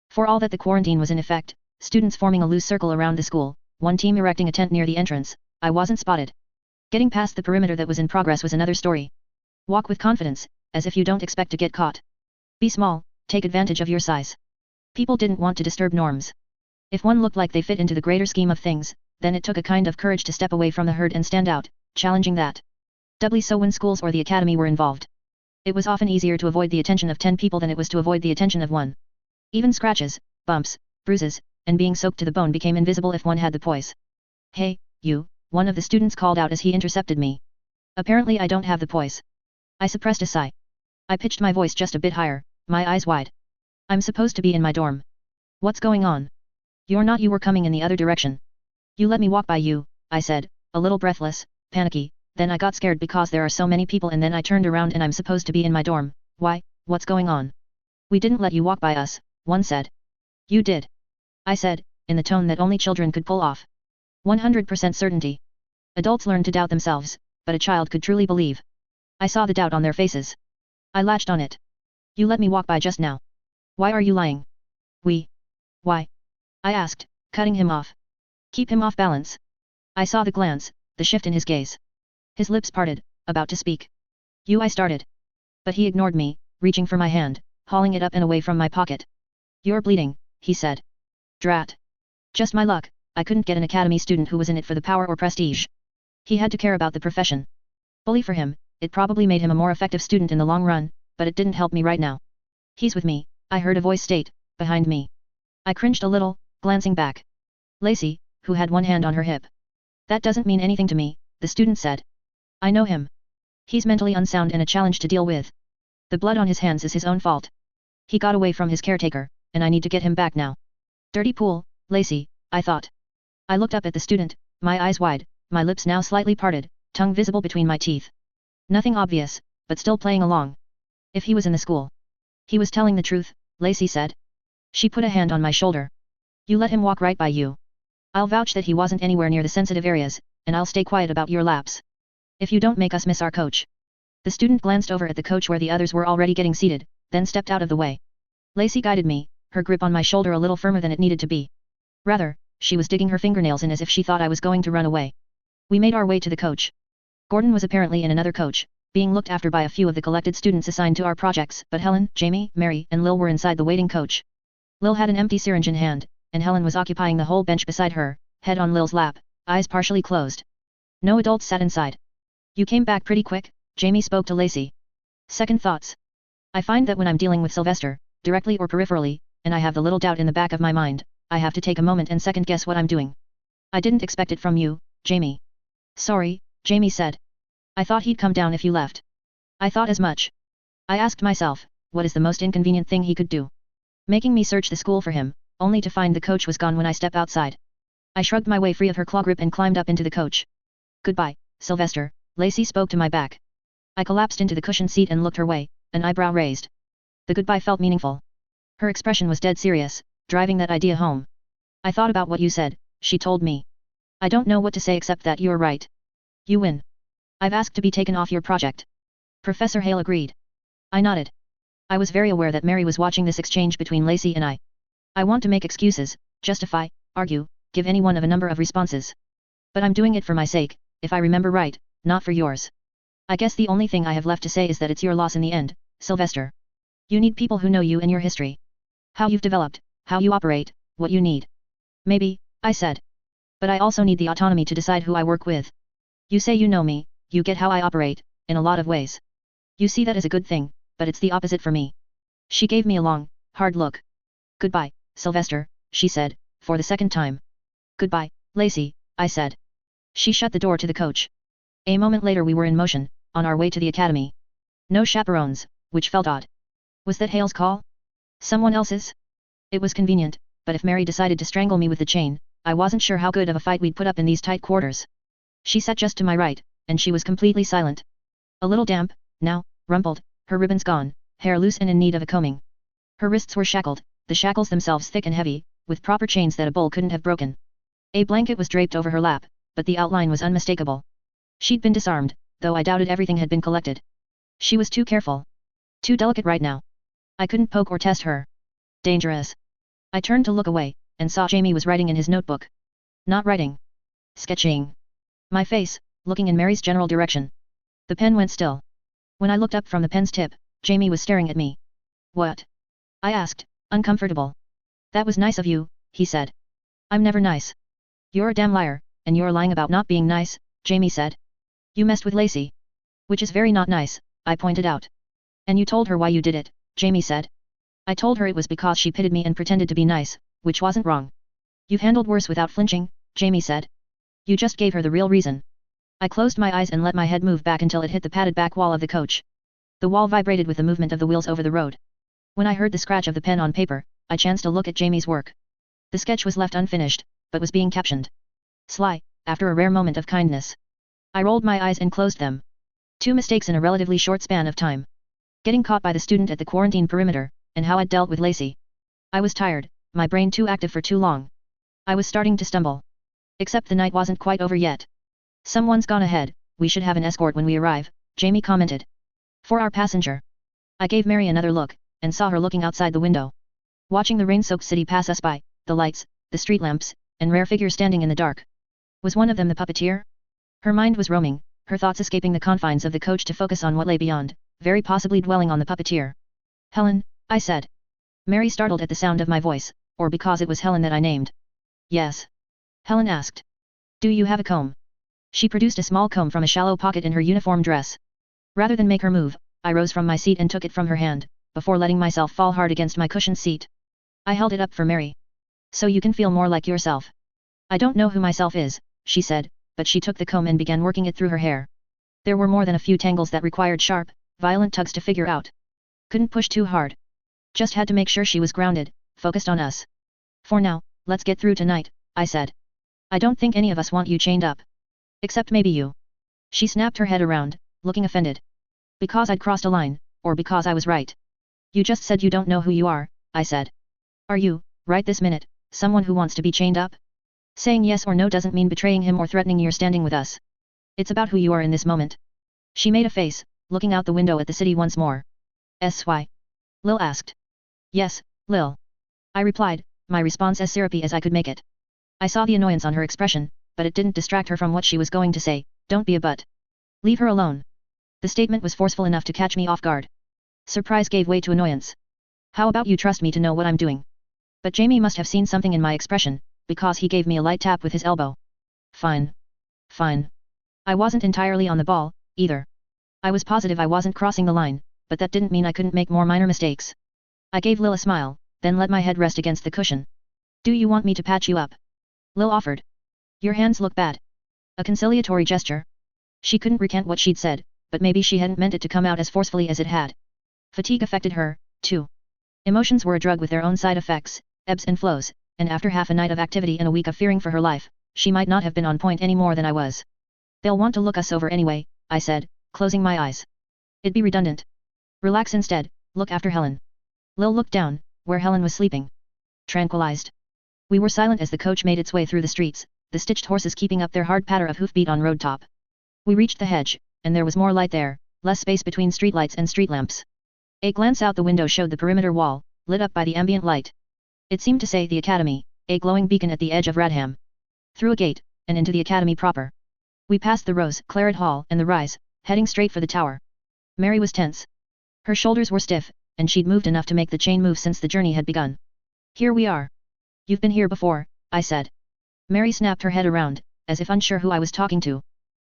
For all that the quarantine was in effect, students forming a loose circle around the school, one team erecting a tent near the entrance, I wasn't spotted. Getting past the perimeter that was in progress was another story. Walk with confidence, as if you don't expect to get caught. Be small, take advantage of your size. People didn't want to disturb norms. If one looked like they fit into the greater scheme of things, then it took a kind of courage to step away from the herd and stand out, challenging that. Doubly so when schools or the academy were involved. It was often easier to avoid the attention of 10 people than it was to avoid the attention of one. Even scratches, bumps, bruises, and being soaked to the bone became invisible if one had the poise. Hey, you, one of the students called out as he intercepted me. Apparently I don't have the poise. I suppressed a sigh. I pitched my voice just a bit higher, my eyes wide. I'm supposed to be in my dorm. What's going on? You're not. You were coming in the other direction. You let me walk by you, I said, a little breathless, panicky, then I got scared because there are so many people and then I turned around and I'm supposed to be in my dorm. Why, what's going on? We didn't let you walk by us, one said. You did. I said, in the tone that only children could pull off. 100% certainty. Adults learn to doubt themselves, but a child could truly believe. I saw the doubt on their faces. I latched on it. You let me walk by just now. Why are you lying? Why? I asked, cutting him off. Keep him off balance. I saw the glance, the shift in his gaze. His lips parted, about to speak. I started. But he ignored me, reaching for my hand, hauling it up and away from my pocket. You're bleeding, he said. Drat. Just my luck, I couldn't get an academy student who was in it for the power or prestige. He had to care about the profession. Bully for him, it probably made him a more effective student in the long run, but it didn't help me right now. He's with me, I heard a voice state, behind me. I cringed a little, glancing back. Lacey, who had one hand on her hip. That doesn't mean anything to me, the student said. I know him. He's mentally unsound and a challenge to deal with. The blood on his hands is his own fault. He got away from his caretaker, and I need to get him back now. Dirty pool, Lacey, I thought. I looked up at the student, my eyes wide, my lips now slightly parted, tongue visible between my teeth. Nothing obvious, but still playing along. If he was in the school. He was telling the truth, Lacey said. She put a hand on my shoulder. You let him walk right by you. I'll vouch that he wasn't anywhere near the sensitive areas, and I'll stay quiet about your laps. If you don't make us miss our coach. The student glanced over at the coach where the others were already getting seated, then stepped out of the way. Lacey guided me, her grip on my shoulder a little firmer than it needed to be. Rather, she was digging her fingernails in as if she thought I was going to run away. We made our way to the coach. Gordon was apparently in another coach, being looked after by a few of the collected students assigned to our projects, but Helen, Jamie, Mary, and Lil were inside the waiting coach. Lil had an empty syringe in hand, and Helen was occupying the whole bench beside her, head on Lil's lap, eyes partially closed. No adults sat inside. You came back pretty quick, Jamie spoke to Lacey. Second thoughts. I find that when I'm dealing with Sylvester, directly or peripherally, and I have the little doubt in the back of my mind, I have to take a moment and second guess what I'm doing. I didn't expect it from you, Jamie. Sorry, Jamie said. I thought he'd come down if you left. I thought as much. I asked myself, what is the most inconvenient thing he could do? Making me search the school for him, only to find the coach was gone when I stepped outside. I shrugged my way free of her claw grip and climbed up into the coach. Goodbye, Sylvester, Lacey spoke to my back. I collapsed into the cushioned seat and looked her way, an eyebrow raised. The goodbye felt meaningful. Her expression was dead serious, driving that idea home. I thought about what you said, she told me. I don't know what to say except that you're right. You win. I've asked to be taken off your project. Professor Hale agreed. I nodded. I was very aware that Mary was watching this exchange between Lacey and I. I want to make excuses, justify, argue, give any one of a number of responses. But I'm doing it for my sake, if I remember right, not for yours. I guess the only thing I have left to say is that it's your loss in the end, Sylvester. You need people who know you and your history. How you've developed, how you operate, what you need. Maybe, I said. But I also need the autonomy to decide who I work with. You say you know me, you get how I operate, in a lot of ways. You see that as a good thing, but it's the opposite for me. She gave me a long, hard look. Goodbye, Sylvester, she said, for the second time. Goodbye, Lacey, I said. She shut the door to the coach. A moment later we were in motion, on our way to the academy. No chaperones, which felt odd. Was that Hale's call? Someone else's? It was convenient, but if Mary decided to strangle me with the chain, I wasn't sure how good of a fight we'd put up in these tight quarters. She sat just to my right, and she was completely silent. A little damp, now, rumpled, her ribbons gone, hair loose and in need of a combing. Her wrists were shackled, the shackles themselves thick and heavy, with proper chains that a bull couldn't have broken. A blanket was draped over her lap, but the outline was unmistakable. She'd been disarmed, though I doubted everything had been collected. She was too careful. Too delicate right now. I couldn't poke or test her. Dangerous. I turned to look away, and saw Jamie was writing in his notebook. Not writing. Sketching. My face, looking in Mary's general direction. The pen went still. When I looked up from the pen's tip, Jamie was staring at me. What? I asked, uncomfortable. That was nice of you, he said. I'm never nice. You're a damn liar, and you're lying about not being nice, Jamie said. You messed with Lacey. Which is very not nice, I pointed out. And you told her why you did it, Jamie said. I told her it was because she pitied me and pretended to be nice, which wasn't wrong. You've handled worse without flinching, Jamie said. You just gave her the real reason. I closed my eyes and let my head move back until it hit the padded back wall of the coach. The wall vibrated with the movement of the wheels over the road. When I heard the scratch of the pen on paper, I chanced to look at Jamie's work. The sketch was left unfinished, but was being captioned. Sly, after a rare moment of kindness. I rolled my eyes and closed them. 2 mistakes in a relatively short span of time. Getting caught by the student at the quarantine perimeter, and how I'd dealt with Lacey. I was tired, my brain too active for too long. I was starting to stumble. Except the night wasn't quite over yet. Someone's gone ahead, we should have an escort when we arrive, Jamie commented. For our passenger. I gave Mary another look, and saw her looking outside the window. Watching the rain-soaked city pass us by, the lights, the street lamps, and rare figures standing in the dark. Was one of them the puppeteer? Her mind was roaming, her thoughts escaping the confines of the coach to focus on what lay beyond, very possibly dwelling on the puppeteer. Helen, I said. Mary startled at the sound of my voice, or because it was Helen that I named. Yes. Helen asked. Do you have a comb? She produced a small comb from a shallow pocket in her uniform dress. Rather than make her move, I rose from my seat and took it from her hand, before letting myself fall hard against my cushioned seat. I held it up for Mary. So you can feel more like yourself. I don't know who myself is, she said, but she took the comb and began working it through her hair. There were more than a few tangles that required sharp, violent tugs to figure out. Couldn't push too hard. Just had to make sure she was grounded, focused on us. For now, let's get through tonight, I said. I don't think any of us want you chained up. Except maybe you. She snapped her head around, looking offended. Because I'd crossed a line, or because I was right? You just said you don't know who you are, I said. Are you, right this minute, someone who wants to be chained up? Saying yes or no doesn't mean betraying him or threatening you're standing with us. It's about who you are in this moment. She made a face, looking out the window at the city once more. S.Y. Lil asked. Yes, Lil. I replied, my response as syrupy as I could make it. I saw the annoyance on her expression, but it didn't distract her from what she was going to say. Don't be a butt. Leave her alone. The The statement was forceful enough to catch me off guard. Surprise gave way to annoyance. How about you trust me to know what I'm doing? But Jamie must have seen something in my expression, because he gave me a light tap with his elbow. Fine. Fine. I wasn't entirely on the ball, either. I was positive I wasn't crossing the line, but that didn't mean I couldn't make more minor mistakes. I gave Lil a smile, then let my head rest against the cushion. Do you want me to patch you up? Lil offered. Your hands look bad. A conciliatory gesture. She couldn't recant what she'd said, but maybe she hadn't meant it to come out as forcefully as it had. Fatigue affected her, too. Emotions were a drug with their own side effects, ebbs and flows, and after half a night of activity and a week of fearing for her life, she might not have been on point any more than I was. They'll want to look us over anyway, I said, closing my eyes. It'd be redundant. Relax instead, look after Helen. Lil looked down, where Helen was sleeping. Tranquilized. We were silent as the coach made its way through the streets, the stitched horses keeping up their hard patter of hoofbeat on road top. We reached the hedge, and there was more light there, less space between streetlights and street lamps. A glance out the window showed the perimeter wall, lit up by the ambient light. It seemed to say the academy, a glowing beacon at the edge of Radham. Through a gate, and into the academy proper. We passed the Rose, Claret Hall, and the Rise, heading straight for the tower. Mary was tense. Her shoulders were stiff, and she'd moved enough to make the chain move since the journey had begun. Here we are. You've been here before, I said. Mary snapped her head around, as if unsure who I was talking to.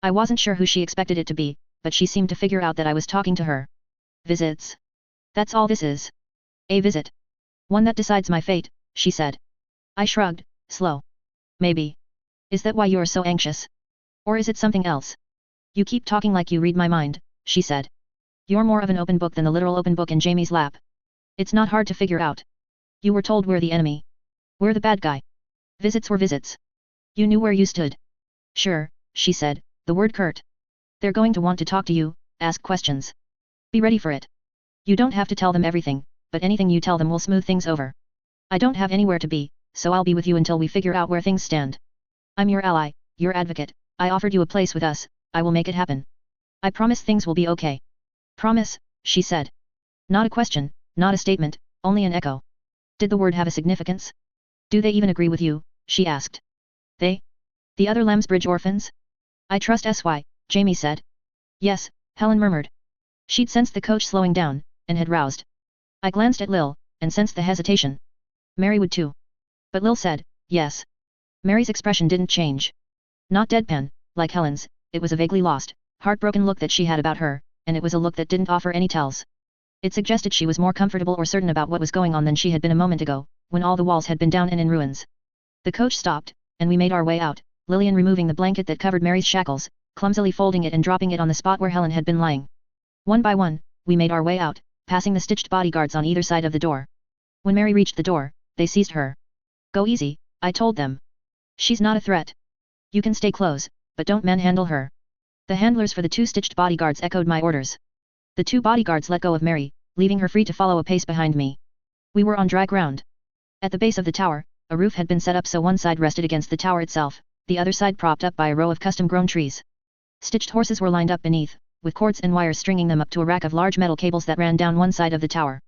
I wasn't sure who she expected it to be, but she seemed to figure out that I was talking to her. Visits. That's all this is. A visit. One that decides my fate, she said. I shrugged, slow. Maybe. Is that why you're so anxious? Or is it something else? You keep talking like you read my mind, she said. You're more of an open book than the literal open book in Jamie's lap. It's not hard to figure out. You were told we're the enemy. We're the bad guy. Visits were visits. You knew where you stood. Sure, she said, the word curt. They're going to want to talk to you, ask questions. Be ready for it. You don't have to tell them everything, but anything you tell them will smooth things over. I don't have anywhere to be, so I'll be with you until we figure out where things stand. I'm your ally, your advocate. I offered you a place with us, I will make it happen. I promise things will be okay. Promise, she said. Not a question, not a statement, only an echo. Did the word have a significance? Do they even agree with you? She asked. They? The other Lambsbridge orphans? I trust SY, Jamie said. Yes, Helen murmured. She'd sensed the coach slowing down, and had roused. I glanced at Lil, and sensed the hesitation. Mary would too. But Lil said, yes. Mary's expression didn't change. Not deadpan, like Helen's, it was a vaguely lost, heartbroken look that she had about her, and it was a look that didn't offer any tells. It suggested she was more comfortable or certain about what was going on than she had been a moment ago, when all the walls had been down and in ruins. The coach stopped, and we made our way out, Lillian removing the blanket that covered Mary's shackles, clumsily folding it and dropping it on the spot where Helen had been lying. One by one, we made our way out, passing the stitched bodyguards on either side of the door. When Mary reached the door, they seized her. Go easy, I told them. She's not a threat. You can stay close, but don't manhandle her. The handlers for the two stitched bodyguards echoed my orders. The two bodyguards let go of Mary, leaving her free to follow a pace behind me. We were on dry ground. At the base of the tower, a roof had been set up so one side rested against the tower itself, the other side propped up by a row of custom-grown trees. Stitched horses were lined up beneath, with cords and wires stringing them up to a rack of large metal cables that ran down one side of the tower.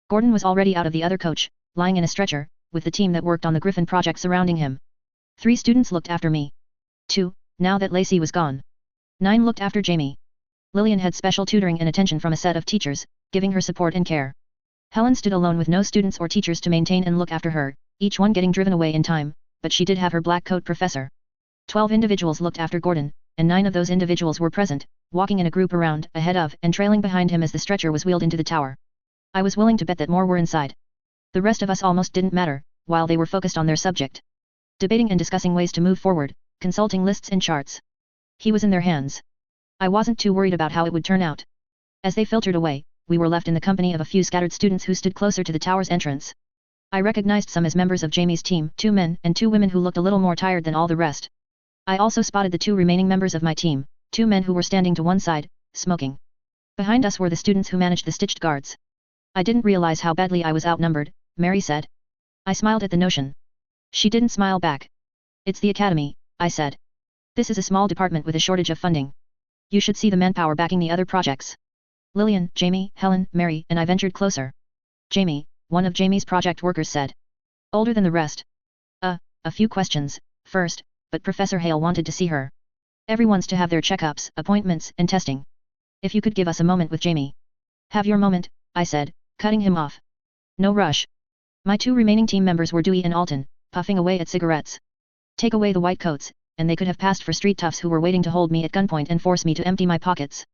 Gordon was already out of the other coach, lying in a stretcher, with the team that worked on the Griffin project surrounding him. 3 students looked after me. 2, now that Lacey was gone. 9 looked after Jamie. Lillian had special tutoring and attention from a set of teachers, giving her support and care. Helen stood alone with no students or teachers to maintain and look after her, each one getting driven away in time, but she did have her black coat professor. 12 individuals looked after Gordon, and 9 of those individuals were present, walking in a group around, ahead of, and trailing behind him as the stretcher was wheeled into the tower. I was willing to bet that more were inside. The rest of us almost didn't matter, while they were focused on their subject. Debating and discussing ways to move forward, consulting lists and charts. He was in their hands. I wasn't too worried about how it would turn out. As they filtered away, we were left in the company of a few scattered students who stood closer to the tower's entrance. I recognized some as members of Jamie's team, 2 men and 2 women who looked a little more tired than all the rest. I also spotted the 2 remaining members of my team, 2 men who were standing to one side, smoking. Behind us were the students who managed the stitched guards. I didn't realize how badly I was outnumbered, Mary said. I smiled at the notion. She didn't smile back. It's the academy, I said. This is a small department with a shortage of funding. You should see the manpower backing the other projects. Lillian, Jamie, Helen, Mary, and I ventured closer. Jamie, one of Jamie's project workers said. Older than the rest. A few questions, first, but Professor Hale wanted to see her. Everyone's to have their checkups, appointments, and testing. If you could give us a moment with Jamie. Have your moment, I said, cutting him off. No rush. My two remaining team members were Dewey and Alton, puffing away at cigarettes. Take away the white coats, and they could have passed for street toughs who were waiting to hold me at gunpoint and force me to empty my pockets.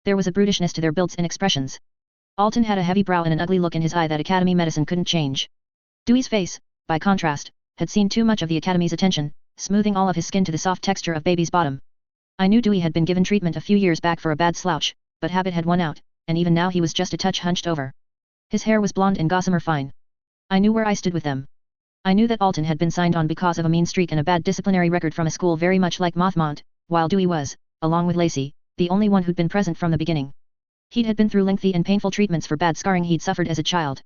There was a brutishness to their builds and expressions. Alton had a heavy brow and an ugly look in his eye that academy medicine couldn't change. Dewey's face, by contrast, had seen too much of the academy's attention, smoothing all of his skin to the soft texture of baby's bottom. I knew Dewey had been given treatment a few years back for a bad slouch, but habit had won out, and even now he was just a touch hunched over. His hair was blonde and gossamer fine. I knew where I stood with them. I knew that Alton had been signed on because of a mean streak and a bad disciplinary record from a school very much like Mothmont, while Dewey was, along with Lacey, the only one who'd been present from the beginning. He had been through lengthy and painful treatments for bad scarring he'd suffered as a child.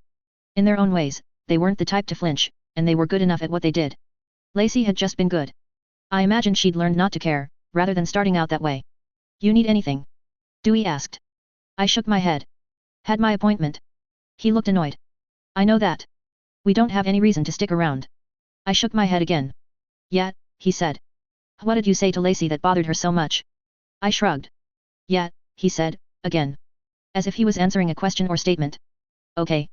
In their own ways, they weren't the type to flinch, and they were good enough at what they did. Lacey had just been good. I imagined she'd learned not to care, rather than starting out that way. You need anything? Dewey asked. I shook my head. Had my appointment. He looked annoyed. I know that. We don't have any reason to stick around. I shook my head again. Yeah, he said. What did you say to Lacey that bothered her so much? I shrugged. Yeah, he said, again. As if he was answering a question or statement. Okay.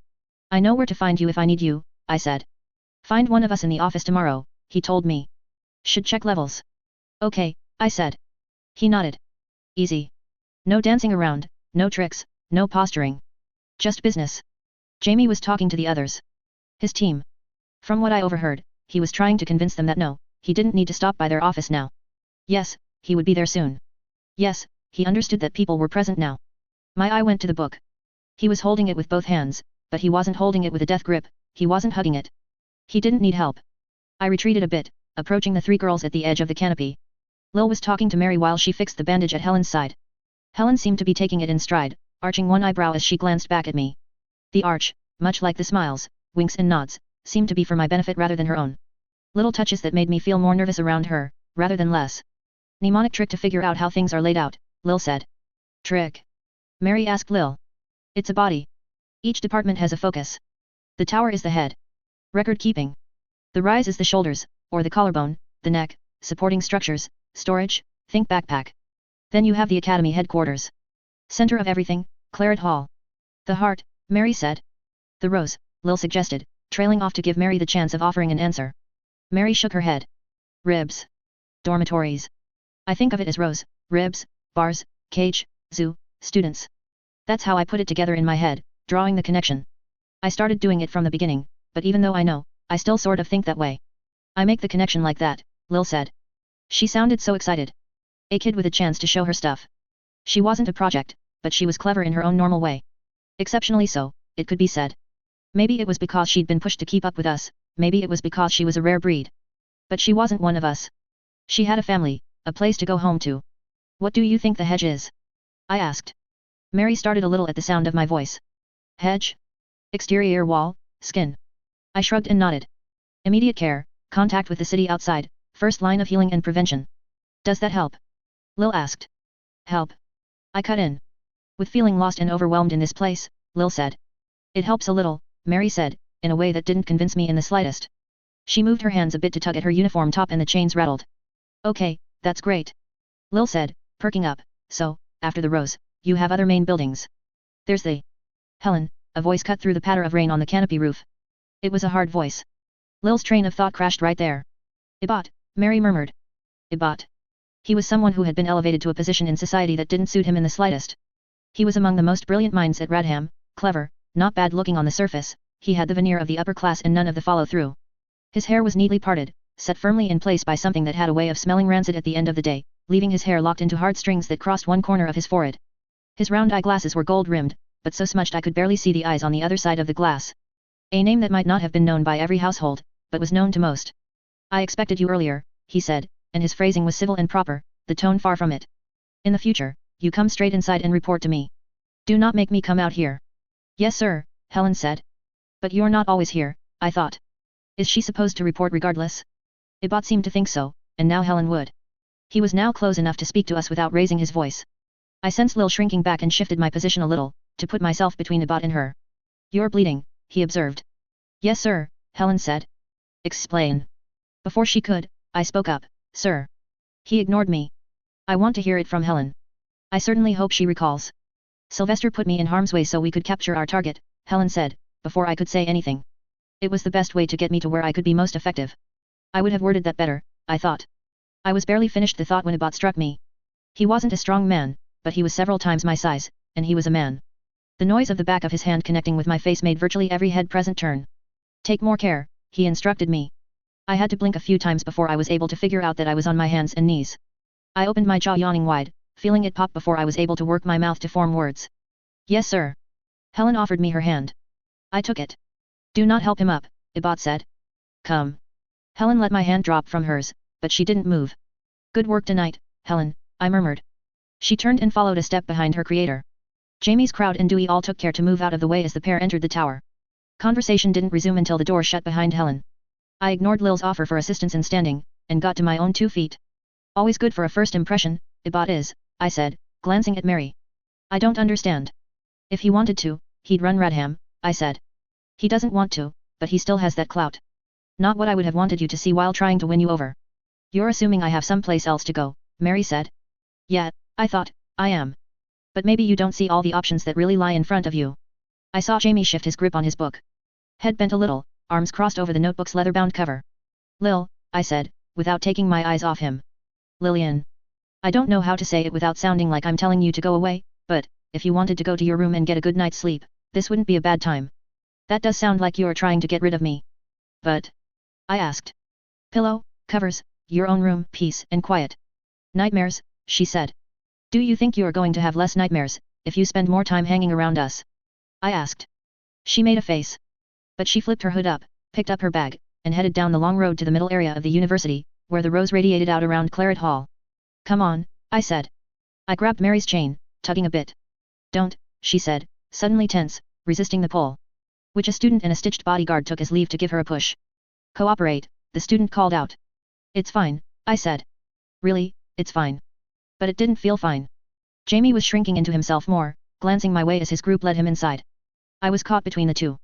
I know where to find you if I need you, I said. Find one of us in the office tomorrow, he told me. Should check levels. Okay, I said. He nodded. Easy. No dancing around, no tricks, no posturing. Just business. Jamie was talking to the others. His team. From what I overheard, he was trying to convince them that no, he didn't need to stop by their office now. Yes, he would be there soon. Yes, he understood that people were present now. My eye went to the book. He was holding it with both hands, but he wasn't holding it with a death grip, he wasn't hugging it. He didn't need help. I retreated a bit, approaching the three girls at the edge of the canopy. Lil was talking to Mary while she fixed the bandage at Helen's side. Helen seemed to be taking it in stride, arching one eyebrow as she glanced back at me. The arch, much like the smiles, winks and nods, seemed to be for my benefit rather than her own. Little touches that made me feel more nervous around her, rather than less. Mnemonic trick to figure out how things are laid out, Lil said. Trick? Mary asked Lil. It's a body. Each department has a focus. The tower is the head. Record keeping. The rise is the shoulders, or the collarbone, the neck, supporting structures, storage, think backpack. Then you have the academy headquarters. Center of everything, Claret Hall. The heart, Mary said. The rose, Lil suggested, trailing off to give Mary the chance of offering an answer. Mary shook her head. Ribs. Dormitories. I think of it as rows, ribs, bars, cage, zoo, students. That's how I put it together in my head, drawing the connection. I started doing it from the beginning, but even though I know, I still sort of think that way. I make the connection like that, Lil said. She sounded so excited. A kid with a chance to show her stuff. She wasn't a project, but she was clever in her own normal way. Exceptionally so, it could be said. Maybe it was because she'd been pushed to keep up with us, maybe it was because she was a rare breed. But she wasn't one of us. She had a family, a place to go home to. What do you think the hedge is? I asked. Mary started a little at the sound of my voice. Hedge? Exterior wall, skin. I shrugged and nodded. Immediate care, contact with the city outside, first line of healing and prevention. Does that help? Lil asked. Help? I cut in. With feeling lost and overwhelmed in this place, Lil said. It helps a little, Mary said, in a way that didn't convince me in the slightest. She moved her hands a bit to tug at her uniform top and the chains rattled. Okay, that's great. Lil said, perking up, so, after the rose, you have other main buildings. There's the... Helen, a voice cut through the patter of rain on the canopy roof. It was a hard voice. Lil's train of thought crashed right there. Ibot, Mary murmured. Ibot. He was someone who had been elevated to a position in society that didn't suit him in the slightest. He was among the most brilliant minds at Radham, clever, not bad looking on the surface, he had the veneer of the upper class and none of the follow-through. His hair was neatly parted, set firmly in place by something that had a way of smelling rancid at the end of the day, leaving his hair locked into hard strings that crossed one corner of his forehead. His round eyeglasses were gold-rimmed, but so smudged I could barely see the eyes on the other side of the glass. A name that might not have been known by every household, but was known to most. I expected you earlier, he said, and his phrasing was civil and proper, the tone far from it. In the future, you come straight inside and report to me. Do not make me come out here. Yes sir, Helen said. But you're not always here, I thought. Is she supposed to report regardless? Ibot seemed to think so, and now Helen would. He was now close enough to speak to us without raising his voice. I sensed Lil shrinking back and shifted my position a little, to put myself between Ibot and her. You're bleeding, he observed. Yes sir, Helen said. Explain. Before she could, I spoke up, sir. He ignored me. I want to hear it from Helen. I certainly hope she recalls. Sylvester put me in harm's way so we could capture our target, Helen said, before I could say anything. It was the best way to get me to where I could be most effective. I would have worded that better, I thought. I was barely finished the thought when Ibot struck me. He wasn't a strong man, but he was several times my size, and he was a man. The noise of the back of his hand connecting with my face made virtually every head present turn. Take more care, he instructed me. I had to blink a few times before I was able to figure out that I was on my hands and knees. I opened my jaw yawning wide, feeling it pop before I was able to work my mouth to form words. Yes sir. Helen offered me her hand. I took it. Do not help him up, Ibot said. Come. Helen let my hand drop from hers, but she didn't move. Good work tonight, Helen, I murmured. She turned and followed a step behind her creator. Jamie's crowd and Dewey all took care to move out of the way as the pair entered the tower. Conversation didn't resume until the door shut behind Helen. I ignored Lil's offer for assistance in standing, and got to my own 2 feet. Always good for a first impression, Ibot is, I said, glancing at Mary. I don't understand. If he wanted to, he'd run Radham, I said. He doesn't want to, but he still has that clout. Not what I would have wanted you to see while trying to win you over. You're assuming I have someplace else to go, Mary said. Yeah, I thought, I am. But maybe you don't see all the options that really lie in front of you. I saw Jamie shift his grip on his book. Head bent a little, arms crossed over the notebook's leather-bound cover. Lil, I said, without taking my eyes off him. Lillian. I don't know how to say it without sounding like I'm telling you to go away, but, if you wanted to go to your room and get a good night's sleep, this wouldn't be a bad time. That does sound like you're trying to get rid of me. But? I asked. Pillow, covers, your own room, peace and quiet. Nightmares, she said. Do you think you're going to have less nightmares, if you spend more time hanging around us? I asked. She made a face. But she flipped her hood up, picked up her bag, and headed down the long road to the middle area of the university, where the rows radiated out around Claret Hall. Come on, I said. I grabbed Mary's chain, tugging a bit. Don't, she said, suddenly tense, resisting the pull. Which a student and a stitched bodyguard took as leave to give her a push. Cooperate, the student called out. It's fine, I said. Really, it's fine. But it didn't feel fine. Jamie was shrinking into himself more, glancing my way as his group led him inside. I was caught between the two.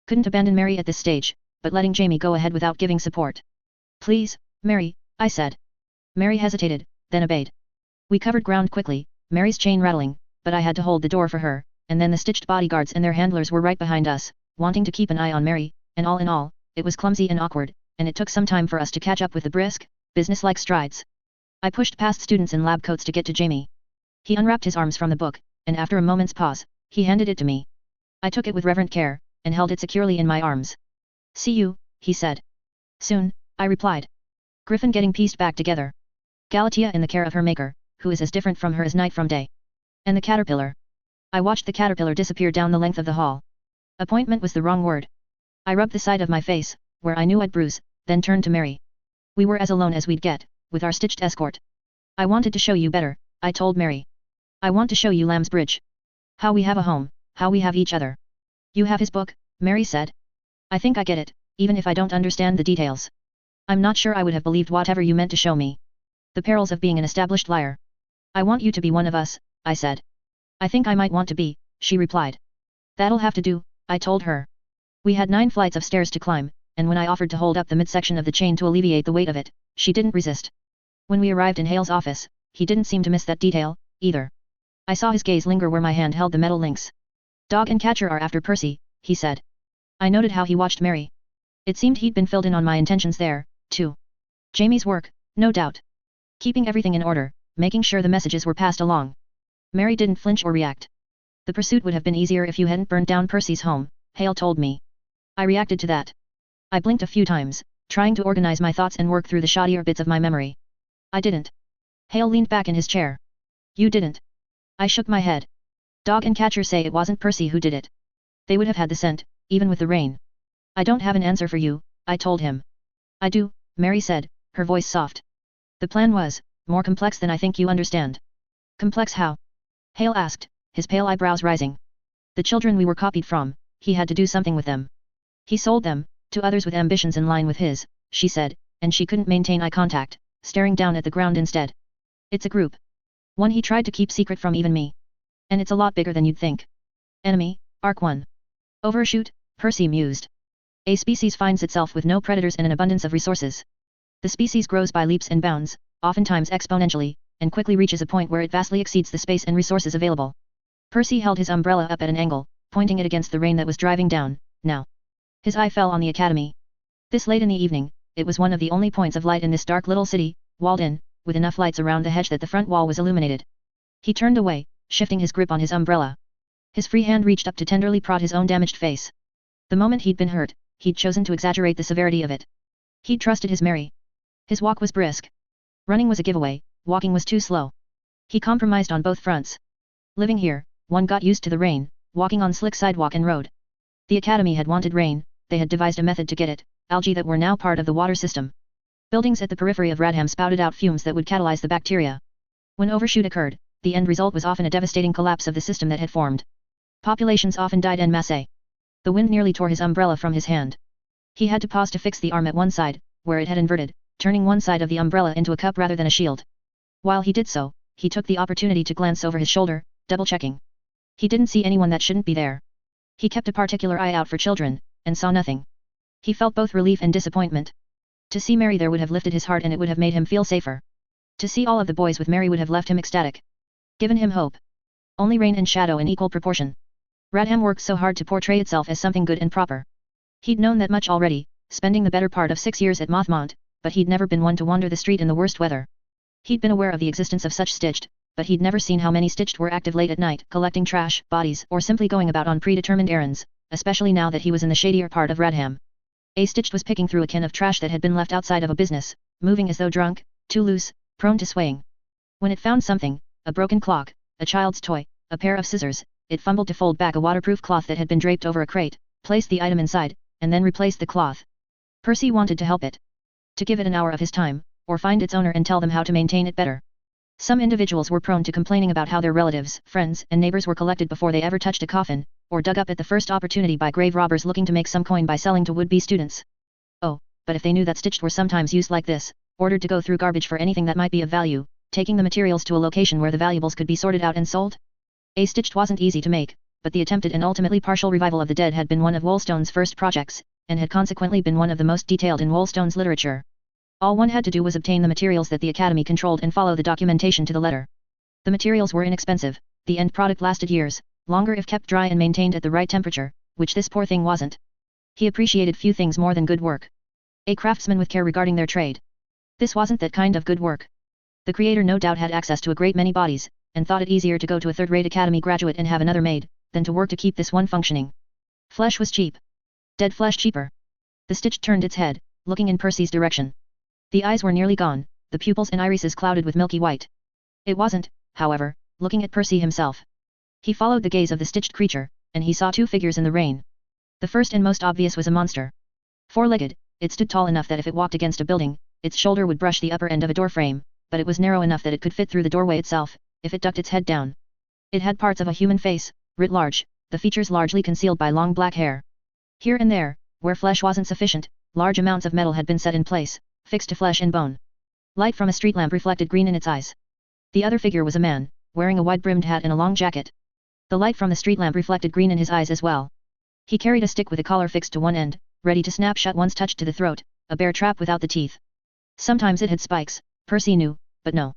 Couldn't abandon Mary at this stage, but letting Jamie go ahead without giving support. Please, Mary, I said. Mary hesitated, then obeyed. We covered ground quickly, Mary's chain rattling, but I had to hold the door for her, and then the stitched bodyguards and their handlers were right behind us, wanting to keep an eye on Mary, and all in all, it was clumsy and awkward, and it took some time for us to catch up with the brisk, businesslike strides. I pushed past students in lab coats to get to Jamie. He unwrapped his arms from the book, and after a moment's pause, he handed it to me. I took it with reverent care, and held it securely in my arms. See you, he said. Soon, I replied. Griffin getting pieced back together. Galatea in the care of her maker, who is as different from her as night from day. And the caterpillar. I watched the caterpillar disappear down the length of the hall. Appointment was the wrong word. I rubbed the side of my face, where I knew I'd bruise, then turned to Mary. We were as alone as we'd get, with our stitched escort. I wanted to show you better, I told Mary. I want to show you Lambsbridge. How we have a home, how we have each other. You have his book, Mary said. I think I get it, even if I don't understand the details. I'm not sure I would have believed whatever you meant to show me. The perils of being an established liar. I want you to be one of us, I said. I think I might want to be, she replied. That'll have to do, I told her. We had 9 flights of stairs to climb, and when I offered to hold up the midsection of the chain to alleviate the weight of it, she didn't resist. When we arrived in Hale's office, he didn't seem to miss that detail, either. I saw his gaze linger where my hand held the metal links. Dog and catcher are after Percy, he said. I noted how he watched Mary. It seemed he'd been filled in on my intentions there, too. Jamie's work, no doubt. Keeping everything in order, making sure the messages were passed along. Mary didn't flinch or react. The pursuit would have been easier if you hadn't burned down Percy's home, Hale told me. I reacted to that. I blinked a few times, trying to organize my thoughts and work through the shoddier bits of my memory. I didn't. Hale leaned back in his chair. You didn't. I shook my head. Dog and catcher say it wasn't Percy who did it. They would have had the scent, even with the rain. I don't have an answer for you, I told him. I do, Mary said, her voice soft. The plan was, more complex than I think you understand. Complex how? Hale asked, his pale eyebrows rising. The children we were copied from, he had to do something with them. He sold them, to others with ambitions in line with his, she said, and she couldn't maintain eye contact, staring down at the ground instead. It's a group. One he tried to keep secret from even me. And it's a lot bigger than you'd think. Enemy, Arc 1. Overshoot, Percy mused. A species finds itself with no predators and an abundance of resources. The species grows by leaps and bounds, oftentimes exponentially, and quickly reaches a point where it vastly exceeds the space and resources available. Percy held his umbrella up at an angle, pointing it against the rain that was driving down. Now, his eye fell on the academy. This late in the evening, it was one of the only points of light in this dark little city, walled in, with enough lights around the hedge that the front wall was illuminated. He turned away, shifting his grip on his umbrella. His free hand reached up to tenderly prod his own damaged face. The moment he'd been hurt, he'd chosen to exaggerate the severity of it. He'd trusted his Mary. His walk was brisk. Running was a giveaway, walking was too slow. He compromised on both fronts. Living here, one got used to the rain, walking on slick sidewalk and road. The academy had wanted rain, they had devised a method to get it, algae that were now part of the water system. Buildings at the periphery of Radham spouted out fumes that would catalyze the bacteria. When overshoot occurred, the end result was often a devastating collapse of the system that had formed. Populations often died en masse. The wind nearly tore his umbrella from his hand. He had to pause to fix the arm at one side, where it had inverted, turning one side of the umbrella into a cup rather than a shield. While he did so, he took the opportunity to glance over his shoulder, double-checking. He didn't see anyone that shouldn't be there. He kept a particular eye out for children, and saw nothing. He felt both relief and disappointment. To see Mary there would have lifted his heart and it would have made him feel safer. To see all of the boys with Mary would have left him ecstatic. Given him hope. Only rain and shadow in equal proportion. Radham worked so hard to portray itself as something good and proper. He'd known that much already, spending the better part of 6 years at Mothmont, but he'd never been one to wander the street in the worst weather. He'd been aware of the existence of such stitched, but he'd never seen how many stitched were active late at night, collecting trash, bodies, or simply going about on predetermined errands, especially now that he was in the shadier part of Radham. A stitched was picking through a can of trash that had been left outside of a business, moving as though drunk, too loose, prone to swaying. When it found something, a broken clock, a child's toy, a pair of scissors, it fumbled to fold back a waterproof cloth that had been draped over a crate, placed the item inside, and then replaced the cloth. Percy wanted to help it. To give it an hour of his time, or find its owner and tell them how to maintain it better. Some individuals were prone to complaining about how their relatives, friends, and neighbors were collected before they ever touched a coffin, or dug up at the first opportunity by grave robbers looking to make some coin by selling to would-be students. Oh, but if they knew that stitched were sometimes used like this, ordered to go through garbage for anything that might be of value, taking the materials to a location where the valuables could be sorted out and sold? A stitched wasn't easy to make, but the attempted and ultimately partial revival of the dead had been one of Woolstone's first projects, and had consequently been one of the most detailed in Woolstone's literature. All one had to do was obtain the materials that the Academy controlled and follow the documentation to the letter. The materials were inexpensive, the end product lasted years, longer if kept dry and maintained at the right temperature, which this poor thing wasn't. He appreciated few things more than good work. A craftsman with care regarding their trade. This wasn't that kind of good work. The creator no doubt had access to a great many bodies, and thought it easier to go to a third-rate academy graduate and have another made, than to work to keep this one functioning. Flesh was cheap. Dead flesh cheaper. The stitch turned its head, looking in Percy's direction. The eyes were nearly gone, the pupils and irises clouded with milky white. It wasn't, however, looking at Percy himself. He followed the gaze of the stitched creature, and he saw two figures in the rain. The first and most obvious was a monster. Four-legged, it stood tall enough that if it walked against a building, its shoulder would brush the upper end of a door frame, but it was narrow enough that it could fit through the doorway itself, if it ducked its head down. It had parts of a human face, writ large, the features largely concealed by long black hair. Here and there, where flesh wasn't sufficient, large amounts of metal had been set in place, fixed to flesh and bone. Light from a street lamp reflected green in its eyes. The other figure was a man, wearing a wide-brimmed hat and a long jacket. The light from the street lamp reflected green in his eyes as well. He carried a stick with a collar fixed to one end, ready to snap shut once touched to the throat, a bear trap without the teeth. Sometimes it had spikes, Percy knew, but no.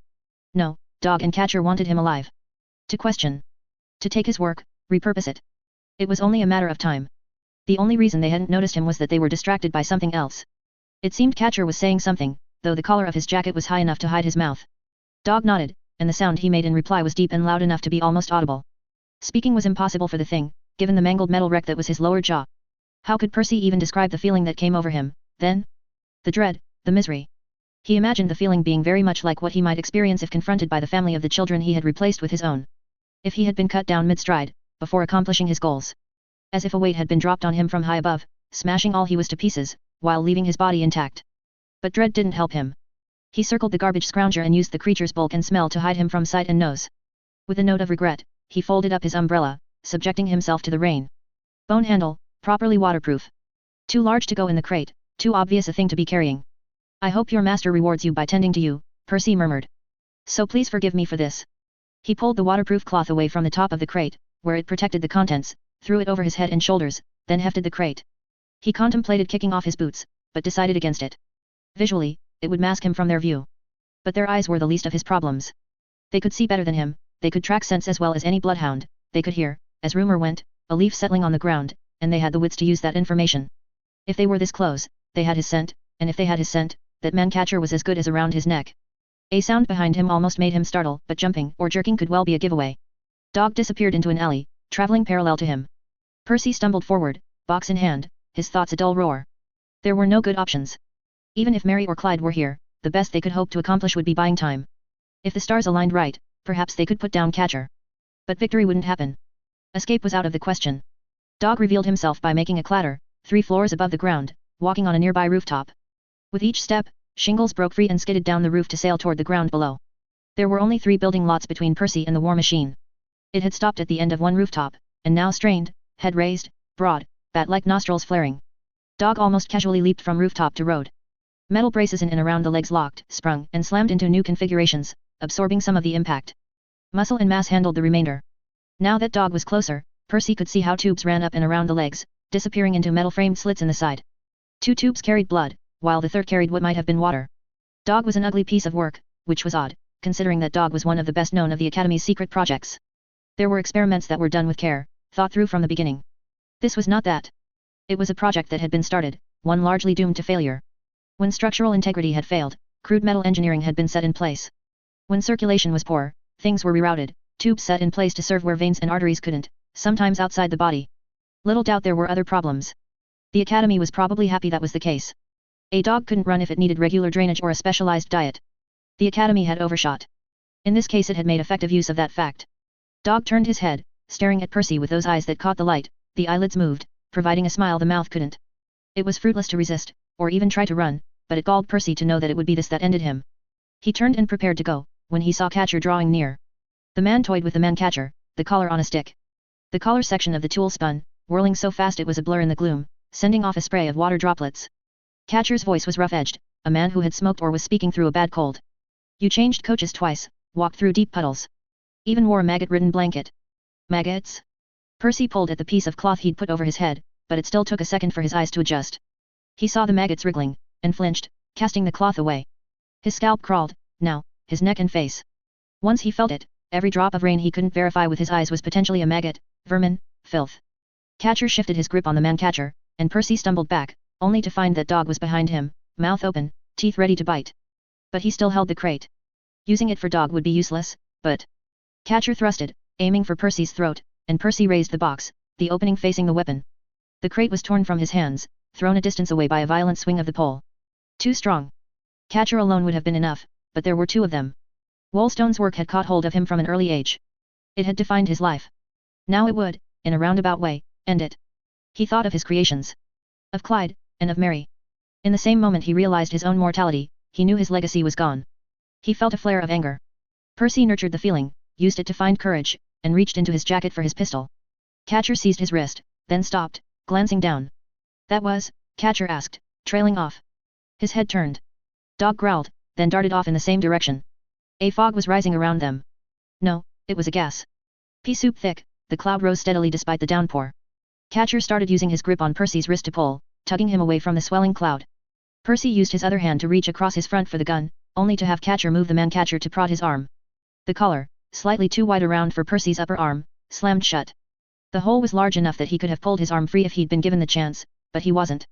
No, dog and catcher wanted him alive. To question. To take his work, repurpose it. It was only a matter of time. The only reason they hadn't noticed him was that they were distracted by something else. It seemed Catcher was saying something, though the collar of his jacket was high enough to hide his mouth. Dog nodded, and the sound he made in reply was deep and loud enough to be almost audible. Speaking was impossible for the thing, given the mangled metal wreck that was his lower jaw. How could Percy even describe the feeling that came over him, then? The dread, the misery. He imagined the feeling being very much like what he might experience if confronted by the family of the children he had replaced with his own. If he had been cut down mid-stride, before accomplishing his goals. As if a weight had been dropped on him from high above, smashing all he was to pieces, while leaving his body intact. But dread didn't help him. He circled the garbage scrounger and used the creature's bulk and smell to hide him from sight and nose. With a note of regret, he folded up his umbrella, subjecting himself to the rain. Bone handle, properly waterproof. Too large to go in the crate, too obvious a thing to be carrying. I hope your master rewards you by tending to you, Percy murmured. So please forgive me for this. He pulled the waterproof cloth away from the top of the crate, where it protected the contents, threw it over his head and shoulders, then hefted the crate. He contemplated kicking off his boots, but decided against it. Visually, it would mask him from their view. But their eyes were the least of his problems. They could see better than him, they could track scents as well as any bloodhound, they could hear, as rumor went, a leaf settling on the ground, and they had the wits to use that information. If they were this close, they had his scent, and if they had his scent, that man-catcher was as good as around his neck. A sound behind him almost made him startle, but jumping or jerking could well be a giveaway. Dog disappeared into an alley, traveling parallel to him. Percy stumbled forward, box in hand, his thoughts a dull roar. There were no good options. Even if Mary or Clyde were here, the best they could hope to accomplish would be buying time. If the stars aligned right, perhaps they could put down Catcher. But victory wouldn't happen. Escape was out of the question. Dog revealed himself by making a clatter, 3 floors above the ground, walking on a nearby rooftop. With each step, shingles broke free and skidded down the roof to sail toward the ground below. There were only 3 building lots between Percy and the war machine. It had stopped at the end of one rooftop, and now strained, head raised, broad, bat-like nostrils flaring. Dog almost casually leaped from rooftop to road. Metal braces in and around the legs locked, sprung, and slammed into new configurations, absorbing some of the impact. Muscle and mass handled the remainder. Now that Dog was closer, Percy could see how tubes ran up and around the legs, disappearing into metal-framed slits in the side. 2 tubes carried blood, while the third carried what might have been water. Dog was an ugly piece of work, which was odd, considering that Dog was one of the best known of the Academy's secret projects. There were experiments that were done with care, thought through from the beginning. This was not that. It was a project that had been started, one largely doomed to failure. When structural integrity had failed, crude metal engineering had been set in place. When circulation was poor, things were rerouted, tubes set in place to serve where veins and arteries couldn't, sometimes outside the body. Little doubt there were other problems. The Academy was probably happy that was the case. A dog couldn't run if it needed regular drainage or a specialized diet. The Academy had overshot. In this case it had made effective use of that fact. Dog turned his head, staring at Percy with those eyes that caught the light, the eyelids moved, providing a smile the mouth couldn't. It was fruitless to resist, or even try to run, but it galled Percy to know that it would be this that ended him. He turned and prepared to go, when he saw Catcher drawing near. The man toyed with the man-catcher, the collar on a stick. The collar section of the tool spun, whirling so fast it was a blur in the gloom, sending off a spray of water droplets. Catcher's voice was rough-edged, a man who had smoked or was speaking through a bad cold. You changed coaches twice, walked through deep puddles. Even wore a maggot-ridden blanket. Maggots? Percy pulled at the piece of cloth he'd put over his head, but it still took a second for his eyes to adjust. He saw the maggots wriggling, and flinched, casting the cloth away. His scalp crawled, now, his neck and face. Once he felt it, every drop of rain he couldn't verify with his eyes was potentially a maggot, vermin, filth. Catcher shifted his grip on the man-catcher, and Percy stumbled back, only to find that Dog was behind him, mouth open, teeth ready to bite. But he still held the crate. Using it for Dog would be useless, but... Catcher thrusted, aiming for Percy's throat, and Percy raised the box, the opening facing the weapon. The crate was torn from his hands, thrown a distance away by a violent swing of the pole. Too strong. Catcher alone would have been enough, but there were 2 of them. Woolstone's work had caught hold of him from an early age. It had defined his life. Now it would, in a roundabout way, end it. He thought of his creations. Of Clyde, and of Mary. In the same moment he realized his own mortality, he knew his legacy was gone. He felt a flare of anger. Percy nurtured the feeling, used it to find courage, and reached into his jacket for his pistol. Catcher seized his wrist, then stopped, glancing down. That was? Catcher asked, trailing off. His head turned. Dog growled, then darted off in the same direction. A fog was rising around them. No, it was a gas. Pea soup thick, the cloud rose steadily despite the downpour. Catcher started using his grip on Percy's wrist to pull, tugging him away from the swelling cloud. Percy used his other hand to reach across his front for the gun, only to have Catcher move the man-catcher to prod his arm. The collar, slightly too wide around for Percy's upper arm, slammed shut. The hole was large enough that he could have pulled his arm free if he'd been given the chance, but he wasn't.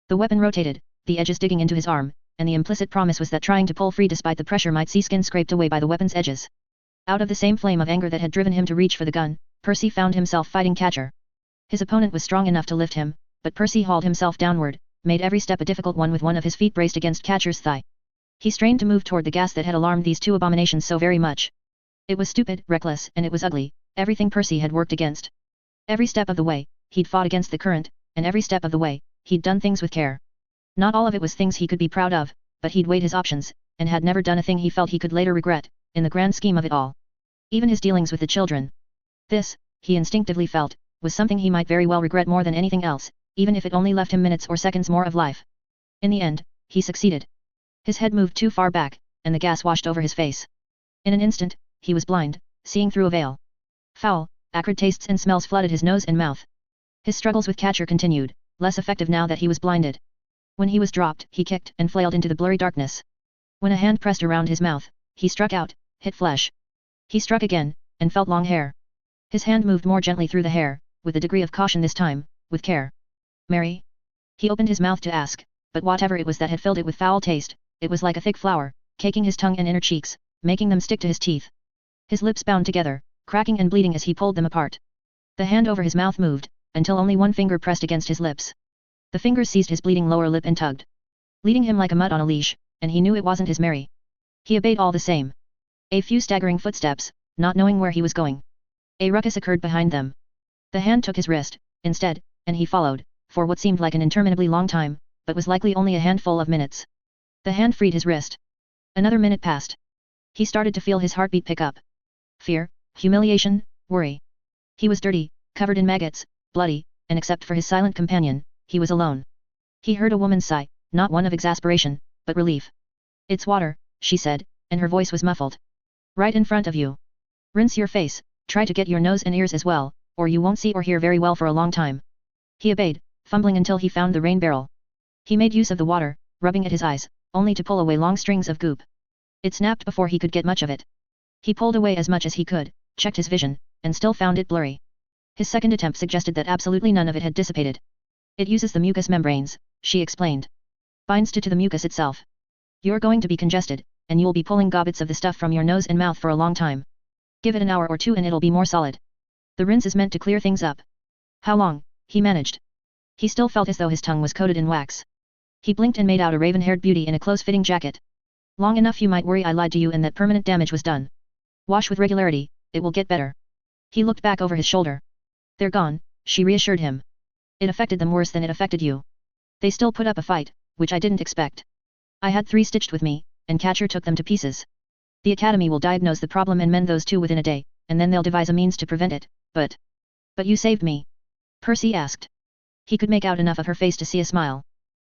The weapon rotated, the edges digging into his arm, and the implicit promise was that trying to pull free despite the pressure might see skin scraped away by the weapon's edges. Out of the same flame of anger that had driven him to reach for the gun, Percy found himself fighting Catcher. His opponent was strong enough to lift him, but Percy hauled himself downward, made every step a difficult one with one of his feet braced against Catcher's thigh. He strained to move toward the gas that had alarmed these 2 abominations so very much. It was stupid, reckless, and it was ugly, everything Percy had worked against. Every step of the way, he'd fought against the current, and every step of the way, he'd done things with care. Not all of it was things he could be proud of, but he'd weighed his options, and had never done a thing he felt he could later regret, in the grand scheme of it all. Even his dealings with the children. This, he instinctively felt, was something he might very well regret more than anything else, even if it only left him minutes or seconds more of life. In the end, he succeeded. His head moved too far back, and the gas washed over his face. In an instant, he was blind, seeing through a veil. Foul, acrid tastes and smells flooded his nose and mouth. His struggles with Catcher continued, less effective now that he was blinded. When he was dropped, he kicked and flailed into the blurry darkness. When a hand pressed around his mouth, he struck out, hit flesh. He struck again, and felt long hair. His hand moved more gently through the hair, with a degree of caution this time, with care. Mary? He opened his mouth to ask, but whatever it was that had filled it with foul taste, it was like a thick flour, caking his tongue and inner cheeks, making them stick to his teeth. His lips bound together, cracking and bleeding as he pulled them apart. The hand over his mouth moved, until only one finger pressed against his lips. The fingers seized his bleeding lower lip and tugged, leading him like a mutt on a leash, and he knew it wasn't his Mary. He obeyed all the same. A few staggering footsteps, not knowing where he was going. A ruckus occurred behind them. The hand took his wrist, instead, and he followed, for what seemed like an interminably long time, but was likely only a handful of minutes. The hand freed his wrist. Another minute passed. He started to feel his heartbeat pick up. Fear, humiliation, worry. He was dirty, covered in maggots, bloody, and except for his silent companion, he was alone. He heard a woman's sigh, not one of exasperation, but relief. "It's water," she said, and her voice was muffled. "Right in front of you. Rinse your face, try to get your nose and ears as well, or you won't see or hear very well for a long time." He obeyed, fumbling until he found the rain barrel. He made use of the water, rubbing at his eyes, only to pull away long strings of goop. It snapped before he could get much of it. He pulled away as much as he could, checked his vision, and still found it blurry. His second attempt suggested that absolutely none of it had dissipated. "It uses the mucous membranes," she explained. "Binds to the mucus itself. You're going to be congested, and you'll be pulling gobbets of the stuff from your nose and mouth for a long time. Give it an hour or two and it'll be more solid. The rinse is meant to clear things up." "How long?" he managed. He still felt as though his tongue was coated in wax. He blinked and made out a raven-haired beauty in a close-fitting jacket. "Long enough you might worry I lied to you and that permanent damage was done. Wash with regularity, it will get better." He looked back over his shoulder. "They're gone," she reassured him. "It affected them worse than it affected you. They still put up a fight, which I didn't expect. I had 3 stitched with me, and Catcher took them to pieces. The Academy will diagnose the problem and mend those 2 within a day, and then they'll devise a means to prevent it, but you saved me?" Percy asked. He could make out enough of her face to see a smile.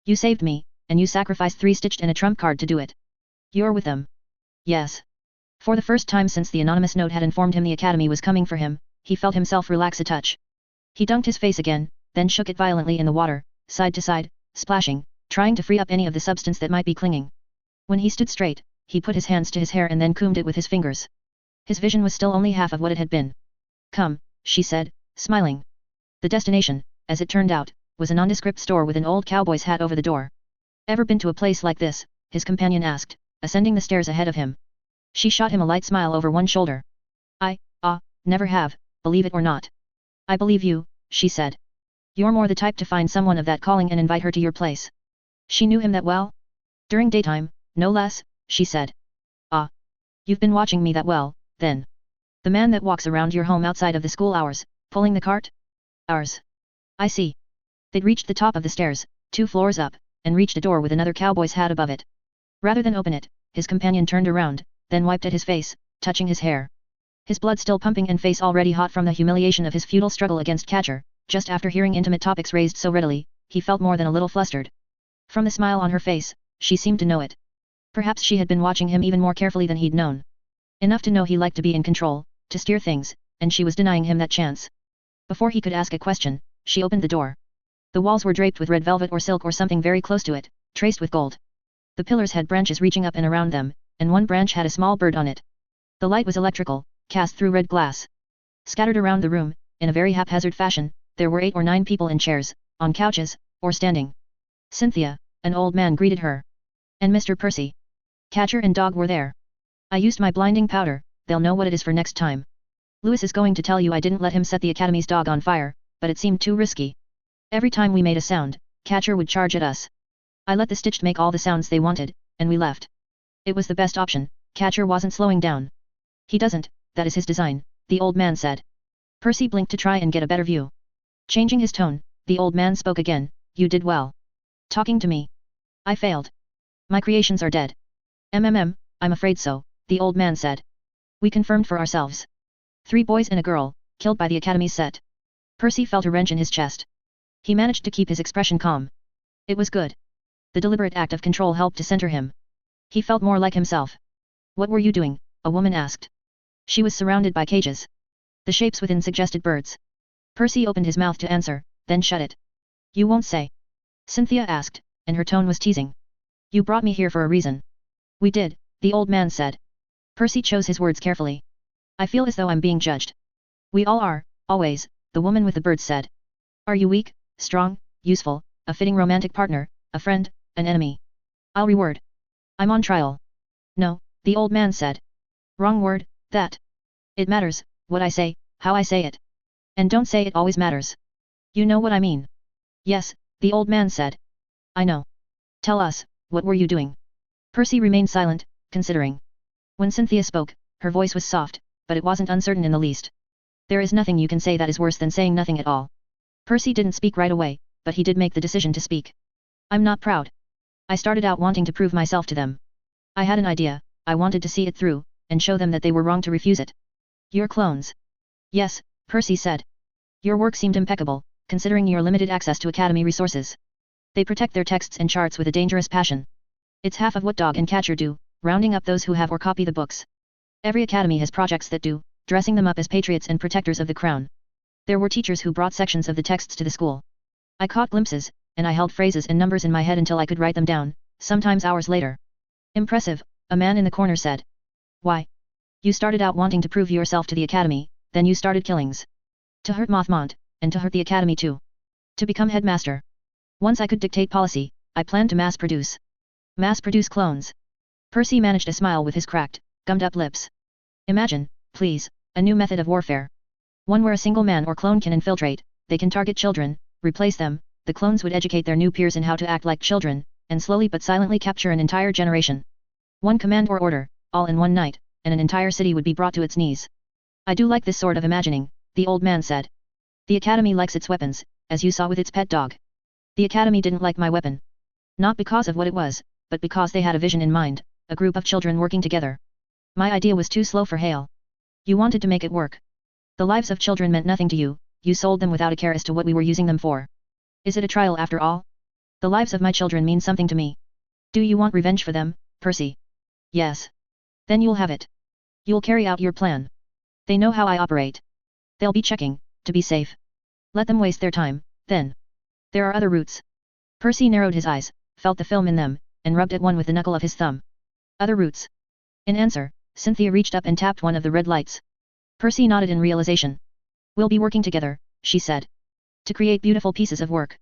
"You saved me, and you sacrificed 3 stitched and a trump card to do it. You're with them?" "Yes." For the first time since the anonymous note had informed him the Academy was coming for him, he felt himself relax a touch. He dunked his face again, then shook it violently in the water, side to side, splashing, trying to free up any of the substance that might be clinging. When he stood straight, he put his hands to his hair and then combed it with his fingers. His vision was still only half of what it had been. "Come," she said, smiling. The destination, as it turned out, was a nondescript store with an old cowboy's hat over the door. "Ever been to a place like this?" his companion asked, ascending the stairs ahead of him. She shot him a light smile over one shoulder. Never have, believe it or not." "I believe you," she said. "You're more the type to find someone of that calling and invite her to your place." She knew him that well? "During daytime, no less," she said. "Ah. You've been watching me that well, then. The man that walks around your home outside of the school hours, pulling the cart?" "Ours. I see." They'd reached the top of the stairs, 2 floors up, and reached a door with another cowboy's hat above it. Rather than open it, his companion turned around, then wiped at his face, touching his hair. His blood still pumping and face already hot from the humiliation of his futile struggle against Catcher, just after hearing intimate topics raised so readily, he felt more than a little flustered. From the smile on her face, she seemed to know it. Perhaps she had been watching him even more carefully than he'd known. Enough to know he liked to be in control, to steer things, and she was denying him that chance. Before he could ask a question, she opened the door. The walls were draped with red velvet or silk or something very close to it, traced with gold. The pillars had branches reaching up and around them, and one branch had a small bird on it. The light was electrical, cast through red glass. Scattered around the room, in a very haphazard fashion, there were 8 or 9 people in chairs, on couches, or standing. Cynthia, an old man greeted her. And Mr. Percy. Catcher and Dog were there. "I used my blinding powder, they'll know what it is for next time. Louis is going to tell you I didn't let him set the Academy's dog on fire, but it seemed too risky. Every time we made a sound, Catcher would charge at us. I let the Stitched make all the sounds they wanted, and we left. It was the best option, Catcher wasn't slowing down. He doesn't, that is his design," the old man said. Percy blinked to try and get a better view. Changing his tone, the old man spoke again. "You did well. Talking to me. I failed. My creations are dead." I'm afraid so," the old man said. "We confirmed for ourselves. 3 boys and a girl, killed by the Academy's set." Percy felt a wrench in his chest. He managed to keep his expression calm. It was good. The deliberate act of control helped to center him. He felt more like himself. "What were you doing?" a woman asked. She was surrounded by cages. The shapes within suggested birds. Percy opened his mouth to answer, then shut it. "You won't say?" Cynthia asked, and her tone was teasing. "You brought me here for a reason." "We did," the old man said. Percy chose his words carefully. I feel as though I'm being judged. We all are, always, the woman with the birds said. Are you weak, strong, useful, a fitting romantic partner, a friend, an enemy? I'll reward. I'm on trial. No, the old man said. Wrong word, that. It matters, what I say, how I say it. And don't say it always matters. You know what I mean. Yes, the old man said. I know. Tell us, what were you doing? Percy remained silent, considering. When Cynthia spoke, her voice was soft, but it wasn't uncertain in the least. There is nothing you can say that is worse than saying nothing at all. Percy didn't speak right away, but he did make the decision to speak. I'm not proud. I started out wanting to prove myself to them. I had an idea, I wanted to see it through, and show them that they were wrong to refuse it. You're clones. Yes, Percy said. Your work seemed impeccable, considering your limited access to academy resources. They protect their texts and charts with a dangerous passion. It's half of what Dog and Catcher do, rounding up those who have or copy the books. Every academy has projects that do, dressing them up as patriots and protectors of the crown. There were teachers who brought sections of the texts to the school. I caught glimpses, and I held phrases and numbers in my head until I could write them down, sometimes hours later. Impressive, a man in the corner said. Why? You started out wanting to prove yourself to the academy, then you started killings. To hurt Mothmont, and to hurt the academy too. To become headmaster. Once I could dictate policy, I planned to mass produce. Mass produce clones. Percy managed a smile with his cracked, gummed up lips. Imagine, please, a new method of warfare. One where a single man or clone can infiltrate, they can target children, replace them, the clones would educate their new peers in how to act like children, and slowly but silently capture an entire generation. One command or order, all in one night, and an entire city would be brought to its knees. I do like this sort of imagining, the old man said. The academy likes its weapons, as you saw with its pet dog. The academy didn't like my weapon. Not because of what it was, but because they had a vision in mind, a group of children working together. My idea was too slow for Hale. You wanted to make it work. The lives of children meant nothing to you, you sold them without a care as to what we were using them for. Is it a trial after all? The lives of my children mean something to me. Do you want revenge for them, Percy? Yes. Then you'll have it. You'll carry out your plan. They know how I operate. They'll be checking, to be safe. Let them waste their time, then. There are other routes. Percy narrowed his eyes, felt the film in them, and rubbed at one with the knuckle of his thumb. Other routes. In answer, Cynthia reached up and tapped one of the red lights. Percy nodded in realization. We'll be working together, she said. To create beautiful pieces of work.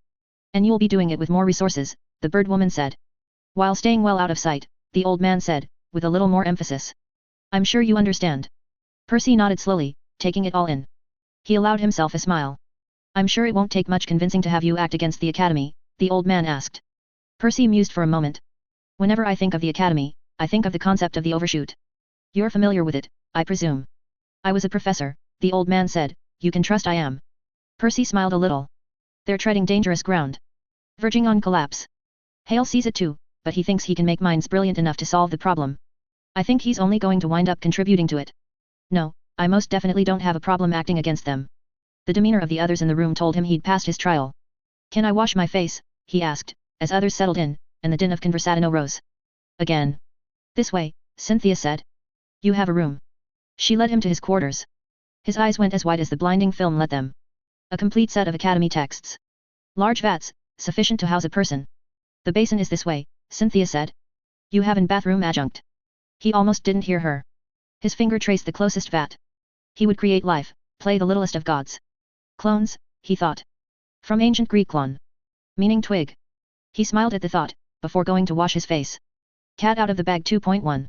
And you'll be doing it with more resources, the bird woman said. While staying well out of sight, the old man said, with a little more emphasis. I'm sure you understand. Percy nodded slowly, taking it all in. He allowed himself a smile. I'm sure it won't take much convincing to have you act against the academy, the old man asked. Percy mused for a moment. Whenever I think of the academy, I think of the concept of the overshoot. You're familiar with it, I presume. I was a professor, the old man said, you can trust I am. Percy smiled a little. They're treading dangerous ground. Verging on collapse. Hale sees it too, but he thinks he can make minds brilliant enough to solve the problem. I think he's only going to wind up contributing to it. No, I most definitely don't have a problem acting against them. The demeanor of the others in the room told him he'd passed his trial. Can I wash my face? He asked, as others settled in, and the din of conversation arose. Again. This way, Cynthia said. You have a room. She led him to his quarters. His eyes went as wide as the blinding film let them. A complete set of academy texts. Large vats, sufficient to house a person. The basin is this way, Cynthia said. You have an bathroom adjunct. He almost didn't hear her. His finger traced the closest vat. He would create life, play the littlest of gods. Clones, he thought. From ancient Greek clon. Meaning twig. He smiled at the thought, before going to wash his face. Cat out of the bag 2.1.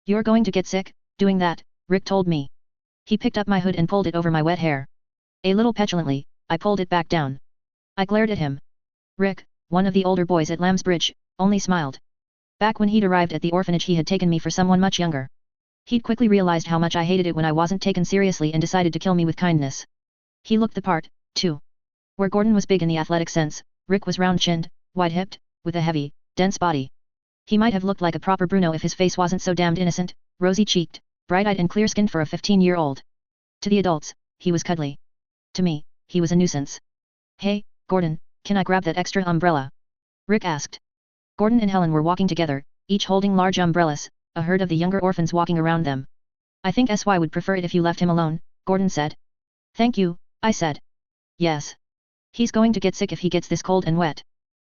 You're going to get sick, doing that, Rick told me. He picked up my hood and pulled it over my wet hair. A little petulantly, I pulled it back down. I glared at him. Rick, one of the older boys at Lambsbridge, only smiled. Back when he'd arrived at the orphanage he had taken me for someone much younger. He'd quickly realized how much I hated it when I wasn't taken seriously and decided to kill me with kindness. He looked the part, too. Where Gordon was big in the athletic sense, Rick was round-chinned, wide-hipped, with a heavy, dense body. He might have looked like a proper Bruno if his face wasn't so damned innocent, rosy-cheeked, bright-eyed and clear-skinned for a 15-year-old. To the adults, he was cuddly. To me, he was a nuisance. Hey, Gordon, can I grab that extra umbrella? Rick asked. Gordon and Helen were walking together, each holding large umbrellas, a herd of the younger orphans walking around them. I think SY would prefer it if you left him alone, Gordon said. Thank you, I said. Yes. He's going to get sick if he gets this cold and wet.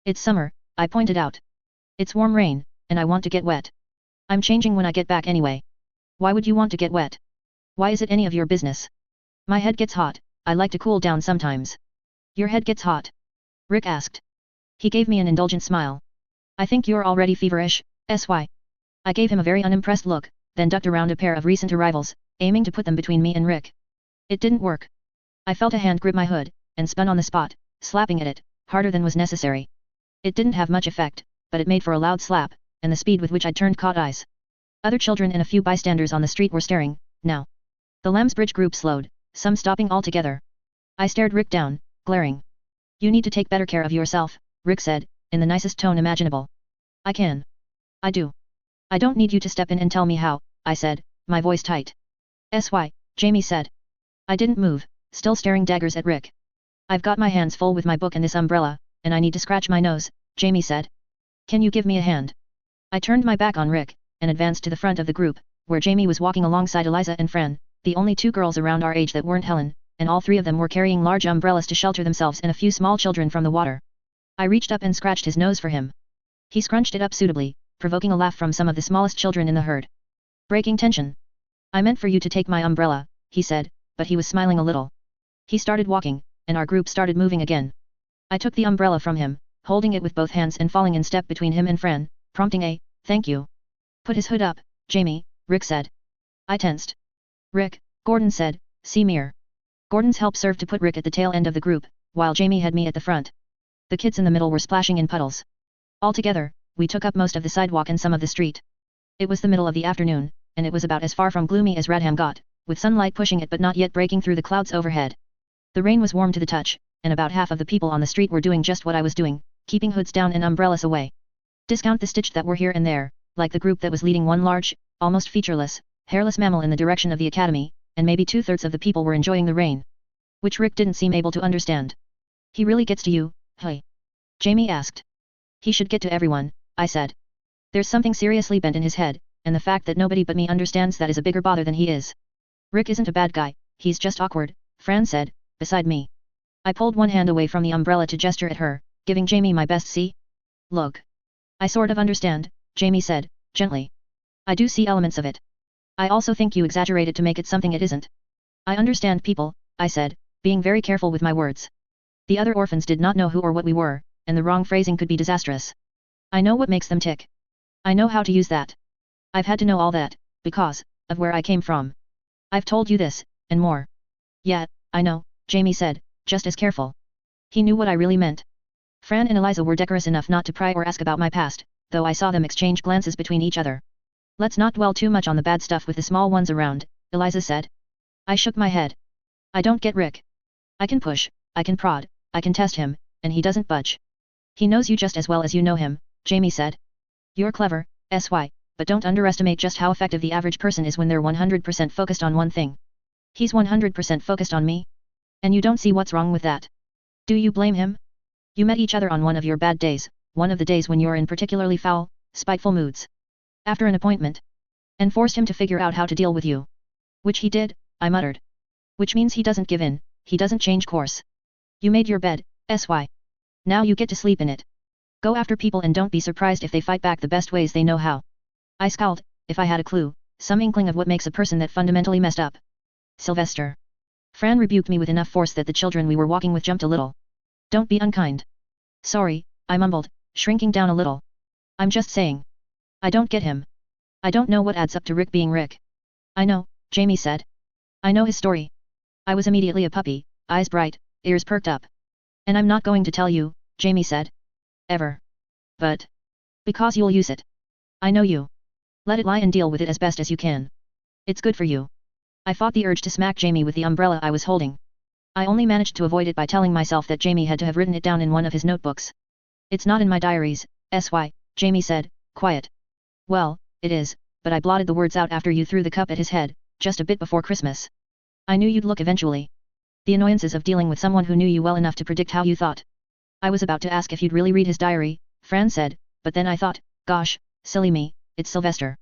It's summer, I pointed out. It's warm rain, and I want to get wet. I'm changing when I get back anyway. Why would you want to get wet? Why is it any of your business? My head gets hot, I like to cool down sometimes. Your head gets hot? Rick asked. He gave me an indulgent smile. I think you're already feverish, sy. I gave him a very unimpressed look, then ducked around a pair of recent arrivals, aiming to put them between me and Rick. It didn't work. I felt a hand grip my hood, and spun on the spot, slapping at it, harder than was necessary. It didn't have much effect, but it made for a loud slap, and the speed with which I turned caught eyes. Other children and a few bystanders on the street were staring, now. The Lambsbridge group slowed, some stopping altogether. I stared Rick down, glaring. You need to take better care of yourself, Rick said, in the nicest tone imaginable. I can. I do. I don't need you to step in and tell me how, I said, my voice tight. Sy, Jamie said. I didn't move, still staring daggers at Rick. I've got my hands full with my book and this umbrella, and I need to scratch my nose, Jamie said. Can you give me a hand? I turned my back on Rick, and advanced to the front of the group, where Jamie was walking alongside Eliza and Fran, the only two girls around our age that weren't Helen, and all three of them were carrying large umbrellas to shelter themselves and a few small children from the water. I reached up and scratched his nose for him. He scrunched it up suitably, provoking a laugh from some of the smallest children in the herd. Breaking tension. I meant for you to take my umbrella, he said, but he was smiling a little. He started walking, and our group started moving again. I took the umbrella from him, holding it with both hands and falling in step between him and Fran, prompting a, thank you. Put his hood up, Jamie, Rick said. I tensed. Rick, Gordon said, see Mir. Gordon's help served to put Rick at the tail end of the group, while Jamie had me at the front. The kids in the middle were splashing in puddles. Altogether, we took up most of the sidewalk and some of the street. It was the middle of the afternoon, and it was about as far from gloomy as Radham got, with sunlight pushing it but not yet breaking through the clouds overhead. The rain was warm to the touch, and about half of the people on the street were doing just what I was doing, keeping hoods down and umbrellas away. Discount the stitched that were here and there, like the group that was leading one large, almost featureless, hairless mammal in the direction of the academy, and maybe 2/3 of the people were enjoying the rain. Which Rick didn't seem able to understand. He really gets to you, hey? Jamie asked. He should get to everyone, I said. There's something seriously bent in his head, and the fact that nobody but me understands that is a bigger bother than he is. Rick isn't a bad guy, he's just awkward, Fran said, beside me. I pulled one hand away from the umbrella to gesture at her, giving Jamie my best see. Look. I sort of understand, Jamie said, gently. I do see elements of it. I also think you exaggerate it to make it something it isn't. I understand people, I said, being very careful with my words. The other orphans did not know who or what we were, and the wrong phrasing could be disastrous. I know what makes them tick. I know how to use that. I've had to know all that, because of where I came from. I've told you this, and more. Yeah, I know, Jamie said, just as careful. He knew what I really meant. Fran and Eliza were decorous enough not to pry or ask about my past, though I saw them exchange glances between each other. Let's not dwell too much on the bad stuff with the small ones around, Eliza said. I shook my head. I don't get Rick. I can push, I can prod, I can test him, and he doesn't budge. He knows you just as well as you know him, Jamie said. You're clever, sy, but don't underestimate just how effective the average person is when they're 100% focused on one thing. He's 100% focused on me. And you don't see what's wrong with that. Do you blame him? You met each other on one of your bad days, one of the days when you're in particularly foul, spiteful moods. After an appointment. And forced him to figure out how to deal with you. Which he did, I muttered. Which means he doesn't give in, he doesn't change course. You made your bed, sy. Now you get to sleep in it. Go after people and don't be surprised if they fight back the best ways they know how. I scowled, if I had a clue, some inkling of what makes a person that fundamentally messed up. Sylvester. Fran rebuked me with enough force that the children we were walking with jumped a little. Don't be unkind. Sorry, I mumbled, shrinking down a little. I'm just saying. I don't get him. I don't know what adds up to Rick being Rick. I know, Jamie said. I know his story. I was immediately a puppy, eyes bright, ears perked up. And I'm not going to tell you, Jamie said. Ever. But. Because you'll use it. I know you. Let it lie and deal with it as best as you can. It's good for you. I fought the urge to smack Jamie with the umbrella I was holding. I only managed to avoid it by telling myself that Jamie had to have written it down in one of his notebooks. It's not in my diaries, sy, Jamie said, quiet. Well, it is, but I blotted the words out after you threw the cup at his head, just a bit before Christmas. I knew you'd look eventually. The annoyances of dealing with someone who knew you well enough to predict how you thought. I was about to ask if you'd really read his diary, Fran said, but then I thought, gosh, silly me, it's Sylvester.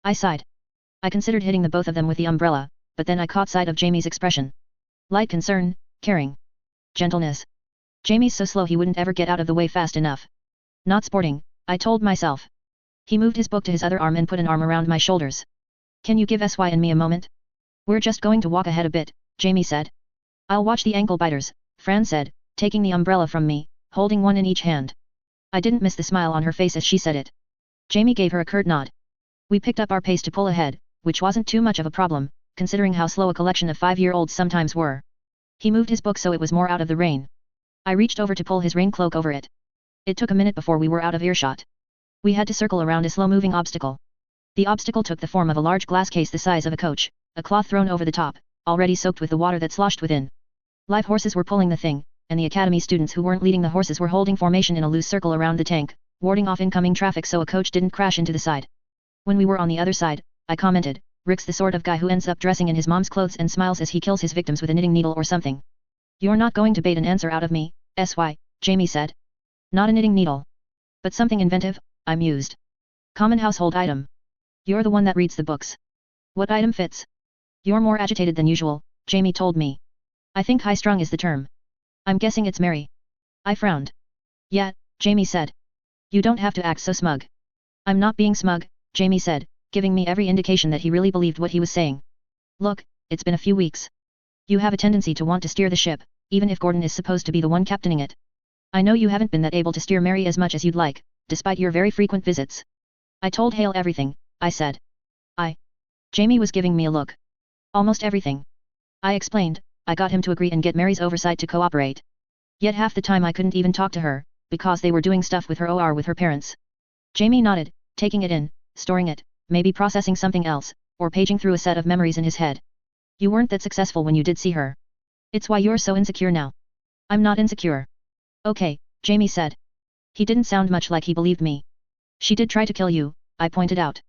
I sighed. I considered hitting the both of them with the umbrella, but then I caught sight of Jamie's expression. Light concern, caring. Gentleness. Jamie's so slow he wouldn't ever get out of the way fast enough. Not sporting, I told myself. He moved his book to his other arm and put an arm around my shoulders. Can you give sy and me a moment? We're just going to walk ahead a bit, Jamie said. I'll watch the ankle biters, Fran said, taking the umbrella from me, holding one in each hand. I didn't miss the smile on her face as she said it. Jamie gave her a curt nod. We picked up our pace to pull ahead, which wasn't too much of a problem, considering how slow a collection of 5-year-olds sometimes were. He moved his book so it was more out of the rain. I reached over to pull his rain cloak over it. It took a minute before we were out of earshot. We had to circle around a slow-moving obstacle. The obstacle took the form of a large glass case the size of a coach, a cloth thrown over the top, already soaked with the water that sloshed within. Live horses were pulling the thing, and the academy students who weren't leading the horses were holding formation in a loose circle around the tank, warding off incoming traffic so a coach didn't crash into the side. When we were on the other side, I commented, Rick's the sort of guy who ends up dressing in his mom's clothes and smiles as he kills his victims with a knitting needle or something. You're not going to bait an answer out of me, SY, Jamie said. Not a knitting needle. But something inventive, I mused. Common household item. You're the one that reads the books. What item fits? You're more agitated than usual, Jamie told me. I think high-strung is the term. I'm guessing it's Mary. I frowned. Yeah, Jamie said. You don't have to act so smug. I'm not being smug, Jamie said, giving me every indication that he really believed what he was saying. Look, it's been a few weeks. You have a tendency to want to steer the ship, even if Gordon is supposed to be the one captaining it. I know you haven't been that able to steer Mary as much as you'd like, despite your very frequent visits. I told Hale everything, I said. Jamie was giving me a look. Almost everything. I explained, I got him to agree and get Mary's oversight to cooperate. Yet half the time I couldn't even talk to her, because they were doing stuff with her or with her parents. Jamie nodded, taking it in, storing it, maybe processing something else, or paging through a set of memories in his head. You weren't that successful when you did see her. It's why you're so insecure now. I'm not insecure. Okay, Jamie said. He didn't sound much like he believed me. She did try to kill you, I pointed out.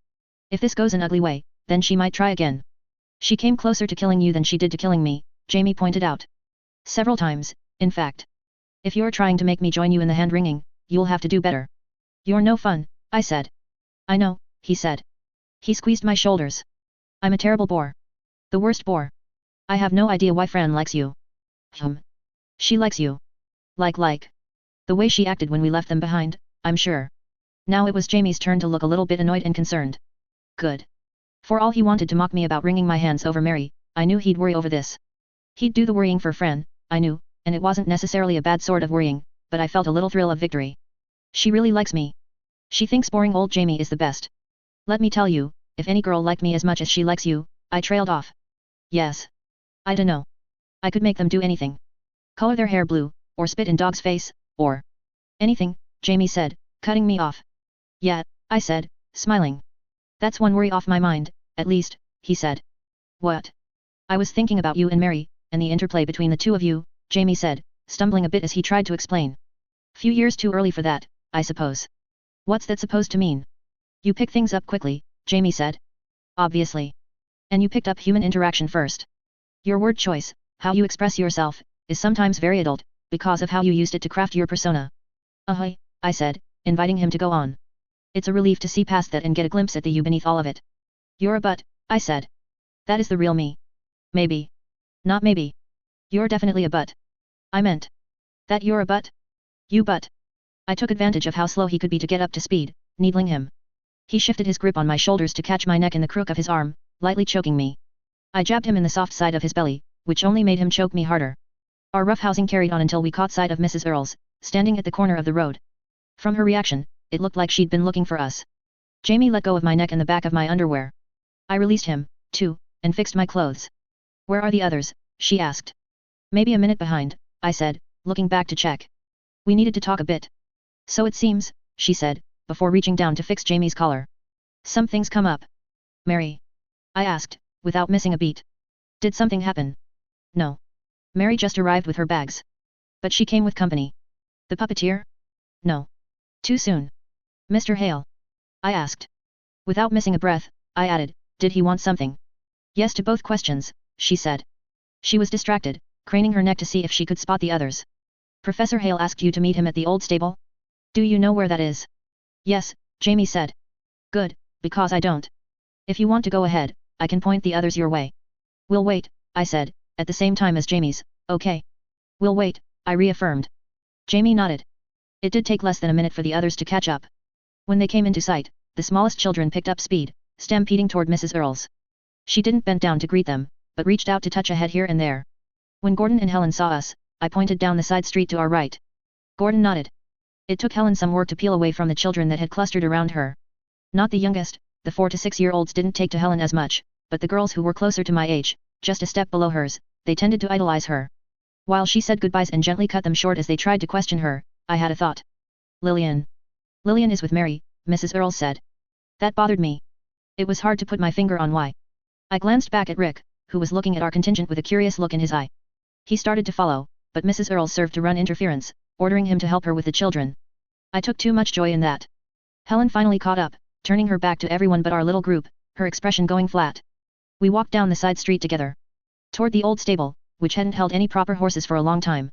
If this goes an ugly way, then she might try again. She came closer to killing you than she did to killing me, Jamie pointed out. Several times, in fact. If you're trying to make me join you in the hand-wringing, you'll have to do better. You're no fun, I said. I know, he said. He squeezed my shoulders. I'm a terrible bore. The worst bore. I have no idea why Fran likes you. She likes you. Like. The way she acted when we left them behind, I'm sure. Now it was Jamie's turn to look a little bit annoyed and concerned. Good. For all he wanted to mock me about wringing my hands over Mary, I knew he'd worry over this. He'd do the worrying for Fran, I knew, and it wasn't necessarily a bad sort of worrying, but I felt a little thrill of victory. She really likes me. She thinks boring old Jamie is the best. Let me tell you, if any girl liked me as much as she likes you, I trailed off. Yes. I dunno. I could make them do anything. Color their hair blue, or spit in dog's face, or anything, Jamie said, cutting me off. Yeah, I said, smiling. That's one worry off my mind, at least, he said. What? I was thinking about you and Mary, and the interplay between the two of you, Jamie said, stumbling a bit as he tried to explain. Few years too early for that, I suppose. What's that supposed to mean? You pick things up quickly, Jamie said. Obviously. And you picked up human interaction first. Your word choice, how you express yourself, is sometimes very adult, because of how you used it to craft your persona. Ahoy, I said, inviting him to go on. It's a relief to see past that and get a glimpse at the you beneath all of it. You're a butt, I said. That is the real me. Maybe. Not maybe. You're definitely a butt. I meant. That you're a butt? You butt. I took advantage of how slow he could be to get up to speed, needling him. He shifted his grip on my shoulders to catch my neck in the crook of his arm, lightly choking me. I jabbed him in the soft side of his belly, which only made him choke me harder. Our roughhousing carried on until we caught sight of Mrs. Earls, standing at the corner of the road. From her reaction, it looked like she'd been looking for us. Jamie let go of my neck and the back of my underwear. I released him, too, and fixed my clothes. Where are the others? She asked. Maybe a minute behind, I said, looking back to check. We needed to talk a bit. So it seems, she said, before reaching down to fix Jamie's collar. Something's come up. Mary? I asked, without missing a beat. Did something happen? No. Mary just arrived with her bags. But she came with company. The puppeteer? No. Too soon. Mr. Hale? I asked. Without missing a breath, I added, did he want something? Yes to both questions, she said. She was distracted, craning her neck to see if she could spot the others. Professor Hale asked you to meet him at the old stable? Do you know where that is? Yes, Jamie said. Good, because I don't. If you want to go ahead, I can point the others your way. We'll wait, I said, at the same time as Jamie's, okay. We'll wait, I reaffirmed. Jamie nodded. It did take less than a minute for the others to catch up. When they came into sight, the smallest children picked up speed, stampeding toward Mrs. Earls. She didn't bend down to greet them, but reached out to touch a head here and there. When Gordon and Helen saw us, I pointed down the side street to our right. Gordon nodded. It took Helen some work to peel away from the children that had clustered around her. Not the youngest, the 4 to 6-year-olds didn't take to Helen as much, but the girls who were closer to my age, just a step below hers, they tended to idolize her. While she said goodbyes and gently cut them short as they tried to question her, I had a thought. Lillian. Lillian is with Mary, Mrs. Earle said. That bothered me. It was hard to put my finger on why. I glanced back at Rick, who was looking at our contingent with a curious look in his eye. He started to follow, but Mrs. Earle served to run interference, ordering him to help her with the children. I took too much joy in that. Helen finally caught up, turning her back to everyone but our little group, her expression going flat. We walked down the side street together. Toward the old stable, which hadn't held any proper horses for a long time.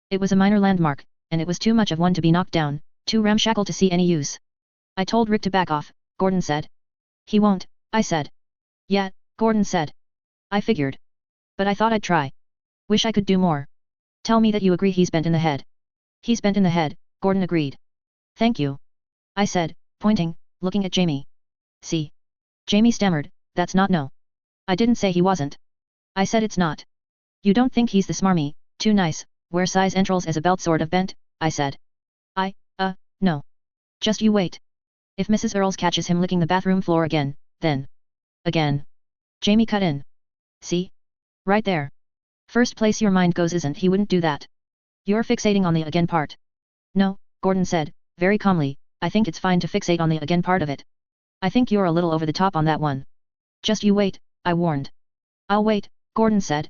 It was a minor landmark, and it was too much of one to be knocked down, too ramshackle to see any use. I told Rick to back off, Gordon said. He won't, I said. Yeah, Gordon said. I figured. But I thought I'd try. Wish I could do more. Tell me that you agree he's bent in the head. He's bent in the head, Gordon agreed. Thank you. I said, pointing, looking at Jamie. See. Jamie stammered, that's not no. I didn't say he wasn't. I said it's not. You don't think he's the smarmy, too nice, wear size entrails as a belt sort of bent, I said. No. Just you wait. If Mrs. Earls catches him licking the bathroom floor again, then. Again. Jamie cut in. See? Right there. First place your mind goes isn't he wouldn't do that. You're fixating on the again part. No, Gordon said, very calmly, I think it's fine to fixate on the again part of it. I think you're a little over the top on that one. Just you wait, I warned. I'll wait, Gordon said.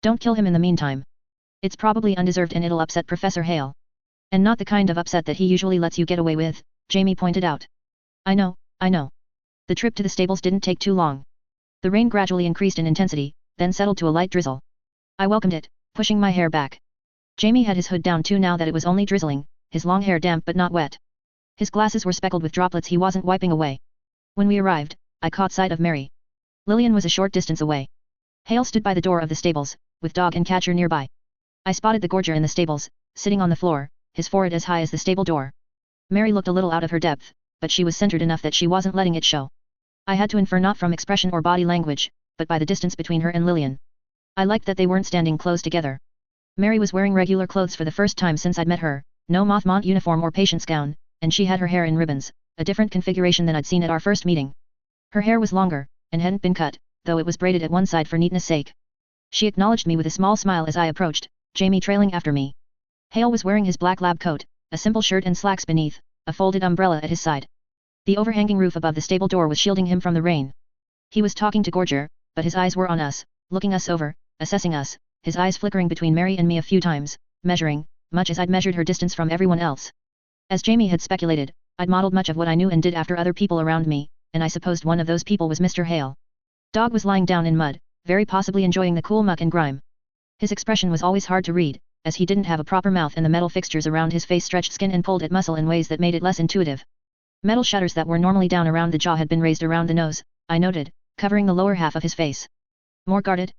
Don't kill him in the meantime. It's probably undeserved and it'll upset Professor Hale. And not the kind of upset that he usually lets you get away with, Jamie pointed out. I know. The trip to the stables didn't take too long. The rain gradually increased in intensity, then settled to a light drizzle. I welcomed it, pushing my hair back. Jamie had his hood down too now that it was only drizzling, his long hair damp but not wet. His glasses were speckled with droplets he wasn't wiping away. When we arrived, I caught sight of Mary. Lillian was a short distance away. Hale stood by the door of the stables, with dog and catcher nearby. I spotted the gorger in the stables, sitting on the floor, his forehead as high as the stable door. Mary looked a little out of her depth, but she was centered enough that she wasn't letting it show. I had to infer not from expression or body language, but by the distance between her and Lillian. I liked that they weren't standing close together. Mary was wearing regular clothes for the first time since I'd met her, no moth-mont uniform or patient's gown, and she had her hair in ribbons, a different configuration than I'd seen at our first meeting. Her hair was longer, and hadn't been cut, though it was braided at one side for neatness sake. She acknowledged me with a small smile as I approached, Jamie trailing after me. Hale was wearing his black lab coat, a simple shirt and slacks beneath, a folded umbrella at his side. The overhanging roof above the stable door was shielding him from the rain. He was talking to Gorger, but his eyes were on us, looking us over, assessing us, his eyes flickering between Mary and me a few times, measuring, much as I'd measured her distance from everyone else. As Jamie had speculated, I'd modeled much of what I knew and did after other people around me, and I supposed one of those people was Mr. Hale. Dog was lying down in mud, very possibly enjoying the cool muck and grime. His expression was always hard to read, as he didn't have a proper mouth and the metal fixtures around his face stretched skin and pulled at muscle in ways that made it less intuitive. Metal shutters that were normally down around the jaw had been raised around the nose, I noted, covering the lower half of his face. More guarded?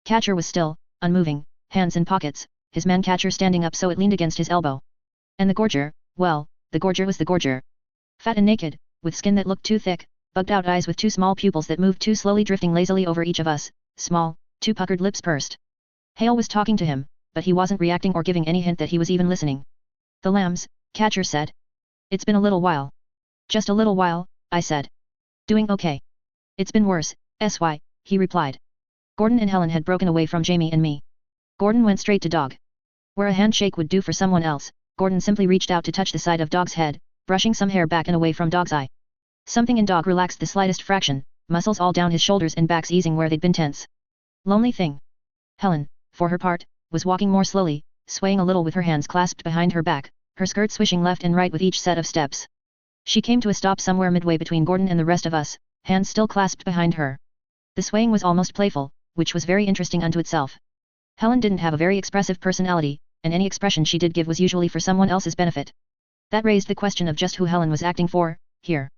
Catcher was still, unmoving, hands in pockets, his man-catcher standing up so it leaned against his elbow. And the gorger, well, the gorger was the gorger. Fat and naked, with skin that looked too thick, bugged-out eyes with two small pupils that moved too slowly drifting lazily over each of us, small, two puckered lips pursed. Hale was talking to him, but he wasn't reacting or giving any hint that he was even listening. The lambs, catcher said. It's been a little while. Just a little while, I said. Doing okay. It's been worse, SY, he replied. Gordon and Helen had broken away from Jamie and me. Gordon went straight to Dog. Where a handshake would do for someone else, Gordon simply reached out to touch the side of Dog's head, brushing some hair back and away from Dog's eye. Something in Dog relaxed the slightest fraction, muscles all down his shoulders and backs easing where they'd been tense. Lonely thing. Helen, for her part, was walking more slowly, swaying a little with her hands clasped behind her back, her skirt swishing left and right with each set of steps. She came to a stop somewhere midway between Gordon and the rest of us, hands still clasped behind her. The swaying was almost playful, which was very interesting unto itself. Helen didn't have a very expressive personality, and any expression she did give was usually for someone else's benefit. That raised the question of just who Helen was acting for, here.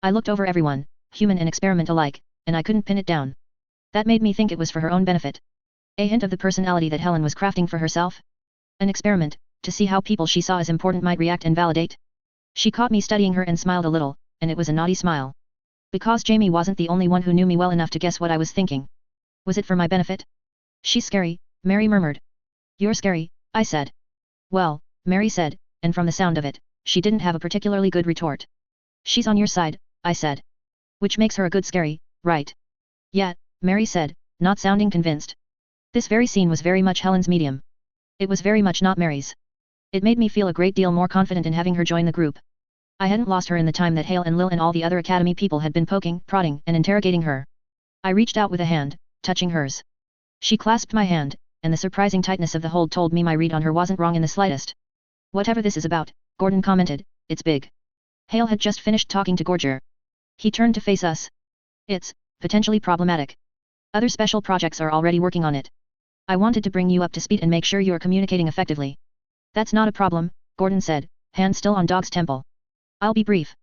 I looked over everyone, human and experiment alike, and I couldn't pin it down. That made me think it was for her own benefit. A hint of the personality that Helen was crafting for herself? An experiment, to see how people she saw as important might react and validate? She caught me studying her and smiled a little, and it was a naughty smile. Because Jamie wasn't the only one who knew me well enough to guess what I was thinking. Was it for my benefit? She's scary, Mary murmured. You're scary, I said. Well, Mary said, and from the sound of it, she didn't have a particularly good retort. She's on your side, I said. Which makes her a good scary, right? Yeah, Mary said, not sounding convinced. This very scene was very much Helen's medium. It was very much not Mary's. It made me feel a great deal more confident in having her join the group. I hadn't lost her in the time that Hale and Lil and all the other academy people had been poking, prodding, and interrogating her. I reached out with a hand, touching hers. She clasped my hand, and the surprising tightness of the hold told me my read on her wasn't wrong in the slightest. Whatever this is about, Gordon commented, it's big. Hale had just finished talking to Gorger. He turned to face us. It's potentially problematic. Other special projects are already working on it. I wanted to bring you up to speed and make sure you are communicating effectively. That's not a problem, Gordon said, hand still on Dog's temple. I'll be brief.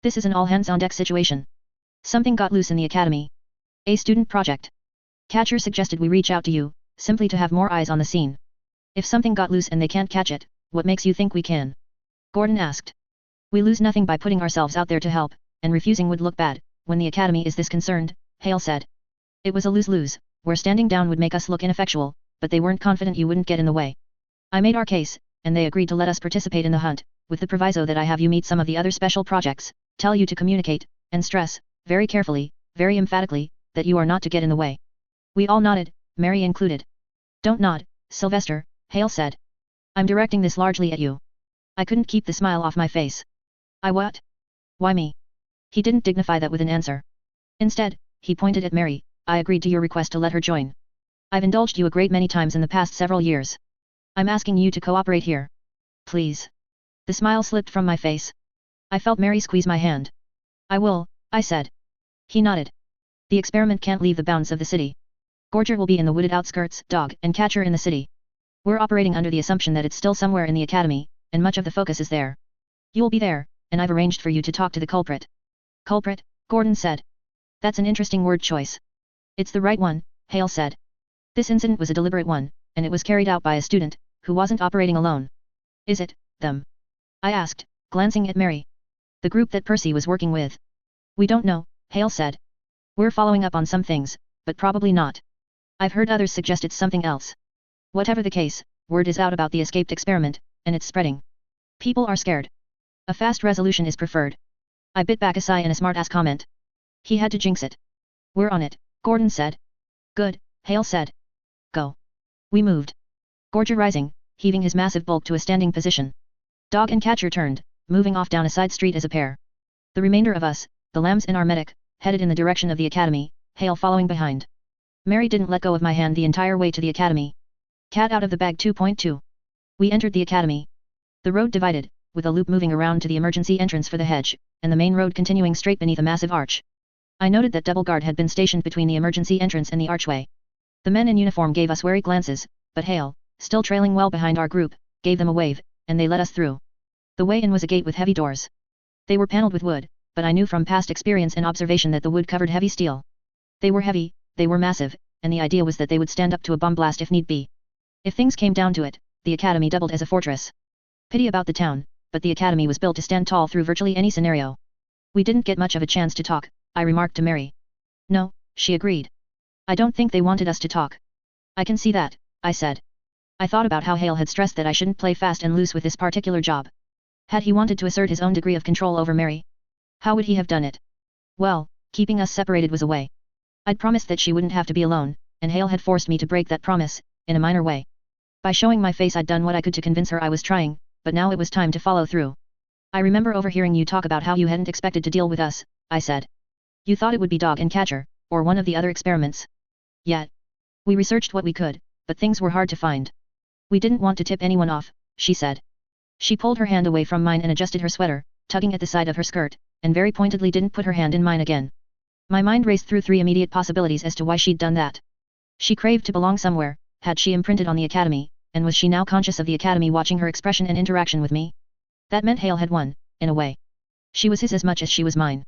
This is an all-hands-on-deck situation. Something got loose in the academy. A student project. Catcher suggested we reach out to you, simply to have more eyes on the scene. If something got loose and they can't catch it, what makes you think we can? Gordon asked. We lose nothing by putting ourselves out there to help, and refusing would look bad, when the academy is this concerned, Hale said. It was a lose-lose, where standing down would make us look ineffectual, but they weren't confident you wouldn't get in the way. I made our case, and they agreed to let us participate in the hunt, with the proviso that I have you meet some of the other special projects, tell you to communicate, and stress, very carefully, very emphatically, that you are not to get in the way. We all nodded, Mary included. Don't nod, Sylvester, Hale said. I'm directing this largely at you. I couldn't keep the smile off my face. I what? Why me? He didn't dignify that with an answer. Instead, he pointed at Mary. I agreed to your request to let her join. I've indulged you a great many times in the past several years. I'm asking you to cooperate here. Please. The smile slipped from my face. I felt Mary squeeze my hand. I will, I said. He nodded. The experiment can't leave the bounds of the city. Gorger will be in the wooded outskirts, Dog and Catcher in the city. We're operating under the assumption that it's still somewhere in the academy, and much of the focus is there. You'll be there, and I've arranged for you to talk to the culprit. Culprit, Gordon said. That's an interesting word choice. It's the right one, Hale said. This incident was a deliberate one, and it was carried out by a student, who wasn't operating alone. Is it, them? I asked, glancing at Mary. The group that Percy was working with. We don't know, Hale said. We're following up on some things, but probably not. I've heard others suggest it's something else. Whatever the case, word is out about the escaped experiment, and it's spreading. People are scared. A fast resolution is preferred. I bit back a sigh in a smart-ass comment. He had to jinx it. We're on it, Gordon said. Good, Hale said. Go. We moved. Gorger rising, heaving his massive bulk to a standing position. Dog and Catcher turned, moving off down a side street as a pair. The remainder of us, the lambs and our medic, headed in the direction of the academy, Hale following behind. Mary didn't let go of my hand the entire way to the academy. Cat out of the bag 2.2. We entered the academy. The road divided, with a loop moving around to the emergency entrance for the hedge, and the main road continuing straight beneath a massive arch. I noted that double guard had been stationed between the emergency entrance and the archway. The men in uniform gave us wary glances, but Hale, still trailing well behind our group, gave them a wave, and they let us through. The way in was a gate with heavy doors. They were paneled with wood, but I knew from past experience and observation that the wood covered heavy steel. They were heavy, they were massive, and the idea was that they would stand up to a bomb blast if need be. If things came down to it, the academy doubled as a fortress. Pity about the town, but the academy was built to stand tall through virtually any scenario. We didn't get much of a chance to talk, I remarked to Mary. No, she agreed. I don't think they wanted us to talk. I can see that, I said. I thought about how Hale had stressed that I shouldn't play fast and loose with this particular job. Had he wanted to assert his own degree of control over Mary? How would he have done it? Well, keeping us separated was a way. I'd promised that she wouldn't have to be alone, and Hale had forced me to break that promise, in a minor way. By showing my face I'd done what I could to convince her I was trying, but now it was time to follow through. I remember overhearing you talk about how you hadn't expected to deal with us, I said. You thought it would be Dog and Catcher, or one of the other experiments. Yet. We researched what we could, but things were hard to find. We didn't want to tip anyone off, she said. She pulled her hand away from mine and adjusted her sweater, tugging at the side of her skirt, and very pointedly didn't put her hand in mine again. My mind raced through 3 immediate possibilities as to why she'd done that. She craved to belong somewhere, had she imprinted on the academy, and was she now conscious of the academy watching her expression and interaction with me? That meant Hale had won, in a way. She was his as much as she was mine.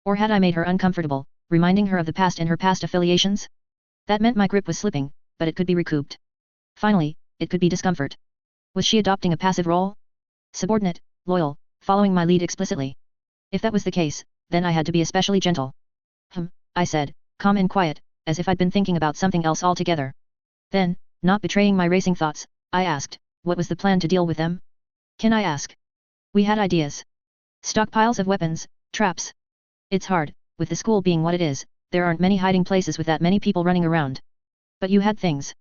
Or had I made her uncomfortable, reminding her of the past and her past affiliations? That meant my grip was slipping, but it could be recouped. Finally, it could be discomfort. Was she adopting a passive role? Subordinate, loyal, following my lead explicitly. If that was the case, then I had to be especially gentle. I said, calm and quiet, as if I'd been thinking about something else altogether. Then, not betraying my racing thoughts, I asked, what was the plan to deal with them? Can I ask? We had ideas. Stockpiles of weapons, traps. It's hard, with the school being what it is, there aren't many hiding places with that many people running around. But you had things.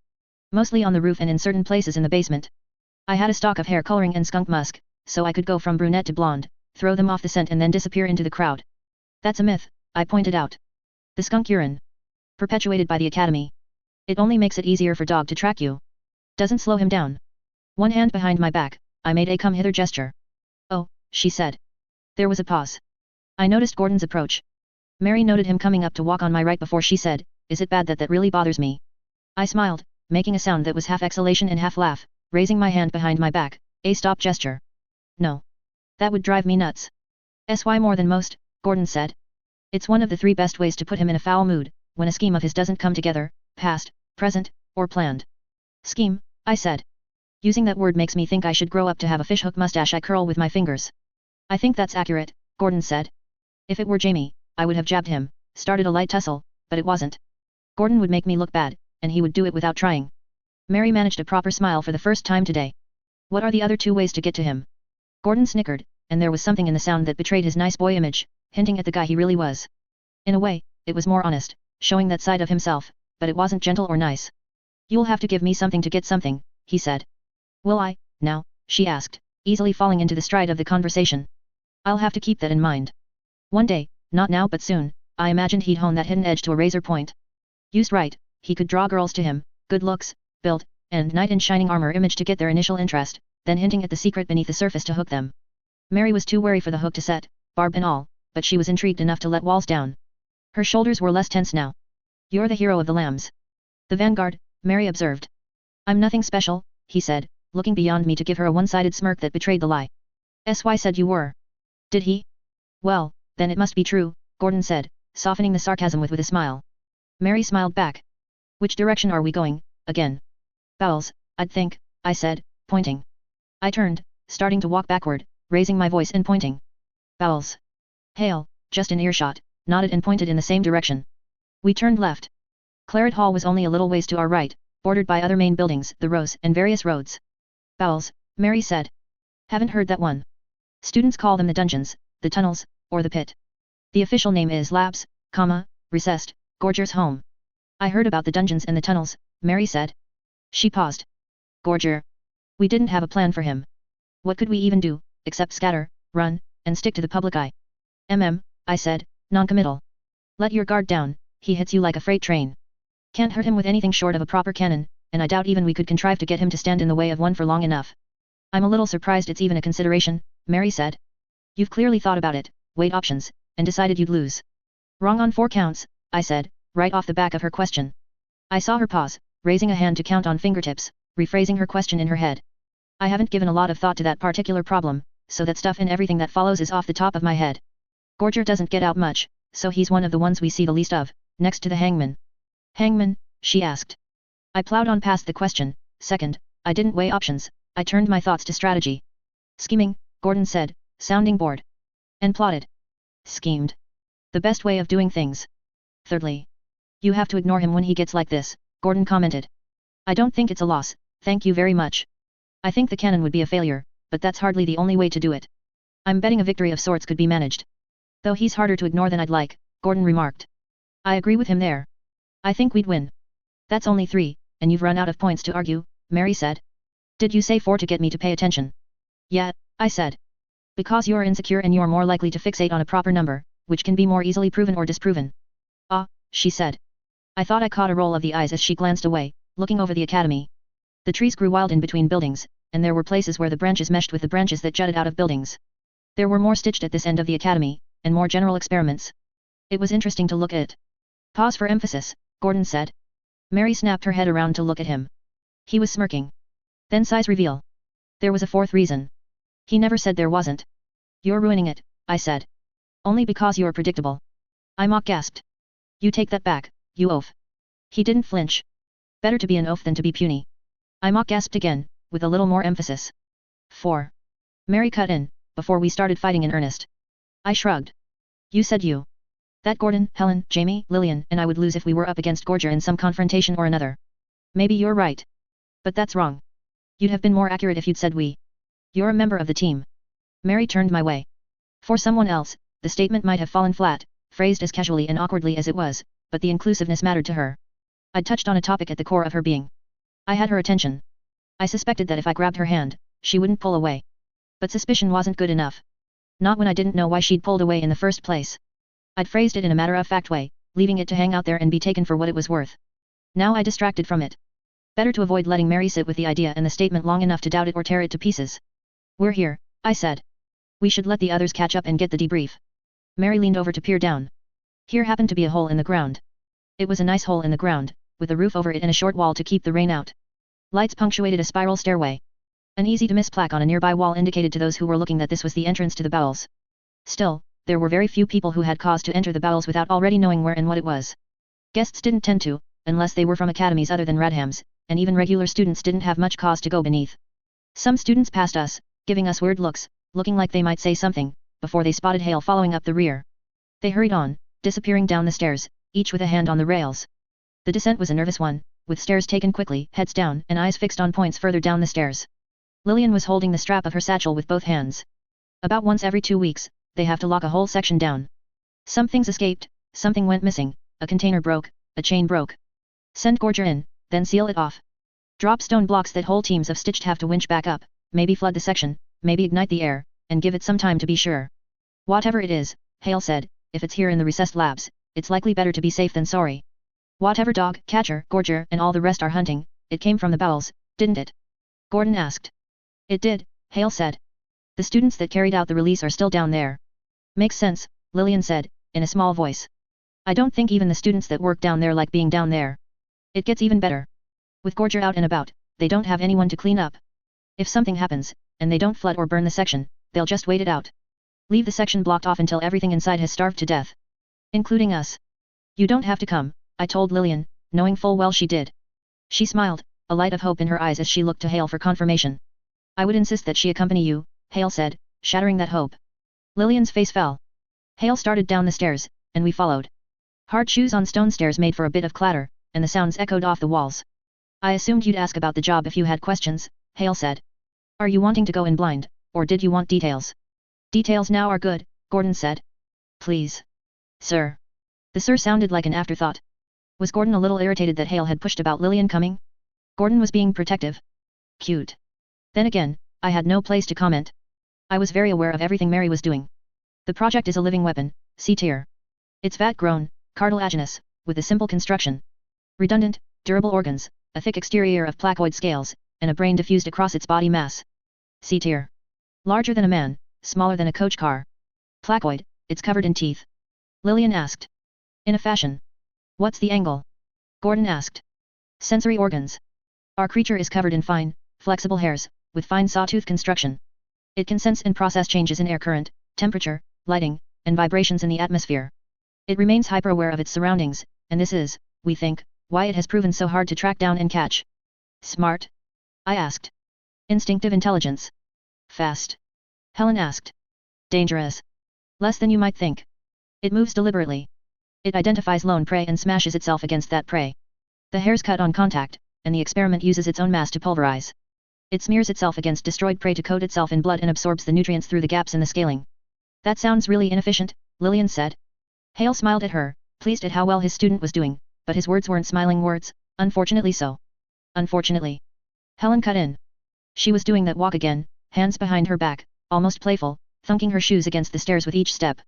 Mostly on the roof and in certain places in the basement. I had a stock of hair coloring and skunk musk, so I could go from brunette to blonde, throw them off the scent and then disappear into the crowd. That's a myth, I pointed out. The skunk urine. Perpetuated by the academy. It only makes it easier for dog to track you. Doesn't slow him down. One hand behind my back, I made a come hither gesture. Oh, she said. There was a pause. I noticed Gordon's approach. Mary noted him coming up to walk on my right before she said, is it bad that really bothers me? I smiled, making a sound that was half exhalation and half laugh, raising my hand behind my back, a stop gesture. No. That would drive me nuts. SY more than most, Gordon said. It's one of the 3 best ways to put him in a foul mood, when a scheme of his doesn't come together, past, present, or planned. Scheme, I said. Using that word makes me think I should grow up to have a fishhook mustache I curl with my fingers. I think that's accurate, Gordon said. If it were Jamie, I would have jabbed him, started a light tussle, but it wasn't. Gordon would make me look bad, and he would do it without trying. Mary managed a proper smile for the first time today. What are the other 2 ways to get to him? Gordon snickered, and there was something in the sound that betrayed his nice boy image, hinting at the guy he really was. In a way, it was more honest, showing that side of himself, but it wasn't gentle or nice. You'll have to give me something to get something, he said. Will I, now, she asked, easily falling into the stride of the conversation. I'll have to keep that in mind. One day, not now but soon, I imagined he'd hone that hidden edge to a razor point. Used right, he could draw girls to him, good looks, build, and knight in shining armor image to get their initial interest, then hinting at the secret beneath the surface to hook them. Mary was too wary for the hook to set, barb and all, but she was intrigued enough to let walls down. Her shoulders were less tense now. You're the hero of the lambs. The vanguard, Mary observed. I'm nothing special, he said, looking beyond me to give her a one-sided smirk that betrayed the lie. SY said you were. Did he? Well, then it must be true, Gordon said, softening the sarcasm with a smile. Mary smiled back. Which direction are we going, again? Bowels, I'd think, I said, pointing. I turned, starting to walk backward, raising my voice and pointing. Bowels. Hale, just in earshot, nodded and pointed in the same direction. We turned left. Claret Hall was only a little ways to our right, bordered by other main buildings, the rows, and various roads. Bowels, Mary said. Haven't heard that one. Students call them the dungeons, the tunnels, or the pit. The official name is Labs, recessed, Gorger's home. I heard about the dungeons and the tunnels, Mary said. She paused. Gorger. We didn't have a plan for him. What could we even do, except scatter, run, and stick to the public eye? I said, non-committal. Let your guard down, he hits you like a freight train. Can't hurt him with anything short of a proper cannon, and I doubt even we could contrive to get him to stand in the way of one for long enough. I'm a little surprised it's even a consideration, Mary said. You've clearly thought about it, weighed options, and decided you'd lose. Wrong on 4 counts, I said, right off the back of her question. I saw her pause, raising a hand to count on fingertips, rephrasing her question in her head. I haven't given a lot of thought to that particular problem, so that stuff and everything that follows is off the top of my head. Gorger doesn't get out much, so he's one of the ones we see the least of, next to the hangman. Hangman, she asked. I plowed on past the question. Second, I didn't weigh options, I turned my thoughts to strategy. Scheming, Gordon said, sounding bored. And plotted. Schemed. The best way of doing things. Thirdly. You have to ignore him when he gets like this, Gordon commented. I don't think it's a loss, thank you very much. I think the cannon would be a failure, but that's hardly the only way to do it. I'm betting a victory of sorts could be managed. Though he's harder to ignore than I'd like, Gordon remarked. I agree with him there. I think we'd win. That's only 3, and you've run out of points to argue, Mary said. Did you say 4 to get me to pay attention? Yeah, I said. Because you're insecure and you're more likely to fixate on a proper number, which can be more easily proven or disproven. Ah, she said. I thought I caught a roll of the eyes as she glanced away, looking over the academy. The trees grew wild in between buildings, and there were places where the branches meshed with the branches that jutted out of buildings. There were more stitched at this end of the academy, and more general experiments. It was interesting to look at. Pause for emphasis, Gordon said. Mary snapped her head around to look at him. He was smirking. Then size reveal. There was a 4th reason. He never said there wasn't. You're ruining it, I said. Only because you're predictable. I mock gasped. You take that back, you oaf. He didn't flinch. Better to be an oaf than to be puny. I mock gasped again, with a little more emphasis. 4. Mary cut in, before we started fighting in earnest. I shrugged. You said you. That Gordon, Helen, Jamie, Lillian, and I would lose if we were up against Gorger in some confrontation or another. Maybe you're right. But that's wrong. You'd have been more accurate if you'd said we. You're a member of the team. Mary turned my way. For someone else, the statement might have fallen flat, phrased as casually and awkwardly as it was, but the inclusiveness mattered to her. I'd touched on a topic at the core of her being. I had her attention. I suspected that if I grabbed her hand, she wouldn't pull away. But suspicion wasn't good enough. Not when I didn't know why she'd pulled away in the first place. I'd phrased it in a matter-of-fact way, leaving it to hang out there and be taken for what it was worth. Now I distracted from it. Better to avoid letting Mary sit with the idea and the statement long enough to doubt it or tear it to pieces. We're here, I said. We should let the others catch up and get the debrief. Mary leaned over to peer down. Here happened to be a hole in the ground. It was a nice hole in the ground, with a roof over it and a short wall to keep the rain out. Lights punctuated a spiral stairway. An easy-to-miss plaque on a nearby wall indicated to those who were looking that this was the entrance to the bowels. Still, there were very few people who had cause to enter the bowels without already knowing where and what it was. Guests didn't tend to, unless they were from academies other than Radham's, and even regular students didn't have much cause to go beneath. Some students passed us, giving us weird looks, looking like they might say something, before they spotted Hale following up the rear. They hurried on, disappearing down the stairs, each with a hand on the rails. The descent was a nervous one, with stairs taken quickly, heads down, and eyes fixed on points further down the stairs. Lillian was holding the strap of her satchel with both hands. About once every 2 weeks, they have to lock a whole section down. Some things escaped, something went missing, a container broke, a chain broke. Send Gorger in, then seal it off. Drop stone blocks that whole teams of stitched have to winch back up, maybe flood the section, maybe ignite the air, and give it some time to be sure. Whatever it is, Hale said, if it's here in the recessed labs, it's likely better to be safe than sorry. Whatever dog, catcher, Gorger, and all the rest are hunting, it came from the bowels, didn't it? Gordon asked. It did, Hale said. The students that carried out the release are still down there. Makes sense, Lillian said, in a small voice. I don't think even the students that work down there like being down there. It gets even better. With Gorger out and about, they don't have anyone to clean up. If something happens, and they don't flood or burn the section, they'll just wait it out. Leave the section blocked off until everything inside has starved to death. Including us. You don't have to come, I told Lillian, knowing full well she did. She smiled, a light of hope in her eyes as she looked to Hale for confirmation. I would insist that she accompany you, Hale said, shattering that hope. Lillian's face fell. Hale started down the stairs, and we followed. Hard shoes on stone stairs made for a bit of clatter, and the sounds echoed off the walls. I assumed you'd ask about the job if you had questions, Hale said. Are you wanting to go in blind, or did you want details? Details now are good, Gordon said. Please. Sir. The sir sounded like an afterthought. Was Gordon a little irritated that Hale had pushed about Lillian coming? Gordon was being protective. Cute. Then again, I had no place to comment. I was very aware of everything Mary was doing. The project is a living weapon, C-tier. It's vat-grown, cartilaginous, with a simple construction. Redundant, durable organs, a thick exterior of placoid scales, and a brain diffused across its body mass. C-tier. Larger than a man, smaller than a coach car. Placoid, it's covered in teeth. Lillian asked. In a fashion. What's the angle? Gordon asked. Sensory organs. Our creature is covered in fine, flexible hairs, with fine sawtooth construction. It can sense and process changes in air current, temperature, lighting, and vibrations in the atmosphere. It remains hyper-aware of its surroundings, and this is, we think, why it has proven so hard to track down and catch. Smart? I asked. Instinctive intelligence. Fast? Helen asked. Dangerous. Less than you might think. It moves deliberately. It identifies lone prey and smashes itself against that prey. The hairs cut on contact, and the experiment uses its own mass to pulverize. It smears itself against destroyed prey to coat itself in blood and absorbs the nutrients through the gaps in the scaling. That sounds really inefficient, Lillian said. Hale smiled at her, pleased at how well his student was doing, but his words weren't smiling words, unfortunately so. Unfortunately. Helen cut in. She was doing that walk again, hands behind her back, almost playful, thunking her shoes against the stairs with each step.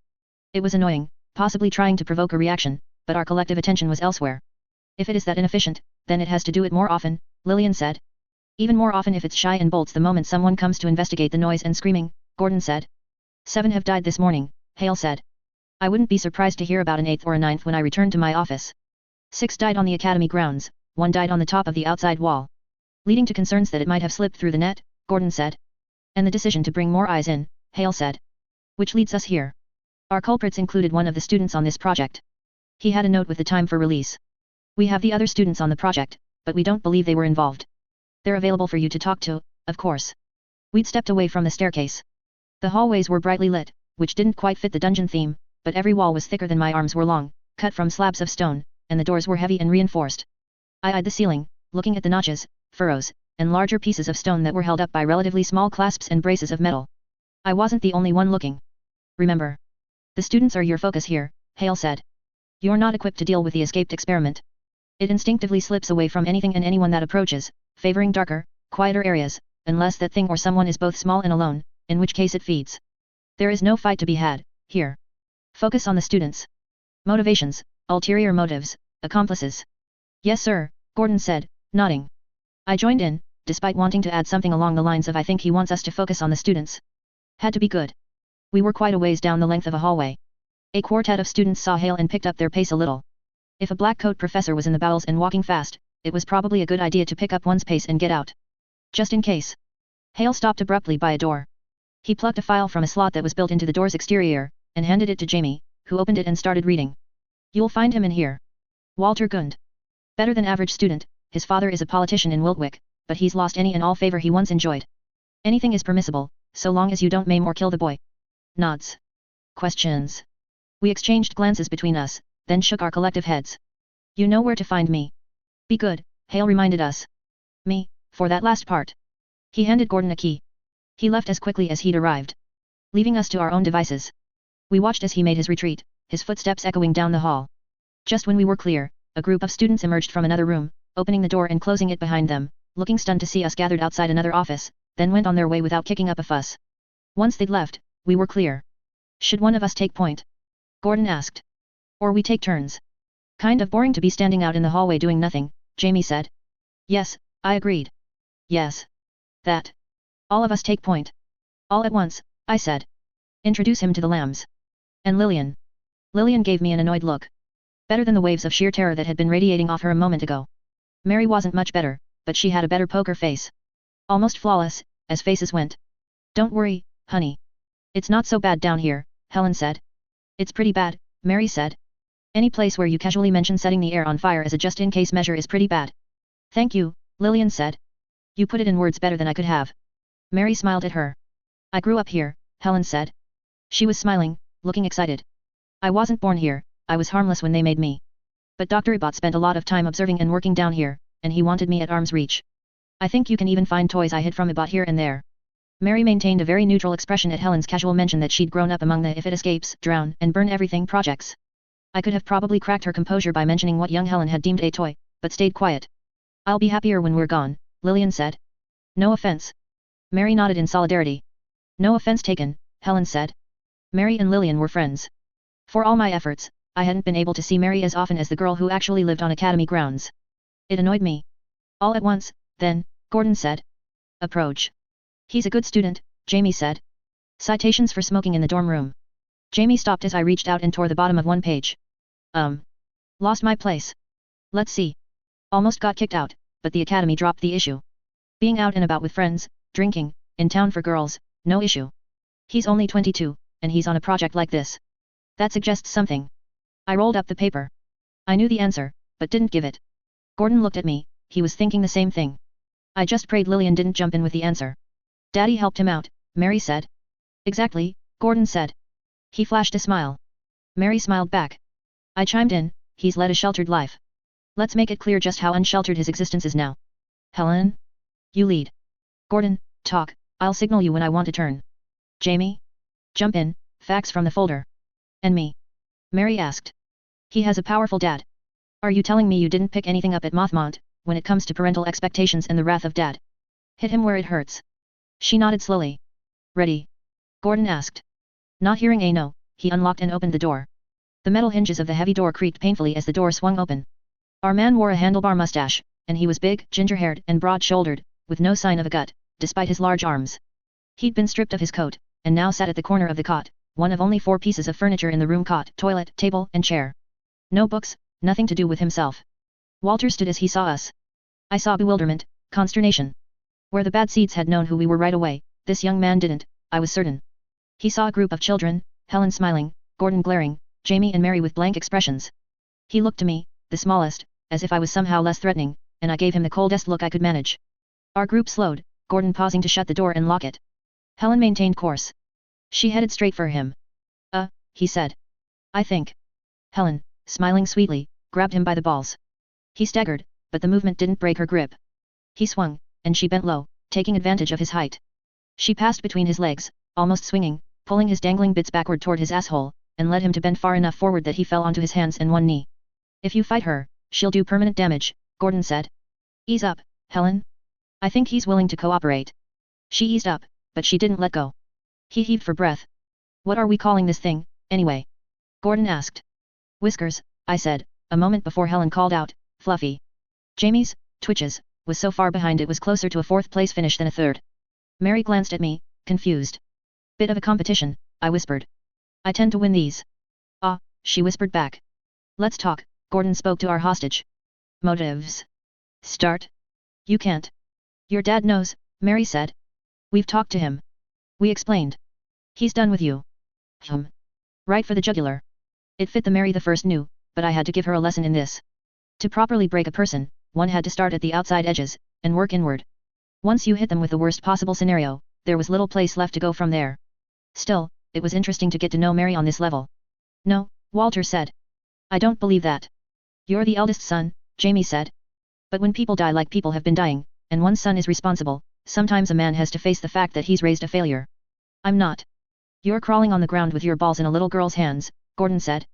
It was annoying, possibly trying to provoke a reaction, but our collective attention was elsewhere. If it is that inefficient, then it has to do it more often, Lillian said. Even more often if it's shy and bolts the moment someone comes to investigate the noise and screaming, Gordon said. 7 have died this morning, Hale said. I wouldn't be surprised to hear about an 8th or a 9th when I return to my office. 6 died on the academy grounds, 1 died on the top of the outside wall. Leading to concerns that it might have slipped through the net, Gordon said. And the decision to bring more eyes in, Hale said. Which leads us here. Our culprits included one of the students on this project. He had a note with the time for release. We have the other students on the project, but we don't believe they were involved. They're available for you to talk to, of course. We'd stepped away from the staircase. The hallways were brightly lit, which didn't quite fit the dungeon theme, but every wall was thicker than my arms were long, cut from slabs of stone, and the doors were heavy and reinforced. I eyed the ceiling, looking at the notches, furrows, and larger pieces of stone that were held up by relatively small clasps and braces of metal. I wasn't the only one looking. Remember, the students are your focus here, Hale said. You're not equipped to deal with the escaped experiment. It instinctively slips away from anything and anyone that approaches, favoring darker, quieter areas, unless that thing or someone is both small and alone, in which case it feeds. There is no fight to be had, here. Focus on the students. Motivations, ulterior motives, accomplices. Yes sir, Gordon said, nodding. I joined in, despite wanting to add something along the lines of I think he wants us to focus on the students. Had to be good. We were quite a ways down the length of a hallway. A quartet of students saw Hale and picked up their pace a little. If a black coat professor was in the bowels and walking fast, it was probably a good idea to pick up one's pace and get out. Just in case. Hale stopped abruptly by a door. He plucked a file from a slot that was built into the door's exterior, and handed it to Jamie, who opened it and started reading. You'll find him in here. Walter Gund. Better than average student, his father is a politician in Wiltwyck, but he's lost any and all favor he once enjoyed. Anything is permissible, so long as you don't maim or kill the boy. Nods. Questions. We exchanged glances between us, then shook our collective heads. You know where to find me. Be good, Hale reminded us. Me, for that last part. He handed Gordon a key. He left as quickly as he'd arrived, leaving us to our own devices. We watched as he made his retreat, his footsteps echoing down the hall. Just when we were clear, a group of students emerged from another room, opening the door and closing it behind them, looking stunned to see us gathered outside another office, then went on their way without kicking up a fuss. Once they'd left, we were clear. Should one of us take point? Gordon asked. Or we take turns. Kind of boring to be standing out in the hallway doing nothing, Jamie said. Yes, I agreed. Yes. That. All of us take point. All at once, I said. Introduce him to the lambs. And Lillian. Lillian gave me an annoyed look. Better than the waves of sheer terror that had been radiating off her a moment ago. Mary wasn't much better, but she had a better poker face. Almost flawless, as faces went. Don't worry, honey. It's not so bad down here, Helen said. It's pretty bad, Mary said. Any place where you casually mention setting the air on fire as a just-in-case measure is pretty bad. Thank you, Lillian said. You put it in words better than I could have. Mary smiled at her. I grew up here, Helen said. She was smiling, looking excited. I wasn't born here, I was harmless when they made me. But Dr. Ibot spent a lot of time observing and working down here, and he wanted me at arm's reach. I think you can even find toys I hid from Ibot here and there. Mary maintained a very neutral expression at Helen's casual mention that she'd grown up among the if it escapes, drown, and burn everything projects. I could have probably cracked her composure by mentioning what young Helen had deemed a toy, but stayed quiet. I'll be happier when we're gone, Lillian said. No offense. Mary nodded in solidarity. No offense taken, Helen said. Mary and Lillian were friends. For all my efforts, I hadn't been able to see Mary as often as the girl who actually lived on academy grounds. It annoyed me. All at once, then, Gordon said. Approach. He's a good student, Jamie said. Citations for smoking in the dorm room. Jamie stopped as I reached out and tore the bottom of one page. Lost my place. Let's see. Almost got kicked out, but the academy dropped the issue. Being out and about with friends, drinking, in town for girls, no issue. He's only 22, and he's on a project like this. That suggests something. I rolled up the paper. I knew the answer, but didn't give it. Gordon looked at me, he was thinking the same thing. I just prayed Lillian didn't jump in with the answer. Daddy helped him out, Mary said. Exactly, Gordon said. He flashed a smile. Mary smiled back. I chimed in, he's led a sheltered life. Let's make it clear just how unsheltered his existence is now. Helen? You lead. Gordon, talk, I'll signal you when I want to turn. Jamie? Jump in, facts from the folder. And me? Mary asked. He has a powerful dad. Are you telling me you didn't pick anything up at Mothmont, when it comes to parental expectations and the wrath of dad? Hit him where it hurts. She nodded slowly. Ready? Gordon asked. Not hearing a no, he unlocked and opened the door. The metal hinges of the heavy door creaked painfully as the door swung open. Our man wore a handlebar mustache, and he was big, ginger-haired, and broad-shouldered, with no sign of a gut, despite his large arms. He'd been stripped of his coat, and now sat at the corner of the cot, one of only 4 pieces of furniture in the room: cot, toilet, table, and chair. No books, nothing to do with himself. Walter stood as he saw us. I saw bewilderment, consternation. Where the bad seeds had known who we were right away, this young man didn't, I was certain. He saw a group of children, Helen smiling, Gordon glaring, Jamie and Mary with blank expressions. He looked to me, the smallest, as if I was somehow less threatening, and I gave him the coldest look I could manage. Our group slowed, Gordon pausing to shut the door and lock it. Helen maintained course. She headed straight for him. He said. I think. Helen, smiling sweetly, grabbed him by the balls. He staggered, but the movement didn't break her grip. He swung, and she bent low, taking advantage of his height. She passed between his legs, almost swinging, pulling his dangling bits backward toward his asshole, and led him to bend far enough forward that he fell onto his hands and one knee. If you fight her, she'll do permanent damage, Gordon said. Ease up, Helen. I think he's willing to cooperate. She eased up, but she didn't let go. He heaved for breath. What are we calling this thing, anyway? Gordon asked. Whiskers, I said, a moment before Helen called out, Fluffy. Jamie's, Twitch's, was so far behind it was closer to a fourth-place finish than a third. Mary glanced at me, confused. Bit of a competition, I whispered. I tend to win these. Ah, she whispered back. Let's talk, Gordon spoke to our hostage. Motives. Start? You can't. Your dad knows, Mary said. We've talked to him. We explained. He's done with you. Right for the jugular. It fit the Mary the First knew, but I had to give her a lesson in this. To properly break a person, one had to start at the outside edges, and work inward. Once you hit them with the worst possible scenario, there was little place left to go from there. Still, it was interesting to get to know Mary on this level. No, Walter said. I don't believe that. You're the eldest son, Jamie said. But when people die like people have been dying, and one son is responsible, sometimes a man has to face the fact that he's raised a failure. I'm not. You're crawling on the ground with your balls in a little girl's hands, Gordon said.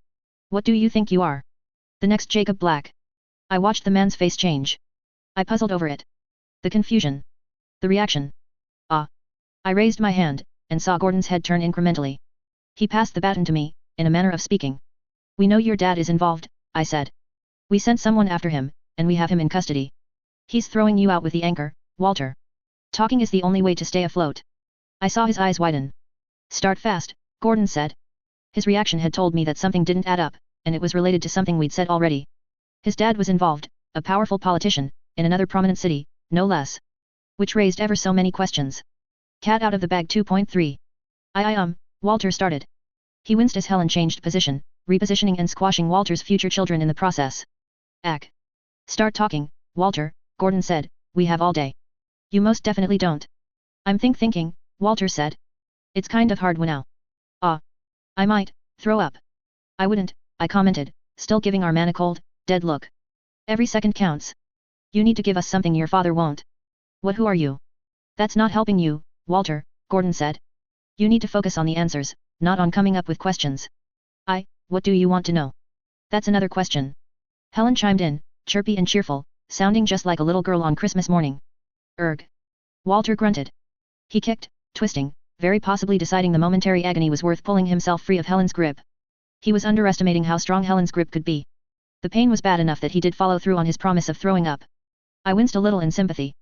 What do you think you are? The next Jacob Black. I watched the man's face change. I puzzled over it. The confusion. The reaction. Ah. I raised my hand, and saw Gordon's head turn incrementally. He passed the baton to me, in a manner of speaking. We know your dad is involved, I said. We sent someone after him, and we have him in custody. He's throwing you out with the anchor, Walter. Talking is the only way to stay afloat. I saw his eyes widen. Start fast, Gordon said. His reaction had told me that something didn't add up, and it was related to something we'd said already. His dad was involved, a powerful politician, in another prominent city, no less. Which raised ever so many questions. Cat out of the bag 2.3. Walter started. He winced as Helen changed position, repositioning and squashing Walter's future children in the process. Ack. Start talking, Walter, Gordon said, we have all day. You most definitely don't. I'm thinking, Walter said. It's kind of hard now. Ah. I might, throw up. I wouldn't, I commented, still giving our man a cold, dead look. Every second counts. You need to give us something your father won't. Who are you? That's not helping you, Walter, Gordon said. You need to focus on the answers, not on coming up with questions. What do you want to know? That's another question. Helen chimed in, chirpy and cheerful, sounding just like a little girl on Christmas morning. Erg. Walter grunted. He kicked, twisting, very possibly deciding the momentary agony was worth pulling himself free of Helen's grip. He was underestimating how strong Helen's grip could be. The pain was bad enough that he did follow through on his promise of throwing up. I winced a little in sympathy.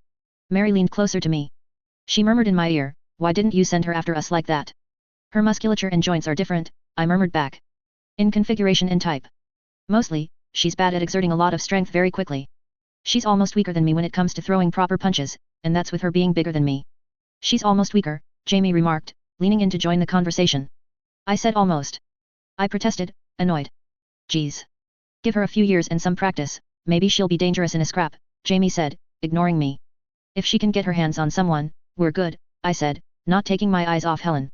Mary leaned closer to me. She murmured in my ear, why didn't you send her after us like that? Her musculature and joints are different, I murmured back. In configuration and type. Mostly, she's bad at exerting a lot of strength very quickly. She's almost weaker than me when it comes to throwing proper punches, and that's with her being bigger than me. She's almost weaker, Jamie remarked, leaning in to join the conversation. I said almost. I protested, annoyed. Geez. Give her a few years and some practice, maybe she'll be dangerous in a scrap, Jamie said, ignoring me. If she can get her hands on someone, we're good, I said, not taking my eyes off Helen.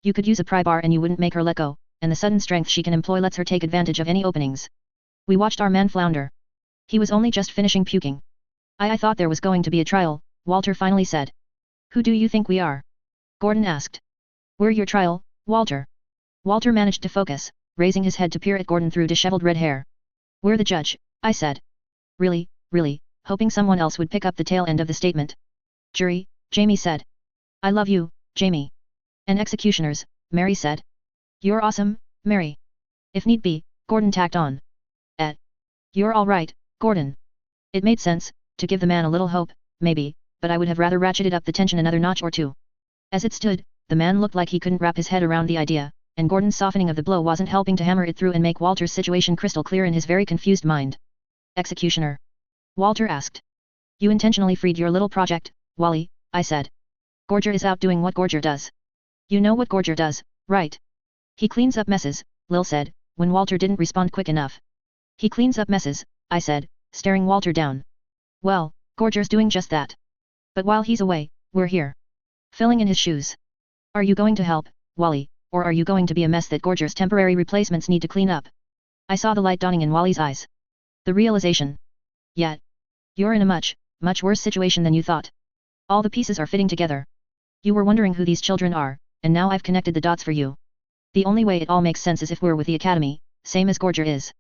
You could use a pry bar and you wouldn't make her let go, and the sudden strength she can employ lets her take advantage of any openings. We watched our man flounder. He was only just finishing puking. I thought there was going to be a trial, Walter finally said. Who do you think we are? Gordon asked. We're your trial, Walter. Walter managed to focus, raising his head to peer at Gordon through disheveled red hair. We're the judge, I said. Really, hoping someone else would pick up the tail end of the statement. Jury, Jamie said. I love you, Jamie. And executioners, Mary said. You're awesome, Mary. If need be, Gordon tacked on. You're all right, Gordon. It made sense, to give the man a little hope, maybe, but I would have rather ratcheted up the tension another notch or two. As it stood, the man looked like he couldn't wrap his head around the idea, and Gordon's softening of the blow wasn't helping to hammer it through and make Walter's situation crystal clear in his very confused mind. Executioner? Walter asked. You intentionally freed your little project, Wally, I said. Gorger is out doing what Gorger does. You know what Gorger does, right? He cleans up messes, Lil said, when Walter didn't respond quick enough. He cleans up messes, I said, staring Walter down. Well, Gorger's doing just that. But while he's away, we're here. Filling in his shoes. Are you going to help, Wally, or are you going to be a mess that Gorger's temporary replacements need to clean up? I saw the light dawning in Wally's eyes. The realization. Yet. You're in a much worse situation than you thought. All the pieces are fitting together. You were wondering who these children are, and now I've connected the dots for you. The only way it all makes sense is if we're with the Academy, same as Gorger is.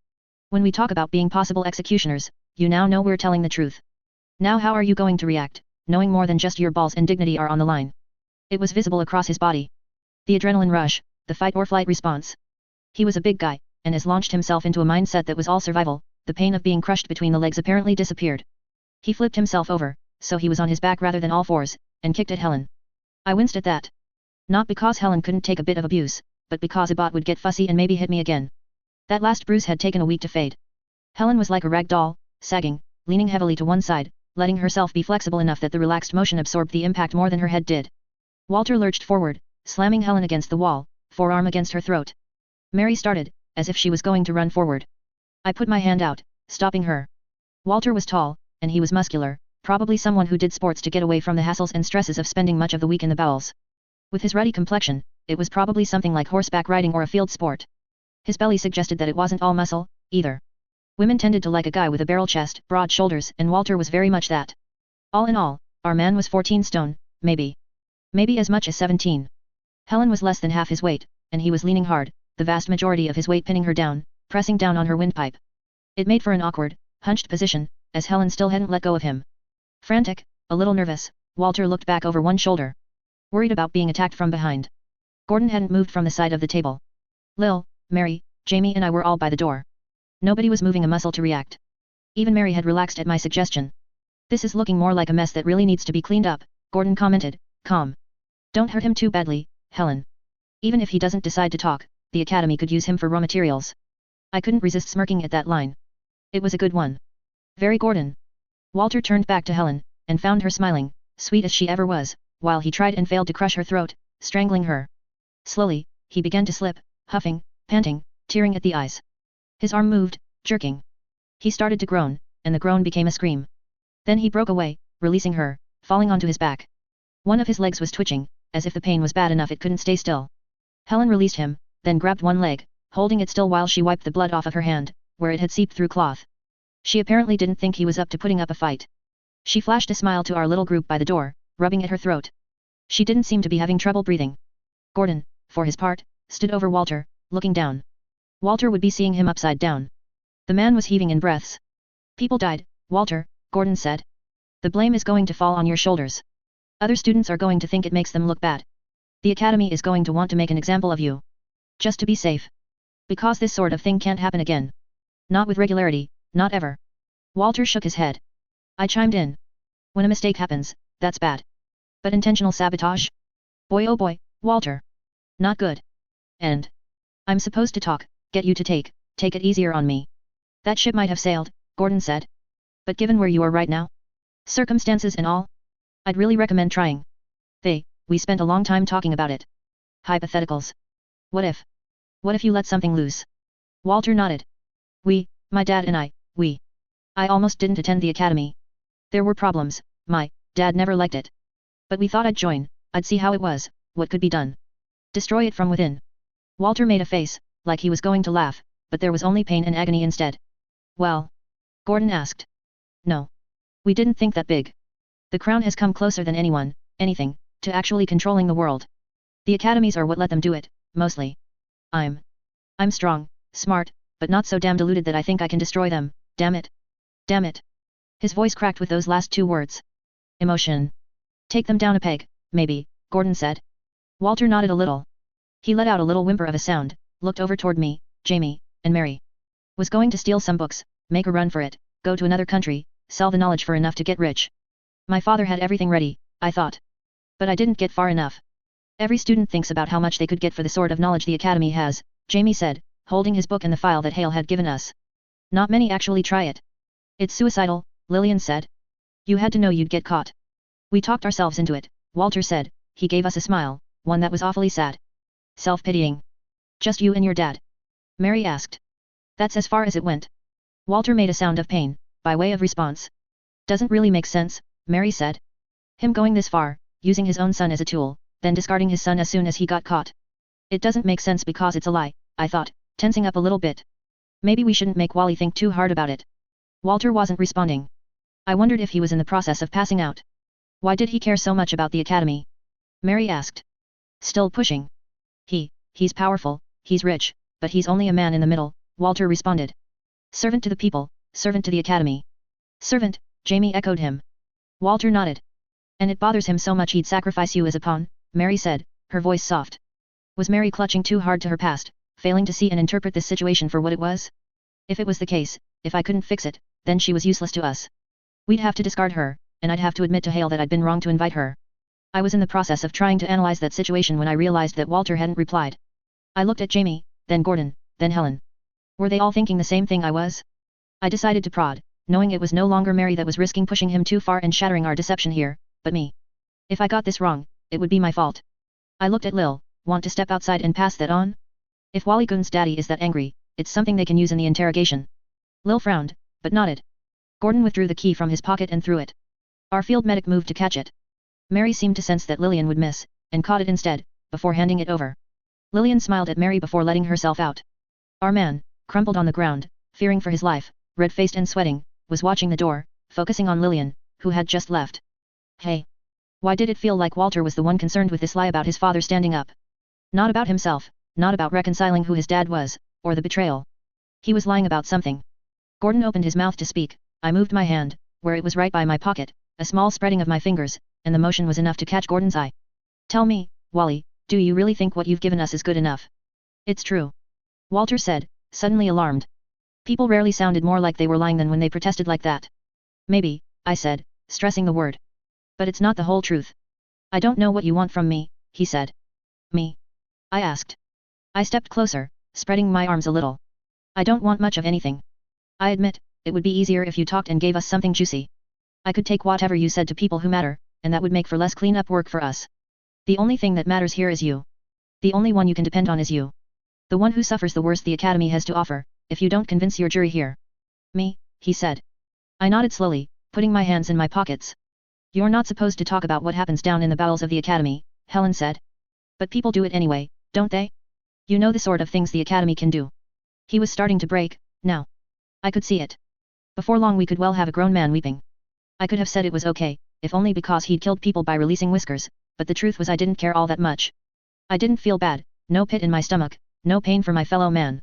When we talk about being possible executioners, you now know we're telling the truth. Now how are you going to react, knowing more than just your balls and dignity are on the line? It was visible across his body. The adrenaline rush, the fight or flight response. He was a big guy, and has launched himself into a mindset that was all survival. The pain of being crushed between the legs apparently disappeared. He flipped himself over, so he was on his back rather than all fours, and kicked at Helen. I winced at that. Not because Helen couldn't take a bit of abuse, but because a bot would get fussy and maybe hit me again. That last bruise had taken a week to fade. Helen was like a rag doll, sagging, leaning heavily to one side, letting herself be flexible enough that the relaxed motion absorbed the impact more than her head did. Walter lurched forward, slamming Helen against the wall, forearm against her throat. Mary started, as if she was going to run forward. I put my hand out, stopping her. Walter was tall, and he was muscular, probably someone who did sports to get away from the hassles and stresses of spending much of the week in the bowels. With his ruddy complexion, it was probably something like horseback riding or a field sport. His belly suggested that it wasn't all muscle, either. Women tended to like a guy with a barrel chest, broad shoulders, and Walter was very much that. All in all, our man was 14 stone, maybe. Maybe as much as 17. Helen was less than half his weight, and he was leaning hard, the vast majority of his weight pinning her down, pressing down on her windpipe. It made for an awkward, hunched position, as Helen still hadn't let go of him. Frantic, a little nervous, Walter looked back over one shoulder. Worried about being attacked from behind. Gordon hadn't moved from the side of the table. Lil, Mary, Jamie and I were all by the door. Nobody was moving a muscle to react. Even Mary had relaxed at my suggestion. This is looking more like a mess that really needs to be cleaned up, Gordon commented, calm. Don't hurt him too badly, Helen. Even if he doesn't decide to talk, the Academy could use him for raw materials. I couldn't resist smirking at that line. It was a good one. Very Gordon. Walter turned back to Helen, and found her smiling, sweet as she ever was, while he tried and failed to crush her throat, strangling her. Slowly, he began to slip, huffing, panting, tearing at the eyes. His arm moved, jerking. He started to groan, and the groan became a scream. Then he broke away, releasing her, falling onto his back. One of his legs was twitching, as if the pain was bad enough it couldn't stay still. Helen released him, then grabbed one leg, holding it still while she wiped the blood off of her hand, where it had seeped through cloth. She apparently didn't think he was up to putting up a fight. She flashed a smile to our little group by the door, rubbing at her throat. She didn't seem to be having trouble breathing. Gordon, for his part, stood over Walter, looking down. Walter would be seeing him upside down. The man was heaving in breaths. People died, Walter, Gordon said. The blame is going to fall on your shoulders. Other students are going to think it makes them look bad. The Academy is going to want to make an example of you. Just to be safe. Because this sort of thing can't happen again. Not with regularity, not ever. Walter shook his head. I chimed in. When a mistake happens, that's bad. But intentional sabotage? Boy oh boy, Walter. Not good. And I'm supposed to talk, get you to take it easier on me. That ship might have sailed, Gordon said. But given where you are right now, circumstances and all, I'd really recommend trying. We spent a long time talking about it. Hypotheticals. What if you let something loose? Walter nodded. My dad and I almost didn't attend the Academy. There were problems, my dad never liked it. But we thought I'd join, I'd see how it was, what could be done. Destroy it from within. Walter made a face, like he was going to laugh, but there was only pain and agony instead. Well? Gordon asked. No. We didn't think that big. The Crown has come closer than anything, to actually controlling the world. The academies are what let them do it, mostly. I'm strong, smart, but not so damn deluded that I think I can destroy them, damn it. Damn it. His voice cracked with those last two words. Emotion. Take them down a peg, maybe, Gordon said. Walter nodded a little. He let out a little whimper of a sound, looked over toward me, Jamie, and Mary. Was going to steal some books, make a run for it, go to another country, sell the knowledge for enough to get rich. My father had everything ready, I thought. But I didn't get far enough. Every student thinks about how much they could get for the sort of knowledge the Academy has, Jamie said, holding his book and the file that Hale had given us. Not many actually try it. It's suicidal, Lillian said. You had to know you'd get caught. We talked ourselves into it, Walter said. He gave us a smile, one that was awfully sad. Self-pitying. Just you and your dad? Mary asked. That's as far as it went. Walter made a sound of pain, by way of response. Doesn't really make sense, Mary said. Him going this far, using his own son as a tool, then discarding his son as soon as he got caught. It doesn't make sense because it's a lie, I thought, tensing up a little bit. Maybe we shouldn't make Wally think too hard about it. Walter wasn't responding. I wondered if he was in the process of passing out. Why did he care so much about the academy? Mary asked. Still pushing. He's powerful, he's rich, but he's only a man in the middle, Walter responded. Servant to the people, servant to the academy. Servant, Jamie echoed him. Walter nodded. And it bothers him so much he'd sacrifice you as a pawn, Mary said, her voice soft. Was Mary clutching too hard to her past, failing to see and interpret this situation for what it was? If it was the case, if I couldn't fix it, then she was useless to us. We'd have to discard her, and I'd have to admit to Hale that I'd been wrong to invite her. I was in the process of trying to analyze that situation when I realized that Walter hadn't replied. I looked at Jamie, then Gordon, then Helen. Were they all thinking the same thing I was? I decided to prod, knowing it was no longer Mary that was risking pushing him too far and shattering our deception here, but me. If I got this wrong, it would be my fault. I looked at Lil, want to step outside and pass that on? If Wally Gun's daddy is that angry, it's something they can use in the interrogation. Lil frowned, but nodded. Gordon withdrew the key from his pocket and threw it. Our field medic moved to catch it. Mary seemed to sense that Lillian would miss, and caught it instead, before handing it over. Lillian smiled at Mary before letting herself out. Our man, crumpled on the ground, fearing for his life, red-faced and sweating, was watching the door, focusing on Lillian, who had just left. Hey! Why did it feel like Walter was the one concerned with this lie about his father standing up? Not about himself, not about reconciling who his dad was, or the betrayal. He was lying about something. Gordon opened his mouth to speak. I moved my hand, where it was right by my pocket, a small spreading of my fingers, and the motion was enough to catch Gordon's eye. Tell me, Wally, do you really think what you've given us is good enough? It's true. Walter said, suddenly alarmed. People rarely sounded more like they were lying than when they protested like that. Maybe, I said, stressing the word. But it's not the whole truth. I don't know what you want from me, he said. Me? I asked. I stepped closer, spreading my arms a little. I don't want much of anything. I admit, it would be easier if you talked and gave us something juicy. I could take whatever you said to people who matter, and that would make for less clean-up work for us. The only thing that matters here is you. The only one you can depend on is you. The one who suffers the worst the academy has to offer, if you don't convince your jury here. Me, he said. I nodded slowly, putting my hands in my pockets. You're not supposed to talk about what happens down in the bowels of the academy, Helen said. But people do it anyway, don't they? You know the sort of things the academy can do. He was starting to break, now. I could see it. Before long we could well have a grown man weeping. I could have said it was okay, if only because he'd killed people by releasing whiskers, but the truth was I didn't care all that much. I didn't feel bad, no pit in my stomach, no pain for my fellow man.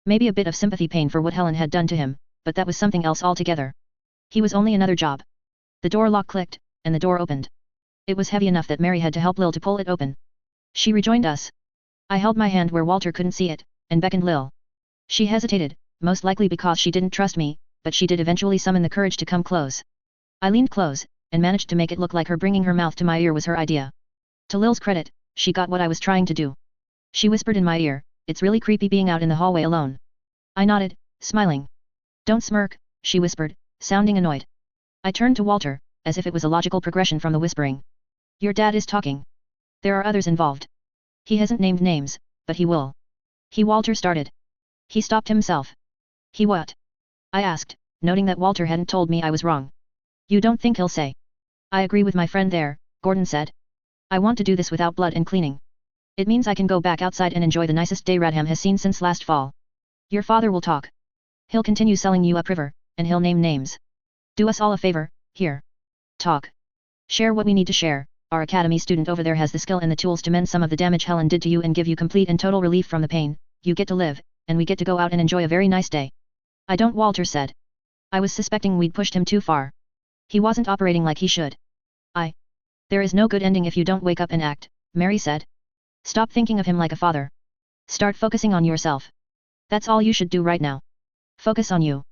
Maybe a bit of sympathy pain for what Helen had done to him, but that was something else altogether. He was only another job. The door lock clicked, and the door opened. It was heavy enough that Mary had to help Lil to pull it open. She rejoined us. I held my hand where Walter couldn't see it, and beckoned Lil. She hesitated, most likely because she didn't trust me, but she did eventually summon the courage to come close. I leaned close, and managed to make it look like her bringing her mouth to my ear was her idea. To Lil's credit, she got what I was trying to do. She whispered in my ear, "It's really creepy being out in the hallway alone." I nodded, smiling. "Don't smirk," she whispered, sounding annoyed. I turned to Walter, as if it was a logical progression from the whispering. "Your dad is talking. There are others involved. He hasn't named names, but he will." Walter started. He stopped himself. "He what?" I asked, noting that Walter hadn't told me I was wrong. "You don't think he'll say?" "I agree with my friend there," Gordon said. "I want to do this without blood and cleaning. It means I can go back outside and enjoy the nicest day Radham has seen since last fall. Your father will talk. He'll continue selling you upriver, and he'll name names. Do us all a favor, here. Talk. Share what we need to share. Our academy student over there has the skill and the tools to mend some of the damage Helen did to you and give you complete and total relief from the pain. You get to live, and we get to go out and enjoy a very nice day." "I don't," Walter said. I was suspecting we'd pushed him too far. He wasn't operating like he should. There is no good ending if you don't wake up and act," Mary said. "Stop thinking of him like a father. Start focusing on yourself. That's all you should do right now. Focus on you.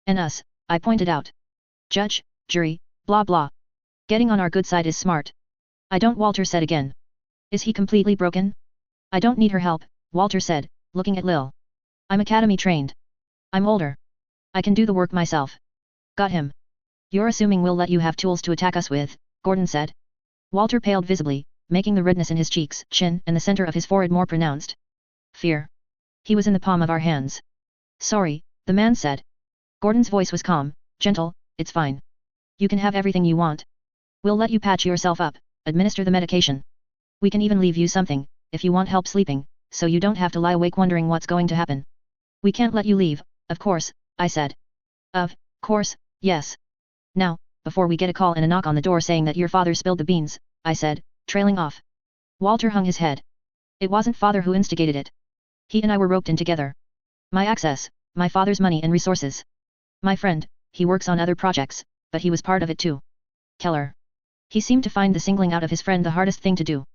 And us," I pointed out. "Judge, jury, blah blah. Getting on our good side is smart." "I don't," Walter said again. "Is he completely broken?" "I don't need her help," Walter said, looking at Lil. "I'm academy trained. I'm older. I can do the work myself." "Got him. You're assuming we'll let you have tools to attack us with," Gordon said. Walter paled visibly, making the redness in his cheeks, chin, and the center of his forehead more pronounced. Fear. He was in the palm of our hands. "Sorry," the man said. Gordon's voice was calm, gentle. "It's fine. You can have everything you want. We'll let you patch yourself up, administer the medication. We can even leave you something, if you want help sleeping, so you don't have to lie awake wondering what's going to happen. We can't let you leave, of course, I said. Of course, yes. Now, before we get a call and a knock on the door saying that your father spilled the beans, I said, trailing off. Walter hung his head. It wasn't father who instigated it. He and I were roped in together. My access, my father's money and resources. My friend, he works on other projects, but he was part of it too. Keller. He seemed to find the singling out of his friend the hardest thing to do.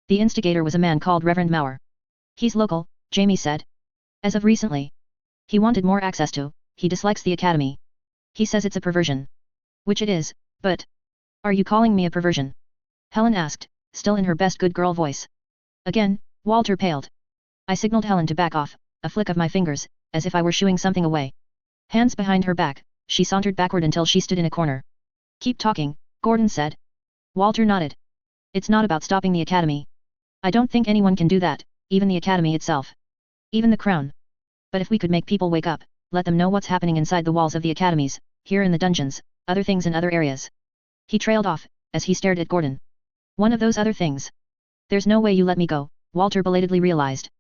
The instigator was a man called Reverend Mauer. He's local, Jamie said. As of recently. He wanted more access to, he dislikes the academy. He says it's a perversion. Which it is, but... Are you calling me a perversion? Helen asked, still in her best good girl voice. Again, Walter paled. I signaled Helen to back off, a flick of my fingers, as if I were shooing something away. Hands behind her back, she sauntered backward until she stood in a corner. Keep talking, Gordon said. Walter nodded. It's not about stopping the academy. I don't think anyone can do that, even the academy itself. Even the crown. But if we could make people wake up, let them know what's happening inside the walls of the academies, here in the dungeons, other things in other areas. He trailed off, as he stared at Gordon. One of those other things. There's no way you let me go, Walter belatedly realized.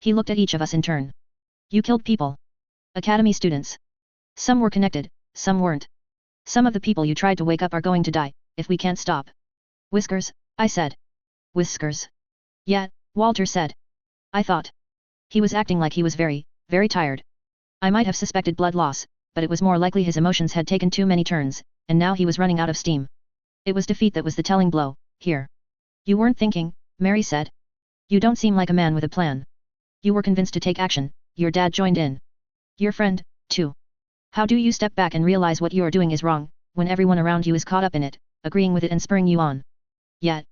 He looked at each of us in turn. You killed people. Academy students. Some were connected, some weren't. Some of the people you tried to wake up are going to die, if we can't stop. Whiskers, I said. Whiskers. Yeah, Walter said. I thought. He was acting like he was very, very tired. I might have suspected blood loss, but it was more likely his emotions had taken too many turns, and now he was running out of steam. It was defeat that was the telling blow, here. You weren't thinking, Mary said. You don't seem like a man with a plan. You were convinced to take action, your dad joined in. Your friend, too. How do you step back and realize what you are doing is wrong, when everyone around you is caught up in it, agreeing with it and spurring you on? Yet.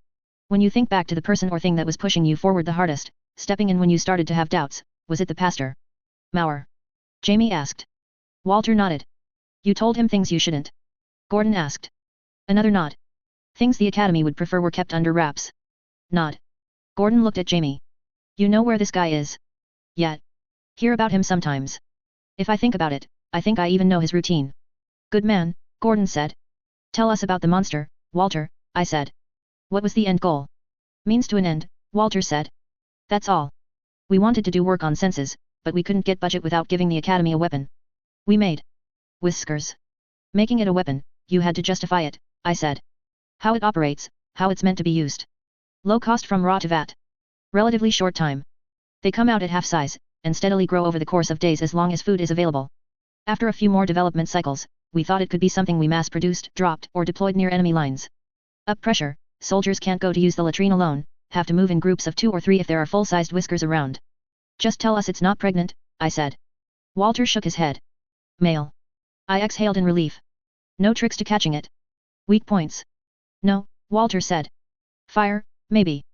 When you think back to the person or thing that was pushing you forward the hardest, stepping in when you started to have doubts, was it the pastor? Mauer? Jamie asked. Walter nodded. You told him things you shouldn't? Gordon asked. Another nod. Things the academy would prefer were kept under wraps. Nod. Gordon looked at Jamie. You know where this guy is? Yet. Hear about him sometimes. If I think about it, I think I even know his routine. Good man, Gordon said. Tell us about the monster, Walter, I said. What was the end goal? Means to an end, Walter said. That's all. We wanted to do work on senses, but we couldn't get budget without giving the academy a weapon. We made. Whiskers. Making it a weapon, you had to justify it, I said. How it operates, how it's meant to be used. Low cost from raw to vat. Relatively short time. They come out at half size, and steadily grow over the course of days as long as food is available. After a few more development cycles, we thought it could be something we mass-produced, dropped, or deployed near enemy lines. Up pressure, soldiers can't go to use the latrine alone, have to move in groups of 2 or 3 if there are full-sized whiskers around. Just tell us it's not pregnant, I said. Walter shook his head. Male. I exhaled in relief. No tricks to catching it. Weak points. No, Walter said. Fire, maybe.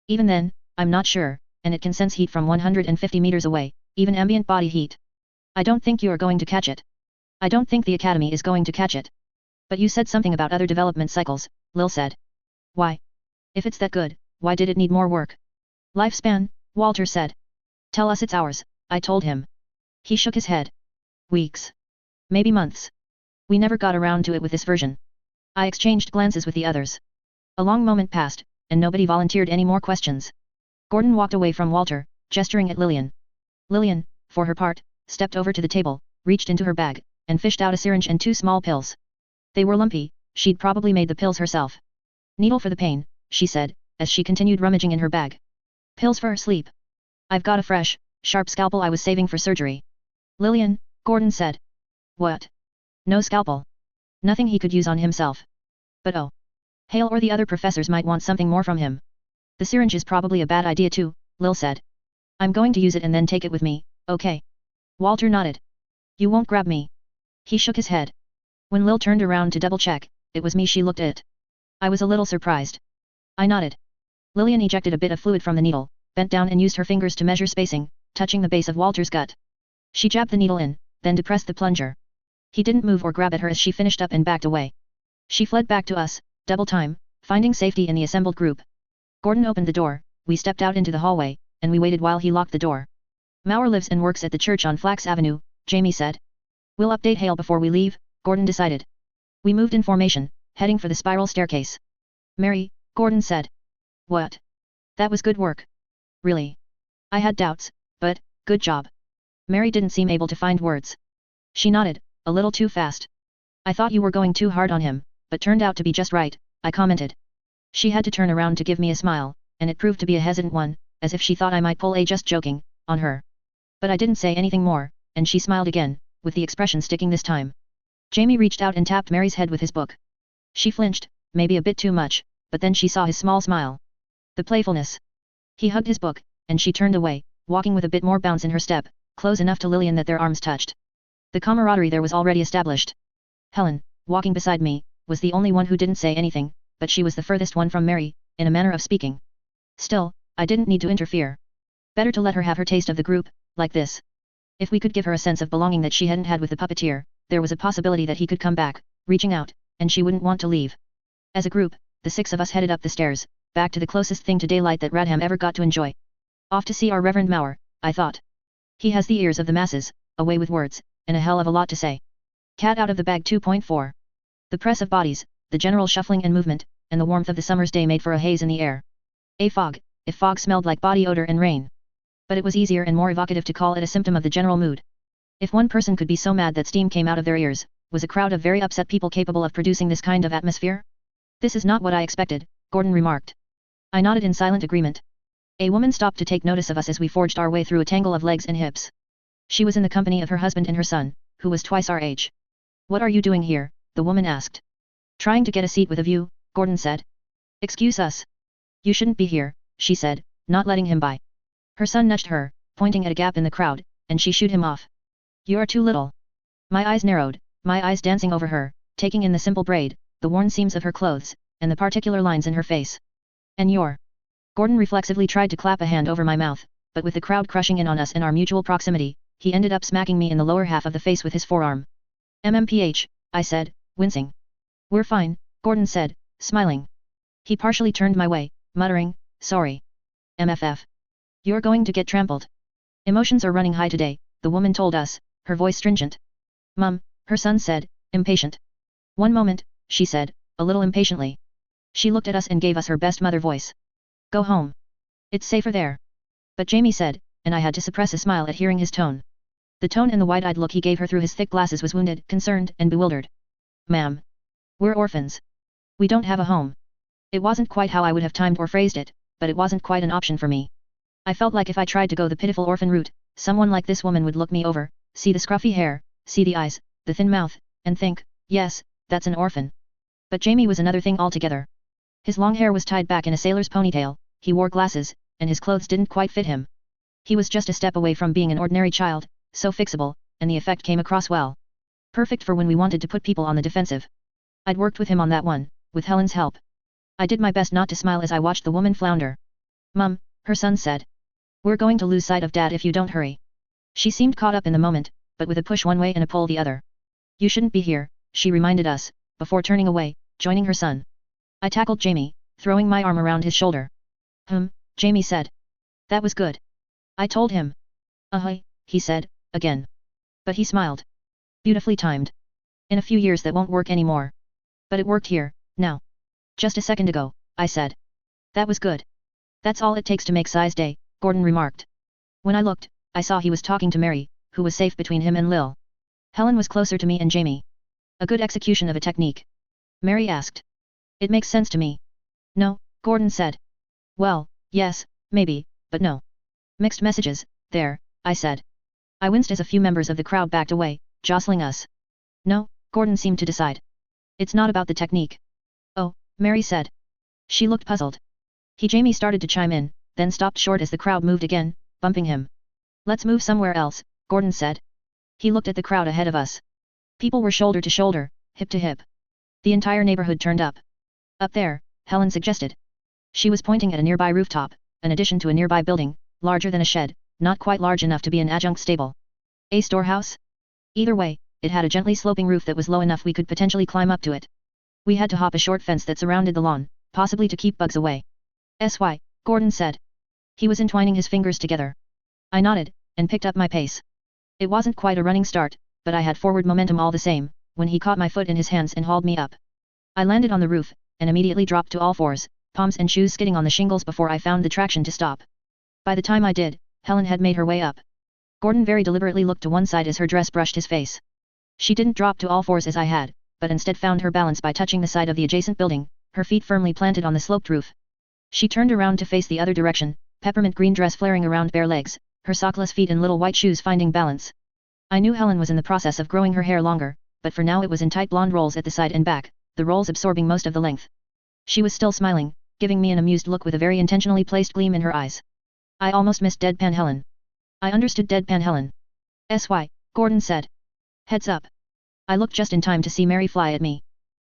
Even then, I'm not sure, and it can sense heat from 150 meters away, even ambient body heat. I don't think you are going to catch it. I don't think the academy is going to catch it. But you said something about other development cycles, Lil said. Why? If it's that good, why did it need more work? Lifespan, Walter said. Tell us it's ours, I told him. He shook his head. Weeks. Maybe months. We never got around to it with this version. I exchanged glances with the others. A long moment passed, and nobody volunteered any more questions. Gordon walked away from Walter, gesturing at Lillian. Lillian, for her part, stepped over to the table, reached into her bag, and fished out a syringe and 2 small pills. They were lumpy, she'd probably made the pills herself. Needle for the pain, she said, as she continued rummaging in her bag. Pills for sleep. I've got a fresh, sharp scalpel I was saving for surgery. Lillian, Gordon said. What? No scalpel. Nothing he could use on himself. But oh. Hale or the other professors might want something more from him. The syringe is probably a bad idea too, Lil said. I'm going to use it and then take it with me, okay? Walter nodded. You won't grab me. He shook his head. When Lil turned around to double-check, it was me she looked at. I was a little surprised. I nodded. Lillian ejected a bit of fluid from the needle, bent down and used her fingers to measure spacing, touching the base of Walter's gut. She jabbed the needle in, then depressed the plunger. He didn't move or grab at her as she finished up and backed away. She fled back to us, double time, finding safety in the assembled group. Gordon opened the door, we stepped out into the hallway, and we waited while he locked the door. Mauer lives and works at the church on Flax Avenue, Jamie said. We'll update Hale before we leave, Gordon decided. We moved in formation, heading for the spiral staircase. Mary, Gordon said. What? That was good work. Really? I had doubts, but, good job. Mary didn't seem able to find words. She nodded, a little too fast. I thought you were going too hard on him, but turned out to be just right, I commented. She had to turn around to give me a smile, and it proved to be a hesitant one, as if she thought I might pull a just joking on her. But I didn't say anything more, and she smiled again, with the expression sticking this time. Jamie reached out and tapped Mary's head with his book. She flinched, maybe a bit too much, but then she saw his small smile. The playfulness. He hugged his book, and she turned away, walking with a bit more bounce in her step, close enough to Lillian that their arms touched. The camaraderie there was already established. Helen, walking beside me, was the only one who didn't say anything, but she was the furthest one from Mary, in a manner of speaking. Still, I didn't need to interfere. Better to let her have her taste of the group, like this. If we could give her a sense of belonging that she hadn't had with the puppeteer, there was a possibility that he could come back, reaching out, and she wouldn't want to leave. As a group, the 6 of us headed up the stairs, back to the closest thing to daylight that Radham ever got to enjoy. Off to see our Reverend Mauer, I thought. He has the ears of the masses, a way with words, and a hell of a lot to say. Cat out of the bag 2.4. The press of bodies, the general shuffling and movement, and the warmth of the summer's day made for a haze in the air. A fog, if fog smelled like body odor and rain. But it was easier and more evocative to call it a symptom of the general mood. If one person could be so mad that steam came out of their ears, was a crowd of very upset people capable of producing this kind of atmosphere? This is not what I expected, Gordon remarked. I nodded in silent agreement. A woman stopped to take notice of us as we forged our way through a tangle of legs and hips. She was in the company of her husband and her son, who was twice our age. What are you doing here? The woman asked. Trying to get a seat with a view, Gordon said. Excuse us. You shouldn't be here, she said, not letting him by. Her son nudged her, pointing at a gap in the crowd, and she shooed him off. You are too little. My eyes narrowed, my eyes dancing over her, taking in the simple braid, the worn seams of her clothes, and the particular lines in her face. And you're... Gordon reflexively tried to clap a hand over my mouth, but with the crowd crushing in on us in our mutual proximity, he ended up smacking me in the lower half of the face with his forearm. MMPH, I said, wincing. We're fine, Gordon said, smiling. He partially turned my way, muttering, sorry. MFF. You're going to get trampled. Emotions are running high today, the woman told us, her voice stringent. Mum, her son said, impatient. One moment, she said, a little impatiently. She looked at us and gave us her best mother voice. Go home. It's safer there. But Jamie said, and I had to suppress a smile at hearing his tone. The tone and the wide-eyed look he gave her through his thick glasses was wounded, concerned, and bewildered. Ma'am. We're orphans. We don't have a home. It wasn't quite how I would have timed or phrased it, but it wasn't quite an option for me. I felt like if I tried to go the pitiful orphan route, someone like this woman would look me over, see the scruffy hair, see the eyes, the thin mouth, and think, yes, that's an orphan. But Jamie was another thing altogether. His long hair was tied back in a sailor's ponytail, he wore glasses, and his clothes didn't quite fit him. He was just a step away from being an ordinary child, so fixable, and the effect came across well. Perfect for when we wanted to put people on the defensive. I'd worked with him on that one, with Helen's help. I did my best not to smile as I watched the woman flounder. Mum, her son said. We're going to lose sight of Dad if you don't hurry. She seemed caught up in the moment, but with a push one way and a pull the other. You shouldn't be here, she reminded us, before turning away, joining her son. I tackled Jamie, throwing my arm around his shoulder. Jamie said. That was good. I told him. He said, again. But he smiled. Beautifully timed. In a few years that won't work anymore. But it worked here, now. Just a second ago, I said. That was good. That's all it takes to make size day, Gordon remarked. When I looked, I saw he was talking to Mary, who was safe between him and Lil. Helen was closer to me and Jamie. A good execution of a technique. Mary asked. It makes sense to me. No, Gordon said. Well, yes, maybe, but no. Mixed messages, there, I said. I winced as a few members of the crowd backed away, jostling us. No, Gordon seemed to decide. It's not about the technique. Oh, Mary said. She looked puzzled. Jamie started to chime in, then stopped short as the crowd moved again, bumping him. Let's move somewhere else, Gordon said. He looked at the crowd ahead of us. People were shoulder to shoulder, hip to hip. The entire neighborhood turned up. Up there, Helen suggested. She was pointing at a nearby rooftop, an addition to a nearby building, larger than a shed, not quite large enough to be an adjunct stable. A storehouse? Either way, it had a gently sloping roof that was low enough we could potentially climb up to it. We had to hop a short fence that surrounded the lawn, possibly to keep bugs away. "SY," Gordon said. He was entwining his fingers together. I nodded, and picked up my pace. It wasn't quite a running start, but I had forward momentum all the same, when he caught my foot in his hands and hauled me up. I landed on the roof, and immediately dropped to all fours, palms and shoes skidding on the shingles before I found the traction to stop. By the time I did, Helen had made her way up. Gordon very deliberately looked to one side as her dress brushed his face. She didn't drop to all fours as I had, but instead found her balance by touching the side of the adjacent building, her feet firmly planted on the sloped roof. She turned around to face the other direction, peppermint green dress flaring around bare legs, her sockless feet and little white shoes finding balance. I knew Helen was in the process of growing her hair longer, but for now it was in tight blonde rolls at the side and back, the rolls absorbing most of the length. She was still smiling, giving me an amused look with a very intentionally placed gleam in her eyes. I almost missed deadpan Helen. I understood deadpan Helen. "SY," Gordon said. "Heads up." I looked just in time to see Mary fly at me.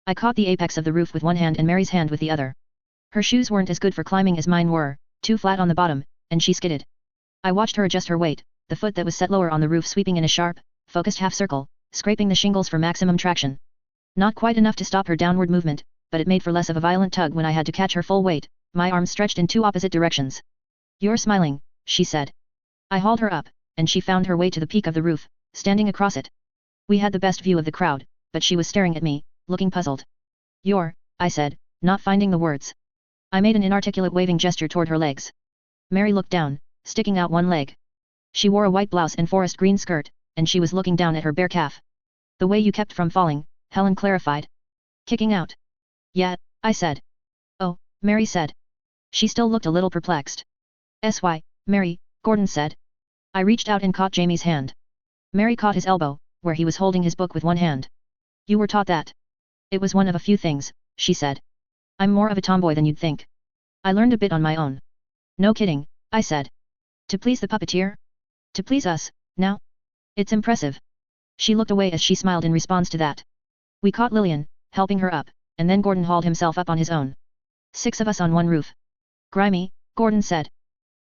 I caught the apex of the roof with one hand and Mary's hand with the other. Her shoes weren't as good for climbing as mine were, too flat on the bottom, and she skidded. I watched her adjust her weight, the foot that was set lower on the roof sweeping in a sharp, focused half circle, scraping the shingles for maximum traction. Not quite enough to stop her downward movement, but it made for less of a violent tug when I had to catch her full weight, my arms stretched in two opposite directions. "You're smiling," she said. I hauled her up, and she found her way to the peak of the roof, standing across it. We had the best view of the crowd, but she was staring at me, looking puzzled. "You're," I said, not finding the words. I made an inarticulate waving gesture toward her legs. Mary looked down, sticking out one leg. She wore a white blouse and forest green skirt, and she was looking down at her bare calf. "The way you kept from falling," Helen clarified. "Kicking out." "Yeah," I said. "Oh," Mary said. She still looked a little perplexed. "SY, Mary," Gordon said. I reached out and caught Jamie's hand. Mary caught his elbow, where he was holding his book with one hand. "You were taught that?" "It was one of a few things," she said. "I'm more of a tomboy than you'd think. I learned a bit on my own." "No kidding," I said. "To please the puppeteer? To please us, now? It's impressive." She looked away as she smiled in response to that. We caught Lillian, helping her up, and then Gordon hauled himself up on his own. 6 of us on one roof. "Grimy," Gordon said.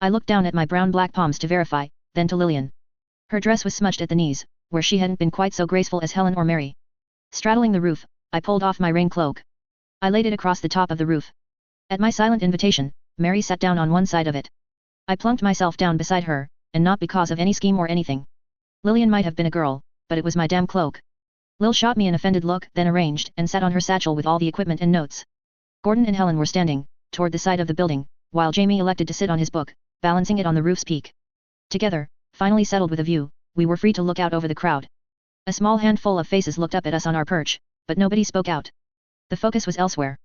I looked down at my brown-black palms to verify, then to Lillian. Her dress was smudged at the knees, where she hadn't been quite so graceful as Helen or Mary. Straddling the roof, I pulled off my rain cloak. I laid it across the top of the roof. At my silent invitation, Mary sat down on one side of it. I plunked myself down beside her, and not because of any scheme or anything. Lillian might have been a girl, but it was my damn cloak. Lil shot me an offended look, then arranged and sat on her satchel with all the equipment and notes. Gordon and Helen were standing, toward the side of the building, while Jamie elected to sit on his book, balancing it on the roof's peak. Together, finally settled with a view, we were free to look out over the crowd. A small handful of faces looked up at us on our perch, but nobody spoke out. The focus was elsewhere.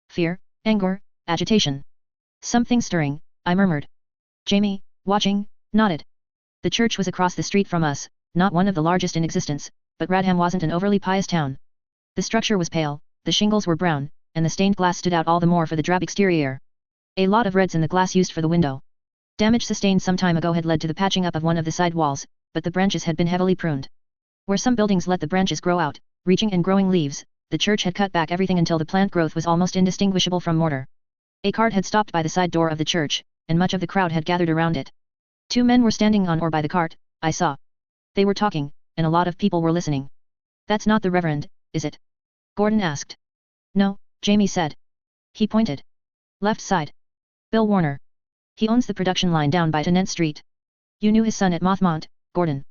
Fear, anger, agitation. "Something stirring," I murmured. Jamie, watching, nodded. The church was across the street from us, not one of the largest in existence, but Radham wasn't an overly pious town. The structure was pale, the shingles were brown, and the stained glass stood out all the more for the drab exterior. A lot of reds in the glass used for the window. Damage sustained some time ago had led to the patching up of one of the side walls, but the branches had been heavily pruned. Where some buildings let the branches grow out, reaching and growing leaves, the church had cut back everything until the plant growth was almost indistinguishable from mortar. A cart had stopped by the side door of the church, and much of the crowd had gathered around it. 2 men were standing on or by the cart, I saw. They were talking, and a lot of people were listening. "That's not the Reverend, is it?" Gordon asked. "No," Jamie said. He pointed. "Left side. Bill Warner. He owns the production line down by Tenant Street. You knew his son at Mothmont, Gordon."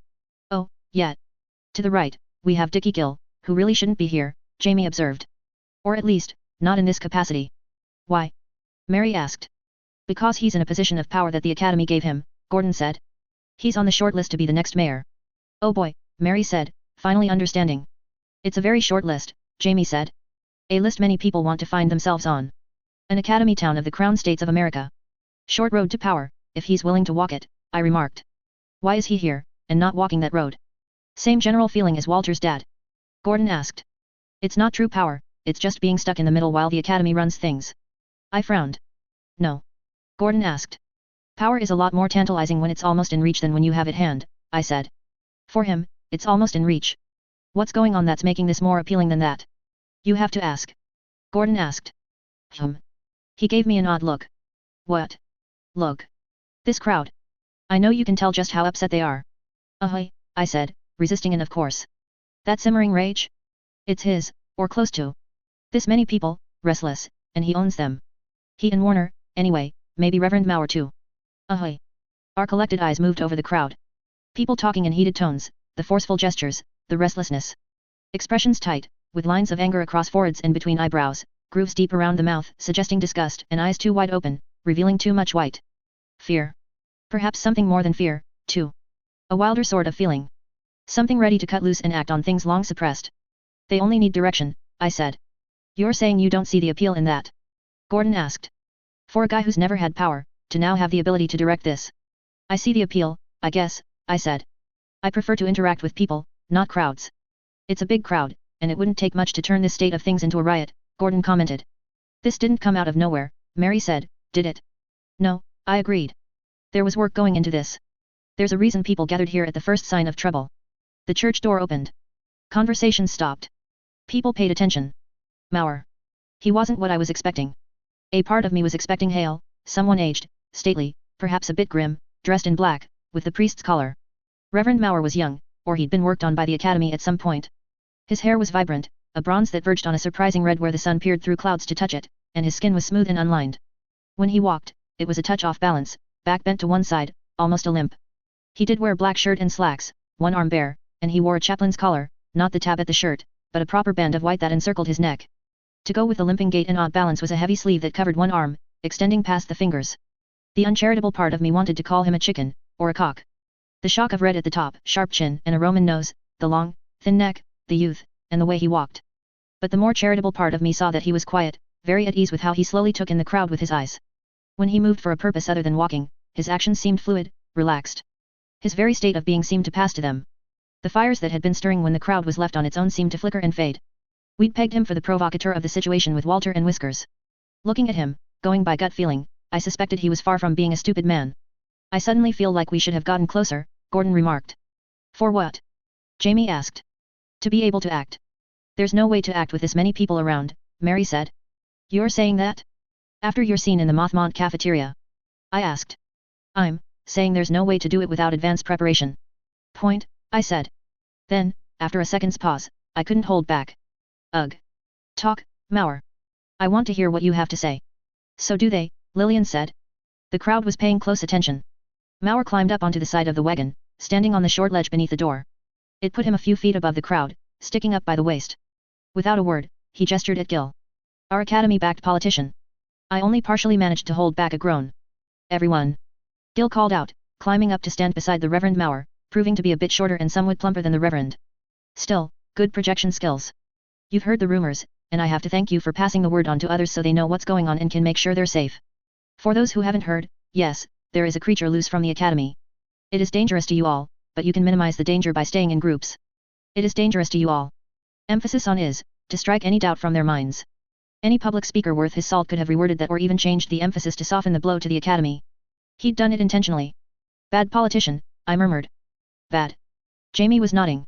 "Oh, yeah." "To the right, we have Dickie Gill, who really shouldn't be here," Jamie observed. "Or at least, not in this capacity." "Why?" Mary asked. "Because he's in a position of power that the Academy gave him," Gordon said. "He's on the short list to be the next mayor." "Oh boy," Mary said, finally understanding. "It's a very short list," Jamie said. "A list many people want to find themselves on. An Academy town of the Crown States of America. Short road to power, if he's willing to walk it," I remarked. "Why is he here, and not walking that road?" "Same general feeling as Walter's dad," Gordon asked. "It's not true power, it's just being stuck in the middle while the Academy runs things." I frowned. "No?" Gordon asked. "Power is a lot more tantalizing when it's almost in reach than when you have it hand," I said. "For him, it's almost in reach. What's going on that's making this more appealing than that?" "You have to ask," Gordon asked. He gave me an odd look. "What?" "Look. This crowd. I know you can tell just how upset they are." "Uh-huh," I said, resisting an of course. "That simmering rage? It's his, or close to. This many people, restless, and he owns them. He and Warner, anyway, maybe Reverend Maurer too." "Uh-huh." Our collected eyes moved over the crowd. People talking in heated tones, the forceful gestures, the restlessness. Expressions tight, with lines of anger across foreheads and between eyebrows, grooves deep around the mouth suggesting disgust, and eyes too wide open, revealing too much white. Fear. Perhaps something more than fear, too. A wilder sort of feeling. Something ready to cut loose and act on things long suppressed. They only need direction, I said. You're saying you don't see the appeal in that? Gordon asked. For a guy who's never had power, to now have the ability to direct this. I see the appeal, I guess, I said. I prefer to interact with people, not crowds. It's a big crowd, and it wouldn't take much to turn this state of things into a riot, Gordon commented. This didn't come out of nowhere, Mary said, did it? No, I agreed. There was work going into this. There's a reason people gathered here at the first sign of trouble. The church door opened. Conversation stopped. People paid attention. Mauer. He wasn't what I was expecting. A part of me was expecting Hale, someone aged, stately, perhaps a bit grim, dressed in black, with the priest's collar. Reverend Mauer was young, or he'd been worked on by the academy at some point. His hair was vibrant, a bronze that verged on a surprising red where the sun peered through clouds to touch it, and his skin was smooth and unlined. When he walked, it was a touch off balance, back bent to one side, almost a limp. He did wear black shirt and slacks, one arm bare, and he wore a chaplain's collar, not the tab at the shirt, but a proper band of white that encircled his neck. To go with the limping gait and odd balance was a heavy sleeve that covered one arm, extending past the fingers. The uncharitable part of me wanted to call him a chicken, or a cock. The shock of red at the top, sharp chin and a Roman nose, the long, thin neck, the youth, and the way he walked. But the more charitable part of me saw that he was quiet, very at ease with how he slowly took in the crowd with his eyes. When he moved for a purpose other than walking, his actions seemed fluid, relaxed. His very state of being seemed to pass to them. The fires that had been stirring when the crowd was left on its own seemed to flicker and fade. We'd pegged him for the provocateur of the situation with Walter and Whiskers. Looking at him, going by gut feeling, I suspected he was far from being a stupid man. I suddenly feel like we should have gotten closer, Gordon remarked. For what? Jamie asked. To be able to act. There's no way to act with this many people around, Mary said. You're saying that? After your scene in the Mothmont cafeteria? I asked. I'm saying there's no way to do it without advance preparation. Point, I said. Then, after a second's pause, I couldn't hold back. Ugh. Talk, Mauer. I want to hear what you have to say. So do they, Lillian said. The crowd was paying close attention. Mauer climbed up onto the side of the wagon, standing on the short ledge beneath the door. It put him a few feet above the crowd, sticking up by the waist. Without a word, he gestured at Gil. Our academy-backed politician. I only partially managed to hold back a groan. Everyone. Gil called out, climbing up to stand beside the Reverend Mauer, proving to be a bit shorter and somewhat plumper than the Reverend. Still, good projection skills. You've heard the rumors, and I have to thank you for passing the word on to others so they know what's going on and can make sure they're safe. For those who haven't heard, yes, there is a creature loose from the academy. It is dangerous to you all, but you can minimize the danger by staying in groups. It is dangerous to you all. Emphasis on is, to strike any doubt from their minds. Any public speaker worth his salt could have reworded that or even changed the emphasis to soften the blow to the academy. He'd done it intentionally. Bad politician, I murmured. Bad. Jamie was nodding.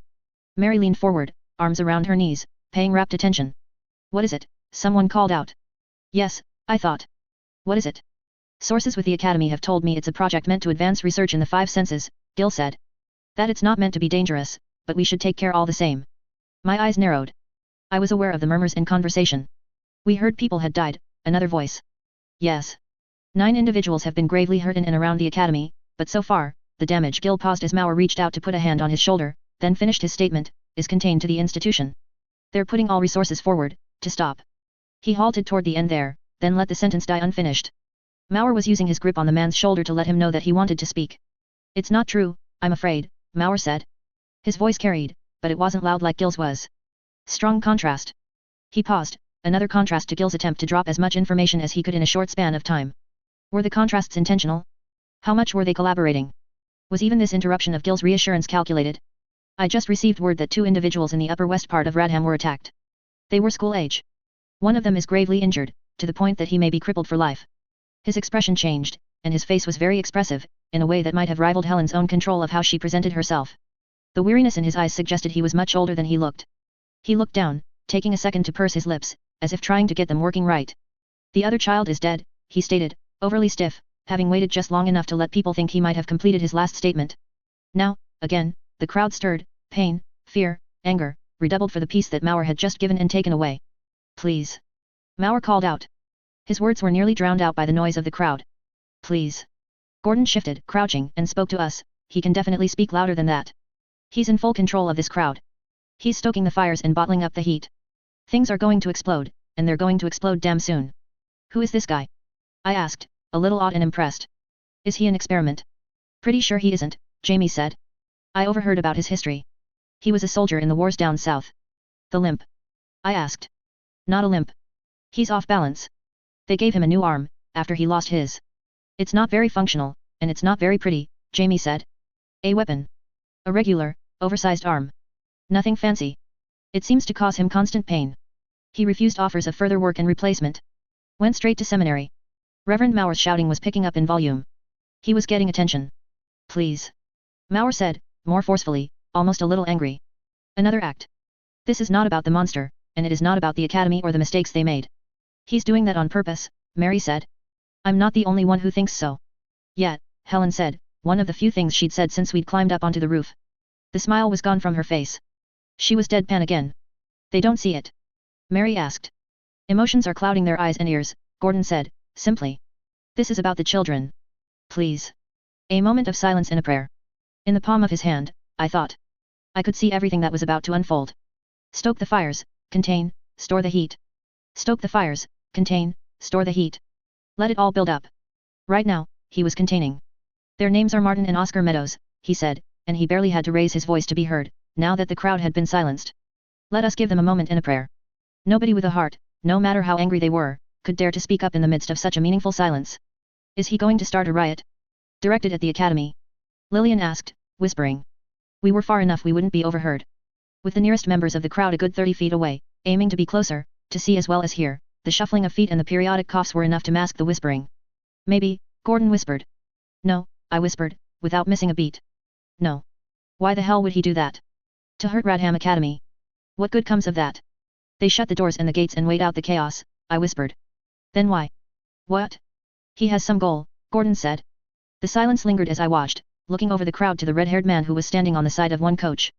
Mary leaned forward, arms around her knees, paying rapt attention. What is it? Someone called out. Yes, I thought. What is it? Sources with the academy have told me it's a project meant to advance research in the 5 senses, Gil said. That it's not meant to be dangerous, but we should take care all the same. My eyes narrowed. I was aware of the murmurs in conversation. We heard people had died, another voice. Yes. 9 individuals have been gravely hurt in and around the academy, but so far, the damage Gil paused as Mauer reached out to put a hand on his shoulder, then finished his statement, is contained to the institution. They're putting all resources forward, to stop. He halted toward the end there, then let the sentence die unfinished. Mauer was using his grip on the man's shoulder to let him know that he wanted to speak. It's not true, I'm afraid, Mauer said. His voice carried, but it wasn't loud like Gil's was. Strong contrast. He paused, another contrast to Gil's attempt to drop as much information as he could in a short span of time. Were the contrasts intentional? How much were they collaborating? Was even this interruption of Gil's reassurance calculated? I just received word that 2 individuals in the upper west part of Radham were attacked. They were school age. One of them is gravely injured, to the point that he may be crippled for life. His expression changed, and his face was very expressive, in a way that might have rivaled Helen's own control of how she presented herself. The weariness in his eyes suggested he was much older than he looked. He looked down, taking a second to purse his lips, as if trying to get them working right. The other child is dead, he stated, overly stiff, having waited just long enough to let people think he might have completed his last statement. Now, again, the crowd stirred, pain, fear, anger, redoubled for the peace that Mauer had just given and taken away. Please. Mauer called out. His words were nearly drowned out by the noise of the crowd. Please. Gordon shifted, crouching, and spoke to us. He can definitely speak louder than that. He's in full control of this crowd. He's stoking the fires and bottling up the heat. Things are going to explode, and they're going to explode damn soon. Who is this guy? I asked, a little awed and impressed. Is he an experiment? Pretty sure he isn't, Jamie said. I overheard about his history. He was a soldier in the wars down south. The limp? I asked. Not a limp. He's off balance. They gave him a new arm, after he lost his. It's not very functional, and it's not very pretty, Jamie said. A weapon. A regular, oversized arm. Nothing fancy. It seems to cause him constant pain. He refused offers of further work and replacement. Went straight to seminary. Reverend Mauer's shouting was picking up in volume. He was getting attention. Please. Mauer said, more forcefully, almost a little angry. Another act. This is not about the monster, and it is not about the academy or the mistakes they made. He's doing that on purpose, Mary said. I'm not the only one who thinks so. Yet, Helen said, one of the few things she'd said since we'd climbed up onto the roof. The smile was gone from her face. She was deadpan again. They don't see it? Mary asked. Emotions are clouding their eyes and ears, Gordon said, simply. This is about the children. Please. A moment of silence and a prayer. In the palm of his hand, I thought. I could see everything that was about to unfold. Stoke the fires, contain, store the heat. Stoke the fires, contain, store the heat. Let it all build up. Right now, he was containing. Their names are Martin and Oscar Meadows, he said, and he barely had to raise his voice to be heard, now that the crowd had been silenced. Let us give them a moment in a prayer. Nobody with a heart, no matter how angry they were, could dare to speak up in the midst of such a meaningful silence. Is he going to start a riot? Directed at the academy? Lillian asked, whispering. We were far enough we wouldn't be overheard. With the nearest members of the crowd a good 30 feet away, aiming to be closer, to see as well as hear, the shuffling of feet and the periodic coughs were enough to mask the whispering. Maybe, Gordon whispered. No, I whispered, without missing a beat. No. Why the hell would he do that? To hurt Radham Academy. What good comes of that? They shut the doors and the gates and wait out the chaos, I whispered. Then why? What? He has some goal, Gordon said. The silence lingered as I watched, looking over the crowd to the red-haired man who was standing on the side of one coach.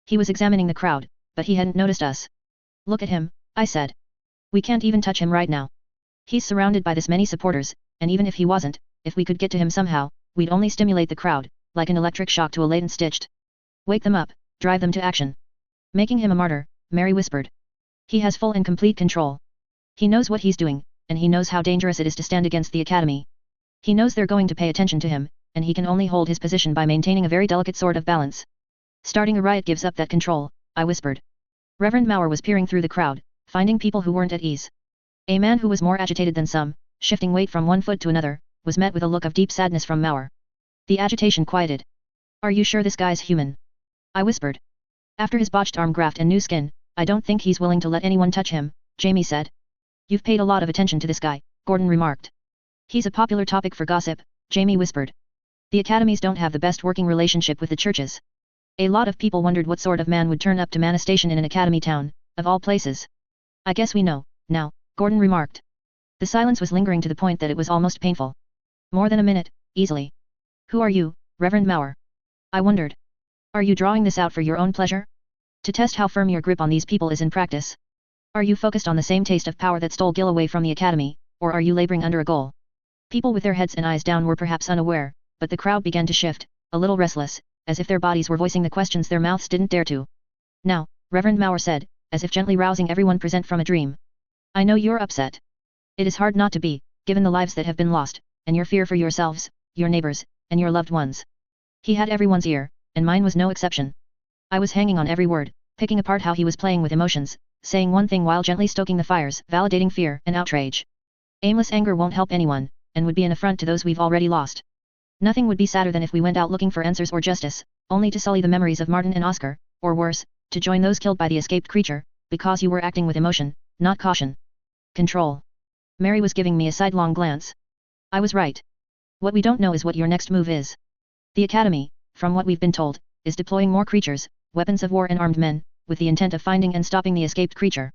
He was examining the crowd, but he hadn't noticed us. Look at him, I said. We can't even touch him right now. He's surrounded by this many supporters, and even if he wasn't, if we could get to him somehow, we'd only stimulate the crowd, like an electric shock to a latent stitched. Wake them up, drive them to action. Making him a martyr, Mary whispered. He has full and complete control. He knows what he's doing, and he knows how dangerous it is to stand against the academy. He knows they're going to pay attention to him, and he can only hold his position by maintaining a very delicate sort of balance. Starting a riot gives up that control, I whispered. Reverend Mauer was peering through the crowd, finding people who weren't at ease. A man who was more agitated than some, shifting weight from one foot to another, was met with a look of deep sadness from Mauer. The agitation quieted. Are you sure this guy's human? I whispered. After his botched arm graft and new skin, I don't think he's willing to let anyone touch him, Jamie said. You've paid a lot of attention to this guy, Gordon remarked. He's a popular topic for gossip, Jamie whispered. The academies don't have the best working relationship with the churches. A lot of people wondered what sort of man would turn up to manifestation in an academy town, of all places. I guess we know, now, Gordon remarked. The silence was lingering to the point that it was almost painful. More than a minute, easily. Who are you, Reverend Mauer? I wondered. Are you drawing this out for your own pleasure? To test how firm your grip on these people is in practice? Are you focused on the same taste of power that stole Gil away from the academy, or are you laboring under a goal? People with their heads and eyes down were perhaps unaware, but the crowd began to shift, a little restless, as if their bodies were voicing the questions their mouths didn't dare to. Now, Reverend Mauer said, as if gently rousing everyone present from a dream. I know you're upset. It is hard not to be, given the lives that have been lost, and your fear for yourselves, your neighbors, and your loved ones. He had everyone's ear, and mine was no exception. I was hanging on every word, picking apart how he was playing with emotions, saying one thing while gently stoking the fires, validating fear and outrage. Aimless anger won't help anyone, and would be an affront to those we've already lost. Nothing would be sadder than if we went out looking for answers or justice, only to sully the memories of Martin and Oscar, or worse, to join those killed by the escaped creature, because you were acting with emotion, not caution. Control. Mary was giving me a sidelong glance. I was right. What we don't know is what your next move is. The academy, from what we've been told, is deploying more creatures, weapons of war and armed men, with the intent of finding and stopping the escaped creature.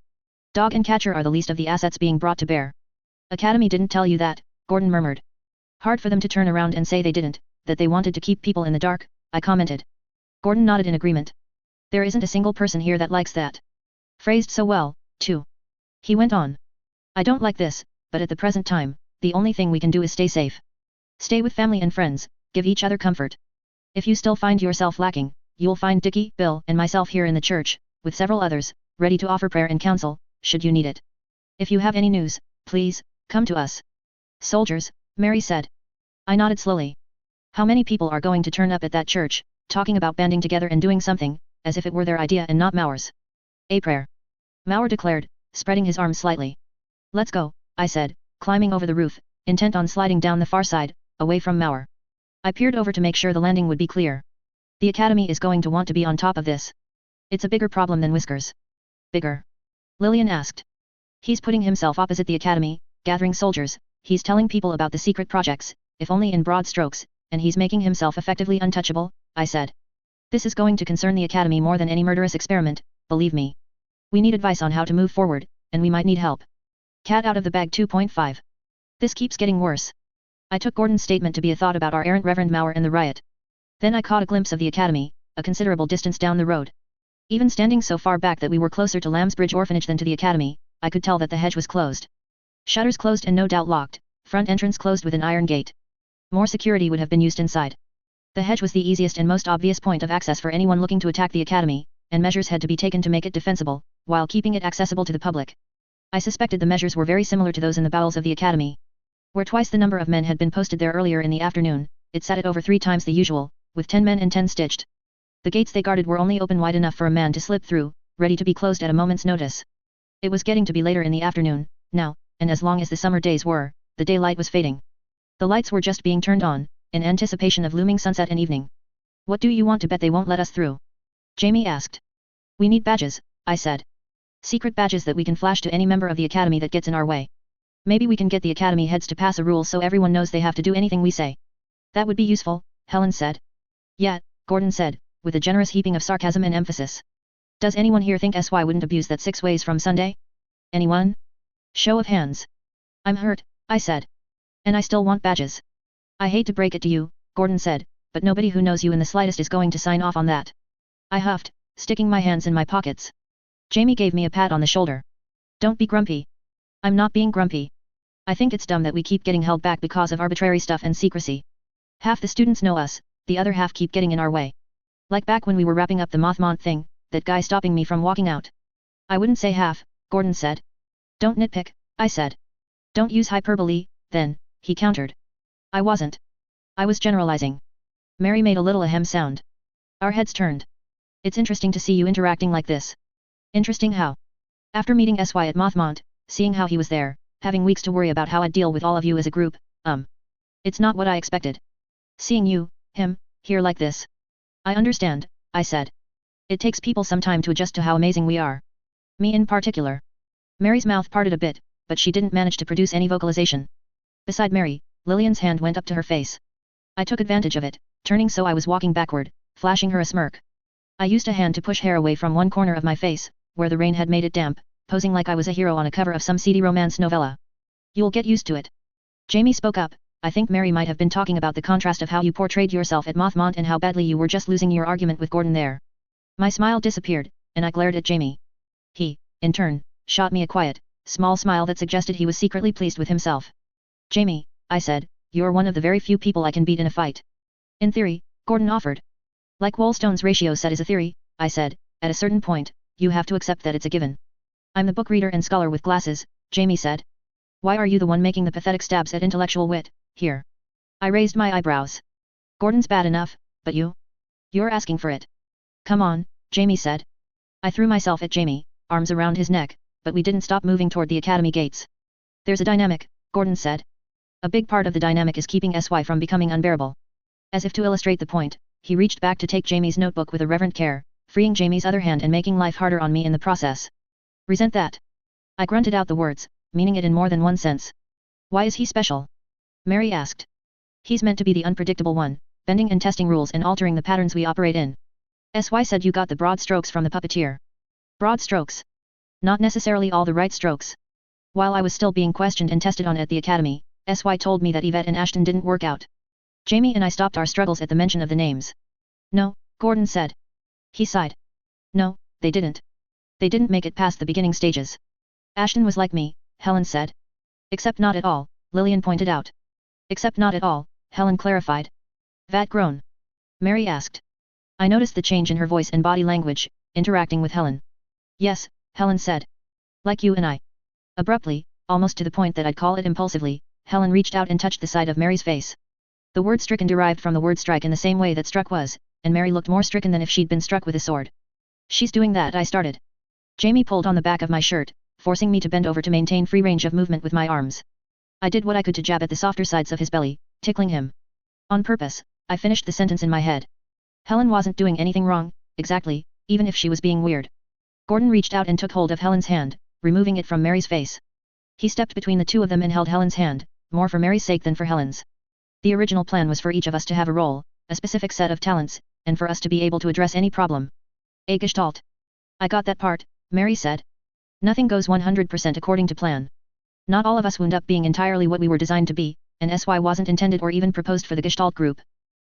Dog and catcher are the least of the assets being brought to bear. Academy didn't tell you that, Gordon murmured. Hard for them to turn around and say they didn't, that they wanted to keep people in the dark, I commented. Gordon nodded in agreement. There isn't a single person here that likes that. Phrased so well, too. He went on. I don't like this, but at the present time, the only thing we can do is stay safe. Stay with family and friends, give each other comfort. If you still find yourself lacking, you'll find Dickie, Bill, and myself here in the church, with several others, ready to offer prayer and counsel, should you need it. If you have any news, please, come to us. Soldiers, Mary said. I nodded slowly. How many people are going to turn up at that church, talking about banding together and doing something, as if it were their idea and not Maur's? A prayer. Maur declared, spreading his arms slightly. Let's go, I said, climbing over the roof, intent on sliding down the far side, away from Maur. I peered over to make sure the landing would be clear. The academy is going to want to be on top of this. It's a bigger problem than Whiskers. Bigger? Lillian asked. He's putting himself opposite the academy, gathering soldiers, he's telling people about the secret projects, if only in broad strokes, and he's making himself effectively untouchable, I said. This is going to concern the academy more than any murderous experiment, believe me. We need advice on how to move forward, and we might need help. Cat out of the bag 2.5. This keeps getting worse. I took Gordon's statement to be a thought about our errant Reverend Maur and the riot. Then I caught a glimpse of the academy, a considerable distance down the road. Even standing so far back that we were closer to Lambsbridge Orphanage than to the academy, I could tell that the hedge was closed. Shutters closed and no doubt locked, front entrance closed with an iron gate. More security would have been used inside. The hedge was the easiest and most obvious point of access for anyone looking to attack the academy, and measures had to be taken to make it defensible, while keeping it accessible to the public. I suspected the measures were very similar to those in the bowels of the academy. Where twice the number of men had been posted there earlier in the afternoon, it sat at over 3 times the usual, with 10 men and 10 stitched. The gates they guarded were only open wide enough for a man to slip through, ready to be closed at a moment's notice. It was getting to be later in the afternoon, now, and as long as the summer days were, the daylight was fading. The lights were just being turned on, in anticipation of looming sunset and evening. What do you want to bet they won't let us through? Jamie asked. We need badges, I said. Secret badges that we can flash to any member of the academy that gets in our way. Maybe we can get the academy heads to pass a rule so everyone knows they have to do anything we say. That would be useful, Helen said. Yeah, Gordon said, with a generous heaping of sarcasm and emphasis. Does anyone here think SY wouldn't abuse that 6 ways from Sunday? Anyone? Show of hands. I'm hurt, I said. And I still want badges. I hate to break it to you, Gordon said, but nobody who knows you in the slightest is going to sign off on that. I huffed, sticking my hands in my pockets. Jamie gave me a pat on the shoulder. Don't be grumpy. I'm not being grumpy. I think it's dumb that we keep getting held back because of arbitrary stuff and secrecy. Half the students know us, the other half keep getting in our way. Like back when we were wrapping up the Mothmont thing, that guy stopping me from walking out. I wouldn't say half, Gordon said. Don't nitpick, I said. Don't use hyperbole, then, he countered. I wasn't. I was generalizing. Mary made a little ahem sound. Our heads turned. It's interesting to see you interacting like this. Interesting how? After meeting SY at Mothmont, seeing how he was there, having weeks to worry about how I'd deal with all of you as a group, It's not what I expected. Seeing you, him, here like this. I understand, I said. It takes people some time to adjust to how amazing we are. Me in particular. Mary's mouth parted a bit, but she didn't manage to produce any vocalization. Beside Mary, Lillian's hand went up to her face. I took advantage of it, turning so I was walking backward, flashing her a smirk. I used a hand to push hair away from one corner of my face, where the rain had made it damp, posing like I was a hero on a cover of some seedy romance novella. You'll get used to it. Jamie spoke up. I think Mary might have been talking about the contrast of how you portrayed yourself at Mothmont and how badly you were just losing your argument with Gordon there. My smile disappeared, and I glared at Jamie. He, in turn, shot me a quiet, small smile that suggested he was secretly pleased with himself. Jamie, I said, you're one of the very few people I can beat in a fight. In theory, Gordon offered. Like Wollstone's ratio set is a theory, I said, at a certain point, you have to accept that it's a given. I'm the book reader and scholar with glasses, Jamie said. Why are you the one making the pathetic stabs at intellectual wit, here? I raised my eyebrows. Gordon's bad enough, but you? You're asking for it. Come on, Jamie said. I threw myself at Jamie, arms around his neck, but we didn't stop moving toward the academy gates. There's a dynamic, Gordon said. A big part of the dynamic is keeping SY from becoming unbearable. As if to illustrate the point, he reached back to take Jamie's notebook with a reverent care, freeing Jamie's other hand and making life harder on me in the process. Resent that. I grunted out the words, meaning it in more than one sense. Why is he special? Mary asked. He's meant to be the unpredictable one, bending and testing rules and altering the patterns we operate in. SY said you got the broad strokes from the puppeteer. Broad strokes. Not necessarily all the right strokes. While I was still being questioned and tested on at the academy, SY told me that Yvette and Ashton didn't work out. Jamie and I stopped our struggles at the mention of the names. No, Gordon said. He sighed. No, they didn't. They didn't make it past the beginning stages. Ashton was like me, Helen said. Except not at all, Lillian pointed out. Except not at all, Helen clarified. Vat groan? Mary asked. I noticed the change in her voice and body language, interacting with Helen. Yes, Helen said. Like you and I. Abruptly, almost to the point that I'd call it impulsively, Helen reached out and touched the side of Mary's face. The word stricken derived from the word strike in the same way that struck was, and Mary looked more stricken than if she'd been struck with a sword. She's doing that, I started. Jamie pulled on the back of my shirt, forcing me to bend over to maintain free range of movement with my arms. I did what I could to jab at the softer sides of his belly, tickling him. On purpose, I finished the sentence in my head. Helen wasn't doing anything wrong, exactly, even if she was being weird. Gordon reached out and took hold of Helen's hand, removing it from Mary's face. He stepped between the two of them and held Helen's hand, more for Mary's sake than for Helen's. The original plan was for each of us to have a role, a specific set of talents, and for us to be able to address any problem. A gestalt. I got that part, Mary said. Nothing goes 100% according to plan. Not all of us wound up being entirely what we were designed to be, and SY wasn't intended or even proposed for the Gestalt group.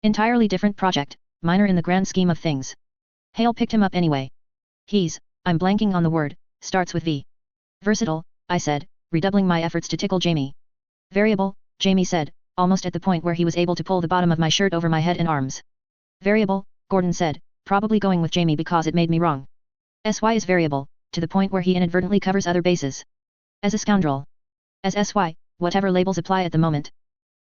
Entirely different project, minor in the grand scheme of things. Hale picked him up anyway. I'm blanking on the word, starts with V. Versatile, I said, redoubling my efforts to tickle Jamie. Variable, Jamie said, almost at the point where he was able to pull the bottom of my shirt over my head and arms. Variable, Gordon said, probably going with Jamie because it made me wrong. SY is variable, to the point where he inadvertently covers other bases. As a scoundrel. As SY, whatever labels apply at the moment.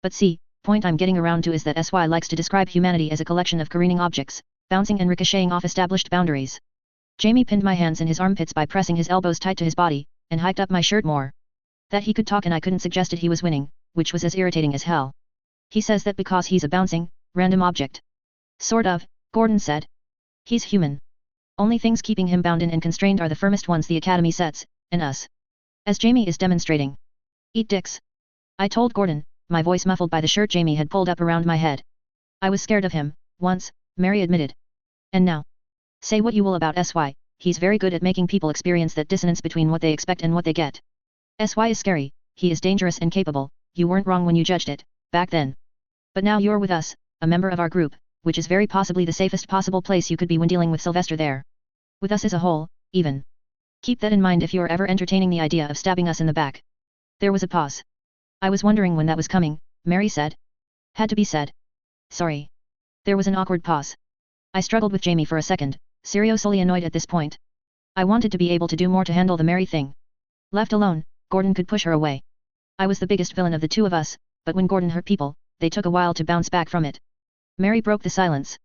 But see, point I'm getting around to is that SY likes to describe humanity as a collection of careening objects, bouncing and ricocheting off established boundaries. Jamie pinned my hands in his armpits by pressing his elbows tight to his body, and hiked up my shirt more. That he could talk and I couldn't suggested he was winning, which was as irritating as hell. He says that because he's a bouncing, random object. Sort of, Gordon said. He's human. Only things keeping him bound in and constrained are the firmest ones the Academy sets, and us. As Jamie is demonstrating. Eat dicks. I told Gordon, my voice muffled by the shirt Jamie had pulled up around my head. I was scared of him, once, Mary admitted. And now? Say what you will about SY, he's very good at making people experience that dissonance between what they expect and what they get. SY is scary, he is dangerous and capable, you weren't wrong when you judged it, back then. But now you're with us, a member of our group, which is very possibly the safest possible place you could be when dealing with Sylvester there. With us as a whole, even. Keep that in mind if you're ever entertaining the idea of stabbing us in the back. There was a pause. I was wondering when that was coming, Mary said. Had to be said. Sorry. There was an awkward pause. I struggled with Jamie for a second, seriously annoyed at this point. I wanted to be able to do more to handle the Mary thing. Left alone, Gordon could push her away. I was the biggest villain of the two of us, but when Gordon hurt people, they took a while to bounce back from it. Mary broke the silence.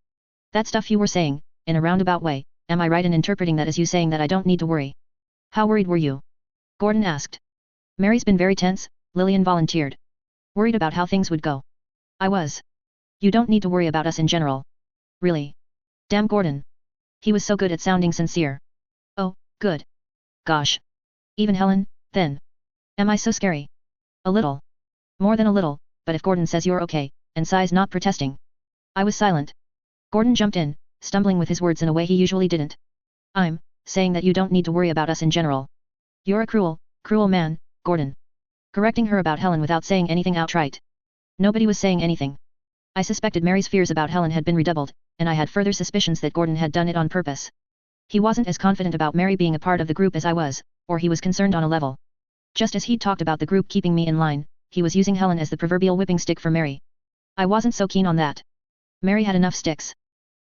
That stuff you were saying, in a roundabout way, am I right in interpreting that as you saying that I don't need to worry? How worried were you? Gordon asked. Mary's been very tense, Lillian volunteered. Worried about how things would go. I was. You don't need to worry about us in general. Really? Damn Gordon. He was so good at sounding sincere. Oh, good. Gosh. Even Helen, then. Am I so scary? A little. More than a little, but if Gordon says you're okay, and Sai's not protesting. I was silent. Gordon jumped in, stumbling with his words in a way he usually didn't. I'm saying that you don't need to worry about us in general. You're a cruel, cruel man, Gordon. Correcting her about Helen without saying anything outright. Nobody was saying anything. I suspected Mary's fears about Helen had been redoubled, and I had further suspicions that Gordon had done it on purpose. He wasn't as confident about Mary being a part of the group as I was, or he was concerned on a level. Just as he'd talked about the group keeping me in line, he was using Helen as the proverbial whipping stick for Mary. I wasn't so keen on that. Mary had enough sticks.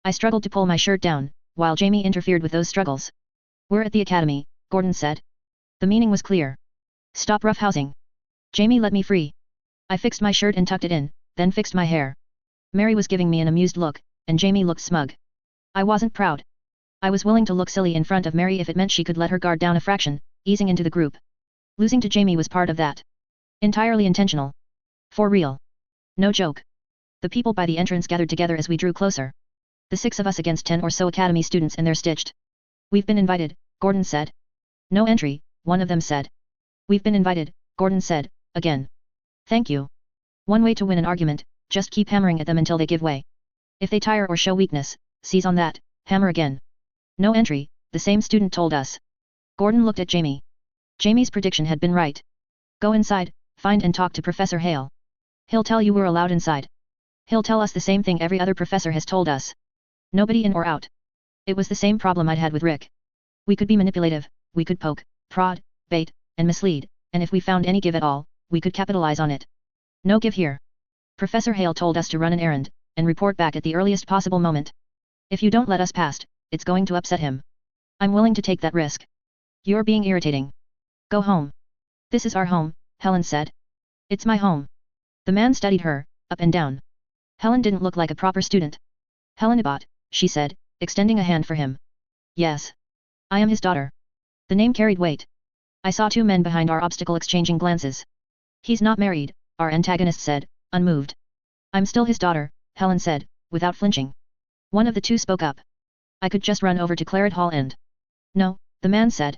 I struggled to pull my shirt down, while Jamie interfered with those struggles. We're at the Academy, Gordon said. The meaning was clear. Stop roughhousing. Jamie let me free. I fixed my shirt and tucked it in, then fixed my hair. Mary was giving me an amused look, and Jamie looked smug. I wasn't proud. I was willing to look silly in front of Mary if it meant she could let her guard down a fraction, easing into the group. Losing to Jamie was part of that. Entirely intentional. For real. No joke. The people by the entrance gathered together as we drew closer. The 6 of us against 10 or so Academy students and they're stitched. We've been invited, Gordon said. No entry, one of them said. We've been invited, Gordon said, again. Thank you. One way to win an argument, just keep hammering at them until they give way. If they tire or show weakness, seize on that, hammer again. No entry, the same student told us. Gordon looked at Jamie. Jamie's prediction had been right. Go inside, find and talk to Professor Hale. He'll tell you we're allowed inside. He'll tell us the same thing every other professor has told us. Nobody in or out. It was the same problem I'd had with Rick. We could be manipulative, we could poke, prod, bait, and mislead, and if we found any give at all, we could capitalize on it. No give here. Professor Hale told us to run an errand, and report back at the earliest possible moment. If you don't let us past, it's going to upset him. I'm willing to take that risk. You're being irritating. Go home. This is our home, Helen said. It's my home. The man studied her, up and down. Helen didn't look like a proper student. Helenibot, she said, extending a hand for him. Yes. I am his daughter. The name carried weight. I saw two men behind our obstacle exchanging glances. He's not married, our antagonist said, unmoved. I'm still his daughter, Helen said, without flinching. One of the two spoke up. I could just run over to Claret Hall and... No, the man said.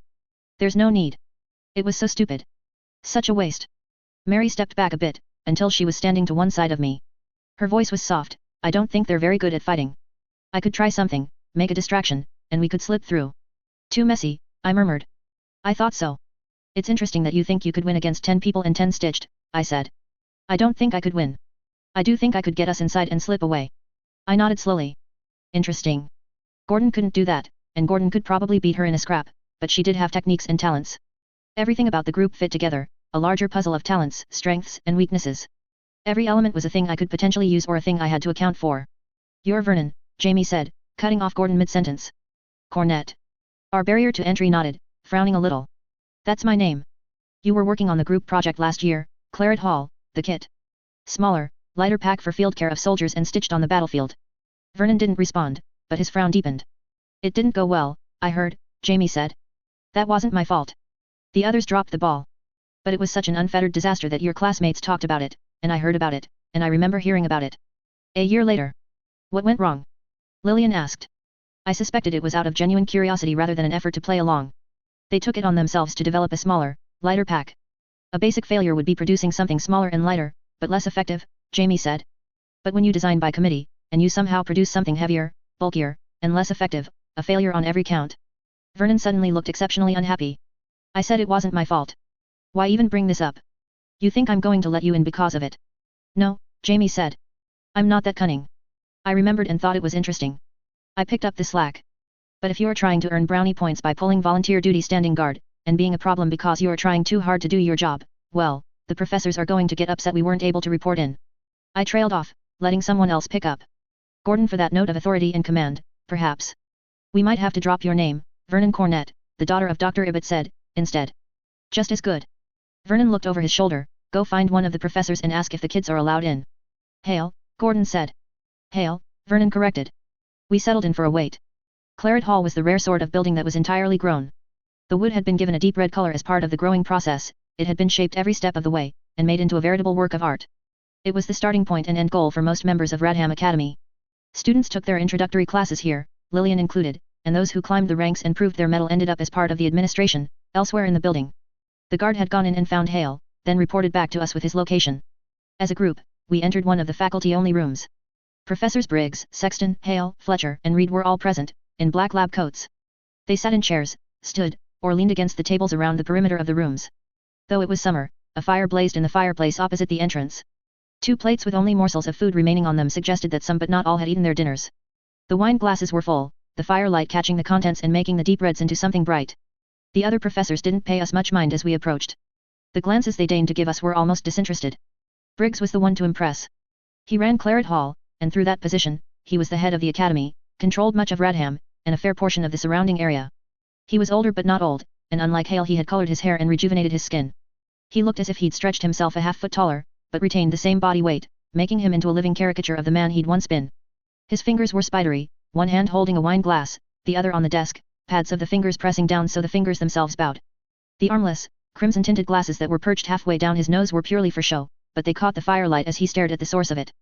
There's no need. It was so stupid. Such a waste. Mary stepped back a bit, until she was standing to one side of me. Her voice was soft. I don't think they're very good at fighting. I could try something, make a distraction, and we could slip through. Too messy, I murmured. I thought so. It's interesting that you think you could win against 10 people and 10 stitched, I said. I don't think I could win. I do think I could get us inside and slip away. I nodded slowly. Interesting. Gordon couldn't do that, and Gordon could probably beat her in a scrap, but she did have techniques and talents. Everything about the group fit together, a larger puzzle of talents, strengths, and weaknesses. Every element was a thing I could potentially use or a thing I had to account for. You're Vernon, Jamie said, cutting off Gordon mid-sentence. Cornet. Our barrier to entry nodded, frowning a little. That's my name. You were working on the group project last year, Claret Hall, the kit. Smaller, lighter pack for field care of soldiers and stitched on the battlefield. Vernon didn't respond, but his frown deepened. It didn't go well, I heard, Jamie said. That wasn't my fault. The others dropped the ball. But it was such an unfettered disaster that your classmates talked about it, and I heard about it, and I remember hearing about it. A year later. What went wrong? Lillian asked. I suspected it was out of genuine curiosity rather than an effort to play along. They took it on themselves to develop a smaller, lighter pack. A basic failure would be producing something smaller and lighter, but less effective, Jamie said. But when you design by committee, and you somehow produce something heavier, bulkier, and less effective, a failure on every count. Vernon suddenly looked exceptionally unhappy. I said it wasn't my fault. Why even bring this up? You think I'm going to let you in because of it? No, Jamie said. I'm not that cunning. I remembered and thought it was interesting. I picked up the slack. But if you're trying to earn brownie points by pulling volunteer duty standing guard, and being a problem because you're trying too hard to do your job, well, the professors are going to get upset we weren't able to report in. I trailed off, letting someone else pick up. Gordon for that note of authority and command, perhaps. We might have to drop your name, Vernon Cornet, the daughter of Dr. Ibbott said, instead. Just as good. Vernon looked over his shoulder. Go find one of the professors and ask if the kids are allowed in. Hail, Gordon said. Hail, Vernon corrected. We settled in for a wait. Claret Hall was the rare sort of building that was entirely grown. The wood had been given a deep red color as part of the growing process, it had been shaped every step of the way, and made into a veritable work of art. It was the starting point and end goal for most members of Radham Academy. Students took their introductory classes here, Lillian included, and those who climbed the ranks and proved their mettle ended up as part of the administration, elsewhere in the building. The guard had gone in and found Hale, then reported back to us with his location. As a group, we entered one of the faculty-only rooms. Professors Briggs, Sexton, Hale, Fletcher, and Reed were all present, in black lab coats. They sat in chairs, stood, or leaned against the tables around the perimeter of the rooms. Though it was summer, a fire blazed in the fireplace opposite the entrance. 2 plates with only morsels of food remaining on them suggested that some but not all had eaten their dinners. The wine glasses were full, the firelight catching the contents and making the deep reds into something bright. The other professors didn't pay us much mind as we approached. The glances they deigned to give us were almost disinterested. Briggs was the one to impress. He ran Claret Hall, and through that position, he was the head of the academy, controlled much of Radham, and a fair portion of the surrounding area. He was older but not old, and unlike Hale he had colored his hair and rejuvenated his skin. He looked as if he'd stretched himself a half-foot taller, but retained the same body weight, making him into a living caricature of the man he'd once been. His fingers were spidery, one hand holding a wine glass, the other on the desk, pads of the fingers pressing down so the fingers themselves bowed. The armless, crimson-tinted glasses that were perched halfway down his nose were purely for show, but they caught the firelight as he stared at the source of it.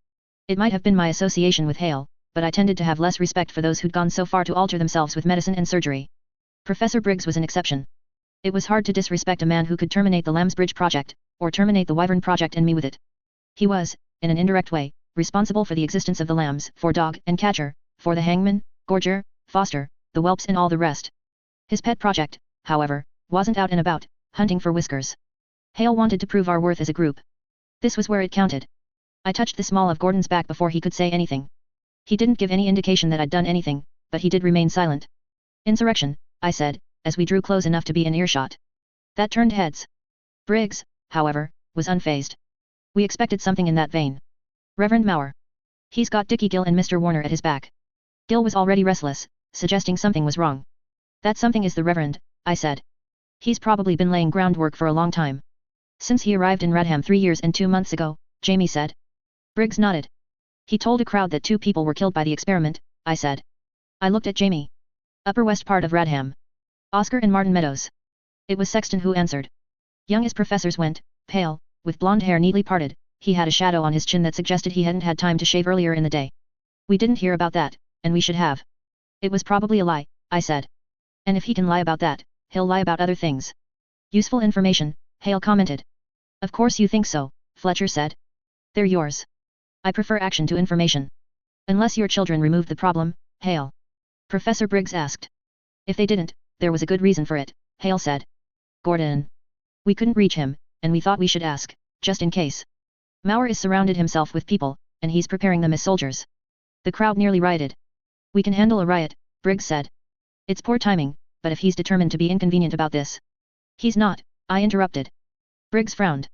It might have been my association with Hale, but I tended to have less respect for those who'd gone so far to alter themselves with medicine and surgery. Professor Briggs was an exception. It was hard to disrespect a man who could terminate the Lambsbridge project, or terminate the Wyvern project and me with it. He was, in an indirect way, responsible for the existence of the lambs, for dog and catcher, for the hangman, gorger, foster, the whelps and all the rest. His pet project, however, wasn't out and about, hunting for whiskers. Hale wanted to prove our worth as a group. This was where it counted. I touched the small of Gordon's back before he could say anything. He didn't give any indication that I'd done anything, but he did remain silent. Insurrection, I said, as we drew close enough to be in earshot. That turned heads. Briggs, however, was unfazed. We expected something in that vein. Reverend Maurer. He's got Dickie Gill and Mr. Warner at his back. Gill was already restless, suggesting something was wrong. That something is the Reverend, I said. He's probably been laying groundwork for a long time. Since he arrived in Radham 3 years and 2 months ago, Jamie said. Briggs nodded. He told a crowd that 2 people were killed by the experiment, I said. I looked at Jamie. Upper west part of Radham. Oscar and Martin Meadows. It was Sexton who answered. Young as professors went, pale, with blonde hair neatly parted, he had a shadow on his chin that suggested he hadn't had time to shave earlier in the day. We didn't hear about that, and we should have. It was probably a lie, I said. And if he can lie about that, he'll lie about other things. Useful information, Hale commented. Of course you think so, Fletcher said. They're yours. I prefer action to information. Unless your children removed the problem, Hale. Professor Briggs asked. If they didn't, there was a good reason for it, Hale said. Gordon. We couldn't reach him, and we thought we should ask, just in case. Maurer is surrounded himself with people, and he's preparing them as soldiers. The crowd nearly rioted. We can handle a riot, Briggs said. It's poor timing, but if he's determined to be inconvenient about this. He's not, I interrupted. Briggs frowned.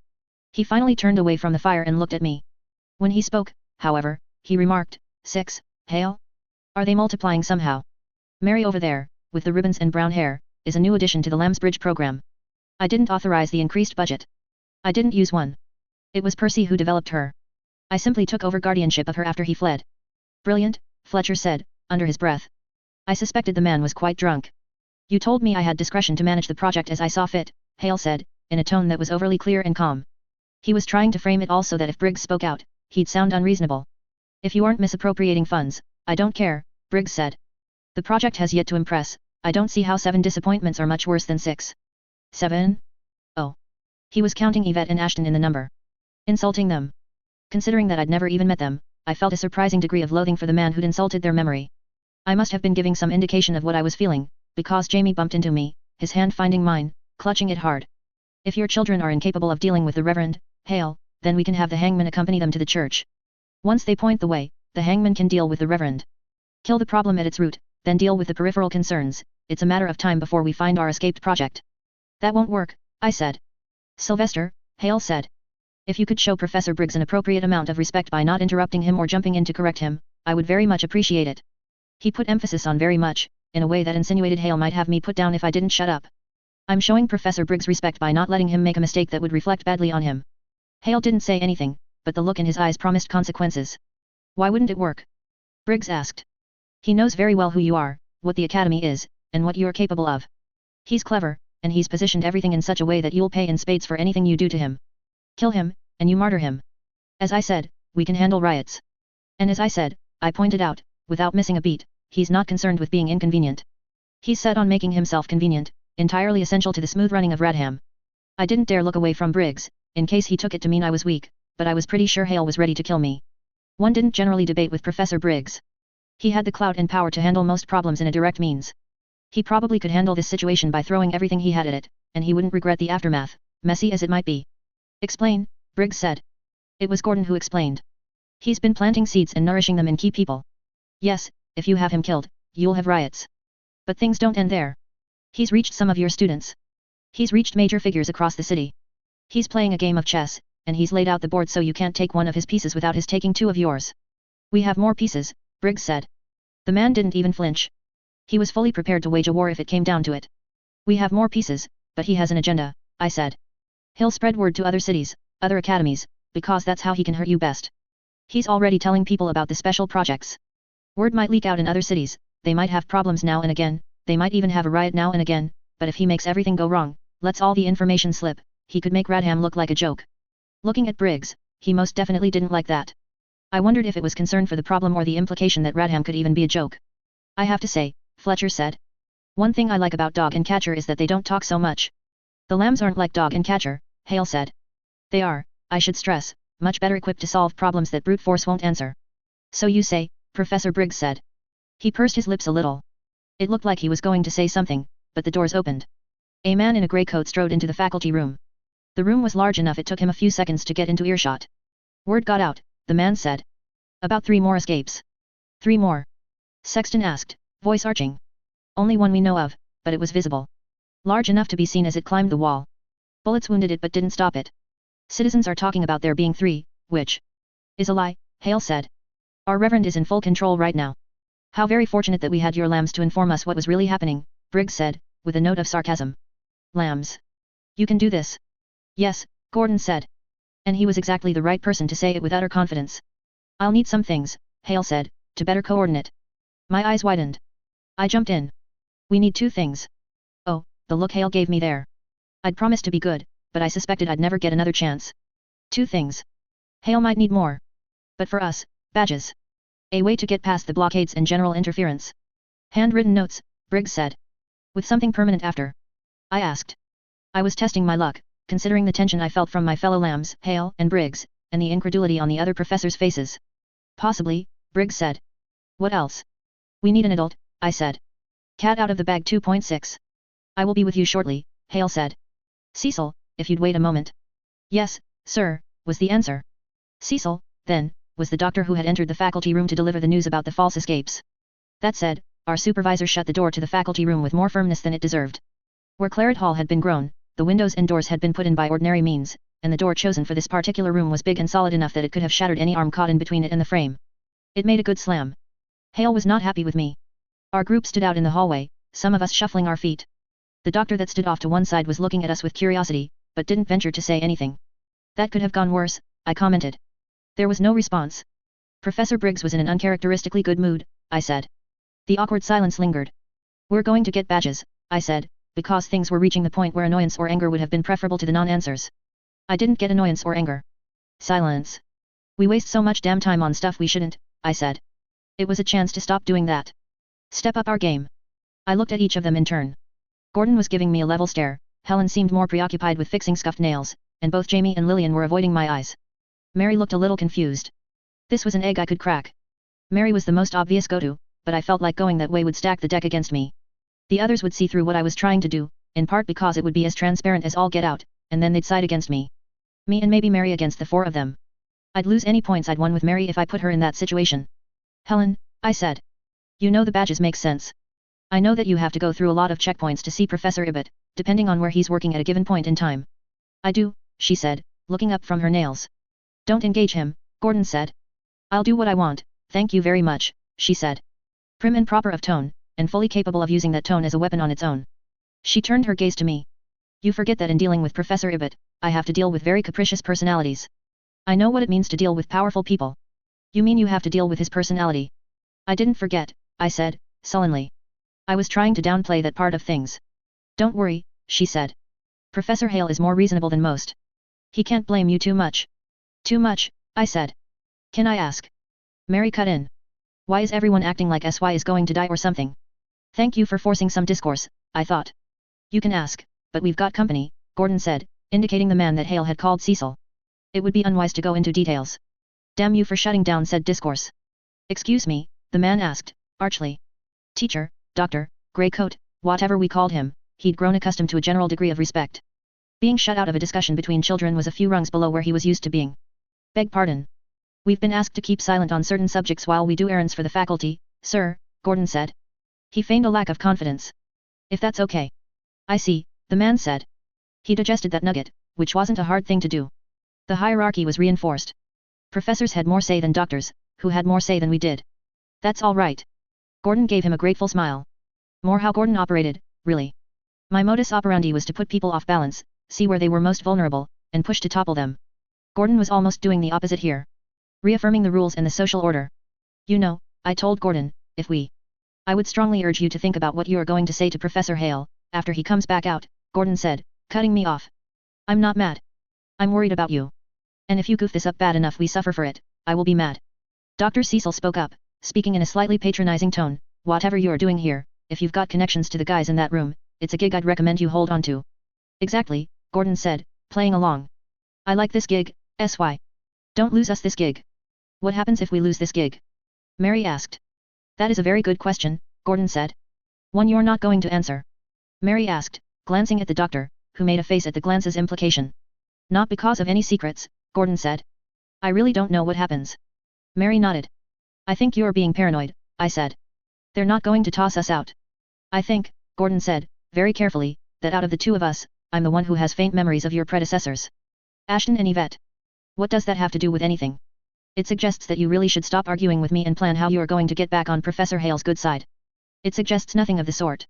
He finally turned away from the fire and looked at me. When he spoke, however, he remarked, 6, Hale? Are they multiplying somehow? Mary over there, with the ribbons and brown hair, is a new addition to the Lambsbridge program. I didn't authorize the increased budget. I didn't use one. It was Percy who developed her. I simply took over guardianship of her after he fled. Brilliant, Fletcher said, under his breath. I suspected the man was quite drunk. You told me I had discretion to manage the project as I saw fit, Hale said, in a tone that was overly clear and calm. He was trying to frame it all so that if Briggs spoke out, he'd sound unreasonable. If you aren't misappropriating funds, I don't care, Briggs said. The project has yet to impress. I don't see how 7 disappointments are much worse than 6. 7? Oh. He was counting Yvette and Ashton in the number. Insulting them. Considering that I'd never even met them, I felt a surprising degree of loathing for the man who'd insulted their memory. I must have been giving some indication of what I was feeling, because Jamie bumped into me, his hand finding mine, clutching it hard. If your children are incapable of dealing with the Reverend, Hale, then we can have the hangman accompany them to the church. Once they point the way, the hangman can deal with the Reverend. Kill the problem at its root, then deal with the peripheral concerns. It's a matter of time before we find our escaped project. That won't work, I said. Sylvester, Hale said. If you could show Professor Briggs an appropriate amount of respect by not interrupting him or jumping in to correct him, I would very much appreciate it. He put emphasis on very much, in a way that insinuated Hale might have me put down if I didn't shut up. I'm showing Professor Briggs respect by not letting him make a mistake that would reflect badly on him. Hale didn't say anything, but the look in his eyes promised consequences. Why wouldn't it work? Briggs asked. He knows very well who you are, what the Academy is, and what you're capable of. He's clever, and he's positioned everything in such a way that you'll pay in spades for anything you do to him. Kill him, and you martyr him. As I said, we can handle riots. And as I said, I pointed out, without missing a beat, he's not concerned with being inconvenient. He's set on making himself convenient, entirely essential to the smooth running of Radham. I didn't dare look away from Briggs, in case he took it to mean I was weak, but I was pretty sure Hale was ready to kill me. One didn't generally debate with Professor Briggs. He had the clout and power to handle most problems in a direct means. He probably could handle this situation by throwing everything he had at it, and he wouldn't regret the aftermath, messy as it might be. Explain, Briggs said. It was Gordon who explained. He's been planting seeds and nourishing them in key people. Yes, if you have him killed, you'll have riots. But things don't end there. He's reached some of your students. He's reached major figures across the city. He's playing a game of chess, and he's laid out the board so you can't take one of his pieces without his taking 2 of yours. We have more pieces, Briggs said. The man didn't even flinch. He was fully prepared to wage a war if it came down to it. We have more pieces, but he has an agenda, I said. He'll spread word to other cities, other academies, because that's how he can hurt you best. He's already telling people about the special projects. Word might leak out in other cities, they might have problems now and again, they might even have a riot now and again, but if he makes everything go wrong, lets all the information slip, he could make Radham look like a joke. Looking at Briggs, he most definitely didn't like that. I wondered if it was concern for the problem or the implication that Radham could even be a joke. I have to say, Fletcher said. One thing I like about Dog and Catcher is that they don't talk so much. The lambs aren't like Dog and Catcher, Hale said. They are, I should stress, much better equipped to solve problems that brute force won't answer. So you say, Professor Briggs said. He pursed his lips a little. It looked like he was going to say something, but the doors opened. A man in a grey coat strode into the faculty room. The room was large enough it took him a few seconds to get into earshot. Word got out, the man said. About 3 more escapes. 3 more? Sexton asked, voice arching. Only one we know of, but it was visible. Large enough to be seen as it climbed the wall. Bullets wounded it but didn't stop it. Citizens are talking about there being 3, which is a lie, Hale said. Our Reverend is in full control right now. How very fortunate that we had your lambs to inform us what was really happening, Briggs said, with a note of sarcasm. Lambs. You can do this. Yes, Gordon said. And he was exactly the right person to say it with utter confidence. I'll need some things, Hale said, to better coordinate. My eyes widened. I jumped in. We need 2 things. Oh, the look Hale gave me there. I'd promised to be good, but I suspected I'd never get another chance. 2 things. Hale might need more. But for us, badges. A way to get past the blockades and general interference. Handwritten notes, Briggs said. With something permanent after. I asked. I was testing my luck, considering the tension I felt from my fellow lambs, Hale and Briggs, and the incredulity on the other professors' faces. Possibly, Briggs said. What else? We need an adult, I said. Cat out of the bag 2.6. I will be with you shortly, Hale said. Cecil, if you'd wait a moment. Yes, sir, was the answer. Cecil, then, was the doctor who had entered the faculty room to deliver the news about the false escapes. That said, our supervisor shut the door to the faculty room with more firmness than it deserved. Where Claret Hall had been grown, the windows and doors had been put in by ordinary means, and the door chosen for this particular room was big and solid enough that it could have shattered any arm caught in between it and the frame. It made a good slam. Hale was not happy with me. Our group stood out in the hallway, some of us shuffling our feet. The doctor that stood off to one side was looking at us with curiosity, but didn't venture to say anything. That could have gone worse, I commented. There was no response. Professor Briggs was in an uncharacteristically good mood, I said. The awkward silence lingered. We're going to get badges, I said, because things were reaching the point where annoyance or anger would have been preferable to the non-answers. I didn't get annoyance or anger. Silence. We waste so much damn time on stuff we shouldn't, I said. It was a chance to stop doing that. Step up our game. I looked at each of them in turn. Gordon was giving me a level stare, Helen seemed more preoccupied with fixing scuffed nails, and both Jamie and Lillian were avoiding my eyes. Mary looked a little confused. This was an egg I could crack. Mary was the most obvious go-to, but I felt like going that way would stack the deck against me. The others would see through what I was trying to do, in part because it would be as transparent as all get out, and then they'd side against me. Me and maybe Mary against the 4 of them. I'd lose any points I'd won with Mary if I put her in that situation. Helen, I said. You know the badges make sense. I know that you have to go through a lot of checkpoints to see Professor Ibbott, depending on where he's working at a given point in time. I do, she said, looking up from her nails. Don't engage him, Gordon said. I'll do what I want, thank you very much, she said. Prim and proper of tone, and fully capable of using that tone as a weapon on its own. She turned her gaze to me. You forget that in dealing with Professor Ibbott, I have to deal with very capricious personalities. I know what it means to deal with powerful people. You mean you have to deal with his personality? I didn't forget, I said, sullenly. I was trying to downplay that part of things. Don't worry, she said. Professor Hale is more reasonable than most. He can't blame you too much. Too much, I said. Can I ask? Mary cut in. Why is everyone acting like SY is going to die or something? Thank you for forcing some discourse, I thought. You can ask, but we've got company, Gordon said, indicating the man that Hale had called Cecil. It would be unwise to go into details. Damn you for shutting down said discourse. Excuse me, the man asked, archly. Teacher, doctor, grey coat, whatever we called him, he'd grown accustomed to a general degree of respect. Being shut out of a discussion between children was a few rungs below where he was used to being. Beg pardon. We've been asked to keep silent on certain subjects while we do errands for the faculty, sir, Gordon said. He feigned a lack of confidence. If that's okay. I see, the man said. He digested that nugget, which wasn't a hard thing to do. The hierarchy was reinforced. Professors had more say than doctors, who had more say than we did. That's all right. Gordon gave him a grateful smile. More how Gordon operated, really. My modus operandi was to put people off balance, see where they were most vulnerable, and push to topple them. Gordon was almost doing the opposite here. Reaffirming the rules and the social order. You know, I told Gordon, I would strongly urge you to think about what you are going to say to Professor Hale, after he comes back out, Gordon said, cutting me off. I'm not mad. I'm worried about you. And if you goof this up bad enough we suffer for it, I will be mad. Dr. Cecil spoke up, speaking in a slightly patronizing tone, whatever you're doing here, if you've got connections to the guys in that room, it's a gig I'd recommend you hold on to. Exactly, Gordon said, playing along. I like this gig, SY. Don't lose us this gig. What happens if we lose this gig? Mary asked. That is a very good question, Gordon said. One you're not going to answer. Mary asked, glancing at the doctor, who made a face at the glance's implication. Not because of any secrets, Gordon said. I really don't know what happens. Mary nodded. I think you're being paranoid, I said. They're not going to toss us out. I think, Gordon said, very carefully, that out of the 2 of us, I'm the one who has faint memories of your predecessors. Ashton and Yvette. What does that have to do with anything? It suggests that you really should stop arguing with me and plan how you are going to get back on Professor Hale's good side. It suggests nothing of the sort.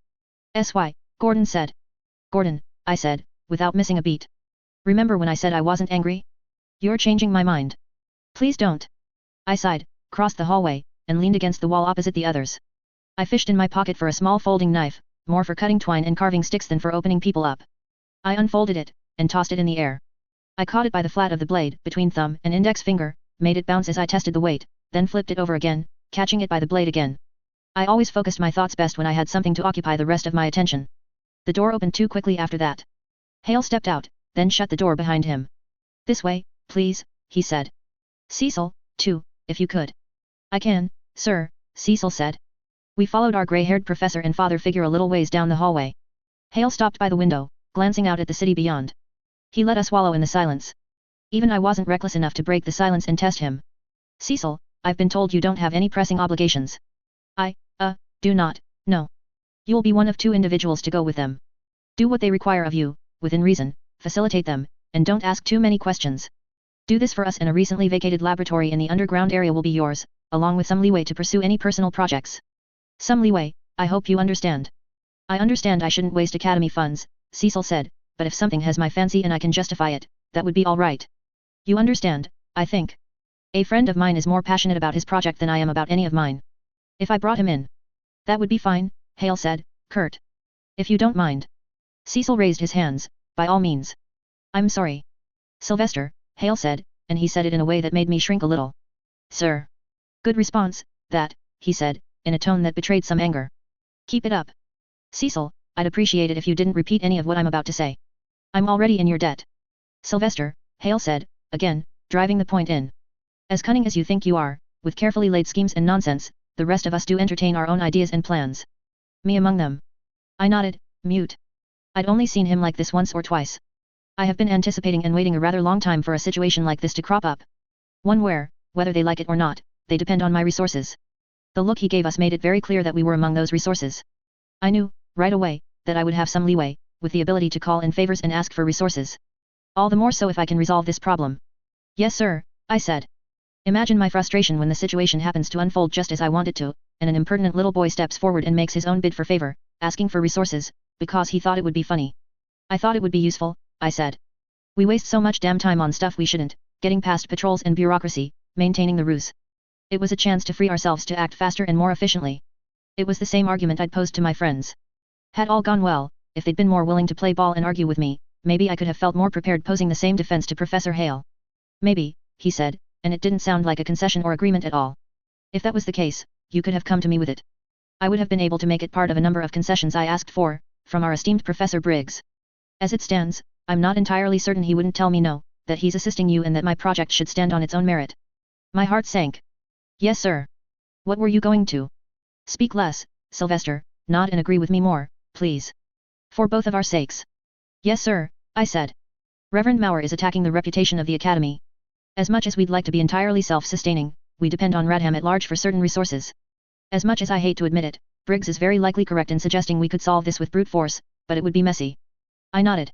SY, Gordon said. Gordon, I said, without missing a beat. Remember when I said I wasn't angry? You're changing my mind. Please don't. I sighed, crossed the hallway, and leaned against the wall opposite the others. I fished in my pocket for a small folding knife, more for cutting twine and carving sticks than for opening people up. I unfolded it, and tossed it in the air. I caught it by the flat of the blade, between thumb and index finger, made it bounce as I tested the weight, then flipped it over again, catching it by the blade again. I always focused my thoughts best when I had something to occupy the rest of my attention. The door opened too quickly after that. Hale stepped out, then shut the door behind him. "This way, please," he said. "Cecil, too, if you could." "I can, sir," Cecil said. We followed our grey-haired professor and father figure a little ways down the hallway. Hale stopped by the window, glancing out at the city beyond. He let us wallow in the silence. Even I wasn't reckless enough to break the silence and test him. "Cecil, I've been told you don't have any pressing obligations." "I, do not, no. You'll be one of 2 individuals to go with them. Do what they require of you, within reason, facilitate them, and don't ask too many questions. Do this for us, and a recently vacated laboratory in the underground area will be yours, along with some leeway to pursue any personal projects." "Some leeway, I hope you understand." "I understand I shouldn't waste academy funds," Cecil said, "but if something has my fancy and I can justify it, that would be all right. You understand, I think. A friend of mine is more passionate about his project than I am about any of mine. If I brought him in, that would be fine," Hale said, curt. "If you don't mind." Cecil raised his hands, "By all means." "I'm sorry, Sylvester," Hale said, and he said it in a way that made me shrink a little. "Sir." "Good response, that," he said, in a tone that betrayed some anger. "Keep it up. Cecil, I'd appreciate it if you didn't repeat any of what I'm about to say. I'm already in your debt." "Sylvester," Hale said, again, driving the point in. "As cunning as you think you are, with carefully laid schemes and nonsense, the rest of us do entertain our own ideas and plans. Me among them." I nodded, mute. I'd only seen him like this once or twice. I have been anticipating and waiting a rather long time for a situation like this to crop up. One where, whether they like it or not, they depend on my resources. The look he gave us made it very clear that we were among those resources. I knew, right away, that I would have some leeway, with the ability to call in favors and ask for resources. All the more so if I can resolve this problem. "Yes sir," I said. Imagine my frustration when the situation happens to unfold just as I want it to, and an impertinent little boy steps forward and makes his own bid for favor, asking for resources, because he thought it would be funny. "I thought it would be useful," I said. "We waste so much damn time on stuff we shouldn't, getting past patrols and bureaucracy, maintaining the ruse. It was a chance to free ourselves to act faster and more efficiently." It was the same argument I'd posed to my friends. Had all gone well, if they'd been more willing to play ball and argue with me, maybe I could have felt more prepared posing the same defense to Professor Hale. "Maybe," he said, and it didn't sound like a concession or agreement at all. "If that was the case, you could have come to me with it. I would have been able to make it part of a number of concessions I asked for, from our esteemed Professor Briggs. As it stands, I'm not entirely certain he wouldn't tell me no, that he's assisting you and that my project should stand on its own merit." My heart sank. "Yes sir. What were you going to?" "Speak less, Sylvester, nod and agree with me more, please. For both of our sakes." "Yes sir," I said. "Reverend Maurer is attacking the reputation of the Academy. As much as we'd like to be entirely self-sustaining, we depend on Radham at large for certain resources. As much as I hate to admit it, Briggs is very likely correct in suggesting we could solve this with brute force, but it would be messy." I nodded.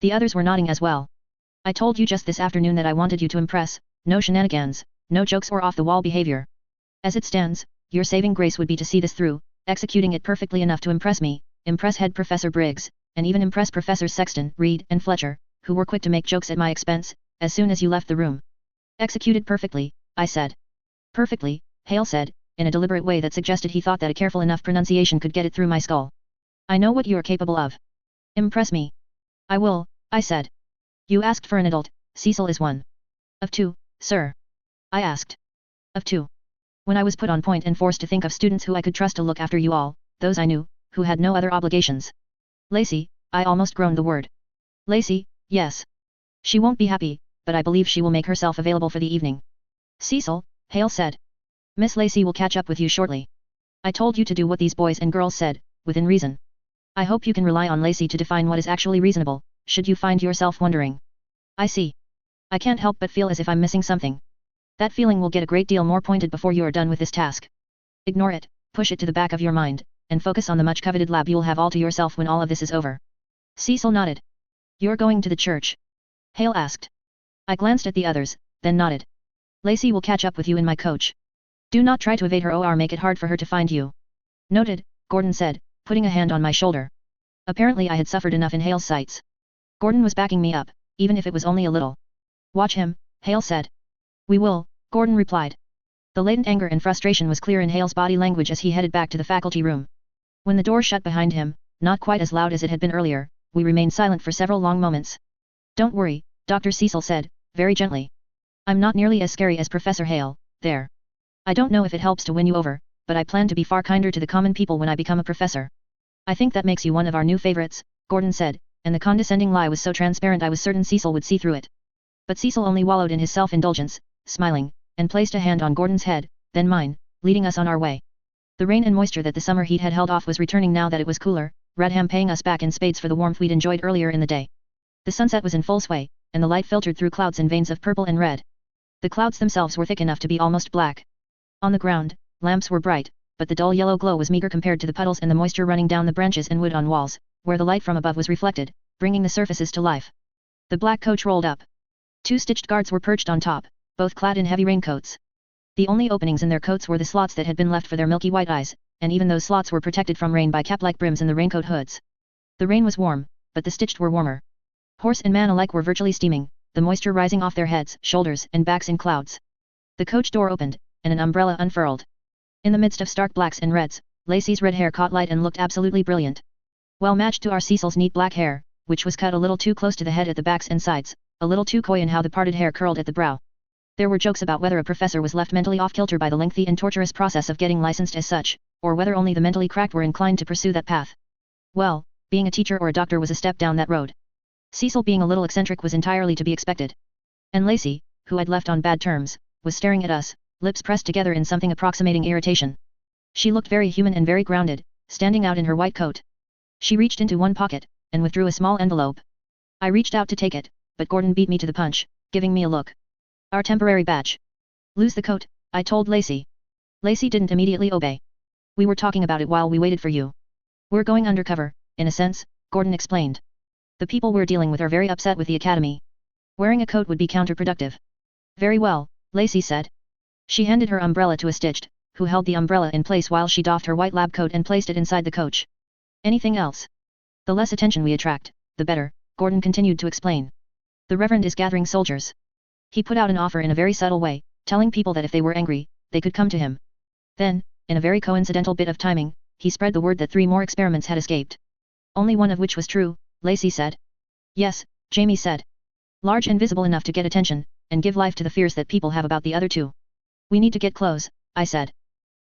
The others were nodding as well. "I told you just this afternoon that I wanted you to impress, no shenanigans, no jokes or off-the-wall behavior. As it stands, your saving grace would be to see this through, executing it perfectly enough to impress me, impress head Professor Briggs, and even impress Professors Sexton, Reed and Fletcher, who were quick to make jokes at my expense, as soon as you left the room." "Executed perfectly," I said. "Perfectly," Hale said, in a deliberate way that suggested he thought that a careful enough pronunciation could get it through my skull. "I know what you are capable of. Impress me." "I will," I said. "You asked for an adult, Cecil is one. Of 2, sir." I asked. "Of 2. When I was put on point and forced to think of students who I could trust to look after you all, those I knew, who had no other obligations." "Lacey," I almost groaned the word. "Lacey, yes. She won't be happy, but I believe she will make herself available for the evening." "Cecil," Hale said. "Miss Lacey will catch up with you shortly. I told you to do what these boys and girls said, within reason. I hope you can rely on Lacey to define what is actually reasonable, should you find yourself wondering." "I see. I can't help but feel as if I'm missing something. That feeling will get a great deal more pointed before you are done with this task. Ignore it, push it to the back of your mind, and focus on the much-coveted lab you'll have all to yourself when all of this is over." Cecil nodded. "You're going to the church?" Hale asked. I glanced at the others, then nodded. "Lacey will catch up with you in my coach. Do not try to evade her or make it hard for her to find you." "Noted," Gordon said, putting a hand on my shoulder. Apparently I had suffered enough in Hale's sights. Gordon was backing me up, even if it was only a little. "Watch him," Hale said. "We will," Gordon replied. The latent anger and frustration was clear in Hale's body language as he headed back to the faculty room. When the door shut behind him, not quite as loud as it had been earlier, we remained silent for several long moments. Don't worry, Dr. Cecil said, very gently. I'm not nearly as scary as Professor Hale, there. I don't know if it helps to win you over, but I plan to be far kinder to the common people when I become a professor. I think that makes you one of our new favorites, Gordon said, and the condescending lie was so transparent I was certain Cecil would see through it. But Cecil only wallowed in his self-indulgence, smiling, and placed a hand on Gordon's head, then mine, leading us on our way. The rain and moisture that the summer heat had held off was returning now that it was cooler, Radham paying us back in spades for the warmth we'd enjoyed earlier in the day. The sunset was in full sway, and the light filtered through clouds in veins of purple and red. The clouds themselves were thick enough to be almost black. On the ground, lamps were bright, but the dull yellow glow was meager compared to the puddles and the moisture running down the branches and wood on walls, where the light from above was reflected, bringing the surfaces to life. The black coach rolled up. 2 stitched guards were perched on top, both clad in heavy raincoats. The only openings in their coats were the slots that had been left for their milky white eyes, and even those slots were protected from rain by cap-like brims in the raincoat hoods. The rain was warm, but the stitched were warmer. Horse and man alike were virtually steaming, the moisture rising off their heads, shoulders, and backs in clouds. The coach door opened, and an umbrella unfurled. In the midst of stark blacks and reds, Lacey's red hair caught light and looked absolutely brilliant. Well matched to our Cecil's neat black hair, which was cut a little too close to the head at the backs and sides, a little too coy in how the parted hair curled at the brow. There were jokes about whether a professor was left mentally off-kilter by the lengthy and torturous process of getting licensed as such, or whether only the mentally cracked were inclined to pursue that path. Well, being a teacher or a doctor was a step down that road. Cecil being a little eccentric was entirely to be expected. And Lacey, who I'd left on bad terms, was staring at us, lips pressed together in something approximating irritation. She looked very human and very grounded, standing out in her white coat. She reached into one pocket, and withdrew a small envelope. I reached out to take it, but Gordon beat me to the punch, giving me a look. Our temporary badge. Lose the coat, I told Lacey. Lacey didn't immediately obey. We were talking about it while we waited for you. We're going undercover, in a sense, Gordon explained. The people we're dealing with are very upset with the academy. Wearing a coat would be counterproductive. Very well, Lacey said. She handed her umbrella to a stitched, who held the umbrella in place while she doffed her white lab coat and placed it inside the coach. Anything else? The less attention we attract, the better, Gordon continued to explain. The Reverend is gathering soldiers. He put out an offer in a very subtle way, telling people that if they were angry, they could come to him. Then, in a very coincidental bit of timing, he spread the word that 3 more experiments had escaped. Only one of which was true, Lacey said. Yes, Jamie said. Large and visible enough to get attention, and give life to the fears that people have about the other 2. We need to get close, I said.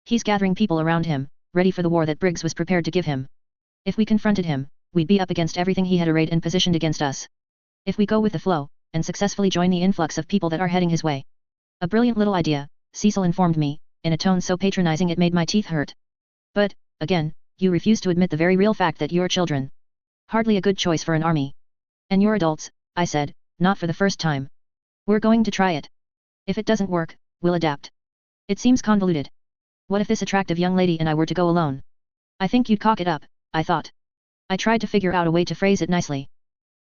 He's gathering people around him, ready for the war that Briggs was prepared to give him. If we confronted him, we'd be up against everything he had arrayed and positioned against us. If we go with the flow, and successfully join the influx of people that are heading his way. A brilliant little idea, Cecil informed me, in a tone so patronizing it made my teeth hurt. But, again, you refuse to admit the very real fact that you're children. Hardly a good choice for an army. And you're adults, I said, not for the first time. We're going to try it. If it doesn't work, we'll adapt. It seems convoluted. What if this attractive young lady and I were to go alone? I think you'd cock it up, I thought. I tried to figure out a way to phrase it nicely.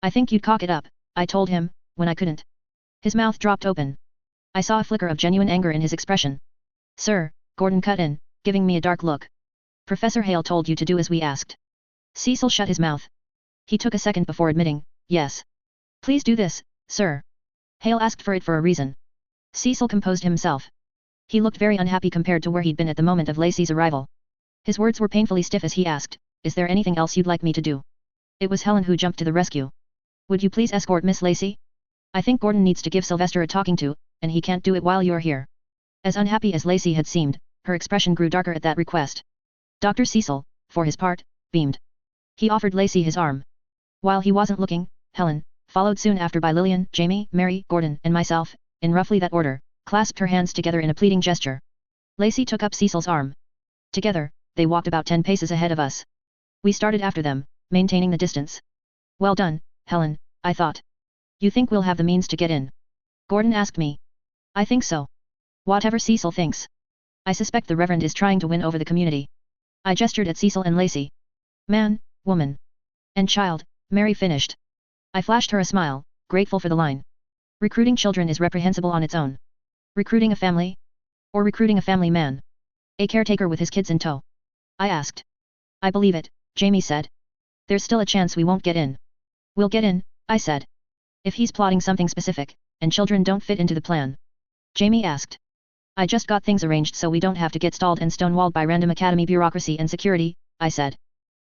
I think you'd cock it up, I told him, when I couldn't. His mouth dropped open. I saw a flicker of genuine anger in his expression. Sir, Gordon cut in, giving me a dark look. Professor Hale told you to do as we asked. Cecil shut his mouth. He took a second before admitting, yes. Please do this, sir. Hale asked for it for a reason. Cecil composed himself. He looked very unhappy compared to where he'd been at the moment of Lacey's arrival. His words were painfully stiff as he asked, is there anything else you'd like me to do? It was Helen who jumped to the rescue. Would you please escort Miss Lacey? I think Gordon needs to give Sylvester a talking to, and he can't do it while you're here. As unhappy as Lacey had seemed, her expression grew darker at that request. Dr. Cecil, for his part, beamed. He offered Lacey his arm. While he wasn't looking, Helen, followed soon after by Lillian, Jamie, Mary, Gordon, and myself, in roughly that order, clasped her hands together in a pleading gesture. Lacey took up Cecil's arm. Together, they walked about 10 paces ahead of us. We started after them, maintaining the distance. Well done, Helen, I thought. You think we'll have the means to get in? Gordon asked me. I think so. Whatever Cecil thinks. I suspect the Reverend is trying to win over the community. I gestured at Cecil and Lacey. Man, woman, and child, Mary finished. I flashed her a smile, grateful for the line. Recruiting children is reprehensible on its own. Recruiting a family? Or recruiting a family man? A caretaker with his kids in tow? I asked. I believe it, Jamie said. There's still a chance we won't get in. We'll get in, I said. If he's plotting something specific, and children don't fit into the plan. Jamie asked. I just got things arranged so we don't have to get stalled and stonewalled by random academy bureaucracy and security, I said.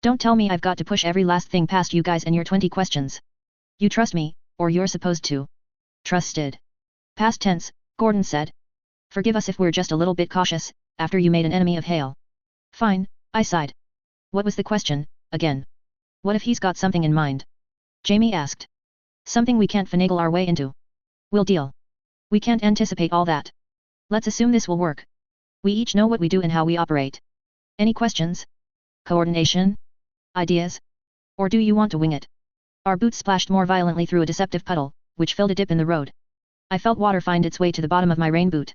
Don't tell me I've got to push every last thing past you guys and your 20 questions. You trust me, or you're supposed to. Trusted. Past tense, Gordon said. Forgive us if we're just a little bit cautious, after you made an enemy of Hale. Fine, I sighed. What was the question, again? What if he's got something in mind? Jamie asked. Something we can't finagle our way into. We'll deal. We can't anticipate all that. Let's assume this will work. We each know what we do and how we operate. Any questions? Coordination? Ideas? Or do you want to wing it? Our boots splashed more violently through a deceptive puddle, which filled a dip in the road. I felt water find its way to the bottom of my rain boot.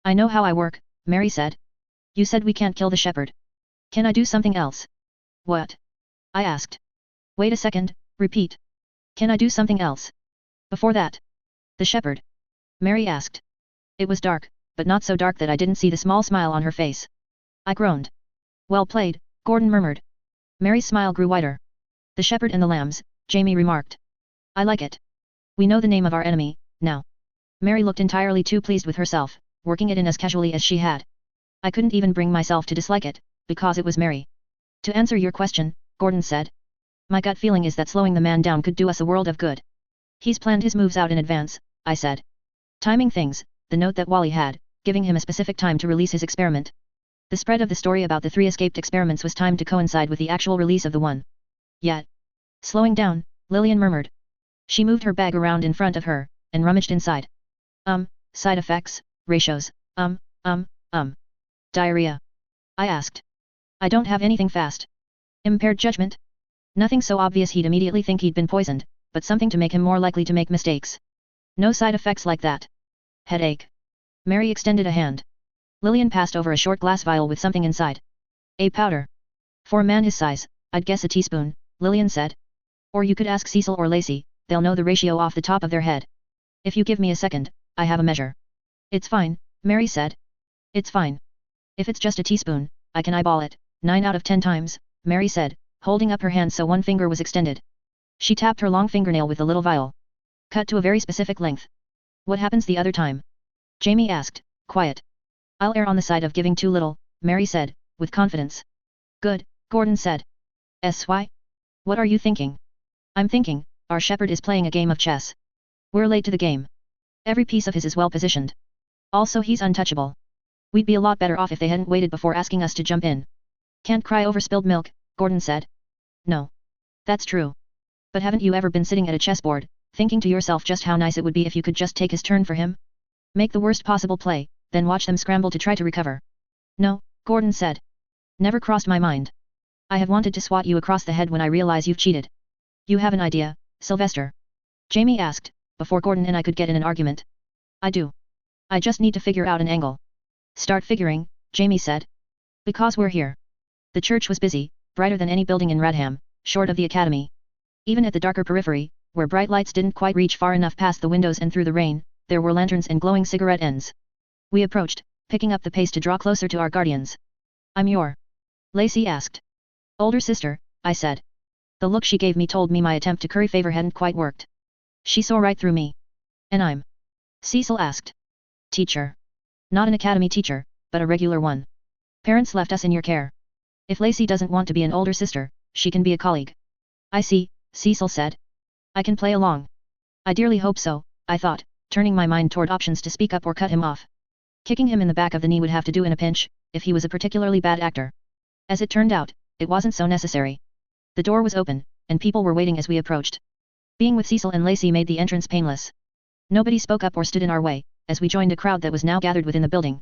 I know how I work, Mary said. You said we can't kill the shepherd. Can I do something else? What? I asked. Wait a second, repeat. Can I do something else? Before that. The shepherd? Mary asked. It was dark, but not so dark that I didn't see the small smile on her face. I groaned. Well played, Gordon murmured. Mary's smile grew wider. The shepherd and the lambs, Jamie remarked. I like it. We know the name of our enemy, now. Mary looked entirely too pleased with herself, working it in as casually as she had. I couldn't even bring myself to dislike it, because it was Mary. To answer your question, Gordon said. My gut feeling is that slowing the man down could do us a world of good. He's planned his moves out in advance, I said. Timing things, the note that Wally had, giving him a specific time to release his experiment. The spread of the story about the 3 escaped experiments was timed to coincide with the actual release of the one. Yet. Slowing down, Lillian murmured. She moved her bag around in front of her, and rummaged inside. Side effects, ratios, diarrhea. I asked. I don't have anything fast. Impaired judgment? Nothing so obvious he'd immediately think he'd been poisoned, but something to make him more likely to make mistakes. No side effects like that. Headache. Mary extended a hand. Lillian passed over a short glass vial with something inside. A powder. For a man his size, I'd guess a teaspoon, Lillian said. Or you could ask Cecil or Lacey, they'll know the ratio off the top of their head. If you give me a second, I have a measure. It's fine, Mary said. It's fine. If it's just a teaspoon, I can eyeball it, 9 out of 10 times, Mary said, holding up her hand so one finger was extended. She tapped her long fingernail with the little vial. Cut to a very specific length. What happens the other time? Jamie asked, quiet. I'll err on the side of giving too little, Mary said, with confidence. Good, Gordon said. SY? What are you thinking? I'm thinking, our shepherd is playing a game of chess. We're late to the game. Every piece of his is well positioned. Also he's untouchable. We'd be a lot better off if they hadn't waited before asking us to jump in. Can't cry over spilled milk, Gordon said. No. That's true. But haven't you ever been sitting at a chessboard, thinking to yourself just how nice it would be if you could just take his turn for him? Make the worst possible play, then watch them scramble to try to recover. No, Gordon said. Never crossed my mind. I have wanted to swat you across the head when I realize you've cheated. You have an idea, Sylvester? Jamie asked, before Gordon and I could get in an argument. I do. I just need to figure out an angle. Start figuring, Jamie said. Because we're here. The church was busy, brighter than any building in Radham, short of the academy. Even at the darker periphery, where bright lights didn't quite reach far enough past the windows and through the rain, there were lanterns and glowing cigarette ends. We approached, picking up the pace to draw closer to our guardians. I'm your. Lacey asked. Older sister, I said. The look she gave me told me my attempt to curry favor hadn't quite worked. She saw right through me. And I'm. Cecil asked. Teacher. Not an academy teacher, but a regular one. Parents left us in your care. If Lacey doesn't want to be an older sister, she can be a colleague. I see, Cecil said. I can play along. I dearly hope so, I thought, turning my mind toward options to speak up or cut him off. Kicking him in the back of the knee would have to do in a pinch, if he was a particularly bad actor. As it turned out, it wasn't so necessary. The door was open, and people were waiting as we approached. Being with Cecil and Lacey made the entrance painless. Nobody spoke up or stood in our way, as we joined a crowd that was now gathered within the building.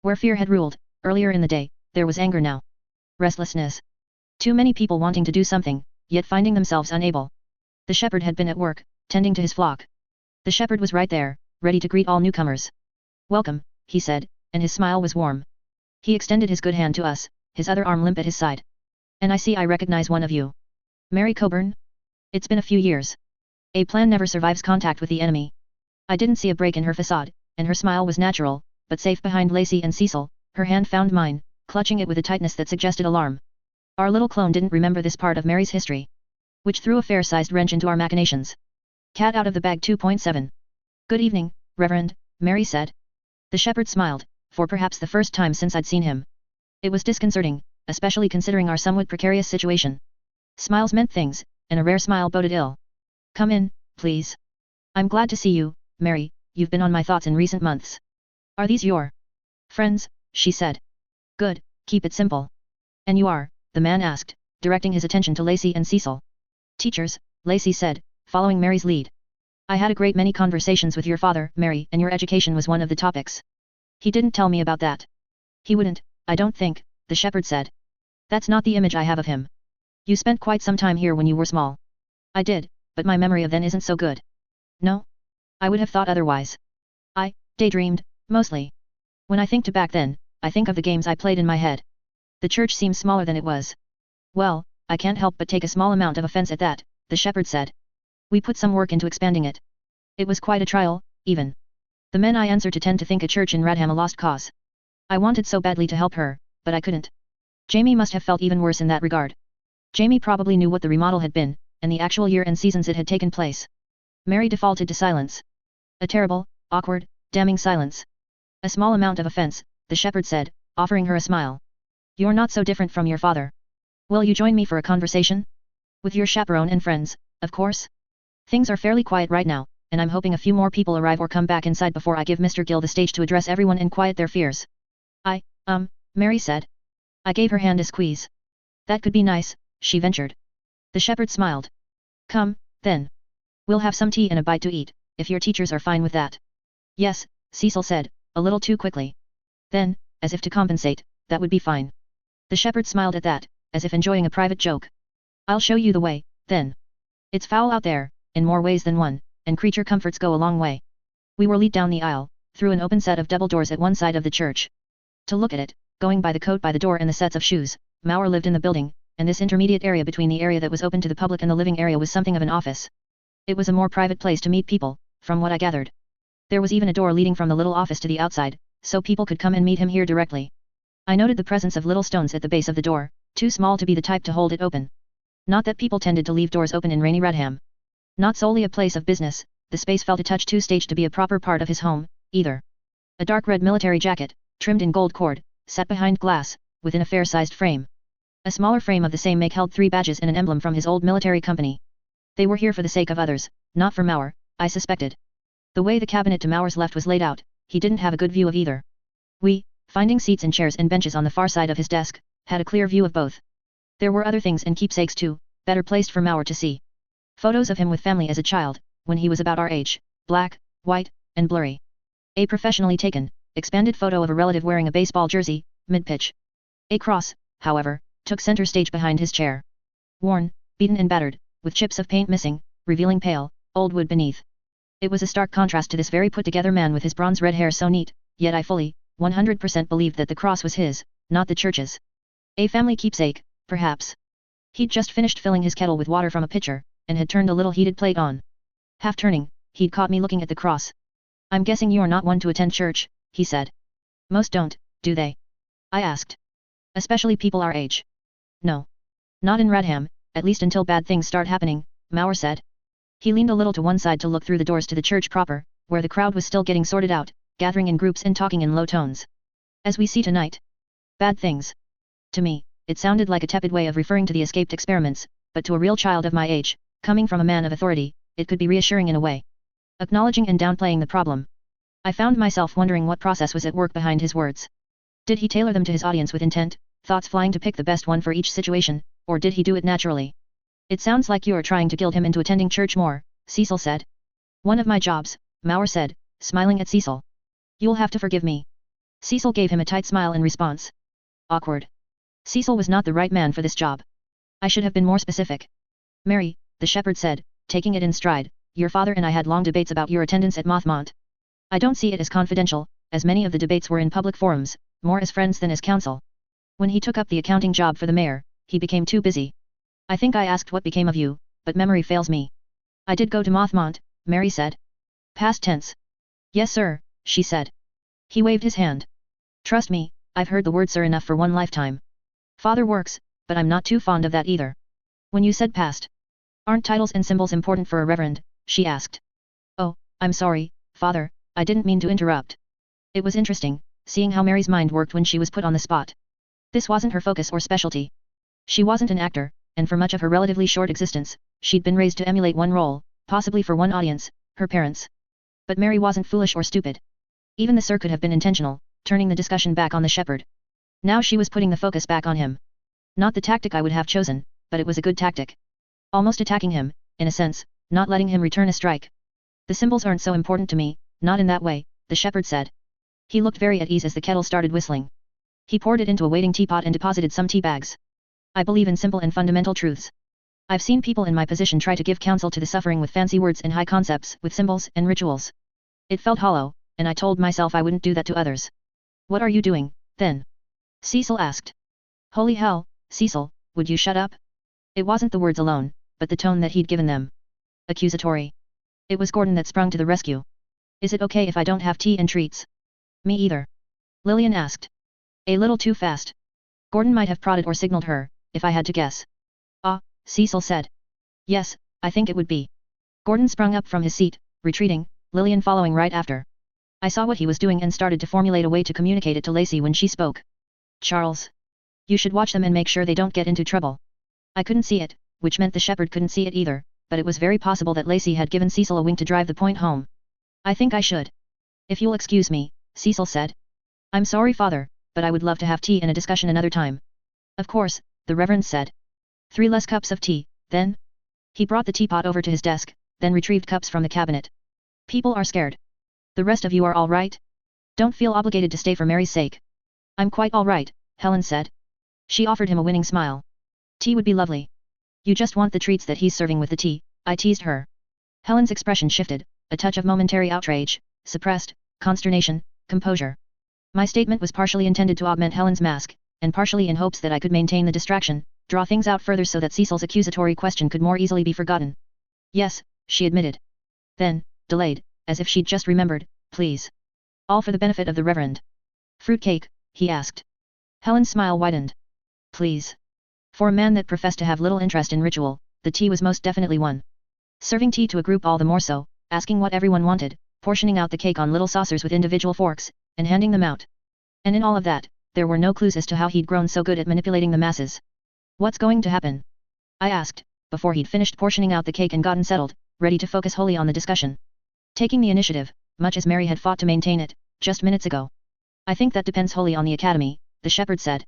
Where fear had ruled, earlier in the day, there was anger now. Restlessness. Too many people wanting to do something, yet finding themselves unable. The shepherd had been at work, tending to his flock. The shepherd was right there, ready to greet all newcomers. Welcome, he said, and his smile was warm. He extended his good hand to us, his other arm limp at his side. And I recognize one of you. Mary Coburn? It's been a few years. A plan never survives contact with the enemy. I didn't see a break in her facade, and her smile was natural, but safe behind Lacey and Cecil, her hand found mine, clutching it with a tightness that suggested alarm. Our little clone didn't remember this part of Mary's history, which threw a fair-sized wrench into our machinations. Cat out of the bag 2.7. Good evening, Reverend, Mary said. The shepherd smiled, for perhaps the first time since I'd seen him. It was disconcerting, especially considering our somewhat precarious situation. Smiles meant things, and a rare smile boded ill. Come in, please. I'm glad to see you, Mary, you've been on my thoughts in recent months. Are these your friends? She said. Good, keep it simple. And you are? The man asked, directing his attention to Lacey and Cecil. Teachers, Lacey said, following Mary's lead. I had a great many conversations with your father, Mary, and your education was one of the topics. He didn't tell me about that. He wouldn't, I don't think, the shepherd said. That's not the image I have of him. You spent quite some time here when you were small. I did, but my memory of then isn't so good. No? I would have thought otherwise. I daydreamed, mostly. When I think to back then, I think of the games I played in my head. The church seems smaller than it was. Well, I can't help but take a small amount of offense at that, the shepherd said. We put some work into expanding it. It was quite a trial, even. The men I answer to tend to think a church in Radham a lost cause. I wanted so badly to help her, but I couldn't. Jamie must have felt even worse in that regard. Jamie probably knew what the remodel had been, and the actual year and seasons it had taken place. Mary defaulted to silence. A terrible, awkward, damning silence. A small amount of offense, the shepherd said, offering her a smile. You're not so different from your father. Will you join me for a conversation? With your chaperone and friends, of course. Things are fairly quiet right now, and I'm hoping a few more people arrive or come back inside before I give Mr. Gill the stage to address everyone and quiet their fears. Mary said. I gave her hand a squeeze. That could be nice, she ventured. The shepherd smiled. Come, then. We'll have some tea and a bite to eat, if your teachers are fine with that. Yes, Cecil said, a little too quickly. Then, as if to compensate, that would be fine. The shepherd smiled at that, as if enjoying a private joke. I'll show you the way, then. It's foul out there, in more ways than one, and creature comforts go a long way. We were lead down the aisle, through an open set of double doors at one side of the church. To look at it, going by the coat by the door and the sets of shoes, Mauer lived in the building, and this intermediate area between the area that was open to the public and the living area was something of an office. It was a more private place to meet people, from what I gathered. There was even a door leading from the little office to the outside, so people could come and meet him here directly. I noted the presence of little stones at the base of the door, too small to be the type to hold it open. Not that people tended to leave doors open in rainy Radham. Not solely a place of business, the space felt a touch too staged to be a proper part of his home, either. A dark red military jacket, trimmed in gold cord, sat behind glass, within a fair-sized frame. A smaller frame of the same make held 3 badges and an emblem from his old military company. They were here for the sake of others, not for Mauer, I suspected. The way the cabinet to Mauer's left was laid out, he didn't have a good view of either. We, finding seats and chairs and benches on the far side of his desk, had a clear view of both. There were other things and keepsakes too, better placed for Mauer to see. Photos of him with family as a child, when he was about our age, black, white, and blurry. A professionally taken, expanded photo of a relative wearing a baseball jersey, mid-pitch. A cross, however, took center stage behind his chair. Worn, beaten and battered, with chips of paint missing, revealing pale, old wood beneath. It was a stark contrast to this very put-together man with his bronze red hair so neat, yet I fully, 100% believed that the cross was his, not the church's. A family keepsake, perhaps. He'd just finished filling his kettle with water from a pitcher, and had turned a little heated plate on. Half turning, he'd caught me looking at the cross. I'm guessing you're not one to attend church, he said. Most don't, do they? I asked. Especially people our age. No. Not in Radham, at least until bad things start happening, Mauer said. He leaned a little to one side to look through the doors to the church proper, where the crowd was still getting sorted out, gathering in groups and talking in low tones. As we see tonight. Bad things. To me, it sounded like a tepid way of referring to the escaped experiments, but to a real child of my age, coming from a man of authority, it could be reassuring in a way. Acknowledging and downplaying the problem. I found myself wondering what process was at work behind his words. Did he tailor them to his audience with intent, thoughts flying to pick the best one for each situation, or did he do it naturally? It sounds like you are trying to guilt him into attending church more, Cecil said. One of my jobs, Mauer said, smiling at Cecil. You'll have to forgive me. Cecil gave him a tight smile in response. Awkward. Cecil was not the right man for this job. I should have been more specific. Mary, the shepherd said, taking it in stride, your father and I had long debates about your attendance at Mothmont. I don't see it as confidential, as many of the debates were in public forums, more as friends than as counsel. When he took up the accounting job for the mayor, he became too busy. I think I asked what became of you, but memory fails me. I did go to Mothmont, Mary said. Past tense. Yes sir, she said. He waved his hand. Trust me, I've heard the word sir enough for one lifetime. Father works, but I'm not too fond of that either. When you said past. Aren't titles and symbols important for a reverend? She asked. Oh, I'm sorry, Father, I didn't mean to interrupt. It was interesting, seeing how Mary's mind worked when she was put on the spot. This wasn't her focus or specialty. She wasn't an actor, and for much of her relatively short existence, she'd been raised to emulate one role, possibly for one audience, her parents. But Mary wasn't foolish or stupid. Even the sir could have been intentional, turning the discussion back on the shepherd. Now she was putting the focus back on him. Not the tactic I would have chosen, but it was a good tactic. Almost attacking him, in a sense, not letting him return a strike. The symbols aren't so important to me, not in that way, the shepherd said. He looked very at ease as the kettle started whistling. He poured it into a waiting teapot and deposited some tea bags. I believe in simple and fundamental truths. I've seen people in my position try to give counsel to the suffering with fancy words and high concepts, with symbols and rituals. It felt hollow, and I told myself I wouldn't do that to others. What are you doing, then? Cecil asked. Holy hell, Cecil, would you shut up? It wasn't the words alone, but the tone that he'd given them. Accusatory. It was Gordon that sprung to the rescue. Is it okay if I don't have tea and treats? Me either. Lillian asked. A little too fast. Gordon might have prodded or signaled her, if I had to guess. Ah, Cecil said. Yes, I think it would be. Gordon sprung up from his seat, retreating, Lillian following right after. I saw what he was doing and started to formulate a way to communicate it to Lacey when she spoke. Charles. You should watch them and make sure they don't get into trouble. I couldn't see it, which meant the shepherd couldn't see it either, but it was very possible that Lacey had given Cecil a wink to drive the point home. I think I should. If you'll excuse me, Cecil said. I'm sorry, Father, but I would love to have tea and a discussion another time. Of course, the Reverend said. 3 less cups of tea, then? He brought the teapot over to his desk, then retrieved cups from the cabinet. People are scared. The rest of you are all right? Don't feel obligated to stay for Mary's sake. I'm quite all right, Helen said. She offered him a winning smile. Tea would be lovely. You just want the treats that he's serving with the tea, I teased her. Helen's expression shifted, a touch of momentary outrage, suppressed, consternation, composure. My statement was partially intended to augment Helen's mask, and partially in hopes that I could maintain the distraction, draw things out further so that Cecil's accusatory question could more easily be forgotten. Yes, she admitted. Then, delayed, as if she'd just remembered, please. All for the benefit of the Reverend. Fruitcake, he asked. Helen's smile widened. Please. For a man that professed to have little interest in ritual, the tea was most definitely one. Serving tea to a group all the more so, asking what everyone wanted, portioning out the cake on little saucers with individual forks, and handing them out. And in all of that, there were no clues as to how he'd grown so good at manipulating the masses. What's going to happen? I asked, before he'd finished portioning out the cake and gotten settled, ready to focus wholly on the discussion. Taking the initiative, much as Mary had fought to maintain it, just minutes ago. I think that depends wholly on the academy, the shepherd said.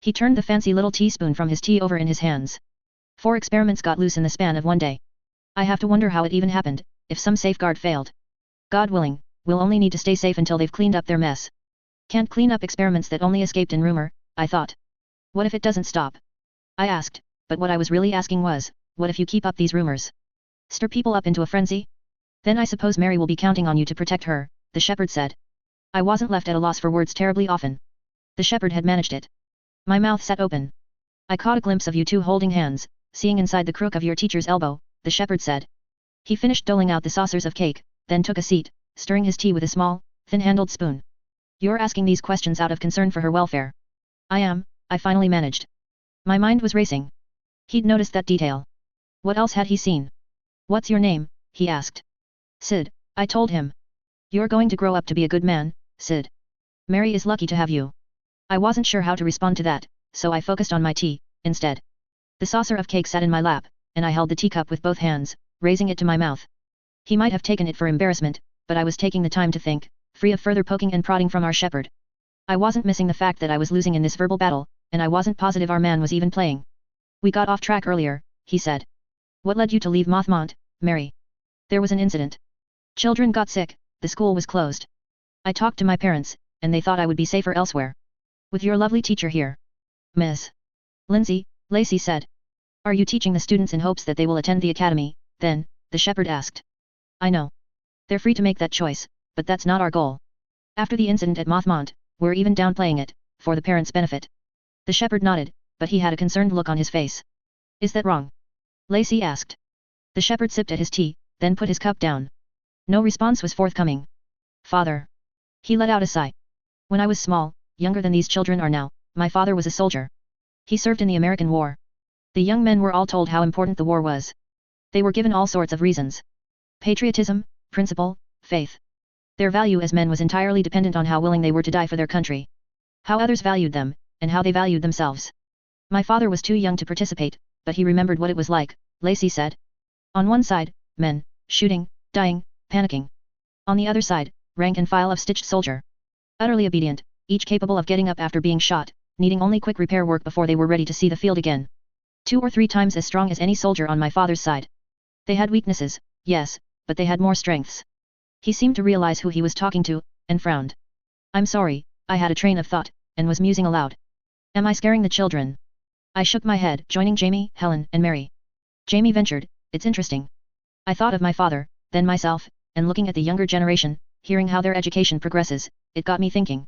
He turned the fancy little teaspoon from his tea over in his hands. 4 experiments got loose in the span of one day. I have to wonder how it even happened, if some safeguard failed. God willing, we'll only need to stay safe until they've cleaned up their mess. Can't clean up experiments that only escaped in rumor, I thought. What if it doesn't stop? I asked, but what I was really asking was, what if you keep up these rumors? Stir people up into a frenzy? Then I suppose Mary will be counting on you to protect her, the shepherd said. I wasn't left at a loss for words terribly often. The shepherd had managed it. My mouth sat open. I caught a glimpse of you two holding hands, seeing inside the crook of your teacher's elbow, the shepherd said. He finished doling out the saucers of cake, then took a seat, stirring his tea with a small, thin-handled spoon. You're asking these questions out of concern for her welfare. I am, I finally managed. My mind was racing. He'd noticed that detail. What else had he seen? What's your name? He asked. Sid, I told him. You're going to grow up to be a good man, Sid. Mary is lucky to have you. I wasn't sure how to respond to that, so I focused on my tea, instead. The saucer of cake sat in my lap, and I held the teacup with both hands, raising it to my mouth. He might have taken it for embarrassment, but I was taking the time to think, free of further poking and prodding from our shepherd. I wasn't missing the fact that I was losing in this verbal battle, and I wasn't positive our man was even playing. We got off track earlier, he said. What led you to leave Mothmont, Mary? There was an incident. Children got sick, the school was closed. I talked to my parents, and they thought I would be safer elsewhere. With your lovely teacher here. Miss Lindsay, Lacey said. Are you teaching the students in hopes that they will attend the academy, then? The shepherd asked. I know. They're free to make that choice, but that's not our goal. After the incident at Mothmont, we're even downplaying it, for the parents' benefit. The shepherd nodded, but he had a concerned look on his face. Is that wrong? Lacey asked. The shepherd sipped at his tea, then put his cup down. No response was forthcoming. Father. He let out a sigh. When I was small, younger than these children are now, my father was a soldier. He served in the American War. The young men were all told how important the war was. They were given all sorts of reasons. Patriotism, principle, faith. Their value as men was entirely dependent on how willing they were to die for their country. How others valued them, and how they valued themselves. My father was too young to participate, but he remembered what it was like, Lacey said. On one side, men, shooting, dying, panicking. On the other side, rank and file of stitched soldier. Utterly obedient, each capable of getting up after being shot, needing only quick repair work before they were ready to see the field again. 2 or 3 times as strong as any soldier on my father's side. They had weaknesses, yes, but they had more strengths. He seemed to realize who he was talking to, and frowned. I'm sorry, I had a train of thought, and was musing aloud. Am I scaring the children? I shook my head, joining Jamie, Helen, and Mary. Jamie ventured, it's interesting. I thought of my father, then myself, and looking at the younger generation, hearing how their education progresses, it got me thinking.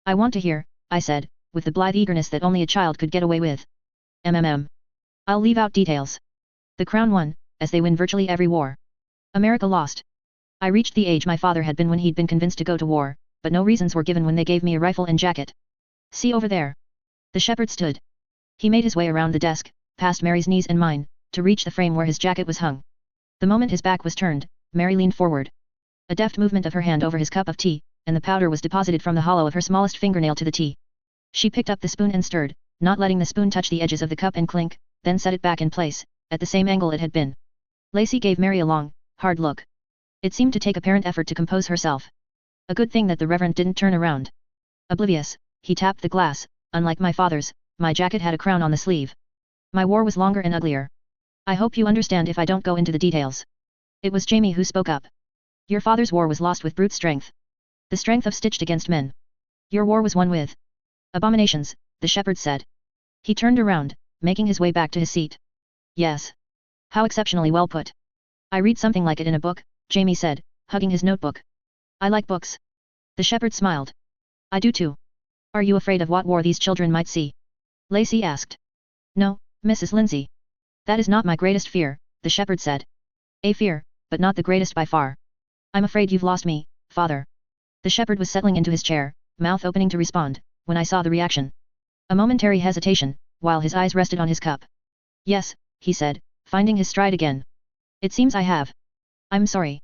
I want to hear, I said, with the blithe eagerness that only a child could get away with. I'll leave out details. The Crown won, as they win virtually every war. America lost. I reached the age my father had been when he'd been convinced to go to war, but no reasons were given when they gave me a rifle and jacket. See over there. The shepherd stood. He made his way around the desk, past Mary's knees and mine, to reach the frame where his jacket was hung. The moment his back was turned, Mary leaned forward. A deft movement of her hand over his cup of tea, and the powder was deposited from the hollow of her smallest fingernail to the tea. She picked up the spoon and stirred, not letting the spoon touch the edges of the cup and clink, then set it back in place, at the same angle it had been. Lacey gave Mary a long, hard look. It seemed to take apparent effort to compose herself. A good thing that the Reverend didn't turn around. Oblivious, he tapped the glass. Unlike my father's, my jacket had a crown on the sleeve. My war was longer and uglier. I hope you understand if I don't go into the details. It was Jamie who spoke up. Your father's war was lost with brute strength. The strength of stitched against men. Your war was won with abominations, the shepherd said. He turned around, making his way back to his seat. Yes. How exceptionally well put. I read something like it in a book, Jamie said, hugging his notebook. I like books. The shepherd smiled. I do too. Are you afraid of what war these children might see? Lacey asked. No, Mrs. Lindsay. That is not my greatest fear, the shepherd said. A fear, but not the greatest by far. I'm afraid you've lost me, father. The shepherd was settling into his chair, mouth opening to respond, when I saw the reaction. A momentary hesitation, while his eyes rested on his cup. Yes, he said, finding his stride again. It seems I have. I'm sorry.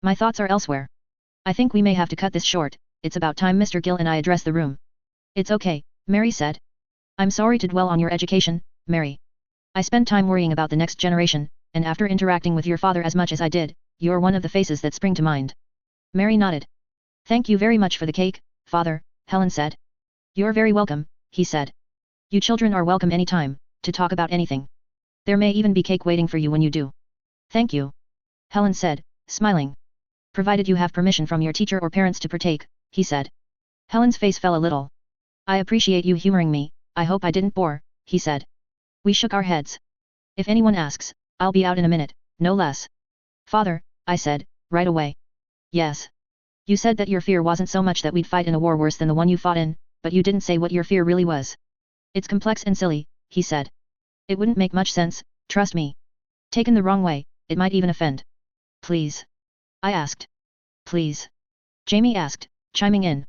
My thoughts are elsewhere. I think we may have to cut this short, it's about time Mr. Gill and I address the room. It's okay, Mary said. I'm sorry to dwell on your education, Mary. I spend time worrying about the next generation, and after interacting with your father as much as I did, you're one of the faces that spring to mind. Mary nodded. Thank you very much for the cake, father, Helen said. You're very welcome, he said. You children are welcome any time, to talk about anything. There may even be cake waiting for you when you do. Thank you. Helen said, smiling. Provided you have permission from your teacher or parents to partake, he said. Helen's face fell a little. I appreciate you humoring me, I hope I didn't bore, he said. We shook our heads. If anyone asks, I'll be out in a minute, no less. Father, I said, right away. Yes. You said that your fear wasn't so much that we'd fight in a war worse than the one you fought in, but you didn't say what your fear really was. It's complex and silly, he said. It wouldn't make much sense, trust me. Taken the wrong way, it might even offend. Please. I asked. Please. Jamie asked, chiming in.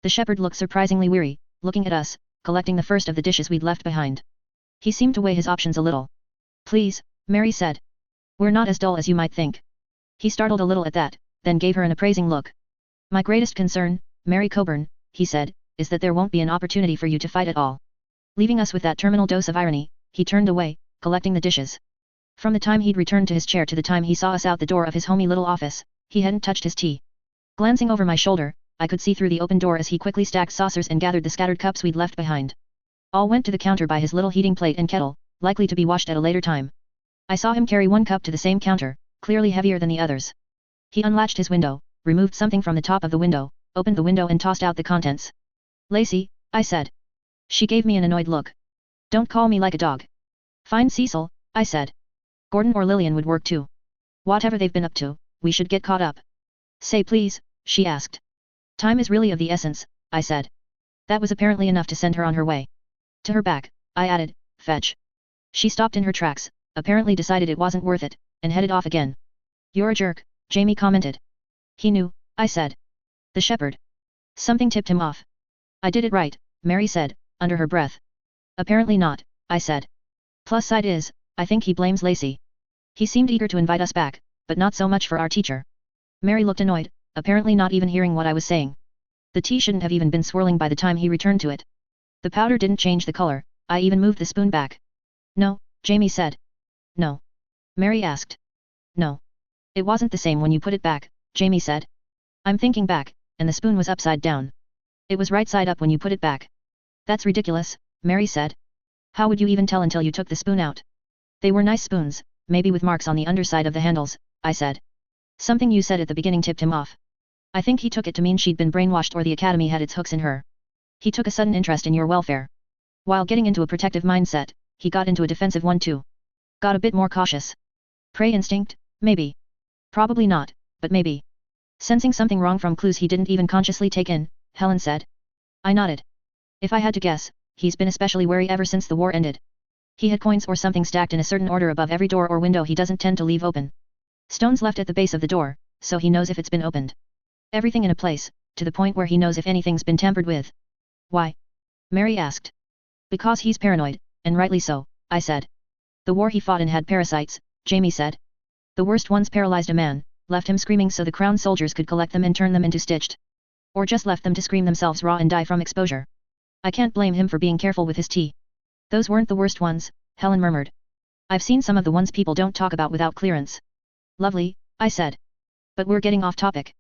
The shepherd looked surprisingly weary, looking at us, collecting the first of the dishes we'd left behind. He seemed to weigh his options a little. Please, Mary said. We're not as dull as you might think. He startled a little at that, then gave her an appraising look. My greatest concern, Mary Coburn, he said, is that there won't be an opportunity for you to fight at all. Leaving us with that terminal dose of irony, he turned away, collecting the dishes. From the time he'd returned to his chair to the time he saw us out the door of his homey little office, he hadn't touched his tea. Glancing over my shoulder, I could see through the open door as he quickly stacked saucers and gathered the scattered cups we'd left behind. All went to the counter by his little heating plate and kettle, likely to be washed at a later time. I saw him carry one cup to the same counter, clearly heavier than the others. He unlatched his window, removed something from the top of the window, opened the window and tossed out the contents. Lacey, I said. She gave me an annoyed look. Don't call me like a dog. Find Cecil, I said. Gordon or Lillian would work too. Whatever they've been up to, we should get caught up. Say please, she asked. Time is really of the essence, I said. That was apparently enough to send her on her way. To her back, I added, fetch. She stopped in her tracks, apparently decided it wasn't worth it, and headed off again. You're a jerk, Jamie commented. He knew, I said. The shepherd. Something tipped him off. I did it right, Mary said, under her breath. Apparently not, I said. Plus side is, I think he blames Lacey. He seemed eager to invite us back, but not so much for our teacher. Mary looked annoyed, apparently not even hearing what I was saying. The tea shouldn't have even been swirling by the time he returned to it. The powder didn't change the color, I even moved the spoon back. No, Jamie said. No. Mary asked. No. It wasn't the same when you put it back, Jamie said. I'm thinking back, and the spoon was upside down. It was right side up when you put it back. That's ridiculous, Mary said. How would you even tell until you took the spoon out? They were nice spoons, maybe with marks on the underside of the handles, I said. Something you said at the beginning tipped him off. I think he took it to mean she'd been brainwashed or the academy had its hooks in her. He took a sudden interest in your welfare. While getting into a protective mindset, he got into a defensive one too. Got a bit more cautious. Prey instinct, maybe. Probably not, but maybe. Sensing something wrong from clues he didn't even consciously take in, Helen said. I nodded. If I had to guess, he's been especially wary ever since the war ended. He had coins or something stacked in a certain order above every door or window he doesn't tend to leave open. Stones left at the base of the door, so he knows if it's been opened. Everything in a place, to the point where he knows if anything's been tampered with. Why? Mary asked. Because he's paranoid, and rightly so, I said. The war he fought in had parasites, Jamie said. The worst ones paralyzed a man, left him screaming so the crown soldiers could collect them and turn them into stitched. Or just left them to scream themselves raw and die from exposure. I can't blame him for being careful with his tea. Those weren't the worst ones, Helen murmured. I've seen some of the ones people don't talk about without clearance. Lovely, I said. But we're getting off topic.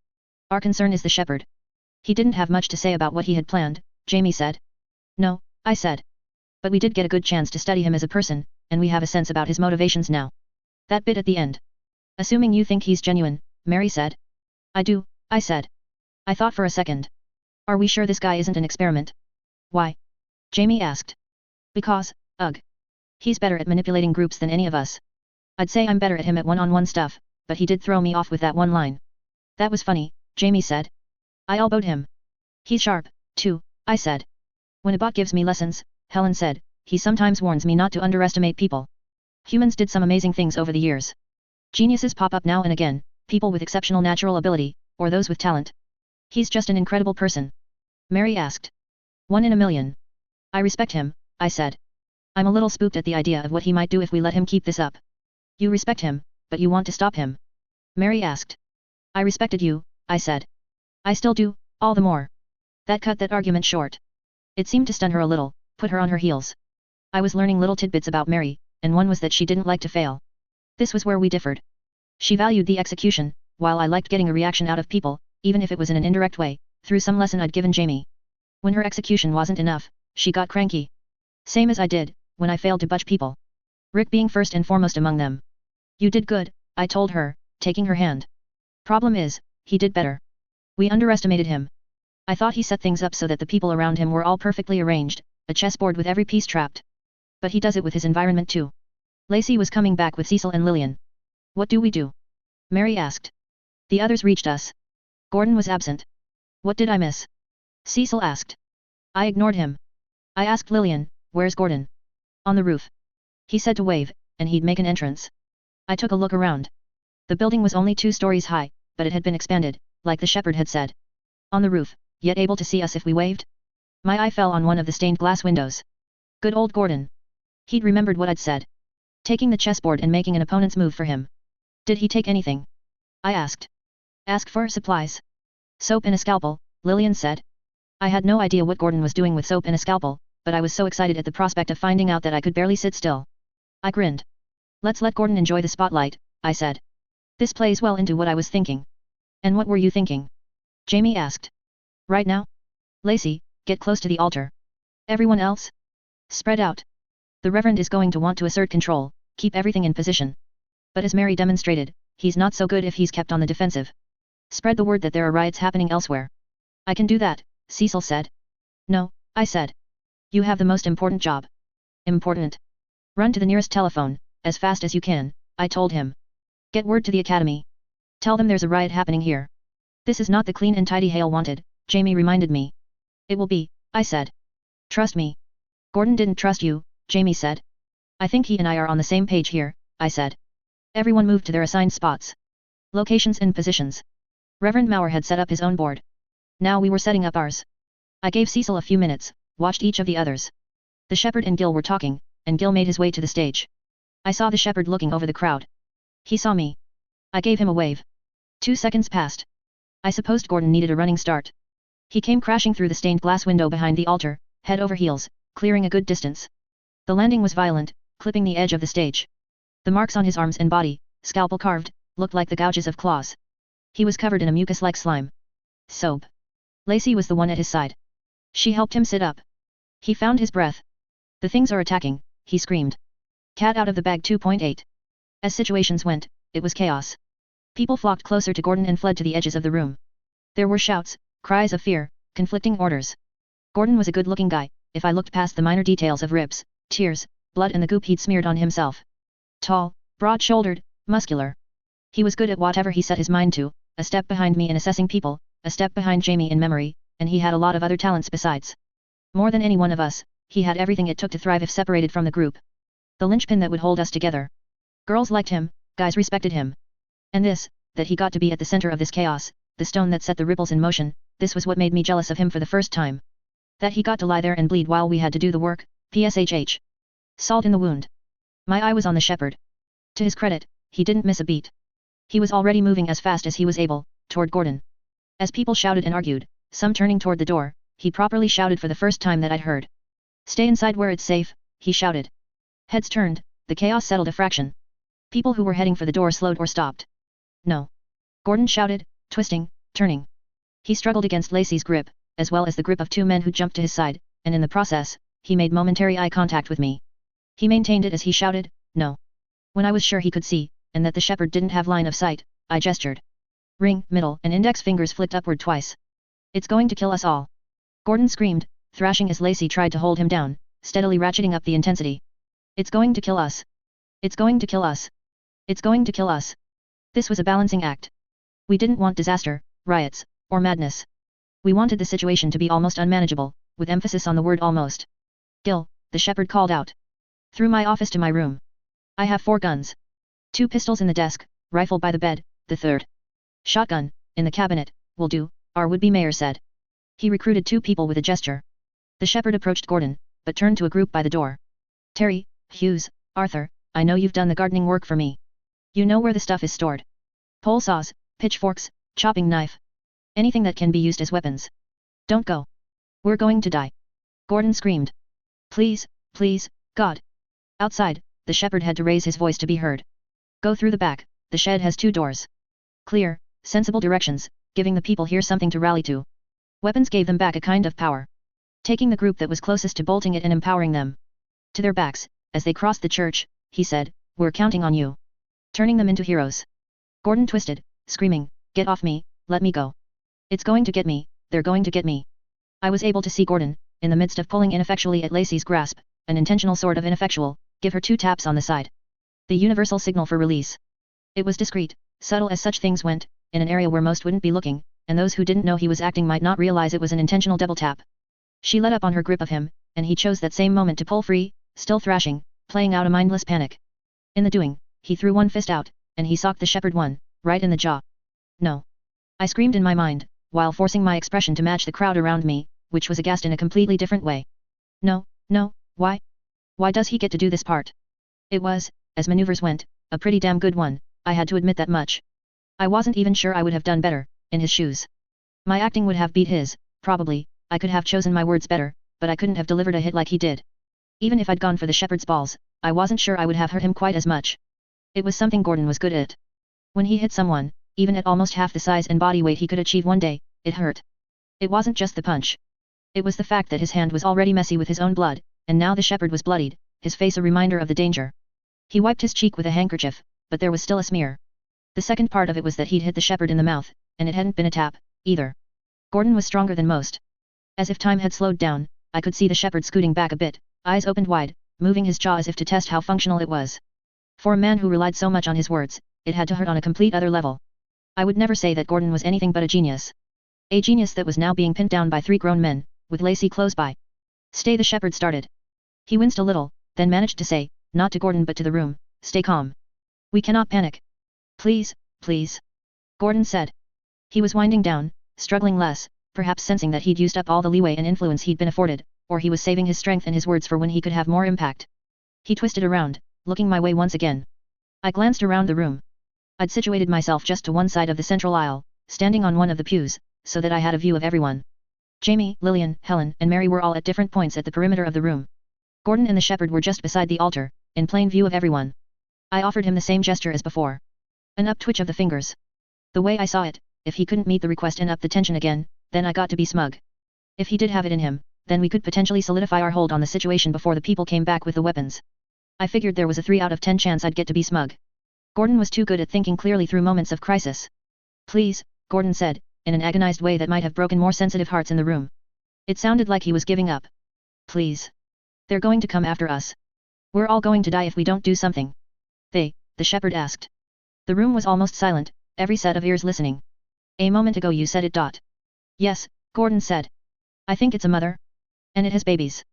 Our concern is the shepherd. He didn't have much to say about what he had planned, Jamie said. No, I said. But we did get a good chance to study him as a person, and we have a sense about his motivations now. That bit at the end. Assuming you think he's genuine, Mary said. I do, I said. I thought for a second. Are we sure this guy isn't an experiment? Why? Jamie asked. Because, ugh. He's better at manipulating groups than any of us. I'd say I'm better at him at one-on-one stuff, but he did throw me off with that one line. That was funny, Jamie said. I elbowed him. He's sharp, too, I said. When a bot gives me lessons, Helen said, he sometimes warns me not to underestimate people. Humans did some amazing things over the years. Geniuses pop up now and again, people with exceptional natural ability, or those with talent. He's just an incredible person. Mary asked. 1 in a million. I respect him, I said. I'm a little spooked at the idea of what he might do if we let him keep this up. You respect him, but you want to stop him? Mary asked. I respected you, I said. I still do, all the more. That cut that argument short. It seemed to stun her a little, put her on her heels. I was learning little tidbits about Mary, and one was that she didn't like to fail. This was where we differed. She valued the execution, while I liked getting a reaction out of people, even if it was in an indirect way, through some lesson I'd given Jamie. When her execution wasn't enough, she got cranky. Same as I did, when I failed to budge people. Rick being first and foremost among them. You did good, I told her, taking her hand. Problem is, he did better. We underestimated him. I thought he set things up so that the people around him were all perfectly arranged, a chessboard with every piece trapped. But he does it with his environment too. Lacey was coming back with Cecil and Lillian. What do we do? Mary asked. The others reached us. Gordon was absent. What did I miss? Cecil asked. I ignored him. I asked Lillian, where's Gordon? On the roof. He said to wave, and he'd make an entrance. I took a look around. The building was only 2 stories high, but it had been expanded, like the shepherd had said. On the roof, yet able to see us if we waved? My eye fell on one of the stained glass windows. Good old Gordon. He'd remembered what I'd said. Taking the chessboard and making an opponent's move for him. Did he take anything? I asked. Ask for supplies. Soap and a scalpel, Lillian said. I had no idea what Gordon was doing with soap and a scalpel, but I was so excited at the prospect of finding out that I could barely sit still. I grinned. Let's let Gordon enjoy the spotlight, I said. This plays well into what I was thinking. And what were you thinking? Jamie asked. Right now? Lacey, get close to the altar. Everyone else? Spread out. The Reverend is going to want to assert control, keep everything in position. But as Mary demonstrated, he's not so good if he's kept on the defensive. Spread the word that there are riots happening elsewhere. I can do that, Cecil said. No, I said. You have the most important job. Important. Run to the nearest telephone, as fast as you can, I told him. Get word to the academy. Tell them there's a riot happening here. This is not the clean and tidy Hale wanted, Jamie reminded me. It will be, I said. Trust me. Gordon didn't trust you, Jamie said. I think he and I are on the same page here, I said. Everyone moved to their assigned spots. Locations and positions. Reverend Maurer had set up his own board. Now we were setting up ours. I gave Cecil a few minutes, watched each of the others. The shepherd and Gil were talking, and Gil made his way to the stage. I saw the shepherd looking over the crowd. He saw me. I gave him a wave. 2 seconds passed. I supposed Gordon needed a running start. He came crashing through the stained glass window behind the altar, head over heels, clearing a good distance. The landing was violent, clipping the edge of the stage. The marks on his arms and body, scalpel carved, looked like the gouges of claws. He was covered in a mucus-like slime. Soap. Lacey was the one at his side. She helped him sit up. He found his breath. The things are attacking, he screamed. Cat out of the bag 2.8. As situations went, it was chaos. People flocked closer to Gordon and fled to the edges of the room. There were shouts, cries of fear, conflicting orders. Gordon was a good-looking guy, if I looked past the minor details of ribs, tears, blood and the goop he'd smeared on himself. Tall, broad-shouldered, muscular. He was good at whatever he set his mind to, a step behind me in assessing people, a step behind Jamie in memory, and he had a lot of other talents besides. More than any one of us, he had everything it took to thrive if separated from the group. The linchpin that would hold us together. Girls liked him, guys respected him. And this, that he got to be at the center of this chaos, the stone that set the ripples in motion, this was what made me jealous of him for the first time. That he got to lie there and bleed while we had to do the work, pshh. Salt in the wound. My eye was on the shepherd. To his credit, he didn't miss a beat. He was already moving as fast as he was able, toward Gordon. As people shouted and argued, some turning toward the door, he properly shouted for the first time that I'd heard. Stay inside where it's safe, he shouted. Heads turned, the chaos settled a fraction. People who were heading for the door slowed or stopped. No. Gordon shouted, twisting, turning. He struggled against Lacey's grip, as well as the grip of two men who jumped to his side, and in the process, he made momentary eye contact with me. He maintained it as he shouted, no. When I was sure he could see, and that the shepherd didn't have line of sight, I gestured. Ring, middle and index fingers flicked upward twice. It's going to kill us all. Gordon screamed, thrashing as Lacey tried to hold him down, steadily ratcheting up the intensity. It's going to kill us. It's going to kill us. It's going to kill us. This was a balancing act. We didn't want disaster, riots, or madness. We wanted the situation to be almost unmanageable, with emphasis on the word almost. Gil, the shepherd called out. Through my office to my room. I have 4 guns. 2 pistols in the desk, rifle by the bed, the 3rd. Shotgun, in the cabinet, will do, our would-be mayor said. He recruited 2 people with a gesture. The shepherd approached Gordon, but turned to a group by the door. Terry, Hughes, Arthur, I know you've done the gardening work for me. You know where the stuff is stored. Pole saws, pitchforks, chopping knife. Anything that can be used as weapons. Don't go. We're going to die. Gordon screamed. Please, please, God. Outside, the shepherd had to raise his voice to be heard. Go through the back, the shed has 2 doors. Clear, sensible directions, giving the people here something to rally to. Weapons gave them back a kind of power. Taking the group that was closest to bolting it and empowering them. To their backs, as they crossed the church, he said, we're counting on you. Turning them into heroes. Gordon twisted, screaming, get off me, let me go. It's going to get me, they're going to get me. I was able to see Gordon, in the midst of pulling ineffectually at Lacey's grasp, an intentional sort of ineffectual, give her 2 taps on the side. The universal signal for release. It was discreet, subtle as such things went, in an area where most wouldn't be looking, and those who didn't know he was acting might not realize it was an intentional double tap. She let up on her grip of him, and he chose that same moment to pull free, still thrashing, playing out a mindless panic. In the doing, he threw one fist out, and he socked the shepherd one, right in the jaw. No. I screamed in my mind, while forcing my expression to match the crowd around me, which was aghast in a completely different way. No, no, why? Why does he get to do this part? It was, as maneuvers went, a pretty damn good one, I had to admit that much. I wasn't even sure I would have done better, in his shoes. My acting would have beat his, probably, I could have chosen my words better, but I couldn't have delivered a hit like he did. Even if I'd gone for the shepherd's balls, I wasn't sure I would have hurt him quite as much. It was something Gordon was good at. When he hit someone, even at almost half the size and body weight he could achieve one day, it hurt. It wasn't just the punch. It was the fact that his hand was already messy with his own blood, and now the shepherd was bloodied, his face a reminder of the danger. He wiped his cheek with a handkerchief, but there was still a smear. The second part of it was that he'd hit the shepherd in the mouth, and it hadn't been a tap, either. Gordon was stronger than most. As if time had slowed down, I could see the shepherd scooting back a bit, eyes opened wide, moving his jaw as if to test how functional it was. For a man who relied so much on his words, it had to hurt on a complete other level. I would never say that Gordon was anything but a genius. A genius that was now being pinned down by 3 grown men, with Lacey close by. Stay, the shepherd started. He winced a little, then managed to say, not to Gordon but to the room, stay calm. We cannot panic. Please, please. Gordon said. He was winding down, struggling less, perhaps sensing that he'd used up all the leeway and influence he'd been afforded, or he was saving his strength and his words for when he could have more impact. He twisted around, looking my way once again. I glanced around the room. I'd situated myself just to one side of the central aisle, standing on one of the pews, so that I had a view of everyone. Jamie, Lillian, Helen, and Mary were all at different points at the perimeter of the room. Gordon and the shepherd were just beside the altar, in plain view of everyone. I offered him the same gesture as before. An up twitch of the fingers. The way I saw it, if he couldn't meet the request and up the tension again, then I got to be smug. If he did have it in him, then we could potentially solidify our hold on the situation before the people came back with the weapons. I figured there was a 3 out of 10 chance I'd get to be smug. Gordon was too good at thinking clearly through moments of crisis. Please, Gordon said, in an agonized way that might have broken more sensitive hearts in the room. It sounded like he was giving up. Please. They're going to come after us. We're all going to die if we don't do something. The shepherd asked. The room was almost silent, every set of ears listening. A moment ago you said it. Yes, Gordon said. I think it's a mother. And it has babies.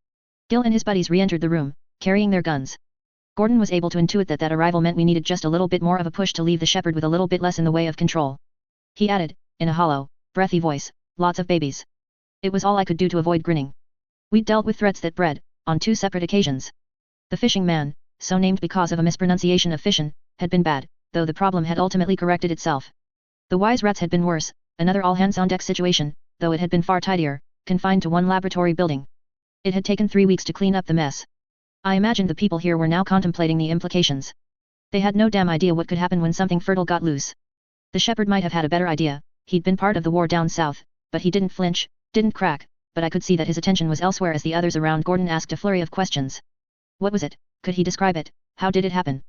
Gil and his buddies re-entered the room, carrying their guns. Gordon was able to intuit that arrival meant we needed just a little bit more of a push to leave the shepherd with a little bit less in the way of control. He added, in a hollow, breathy voice, lots of babies. It was all I could do to avoid grinning. We'd dealt with threats that bred, on 2 separate occasions. The fishing man, so named because of a mispronunciation of fishin', had been bad, though the problem had ultimately corrected itself. The wise rats had been worse, another all-hands-on-deck situation, though it had been far tidier, confined to one laboratory building. It had taken 3 weeks to clean up the mess. I imagined the people here were now contemplating the implications. They had no damn idea what could happen when something fertile got loose. The shepherd might have had a better idea, he'd been part of the war down south, but he didn't flinch, didn't crack, but I could see that his attention was elsewhere as the others around Gordon asked a flurry of questions. What was it? Could he describe it? How did it happen?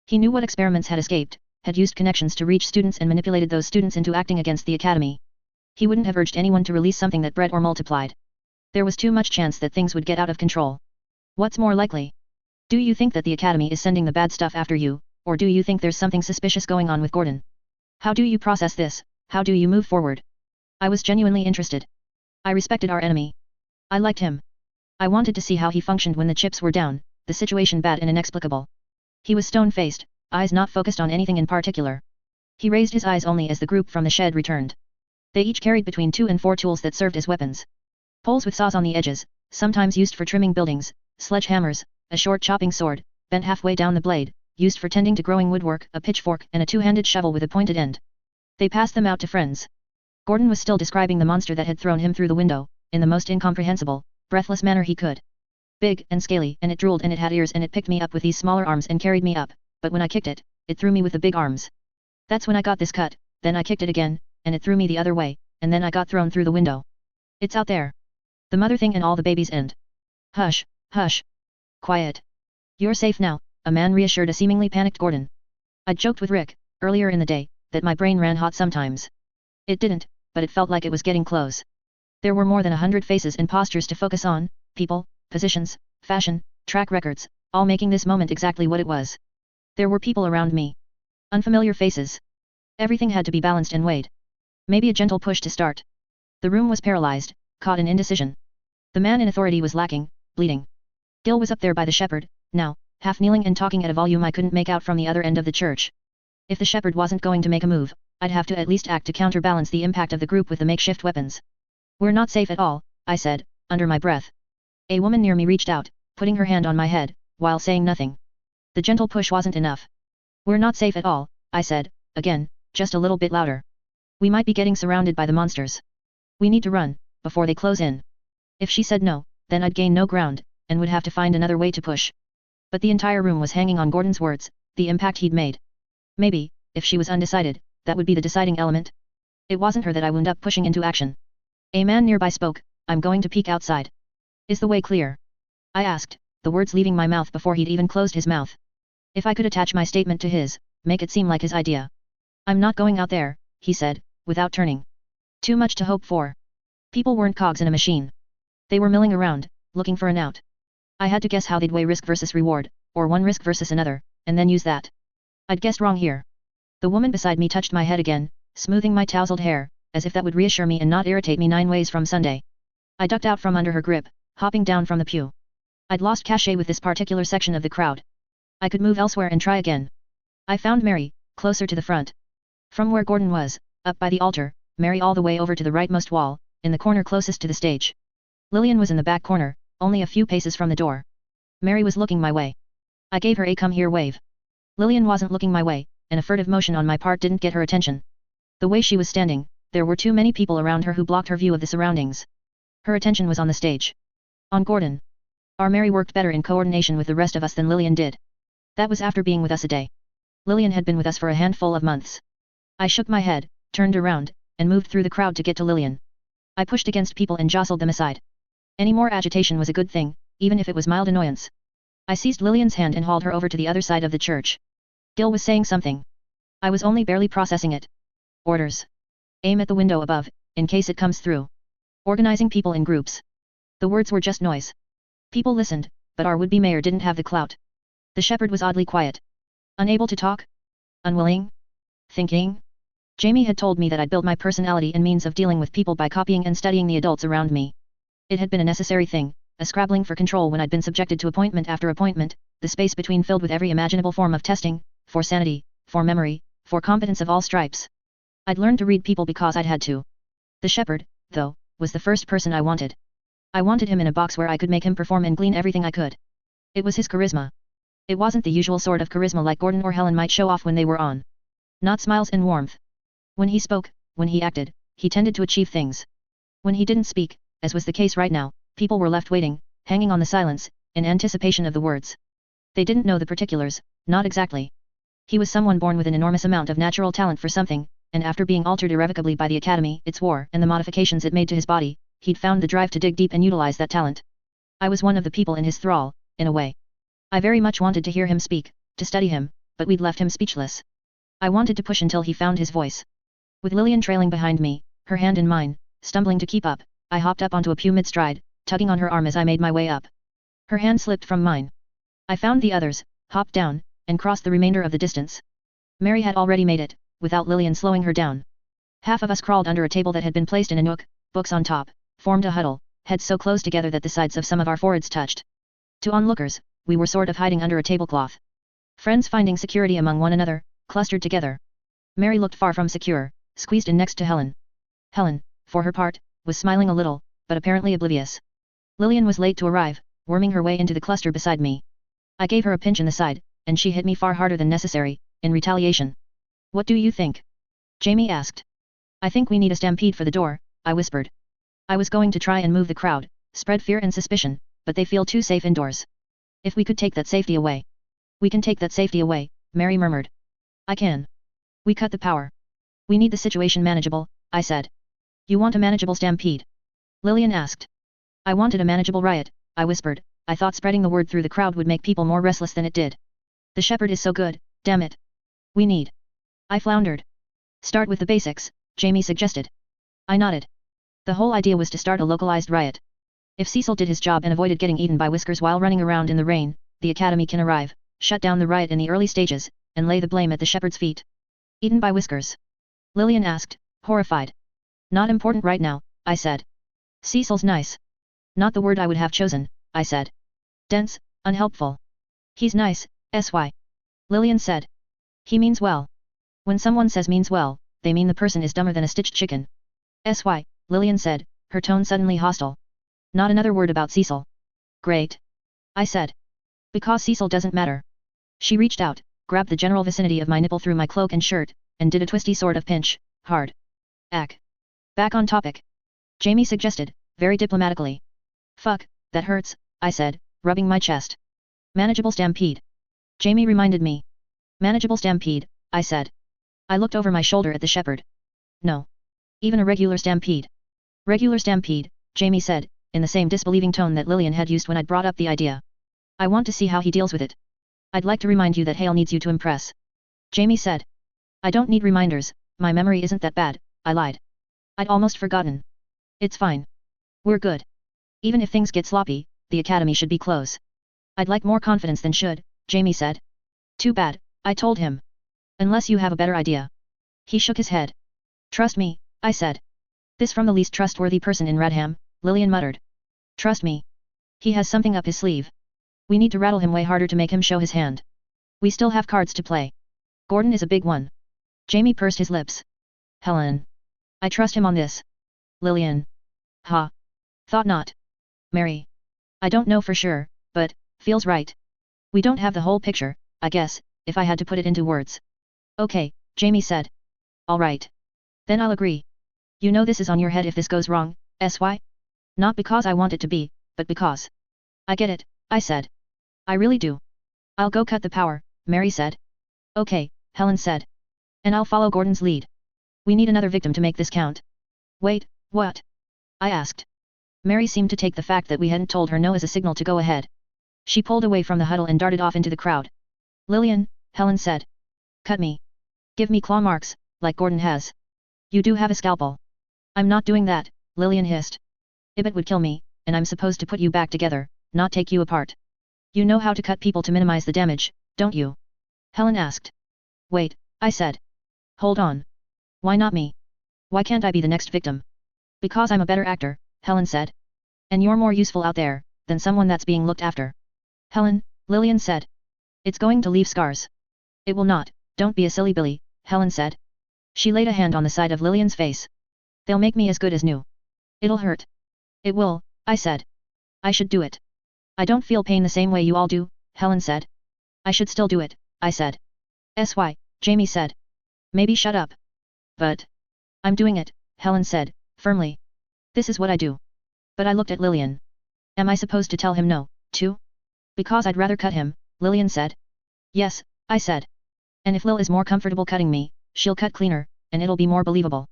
He knew what experiments had escaped, had used connections to reach students and manipulated those students into acting against the academy. He wouldn't have urged anyone to release something that bred or multiplied. There was too much chance that things would get out of control. What's more likely? Do you think that the academy is sending the bad stuff after you, or do you think there's something suspicious going on with Gordon? How do you process this? How do you move forward? I was genuinely interested. I respected our enemy. I liked him. I wanted to see how he functioned when the chips were down, the situation bad and inexplicable. He was stone-faced, eyes not focused on anything in particular. He raised his eyes only as the group from the shed returned. They each carried between 2 and 4 tools that served as weapons. Poles with saws on the edges, sometimes used for trimming buildings, sledgehammers, a short chopping sword, bent halfway down the blade, used for tending to growing woodwork, a pitchfork, and a 2-handed shovel with a pointed end. They passed them out to friends. Gordon was still describing the monster that had thrown him through the window, in the most incomprehensible, breathless manner he could. Big and scaly, and it drooled and it had ears and it picked me up with these smaller arms and carried me up, but when I kicked it, it threw me with the big arms. That's when I got this cut, then I kicked it again, and it threw me the other way, and then I got thrown through the window. It's out there. The mother thing and all the babies and... Hush, hush. Quiet. You're safe now, a man reassured a seemingly panicked Gordon. I'd joked with Rick, earlier in the day, that my brain ran hot sometimes. It didn't, but it felt like it was getting close. There were more than 100 faces and postures to focus on, people, positions, fashion, track records, all making this moment exactly what it was. There were people around me. Unfamiliar faces. Everything had to be balanced and weighed. Maybe a gentle push to start. The room was paralyzed, caught in indecision. The man in authority was lacking, bleeding. Gil was up there by the shepherd, now, half kneeling and talking at a volume I couldn't make out from the other end of the church. If the shepherd wasn't going to make a move, I'd have to at least act to counterbalance the impact of the group with the makeshift weapons. We're not safe at all, I said, under my breath. A woman near me reached out, putting her hand on my head, while saying nothing. The gentle push wasn't enough. We're not safe at all, I said, again, just a little bit louder. We might be getting surrounded by the monsters. We need to run, before they close in. If she said no, then I'd gain no ground, and would have to find another way to push. But the entire room was hanging on Gordon's words, the impact he'd made. Maybe, if she was undecided, that would be the deciding element. It wasn't her that I wound up pushing into action. A man nearby spoke, I'm going to peek outside. Is the way clear? I asked, the words leaving my mouth before he'd even closed his mouth. If I could attach my statement to his, make it seem like his idea. I'm not going out there, he said, without turning. Too much to hope for. People weren't cogs in a machine. They were milling around, looking for an out. I had to guess how they'd weigh risk versus reward, or one risk versus another, and then use that. I'd guessed wrong here. The woman beside me touched my head again, smoothing my tousled hair, as if that would reassure me and not irritate me 9 ways from Sunday. I ducked out from under her grip, hopping down from the pew. I'd lost cachet with this particular section of the crowd. I could move elsewhere and try again. I found Mary, closer to the front. From where Gordon was, up by the altar, Mary all the way over to the rightmost wall, in the corner closest to the stage. Lillian was in the back corner, only a few paces from the door. Mary was looking my way. I gave her a come here wave. Lillian wasn't looking my way, and a furtive motion on my part didn't get her attention. The way she was standing, there were too many people around her who blocked her view of the surroundings. Her attention was on the stage. On Gordon. Our Mary worked better in coordination with the rest of us than Lillian did. That was after being with us a day. Lillian had been with us for a handful of months. I shook my head, turned around, and moved through the crowd to get to Lillian. I pushed against people and jostled them aside. Any more agitation was a good thing, even if it was mild annoyance. I seized Lillian's hand and hauled her over to the other side of the church. Gil was saying something. I was only barely processing it. Orders. Aim at the window above, in case it comes through. Organizing people in groups. The words were just noise. People listened, but our would-be mayor didn't have the clout. The shepherd was oddly quiet. Unable to talk? Unwilling? Thinking? Jamie had told me that I'd built my personality and means of dealing with people by copying and studying the adults around me. It had been a necessary thing, a scrabbling for control when I'd been subjected to appointment after appointment, the space between filled with every imaginable form of testing, for sanity, for memory, for competence of all stripes. I'd learned to read people because I'd had to. The shepherd, though, was the first person I wanted. I wanted him in a box where I could make him perform and glean everything I could. It was his charisma. It wasn't the usual sort of charisma like Gordon or Helen might show off when they were on. Not smiles and warmth. When he spoke, when he acted, he tended to achieve things. When he didn't speak, as was the case right now, people were left waiting, hanging on the silence, in anticipation of the words. They didn't know the particulars, not exactly. He was someone born with an enormous amount of natural talent for something, and after being altered irrevocably by the Academy, its war, and the modifications it made to his body, he'd found the drive to dig deep and utilize that talent. I was one of the people in his thrall, in a way. I very much wanted to hear him speak, to study him, but we'd left him speechless. I wanted to push until he found his voice. With Lillian trailing behind me, her hand in mine, stumbling to keep up, I hopped up onto a pew mid-stride, tugging on her arm as I made my way up. Her hand slipped from mine. I found the others, hopped down, and crossed the remainder of the distance. Mary had already made it, without Lillian slowing her down. Half of us crawled under a table that had been placed in a nook, books on top, formed a huddle, heads so close together that the sides of some of our foreheads touched. To onlookers, we were sort of hiding under a tablecloth. Friends finding security among one another, clustered together. Mary looked far from secure, squeezed in next to Helen. Helen, for her part, was smiling a little, but apparently oblivious. Lillian was late to arrive, worming her way into the cluster beside me. I gave her a pinch in the side, and she hit me far harder than necessary, in retaliation. What do you think? Jamie asked. I think we need a stampede for the door, I whispered. I was going to try and move the crowd, spread fear and suspicion, but they feel too safe indoors. If we could take that safety away. We can take that safety away, Mary murmured. I can. We cut the power. We need the situation manageable, I said. You want a manageable stampede? Lillian asked. I wanted a manageable riot, I whispered. I thought spreading the word through the crowd would make people more restless than it did. The shepherd is so good, damn it. We need. I floundered. Start with the basics, Jamie suggested. I nodded. The whole idea was to start a localized riot. If Cecil did his job and avoided getting eaten by Whiskers while running around in the rain, the Academy can arrive, shut down the riot in the early stages, and lay the blame at the shepherd's feet. Eaten by Whiskers? Lillian asked, horrified. Not important right now, I said. Cecil's nice. Not the word I would have chosen, I said. Dense, unhelpful. He's nice, sy. Lillian said. He means well. When someone says means well, they mean the person is dumber than a stitched chicken. Sy, Lillian said, her tone suddenly hostile. Not another word about Cecil. Great. I said. Because Cecil doesn't matter. She reached out, grabbed the general vicinity of my nipple through my cloak and shirt, and did a twisty sort of pinch, hard. Ack. Back on topic. Jamie suggested, very diplomatically. Fuck, that hurts, I said, rubbing my chest. Manageable stampede. Jamie reminded me. Manageable stampede, I said. I looked over my shoulder at the shepherd. No. Even a regular stampede. Regular stampede, Jamie said, in the same disbelieving tone that Lillian had used when I'd brought up the idea. I want to see how he deals with it. I'd like to remind you that Hale needs you to impress. Jamie said. I don't need reminders, my memory isn't that bad, I lied. I'd almost forgotten. It's fine. We're good. Even if things get sloppy, the Academy should be close. I'd like more confidence than should, Jamie said. Too bad, I told him. Unless you have a better idea. He shook his head. Trust me, I said. This from the least trustworthy person in Radham, Lillian muttered. Trust me. He has something up his sleeve. We need to rattle him way harder to make him show his hand. We still have cards to play. Gordon is a big one. Jamie pursed his lips. Helen. I trust him on this. Lillian. Ha. Thought not. Mary. I don't know for sure, but, feels right. We don't have the whole picture, I guess, if I had to put it into words. Okay, Jamie said. All right. Then I'll agree. You know this is on your head if this goes wrong, sy? Not because I want it to be, but because. I get it, I said. I really do. I'll go cut the power, Mary said. Okay, Helen said. And I'll follow Gordon's lead. We need another victim to make this count. Wait, what? I asked. Mary seemed to take the fact that we hadn't told her no as a signal to go ahead. She pulled away from the huddle and darted off into the crowd. Lillian, Helen said. Cut me. Give me claw marks, like Gordon has. You do have a scalpel. I'm not doing that, Lillian hissed. It would kill me, and I'm supposed to put you back together, not take you apart. You know how to cut people to minimize the damage, don't you? Helen asked. Wait, I said. Hold on. Why not me? Why can't I be the next victim? Because I'm a better actor, Helen said. And you're more useful out there, than someone that's being looked after. Helen, Lillian said. It's going to leave scars. It will not, don't be a silly Billy, Helen said. She laid a hand on the side of Lillian's face. They'll make me as good as new. It'll hurt. It will, I said. I should do it. I don't feel pain the same way you all do, Helen said. I should still do it, I said. Jamie said. Maybe shut up. But. I'm doing it, Helen said, firmly. This is what I do. But I looked at Lillian. Am I supposed to tell him no, too? Because I'd rather cut him, Lillian said. Yes, I said. And if Lil is more comfortable cutting me, she'll cut cleaner, and it'll be more believable.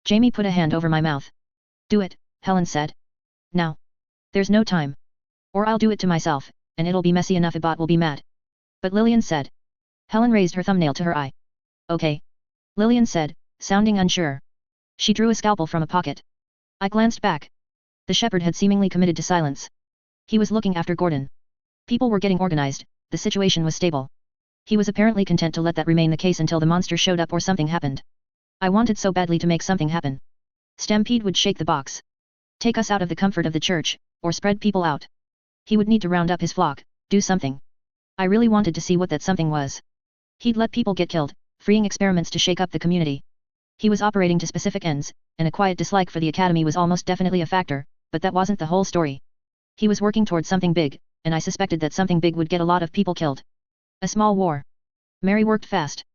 Jamie put a hand over my mouth. Do it, Helen said. Now. There's no time. Or I'll do it to myself, and it'll be messy enough Ibot will be mad. But Lillian said. Helen raised her thumbnail to her eye. Okay. Lillian said, sounding unsure. She drew a scalpel from a pocket. I glanced back. The shepherd had seemingly committed to silence. He was looking after Gordon. People were getting organized, the situation was stable. He was apparently content to let that remain the case until the monster showed up or something happened. I wanted so badly to make something happen. Stampede would shake the box. Take us out of the comfort of the church, or spread people out. He would need to round up his flock, do something. I really wanted to see what that something was. He'd let people get killed, freeing experiments to shake up the community. He was operating to specific ends, and a quiet dislike for the academy was almost definitely a factor, but that wasn't the whole story. He was working towards something big, and I suspected that something big would get a lot of people killed. A small war. Mary worked fast.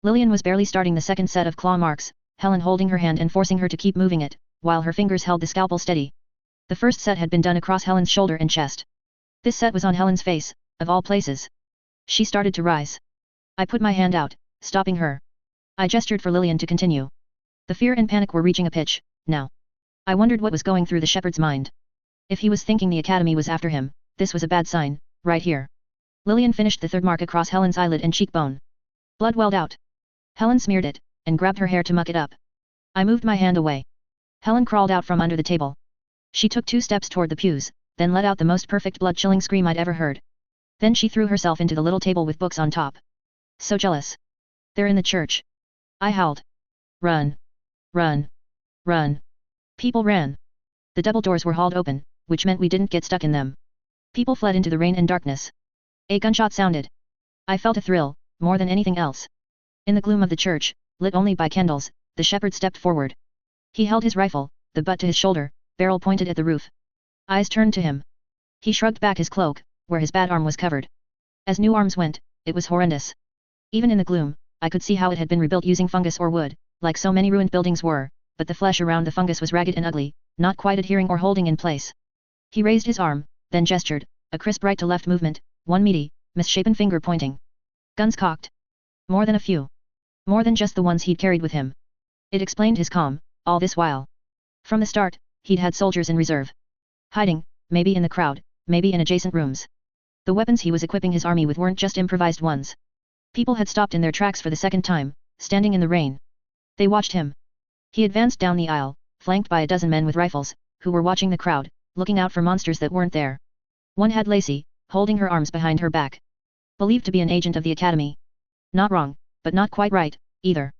Lillian was barely starting the second set of claw marks, Helen holding her hand and forcing her to keep moving it, while her fingers held the scalpel steady. The first set had been done across Helen's shoulder and chest. This set was on Helen's face, of all places. She started to rise. I put my hand out, stopping her. I gestured for Lillian to continue. The fear and panic were reaching a pitch, now. I wondered what was going through the shepherd's mind. If he was thinking the academy was after him, this was a bad sign, right here. Lillian finished the third mark across Helen's eyelid and cheekbone. Blood welled out. Helen smeared it, and grabbed her hair to muck it up. I moved my hand away. Helen crawled out from under the table. She took 2 steps toward the pews, then let out the most perfect blood-chilling scream I'd ever heard. Then she threw herself into the little table with books on top. So jealous. They're in the church. I howled. Run. Run. Run. People ran. The double doors were hauled open, which meant we didn't get stuck in them. People fled into the rain and darkness. A gunshot sounded. I felt a thrill, more than anything else. In the gloom of the church, lit only by candles, the shepherd stepped forward. He held his rifle, the butt to his shoulder, barrel pointed at the roof. Eyes turned to him. He shrugged back his cloak, where his bad arm was covered. As new arms went, it was horrendous. Even in the gloom, I could see how it had been rebuilt using fungus or wood, like so many ruined buildings were, but the flesh around the fungus was ragged and ugly, not quite adhering or holding in place. He raised his arm, then gestured, a crisp right to left movement, one meaty, misshapen finger pointing. Guns cocked. More than a few. More than just the ones he'd carried with him. It explained his calm, all this while. From the start, he'd had soldiers in reserve. Hiding, maybe in the crowd, maybe in adjacent rooms. The weapons he was equipping his army with weren't just improvised ones. People had stopped in their tracks for the second time, standing in the rain. They watched him. He advanced down the aisle, flanked by a dozen men with rifles, who were watching the crowd, looking out for monsters that weren't there. One had Lacey, holding her arms behind her back. Believed to be an agent of the academy. Not wrong, but not quite right, either.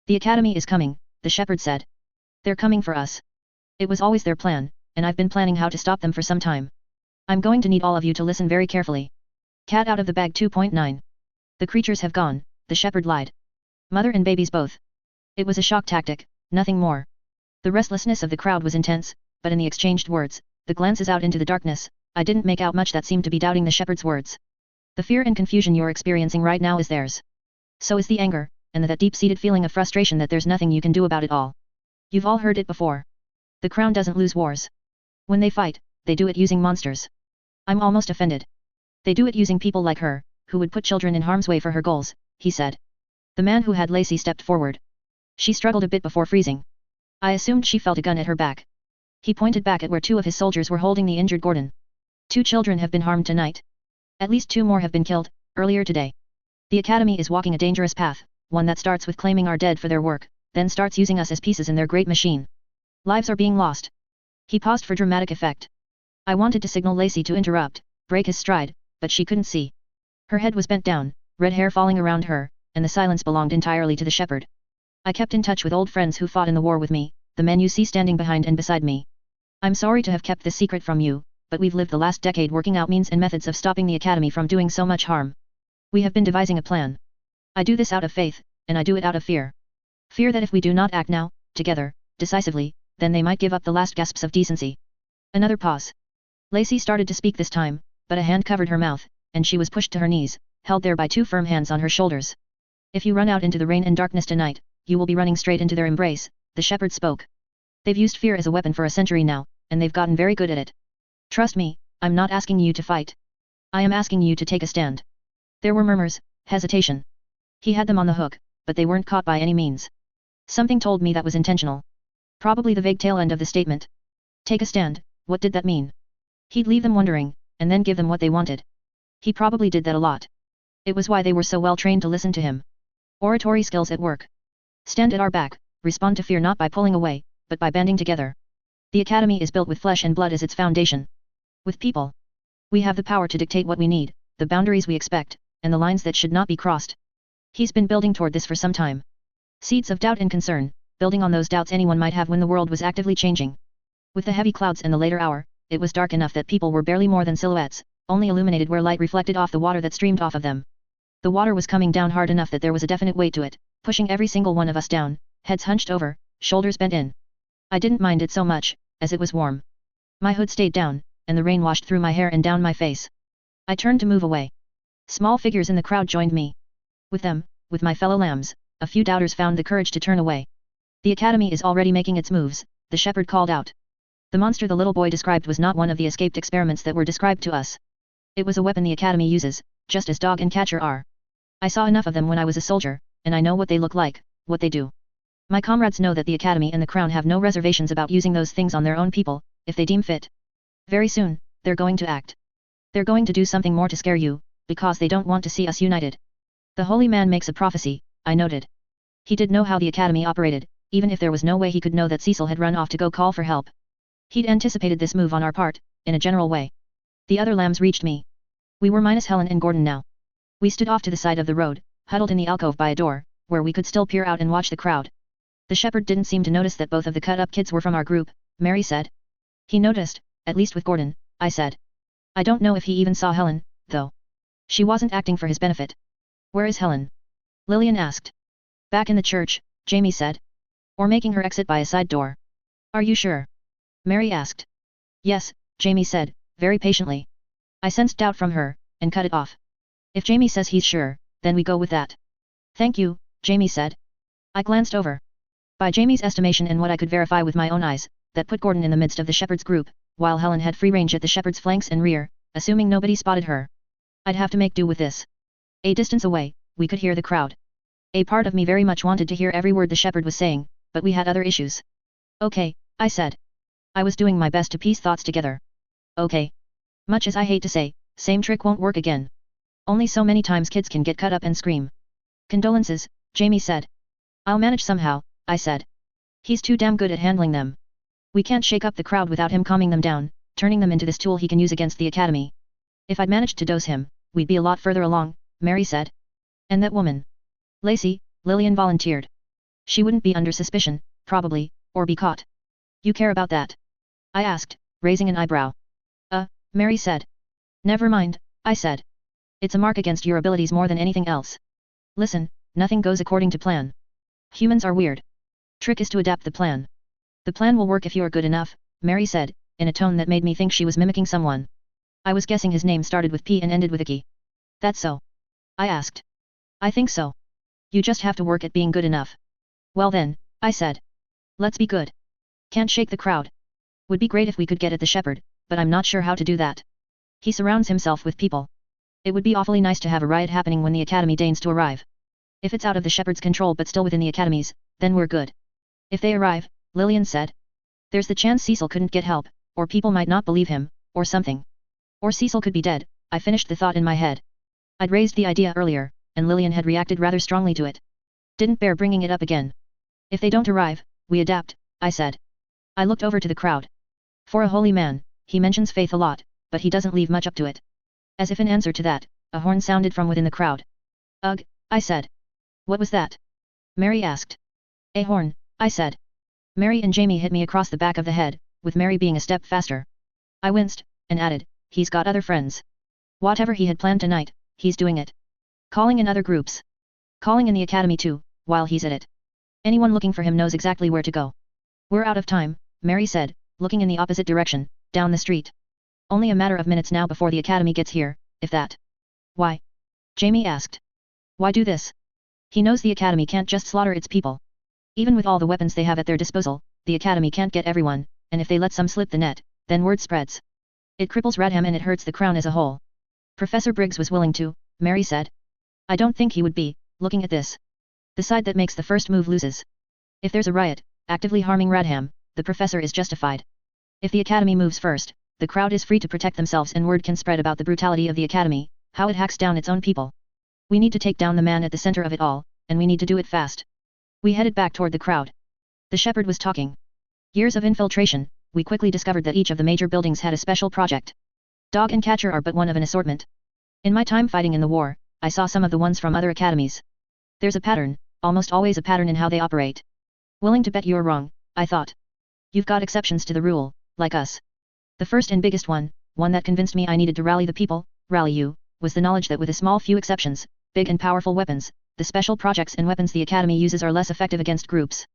The academy is coming, the shepherd said. They're coming for us. It was always their plan, and I've been planning how to stop them for some time. I'm going to need all of you to listen very carefully. Cat out of the bag 2.9. The creatures have gone, the shepherd lied. Mother and babies both. It was a shock tactic, nothing more. The restlessness of the crowd was intense, but in the exchanged words, the glances out into the darkness, I didn't make out much that seemed to be doubting the shepherd's words. The fear and confusion you're experiencing right now is theirs. So is the anger, and that deep-seated feeling of frustration that there's nothing you can do about it all. You've all heard it before. The crown doesn't lose wars. When they fight, they do it using monsters. I'm almost offended. They do it using people like her, who would put children in harm's way for her goals, he said. The man who had Lacey stepped forward. She struggled a bit before freezing. I assumed she felt a gun at her back. He pointed back at where 2 of his soldiers were holding the injured Gordon. 2 children have been harmed tonight. At least 2 more have been killed, earlier today. The Academy is walking a dangerous path, one that starts with claiming our dead for their work, then starts using us as pieces in their great machine. Lives are being lost. He paused for dramatic effect. I wanted to signal Lacey to interrupt, break his stride, but she couldn't see. Her head was bent down, red hair falling around her, and the silence belonged entirely to the shepherd. I kept in touch with old friends who fought in the war with me, the men you see standing behind and beside me. I'm sorry to have kept this secret from you, but we've lived the last decade working out means and methods of stopping the Academy from doing so much harm. We have been devising a plan. I do this out of faith, and I do it out of fear. Fear that if we do not act now, together, decisively, then they might give up the last gasps of decency. Another pause. Lacey started to speak this time, but a hand covered her mouth, and she was pushed to her knees, held there by 2 firm hands on her shoulders. If you run out into the rain and darkness tonight, you will be running straight into their embrace, the shepherd spoke. They've used fear as a weapon for a century now, and they've gotten very good at it. Trust me, I'm not asking you to fight. I am asking you to take a stand. There were murmurs, hesitation. He had them on the hook, but they weren't caught by any means. Something told me that was intentional. Probably the vague tail end of the statement. Take a stand, what did that mean? He'd leave them wondering, and then give them what they wanted. He probably did that a lot. It was why they were so well trained to listen to him. Oratory skills at work. Stand at our back, respond to fear not by pulling away, but by banding together. The Academy is built with flesh and blood as its foundation. With people. We have the power to dictate what we need, the boundaries we expect, and the lines that should not be crossed. He's been building toward this for some time. Seeds of doubt and concern, building on those doubts anyone might have when the world was actively changing. With the heavy clouds and the later hour, it was dark enough that people were barely more than silhouettes, only illuminated where light reflected off the water that streamed off of them. The water was coming down hard enough that there was a definite weight to it, pushing every single one of us down, heads hunched over, shoulders bent in. I didn't mind it so much, as it was warm. My hood stayed down, and the rain washed through my hair and down my face. I turned to move away. Small figures in the crowd joined me. With them, with my fellow lambs, a few doubters found the courage to turn away. The Academy is already making its moves, the shepherd called out. The monster the little boy described was not one of the escaped experiments that were described to us. It was a weapon the Academy uses, just as dog and catcher are. I saw enough of them when I was a soldier, and I know what they look like, what they do. My comrades know that the Academy and the Crown have no reservations about using those things on their own people, if they deem fit. Very soon, they're going to act. They're going to do something more to scare you, because they don't want to see us united. The holy man makes a prophecy, I noted. He did know how the Academy operated, even if there was no way he could know that Cecil had run off to go call for help. He'd anticipated this move on our part, in a general way. The other lambs reached me. We were minus Helen and Gordon now. We stood off to the side of the road, huddled in the alcove by a door, where we could still peer out and watch the crowd. The shepherd didn't seem to notice that both of the cut-up kids were from our group, Mary said. He noticed, at least with Gordon, I said. I don't know if he even saw Helen, though. She wasn't acting for his benefit. Where is Helen? Lillian asked. Back in the church, Jamie said. Or making her exit by a side door. Are you sure? Mary asked. Yes, Jamie said, very patiently. I sensed doubt from her, and cut it off. If Jamie says he's sure, then we go with that. Thank you, Jamie said. I glanced over. By Jamie's estimation and what I could verify with my own eyes, that put Gordon in the midst of the shepherd's group, while Helen had free range at the shepherd's flanks and rear, assuming nobody spotted her. I'd have to make do with this. A distance away, we could hear the crowd. A part of me very much wanted to hear every word the shepherd was saying, but we had other issues. Okay, I said. I was doing my best to piece thoughts together. Okay. Much as I hate to say, same trick won't work again. Only so many times kids can get cut up and scream. Condolences, Jamie said. I'll manage somehow, I said. He's too damn good at handling them. We can't shake up the crowd without him calming them down, turning them into this tool he can use against the Academy. If I'd managed to dose him, we'd be a lot further along, Mary said. And that woman? Lacey, Lillian volunteered. She wouldn't be under suspicion, probably, or be caught. You care about that? I asked, raising an eyebrow. Mary said. Never mind, I said. It's a mark against your abilities more than anything else. Listen, nothing goes according to plan. Humans are weird. Trick is to adapt the plan. The plan will work if you're good enough, Mary said, in a tone that made me think she was mimicking someone. I was guessing his name started with P and ended with Icky. That's so? I asked. I think so. You just have to work at being good enough. Well then, I said. Let's be good. Can't shake the crowd. Would be great if we could get at the shepherd, but I'm not sure how to do that. He surrounds himself with people. It would be awfully nice to have a riot happening when the academy deigns to arrive. If it's out of the shepherd's control but still within the academies, then we're good. If they arrive, Lillian said. There's the chance Cecil couldn't get help, or people might not believe him, or something. Or Cecil could be dead, I finished the thought in my head. I'd raised the idea earlier, and Lillian had reacted rather strongly to it. Didn't bear bringing it up again. If they don't arrive, we adapt, I said. I looked over to the crowd. For a holy man, he mentions faith a lot, but he doesn't leave much up to it. As if in answer to that, a horn sounded from within the crowd. Ugh, I said. What was that? Mary asked. A horn, I said. Mary and Jamie hit me across the back of the head, with Mary being a step faster. I winced, and added, he's got other friends. Whatever he had planned tonight, he's doing it. Calling in other groups. Calling in the academy too, while he's at it. Anyone looking for him knows exactly where to go. We're out of time, Mary said, looking in the opposite direction, down the street. Only a matter of minutes now before the academy gets here, if that. Why? Jamie asked. Why do this? He knows the academy can't just slaughter its people. Even with all the weapons they have at their disposal, the academy can't get everyone, and if they let some slip the net, then word spreads. It cripples Radham and it hurts the crown as a whole. Professor Briggs was willing to, Mary said. I don't think he would be, looking at this. The side that makes the first move loses. If there's a riot, actively harming Radham, the professor is justified. If the academy moves first, the crowd is free to protect themselves and word can spread about the brutality of the academy, how it hacks down its own people. We need to take down the man at the center of it all, and we need to do it fast. We headed back toward the crowd. The shepherd was talking. Years of infiltration, we quickly discovered that each of the major buildings had a special project. Dog and catcher are but one of an assortment. In my time fighting in the war, I saw some of the ones from other academies. There's a pattern, almost always a pattern in how they operate. Willing to bet you're wrong, I thought. You've got exceptions to the rule, like us. The first and biggest one that convinced me I needed to rally the people, rally you, was the knowledge that with a small few exceptions, big and powerful weapons, the special projects and weapons the academy uses are less effective against groups.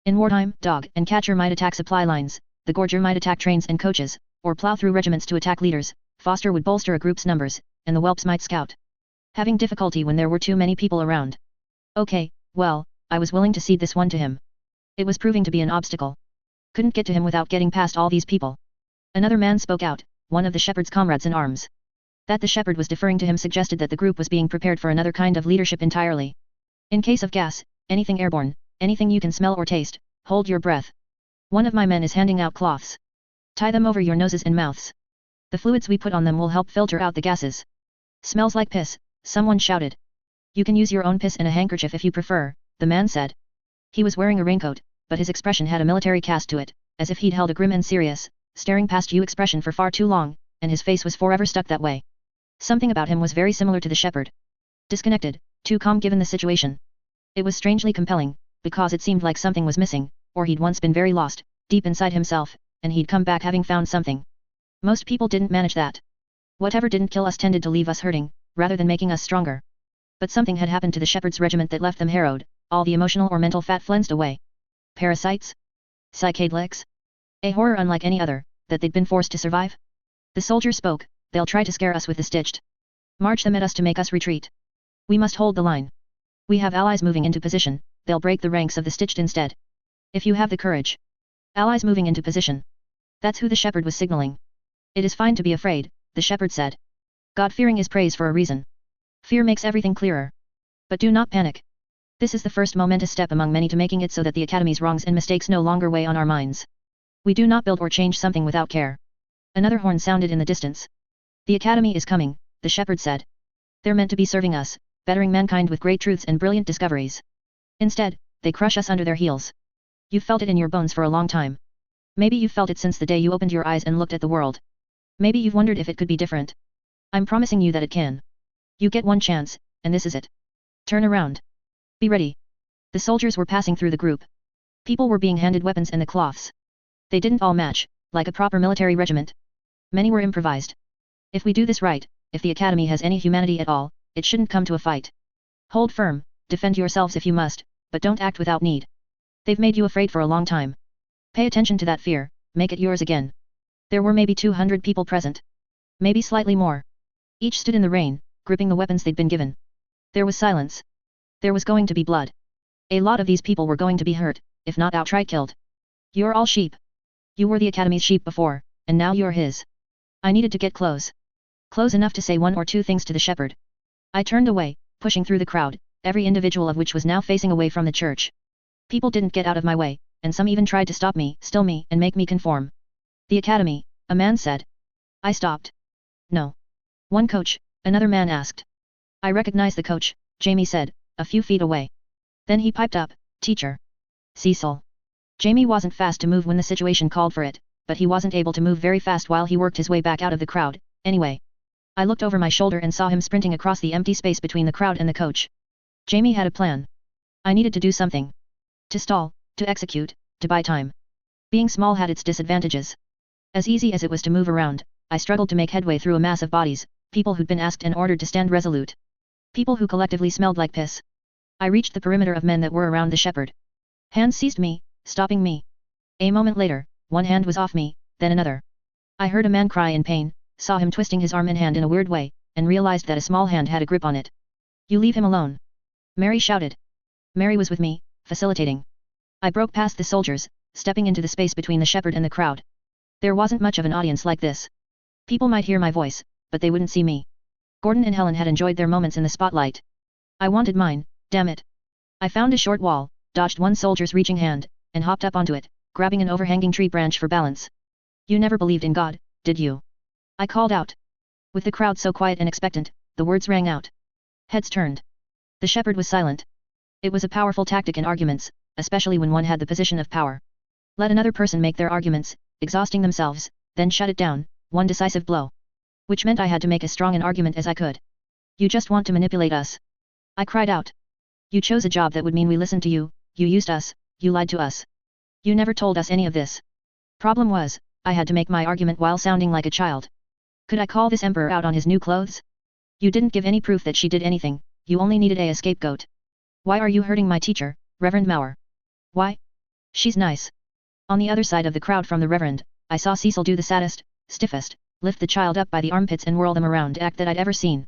In wartime, dog and catcher might attack supply lines, the gorger might attack trains and coaches, or plow through regiments to attack leaders, foster would bolster a group's numbers, and the whelps might scout. Having difficulty when there were too many people around. Okay, well, I was willing to cede this one to him. It was proving to be an obstacle. Couldn't get to him without getting past all these people. Another man spoke out, one of the shepherd's comrades in arms. That the shepherd was deferring to him suggested that the group was being prepared for another kind of leadership entirely. In case of gas, anything airborne, anything you can smell or taste, hold your breath. One of my men is handing out cloths. Tie them over your noses and mouths. The fluids we put on them will help filter out the gases. Smells like piss, someone shouted. You can use your own piss in a handkerchief if you prefer, the man said. He was wearing a raincoat, but his expression had a military cast to it, as if he'd held a grim and serious, staring past you expression for far too long, and his face was forever stuck that way. Something about him was very similar to the shepherd. Disconnected, too calm given the situation. It was strangely compelling, because it seemed like something was missing, or he'd once been very lost, deep inside himself, and he'd come back having found something. Most people didn't manage that. Whatever didn't kill us tended to leave us hurting, rather than making us stronger. But something had happened to the shepherd's regiment that left them harrowed, all the emotional or mental fat flensed away. Parasites? Psychedelics? A horror unlike any other, that they'd been forced to survive? The soldier spoke, they'll try to scare us with the stitched. March them at us to make us retreat. We must hold the line. We have allies moving into position, they'll break the ranks of the stitched instead. If you have the courage. Allies moving into position. That's who the shepherd was signaling. It is fine to be afraid, the shepherd said. God-fearing is praise for a reason. Fear makes everything clearer. But do not panic. This is the first momentous step among many to making it so that the academy's wrongs and mistakes no longer weigh on our minds. We do not build or change something without care. Another horn sounded in the distance. The academy is coming, the shepherd said. They're meant to be serving us, bettering mankind with great truths and brilliant discoveries. Instead, they crush us under their heels. You've felt it in your bones for a long time. Maybe you've felt it since the day you opened your eyes and looked at the world. Maybe you've wondered if it could be different. I'm promising you that it can. You get one chance, and this is it. Turn around. Be ready. The soldiers were passing through the group. People were being handed weapons and the cloths. They didn't all match, like a proper military regiment. Many were improvised. If we do this right, if the academy has any humanity at all, it shouldn't come to a fight. Hold firm, defend yourselves if you must, but don't act without need. They've made you afraid for a long time. Pay attention to that fear, make it yours again. There were maybe 200 people present. Maybe slightly more. Each stood in the rain, gripping the weapons they'd been given. There was silence. There was going to be blood. A lot of these people were going to be hurt, if not outright killed. You're all sheep. You were the academy's sheep before, and now you're his. I needed to get close. Close enough to say one or two things to the shepherd. I turned away, pushing through the crowd, every individual of which was now facing away from the church. People didn't get out of my way, and some even tried to stop me, still me, and make me conform. The academy, a man said. I stopped. No. One coach, another man asked. I recognize the coach, Jamie said, a few feet away. Then he piped up, teacher. Cecil. Jamie wasn't fast to move when the situation called for it, but he wasn't able to move very fast while he worked his way back out of the crowd, anyway. I looked over my shoulder and saw him sprinting across the empty space between the crowd and the coach. Jamie had a plan. I needed to do something. To stall, to execute, to buy time. Being small had its disadvantages. As easy as it was to move around, I struggled to make headway through a mass of bodies, people who'd been asked and ordered to stand resolute. People who collectively smelled like piss. I reached the perimeter of men that were around the shepherd. Hands seized me, stopping me. A moment later, one hand was off me, then another. I heard a man cry in pain, saw him twisting his arm and hand in a weird way, and realized that a small hand had a grip on it. You leave him alone. Mary shouted. Mary was with me, facilitating. I broke past the soldiers, stepping into the space between the shepherd and the crowd. There wasn't much of an audience like this. People might hear my voice, but they wouldn't see me. Gordon and Helen had enjoyed their moments in the spotlight. I wanted mine, damn it. I found a short wall, dodged one soldier's reaching hand, and hopped up onto it, grabbing an overhanging tree branch for balance. You never believed in God, did you? I called out. With the crowd so quiet and expectant, the words rang out. Heads turned. The shepherd was silent. It was a powerful tactic in arguments, especially when one had the position of power. Let another person make their arguments, exhausting themselves, then shut it down, one decisive blow. Which meant I had to make as strong an argument as I could. You just want to manipulate us. I cried out. You chose a job that would mean we listened to you, you used us, you lied to us. You never told us any of this. Problem was, I had to make my argument while sounding like a child. Could I call this emperor out on his new clothes? You didn't give any proof that she did anything, you only needed a scapegoat. Why are you hurting my teacher, Reverend Maurer? Why? She's nice. On the other side of the crowd from the Reverend, I saw Cecil do the saddest, stiffest, lift the child up by the armpits and whirl them around act that I'd ever seen.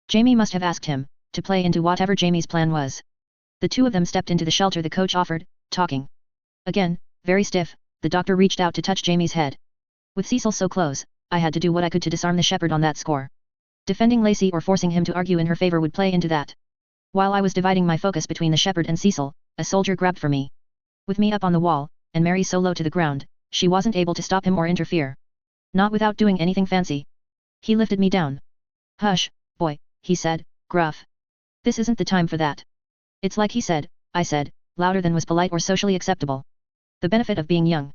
Jamie must have asked him, to play into whatever Jamie's plan was. The two of them stepped into the shelter the coach offered, talking. Again, very stiff, the doctor reached out to touch Jamie's head. With Cecil so close, I had to do what I could to disarm the shepherd on that score. Defending Lacey or forcing him to argue in her favor would play into that. While I was dividing my focus between the shepherd and Cecil, a soldier grabbed for me. With me up on the wall, and Mary so low to the ground, she wasn't able to stop him or interfere. Not without doing anything fancy. He lifted me down. Hush, boy, he said, gruff. This isn't the time for that. It's like he said, I said, louder than was polite or socially acceptable. The benefit of being young.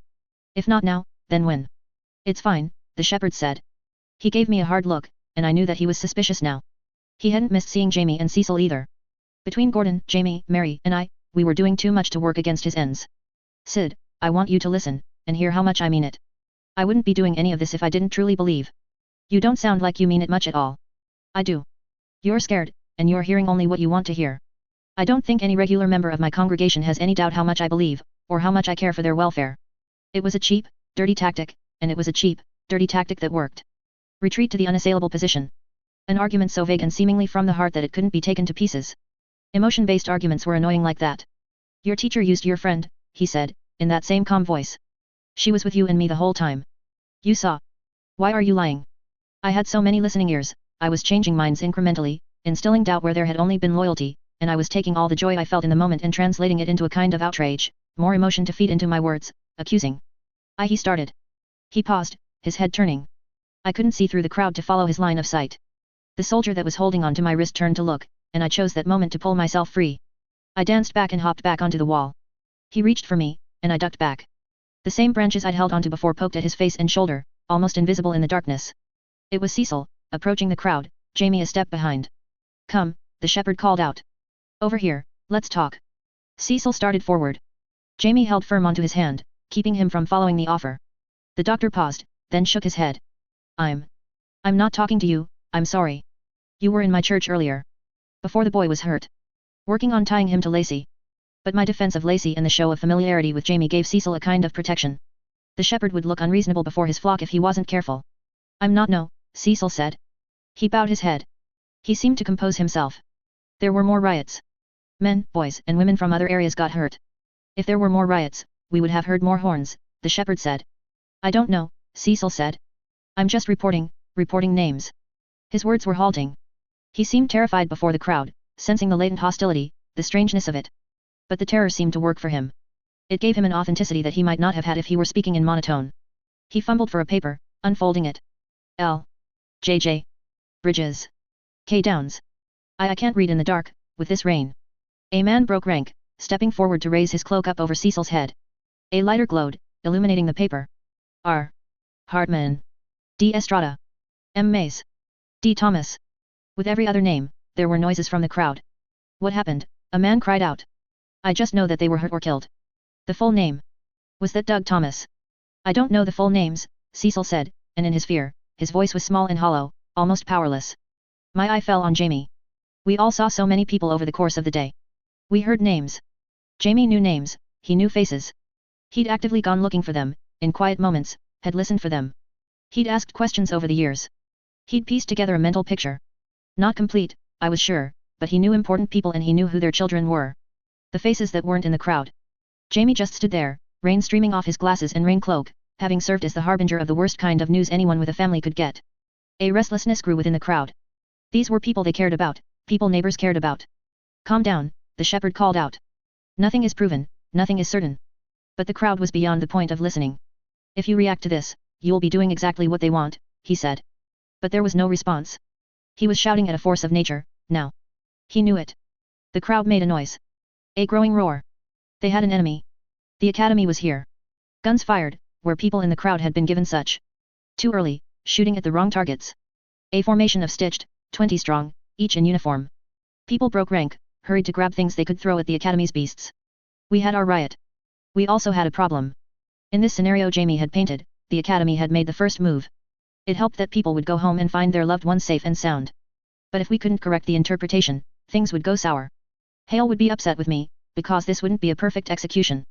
If not now, then when? It's fine, the shepherd said. He gave me a hard look, and I knew that he was suspicious now. He hadn't missed seeing Jamie and Cecil either. Between Gordon, Jamie, Mary, and I, we were doing too much to work against his ends. Sid, I want you to listen, and hear how much I mean it. I wouldn't be doing any of this if I didn't truly believe. You don't sound like you mean it much at all. I do. You're scared, and you're hearing only what you want to hear. I don't think any regular member of my congregation has any doubt how much I believe, or how much I care for their welfare. It was a cheap, dirty tactic, and it was a cheap, dirty tactic that worked. Retreat to the unassailable position. An argument so vague and seemingly from the heart that it couldn't be taken to pieces. Emotion-based arguments were annoying like that. Your teacher used your friend, he said, in that same calm voice. She was with you and me the whole time. You saw. Why are you lying? I had so many listening ears, I was changing minds incrementally, instilling doubt where there had only been loyalty, and I was taking all the joy I felt in the moment and translating it into a kind of outrage, more emotion to feed into my words, accusing. He started. He paused, his head turning. I couldn't see through the crowd to follow his line of sight. The soldier that was holding on to my wrist turned to look, and I chose that moment to pull myself free. I danced back and hopped back onto the wall. He reached for me, and I ducked back. The same branches I'd held onto before poked at his face and shoulder, almost invisible in the darkness. It was Cecil, approaching the crowd, Jamie a step behind. Come, the shepherd called out. Over here, let's talk. Cecil started forward. Jamie held firm onto his hand, keeping him from following the offer. The doctor paused, then shook his head. I'm not talking to you, I'm sorry. You were in my church earlier. Before the boy was hurt. Working on tying him to Lacey. But my defense of Lacey and the show of familiarity with Jamie gave Cecil a kind of protection. The shepherd would look unreasonable before his flock if he wasn't careful. I'm not no, Cecil said. He bowed his head. He seemed to compose himself. There were more riots. Men, boys, and women from other areas got hurt. If there were more riots, we would have heard more horns, the shepherd said. I don't know, Cecil said. I'm just reporting names. His words were halting. He seemed terrified before the crowd, sensing the latent hostility, the strangeness of it. But the terror seemed to work for him. It gave him an authenticity that he might not have had if he were speaking in monotone. He fumbled for a paper, unfolding it. L. J. Bridges. K. Downs. I can't read in the dark, with this rain. A man broke rank, stepping forward to raise his cloak up over Cecil's head. A lighter glowed, illuminating the paper. R. Hartman. D. Estrada. M. Mays. D. Thomas. With every other name, there were noises from the crowd. What happened? A man cried out. I just know that they were hurt or killed. The full name. Was that Doug Thomas? I don't know the full names, Cecil said, and in his fear, his voice was small and hollow, almost powerless. My eye fell on Jamie. We all saw so many people over the course of the day. We heard names. Jamie knew names, he knew faces. He'd actively gone looking for them, in quiet moments, had listened for them. He'd asked questions over the years. He'd pieced together a mental picture. Not complete, I was sure, but he knew important people and he knew who their children were. The faces that weren't in the crowd. Jamie just stood there, rain streaming off his glasses and rain cloak, having served as the harbinger of the worst kind of news anyone with a family could get. A restlessness grew within the crowd. These were people they cared about, people neighbors cared about. Calm down, the shepherd called out. Nothing is proven, nothing is certain. But the crowd was beyond the point of listening. If you react to this, you'll be doing exactly what they want, he said. But there was no response. He was shouting at a force of nature, now. He knew it. The crowd made a noise. A growing roar. They had an enemy. The academy was here. Guns fired, where people in the crowd had been given such. Too early, shooting at the wrong targets. A formation of stitched, 20 strong, each in uniform. People broke rank, hurried to grab things they could throw at the academy's beasts. We had our riot. We also had a problem. In this scenario Jamie had painted, the academy had made the first move. It helped that people would go home and find their loved ones safe and sound. But if we couldn't correct the interpretation, things would go sour. Hale would be upset with me, because this wouldn't be a perfect execution.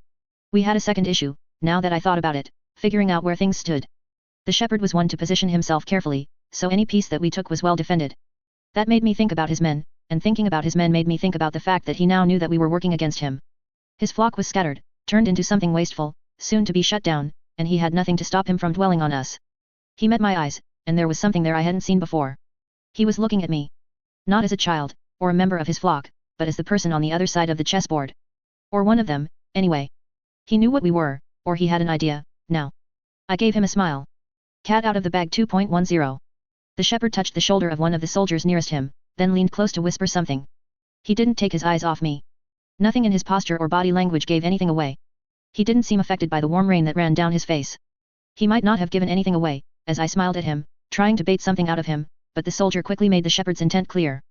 We had a second issue, now that I thought about it, figuring out where things stood. The shepherd was one to position himself carefully, so any piece that we took was well defended. That made me think about his men, and thinking about his men made me think about the fact that he now knew that we were working against him. His flock was scattered, turned into something wasteful, soon to be shut down, and he had nothing to stop him from dwelling on us. He met my eyes, and there was something there I hadn't seen before. He was looking at me. Not as a child, or a member of his flock, but as the person on the other side of the chessboard. Or one of them, anyway. He knew what we were, or he had an idea, now. I gave him a smile. Cat out of the bag 2.10. The shepherd touched the shoulder of one of the soldiers nearest him, then leaned close to whisper something. He didn't take his eyes off me. Nothing in his posture or body language gave anything away. He didn't seem affected by the warm rain that ran down his face. He might not have given anything away, as I smiled at him, trying to bait something out of him, but the soldier quickly made the shepherd's intent clear.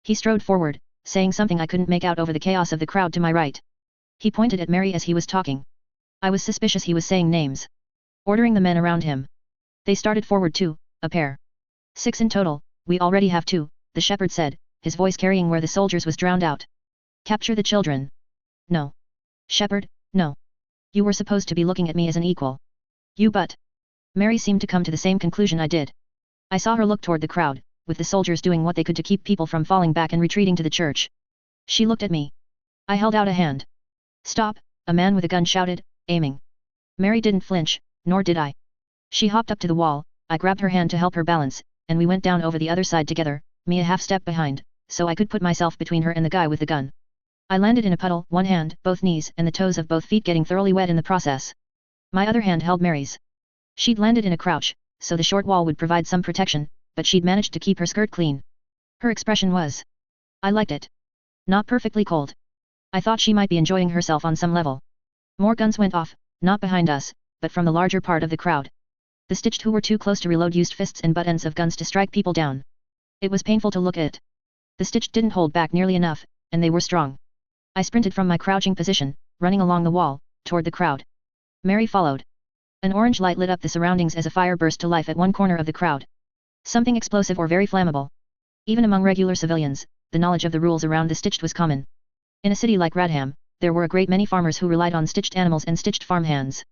He strode forward, saying something I couldn't make out over the chaos of the crowd to my right. He pointed at Mary as he was talking. I was suspicious he was saying names. Ordering the men around him. They started forward too, a pair. 6 in total, we already have 2, the shepherd said, his voice carrying where the soldiers was drowned out. Capture the children. No. Shepherd, no. You were supposed to be looking at me as an equal. You but. Mary seemed to come to the same conclusion I did. I saw her look toward the crowd, with the soldiers doing what they could to keep people from falling back and retreating to the church. She looked at me. I held out a hand. Stop, a man with a gun shouted, aiming. Mary didn't flinch, nor did I. She hopped up to the wall, I grabbed her hand to help her balance, and we went down over the other side together, me a half step behind, so I could put myself between her and the guy with the gun. I landed in a puddle, one hand, both knees and the toes of both feet getting thoroughly wet in the process. My other hand held Mary's. She'd landed in a crouch, so the short wall would provide some protection, but she'd managed to keep her skirt clean. Her expression was. I liked it. Not perfectly cold. I thought she might be enjoying herself on some level. More guns went off, not behind us, but from the larger part of the crowd. The stitched who were too close to reload used fists and butt ends of guns to strike people down. It was painful to look at. The stitched didn't hold back nearly enough, and they were strong. I sprinted from my crouching position, running along the wall, toward the crowd. Mary followed. An orange light lit up the surroundings as a fire burst to life at one corner of the crowd. Something explosive or very flammable. Even among regular civilians, the knowledge of the rules around the stitched was common. In a city like Radham, there were a great many farmers who relied on stitched animals and stitched farmhands.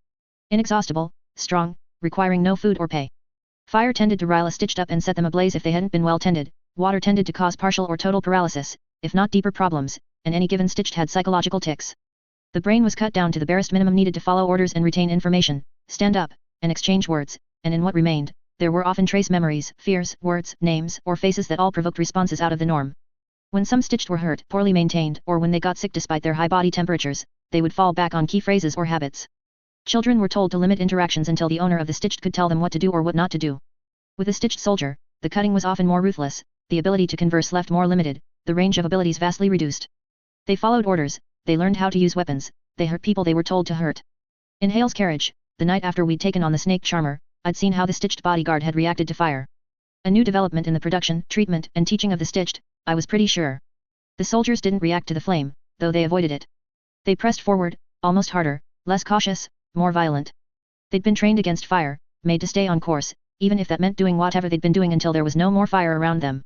Inexhaustible, strong, requiring no food or pay. Fire tended to rile a stitched up and set them ablaze if they hadn't been well tended, water tended to cause partial or total paralysis, if not deeper problems, and any given stitched had psychological tics. The brain was cut down to the barest minimum needed to follow orders and retain information, stand up, and exchange words, and in what remained, there were often trace memories, fears, words, names, or faces that all provoked responses out of the norm. When some stitched were hurt, poorly maintained, or when they got sick despite their high body temperatures, they would fall back on key phrases or habits. Children were told to limit interactions until the owner of the stitched could tell them what to do or what not to do. With a stitched soldier, the cutting was often more ruthless, the ability to converse left more limited, the range of abilities vastly reduced. They followed orders, they learned how to use weapons, they hurt people they were told to hurt. In Hale's carriage, the night after we'd taken on the snake charmer, I'd seen how the stitched bodyguard had reacted to fire. A new development in the production, treatment, and teaching of the stitched, I was pretty sure. The soldiers didn't react to the flame, though they avoided it. They pressed forward, almost harder, less cautious, more violent. They'd been trained against fire, made to stay on course, even if that meant doing whatever they'd been doing until there was no more fire around them.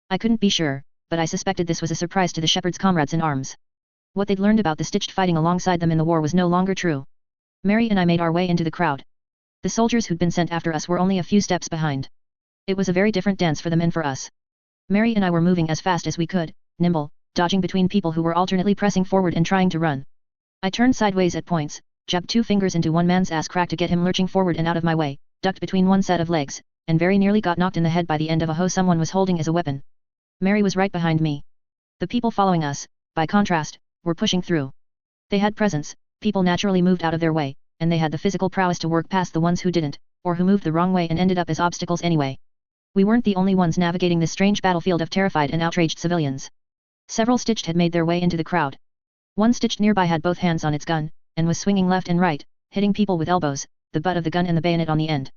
I couldn't be sure, but I suspected this was a surprise to the shepherd's comrades in arms. What they'd learned about the stitched fighting alongside them in the war was no longer true. Mary and I made our way into the crowd. The soldiers who'd been sent after us were only a few steps behind. It was a very different dance for them and for us. Mary and I were moving as fast as we could, nimble, dodging between people who were alternately pressing forward and trying to run. I turned sideways at points, jabbed 2 fingers into one man's ass crack to get him lurching forward and out of my way, ducked between one set of legs, and very nearly got knocked in the head by the end of a hoe someone was holding as a weapon. Mary was right behind me. The people following us, by contrast, were pushing through. They had presence, people naturally moved out of their way, and they had the physical prowess to work past the ones who didn't, or who moved the wrong way and ended up as obstacles anyway. We weren't the only ones navigating this strange battlefield of terrified and outraged civilians. Several stitched had made their way into the crowd. One stitched nearby had both hands on its gun, and was swinging left and right, hitting people with elbows, the butt of the gun and the bayonet on the end.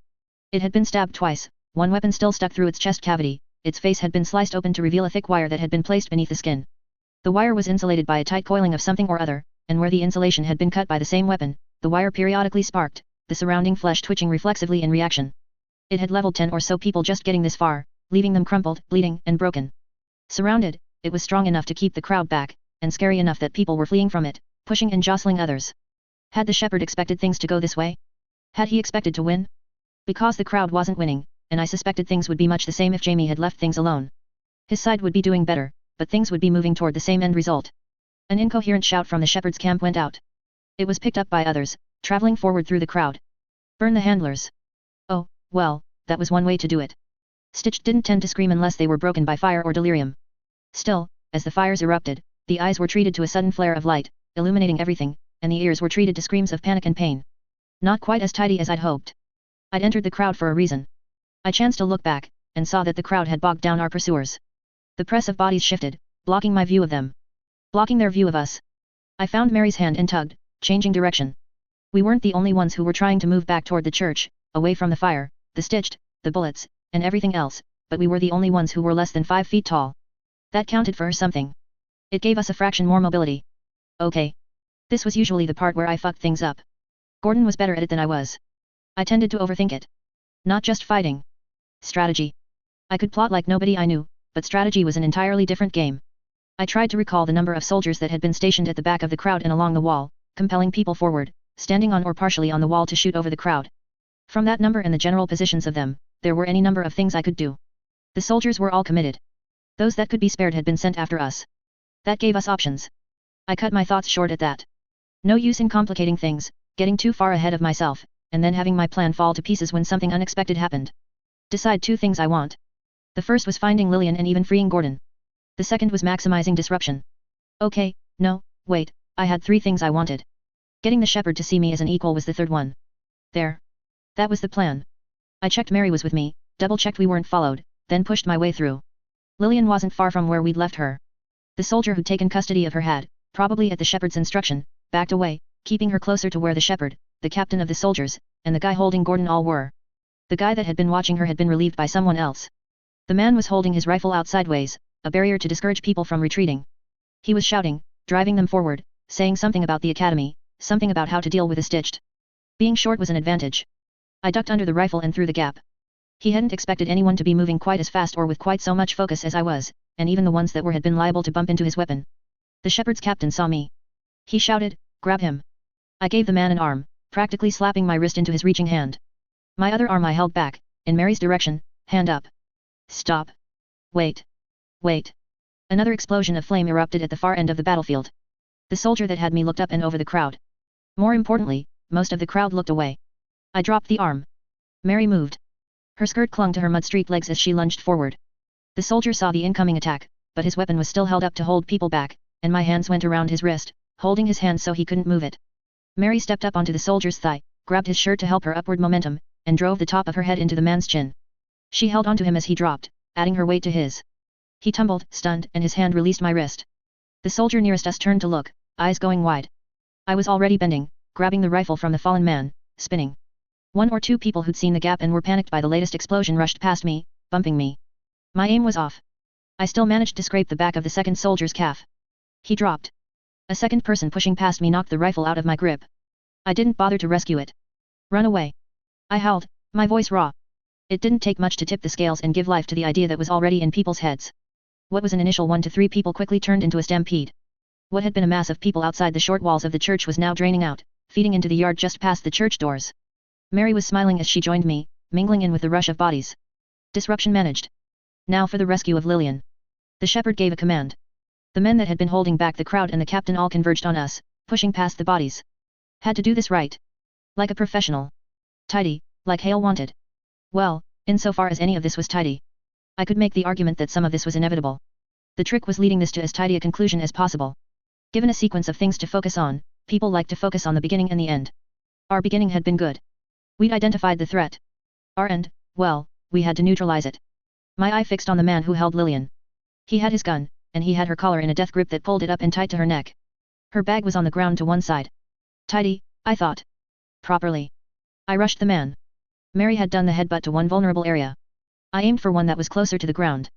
It had been stabbed twice, one weapon still stuck through its chest cavity, its face had been sliced open to reveal a thick wire that had been placed beneath the skin. The wire was insulated by a tight coiling of something or other, and where the insulation had been cut by the same weapon, the wire periodically sparked, the surrounding flesh twitching reflexively in reaction. It had leveled 10 or so people just getting this far, leaving them crumpled, bleeding, and broken. Surrounded, it was strong enough to keep the crowd back, and scary enough that people were fleeing from it, pushing and jostling others. Had the shepherd expected things to go this way? Had he expected to win? Because the crowd wasn't winning, and I suspected things would be much the same if Jamie had left things alone. His side would be doing better, but things would be moving toward the same end result. An incoherent shout from the shepherd's camp went out. It was picked up by others, traveling forward through the crowd. Burn the handlers. Oh, well, that was one way to do it. Stitched didn't tend to scream unless they were broken by fire or delirium. Still, as the fires erupted, the eyes were treated to a sudden flare of light, illuminating everything, and the ears were treated to screams of panic and pain. Not quite as tidy as I'd hoped. I'd entered the crowd for a reason. I chanced to look back, and saw that the crowd had bogged down our pursuers. The press of bodies shifted, blocking my view of them. Blocking their view of us. I found Mary's hand and tugged, changing direction. We weren't the only ones who were trying to move back toward the church, away from the fire, the stitched, the bullets, and everything else, but we were the only ones who were less than 5 feet tall. That counted for something. It gave us a fraction more mobility. Okay. This was usually the part where I fucked things up. Gordon was better at it than I was. I tended to overthink it. Not just fighting. Strategy. I could plot like nobody I knew, but strategy was an entirely different game. I tried to recall the number of soldiers that had been stationed at the back of the crowd and along the wall, compelling people forward, standing on or partially on the wall to shoot over the crowd. From that number and the general positions of them, there were any number of things I could do. The soldiers were all committed. Those that could be spared had been sent after us. That gave us options. I cut my thoughts short at that. No use in complicating things, getting too far ahead of myself, and then having my plan fall to pieces when something unexpected happened. Decide 2 things I want. The first was finding Lillian and even freeing Gordon. The second was maximizing disruption. Okay, no, wait, I had 3 things I wanted. Getting the shepherd to see me as an equal was the third one. There. That was the plan. I checked Mary was with me, double-checked we weren't followed, then pushed my way through. Lillian wasn't far from where we'd left her. The soldier who'd taken custody of her had, probably at the shepherd's instruction, backed away, keeping her closer to where the shepherd, the captain of the soldiers, and the guy holding Gordon all were. The guy that had been watching her had been relieved by someone else. The man was holding his rifle out sideways, a barrier to discourage people from retreating. He was shouting, driving them forward, saying something about the academy, something about how to deal with the stitched. Being short was an advantage. I ducked under the rifle and through the gap. He hadn't expected anyone to be moving quite as fast or with quite so much focus as I was, and even the ones that were had been liable to bump into his weapon. The shepherd's captain saw me. He shouted, "Grab him." I gave the man an arm, practically slapping my wrist into his reaching hand. My other arm I held back, in Mary's direction, hand up. Stop. Wait. Wait. Another explosion of flame erupted at the far end of the battlefield. The soldier that had me looked up and over the crowd. More importantly, most of the crowd looked away. I dropped the arm. Mary moved. Her skirt clung to her mud-streaked legs as she lunged forward. The soldier saw the incoming attack, but his weapon was still held up to hold people back, and my hands went around his wrist, holding his hand so he couldn't move it. Mary stepped up onto the soldier's thigh, grabbed his shirt to help her upward momentum, and drove the top of her head into the man's chin. She held onto him as he dropped, adding her weight to his. He tumbled, stunned, and his hand released my wrist. The soldier nearest us turned to look, eyes going wide. I was already bending, grabbing the rifle from the fallen man, spinning. 1 or 2 people who'd seen the gap and were panicked by the latest explosion rushed past me, bumping me. My aim was off. I still managed to scrape the back of the second soldier's calf. He dropped. A second person pushing past me knocked the rifle out of my grip. I didn't bother to rescue it. Run away. I howled, my voice raw. It didn't take much to tip the scales and give life to the idea that was already in people's heads. What was an initial 1 to 3 people quickly turned into a stampede. What had been a mass of people outside the short walls of the church was now draining out, feeding into the yard just past the church doors. Mary was smiling as she joined me, mingling in with the rush of bodies. Disruption managed. Now for the rescue of Lillian. The shepherd gave a command. The men that had been holding back the crowd and the captain all converged on us, pushing past the bodies. Had to do this right. Like a professional. Tidy, like Hale wanted. Well, insofar as any of this was tidy. I could make the argument that some of this was inevitable. The trick was leading this to as tidy a conclusion as possible. Given a sequence of things to focus on, people like to focus on the beginning and the end. Our beginning had been good. We'd identified the threat. Our end, well, we had to neutralize it. My eye fixed on the man who held Lillian. He had his gun, and he had her collar in a death grip that pulled it up and tight to her neck. Her bag was on the ground to one side. Tidy, I thought. Properly. I rushed the man. Mary had done the headbutt to one vulnerable area. I aimed for one that was closer to the ground.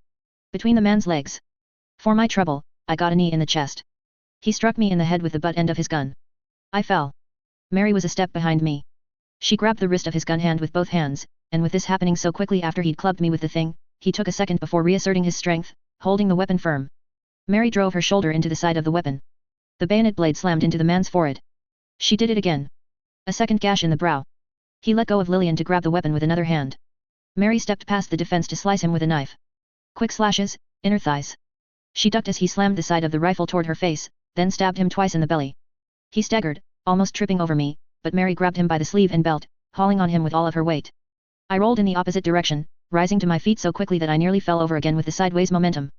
Between the man's legs. For my trouble, I got a knee in the chest. He struck me in the head with the butt end of his gun. I fell. Mary was a step behind me. She grabbed the wrist of his gun hand with both hands, and with this happening so quickly after he'd clubbed me with the thing, he took a second before reasserting his strength, holding the weapon firm. Mary drove her shoulder into the side of the weapon. The bayonet blade slammed into the man's forehead. She did it again. A second gash in the brow. He let go of Lillian to grab the weapon with another hand. Mary stepped past the defense to slice him with a knife. Quick slashes, inner thighs. She ducked as he slammed the side of the rifle toward her face, then stabbed him twice in the belly. He staggered, almost tripping over me, but Mary grabbed him by the sleeve and belt, hauling on him with all of her weight. I rolled in the opposite direction, rising to my feet so quickly that I nearly fell over again with the sideways momentum.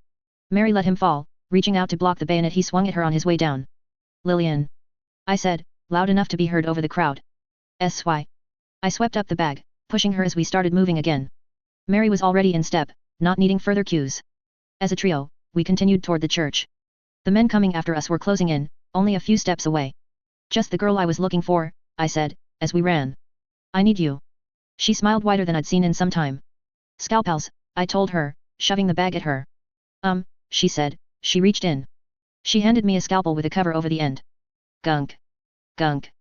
Mary let him fall, reaching out to block the bayonet he swung at her on his way down. Lillian. I said, loud enough to be heard over the crowd. S.Y. I swept up the bag, pushing her as we started moving again. Mary was already in step, not needing further cues. As a trio, we continued toward the church. The men coming after us were closing in, only a few steps away. Just the girl I was looking for, I said, as we ran. I need you. She smiled wider than I'd seen in some time. Scalpels, I told her, shoving the bag at her. She said. She reached in. She handed me a scalpel with a cover over the end. Gunk. Gunk.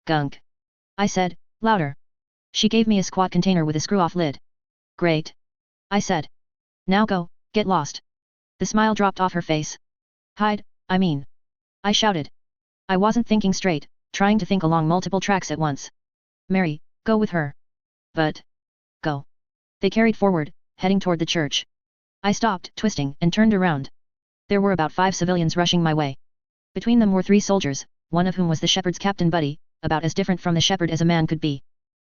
Gunk. I said, louder. She gave me a squat container with a screw-off lid. Great. I said. Now go, get lost. The smile dropped off her face. Hide, I mean. I shouted. I wasn't thinking straight, trying to think along multiple tracks at once. Mary, go with her. But. Go. They carried forward, heading toward the church. I stopped, twisting, and turned around. There were about 5 civilians rushing my way. Between them were 3 soldiers, one of whom was the shepherd's captain buddy, about as different from the shepherd as a man could be.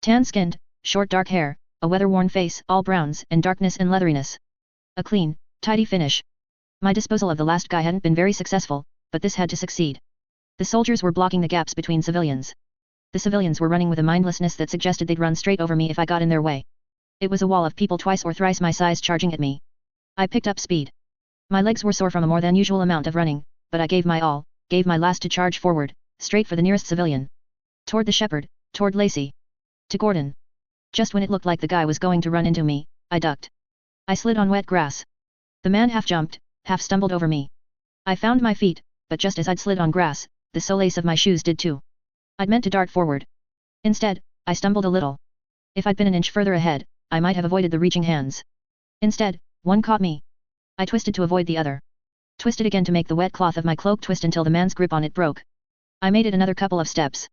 Tan-skinned, short dark hair, a weather-worn face, all browns and darkness and leatheriness. A clean, tidy finish. My disposal of the last guy hadn't been very successful, but this had to succeed. The soldiers were blocking the gaps between civilians. The civilians were running with a mindlessness that suggested they'd run straight over me if I got in their way. It was a wall of people twice or thrice my size charging at me. I picked up speed. My legs were sore from a more than usual amount of running, but I gave my all, gave my last to charge forward, straight for the nearest civilian. Toward the shepherd, toward Lacey. To Gordon. Just when it looked like the guy was going to run into me, I ducked. I slid on wet grass. The man half jumped, half stumbled over me. I found my feet, but just as I'd slid on grass, the solace of my shoes did too. I'd meant to dart forward. Instead, I stumbled a little. If I'd been an inch further ahead, I might have avoided the reaching hands. Instead, one caught me. I twisted to avoid the other. Twisted again to make the wet cloth of my cloak twist until the man's grip on it broke. I made it another couple of steps.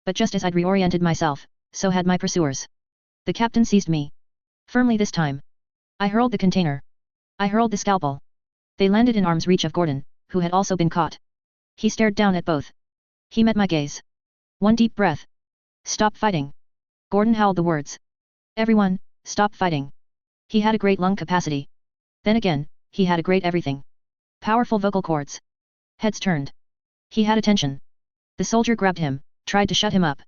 But just as I'd reoriented myself, so had my pursuers. The captain seized me. Firmly this time. I hurled the container. I hurled the scalpel. They landed in arm's reach of Gordon, who had also been caught. He stared down at both. He met my gaze. One deep breath. Stop fighting. Gordon howled the words. Everyone, stop fighting. He had a great lung capacity. Then again, he had a great everything. Powerful vocal cords. Heads turned. He had attention. The soldier grabbed him, tried to shut him up.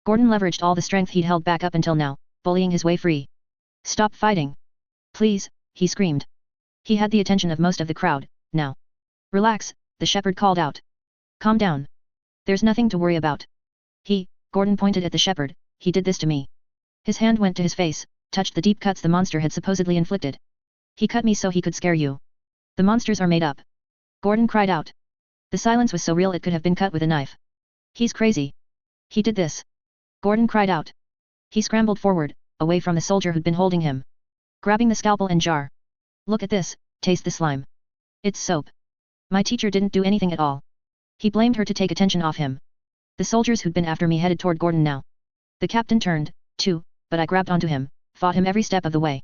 Gordon leveraged all the strength he'd held back up until now, bullying his way free. Stop fighting. Please, he screamed. He had the attention of most of the crowd, now. Relax, the shepherd called out. Calm down. There's nothing to worry about. Gordon pointed at the shepherd, he did this to me. His hand went to his face, touched the deep cuts the monster had supposedly inflicted. He cut me so he could scare you. The monsters are made up. Gordon cried out. The silence was so real it could have been cut with a knife. He's crazy. He did this. Gordon cried out. He scrambled forward, away from the soldier who'd been holding him. Grabbing the scalpel and jar. Look at this, taste the slime. It's soap. My teacher didn't do anything at all. He blamed her to take attention off him. The soldiers who'd been after me headed toward Gordon now. The captain turned, too, but I grabbed onto him, fought him every step of the way.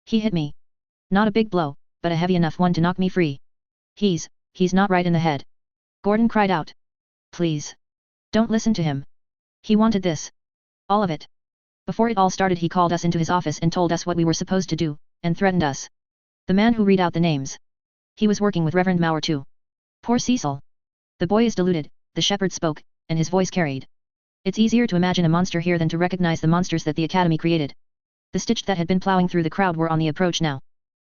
He hit me. Not a big blow, but a heavy enough one to knock me free. He's not right in the head. Gordon cried out. Please. Don't listen to him. He wanted this. All of it. Before it all started he called us into his office and told us what we were supposed to do, and threatened us. The man who read out the names. He was working with Reverend Mauer too. Poor Cecil. The boy is deluded, the shepherd spoke, and his voice carried. It's easier to imagine a monster here than to recognize the monsters that the Academy created. The Stitched that had been plowing through the crowd were on the approach now.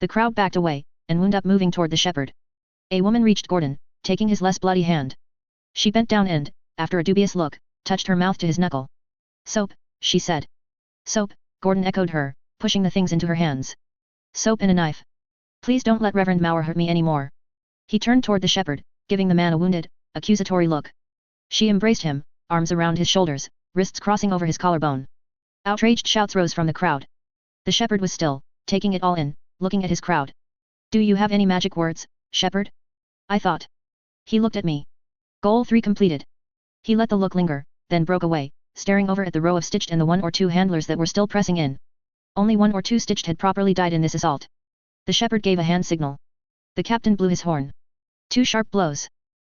The crowd backed away, and wound up moving toward the shepherd. A woman reached Gordon, taking his less bloody hand. She bent down and, after a dubious look, touched her mouth to his knuckle. Soap, she said. Soap, Gordon echoed her, pushing the things into her hands. Soap and a knife. Please don't let Reverend Mauer hurt me anymore. He turned toward the shepherd, giving the man a wounded, accusatory look. She embraced him, arms around his shoulders, wrists crossing over his collarbone. Outraged shouts rose from the crowd. The shepherd was still, taking it all in, looking at his crowd. Do you have any magic words, shepherd? I thought. He looked at me. Goal 3 completed. He let the look linger, then broke away, staring over at the row of Stitched and the 1 or 2 handlers that were still pressing in. Only 1 or 2 Stitched had properly died in this assault. The shepherd gave a hand signal. The captain blew his horn. 2 sharp blows.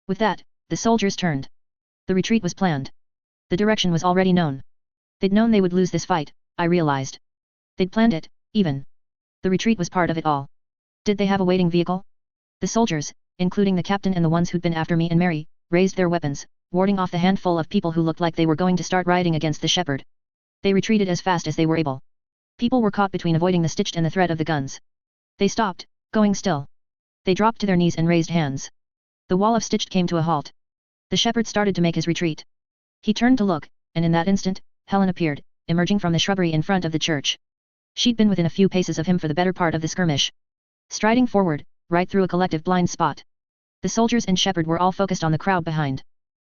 With that, the soldiers turned. The retreat was planned. The direction was already known. They'd known they would lose this fight, I realized. They'd planned it, even. The retreat was part of it all. Did they have a waiting vehicle? The soldiers, including the captain and the ones who'd been after me and Mary, raised their weapons, warding off the handful of people who looked like they were going to start rioting against the shepherd. They retreated as fast as they were able. People were caught between avoiding the Stitched and the threat of the guns. They stopped, going still. They dropped to their knees and raised hands. The wall of Stitched came to a halt. The shepherd started to make his retreat. He turned to look, and in that instant, Helen appeared, emerging from the shrubbery in front of the church. She'd been within a few paces of him for the better part of the skirmish. Striding forward, right through a collective blind spot. The soldiers and shepherd were all focused on the crowd behind.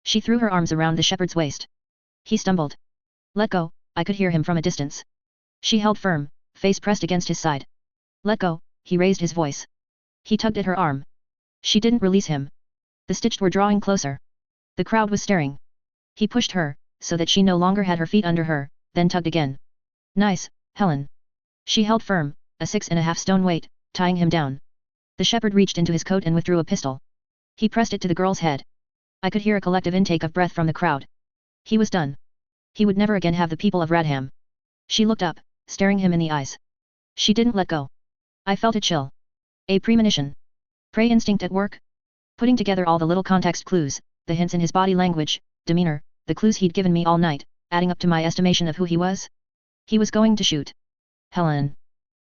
She threw her arms around the shepherd's waist. He stumbled. Let go, I could hear him from a distance. She held firm, face pressed against his side. Let go, he raised his voice. He tugged at her arm. She didn't release him. The Stitched were drawing closer. The crowd was staring. He pushed her, so that she no longer had her feet under her, then tugged again. Nice, Helen. She held firm, a 6.5 stone weight, tying him down. The shepherd reached into his coat and withdrew a pistol. He pressed it to the girl's head. I could hear a collective intake of breath from the crowd. He was done. He would never again have the people of Radham. She looked up, staring him in the eyes. She didn't let go. I felt a chill. A premonition. Prey instinct at work? Putting together all the little context clues, the hints in his body language, demeanor, the clues he'd given me all night, adding up to my estimation of who he was? He was going to shoot. Helen.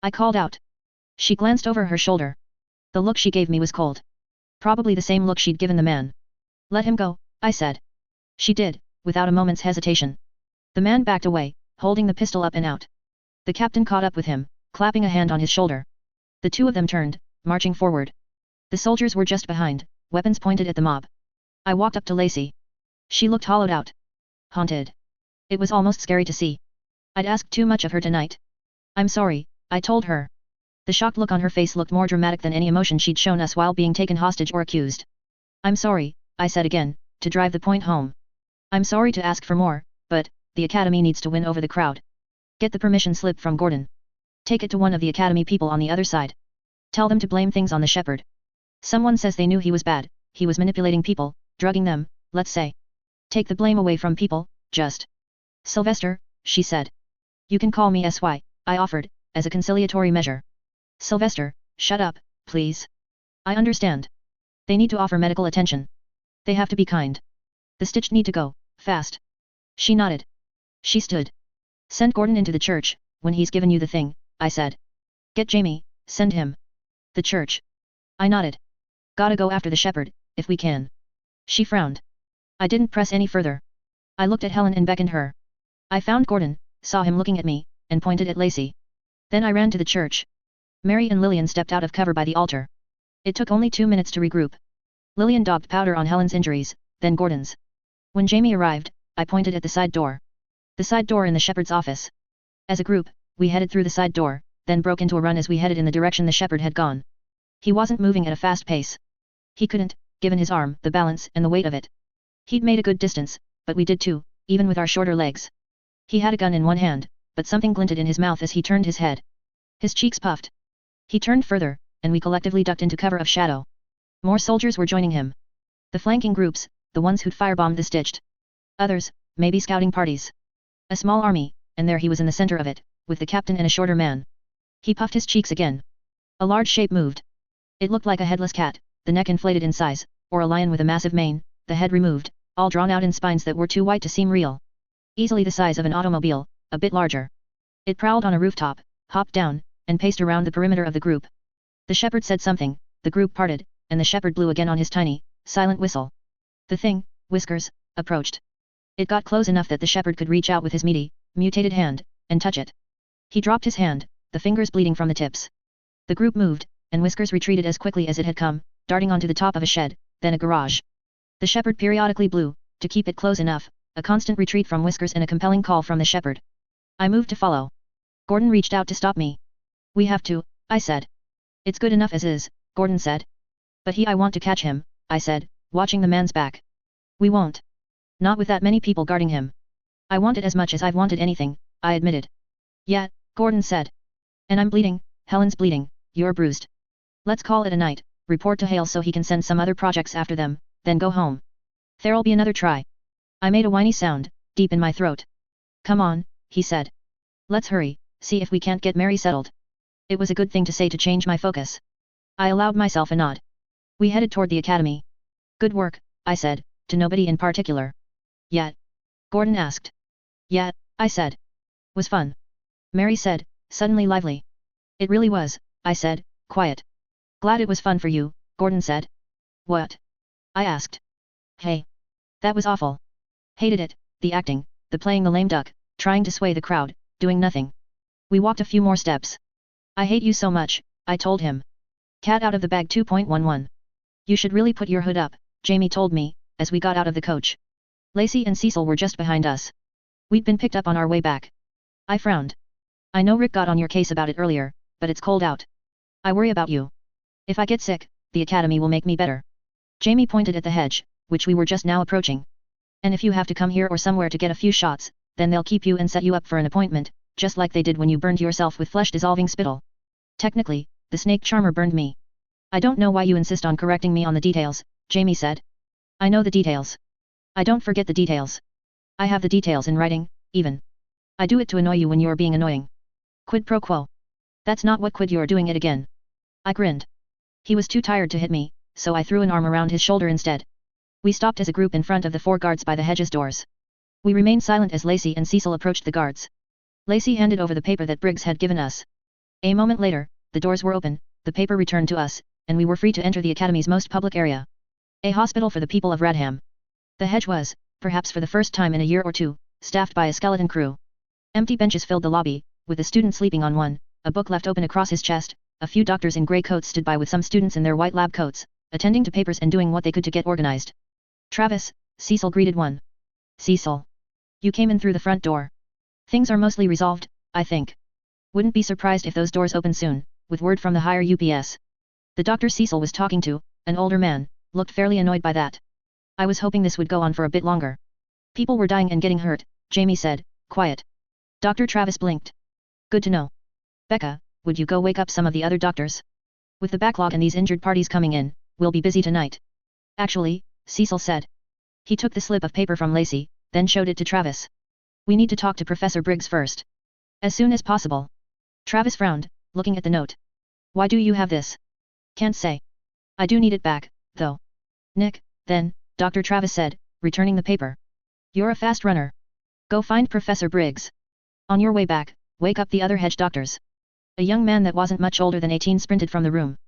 I called out. She glanced over her shoulder. The look she gave me was cold. Probably the same look she'd given the man. Let him go, I said. She did, without a moment's hesitation. The man backed away, holding the pistol up and out. The captain caught up with him, clapping a hand on his shoulder. The two of them turned, marching forward. The soldiers were just behind, weapons pointed at the mob. I walked up to Lacey. She looked hollowed out. Haunted. It was almost scary to see. I'd asked too much of her tonight. I'm sorry, I told her. The shocked look on her face looked more dramatic than any emotion she'd shown us while being taken hostage or accused. I'm sorry, I said again, to drive the point home. I'm sorry to ask for more, but, the Academy needs to win over the crowd. Get the permission slip from Gordon. Take it to one of the Academy people on the other side. Tell them to blame things on the shepherd. Someone says they knew he was bad, he was manipulating people, drugging them, let's say. Take the blame away from people, just. Sylvester, she said. You can call me SY, I offered, as a conciliatory measure. Sylvester, shut up, please. I understand. They need to offer medical attention. They have to be kind. The stitched need to go, fast. She nodded. She stood. Send Gordon into the church, when he's given you the thing, I said. Get Jamie, send him. The church. I nodded. Gotta go after the shepherd, if we can. She frowned. I didn't press any further. I looked at Helen and beckoned her. I found Gordon, saw him looking at me, and pointed at Lacey. Then I ran to the church. Mary and Lillian stepped out of cover by the altar. It took only 2 minutes to regroup. Lillian daubed powder on Helen's injuries, then Gordon's. When Jamie arrived, I pointed at the side door. The side door in the shepherd's office. As a group, we headed through the side door, then broke into a run as we headed in the direction the shepherd had gone. He wasn't moving at a fast pace. He couldn't, given his arm, the balance, and the weight of it. He'd made a good distance, but we did too, even with our shorter legs. He had a gun in one hand, but something glinted in his mouth as he turned his head. His cheeks puffed. He turned further, and we collectively ducked into cover of shadow. More soldiers were joining him. The flanking groups, the ones who'd firebombed the stitched. Others, maybe scouting parties. A small army, and there he was in the center of it, with the captain and a shorter man. He puffed his cheeks again. A large shape moved. It looked like a headless cat, the neck inflated in size, or a lion with a massive mane, the head removed, all drawn out in spines that were too white to seem real. Easily the size of an automobile, a bit larger. It prowled on a rooftop, hopped down, and paced around the perimeter of the group. The shepherd said something, the group parted, and the shepherd blew again on his tiny, silent whistle. The thing, Whiskers, approached. It got close enough that the shepherd could reach out with his meaty, mutated hand, and touch it. He dropped his hand, the fingers bleeding from the tips. The group moved, and Whiskers retreated as quickly as it had come, darting onto the top of a shed, then a garage. The shepherd periodically blew, to keep it close enough, a constant retreat from Whiskers and a compelling call from the shepherd. I moved to follow. Gordon reached out to stop me. We have to, I said. It's good enough as is, Gordon said. But I want to catch him, I said, watching the man's back. We won't. Not with that many people guarding him. I want it as much as I've wanted anything, I admitted. Yeah, Gordon said. And I'm bleeding, Helen's bleeding, you're bruised. Let's call it a night, report to Hale so he can send some other projects after them, then go home. There'll be another try. I made a whiny sound, deep in my throat. Come on, he said. Let's hurry, see if we can't get Mary settled. It was a good thing to say to change my focus. I allowed myself a nod. We headed toward the academy. Good work, I said, to nobody in particular. Yeah? Gordon asked. Yeah, I said. Was fun. Mary said, suddenly lively. It really was, I said, quiet. Glad it was fun for you, Gordon said. What? I asked. Hey. That was awful. Hated it, the acting, the playing the lame duck, trying to sway the crowd, doing nothing. We walked a few more steps. I hate you so much, I told him. Cat out of the bag 2.11. You should really put your hood up, Jamie told me, as we got out of the coach. Lacey and Cecil were just behind us. We'd been picked up on our way back. I frowned. I know Rick got on your case about it earlier, but it's cold out. I worry about you. If I get sick, the academy will make me better. Jamie pointed at the hedge, which we were just now approaching. And if you have to come here or somewhere to get a few shots, then they'll keep you and set you up for an appointment, just like they did when you burned yourself with flesh-dissolving spittle. Technically, the snake charmer burned me. I don't know why you insist on correcting me on the details, Jamie said. I know the details. I don't forget the details. I have the details in writing, even. I do it to annoy you when you're being annoying. Quid pro quo. That's not what quid you're doing it again. I grinned. He was too tired to hit me, so I threw an arm around his shoulder instead. We stopped as a group in front of the 4 guards by the hedge's doors. We remained silent as Lacey and Cecil approached the guards. Lacey handed over the paper that Briggs had given us. A moment later, the doors were open, the paper returned to us, and we were free to enter the academy's most public area. A hospital for the people of Radham. The hedge was, perhaps for the first time in a year or two, staffed by a skeleton crew. Empty benches filled the lobby, with a student sleeping on one, a book left open across his chest, a few doctors in grey coats stood by with some students in their white lab coats, attending to papers and doing what they could to get organized. Travis, Cecil greeted one. Cecil. You came in through the front door. Things are mostly resolved, I think. Wouldn't be surprised if those doors open soon, with word from the higher UPS. The doctor Cecil was talking to, an older man, looked fairly annoyed by that. I was hoping this would go on for a bit longer. People were dying and getting hurt, Jamie said, quiet. Dr. Travis blinked. Good to know. Becca, would you go wake up some of the other doctors? With the backlog and these injured parties coming in, we'll be busy tonight. Actually, Cecil said. He took the slip of paper from Lacey, then showed it to Travis. We need to talk to Professor Briggs first. As soon as possible. Travis frowned, looking at the note. Why do you have this? Can't say. I do need it back, though. Nick, then, Dr. Travis said, returning the paper. You're a fast runner. Go find Professor Briggs. On your way back, wake up the other hedge doctors. A young man that wasn't much older than 18 sprinted from the room.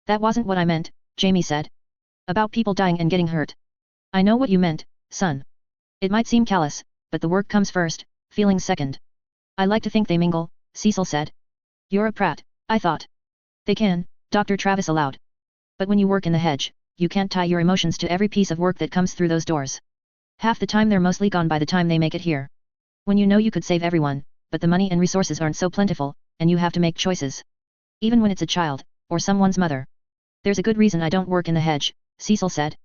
That wasn't what I meant, Jamie said. About people dying and getting hurt. I know what you meant, son. It might seem callous, but the work comes first, feelings second. I like to think they mingle, Cecil said. You're a prat, I thought. They can, Dr. Travis allowed. But when you work in the hedge, you can't tie your emotions to every piece of work that comes through those doors. Half the time they're mostly gone by the time they make it here. When you know you could save everyone, but the money and resources aren't so plentiful, and you have to make choices. Even when it's a child, or someone's mother. There's a good reason I don't work in the hedge, Cecil said.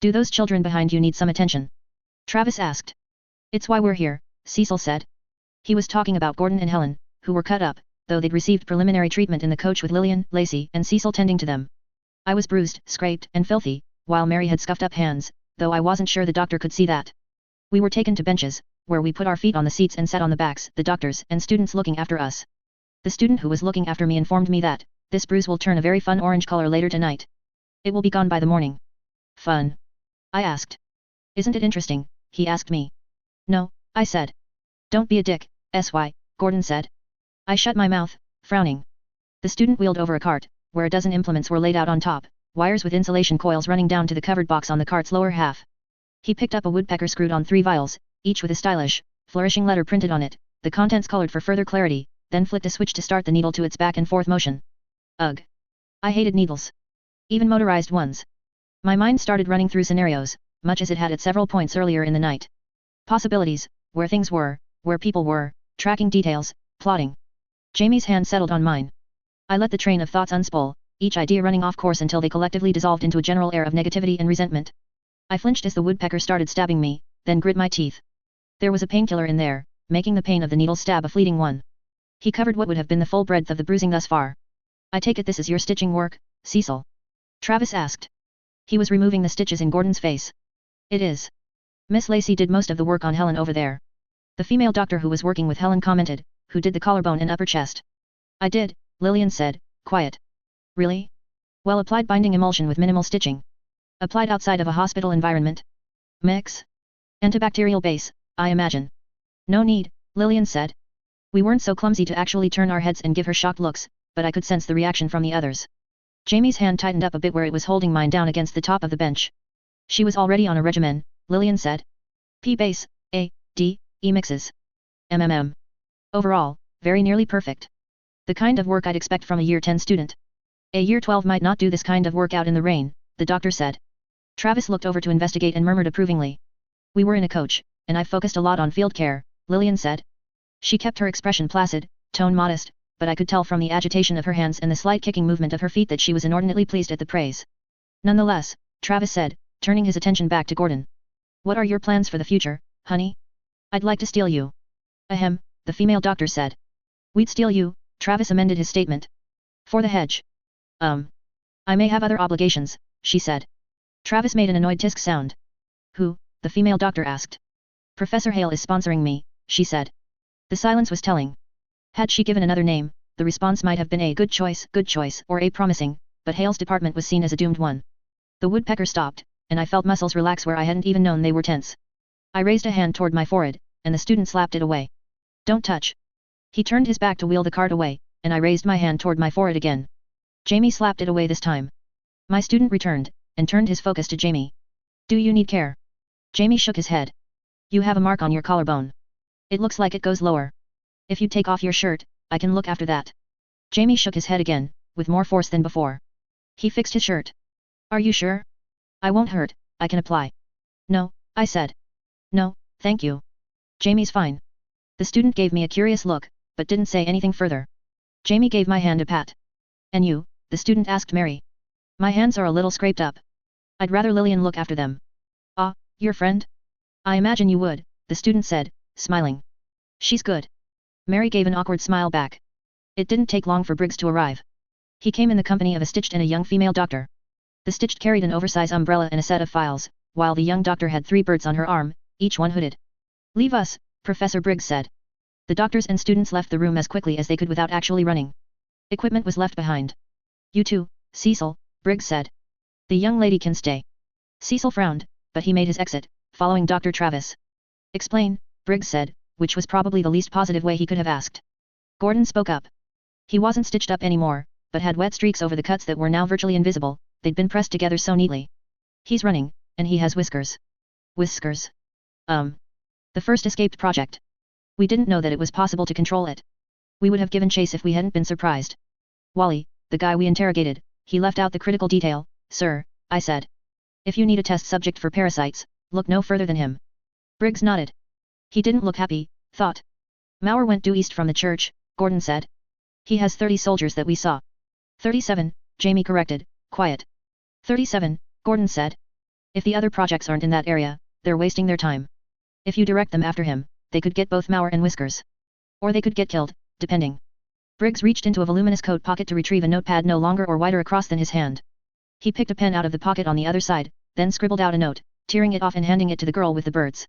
Do those children behind you need some attention? Travis asked. It's why we're here, Cecil said. He was talking about Gordon and Helen, who were cut up, though they'd received preliminary treatment in the coach with Lillian, Lacey, and Cecil tending to them. I was bruised, scraped, and filthy, while Mary had scuffed up hands, though I wasn't sure the doctor could see that. We were taken to benches, where we put our feet on the seats and sat on the backs, the doctors and students looking after us. The student who was looking after me informed me that, this bruise will turn a very fun orange color later tonight. It will be gone by the morning. Fun? I asked. Isn't it interesting? He asked me. No, I said. Don't be a dick, S.Y., Gordon said. I shut my mouth, frowning. The student wheeled over a cart, where a dozen implements were laid out on top, wires with insulation coils running down to the covered box on the cart's lower half. He picked up a woodpecker screwed on 3 vials, each with a stylish, flourishing letter printed on it, the contents colored for further clarity, then flicked a switch to start the needle to its back and forth motion. Ugh. I hated needles. Even motorized ones. My mind started running through scenarios, much as it had at several points earlier in the night. Possibilities, where things were, where people were, tracking details, plotting. Jamie's hand settled on mine. I let the train of thoughts unspool, each idea running off course until they collectively dissolved into a general air of negativity and resentment. I flinched as the woodpecker started stabbing me, then grit my teeth. There was a painkiller in there, making the pain of the needle stab a fleeting one. He covered what would have been the full breadth of the bruising thus far. I take it this is your stitching work, Cecil? Travis asked. He was removing the stitches in Gordon's face. It is. Miss Lacey did most of the work on Helen over there. The female doctor who was working with Helen commented, who did the collarbone and upper chest. I did, Lillian said, quiet. Really? Well, applied binding emulsion with minimal stitching. Applied outside of a hospital environment? Mix? Antibacterial base, I imagine. No need, Lillian said. We weren't so clumsy to actually turn our heads and give her shocked looks, but I could sense the reaction from the others. Jamie's hand tightened up a bit where it was holding mine down against the top of the bench. She was already on a regimen, Lillian said. P base, A, D, E mixes. MMM. Overall, very nearly perfect. The kind of work I'd expect from a Year 10 student. A Year 12 might not do this kind of work out in the rain, the doctor said. Travis looked over to investigate and murmured approvingly. We were in a coach, and I focused a lot on field care, Lillian said. She kept her expression placid, tone modest, but I could tell from the agitation of her hands and the slight kicking movement of her feet that she was inordinately pleased at the praise. Nonetheless, Travis said, turning his attention back to Gordon. What are your plans for the future, honey? I'd like to steal you. Ahem, the female doctor said. We'd steal you, Travis amended his statement. For the hedge. I may have other obligations, she said. Travis made an annoyed tisk sound. Who? The female doctor asked. Professor Hale is sponsoring me, she said. The silence was telling. Had she given another name, the response might have been a good choice, or a promising, but Hale's department was seen as a doomed one. The woodpecker stopped, and I felt muscles relax where I hadn't even known they were tense. I raised a hand toward my forehead, and the student slapped it away. Don't touch. He turned his back to wheel the cart away, and I raised my hand toward my forehead again. Jamie slapped it away this time. My student returned, and turned his focus to Jamie. Do you need care? Jamie shook his head. You have a mark on your collarbone. It looks like it goes lower. If you take off your shirt, I can look after that. Jamie shook his head again, with more force than before. He fixed his shirt. Are you sure? I won't hurt, I can apply. No, I said. No, thank you. Jamie's fine. The student gave me a curious look, but didn't say anything further. Jamie gave my hand a pat. And you? The student asked Mary. My hands are a little scraped up. I'd rather Lillian look after them. Ah, your friend? I imagine you would, the student said, smiling. She's good. Mary gave an awkward smile back. It didn't take long for Briggs to arrive. He came in the company of a stitched and a young female doctor. The stitched carried an oversized umbrella and a set of files, while the young doctor had 3 birds on her arm, each one hooded. "Leave us," Professor Briggs said. The doctors and students left the room as quickly as they could without actually running. Equipment was left behind. "You too, Cecil," Briggs said. "The young lady can stay." Cecil frowned, but he made his exit, following Dr. Travis. "Explain," Briggs said, which was probably the least positive way he could have asked. Gordon spoke up. He wasn't stitched up anymore, but had wet streaks over the cuts that were now virtually invisible. They'd been pressed together so neatly. "He's running, and he has whiskers." "Whiskers? The first escaped project. We didn't know that it was possible to control it. We would have given chase if we hadn't been surprised." "Wally, the guy we interrogated, he left out the critical detail, sir," I said. "If you need a test subject for parasites, look no further than him." Briggs nodded. He didn't look happy, thought. "Mauer went due east from the church," Gordon said. "He has 30 soldiers that we saw." 37, Jamie corrected, quiet. 37, Gordon said. "If the other projects aren't in that area, they're wasting their time. If you direct them after him, they could get both Mauer and Whiskers. Or they could get killed, depending." Briggs reached into a voluminous coat pocket to retrieve a notepad no longer or wider across than his hand. He picked a pen out of the pocket on the other side, then scribbled out a note, tearing it off and handing it to the girl with the birds.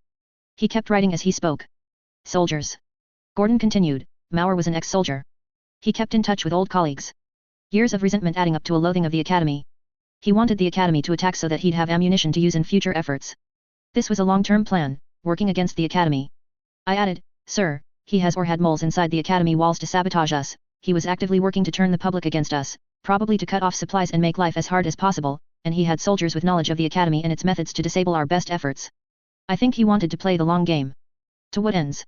He kept writing as he spoke. "Soldiers." Gordon continued, "Mauer was an ex-soldier. He kept in touch with old colleagues. Years of resentment adding up to a loathing of the academy. He wanted the academy to attack so that he'd have ammunition to use in future efforts. This was a long-term plan, working against the academy." I added, "Sir, he has or had moles inside the academy walls to sabotage us. He was actively working to turn the public against us, probably to cut off supplies and make life as hard as possible, and he had soldiers with knowledge of the academy and its methods to disable our best efforts. I think he wanted to play the long game." "To what ends?"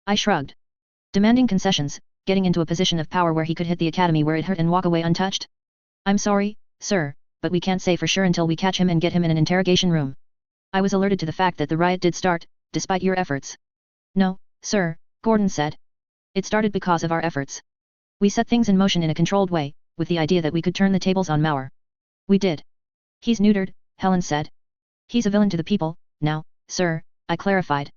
I shrugged. "Demanding concessions, getting into a position of power where he could hit the academy where it hurt and walk away untouched?" "I'm sorry, sir, but we can't say for sure until we catch him and get him in an interrogation room." I was alerted to the fact that the riot did start, despite your efforts. "No, sir," Gordon said. "It started because of our efforts. We set things in motion in a controlled way, with the idea that we could turn the tables on Mauer. We did." "He's neutered," Helen said. "He's a villain to the people, now, sir," I clarified.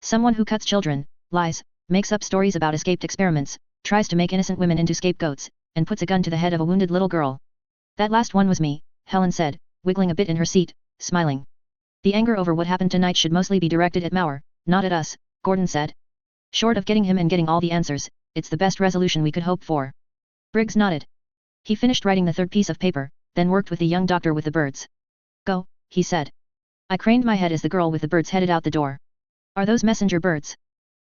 "Someone who cuts children, lies, makes up stories about escaped experiments, tries to make innocent women into scapegoats, and puts a gun to the head of a wounded little girl." "That last one was me," Helen said, wiggling a bit in her seat, smiling. "The anger over what happened tonight should mostly be directed at Mauer, not at us," Gordon said. "Short of getting him and getting all the answers, it's the best resolution we could hope for." Briggs nodded. He finished writing the 3rd piece of paper, then worked with the young doctor with the birds. "Go," he said. I craned my head as the girl with the birds headed out the door. "Are those messenger birds?"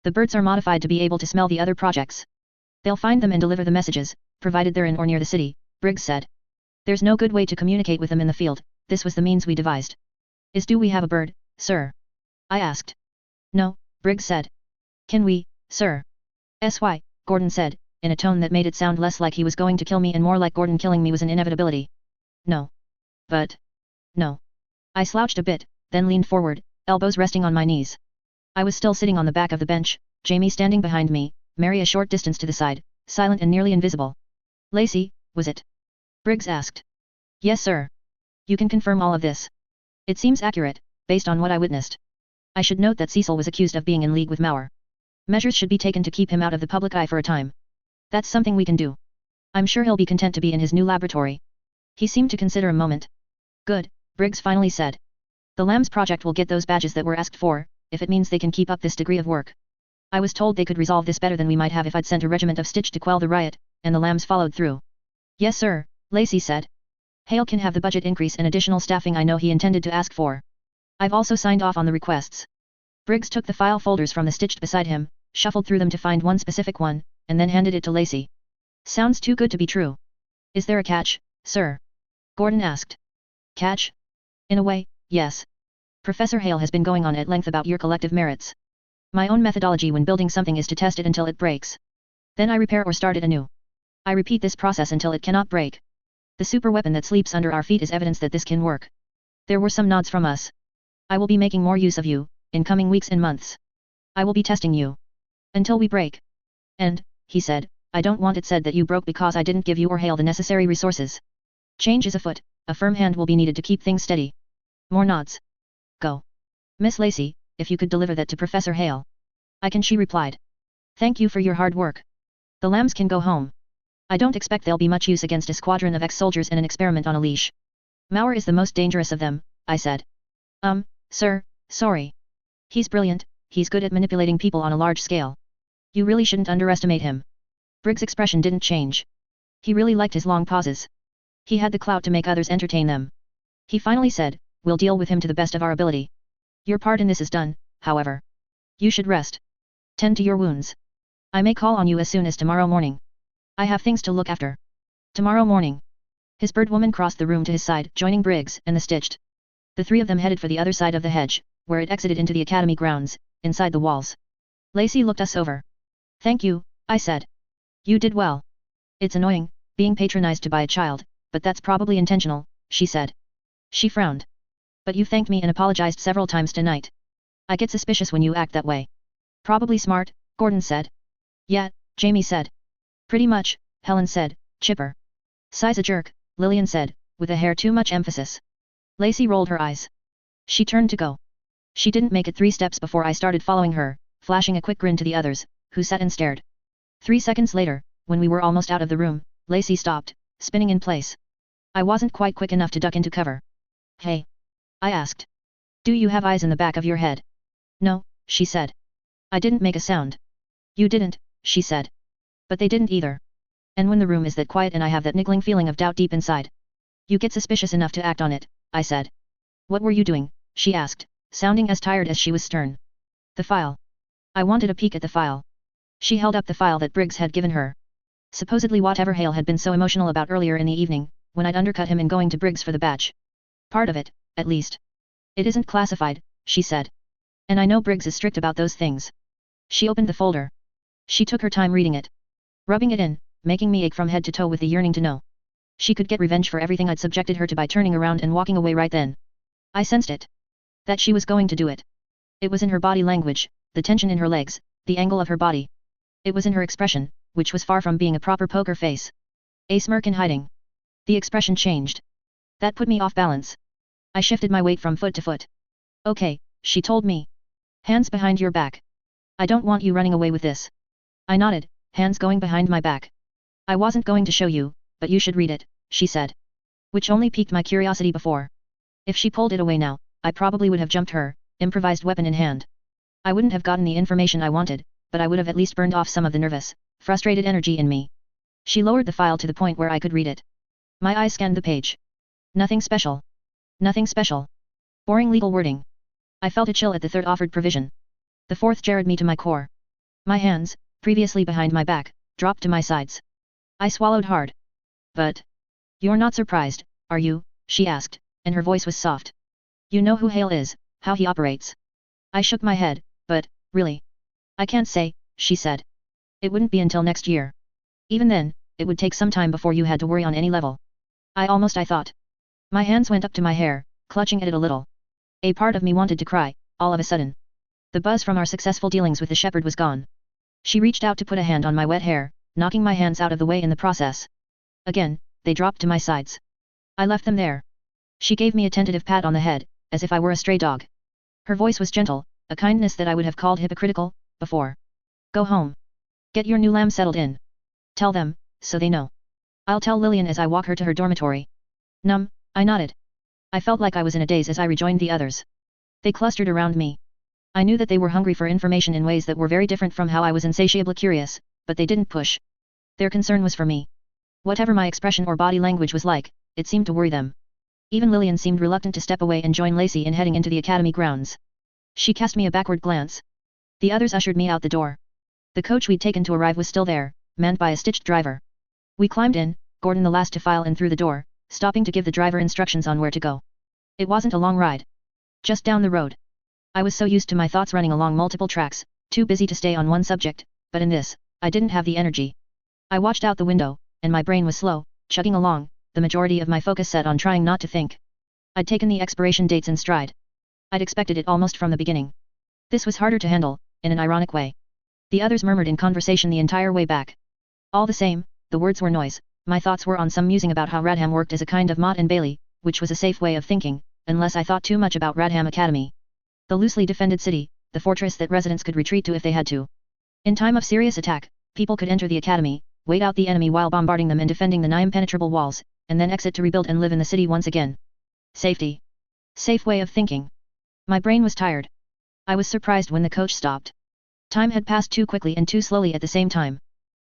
"The birds are modified to be able to smell the other projects. They'll find them and deliver the messages, provided they're in or near the city," Briggs said. "There's no good way to communicate with them in the field, this was the means we devised." Do we have a bird, sir?" I asked. "No," Briggs said. "Can we, sir?" "Sy," Gordon said, in a tone that made it sound less like he was going to kill me and more like Gordon killing me was an inevitability. "No. But. No." I slouched a bit, then leaned forward, elbows resting on my knees. I was still sitting on the back of the bench, Jamie standing behind me, Mary a short distance to the side, silent and nearly invisible. "Lacey, was it?" Briggs asked. "Yes, sir. You can confirm all of this?" "It seems accurate, based on what I witnessed. I should note that Cecil was accused of being in league with Mauer. Measures should be taken to keep him out of the public eye for a time. That's something we can do. I'm sure he'll be content to be in his new laboratory." He seemed to consider a moment. "Good," Briggs finally said. "The Lambs project will get those badges that were asked for, if it means they can keep up this degree of work. I was told they could resolve this better than we might have if I'd sent a regiment of Stitch to quell the riot, and the Lambs followed through." "Yes, sir," Lacey said. "Hale can have the budget increase and additional staffing I know he intended to ask for. I've also signed off on the requests." Briggs took the file folders from the stitched beside him, shuffled through them to find one specific one, and then handed it to Lacey. "Sounds too good to be true." "Is there a catch, sir?" Gordon asked. "Catch? In a way, yes. Professor Hale has been going on at length about your collective merits. My own methodology when building something is to test it until it breaks. Then I repair or start it anew. I repeat this process until it cannot break. The super weapon that sleeps under our feet is evidence that this can work." There were some nods from us. "I will be making more use of you, in coming weeks and months. I will be testing you. Until we break. And," he said, "I don't want it said that you broke because I didn't give you or Hale the necessary resources. Change is afoot, a firm hand will be needed to keep things steady." More nods. "Go. Miss Lacey, if you could deliver that to Professor Hale." "I can," she replied. "Thank you for your hard work. The Lambs can go home. I don't expect they'll be much use against a squadron of ex-soldiers in an experiment on a leash." "Mauer is the most dangerous of them," I said. Sir, sorry. He's brilliant, he's good at manipulating people on a large scale. You really shouldn't underestimate him. Briggs' expression didn't change. He really liked his long pauses. He had the clout to make others entertain them. He finally said, we'll deal with him to the best of our ability. Your part in this is done, however. You should rest. Tend to your wounds. I may call on you as soon as tomorrow morning. I have things to look after. Tomorrow morning. His birdwoman crossed the room to his side, joining Briggs and the Stitched. The three of them headed for the other side of the hedge, where it exited into the academy grounds, inside the walls. Lacey looked us over. Thank you, I said. You did well. It's annoying, being patronized to by a child, but that's probably intentional, she said. She frowned. But you thanked me and apologized several times tonight. I get suspicious when you act that way. Probably smart, Gordon said. Yeah, Jamie said. Pretty much, Helen said, chipper. Size a jerk, Lillian said, with a hair too much emphasis. Lacey rolled her eyes. She turned to go. She didn't make it 3 steps before I started following her, flashing a quick grin to the others, who sat and stared. 3 seconds later, when we were almost out of the room, Lacey stopped, spinning in place. I wasn't quite quick enough to duck into cover. Hey? I asked. Do you have eyes in the back of your head? No, she said. I didn't make a sound. You didn't, she said. But they didn't either. And when the room is that quiet and I have that niggling feeling of doubt deep inside, you get suspicious enough to act on it, I said. What were you doing? She asked, sounding as tired as she was stern. The file. I wanted a peek at the file. She held up the file that Briggs had given her. Supposedly whatever Hale had been so emotional about earlier in the evening, when I'd undercut him in going to Briggs for the badge. Part of it, at least. It isn't classified, she said. And I know Briggs is strict about those things. She opened the folder. She took her time reading it. Rubbing it in, making me ache from head to toe with the yearning to know. She could get revenge for everything I'd subjected her to by turning around and walking away right then. I sensed it. That she was going to do it. It was in her body language, the tension in her legs, the angle of her body. It was in her expression, which was far from being a proper poker face. A smirk in hiding. The expression changed. That put me off balance. I shifted my weight from foot to foot. Okay, she told me. Hands behind your back. I don't want you running away with this. I nodded, hands going behind my back. I wasn't going to show you, but you should read it, she said. Which only piqued my curiosity before. If she pulled it away now, I probably would have jumped her, improvised weapon in hand. I wouldn't have gotten the information I wanted, but I would have at least burned off some of the nervous, frustrated energy in me. She lowered the file to the point where I could read it. My eyes scanned the page. Nothing special. Nothing special. Boring legal wording. I felt a chill at the third offered provision. The fourth jarred me to my core. My hands, previously behind my back, dropped to my sides. I swallowed hard. But... You're not surprised, are you? She asked, and her voice was soft. You know who Hale is, how he operates. I shook my head, but, really? I can't say, she said. It wouldn't be until next year. Even then, it would take some time before you had to worry on any level. I thought. My hands went up to my hair, clutching at it a little. A part of me wanted to cry, all of a sudden. The buzz from our successful dealings with the shepherd was gone. She reached out to put a hand on my wet hair, knocking my hands out of the way in the process. Again, they dropped to my sides. I left them there. She gave me a tentative pat on the head, as if I were a stray dog. Her voice was gentle, a kindness that I would have called hypocritical, before. Go home. Get your new lamb settled in. Tell them, so they know. I'll tell Lillian as I walk her to her dormitory. I nodded. I felt like I was in a daze as I rejoined the others. They clustered around me. I knew that they were hungry for information in ways that were very different from how I was insatiably curious, but they didn't push. Their concern was for me. Whatever my expression or body language was like, it seemed to worry them. Even Lillian seemed reluctant to step away and join Lacey in heading into the academy grounds. She cast me a backward glance. The others ushered me out the door. The coach we'd taken to arrive was still there, manned by a Stitched driver. We climbed in, Gordon the last to file in through the door, stopping to give the driver instructions on where to go. It wasn't a long ride. Just down the road. I was so used to my thoughts running along multiple tracks, too busy to stay on one subject, but in this, I didn't have the energy. I watched out the window, and my brain was slow, chugging along, the majority of my focus set on trying not to think. I'd taken the expiration dates in stride. I'd expected it almost from the beginning. This was harder to handle, in an ironic way. The others murmured in conversation the entire way back. All the same, the words were noise, my thoughts were on some musing about how Radham worked as a kind of Mott and Bailey, which was a safe way of thinking, unless I thought too much about Radham Academy. The loosely defended city, the fortress that residents could retreat to if they had to. In time of serious attack, people could enter the academy, wait out the enemy while bombarding them and defending the nigh impenetrable walls, and then exit to rebuild and live in the city once again. Safety. Safe way of thinking. My brain was tired. I was surprised when the coach stopped. Time had passed too quickly and too slowly at the same time.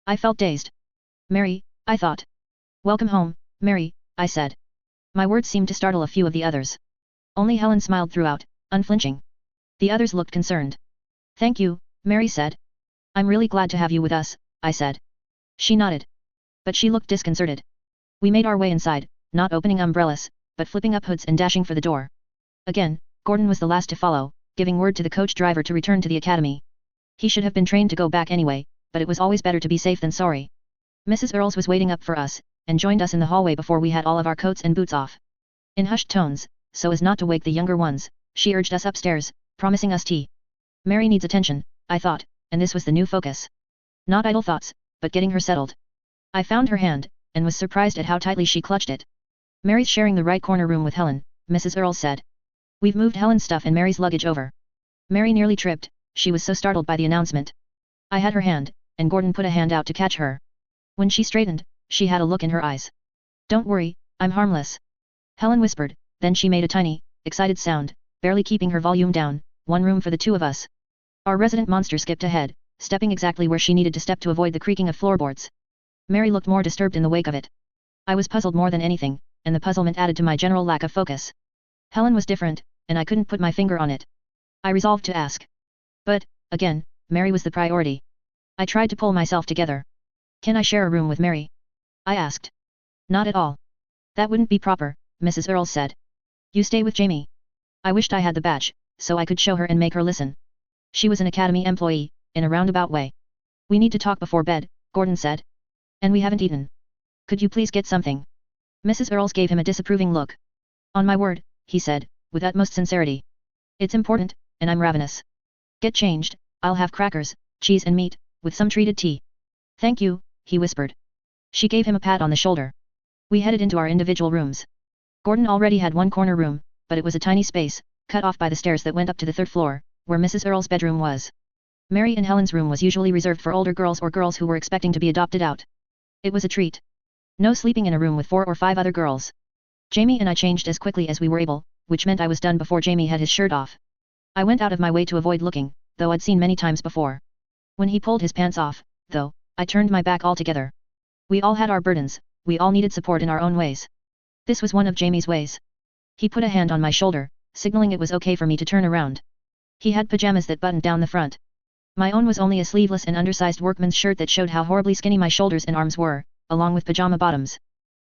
I felt dazed. Mary, I thought. Welcome home, Mary, I said. My words seemed to startle a few of the others. Only Helen smiled throughout, unflinching. The others looked concerned. Thank you, Mary said. I'm really glad to have you with us, I said. She nodded. But she looked disconcerted. We made our way inside, not opening umbrellas, but flipping up hoods and dashing for the door. Again, Gordon was the last to follow, giving word to the coach driver to return to the academy. He should have been trained to go back anyway, but it was always better to be safe than sorry. Mrs. Earls was waiting up for us, and joined us in the hallway before we had all of our coats and boots off. In hushed tones, so as not to wake the younger ones, she urged us upstairs, promising us tea. Mary needs attention, I thought, and this was the new focus. Not idle thoughts, but getting her settled. I found her hand, and was surprised at how tightly she clutched it. Mary's sharing the right corner room with Helen, Mrs. Earls said. We've moved Helen's stuff and Mary's luggage over. Mary nearly tripped, she was so startled by the announcement. I had her hand, and Gordon put a hand out to catch her. When she straightened, she had a look in her eyes. Don't worry, I'm harmless. Helen whispered, then she made a tiny, excited sound, barely keeping her volume down, one room for the two of us. Our resident monster skipped ahead, stepping exactly where she needed to step to avoid the creaking of floorboards. Mary looked more disturbed in the wake of it. I was puzzled more than anything, and the puzzlement added to my general lack of focus. Helen was different, and I couldn't put my finger on it. I resolved to ask. But, again, Mary was the priority. I tried to pull myself together. Can I share a room with Mary? I asked. Not at all. That wouldn't be proper, Mrs. Earls said. You stay with Jamie. I wished I had the badge, so I could show her and make her listen. She was an academy employee, in a roundabout way. We need to talk before bed, Gordon said. And we haven't eaten. Could you please get something? Mrs. Earls gave him a disapproving look. On my word, he said, with utmost sincerity. It's important, and I'm ravenous. Get changed, I'll have crackers, cheese and meat, with some treated tea. Thank you, he whispered. She gave him a pat on the shoulder. We headed into our individual rooms. Gordon already had one corner room, but it was a tiny space, cut off by the stairs that went up to the third floor, where Mrs. Earl's bedroom was. Mary and Helen's room was usually reserved for older girls or girls who were expecting to be adopted out. It was a treat. No sleeping in a room with 4 or 5 other girls. Jamie and I changed as quickly as we were able, which meant I was done before Jamie had his shirt off. I went out of my way to avoid looking, though I'd seen many times before. When he pulled his pants off, though, I turned my back altogether. We all had our burdens, we all needed support in our own ways. This was one of Jamie's ways. He put a hand on my shoulder, signaling it was okay for me to turn around. He had pajamas that buttoned down the front. My own was only a sleeveless and undersized workman's shirt that showed how horribly skinny my shoulders and arms were, along with pajama bottoms.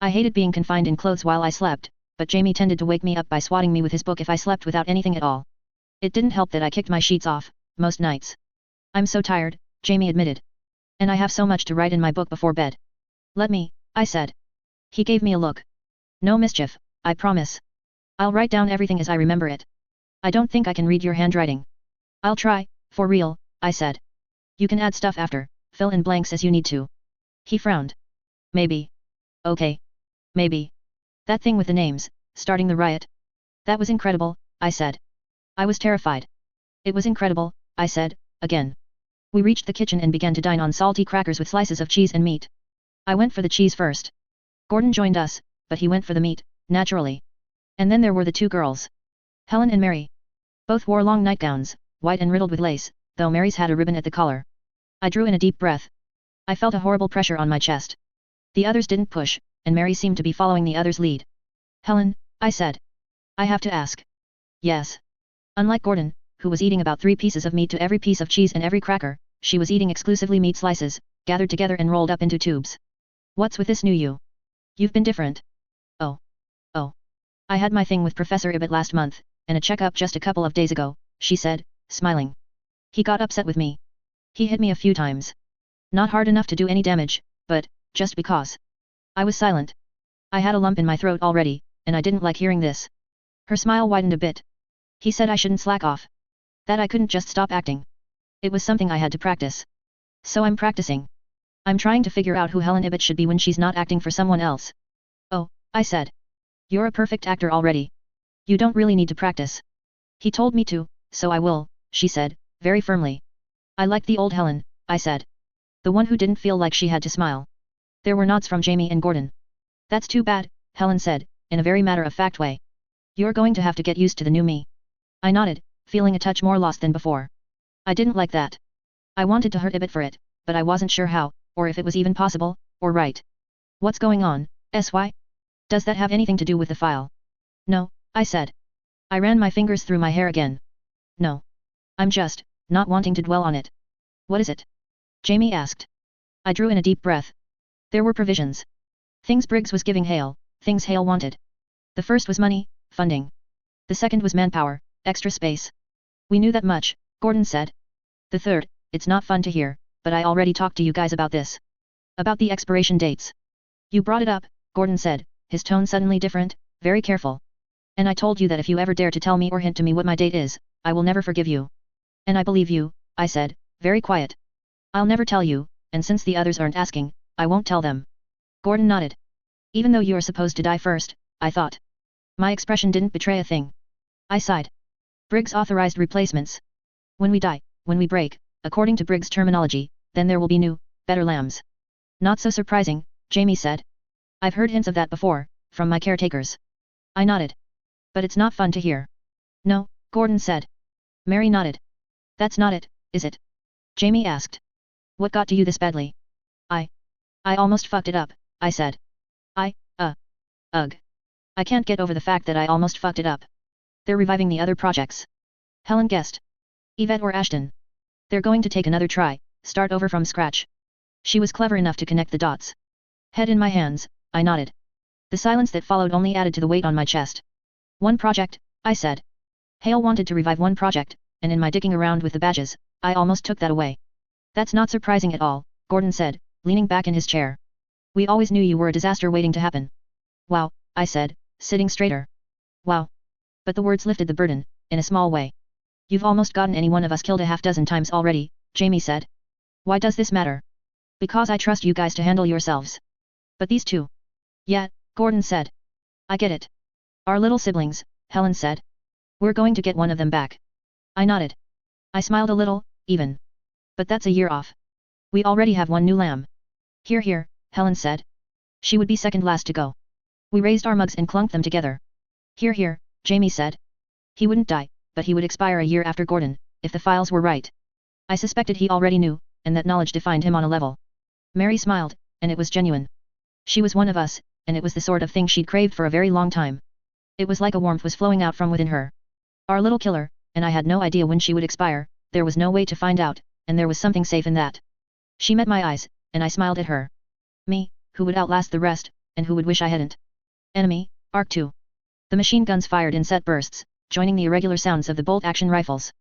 I hated being confined in clothes while I slept, but Jamie tended to wake me up by swatting me with his book if I slept without anything at all. It didn't help that I kicked my sheets off, most nights. I'm so tired, Jamie admitted. And I have so much to write in my book before bed. Let me, I said. He gave me a look. No mischief, I promise. I'll write down everything as I remember it. I don't think I can read your handwriting. I'll try, for real, I said. You can add stuff after, fill in blanks as you need to. He frowned. Maybe. Okay. Maybe. That thing with the names, starting the riot. That was incredible, I said. I was terrified. It was incredible, I said, again. We reached the kitchen and began to dine on salty crackers with slices of cheese and meat. I went for the cheese first. Gordon joined us, but he went for the meat, naturally. And then there were the two girls. Helen and Mary. Both wore long nightgowns, white and riddled with lace, though Mary's had a ribbon at the collar. I drew in a deep breath. I felt a horrible pressure on my chest. The others didn't push, and Mary seemed to be following the others' lead. Helen, I said. I have to ask. Yes. Unlike Gordon, who was eating about 3 pieces of meat to every piece of cheese and every cracker, she was eating exclusively meat slices, gathered together and rolled up into tubes. What's with this new you? You've been different. Oh. I had my thing with Professor Ibbott last month, and a checkup just a couple of days ago, she said, smiling. He got upset with me. He hit me a few times. Not hard enough to do any damage, but, just because. I was silent. I had a lump in my throat already, and I didn't like hearing this. Her smile widened a bit. He said I shouldn't slack off. That I couldn't just stop acting. It was something I had to practice. So I'm practicing. I'm trying to figure out who Helen Ibbott should be when she's not acting for someone else. Oh, I said. You're a perfect actor already. You don't really need to practice. He told me to, so I will, she said, very firmly. I liked the old Helen, I said. The one who didn't feel like she had to smile. There were nods from Jamie and Gordon. That's too bad, Helen said, in a very matter-of-fact way. You're going to have to get used to the new me. I nodded, feeling a touch more lost than before. I didn't like that. I wanted to hurt a bit for it, but I wasn't sure how, or if it was even possible, or right. What's going on, SY? Does that have anything to do with the file? No, I said. I ran my fingers through my hair again. No. I'm just, not wanting to dwell on it. What is it? Jamie asked. I drew in a deep breath. There were provisions. Things Briggs was giving Hale, things Hale wanted. The first was money, funding. The second was manpower, extra space. We knew that much, Gordon said. The third, it's not fun to hear, but I already talked to you guys about this. About the expiration dates. You brought it up, Gordon said, his tone suddenly different, very careful. And I told you that if you ever dare to tell me or hint to me what my date is, I will never forgive you. And I believe you, I said, very quiet. I'll never tell you, and since the others aren't asking, I won't tell them. Gordon nodded. Even though you're supposed to die first, I thought. My expression didn't betray a thing. I sighed. Briggs authorized replacements. When we die, when we break, according to Briggs' terminology, then there will be new, better lambs. Not so surprising, Jamie said. I've heard hints of that before, from my caretakers. I nodded. But it's not fun to hear. No, Gordon said. Mary nodded. That's not it, is it? Jamie asked. What got to you this badly? I almost fucked it up, I said. Ugh. I can't get over the fact that I almost fucked it up. They're reviving the other projects. Helen guessed. Yvette or Ashton. They're going to take another try, start over from scratch. She was clever enough to connect the dots. Head in my hands, I nodded. The silence that followed only added to the weight on my chest. One project, I said. Hale wanted to revive one project, and in my digging around with the badges, I almost took that away. That's not surprising at all, Gordon said, leaning back in his chair. We always knew you were a disaster waiting to happen. Wow, I said, sitting straighter. Wow. But the words lifted the burden, in a small way. You've almost gotten any one of us killed a half-dozen times already, Jamie said. Why does this matter? Because I trust you guys to handle yourselves. But these two? Yeah, Gordon said. I get it. Our little siblings, Helen said. We're going to get one of them back. I nodded. I smiled a little, even. But that's a year off. We already have one new lamb. Here, Helen said. She would be second last to go. We raised our mugs and clunked them together. Here, Jamie said. He wouldn't die, but he would expire a year after Gordon, if the files were right. I suspected he already knew, and that knowledge defined him on a level. Mary smiled, and it was genuine. She was one of us, and it was the sort of thing she'd craved for a very long time. It was like a warmth was flowing out from within her. Our little killer, and I had no idea when she would expire, there was no way to find out, and there was something safe in that. She met my eyes, and I smiled at her. Me, who would outlast the rest, and who would wish I hadn't. Enemy, Arc 2. The machine guns fired in set bursts, joining the irregular sounds of the bolt-action rifles.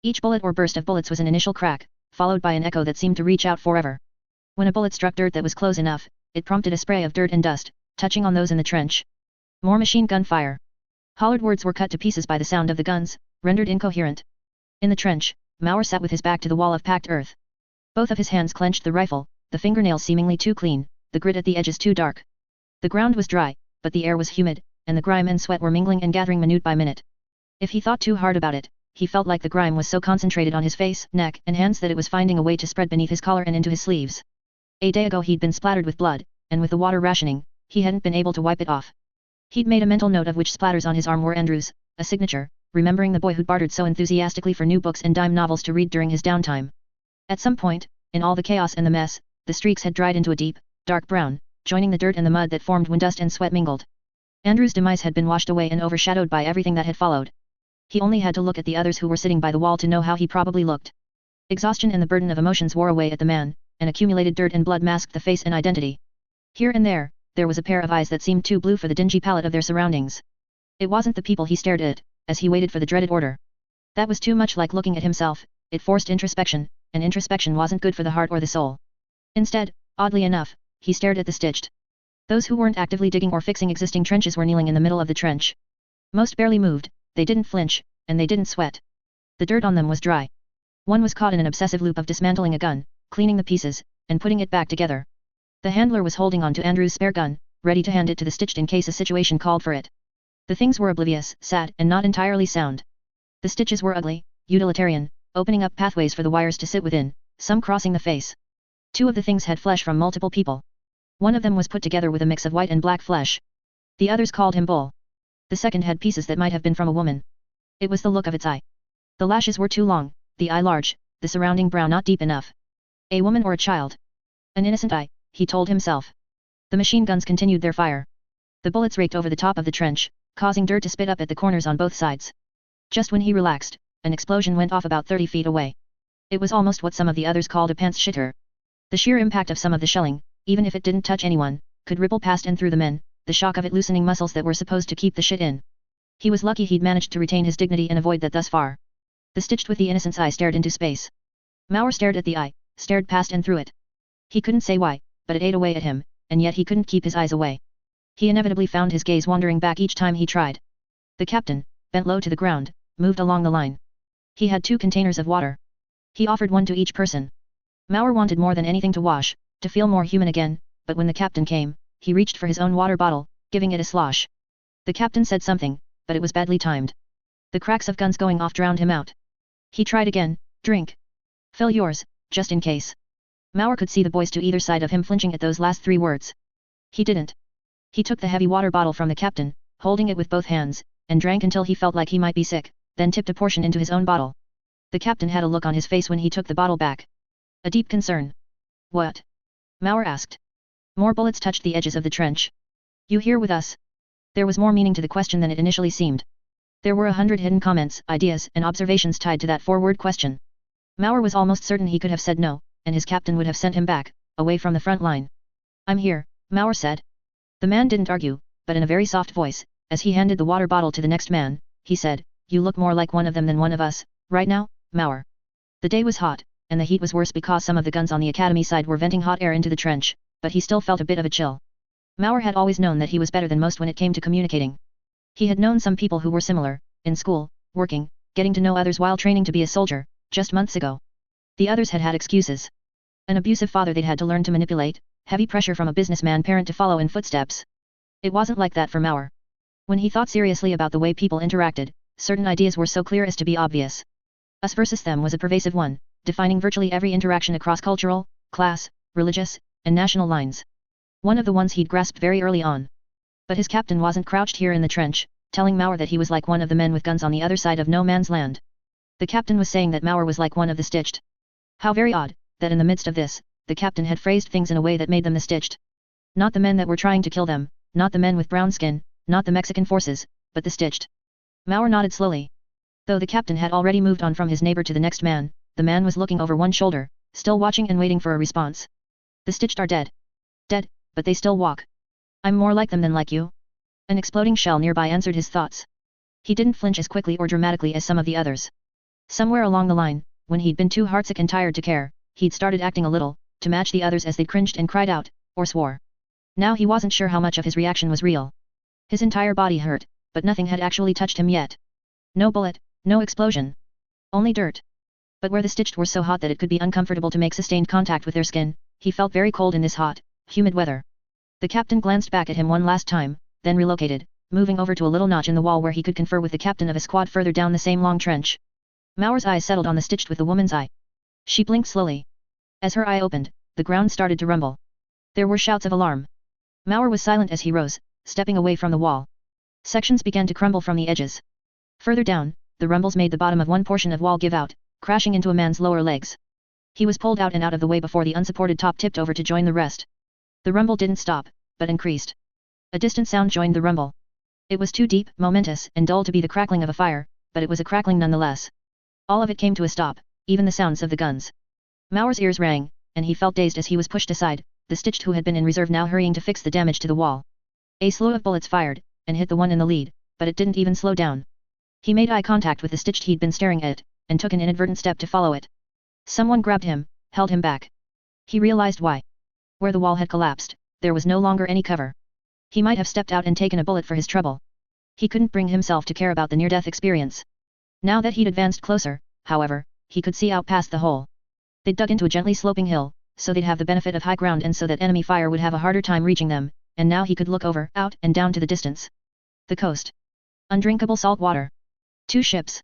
Each bullet or burst of bullets was an initial crack, followed by an echo that seemed to reach out forever. When a bullet struck dirt that was close enough, it prompted a spray of dirt and dust, touching on those in the trench. More machine gun fire. Hollered words were cut to pieces by the sound of the guns, rendered incoherent. In the trench, Mauer sat with his back to the wall of packed earth. Both of his hands clenched the rifle, the fingernails seemingly too clean, the grit at the edges too dark. The ground was dry, but the air was humid, and the grime and sweat were mingling and gathering minute by minute. If he thought too hard about it, he felt like the grime was so concentrated on his face, neck, and hands that it was finding a way to spread beneath his collar and into his sleeves. A day ago he'd been splattered with blood, and with the water rationing, he hadn't been able to wipe it off. He'd made a mental note of which splatters on his arm were Andrew's, a signature, remembering the boy who'd bartered so enthusiastically for new books and dime novels to read during his downtime. At some point, in all the chaos and the mess, the streaks had dried into a deep, dark brown, joining the dirt and the mud that formed when dust and sweat mingled. Andrew's demise had been washed away and overshadowed by everything that had followed. He only had to look at the others who were sitting by the wall to know how he probably looked. Exhaustion and the burden of emotions wore away at the man, and accumulated dirt and blood masked the face and identity. Here and there was a pair of eyes that seemed too blue for the dingy palette of their surroundings. It wasn't the people he stared at, as he waited for the dreaded order. That was too much like looking at himself, it forced introspection, and introspection wasn't good for the heart or the soul. Instead, oddly enough, he stared at the stitched. Those who weren't actively digging or fixing existing trenches were kneeling in the middle of the trench. Most barely moved, they didn't flinch, and they didn't sweat. The dirt on them was dry. One was caught in an obsessive loop of dismantling a gun, cleaning the pieces, and putting it back together. The handler was holding on to Andrew's spare gun, ready to hand it to the stitched in case a situation called for it. The things were oblivious, sad, and not entirely sound. The stitches were ugly, utilitarian, opening up pathways for the wires to sit within, some crossing the face. Two of the things had flesh from multiple people. One of them was put together with a mix of white and black flesh. The others called him Bull. The second had pieces that might have been from a woman. It was the look of its eye. The lashes were too long, the eye large, the surrounding brow not deep enough. A woman or a child? An innocent eye, he told himself. The machine guns continued their fire. The bullets raked over the top of the trench, causing dirt to spit up at the corners on both sides. Just when he relaxed, an explosion went off about 30 feet away. It was almost what some of the others called a pants shitter. The sheer impact of some of the shelling, even if it didn't touch anyone, could ripple past and through the men, the shock of it loosening muscles that were supposed to keep the shit in. He was lucky he'd managed to retain his dignity and avoid that thus far. The stitched with the innocent's eye stared into space. Mauer stared at the eye, stared past and through it. He couldn't say why, but it ate away at him, and yet he couldn't keep his eyes away. He inevitably found his gaze wandering back each time he tried. The captain, bent low to the ground, moved along the line. He had 2 containers of water. He offered one to each person. Mauer wanted more than anything to wash, to feel more human again, but when the captain came, he reached for his own water bottle, giving it a slosh. The captain said something, but it was badly timed. The cracks of guns going off drowned him out. He tried again, drink. Fill yours, just in case. Mauer could see the boys to either side of him flinching at those last 3 words. He didn't. He took the heavy water bottle from the captain, holding it with both hands, and drank until he felt like he might be sick, then tipped a portion into his own bottle. The captain had a look on his face when he took the bottle back. A deep concern. What? Mauer asked. More bullets touched the edges of the trench. You here with us? There was more meaning to the question than it initially seemed. There were 100 hidden comments, ideas, and observations tied to that 4-word question. Mauer was almost certain he could have said no, and his captain would have sent him back, away from the front line. I'm here, Mauer said. The man didn't argue, but in a very soft voice, as he handed the water bottle to the next man, he said, You look more like one of them than one of us, right now, Mauer. The day was hot, and the heat was worse because some of the guns on the academy side were venting hot air into the trench, but he still felt a bit of a chill. Mauer had always known that he was better than most when it came to communicating. He had known some people who were similar, in school, working, getting to know others while training to be a soldier, just months ago. The others had had excuses. An abusive father they'd had to learn to manipulate, heavy pressure from a businessman parent to follow in footsteps. It wasn't like that for Mauer. When he thought seriously about the way people interacted, certain ideas were so clear as to be obvious. Us versus them was a pervasive one, defining virtually every interaction across cultural, class, religious, and national lines. One of the ones he'd grasped very early on. But his captain wasn't crouched here in the trench, telling Mauer that he was like one of the men with guns on the other side of no man's land. The captain was saying that Mauer was like one of the stitched. How very odd, that in the midst of this, the captain had phrased things in a way that made them the stitched. Not the men that were trying to kill them, not the men with brown skin, not the Mexican forces, but the stitched. Mauer nodded slowly. Though the captain had already moved on from his neighbor to the next man, the man was looking over one shoulder, still watching and waiting for a response. The stitched are dead. Dead, but they still walk. I'm more like them than like you. An exploding shell nearby answered his thoughts. He didn't flinch as quickly or dramatically as some of the others. Somewhere along the line, when he'd been too heartsick and tired to care, he'd started acting a little, to match the others as they cringed and cried out, or swore. Now he wasn't sure how much of his reaction was real. His entire body hurt, but nothing had actually touched him yet. No bullet, no explosion. Only dirt. But where the stitched were so hot that it could be uncomfortable to make sustained contact with their skin, he felt very cold in this hot, humid weather. The captain glanced back at him one last time, then relocated, moving over to a little notch in the wall where he could confer with the captain of a squad further down the same long trench. Mauer's eyes settled on the stitched with the woman's eye. She blinked slowly. As her eye opened, the ground started to rumble. There were shouts of alarm. Mauer was silent as he rose, stepping away from the wall. Sections began to crumble from the edges. Further down, the rumbles made the bottom of one portion of wall give out, crashing into a man's lower legs. He was pulled out and out of the way before the unsupported top tipped over to join the rest. The rumble didn't stop, but increased. A distant sound joined the rumble. It was too deep, momentous, and dull to be the crackling of a fire, but it was a crackling nonetheless. All of it came to a stop, even the sounds of the guns. Mauer's ears rang, and he felt dazed as he was pushed aside, the stitched who had been in reserve now hurrying to fix the damage to the wall. A slew of bullets fired, and hit the one in the lead, but it didn't even slow down. He made eye contact with the stitched he'd been staring at, and took an inadvertent step to follow it. Someone grabbed him, held him back. He realized why. Where the wall had collapsed, there was no longer any cover. He might have stepped out and taken a bullet for his trouble. He couldn't bring himself to care about the near-death experience. Now that he'd advanced closer, however, he could see out past the hole. They'd dug into a gently sloping hill, so they'd have the benefit of high ground and so that enemy fire would have a harder time reaching them, and now he could look over, out, and down to the distance. The coast. Undrinkable salt water. 2 ships.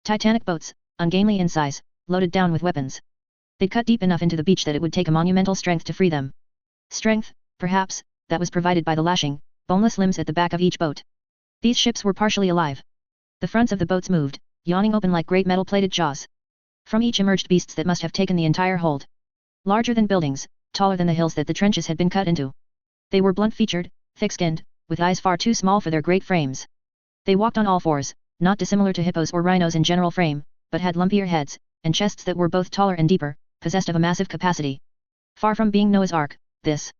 Titanic boats, ungainly in size, loaded down with weapons. They'd cut deep enough into the beach that it would take a monumental strength to free them. Strength, perhaps, that was provided by the lashing, boneless limbs at the back of each boat. These ships were partially alive. The fronts of the boats moved, yawning open like great metal-plated jaws. From each emerged beasts that must have taken the entire hold. Larger than buildings, taller than the hills that the trenches had been cut into. They were blunt-featured, thick-skinned, with eyes far too small for their great frames. They walked on all fours, not dissimilar to hippos or rhinos in general frame, but had lumpier heads, and chests that were both taller and deeper, possessed of a massive capacity. Far from being Noah's Ark, this.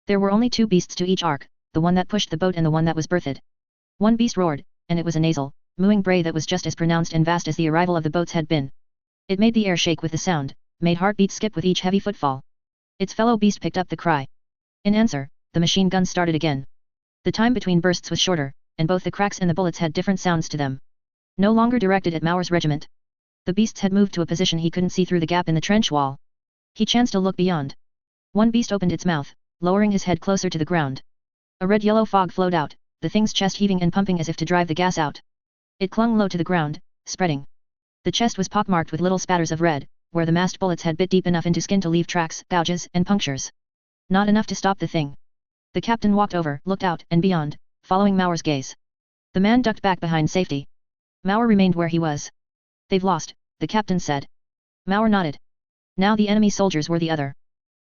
There were only 2 beasts to each ark, the one that pushed the boat and the one that was berthed. One beast roared, and it was a nasal, mooing bray that was just as pronounced and vast as the arrival of the boats had been. It made the air shake with the sound, made heartbeats skip with each heavy footfall. Its fellow beast picked up the cry. In answer, the machine gun started again. The time between bursts was shorter, and both the cracks and the bullets had different sounds to them. No longer directed at Mauer's regiment. The beasts had moved to a position he couldn't see through the gap in the trench wall. He chanced to look beyond. One beast opened its mouth, lowering his head closer to the ground. A red-yellow fog flowed out, the thing's chest heaving and pumping as if to drive the gas out. It clung low to the ground, spreading. The chest was pockmarked with little spatters of red, where the massed bullets had bit deep enough into skin to leave tracks, gouges, and punctures. Not enough to stop the thing. The captain walked over, looked out, and beyond, following Mauer's gaze. The man ducked back behind safety. Mauer remained where he was. They've lost, the captain said. Mauer nodded. Now the enemy soldiers were the other.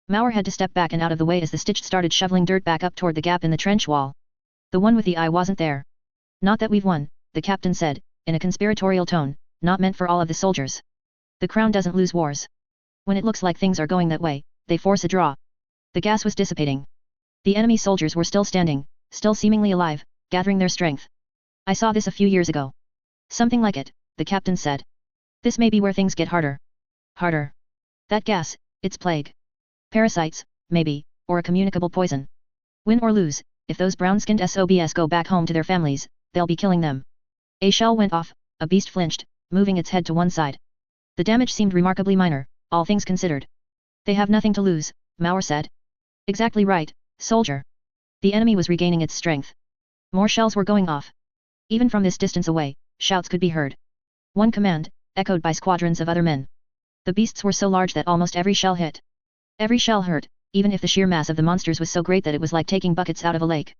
Mauer had to step back and out of the way as the Stitched started shoveling dirt back up toward the gap in the trench wall. The one with the eye wasn't there. Not that we've won, the captain said, in a conspiratorial tone, not meant for all of the soldiers. The Crown doesn't lose wars. When it looks like things are going that way, they force a draw. The gas was dissipating. The enemy soldiers were still standing, still seemingly alive, gathering their strength. I saw this a few years ago. Something like it, the captain said. This may be where things get harder. Harder. That gas, it's plague. Parasites, maybe, or a communicable poison. Win or lose, if those brown-skinned SOBs go back home to their families, they'll be killing them. A shell went off, a beast flinched, moving its head to one side. The damage seemed remarkably minor, all things considered. They have nothing to lose, Mauer said. Exactly right, soldier. The enemy was regaining its strength. More shells were going off. Even from this distance away, shouts could be heard. One command, echoed by squadrons of other men. The beasts were so large that almost every shell hit. Every shell hurt, even if the sheer mass of the monsters was so great that it was like taking buckets out of a lake.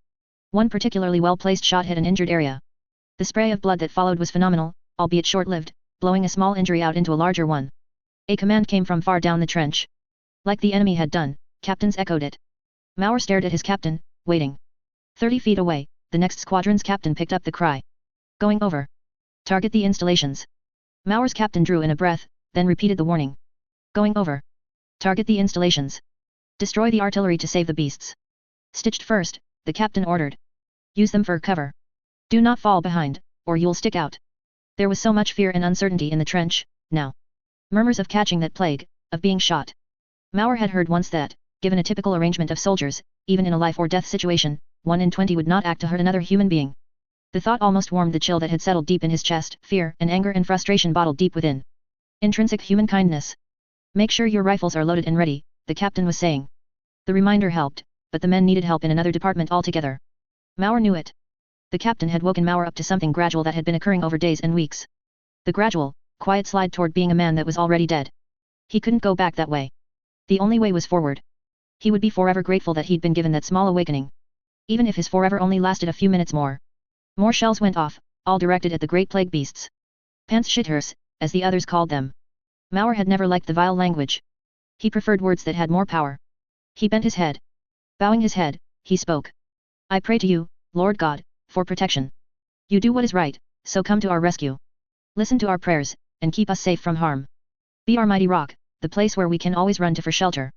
One particularly well-placed shot hit an injured area. The spray of blood that followed was phenomenal, albeit short-lived, blowing a small injury out into a larger one. A command came from far down the trench. Like the enemy had done, captains echoed it. Mauer stared at his captain, waiting. 30 feet away, the next squadron's captain picked up the cry. Going over. Target the installations. Mauer's captain drew in a breath, then repeated the warning. Going over. Target the installations. Destroy the artillery to save the beasts. Stitched first, the captain ordered. Use them for cover. Do not fall behind, or you'll stick out. There was so much fear and uncertainty in the trench, now. Murmurs of catching that plague, of being shot. Mauer had heard once that, given a typical arrangement of soldiers, even in a life-or-death situation, 1 in 20 would not act to hurt another human being. The thought almost warmed the chill that had settled deep in his chest, fear and anger and frustration bottled deep within. Intrinsic human kindness. Make sure your rifles are loaded and ready, the captain was saying. The reminder helped, but the men needed help in another department altogether. Mauer knew it. The captain had woken Mauer up to something gradual that had been occurring over days and weeks. The gradual, quiet slide toward being a man that was already dead. He couldn't go back that way. The only way was forward. He would be forever grateful that he'd been given that small awakening. Even if his forever only lasted a few minutes more. More shells went off, all directed at the great plague beasts. Panzerschüters, as the others called them. Mauer had never liked the vile language. He preferred words that had more power. He bent his head. Bowing his head, he spoke. I pray to you, Lord God, for protection. You do what is right, so come to our rescue. Listen to our prayers, and keep us safe from harm. Be our mighty rock, the place where we can always run to for shelter.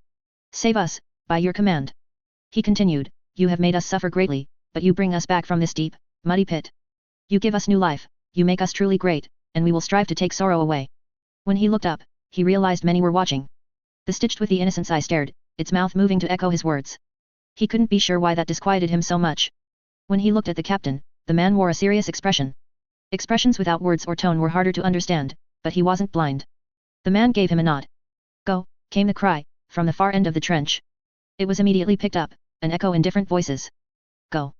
Save us, by your command. He continued, you have made us suffer greatly, but you bring us back from this deep, muddy pit. You give us new life, you make us truly great, and we will strive to take sorrow away. When he looked up, he realized many were watching. The Stitched with the innocence eye stared, its mouth moving to echo his words. He couldn't be sure why that disquieted him so much. When he looked at the captain, the man wore a serious expression. Expressions without words or tone were harder to understand, but he wasn't blind. The man gave him a nod. Go, came the cry, from the far end of the trench. It was immediately picked up, an echo in different voices. Go.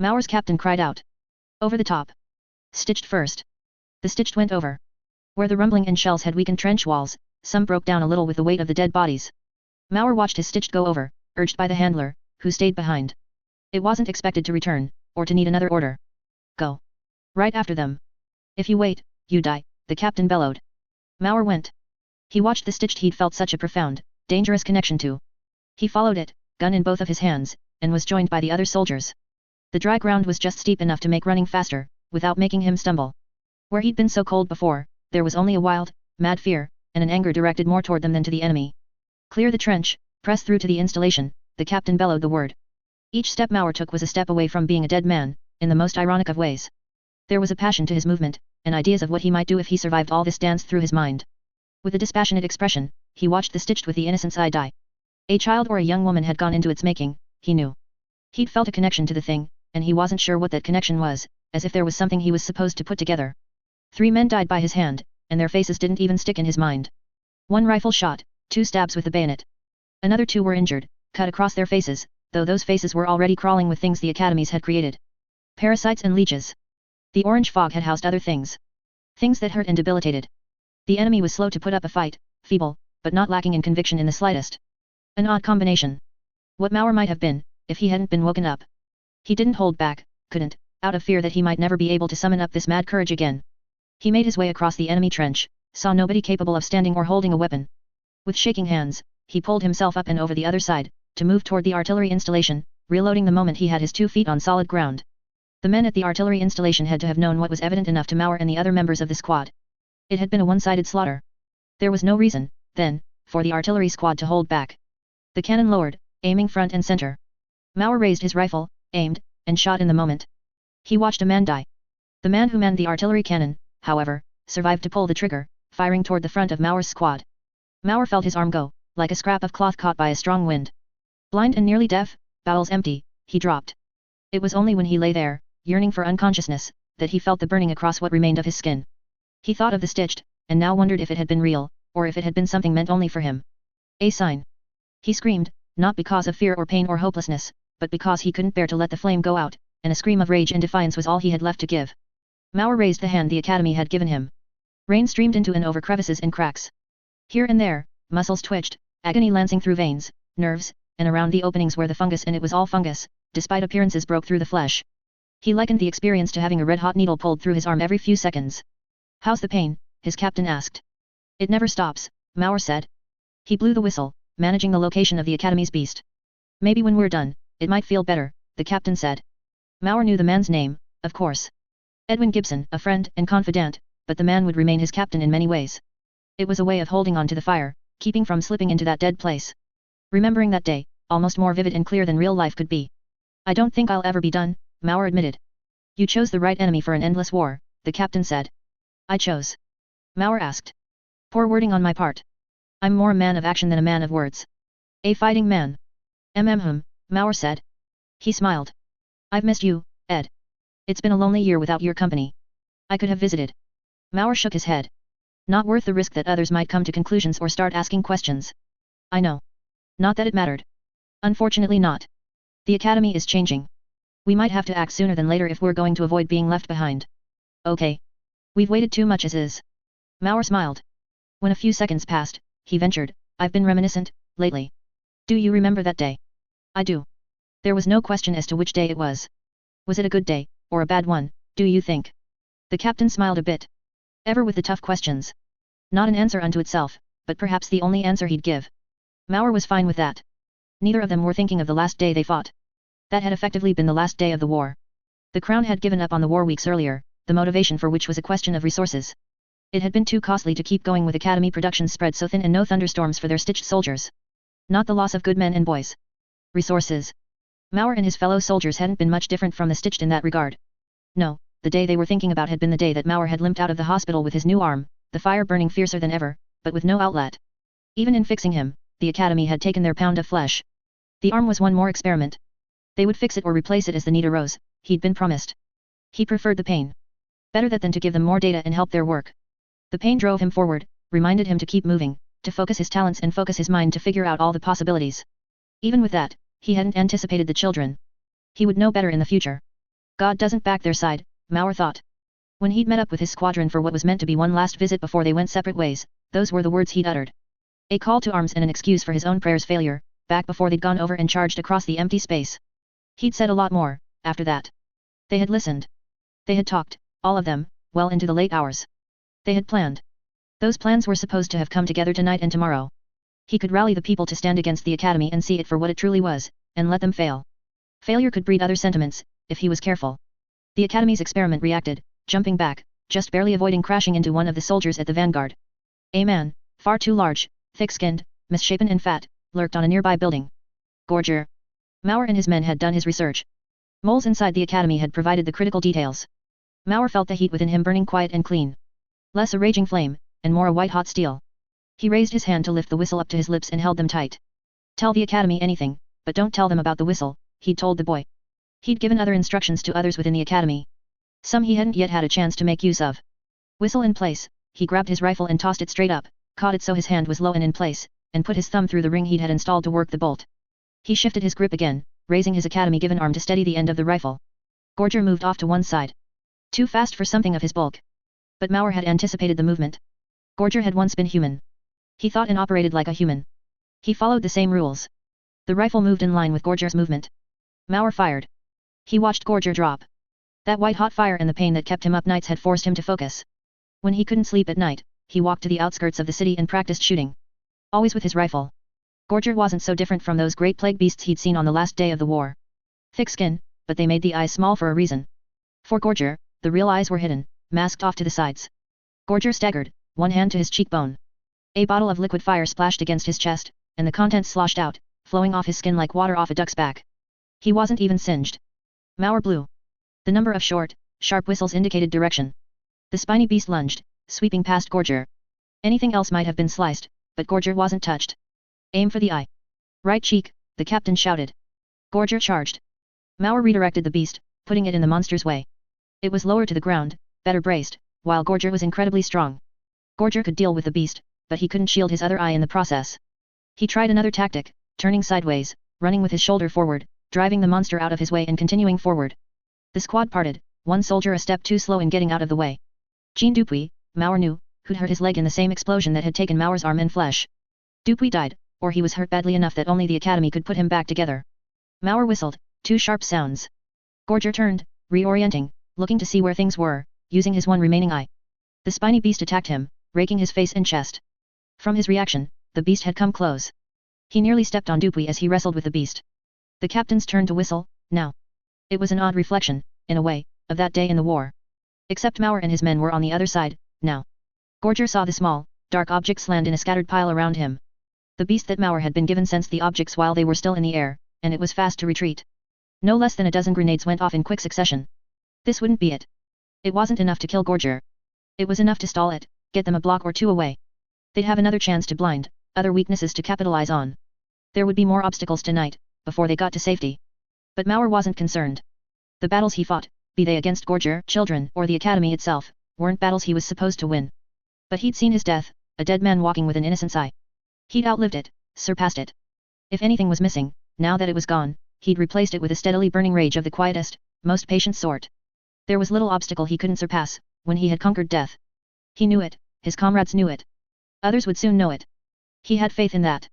Mauer's captain cried out. Over the top. Stitched first. The Stitched went over. Where the rumbling and shells had weakened trench walls, some broke down a little with the weight of the dead bodies. Mauer watched his Stitched go over, urged by the handler, who stayed behind. It wasn't expected to return, or to need another order. Go. Right after them. If you wait, you die, the captain bellowed. Mauer went. He watched the stitched he'd felt such a profound, dangerous connection to. He followed it, gun in both of his hands, and was joined by the other soldiers. The dry ground was just steep enough to make running faster, without making him stumble. Where he'd been so cold before, there was only a wild, mad fear, and an anger directed more toward them than to the enemy. Clear the trench, press through to the installation, the captain bellowed the word. Each step Mauer took was a step away from being a dead man, in the most ironic of ways. There was a passion to his movement, and ideas of what he might do if he survived all this danced through his mind. With a dispassionate expression, he watched the stitched with the innocent's eye die. A child or a young woman had gone into its making, he knew. He'd felt a connection to the thing, and he wasn't sure what that connection was, as if there was something he was supposed to put together. 3 men died by his hand, and their faces didn't even stick in his mind. 1 rifle shot, 2 stabs with the bayonet. Another 2 were injured, cut across their faces, though those faces were already crawling with things the academies had created. Parasites and leeches. The orange fog had housed other things. Things that hurt and debilitated. The enemy was slow to put up a fight, feeble, but not lacking in conviction in the slightest. An odd combination. What Mauer might have been, if he hadn't been woken up. He didn't hold back, couldn't, out of fear that he might never be able to summon up this mad courage again. He made his way across the enemy trench, saw nobody capable of standing or holding a weapon. With shaking hands, he pulled himself up and over the other side, to move toward the artillery installation, reloading the moment he had his 2 feet on solid ground. The men at the artillery installation had to have known what was evident enough to Mauer and the other members of the squad. It had been a one-sided slaughter. There was no reason, then, for the artillery squad to hold back. The cannon lowered, aiming front and center. Mauer raised his rifle, aimed, and shot in the moment. He watched a man die. The man who manned the artillery cannon, however, survived to pull the trigger, firing toward the front of Mauer's squad. Mauer felt his arm go, like a scrap of cloth caught by a strong wind. Blind and nearly deaf, bowels empty, he dropped. It was only when he lay there, yearning for unconsciousness, that he felt the burning across what remained of his skin. He thought of the stitched, and now wondered if it had been real, or if it had been something meant only for him. A sign. He screamed, not because of fear or pain or hopelessness, but because he couldn't bear to let the flame go out, and a scream of rage and defiance was all he had left to give. Mauer raised the hand the academy had given him. Rain streamed into and over crevices and cracks. Here and there, muscles twitched, agony lancing through veins, nerves, and around the openings where the fungus, and it was all fungus, despite appearances, broke through the flesh. He likened the experience to having a red-hot needle pulled through his arm every few seconds. How's the pain? His captain asked. It never stops, Mauer said. He blew the whistle, managing the location of the academy's beast. Maybe when we're done, it might feel better, the captain said. Mauer knew the man's name, of course. Edwin Gibson, a friend and confidant, but the man would remain his captain in many ways. It was a way of holding on to the fire, keeping from slipping into that dead place. Remembering that day, almost more vivid and clear than real life could be. I don't think I'll ever be done, Mauer admitted. You chose the right enemy for an endless war, the captain said. I chose. Mauer asked. Poor wording on my part. I'm more a man of action than a man of words. A fighting man. Mauer said. He smiled. I've missed you, Ed. It's been a lonely year without your company. I could have visited. Mauer shook his head. Not worth the risk that others might come to conclusions or start asking questions. I know. Not that it mattered. Unfortunately not. The academy is changing. We might have to act sooner than later if we're going to avoid being left behind. Okay. We've waited too much as is. Mauer smiled. When a few seconds passed, he ventured, I've been reminiscent, lately. Do you remember that day? I do. There was no question as to which day it was. Was it a good day, or a bad one, do you think? The captain smiled a bit. Ever with the tough questions. Not an answer unto itself, but perhaps the only answer he'd give. Mauer was fine with that. Neither of them were thinking of the last day they fought. That had effectively been the last day of the war. The Crown had given up on the war weeks earlier, the motivation for which was a question of resources. It had been too costly to keep going with academy productions spread so thin and no thunderstorms for their stitched soldiers. Not the loss of good men and boys. Resources. Mauer and his fellow soldiers hadn't been much different from the stitched in that regard. No, the day they were thinking about had been the day that Mauer had limped out of the hospital with his new arm, the fire burning fiercer than ever, but with no outlet. Even in fixing him, the academy had taken their pound of flesh. The arm was one more experiment. They would fix it or replace it as the need arose, he'd been promised. He preferred the pain. Better that than to give them more data and help their work. The pain drove him forward, reminded him to keep moving, to focus his talents and focus his mind to figure out all the possibilities. Even with that, he hadn't anticipated the children. He would know better in the future. God doesn't back their side, Mauer thought. When he'd met up with his squadron for what was meant to be one last visit before they went separate ways, those were the words he'd uttered. A call to arms and an excuse for his own prayer's failure, back before they'd gone over and charged across the empty space. He'd said a lot more, after that. They had listened. They had talked, all of them, well into the late hours. They had planned. Those plans were supposed to have come together tonight and tomorrow. He could rally the people to stand against the academy and see it for what it truly was, and let them fail. Failure could breed other sentiments, if he was careful. The academy's experiment reacted, jumping back, just barely avoiding crashing into one of the soldiers at the vanguard. A man, far too large, thick-skinned, misshapen and fat, lurked on a nearby building. Gorger. Mauer and his men had done his research. Moles inside the academy had provided the critical details. Mauer felt the heat within him burning quiet and clean. Less a raging flame, and more a white-hot steel. He raised his hand to lift the whistle up to his lips and held them tight. Tell the academy anything, but don't tell them about the whistle, he'd told the boy. He'd given other instructions to others within the academy. Some he hadn't yet had a chance to make use of. Whistle in place, he grabbed his rifle and tossed it straight up, caught it so his hand was low and in place, and put his thumb through the ring he'd had installed to work the bolt. He shifted his grip again, raising his academy-given arm to steady the end of the rifle. Gorger moved off to one side. Too fast for something of his bulk. But Mauer had anticipated the movement. Gorger had once been human. He thought and operated like a human. He followed the same rules. The rifle moved in line with Gorger's movement. Mauer fired. He watched Gorger drop. That white-hot fire and the pain that kept him up nights had forced him to focus. When he couldn't sleep at night, he walked to the outskirts of the city and practiced shooting. Always with his rifle. Gorger wasn't so different from those great plague beasts he'd seen on the last day of the war. Thick skin, but they made the eyes small for a reason. For Gorger, the real eyes were hidden, masked off to the sides. Gorger staggered, one hand to his cheekbone. A bottle of liquid fire splashed against his chest, and the contents sloshed out, flowing off his skin like water off a duck's back. He wasn't even singed. Mauer blew. The number of short, sharp whistles indicated direction. The spiny beast lunged, sweeping past Gorger. Anything else might have been sliced, but Gorger wasn't touched. Aim for the eye. Right cheek, the captain shouted. Gorger charged. Mauer redirected the beast, putting it in the monster's way. It was lower to the ground, better braced, while Gorger was incredibly strong. Gorger could deal with the beast, but he couldn't shield his other eye in the process. He tried another tactic, turning sideways, running with his shoulder forward, driving the monster out of his way and continuing forward. The squad parted, one soldier a step too slow in getting out of the way. Jean Dupuy, Mauer knew, who'd hurt his leg in the same explosion that had taken Mauer's arm and flesh. Dupuy died, or he was hurt badly enough that only the academy could put him back together. Mauer whistled, two sharp sounds. Gorger turned, reorienting, looking to see where things were, using his one remaining eye. The spiny beast attacked him, raking his face and chest. From his reaction, the beast had come close. He nearly stepped on Dupuy as he wrestled with the beast. The captain's turn to whistle, now. It was an odd reflection, in a way, of that day in the war. Except Mauer and his men were on the other side, now. Gorger saw the small, dark objects land in a scattered pile around him. The beast that Mauer had been given sensed the objects while they were still in the air, and it was fast to retreat. No less than a dozen grenades went off in quick succession. This wouldn't be it. It wasn't enough to kill Gorger. It was enough to stall it, get them a block or two away. They'd have another chance to blind, other weaknesses to capitalize on. There would be more obstacles tonight, before they got to safety. But Mauer wasn't concerned. The battles he fought, be they against Gorger, children, or the academy itself, weren't battles he was supposed to win. But he'd seen his death, a dead man walking with an innocent's eye. He'd outlived it, surpassed it. If anything was missing, now that it was gone, he'd replaced it with a steadily burning rage of the quietest, most patient sort. There was little obstacle he couldn't surpass, when he had conquered death. He knew it, his comrades knew it. Others would soon know it. He had faith in that.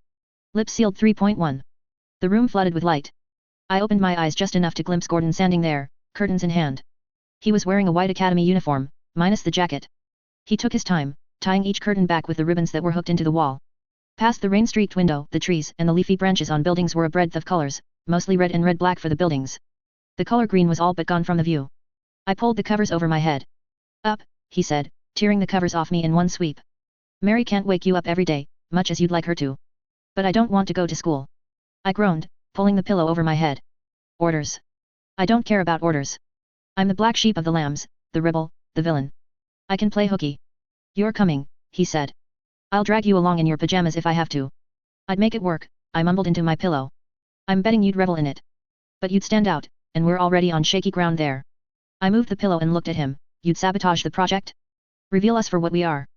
Lips sealed 3.1. The room flooded with light. I opened my eyes just enough to glimpse Gordon standing there, curtains in hand. He was wearing a white academy uniform, minus the jacket. He took his time, tying each curtain back with the ribbons that were hooked into the wall. Past the rain-streaked window, the trees and the leafy branches on buildings were a breadth of colors, mostly red and red-black for the buildings. The color green was all but gone from the view. I pulled the covers over my head. Up, he said, tearing the covers off me in one sweep. Mary can't wake you up every day, much as you'd like her to. But I don't want to go to school. I groaned, pulling the pillow over my head. Orders. I don't care about orders. I'm the black sheep of the lambs, the rebel, the villain. I can play hooky. You're coming, he said. I'll drag you along in your pajamas if I have to. I'd make it work, I mumbled into my pillow. I'm betting you'd revel in it. But you'd stand out, and we're already on shaky ground there. I moved the pillow and looked at him. You'd sabotage the project? Reveal us for what we are.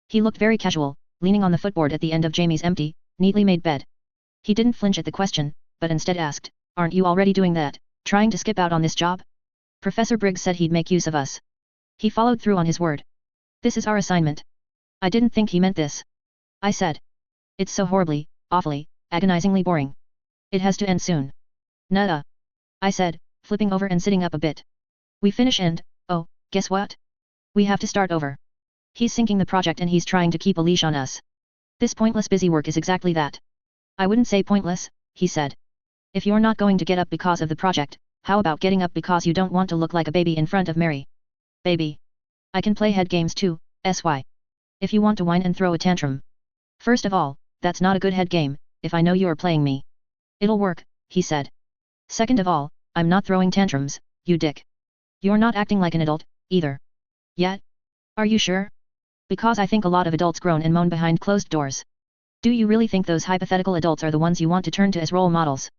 He looked very casual, leaning on the footboard at the end of Jamie's empty, neatly made bed. He didn't flinch at the question, but instead asked, aren't you already doing that, trying to skip out on this job? Professor Briggs said he'd make use of us. He followed through on his word. This is our assignment. I didn't think he meant this. I said. It's so horribly, awfully, agonizingly boring. It has to end soon. Nuh-uh. I said, flipping over and sitting up a bit. We finish and, oh, guess what? We have to start over. He's sinking the project and he's trying to keep a leash on us. This pointless busy work is exactly that. I wouldn't say pointless, he said. If you're not going to get up because of the project, how about getting up because you don't want to look like a baby in front of Mary? Baby. I can play head games too, sy. If you want to whine and throw a tantrum. First of all, that's not a good head game, if I know you're playing me. It'll work, he said. Second of all, I'm not throwing tantrums, you dick. You're not acting like an adult, either. Yet? Are you sure? Because I think a lot of adults groan and moan behind closed doors. Do you really think those hypothetical adults are the ones you want to turn to as role models?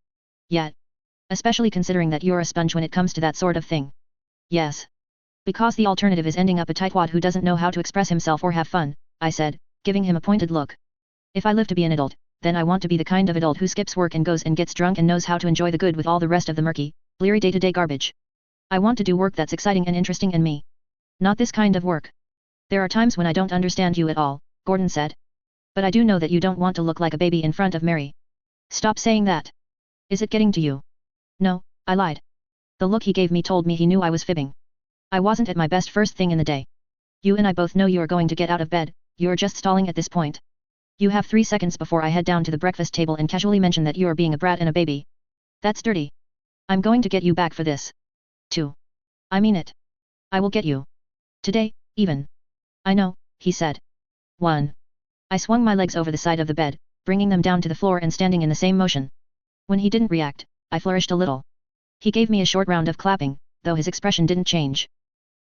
Yet. Especially considering that you're a sponge when it comes to that sort of thing. Yes. Because the alternative is ending up a tightwad who doesn't know how to express himself or have fun, I said, giving him a pointed look. If I live to be an adult, then I want to be the kind of adult who skips work and goes and gets drunk and knows how to enjoy the good with all the rest of the murky, bleary day-to-day garbage. I want to do work that's exciting and interesting and me. Not this kind of work. There are times when I don't understand you at all, Gordon said. But I do know that you don't want to look like a baby in front of Mary. Stop saying that. Is it getting to you? No, I lied. The look he gave me told me he knew I was fibbing. I wasn't at my best first thing in the day. You and I both know you're going to get out of bed, you're just stalling at this point. You have 3 seconds before I head down to the breakfast table and casually mention that you're being a brat and a baby. That's dirty. I'm going to get you back for this. 2. I mean it. I will get you. Today, even. I know, he said. 1. I swung my legs over the side of the bed, bringing them down to the floor and standing in the same motion. When he didn't react, I flourished a little. He gave me a short round of clapping, though his expression didn't change.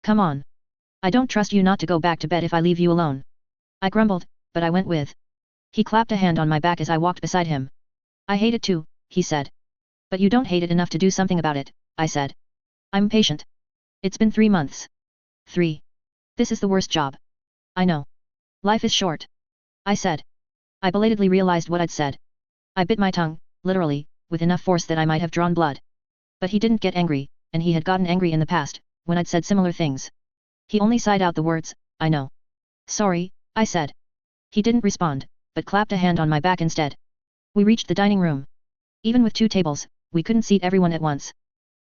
Come on. I don't trust you not to go back to bed if I leave you alone. I grumbled, but I went with. He clapped a hand on my back as I walked beside him. I hate it too, he said. But you don't hate it enough to do something about it, I said. I'm patient. It's been 3 months. 3. This is the worst job. I know. Life is short. I said. I belatedly realized what I'd said. I bit my tongue, literally, with enough force that I might have drawn blood. But he didn't get angry, and he had gotten angry in the past, when I'd said similar things. He only sighed out the words, I know. Sorry, I said. He didn't respond, but clapped a hand on my back instead. We reached the dining room. Even with 2 tables, we couldn't seat everyone at once.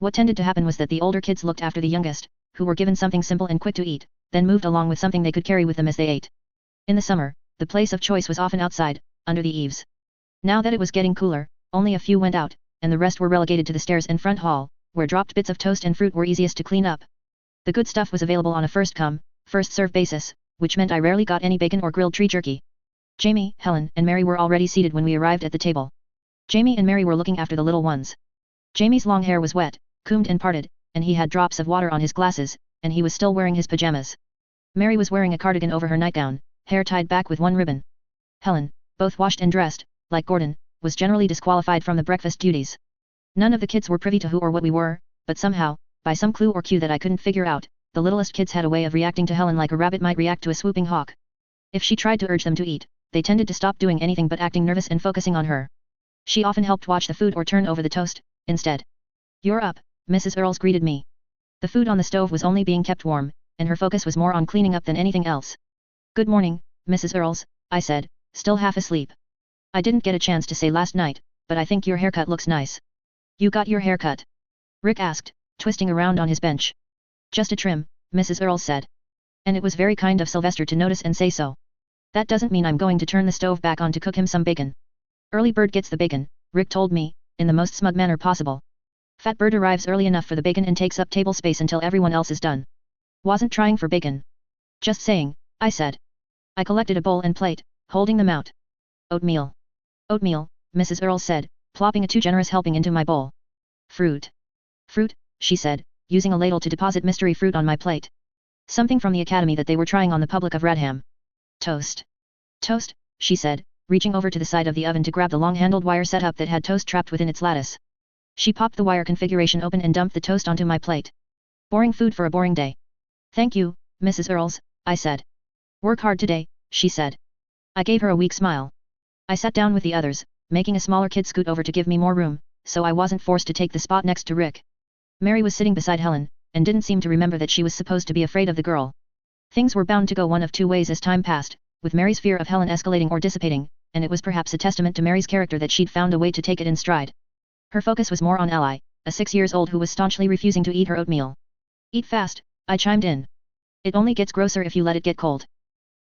What tended to happen was that the older kids looked after the youngest, who were given something simple and quick to eat, then moved along with something they could carry with them as they ate. In the summer, the place of choice was often outside, under the eaves. Now that it was getting cooler, only a few went out, and the rest were relegated to the stairs and front hall, where dropped bits of toast and fruit were easiest to clean up. The good stuff was available on a first-come, first-served basis, which meant I rarely got any bacon or grilled tree jerky. Jamie, Helen, and Mary were already seated when we arrived at the table. Jamie and Mary were looking after the little ones. Jamie's long hair was wet, combed and parted, and he had drops of water on his glasses, and he was still wearing his pajamas. Mary was wearing a cardigan over her nightgown, hair tied back with 1 ribbon. Helen, both washed and dressed, like Gordon, was generally disqualified from the breakfast duties. None of the kids were privy to who or what we were, but somehow, by some clue or cue that I couldn't figure out, the littlest kids had a way of reacting to Helen like a rabbit might react to a swooping hawk. If she tried to urge them to eat, they tended to stop doing anything but acting nervous and focusing on her. She often helped watch the food or turn over the toast, instead. You're up, Mrs. Earls greeted me. The food on the stove was only being kept warm, and her focus was more on cleaning up than anything else. Good morning, Mrs. Earls, I said, still half asleep. I didn't get a chance to say last night, but I think your haircut looks nice. You got your haircut? Rick asked, twisting around on his bench. Just a trim, Mrs. Earls said. And it was very kind of Sylvester to notice and say so. That doesn't mean I'm going to turn the stove back on to cook him some bacon. Early bird gets the bacon, Rick told me, in the most smug manner possible. Fat bird arrives early enough for the bacon and takes up table space until everyone else is done. Wasn't trying for bacon. Just saying, I said. I collected a bowl and plate, holding them out. Oatmeal. Oatmeal, Mrs. Earls said, plopping a too generous helping into my bowl. Fruit. Fruit, she said, using a ladle to deposit mystery fruit on my plate. Something from the academy that they were trying on the public of Radham. Toast. Toast, she said, reaching over to the side of the oven to grab the long-handled wire setup that had toast trapped within its lattice. She popped the wire configuration open and dumped the toast onto my plate. Boring food for a boring day. Thank you, Mrs. Earls, I said. Work hard today, she said. I gave her a weak smile. I sat down with the others, making a smaller kid scoot over to give me more room, so I wasn't forced to take the spot next to Rick. Mary was sitting beside Helen, and didn't seem to remember that she was supposed to be afraid of the girl. Things were bound to go one of 2 ways as time passed, with Mary's fear of Helen escalating or dissipating, and it was perhaps a testament to Mary's character that she'd found a way to take it in stride. Her focus was more on Ally, a 6 years old who was staunchly refusing to eat her oatmeal. Eat fast, I chimed in. It only gets grosser if you let it get cold.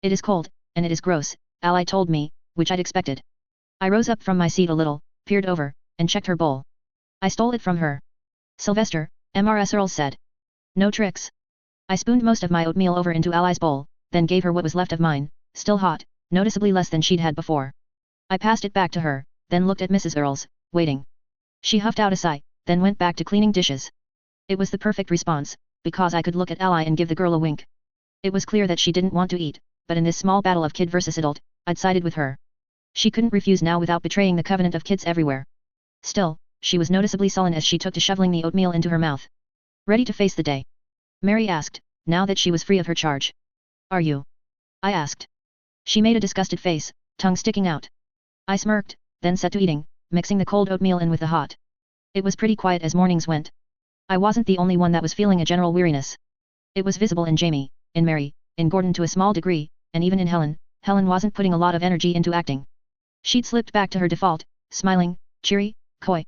It is cold, and it is gross, Ally told me, which I'd expected. I rose up from my seat a little, peered over, and checked her bowl. I stole it from her. Sylvester, Mrs. Earls said. No tricks. I spooned most of my oatmeal over into Ally's bowl, then gave her what was left of mine, still hot, noticeably less than she'd had before. I passed it back to her, then looked at Mrs. Earls, waiting. She huffed out a sigh, then went back to cleaning dishes. It was the perfect response, because I could look at Ally and give the girl a wink. It was clear that she didn't want to eat, but in this small battle of kid versus adult, I'd sided with her. She couldn't refuse now without betraying the covenant of kids everywhere. Still, she was noticeably sullen as she took to shoveling the oatmeal into her mouth. Ready to face the day? Mary asked, now that she was free of her charge. Are you? I asked. She made a disgusted face, tongue sticking out. I smirked, then set to eating, mixing the cold oatmeal in with the hot. It was pretty quiet as mornings went. I wasn't the only one that was feeling a general weariness. It was visible in Jamie, in Mary, in Gordon to a small degree, and even in Helen. Helen wasn't putting a lot of energy into acting. She'd slipped back to her default, smiling, cheery, coy.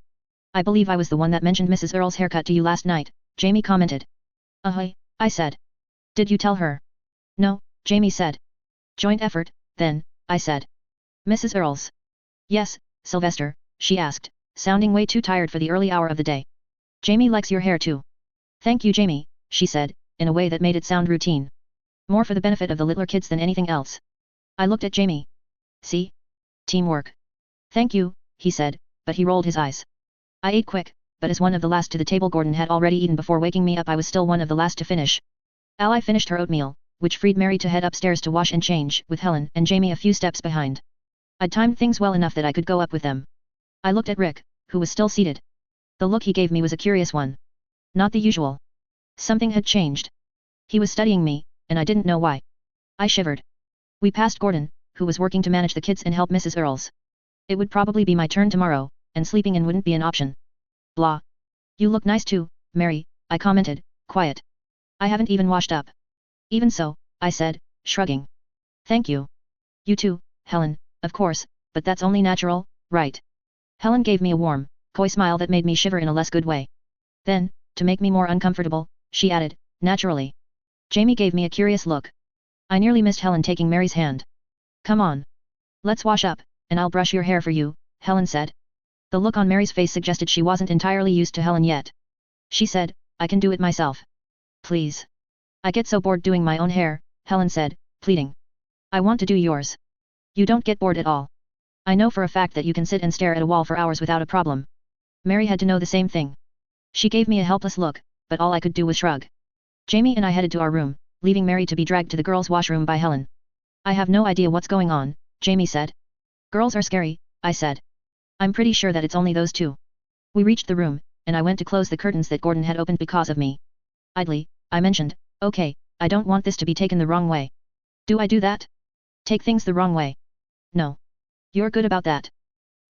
I believe I was the one that mentioned Mrs. Earl's haircut to you last night, Jamie commented. I said. Did you tell her? No, Jamie said. Joint effort, then, I said. Mrs. Earl's. Yes, Sylvester, she asked, sounding way too tired for the early hour of the day. Jamie likes your hair too. Thank you, Jamie, she said, in a way that made it sound routine. More for the benefit of the littler kids than anything else. I looked at Jamie. See? Teamwork. Thank you, he said, but he rolled his eyes. I ate quick, but as one of the last to the table Gordon had already eaten before waking me up I was still one of the last to finish. Ally finished her oatmeal, which freed Mary to head upstairs to wash and change, with Helen and Jamie a few steps behind. I'd timed things well enough that I could go up with them. I looked at Rick, who was still seated. The look he gave me was a curious one. Not the usual. Something had changed. He was studying me, and I didn't know why. I shivered. We passed Gordon, who was working to manage the kids and help Mrs. Earls. It would probably be my turn tomorrow, and sleeping in wouldn't be an option. Blah. You look nice too, Mary, I commented, quiet. I haven't even washed up. Even so, I said, shrugging. Thank you. You too, Helen, of course, but that's only natural, right? Helen gave me a warm, coy smile that made me shiver in a less good way. Then, to make me more uncomfortable, she added, naturally. Jamie gave me a curious look. I nearly missed Helen taking Mary's hand. Come on. Let's wash up, and I'll brush your hair for you, Helen said. The look on Mary's face suggested she wasn't entirely used to Helen yet. She said, I can do it myself. Please. I get so bored doing my own hair, Helen said, pleading. I want to do yours. You don't get bored at all. I know for a fact that you can sit and stare at a wall for hours without a problem. Mary had to know the same thing. She gave me a helpless look, but all I could do was shrug. Jamie and I headed to our room, leaving Mary to be dragged to the girls' washroom by Helen. I have no idea what's going on, Jamie said. Girls are scary, I said. I'm pretty sure that it's only those two. We reached the room, and I went to close the curtains that Gordon had opened because of me. Idly, I mentioned, okay, I don't want this to be taken the wrong way. Do I do that? Take things the wrong way? No. You're good about that.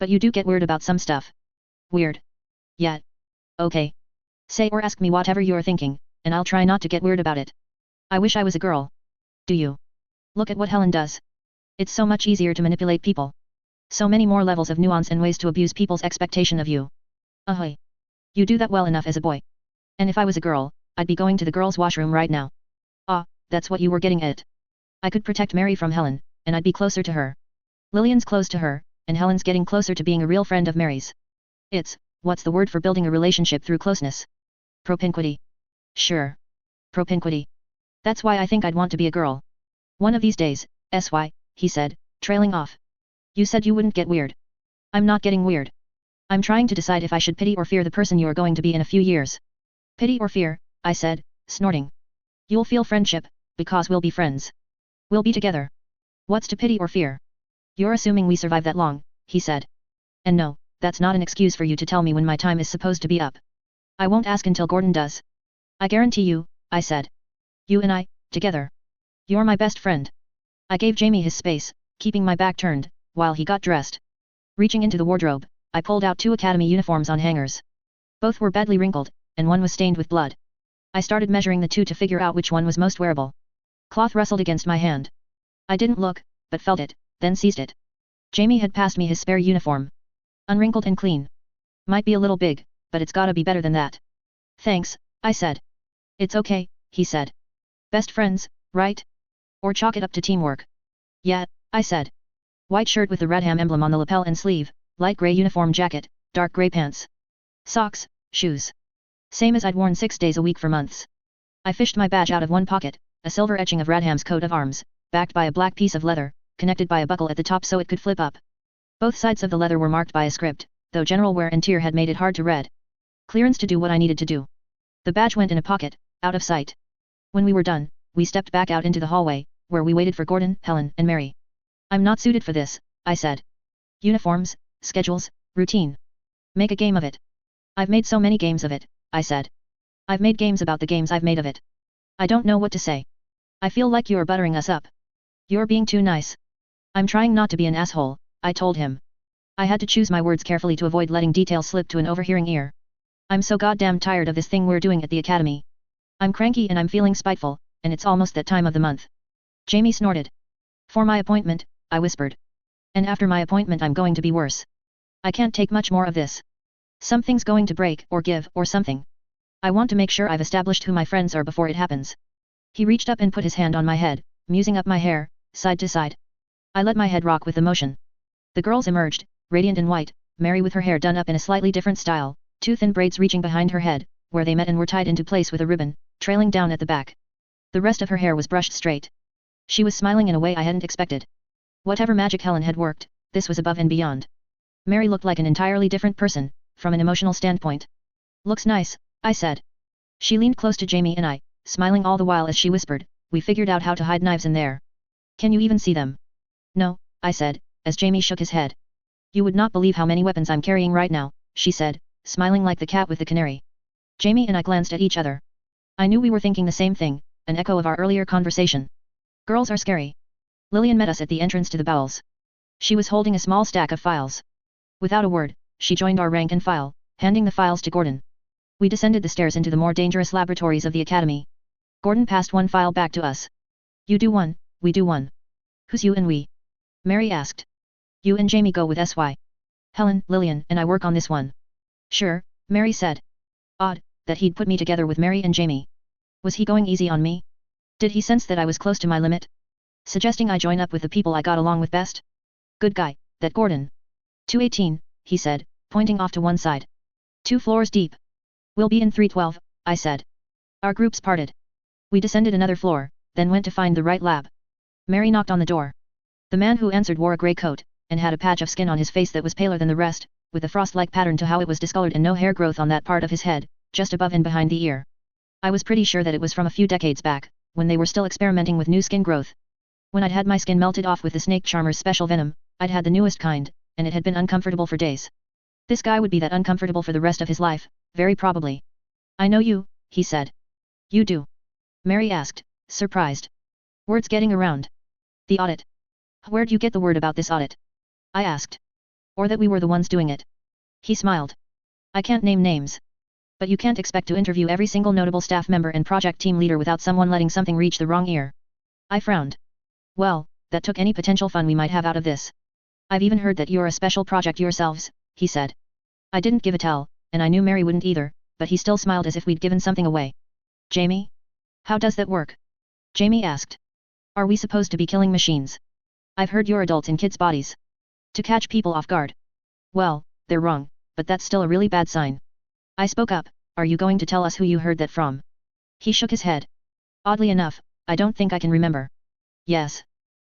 But you do get weird about some stuff. Weird. Yeah. Okay. Say or ask me whatever you're thinking, and I'll try not to get weird about it. I wish I was a girl. Do you? Look at what Helen does. It's so much easier to manipulate people. So many more levels of nuance and ways to abuse people's expectation of you. Ahoy. You do that well enough as a boy. And if I was a girl, I'd be going to the girls' washroom right now. Ah, that's what you were getting at. I could protect Mary from Helen, and I'd be closer to her. Lillian's close to her, and Helen's getting closer to being a real friend of Mary's. It's, what's the word for building a relationship through closeness? Propinquity. Sure. Propinquity. That's why I think I'd want to be a girl. One of these days, SY, he said, trailing off. You said you wouldn't get weird. I'm not getting weird. I'm trying to decide if I should pity or fear the person you are going to be in a few years. Pity or fear, I said, snorting. You'll feel friendship, because we'll be friends. We'll be together. What's to pity or fear? You're assuming we survive that long, he said. And no, that's not an excuse for you to tell me when my time is supposed to be up. I won't ask until Gordon does. I guarantee you, I said. You and I, together. You're my best friend. I gave Jamie his space, keeping my back turned, while he got dressed. Reaching into the wardrobe, I pulled out 2 academy uniforms on hangers. Both were badly wrinkled, and one was stained with blood. I started measuring the 2 to figure out which one was most wearable. Cloth rustled against my hand. I didn't look, but felt it, then seized it. Jamie had passed me his spare uniform. Unwrinkled and clean. Might be a little big, but it's gotta be better than that. Thanks, I said. It's okay, he said. Best friends, right? Or chalk it up to teamwork. Yeah, I said. White shirt with the Radham emblem on the lapel and sleeve, light grey uniform jacket, dark grey pants. Socks, shoes. Same as I'd worn 6 days a week for months. I fished my badge out of one pocket, a silver etching of Radham's coat of arms, backed by a black piece of leather, connected by a buckle at the top so it could flip up. Both sides of the leather were marked by a script, though general wear and tear had made it hard to read. Clearance to do what I needed to do. The badge went in a pocket, out of sight. When we were done, we stepped back out into the hallway, where we waited for Gordon, Helen, and Mary. I'm not suited for this, I said. Uniforms, schedules, routine. Make a game of it. I've made so many games of it, I said. I've made games about the games I've made of it. I don't know what to say. I feel like you're buttering us up. You're being too nice. I'm trying not to be an asshole, I told him. I had to choose my words carefully to avoid letting details slip to an overhearing ear. I'm so goddamn tired of this thing we're doing at the academy. I'm cranky and I'm feeling spiteful, and it's almost that time of the month. Jamie snorted. For my appointment, I whispered. And after my appointment I'm going to be worse. I can't take much more of this. Something's going to break or give or something. I want to make sure I've established who my friends are before it happens. He reached up and put his hand on my head, musing up my hair, side to side. I let my head rock with the motion. The girls emerged, radiant in white, Mary with her hair done up in a slightly different style, 2 thin braids reaching behind her head, where they met and were tied into place with a ribbon, trailing down at the back. The rest of her hair was brushed straight. She was smiling in a way I hadn't expected. Whatever magic Helen had worked, this was above and beyond. Mary looked like an entirely different person, from an emotional standpoint. Looks nice, I said. She leaned close to Jamie and I, smiling all the while as she whispered, we figured out how to hide knives in there. Can you even see them? No, I said, as Jamie shook his head. You would not believe how many weapons I'm carrying right now, she said, smiling like the cat with the canary. Jamie and I glanced at each other. I knew we were thinking the same thing, an echo of our earlier conversation. Girls are scary. Lillian met us at the entrance to the bowels. She was holding a small stack of files. Without a word, she joined our rank and file, handing the files to Gordon. We descended the stairs into the more dangerous laboratories of the academy. Gordon passed one file back to us. You do one, we do one. Who's you and we? Mary asked. You and Jamie go with SY. Helen, Lillian, and I work on this one. Sure, Mary said. Odd, that he'd put me together with Mary and Jamie. Was he going easy on me? Did he sense that I was close to my limit? Suggesting I join up with the people I got along with best? Good guy, that Gordon. 218, he said, pointing off to one side. 2 floors deep. We'll be in 312, I said. Our groups parted. We descended another floor, then went to find the right lab. Mary knocked on the door. The man who answered wore a grey coat, and had a patch of skin on his face that was paler than the rest, with a frost-like pattern to how it was discolored and no hair growth on that part of his head, just above and behind the ear. I was pretty sure that it was from a few decades back, when they were still experimenting with new skin growth. When I'd had my skin melted off with the snake charmer's special venom, I'd had the newest kind, and it had been uncomfortable for days. This guy would be that uncomfortable for the rest of his life, very probably. I know you, he said. You do? Mary asked, surprised. Word's getting around. The audit. Where'd you get the word about this audit? I asked. Or that we were the ones doing it. He smiled. I can't name names. But you can't expect to interview every single notable staff member and project team leader without someone letting something reach the wrong ear. I frowned. Well, that took any potential fun we might have out of this. I've even heard that you're a special project yourselves, he said. I didn't give a tell, and I knew Mary wouldn't either, but he still smiled as if we'd given something away. Jamie? How does that work? Jamie asked. Are we supposed to be killing machines? I've heard you're adults in kids' bodies. To catch people off guard. Well, they're wrong, but that's still a really bad sign. I spoke up, are you going to tell us who you heard that from? He shook his head. Oddly enough, I don't think I can remember. Yes.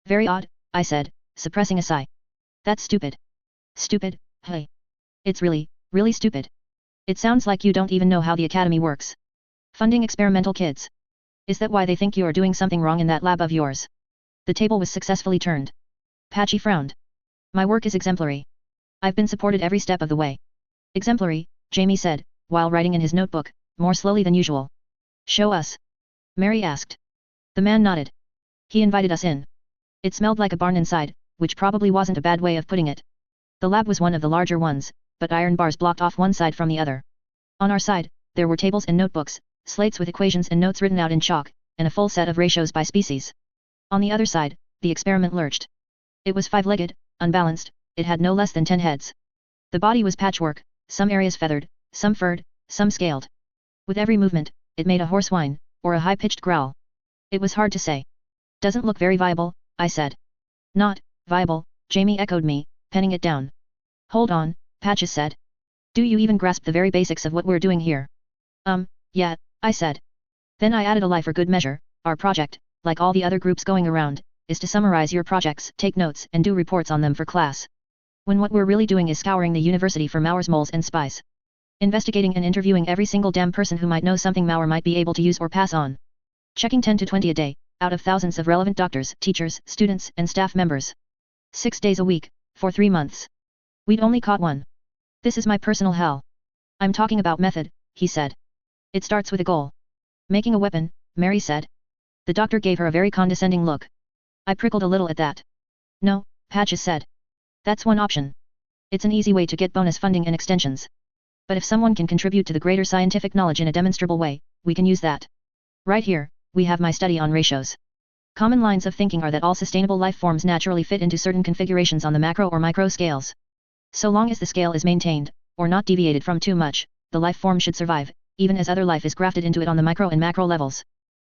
Very odd, I said, suppressing a sigh. That's stupid. Stupid, hey. It's really, really stupid. It sounds like you don't even know how the academy works. Funding experimental kids. Is that why they think you are doing something wrong in that lab of yours? The table was successfully turned. Patchy frowned. My work is exemplary. I've been supported every step of the way. Exemplary, Jamie said, while writing in his notebook, more slowly than usual. Show us. Mary asked. The man nodded. He invited us in. It smelled like a barn inside, which probably wasn't a bad way of putting it. The lab was one of the larger ones, but iron bars blocked off one side from the other. On our side, there were tables and notebooks, slates with equations and notes written out in chalk, and a full set of ratios by species. On the other side, the experiment lurched. It was 5-legged, unbalanced, it had no less than 10 heads. The body was patchwork, some areas feathered, some furred, some scaled. With every movement, it made a hoarse whine, or a high-pitched growl. It was hard to say. Doesn't look very viable, I said. Not viable, Jamie echoed me, penning it down. Hold on, Patches said. Do you even grasp the very basics of what we're doing here? Yeah, I said. Then I added a lie for good measure. Our project, like all the other groups going around, is to summarize your projects, take notes, and do reports on them for class. When what we're really doing is scouring the university for Mauer's moles and spies. Investigating and interviewing every single damn person who might know something Mauer might be able to use or pass on. Checking 10 to 20 a day, out of thousands of relevant doctors, teachers, students, and staff members. 6 days a week, for 3 months. We'd only caught one. This is my personal hell. I'm talking about method, he said. It starts with a goal. Making a weapon, Mary said. The doctor gave her a very condescending look. I prickled a little at that. No, Patches said. That's one option. It's an easy way to get bonus funding and extensions. But if someone can contribute to the greater scientific knowledge in a demonstrable way, we can use that. Right here, we have my study on ratios. Common lines of thinking are that all sustainable life forms naturally fit into certain configurations on the macro or micro scales. So long as the scale is maintained, or not deviated from too much, the life form should survive, even as other life is grafted into it on the micro and macro levels.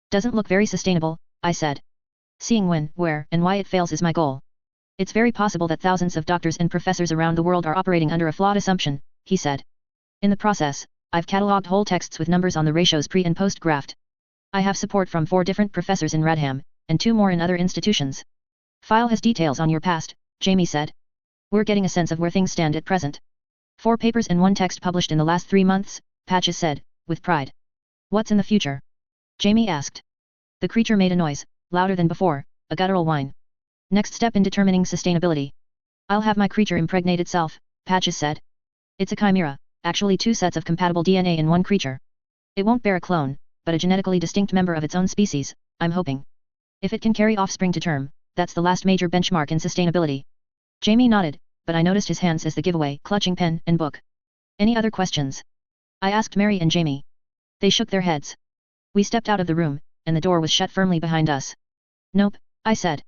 Doesn't look very sustainable, I said. Seeing when, where, and why it fails is my goal. It's very possible that thousands of doctors and professors around the world are operating under a flawed assumption, he said. In the process, I've catalogued whole texts with numbers on the ratios pre and post graft. I have support from 4 different professors in Radham, and 2 more in other institutions. File has details on your past, Jamie said. We're getting a sense of where things stand at present. 4 papers and 1 text published in the last 3 months, Patches said, with pride. What's in the future? Jamie asked. The creature made a noise, louder than before, a guttural whine. Next step in determining sustainability. I'll have my creature impregnate itself, Patches said. It's a chimera, actually 2 sets of compatible DNA in one creature. It won't bear a clone, but a genetically distinct member of its own species, I'm hoping. If it can carry offspring to term, that's the last major benchmark in sustainability. Jamie nodded, but I noticed his hands as the giveaway, clutching pen and book. Any other questions? I asked Mary and Jamie. They shook their heads. We stepped out of the room, and the door was shut firmly behind us. Nope, I said.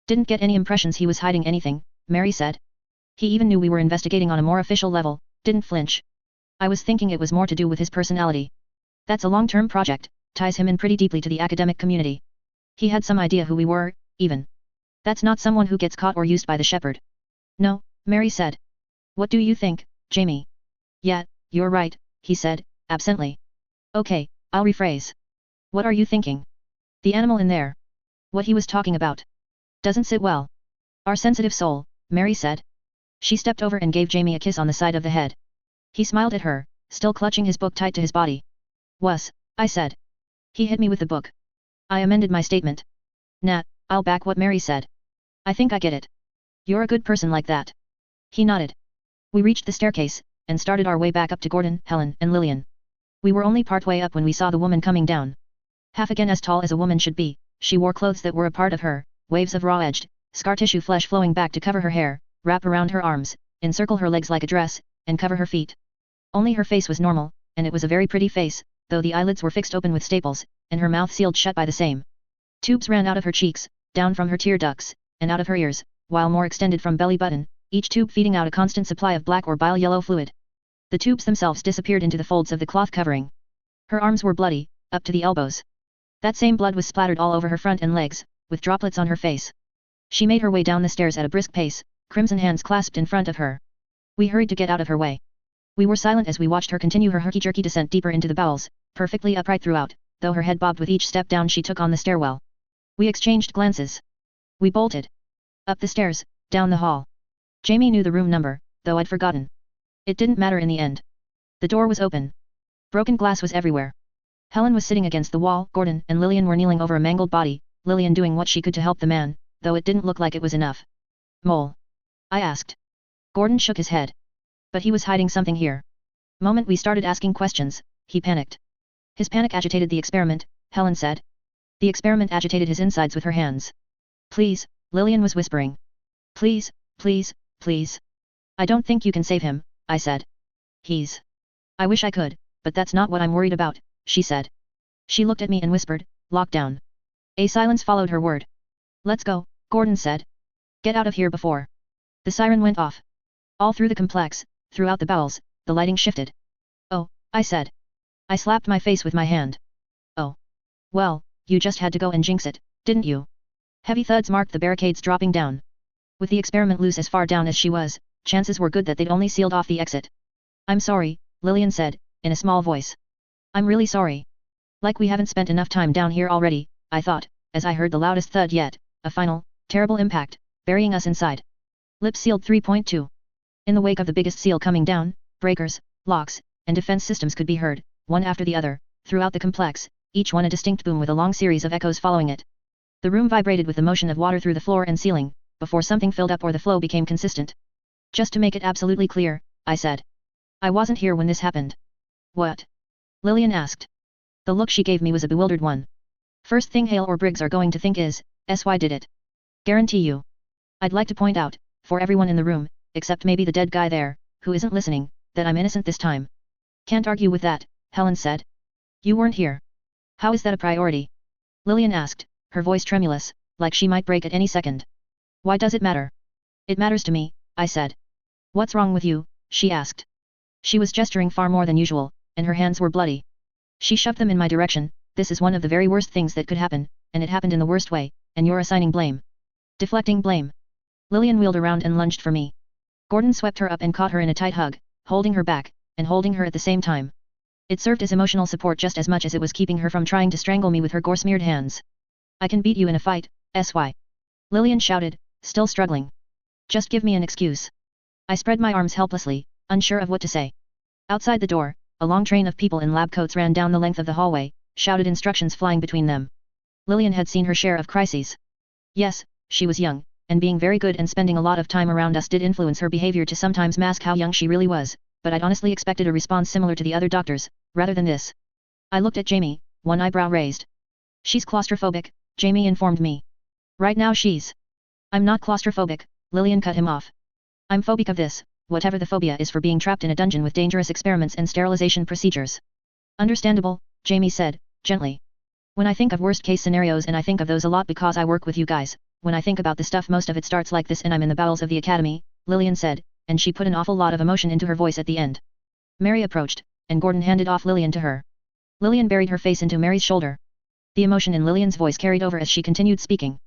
Didn't get any impressions he was hiding anything, Mary said. He even knew we were investigating on a more official level, didn't flinch. I was thinking it was more to do with his personality. That's a long-term project, ties him in pretty deeply to the academic community. He had some idea who we were, even. That's not someone who gets caught or used by the shepherd. No, Mary said. What do you think, Jamie? Yeah, you're right, he said, absently. Okay, I'll rephrase. What are you thinking? The animal in there. What he was talking about. Doesn't sit well. Our sensitive soul, Mary said. She stepped over and gave Jamie a kiss on the side of the head. He smiled at her, still clutching his book tight to his body. I said. He hit me with the book. I amended my statement. Nah, I'll back what Mary said. I think I get it. You're a good person like that. He nodded. We reached the staircase, and started our way back up to Gordon, Helen, and Lillian. We were only partway up when we saw the woman coming down. Half again as tall as a woman should be, she wore clothes that were a part of her, waves of raw-edged, scar tissue flesh flowing back to cover her hair, wrap around her arms, encircle her legs like a dress, and cover her feet. Only her face was normal, and it was a very pretty face, though the eyelids were fixed open with staples, and her mouth sealed shut by the same. Tubes ran out of her cheeks, down from her tear ducts, and out of her ears, while more extended from belly button, each tube feeding out a constant supply of black or bile yellow fluid. The tubes themselves disappeared into the folds of the cloth covering. Her arms were bloody, up to the elbows. That same blood was splattered all over her front and legs, with droplets on her face. She made her way down the stairs at a brisk pace, crimson hands clasped in front of her. We hurried to get out of her way. We were silent as we watched her continue her herky-jerky descent deeper into the bowels, perfectly upright throughout, though her head bobbed with each step down she took on the stairwell. We exchanged glances. We bolted. Up the stairs, down the hall. Jamie knew the room number, though I'd forgotten. It didn't matter in the end. The door was open. Broken glass was everywhere. Helen was sitting against the wall, Gordon and Lillian were kneeling over a mangled body, Lillian doing what she could to help the man, though it didn't look like it was enough. Mole? I asked. Gordon shook his head. But he was hiding something here. Moment we started asking questions, he panicked. His panic agitated the experiment, Helen said. The experiment agitated his insides with her hands. Please, Lillian was whispering. Please, please, please. I don't think you can save him, I said. I wish I could, but that's not what I'm worried about, she said. She looked at me and whispered, lockdown. A silence followed her word. Let's go, Gordon said. Get out of here before. The siren went off. All through the complex, throughout the bowels, the lighting shifted. Oh, I said. I slapped my face with my hand. Oh. Well, you just had to go and jinx it, didn't you? Heavy thuds marked the barricades dropping down. With the experiment loose as far down as she was, chances were good that they'd only sealed off the exit. I'm sorry, Lillian said, in a small voice. I'm really sorry. Like we haven't spent enough time down here already, I thought, as I heard the loudest thud yet, a final, terrible impact, burying us inside. Lips sealed 3.2. In the wake of the biggest seal coming down, breakers, locks, and defense systems could be heard, one after the other, throughout the complex, each one a distinct boom with a long series of echoes following it. The room vibrated with the motion of water through the floor and ceiling, before something filled up or the flow became consistent. Just to make it absolutely clear, I said. I wasn't here when this happened. What? Lillian asked. The look she gave me was a bewildered one. First thing Hale or Briggs are going to think is, SY did it. Guarantee you. I'd like to point out, for everyone in the room, except maybe the dead guy there, who isn't listening, that I'm innocent this time. Can't argue with that, Helen said. You weren't here. How is that a priority? Lillian asked, her voice tremulous, like she might break at any second. Why does it matter? It matters to me, I said. What's wrong with you? She asked. She was gesturing far more than usual, and her hands were bloody. She shoved them in my direction. This is one of the very worst things that could happen, and it happened in the worst way, and you're assigning blame. Deflecting blame. Lillian wheeled around and lunged for me. Gordon swept her up and caught her in a tight hug, holding her back, and holding her at the same time. It served as emotional support just as much as it was keeping her from trying to strangle me with her gore-smeared hands. I can beat you in a fight, SY. Lillian shouted, still struggling. Just give me an excuse. I spread my arms helplessly, unsure of what to say. Outside the door, a long train of people in lab coats ran down the length of the hallway, shouted instructions flying between them. Lillian had seen her share of crises. Yes, she was young, and being very good and spending a lot of time around us did influence her behavior to sometimes mask how young she really was, but I'd honestly expected a response similar to the other doctors, rather than this. I looked at Jamie, one eyebrow raised. She's claustrophobic, Jamie informed me. Right now she's. I'm not claustrophobic, Lillian cut him off. I'm phobic of this, whatever the phobia is for being trapped in a dungeon with dangerous experiments and sterilization procedures. Understandable, Jamie said, gently. When I think of worst-case scenarios, and I think of those a lot because I work with you guys, when I think about the stuff most of it starts like this and I'm in the bowels of the academy, Lillian said, and she put an awful lot of emotion into her voice at the end. Mary approached, and Gordon handed off Lillian to her. Lillian buried her face into Mary's shoulder. The emotion in Lillian's voice carried over as she continued speaking.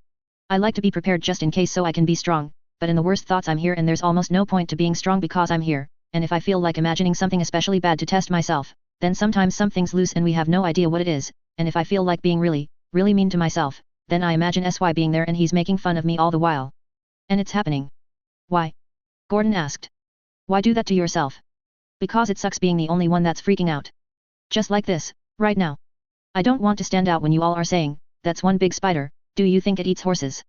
I like to be prepared just in case so I can be strong, but in the worst thoughts I'm here and there's almost no point to being strong because I'm here, and if I feel like imagining something especially bad to test myself, then sometimes something's loose and we have no idea what it is, and if I feel like being really, really mean to myself, then I imagine SY being there and he's making fun of me all the while. And it's happening. Why? Gordon asked. Why do that to yourself? Because it sucks being the only one that's freaking out. Just like this, right now. I don't want to stand out when you all are saying, that's one big spider, do you think it eats horses?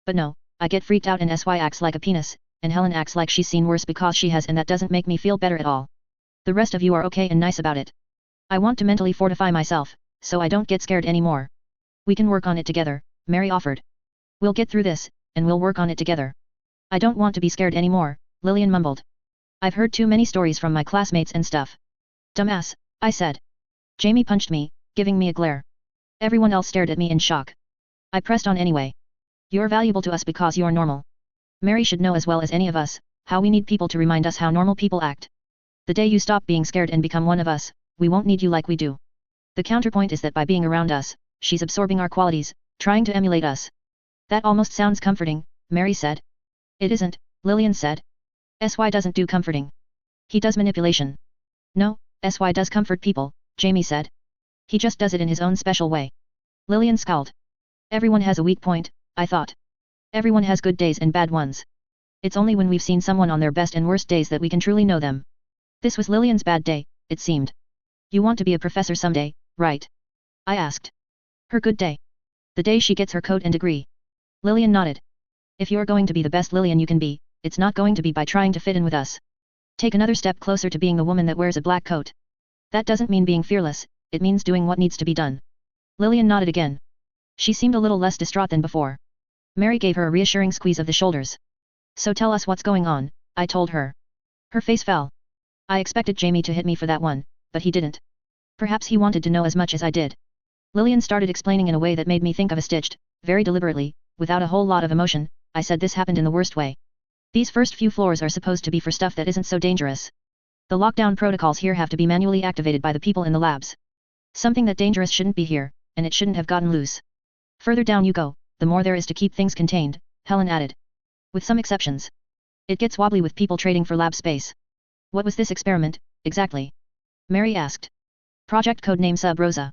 But no, I get freaked out and SY acts like a penis, and Helen acts like she's seen worse because she has, and that doesn't make me feel better at all. The rest of you are okay and nice about it. I want to mentally fortify myself, so I don't get scared anymore. We can work on it together, Mary offered. We'll get through this, and we'll work on it together. I don't want to be scared anymore, Lillian mumbled. I've heard too many stories from my classmates and stuff. Dumbass, I said. Jamie punched me, giving me a glare. Everyone else stared at me in shock. I pressed on anyway. You're valuable to us because you're normal. Mary should know as well as any of us, how we need people to remind us how normal people act. The day you stop being scared and become one of us, we won't need you like we do. The counterpoint is that by being around us, she's absorbing our qualities, trying to emulate us. That almost sounds comforting, Mary said. It isn't, Lillian said. SY doesn't do comforting. He does manipulation. No, SY does comfort people, Jamie said. He just does it in his own special way. Lillian scowled. Everyone has a weak point, I thought. Everyone has good days and bad ones. It's only when we've seen someone on their best and worst days that we can truly know them. This was Lillian's bad day, it seemed. You want to be a professor someday, right? I asked. Her good day. The day she gets her coat and degree. Lillian nodded. If you're going to be the best Lillian you can be, it's not going to be by trying to fit in with us. Take another step closer to being the woman that wears a black coat. That doesn't mean being fearless, it means doing what needs to be done. Lillian nodded again. She seemed a little less distraught than before. Mary gave her a reassuring squeeze of the shoulders. So tell us what's going on, I told her. Her face fell. I expected Jamie to hit me for that one, but he didn't. Perhaps he wanted to know as much as I did. Lillian started explaining in a way that made me think of a stitched, very deliberately, without a whole lot of emotion. I said this happened in the worst way. These first few floors are supposed to be for stuff that isn't so dangerous. The lockdown protocols here have to be manually activated by the people in the labs. Something that dangerous shouldn't be here, and it shouldn't have gotten loose. Further down you go, the more there is to keep things contained, Helen added. With some exceptions. It gets wobbly with people trading for lab space. What was this experiment, exactly? Mary asked. Project codename Sub Rosa.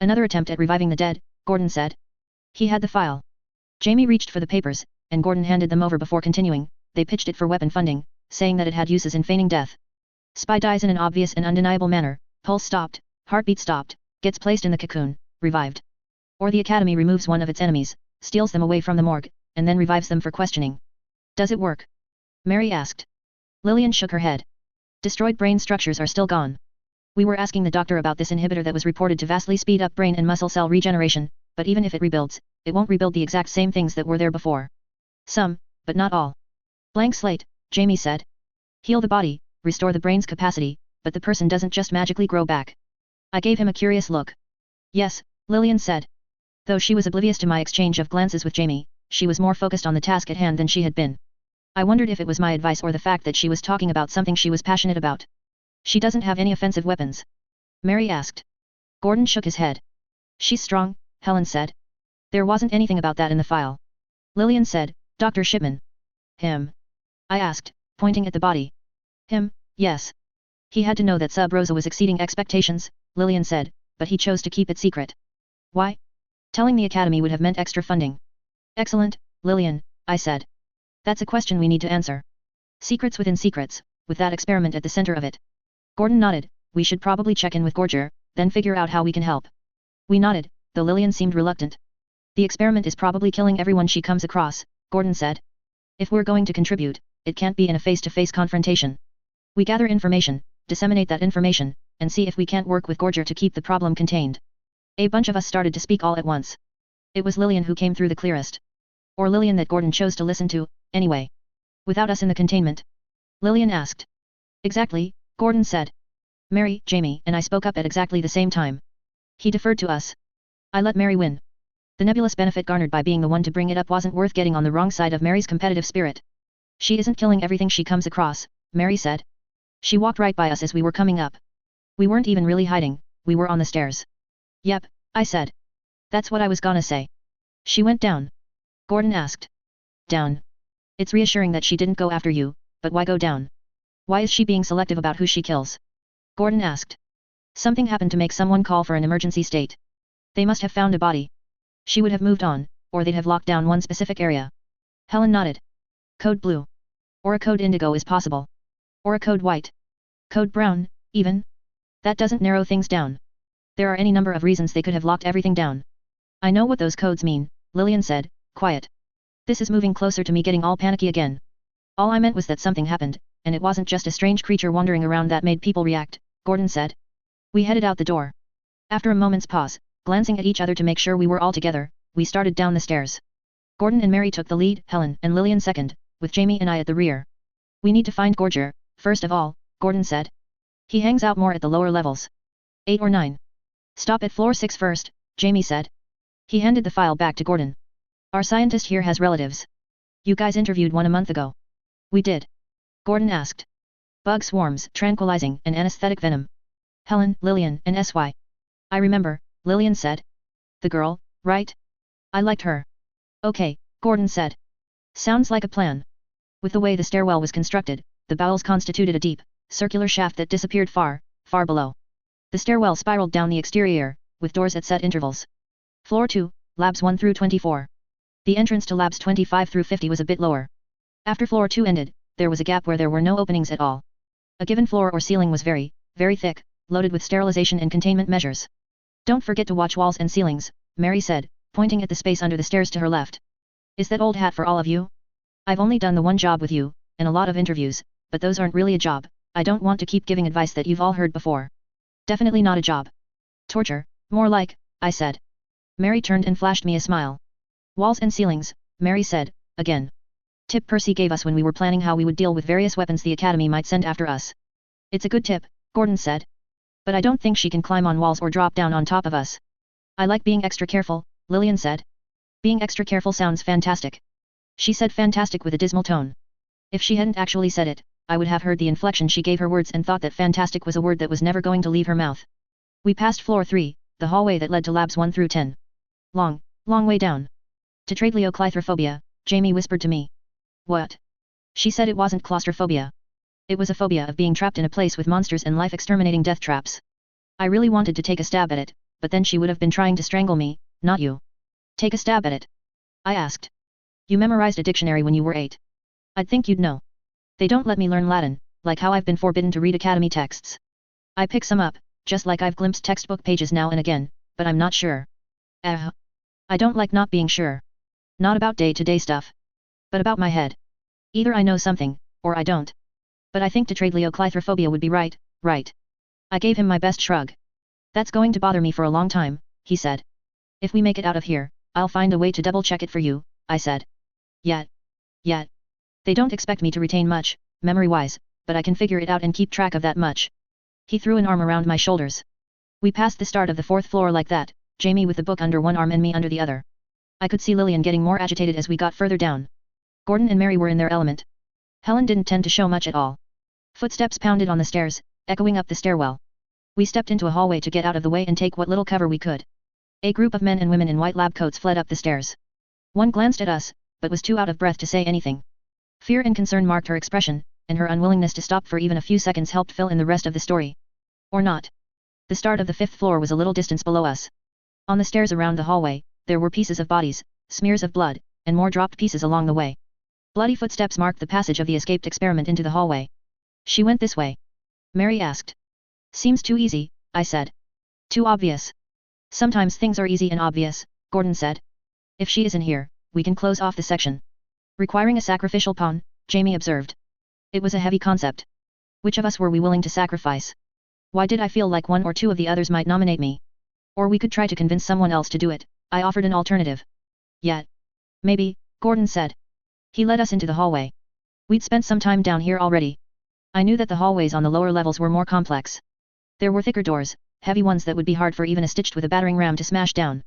Another attempt at reviving the dead, Gordon said. He had the file. Jamie reached for the papers, and Gordon handed them over before continuing. They pitched it for weapon funding, saying that it had uses in feigning death. Spy dies in an obvious and undeniable manner, pulse stopped, heartbeat stopped, gets placed in the cocoon, revived. Or the Academy removes one of its enemies, steals them away from the morgue, and then revives them for questioning. Does it work? Mary asked. Lillian shook her head. Destroyed brain structures are still gone. We were asking the doctor about this inhibitor that was reported to vastly speed up brain and muscle cell regeneration, but even if it rebuilds, it won't rebuild the exact same things that were there before. Some, but not all. Blank slate, Jamie said. Heal the body, restore the brain's capacity, but the person doesn't just magically grow back. I gave him a curious look. Yes, Lillian said. Though she was oblivious to my exchange of glances with Jamie, she was more focused on the task at hand than she had been. I wondered if it was my advice or the fact that she was talking about something she was passionate about. She doesn't have any offensive weapons? Mary asked. Gordon shook his head. She's strong, Helen said. There wasn't anything about that in the file. Lillian said, Dr. Shipman. Him? I asked, pointing at the body. Him, yes. He had to know that Sub Rosa was exceeding expectations, Lillian said, but he chose to keep it secret. Why? Telling the Academy would have meant extra funding. Excellent, Lillian, I said. That's a question we need to answer. Secrets within secrets, with that experiment at the center of it. Gordon nodded. We should probably check in with Gorger, then figure out how we can help. We nodded, though Lillian seemed reluctant. The experiment is probably killing everyone she comes across, Gordon said. If we're going to contribute, it can't be in a face-to-face confrontation. We gather information, disseminate that information, and see if we can't work with Gorger to keep the problem contained. A bunch of us started to speak all at once. It was Lillian who came through the clearest. Or Lillian that Gordon chose to listen to, anyway. Without us in the containment? Lillian asked. Exactly, Gordon said. Mary, Jamie, and I spoke up at exactly the same time. He deferred to us. I let Mary win. The nebulous benefit garnered by being the one to bring it up wasn't worth getting on the wrong side of Mary's competitive spirit. She isn't killing everything she comes across, Mary said. She walked right by us as we were coming up. We weren't even really hiding, we were on the stairs. Yep, I said. That's what I was gonna say. She went down. Gordon asked. Down. It's reassuring that she didn't go after you, but why go down? Why is she being selective about who she kills? Gordon asked. Something happened to make someone call for an emergency state. They must have found a body. She would have moved on, or they'd have locked down one specific area. Helen nodded. Code blue. Or a code indigo is possible. Or a code white. Code brown, even? That doesn't narrow things down. There are any number of reasons they could have locked everything down. I know what those codes mean, Lillian said, quiet. This is moving closer to me getting all panicky again. All I meant was that something happened, and it wasn't just a strange creature wandering around that made people react, Gordon said. We headed out the door. After a moment's pause, glancing at each other to make sure we were all together, we started down the stairs. Gordon and Mary took the lead, Helen and Lillian second, with Jamie and I at the rear. We need to find Gorger, first of all, Gordon said. He hangs out more at the lower levels. 8 or 9. Stop at floor 6 first, Jamie said. He handed the file back to Gordon. Our scientist here has relatives. You guys interviewed one a month ago. We did. Gordon asked. Bug swarms, tranquilizing, and anesthetic venom. Helen, Lillian, and SY. I remember, Lillian said. The girl, right? I liked her. Okay, Gordon said. Sounds like a plan. With the way the stairwell was constructed, the bowels constituted a deep, circular shaft that disappeared far, far below. The stairwell spiraled down the exterior, with doors at set intervals. Floor 2, labs 1 through 24. The entrance to labs 25 through 50 was a bit lower. After floor 2 ended, there was a gap where there were no openings at all. A given floor or ceiling was very, very thick, loaded with sterilization and containment measures. Don't forget to watch walls and ceilings, Mary said, pointing at the space under the stairs to her left. Is that old hat for all of you? I've only done the one job with you, and a lot of interviews, but those aren't really a job. I don't want to keep giving advice that you've all heard before. Definitely not a job. Torture, more like, I said. Mary turned and flashed me a smile. Walls and ceilings, Mary said, again. Tip Percy gave us when we were planning how we would deal with various weapons the Academy might send after us. It's a good tip, Gordon said. But I don't think she can climb on walls or drop down on top of us. I like being extra careful, Lillian said. Being extra careful sounds fantastic. She said fantastic with a dismal tone. If she hadn't actually said it, I would have heard the inflection she gave her words and thought that fantastic was a word that was never going to leave her mouth. We passed floor 3, the hallway that led to labs 1 through 10. Long, long way down. Tetraidleoclaustrophobia, Jamie whispered to me. What? She said it wasn't claustrophobia. It was a phobia of being trapped in a place with monsters and life-exterminating death traps. I really wanted to take a stab at it, but then she would have been trying to strangle me, not you. Take a stab at it? I asked. You memorized a dictionary when you were 8. I'd think you'd know. They don't let me learn Latin, like how I've been forbidden to read academy texts. I pick some up, just like I've glimpsed textbook pages now and again, but I'm not sure. I don't like not being sure. Not about day-to-day stuff. But about my head. Either I know something, or I don't. But I think tetraidleoclaustrophobia would be right, right. I gave him my best shrug. That's going to bother me for a long time, he said. If we make it out of here, I'll find a way to double-check it for you, I said. Yet. They don't expect me to retain much, memory-wise, but I can figure it out and keep track of that much. He threw an arm around my shoulders. We passed the start of the 4th floor like that, Jamie with the book under one arm and me under the other. I could see Lillian getting more agitated as we got further down. Gordon and Mary were in their element. Helen didn't tend to show much at all. Footsteps pounded on the stairs, echoing up the stairwell. We stepped into a hallway to get out of the way and take what little cover we could. A group of men and women in white lab coats fled up the stairs. One glanced at us, but was too out of breath to say anything. Fear and concern marked her expression, and her unwillingness to stop for even a few seconds helped fill in the rest of the story. Or not. The start of the 5th floor was a little distance below us. On the stairs around the hallway, there were pieces of bodies, smears of blood, and more dropped pieces along the way. Bloody footsteps marked the passage of the escaped experiment into the hallway. She went this way. Mary asked. Seems too easy, I said. Too obvious. Sometimes things are easy and obvious, Gordon said. If she isn't here, we can close off the section. Requiring a sacrificial pawn, Jamie observed. It was a heavy concept. Which of us were we willing to sacrifice? Why did I feel like one or two of the others might nominate me? Or we could try to convince someone else to do it, I offered an alternative. Yet. Maybe, Gordon said. He led us into the hallway. We'd spent some time down here already. I knew that the hallways on the lower levels were more complex. There were thicker doors, heavy ones that would be hard for even a stitched with a battering ram to smash down.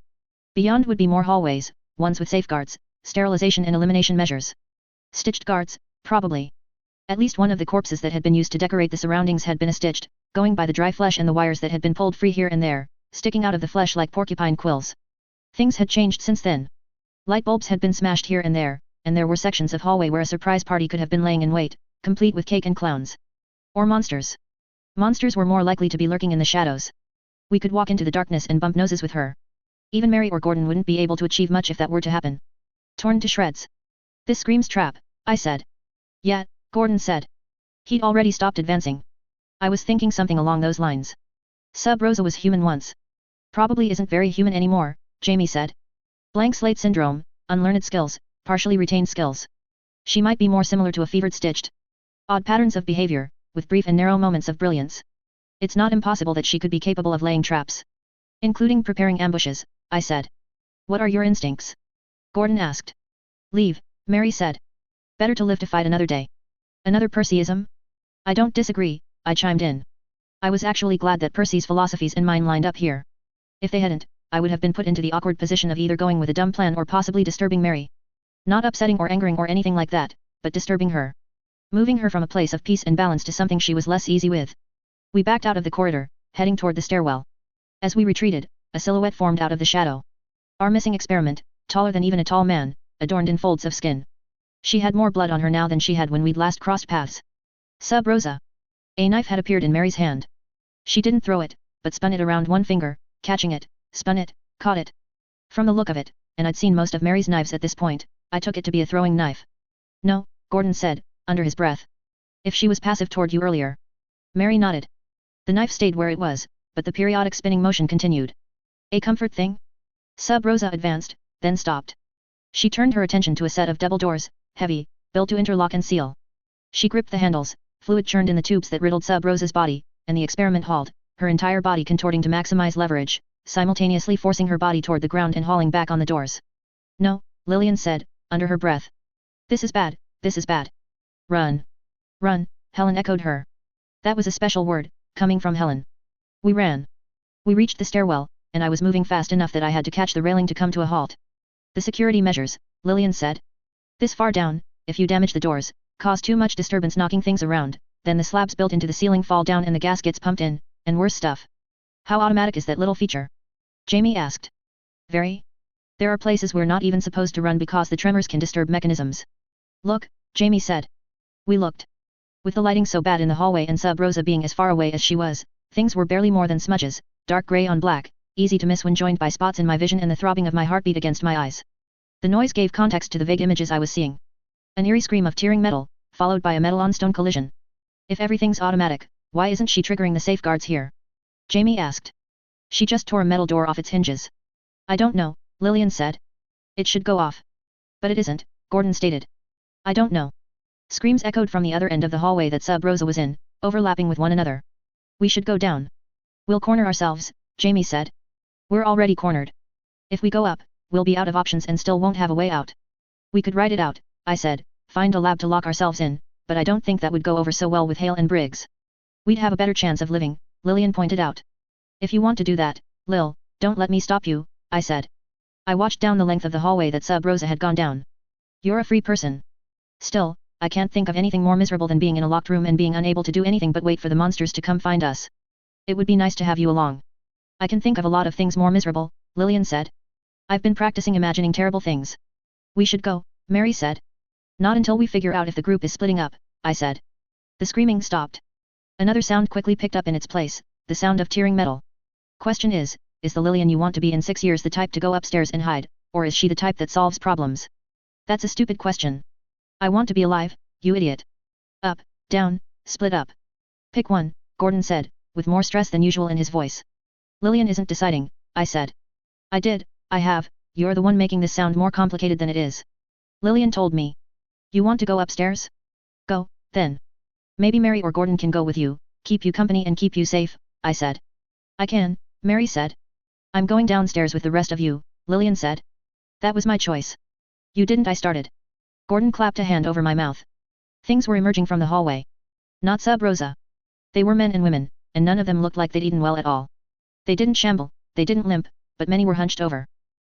Beyond would be more hallways, ones with safeguards, sterilization and elimination measures. Stitched guards, probably. At least one of the corpses that had been used to decorate the surroundings had been stitched, going by the dry flesh and the wires that had been pulled free here and there, sticking out of the flesh like porcupine quills. Things had changed since then. Light bulbs had been smashed here and there were sections of hallway where a surprise party could have been laying in wait, complete with cake and clowns. Or monsters. Monsters were more likely to be lurking in the shadows. We could walk into the darkness and bump noses with her. Even Mary or Gordon wouldn't be able to achieve much if that were to happen. Torn to shreds. This screams trap, I said. Yeah, Gordon said. He'd already stopped advancing. I was thinking something along those lines. Sub Rosa was human once. Probably isn't very human anymore, Jamie said. Blank slate syndrome, unlearned skills, partially retained skills. She might be more similar to a fevered stitched. Odd patterns of behavior, with brief and narrow moments of brilliance. It's not impossible that she could be capable of laying traps. Including preparing ambushes, I said. What are your instincts? Gordon asked. Leave, Mary said. Better to live to fight another day. Another Percyism? I don't disagree, I chimed in. I was actually glad that Percy's philosophies and mine lined up here. If they hadn't, I would have been put into the awkward position of either going with a dumb plan or possibly disturbing Mary. Not upsetting or angering or anything like that, but disturbing her. Moving her from a place of peace and balance to something she was less easy with. We backed out of the corridor, heading toward the stairwell. As we retreated, a silhouette formed out of the shadow. Our missing experiment, taller than even a tall man, adorned in folds of skin. She had more blood on her now than she had when we'd last crossed paths. Sub Rosa. A knife had appeared in Mary's hand. She didn't throw it, but spun it around one finger, catching it, spun it, caught it. From the look of it, and I'd seen most of Mary's knives at this point, I took it to be a throwing knife. No, Gordon said, under his breath. If she was passive toward you earlier. Mary nodded. The knife stayed where it was, but the periodic spinning motion continued. A comfort thing? Sub Rosa advanced, then stopped. She turned her attention to a set of double doors, heavy, built to interlock and seal. She gripped the handles, fluid churned in the tubes that riddled Sub Rosa's body, and the experiment hauled, her entire body contorting to maximize leverage, simultaneously forcing her body toward the ground and hauling back on the doors. No, Lillian said, under her breath. This is bad, this is bad. Run. Run, Helen echoed her. That was a special word, coming from Helen. We ran. We reached the stairwell, and I was moving fast enough that I had to catch the railing to come to a halt. The security measures, Lillian said. This far down, if you damage the doors, cause too much disturbance knocking things around, then the slabs built into the ceiling fall down and the gas gets pumped in, and worse stuff. How automatic is that little feature? Jamie asked. Very. There are places we're not even supposed to run because the tremors can disturb mechanisms. Look, Jamie said. We looked. With the lighting so bad in the hallway and Sub Rosa being as far away as she was, things were barely more than smudges, dark grey on black, easy to miss when joined by spots in my vision and the throbbing of my heartbeat against my eyes. The noise gave context to the vague images I was seeing. An eerie scream of tearing metal, followed by a metal-on-stone collision. If everything's automatic, why isn't she triggering the safeguards here? Jamie asked. She just tore a metal door off its hinges. I don't know, Lillian said. It should go off. But it isn't, Gordon stated. I don't know. Screams echoed from the other end of the hallway that Sub Rosa was in, overlapping with one another. We should go down. We'll corner ourselves, Jamie said. We're already cornered. If we go up, we'll be out of options and still won't have a way out. We could ride it out, I said, find a lab to lock ourselves in, but I don't think that would go over so well with Hale and Briggs. We'd have a better chance of living, Lillian pointed out. If you want to do that, Lil, don't let me stop you, I said. I watched down the length of the hallway that Sub Rosa had gone down. You're a free person. Still, I can't think of anything more miserable than being in a locked room and being unable to do anything but wait for the monsters to come find us. It would be nice to have you along. I can think of a lot of things more miserable, Lillian said. I've been practicing imagining terrible things. We should go, Mary said. Not until we figure out if the group is splitting up, I said. The screaming stopped. Another sound quickly picked up in its place, the sound of tearing metal. Question is the Lillian you want to be in 6 years the type to go upstairs and hide, or is she the type that solves problems? That's a stupid question. I want to be alive, you idiot. Up, down, split up. Pick one, Gordon said, with more stress than usual in his voice. Lillian isn't deciding, I said. I have, you're the one making this sound more complicated than it is. Lillian told me. You want to go upstairs? Go, then. Maybe Mary or Gordon can go with you, keep you company and keep you safe, I said. I can, Mary said. I'm going downstairs with the rest of you, Lillian said. That was my choice. You didn't, I started. Gordon clapped a hand over my mouth. Things were emerging from the hallway. Not Sub Rosa. They were men and women, and none of them looked like they'd eaten well at all. They didn't shamble, they didn't limp, but many were hunched over.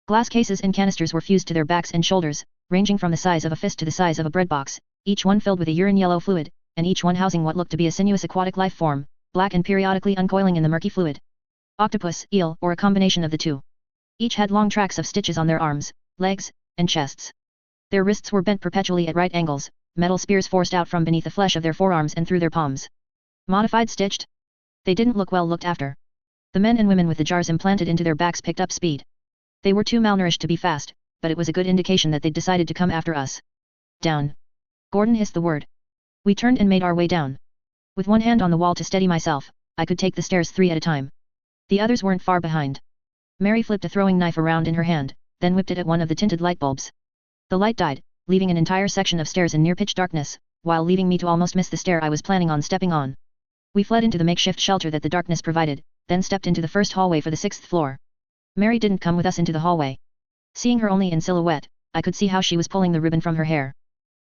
Glass cases and canisters were fused to their backs and shoulders, ranging from the size of a fist to the size of a bread box, each one filled with a urine-yellow fluid, and each one housing what looked to be a sinuous aquatic life form, black and periodically uncoiling in the murky fluid. Octopus, eel, or a combination of the two. Each had long tracks of stitches on their arms, legs, and chests. Their wrists were bent perpetually at right angles, metal spears forced out from beneath the flesh of their forearms and through their palms. Modified stitched? They didn't look well looked after. The men and women with the jars implanted into their backs picked up speed. They were too malnourished to be fast, but it was a good indication that they'd decided to come after us. Down. Gordon hissed the word. We turned and made our way down. With one hand on the wall to steady myself, I could take the stairs 3 at a time. The others weren't far behind. Mary flipped a throwing knife around in her hand, then whipped it at one of the tinted light bulbs. The light died, leaving an entire section of stairs in near pitch darkness, while leaving me to almost miss the stair I was planning on stepping on. We fled into the makeshift shelter that the darkness provided, then stepped into the first hallway for the 6th floor. Mary didn't come with us into the hallway. Seeing her only in silhouette, I could see how she was pulling the ribbon from her hair.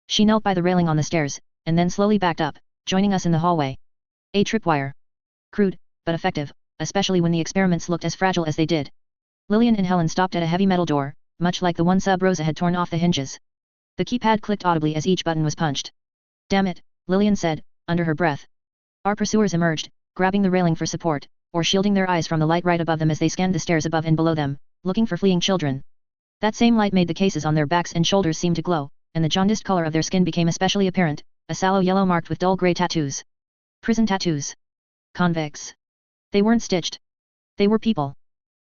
She knelt by the railing on the stairs, and then slowly backed up, joining us in the hallway. A tripwire. Crude, but effective, especially when the experiments looked as fragile as they did. Lillian and Helen stopped at a heavy metal door, much like the one Sub Rosa had torn off the hinges. The keypad clicked audibly as each button was punched. Damn it, Lillian said, under her breath. Our pursuers emerged, grabbing the railing for support, or shielding their eyes from the light right above them as they scanned the stairs above and below them, looking for fleeing children. That same light made the cases on their backs and shoulders seem to glow, and the jaundiced color of their skin became especially apparent, a sallow yellow marked with dull grey tattoos. Prison tattoos. Convicts. They weren't stitched. They were people.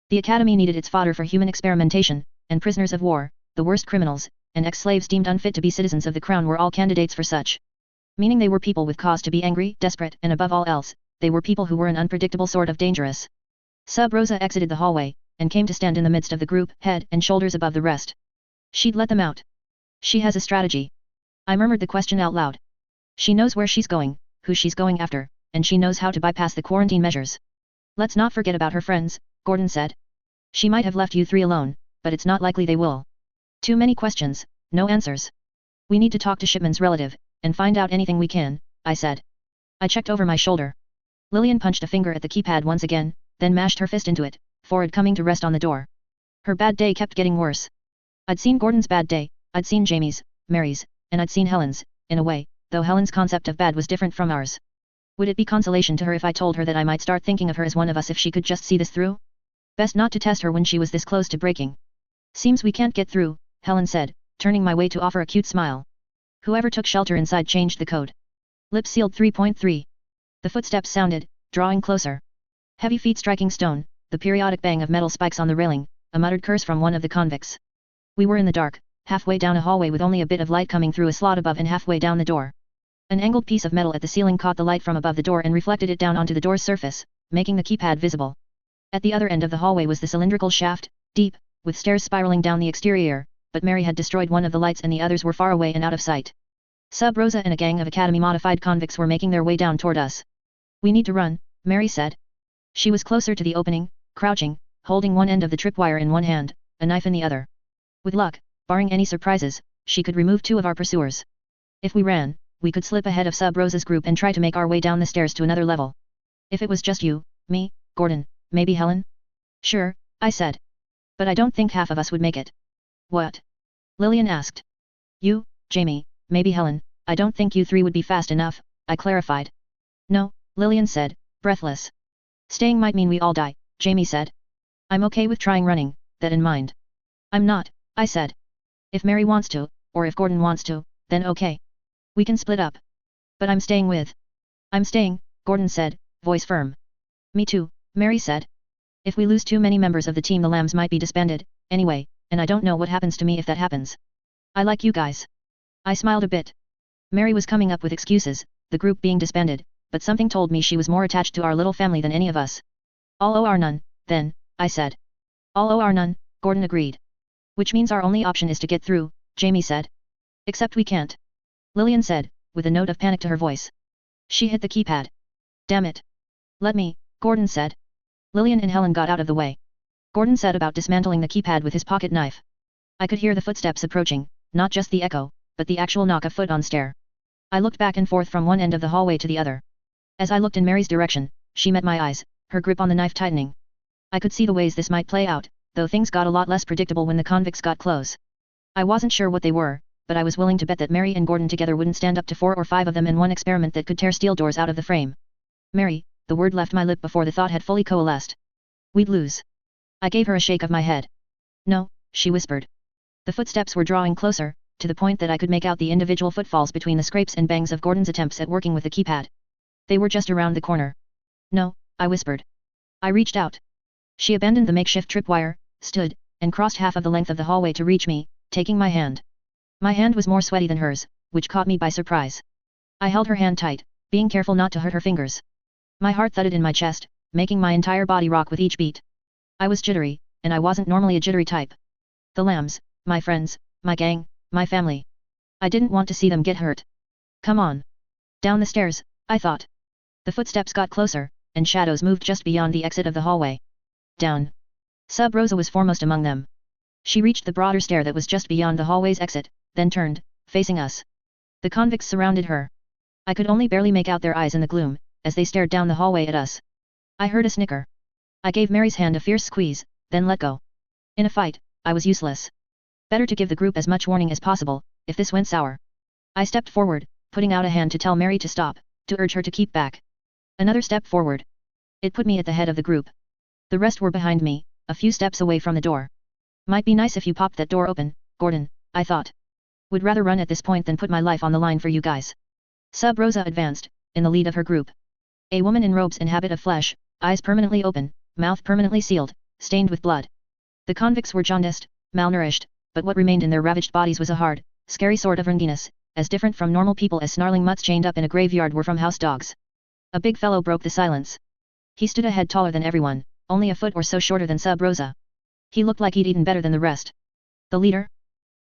The Academy needed its fodder for human experimentation, and prisoners of war, the worst criminals, and ex-slaves deemed unfit to be citizens of the crown were all candidates for such. Meaning they were people with cause to be angry, desperate, and above all else, they were people who were an unpredictable sort of dangerous. Sub Rosa exited the hallway, and came to stand in the midst of the group, head and shoulders above the rest. She'd let them out. She has a strategy. I murmured the question out loud. She knows where she's going, who she's going after, and she knows how to bypass the quarantine measures. Let's not forget about her friends, Gordon said. She might have left you 3 alone, but it's not likely they will. Too many questions, no answers. We need to talk to Shipman's relative, and find out anything we can, I said. I checked over my shoulder. Lillian punched a finger at the keypad once again, then mashed her fist into it, forehead coming to rest on the door. Her bad day kept getting worse. I'd seen Gordon's bad day, I'd seen Jamie's, Mary's, and I'd seen Helen's, in a way, though Helen's concept of bad was different from ours. Would it be consolation to her if I told her that I might start thinking of her as one of us if she could just see this through? Best not to test her when she was this close to breaking. Seems we can't get through, Helen said, turning my way to offer a cute smile. Whoever took shelter inside changed the code. Lips sealed 3.3. The footsteps sounded, drawing closer. Heavy feet striking stone, the periodic bang of metal spikes on the railing, a muttered curse from one of the convicts. We were in the dark, halfway down a hallway with only a bit of light coming through a slot above and halfway down the door. An angled piece of metal at the ceiling caught the light from above the door and reflected it down onto the door's surface, making the keypad visible. At the other end of the hallway was the cylindrical shaft, deep, with stairs spiraling down the exterior, but Mary had destroyed one of the lights and the others were far away and out of sight. Sub Rosa and a gang of academy-modified convicts were making their way down toward us. We need to run, Mary said. She was closer to the opening, crouching, holding one end of the tripwire in one hand, a knife in the other. With luck, barring any surprises, she could remove two of our pursuers. If we ran, we could slip ahead of Sub Rosa's group and try to make our way down the stairs to another level. If it was just you, me, Gordon, maybe Helen? Sure, I said. But I don't think half of us would make it. What? Lillian asked. You, Jamie, maybe Helen, I don't think you three would be fast enough, I clarified. No, Lillian said, breathless. Staying might mean we all die, Jamie said. I'm okay with trying running, that in mind. I'm not, I said. If Mary wants to, or if Gordon wants to, then okay. We can split up. But I'm staying with. I'm staying, Gordon said, voice firm. Me too, Mary said. If we lose too many members of the team the Lambs might be disbanded, anyway, and I don't know what happens to me if that happens. I like you guys. I smiled a bit. Mary was coming up with excuses, the group being disbanded, but something told me she was more attached to our little family than any of us. All owe our none, then, I said. All owe our none, Gordon agreed. Which means our only option is to get through, Jamie said. Except we can't. Lillian said, with a note of panic to her voice. She hit the keypad. Damn it. Let me, Gordon said. Lillian and Helen got out of the way. Gordon set about dismantling the keypad with his pocket knife. I could hear the footsteps approaching, not just the echo, but the actual knock of foot on stair. I looked back and forth from one end of the hallway to the other. As I looked in Mary's direction, she met my eyes, her grip on the knife tightening. I could see the ways this might play out, though things got a lot less predictable when the convicts got close. I wasn't sure what they were, but I was willing to bet that Mary and Gordon together wouldn't stand up to 4 or 5 of them in one experiment that could tear steel doors out of the frame. Mary, the word left my lip before the thought had fully coalesced. We'd lose. I gave her a shake of my head. No, she whispered. The footsteps were drawing closer, to the point that I could make out the individual footfalls between the scrapes and bangs of Gordon's attempts at working with the keypad. They were just around the corner. No, I whispered. I reached out. She abandoned the makeshift tripwire, stood, and crossed half of the length of the hallway to reach me, taking my hand. My hand was more sweaty than hers, which caught me by surprise. I held her hand tight, being careful not to hurt her fingers. My heart thudded in my chest, making my entire body rock with each beat. I was jittery, and I wasn't normally a jittery type. The Lambs, my friends, my gang, my family. I didn't want to see them get hurt. Come on. Down the stairs, I thought. The footsteps got closer, and shadows moved just beyond the exit of the hallway. Down. Sub Rosa was foremost among them. She reached the broader stair that was just beyond the hallway's exit, then turned, facing us. The convicts surrounded her. I could only barely make out their eyes in the gloom, as they stared down the hallway at us. I heard a snicker. I gave Mary's hand a fierce squeeze, then let go. In a fight, I was useless. Better to give the group as much warning as possible, if this went sour. I stepped forward, putting out a hand to tell Mary to stop, to urge her to keep back. Another step forward. It put me at the head of the group. The rest were behind me, a few steps away from the door. Might be nice if you popped that door open, Gordon, I thought. Would rather run at this point than put my life on the line for you guys. Sub Rosa advanced, in the lead of her group. A woman in robes and habit of flesh, eyes permanently open, mouth permanently sealed, stained with blood. The convicts were jaundiced, malnourished, but what remained in their ravaged bodies was a hard, scary sort of ranginess, as different from normal people as snarling mutts chained up in a graveyard were from house dogs. A big fellow broke the silence. He stood a head taller than everyone, only a foot or so shorter than Sub Rosa. He looked like he'd eaten better than the rest. The leader?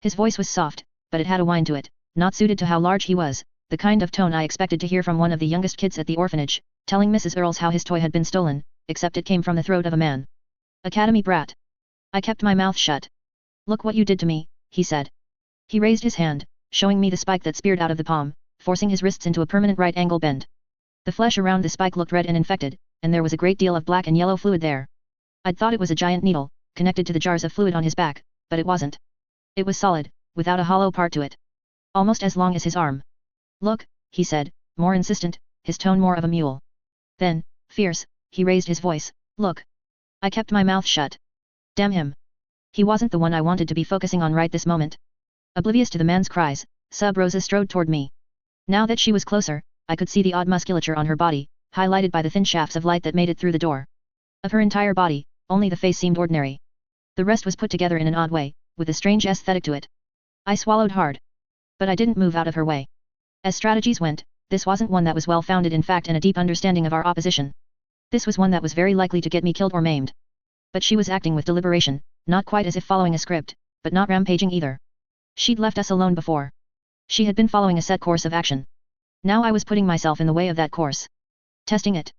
His voice was soft, but it had a whine to it, not suited to how large he was, the kind of tone I expected to hear from one of the youngest kids at the orphanage, telling Mrs. Earls how his toy had been stolen, except it came from the throat of a man. Academy brat. I kept my mouth shut. Look what you did to me, he said. He raised his hand, showing me the spike that speared out of the palm, forcing his wrists into a permanent right angle bend. The flesh around the spike looked red and infected, and there was a great deal of black and yellow fluid there. I'd thought it was a giant needle, connected to the jars of fluid on his back, but it wasn't. It was solid, without a hollow part to it. Almost as long as his arm. Look, he said, more insistent, his tone more of a mule. Then, fierce, he raised his voice, look. I kept my mouth shut. Damn him. He wasn't the one I wanted to be focusing on right this moment. Oblivious to the man's cries, Sub Rosa strode toward me. Now that she was closer, I could see the odd musculature on her body, highlighted by the thin shafts of light that made it through the door. Of her entire body, only the face seemed ordinary. The rest was put together in an odd way, with a strange aesthetic to it. I swallowed hard. But I didn't move out of her way. As strategies went, this wasn't one that was well-founded in fact and a deep understanding of our opposition. This was one that was very likely to get me killed or maimed. But she was acting with deliberation, not quite as if following a script, but not rampaging either. She'd left us alone before. She had been following a set course of action. Now I was putting myself in the way of that course. Testing it.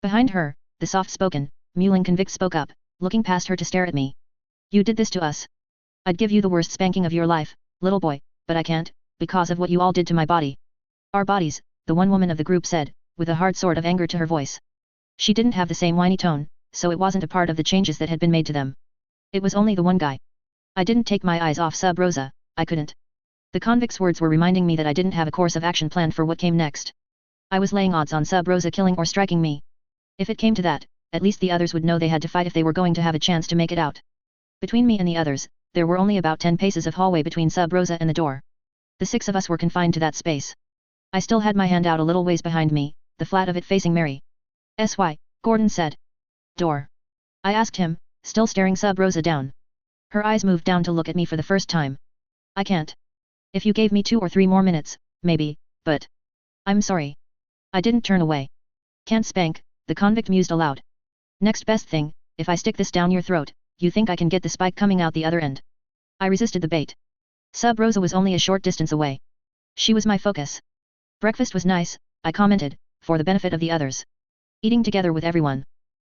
Behind her, the soft-spoken, mewling convict spoke up, looking past her to stare at me. You did this to us. I'd give you the worst spanking of your life, little boy, but I can't, because of what you all did to my body. Our bodies, the one woman of the group said, with a hard sort of anger to her voice. She didn't have the same whiny tone, so it wasn't a part of the changes that had been made to them. It was only the one guy. I didn't take my eyes off Sub Rosa, I couldn't. The convict's words were reminding me that I didn't have a course of action planned for what came next. I was laying odds on Sub Rosa killing or striking me. If it came to that, at least the others would know they had to fight if they were going to have a chance to make it out. Between me and the others, there were only about 10 paces of hallway between Sub Rosa and the door. The 6 of us were confined to that space. I still had my hand out a little ways behind me, the flat of it facing Mary. "SY, Gordon said. Door?" I asked him, still staring Sub Rosa down. Her eyes moved down to look at me for the first time. "I can't. If you gave me 2 or 3 more minutes, maybe, but... I'm sorry." I didn't turn away. "Can't spank," the convict mused aloud. "Next best thing, if I stick this down your throat, you think I can get the spike coming out the other end?" I resisted the bait. Sub Rosa was only a short distance away. She was my focus. "Breakfast was nice," I commented, for the benefit of the others. "Eating together with everyone."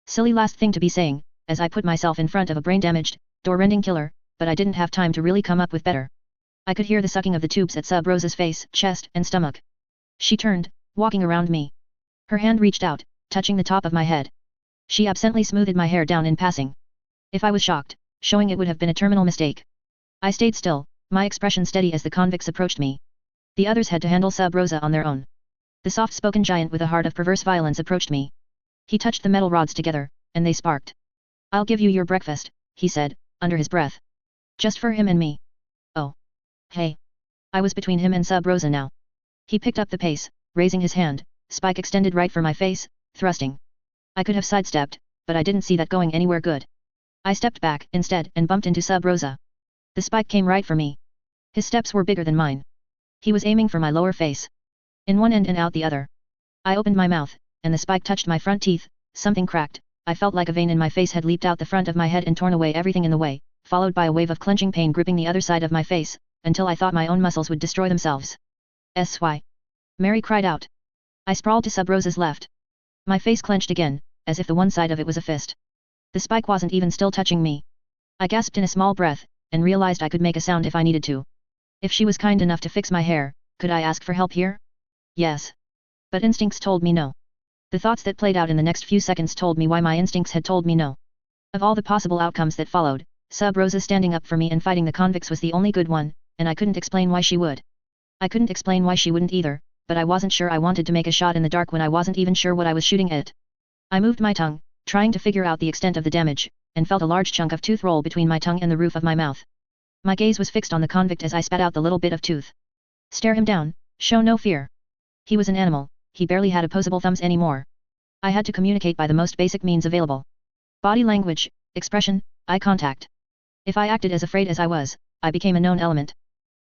Silly last thing to be saying, as I put myself in front of a brain-damaged, door-rending killer, but I didn't have time to really come up with better. I could hear the sucking of the tubes at Sub Rosa's face, chest, and stomach. She turned, walking around me. Her hand reached out, touching the top of my head. She absently smoothed my hair down in passing. If I was shocked, showing it would have been a terminal mistake. I stayed still, my expression steady as the convicts approached me. The others had to handle Sub Rosa on their own. The soft-spoken giant with a heart of perverse violence approached me. He touched the metal rods together, and they sparked. "I'll give you your breakfast," he said, under his breath. "Just for him and me." "Oh. Hey." I was between him and Sub Rosa now. He picked up the pace, raising his hand, spike extended right for my face, thrusting. I could have sidestepped, but I didn't see that going anywhere good. I stepped back, instead, and bumped into Sub Rosa. The spike came right for me. His steps were bigger than mine. He was aiming for my lower face. In one end and out the other. I opened my mouth, and the spike touched my front teeth, something cracked. I felt like a vein in my face had leaped out the front of my head and torn away everything in the way, followed by a wave of clenching pain gripping the other side of my face, until I thought my own muscles would destroy themselves. "SY. Mary cried out. I sprawled to Sub Rosa's left. My face clenched again, as if the one side of it was a fist. The spike wasn't even still touching me. I gasped in a small breath, and realized I could make a sound if I needed to. If she was kind enough to fix my hair, could I ask for help here? Yes. But instincts told me no. The thoughts that played out in the next few seconds told me why my instincts had told me no. Of all the possible outcomes that followed, Sub Rosa standing up for me and fighting the convicts was the only good one, and I couldn't explain why she would. I couldn't explain why she wouldn't either, but I wasn't sure I wanted to make a shot in the dark when I wasn't even sure what I was shooting at. I moved my tongue, trying to figure out the extent of the damage, and felt a large chunk of tooth roll between my tongue and the roof of my mouth. My gaze was fixed on the convict as I spat out the little bit of tooth. Stare him down, show no fear. He was an animal, he barely had opposable thumbs anymore. I had to communicate by the most basic means available. Body language, expression, eye contact. If I acted as afraid as I was, I became a known element.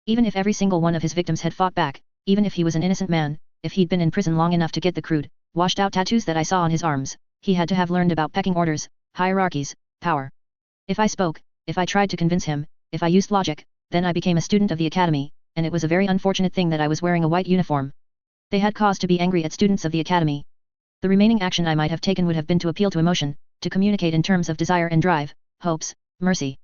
Even if every single one of his victims had fought back, even if he was an innocent man, if he'd been in prison long enough to get the crude, washed-out tattoos that I saw on his arms, he had to have learned about pecking orders, hierarchies, power. If I spoke, if I tried to convince him, if I used logic, then I became a student of the academy, and it was a very unfortunate thing that I was wearing a white uniform. They had cause to be angry at students of the academy. The remaining action I might have taken would have been to appeal to emotion, to communicate in terms of desire and drive, hopes, mercy.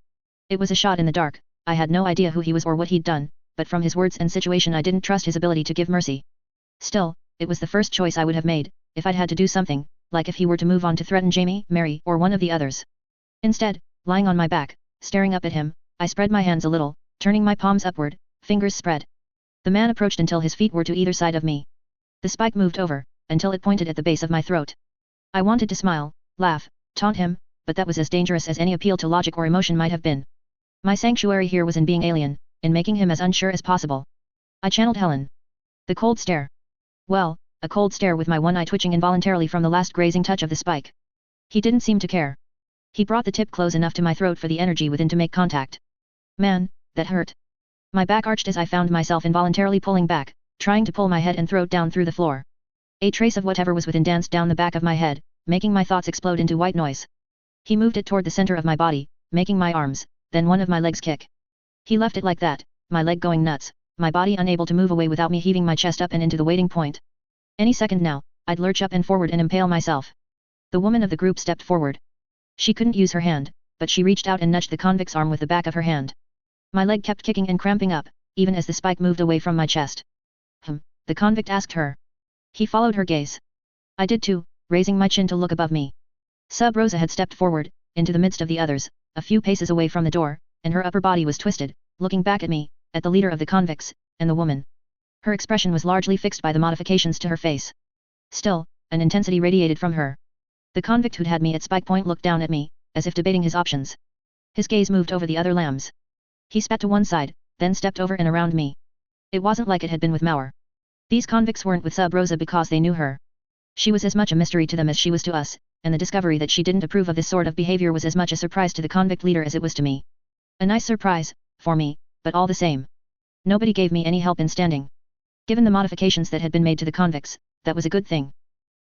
It was a shot in the dark. I had no idea who he was or what he'd done, but from his words and situation I didn't trust his ability to give mercy. Still, it was the first choice I would have made, if I'd had to do something, like if he were to move on to threaten Jamie, Mary, or one of the others. Instead, lying on my back, staring up at him, I spread my hands a little, turning my palms upward, fingers spread. The man approached until his feet were to either side of me. The spike moved over, until it pointed at the base of my throat. I wanted to smile, laugh, taunt him, but that was as dangerous as any appeal to logic or emotion might have been. My sanctuary here was in being alien, in making him as unsure as possible. I channeled Helen. The cold stare. Well, a cold stare with my one eye twitching involuntarily from the last grazing touch of the spike. He didn't seem to care. He brought the tip close enough to my throat for the energy within to make contact. Man, that hurt. My back arched as I found myself involuntarily pulling back, trying to pull my head and throat down through the floor. A trace of whatever was within danced down the back of my head, making my thoughts explode into white noise. He moved it toward the center of my body, making my arms, then one of my legs kick. He left it like that, my leg going nuts, my body unable to move away without me heaving my chest up and into the waiting point. Any second now, I'd lurch up and forward and impale myself. The woman of the group stepped forward. She couldn't use her hand, but she reached out and nudged the convict's arm with the back of her hand. My leg kept kicking and cramping up, even as the spike moved away from my chest. The convict asked her. He followed her gaze. I did too, raising my chin to look above me. Sub Rosa had stepped forward, into the midst of the others, a few paces away from the door, and her upper body was twisted, looking back at me, at the leader of the convicts, and the woman. Her expression was largely fixed by the modifications to her face. Still, an intensity radiated from her. The convict who'd had me at spike point looked down at me, as if debating his options. His gaze moved over the other lambs. He spat to one side, then stepped over and around me. It wasn't like it had been with Mauer. These convicts weren't with Sub Rosa because they knew her. She was as much a mystery to them as she was to us, and the discovery that she didn't approve of this sort of behavior was as much a surprise to the convict leader as it was to me. A nice surprise, for me, but all the same. Nobody gave me any help in standing. Given the modifications that had been made to the convicts, that was a good thing.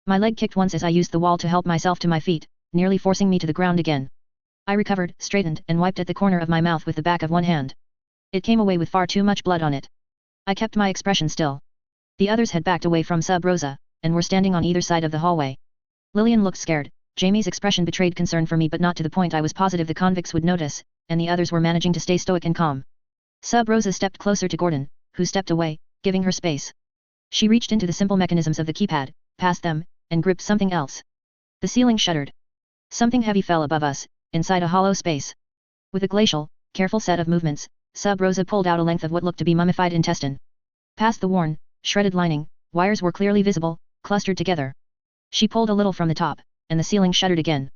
My leg kicked once as I used the wall to help myself to my feet, nearly forcing me to the ground again. I recovered, straightened, and wiped at the corner of my mouth with the back of one hand. It came away with far too much blood on it. I kept my expression still. The others had backed away from Sub Rosa, and were standing on either side of the hallway. Lillian looked scared. Jamie's expression betrayed concern for me, but not to the point I was positive the convicts would notice, and the others were managing to stay stoic and calm. Sub Rosa stepped closer to Gordon, who stepped away, giving her space. She reached into the simple mechanisms of the keypad, past them, and gripped something else. The ceiling shuddered. Something heavy fell above us, inside a hollow space. With a glacial, careful set of movements, Sub Rosa pulled out a length of what looked to be mummified intestine. Past the worn, shredded lining, wires were clearly visible, clustered together. She pulled a little from the top, and the ceiling shuddered again.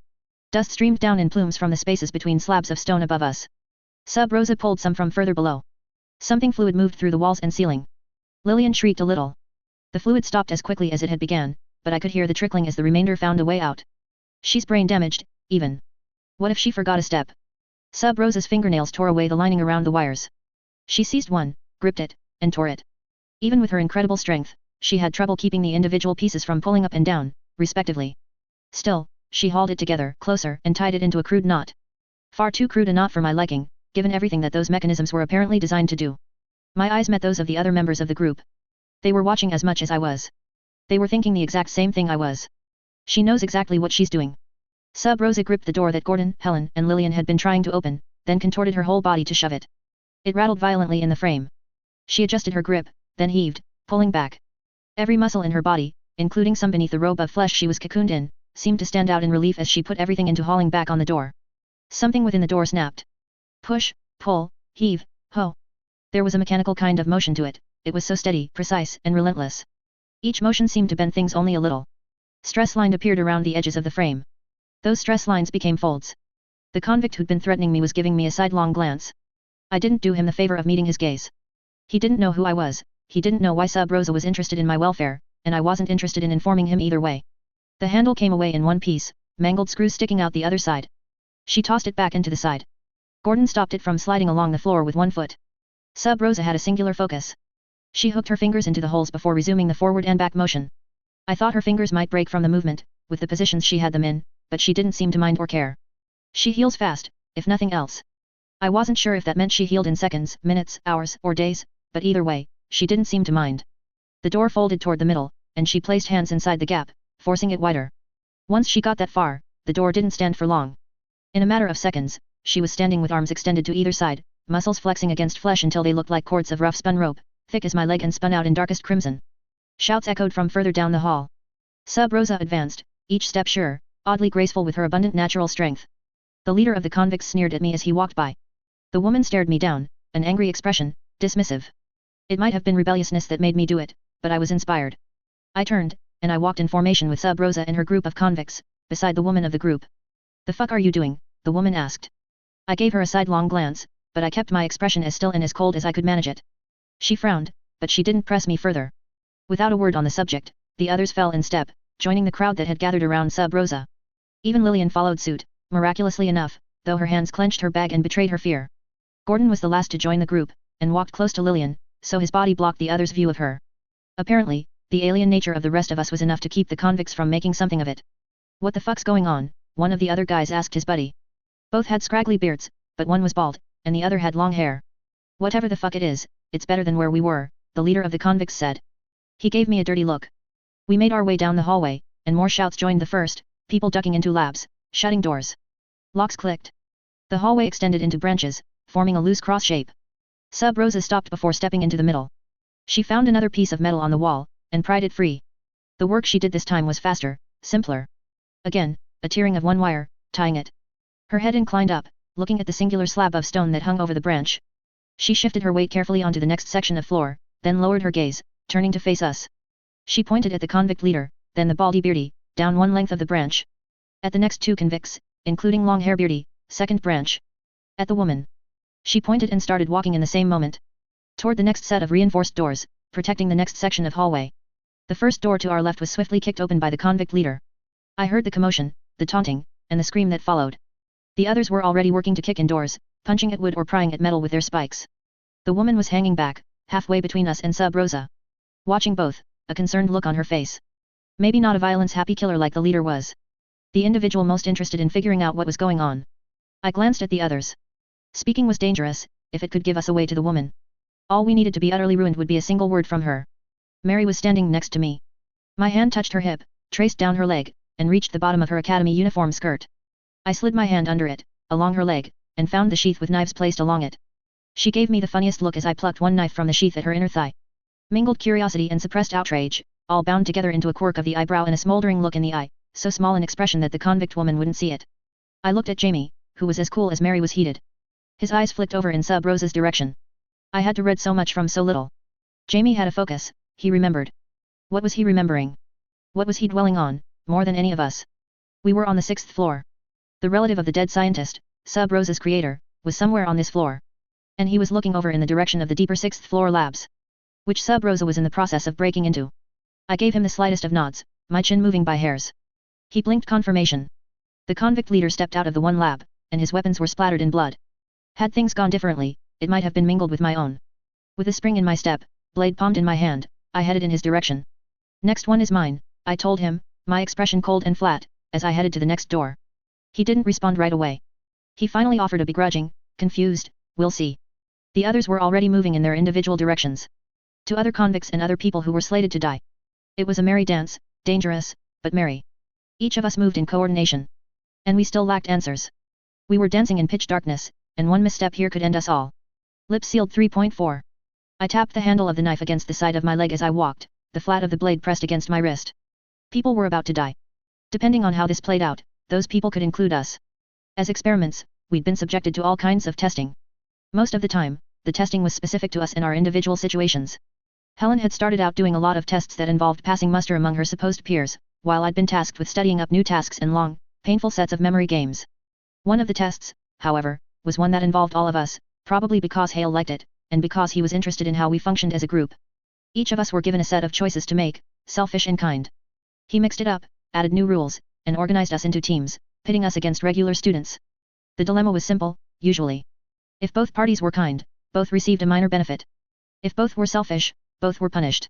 Dust streamed down in plumes from the spaces between slabs of stone above us. Sub Rosa pulled some from further below. Something fluid moved through the walls and ceiling. Lillian shrieked a little. The fluid stopped as quickly as it had began, but I could hear the trickling as the remainder found a way out. She's brain damaged, even. What if she forgot a step? Sub Rosa's fingernails tore away the lining around the wires. She seized one, gripped it, and tore it. Even with her incredible strength, she had trouble keeping the individual pieces from pulling up and down, respectively. Still, she hauled it together, closer, and tied it into a crude knot. Far too crude a knot for my liking, given everything that those mechanisms were apparently designed to do. My eyes met those of the other members of the group. They were watching as much as I was. They were thinking the exact same thing I was. She knows exactly what she's doing. Sub Rosa gripped the door that Gordon, Helen, and Lillian had been trying to open, then contorted her whole body to shove it. It rattled violently in the frame. She adjusted her grip, then heaved, pulling back. Every muscle in her body, including some beneath the robe of flesh she was cocooned in, seemed to stand out in relief as she put everything into hauling back on the door. Something within the door snapped. Push, pull, heave, ho. There was a mechanical kind of motion to it. It was so steady, precise, and relentless. Each motion seemed to bend things only a little. Stress lines appeared around the edges of the frame. Those stress lines became folds. The convict who'd been threatening me was giving me a sidelong glance. I didn't do him the favor of meeting his gaze. He didn't know who I was, he didn't know why Sub Rosa was interested in my welfare, and I wasn't interested in informing him either way. The handle came away in one piece, mangled screws sticking out the other side. She tossed it back into the side. Gordon stopped it from sliding along the floor with one foot. Sub Rosa had a singular focus. She hooked her fingers into the holes before resuming the forward and back motion. I thought her fingers might break from the movement, with the positions she had them in, but she didn't seem to mind or care. She heals fast, if nothing else. I wasn't sure if that meant she healed in seconds, minutes, hours, or days, but either way, she didn't seem to mind. The door folded toward the middle, and she placed hands inside the gap, forcing it wider. Once she got that far, the door didn't stand for long. In a matter of seconds, she was standing with arms extended to either side, muscles flexing against flesh until they looked like cords of rough spun rope, thick as my leg and spun out in darkest crimson. Shouts echoed from further down the hall. Sub Rosa advanced, each step sure, oddly graceful with her abundant natural strength. The leader of the convicts sneered at me as he walked by. The woman stared me down, an angry expression, dismissive. It might have been rebelliousness that made me do it, but I was inspired. I turned, and I walked in formation with Sub Rosa and her group of convicts, beside the woman of the group. "The fuck are you doing?" the woman asked. I gave her a sidelong glance, but I kept my expression as still and as cold as I could manage it. She frowned, but she didn't press me further. Without a word on the subject, the others fell in step, joining the crowd that had gathered around Sub Rosa. Even Lillian followed suit, miraculously enough, though her hands clenched her bag and betrayed her fear. Gordon was the last to join the group, and walked close to Lillian, so his body blocked the others' view of her. Apparently, the alien nature of the rest of us was enough to keep the convicts from making something of it. "What the fuck's going on?" one of the other guys asked his buddy. Both had scraggly beards, but one was bald, and the other had long hair. "Whatever the fuck it is, it's better than where we were," the leader of the convicts said. He gave me a dirty look. We made our way down the hallway, and more shouts joined the first, people ducking into labs, shutting doors. Locks clicked. The hallway extended into branches, forming a loose cross shape. Sub Rosa stopped before stepping into the middle. She found another piece of metal on the wall, and pried it free. The work she did this time was faster, simpler. Again, a tearing of one wire, tying it. Her head inclined up, looking at the singular slab of stone that hung over the branch. She shifted her weight carefully onto the next section of floor, then lowered her gaze, turning to face us. She pointed at the convict leader, then the baldy beardy, down one length of the branch. At the next two convicts, including long hair beardy, second branch. At the woman. She pointed and started walking in the same moment. Toward the next set of reinforced doors, protecting the next section of hallway. The first door to our left was swiftly kicked open by the convict leader. I heard the commotion, the taunting, and the scream that followed. The others were already working to kick in doors, punching at wood or prying at metal with their spikes. The woman was hanging back, halfway between us and Sub Rosa. Watching both, a concerned look on her face. Maybe not a violence-happy killer like the leader was. The individual most interested in figuring out what was going on. I glanced at the others. Speaking was dangerous, if it could give us away to the woman. All we needed to be utterly ruined would be a single word from her. Mary was standing next to me. My hand touched her hip, traced down her leg, and reached the bottom of her academy uniform skirt. I slid my hand under it, along her leg, and found the sheath with knives placed along it. She gave me the funniest look as I plucked one knife from the sheath at her inner thigh. Mingled curiosity and suppressed outrage, all bound together into a quirk of the eyebrow and a smoldering look in the eye, so small an expression that the convict woman wouldn't see it. I looked at Jamie, who was as cool as Mary was heated. His eyes flicked over in Sub Rosa's direction. I had to read so much from so little. Jamie had a focus, he remembered. What was he remembering? What was he dwelling on, more than any of us? We were on the 6th floor. The relative of the dead scientist, Sub Rosa's creator, was somewhere on this floor. And he was looking over in the direction of the deeper 6th floor labs, which Sub Rosa was in the process of breaking into. I gave him the slightest of nods, my chin moving by hairs. He blinked confirmation. The convict leader stepped out of the one lab, and his weapons were splattered in blood. Had things gone differently, it might have been mingled with my own. With a spring in my step, blade palmed in my hand, I headed in his direction. "Next one is mine," I told him, my expression cold and flat, as I headed to the next door. He didn't respond right away. He finally offered a begrudging, confused, "We'll see." The others were already moving in their individual directions. To other convicts and other people who were slated to die. It was a merry dance, dangerous, but merry. Each of us moved in coordination. And we still lacked answers. We were dancing in pitch darkness, and one misstep here could end us all. Lips sealed 3.4. I tapped the handle of the knife against the side of my leg as I walked, the flat of the blade pressed against my wrist. People were about to die. Depending on how this played out, those people could include us. As experiments, we'd been subjected to all kinds of testing. Most of the time, the testing was specific to us in our individual situations. Helen had started out doing a lot of tests that involved passing muster among her supposed peers, while I'd been tasked with studying up new tasks and long, painful sets of memory games. One of the tests, however, was one that involved all of us, probably because Hale liked it, and because he was interested in how we functioned as a group. Each of us were given a set of choices to make, selfish in kind. He mixed it up, added new rules, and organized us into teams, pitting us against regular students. The dilemma was simple, usually. If both parties were kind, both received a minor benefit. If both were selfish, both were punished.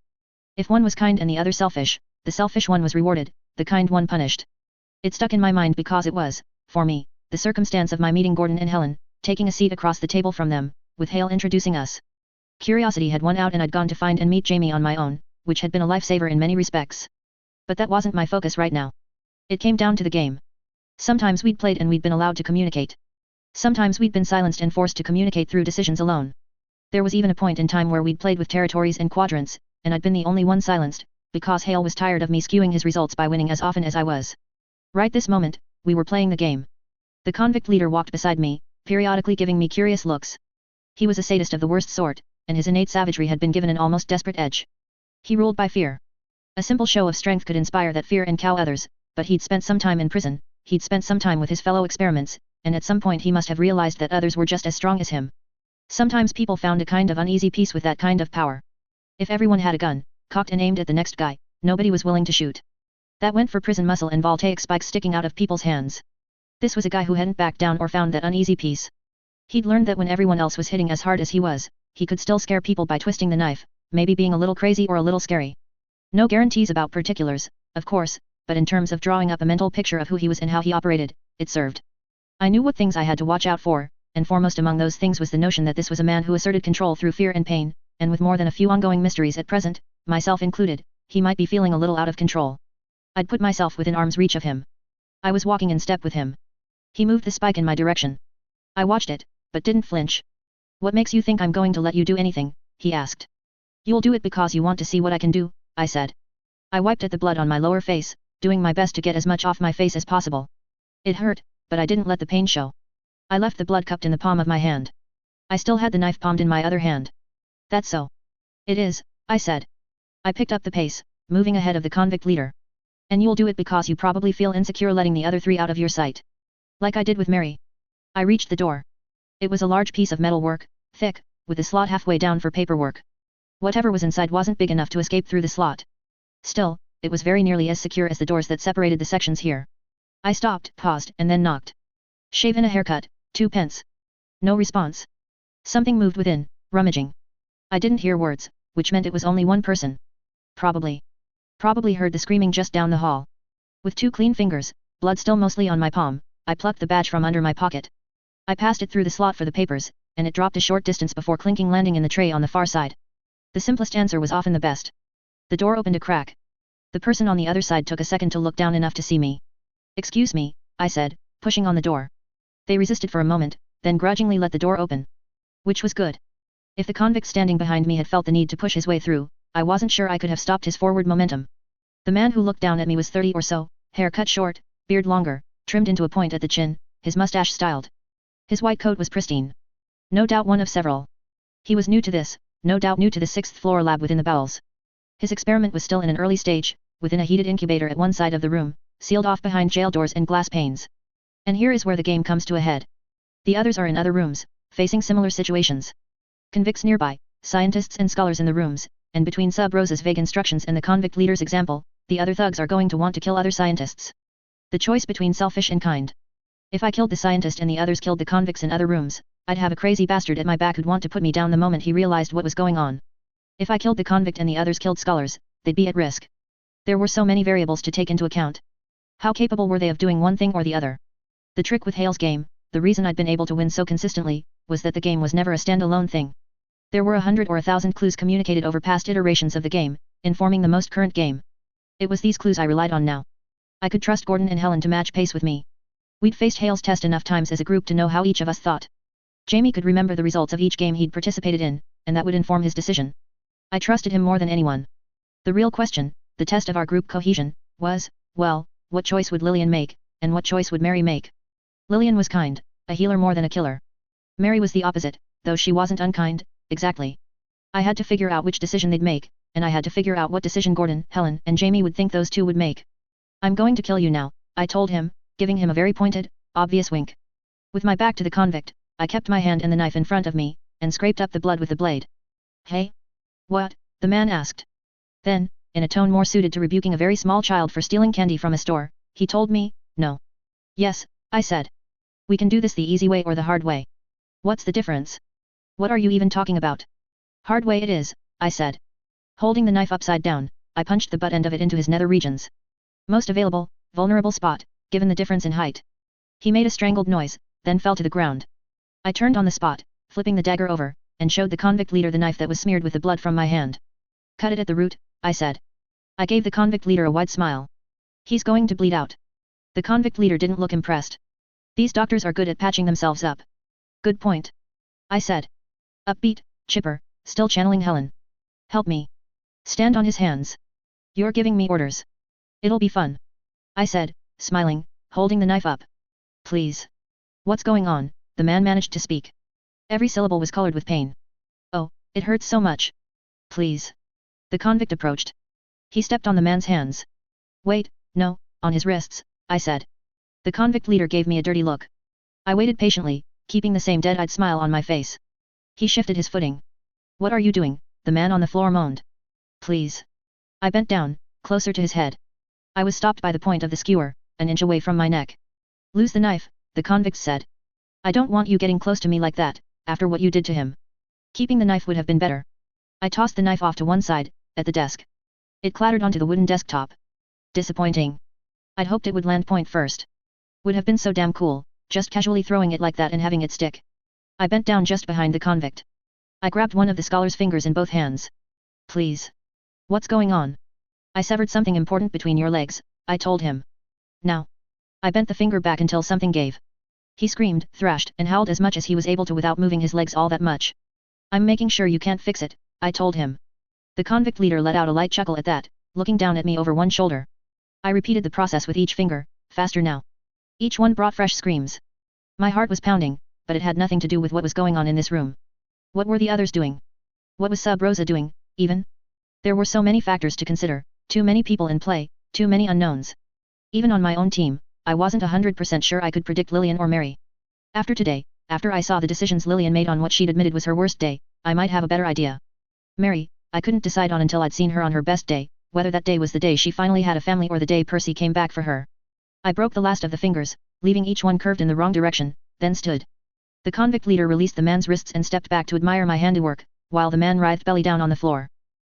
If one was kind and the other selfish, the selfish one was rewarded, the kind one punished. It stuck in my mind because it was, for me, the circumstance of my meeting Gordon and Helen, taking a seat across the table from them, with Hale introducing us. Curiosity had won out and I'd gone to find and meet Jamie on my own, which had been a lifesaver in many respects. But that wasn't my focus right now. It came down to the game. Sometimes we'd played and we'd been allowed to communicate. Sometimes we'd been silenced and forced to communicate through decisions alone. There was even a point in time where we'd played with territories and quadrants, and I'd been the only one silenced, because Hale was tired of me skewing his results by winning as often as I was. Right this moment, we were playing the game. The convict leader walked beside me, periodically giving me curious looks. He was a sadist of the worst sort, and his innate savagery had been given an almost desperate edge. He ruled by fear. A simple show of strength could inspire that fear and cow others, but he'd spent some time in prison, he'd spent some time with his fellow experiments, and at some point he must have realized that others were just as strong as him. Sometimes people found a kind of uneasy peace with that kind of power. If everyone had a gun, cocked and aimed at the next guy, nobody was willing to shoot. That went for prison muscle and voltaic spikes sticking out of people's hands. This was a guy who hadn't backed down or found that uneasy peace. He'd learned that when everyone else was hitting as hard as he was, he could still scare people by twisting the knife, maybe being a little crazy or a little scary. No guarantees about particulars, of course, but in terms of drawing up a mental picture of who he was and how he operated, it served. I knew what things I had to watch out for, and foremost among those things was the notion that this was a man who asserted control through fear and pain, and with more than a few ongoing mysteries at present, myself included, he might be feeling a little out of control. I'd put myself within arm's reach of him. I was walking in step with him. He moved the spike in my direction. I watched it, but didn't flinch. "What makes you think I'm going to let you do anything?" he asked. "You'll do it because you want to see what I can do," I said. I wiped at the blood on my lower face, doing my best to get as much off my face as possible. It hurt, but I didn't let the pain show. I left the blood cupped in the palm of my hand. I still had the knife palmed in my other hand. "That's so." "It is," I said. I picked up the pace, moving ahead of the convict leader. "And you'll do it because you probably feel insecure letting the other three out of your sight. Like I did with Mary." I reached the door. It was a large piece of metalwork, thick, with a slot halfway down for paperwork. Whatever was inside wasn't big enough to escape through the slot. Still, it was very nearly as secure as the doors that separated the sections here. I stopped, paused, and then knocked. "Shave and a haircut, 2 pence." No response. Something moved within, rummaging. I didn't hear words, which meant it was only one person. Probably heard the screaming just down the hall. With 2 clean fingers, blood still mostly on my palm, I plucked the badge from under my pocket. I passed it through the slot for the papers, and it dropped a short distance before clinking landing in the tray on the far side. The simplest answer was often the best. The door opened a crack. The person on the other side took a second to look down enough to see me. "Excuse me," I said, pushing on the door. They resisted for a moment, then grudgingly let the door open. Which was good. If the convict standing behind me had felt the need to push his way through, I wasn't sure I could have stopped his forward momentum. The man who looked down at me was 30 or so, hair cut short, beard longer, trimmed into a point at the chin, his mustache styled. His white coat was pristine. No doubt one of several. He was new to this, no doubt new to the 6th floor lab within the bowels. His experiment was still in an early stage, within a heated incubator at one side of the room, sealed off behind jail doors and glass panes. And here is where the game comes to a head. The others are in other rooms, facing similar situations. Convicts nearby, scientists and scholars in the rooms, and between Sub-Rosa's vague instructions and the convict leader's example, the other thugs are going to want to kill other scientists. The choice between selfish and kind. If I killed the scientist and the others killed the convicts in other rooms, I'd have a crazy bastard at my back who'd want to put me down the moment he realized what was going on. If I killed the convict and the others killed scholars, they'd be at risk. There were so many variables to take into account. How capable were they of doing one thing or the other? The trick with Hale's game, the reason I'd been able to win so consistently, was that the game was never a standalone thing. There were 100 or 1,000 clues communicated over past iterations of the game, informing the most current game. It was these clues I relied on now. I could trust Gordon and Helen to match pace with me. We'd faced Hale's test enough times as a group to know how each of us thought. Jamie could remember the results of each game he'd participated in, and that would inform his decision. I trusted him more than anyone. The real question, the test of our group cohesion, was, well, what choice would Lillian make, and what choice would Mary make? Lillian was kind, a healer more than a killer. Mary was the opposite, though she wasn't unkind, exactly. I had to figure out which decision they'd make, and I had to figure out what decision Gordon, Helen, and Jamie would think those two would make. "I'm going to kill you now," I told him, giving him a very pointed, obvious wink. With my back to the convict, I kept my hand and the knife in front of me, and scraped up the blood with the blade. "Hey? What?" the man asked. Then, in a tone more suited to rebuking a very small child for stealing candy from a store, he told me, "No." "Yes," I said. "We can do this the easy way or the hard way." "What's the difference?" "What are you even talking about?" "Hard way it is," I said. Holding the knife upside down, I punched the butt end of it into his nether regions. Most available, vulnerable spot, given the difference in height. He made a strangled noise, then fell to the ground. I turned on the spot, flipping the dagger over, and showed the convict leader the knife that was smeared with the blood from my hand. "Cut it at the root," I said. I gave the convict leader a wide smile. "He's going to bleed out." The convict leader didn't look impressed. "These doctors are good at patching themselves up." "Good point," I said. Upbeat, chipper, still channeling Helen. "Help me. Stand on his hands. You're giving me orders. It'll be fun," I said, smiling, holding the knife up. "Please." "What's going on?" the man managed to speak. Every syllable was colored with pain. "Oh, it hurts so much." "Please." The convict approached. He stepped on the man's hands. "Wait, no, on his wrists," I said. The convict leader gave me a dirty look. I waited patiently, keeping the same dead-eyed smile on my face. He shifted his footing. What are you doing? The man on the floor moaned. Please. I bent down, closer to his head. I was stopped by the point of the skewer, an inch away from my neck. Lose the knife, the convict said. I don't want you getting close to me like that, after what you did to him. Keeping the knife would have been better. I tossed the knife off to one side, at the desk. It clattered onto the wooden desktop. Disappointing. I'd hoped it would land point first. Would have been so damn cool, just casually throwing it like that and having it stick. I bent down just behind the convict. I grabbed one of the scholar's fingers in both hands. Please. What's going on? I severed something important between your legs, I told him. Now. I bent the finger back until something gave. He screamed, thrashed, and howled as much as he was able to without moving his legs all that much. I'm making sure you can't fix it, I told him. The convict leader let out a light chuckle at that, looking down at me over one shoulder. I repeated the process with each finger, faster now. Each one brought fresh screams. My heart was pounding, but it had nothing to do with what was going on in this room. What were the others doing? What was Sub Rosa doing, even? There were so many factors to consider, too many people in play, too many unknowns. Even on my own team, I wasn't 100% sure I could predict Lillian or Mary. After today, after I saw the decisions Lillian made on what she'd admitted was her worst day, I might have a better idea. Mary, I couldn't decide on until I'd seen her on her best day, whether that day was the day she finally had a family or the day Percy came back for her. I broke the last of the fingers, leaving each one curved in the wrong direction, then stood. The convict leader released the man's wrists and stepped back to admire my handiwork, while the man writhed belly down on the floor.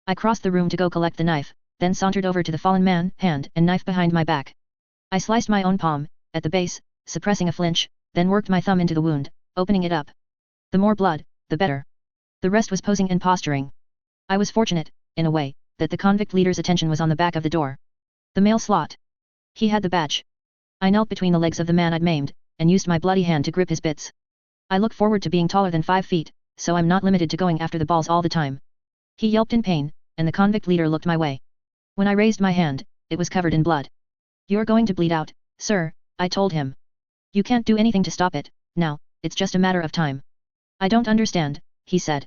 I crossed the room to go collect the knife, then sauntered over to the fallen man, hand and knife behind my back. I sliced my own palm, at the base, suppressing a flinch, then worked my thumb into the wound, opening it up. The more blood, the better. The rest was posing and posturing. I was fortunate, in a way, that the convict leader's attention was on the back of the door. The male slot. He had the badge. I knelt between the legs of the man I'd maimed, and used my bloody hand to grip his bits. I look forward to being taller than 5 feet, so I'm not limited to going after the balls all the time. He yelped in pain, and the convict leader looked my way. When I raised my hand, it was covered in blood. You're going to bleed out, sir, I told him. You can't do anything to stop it, now, it's just a matter of time. I don't understand, he said.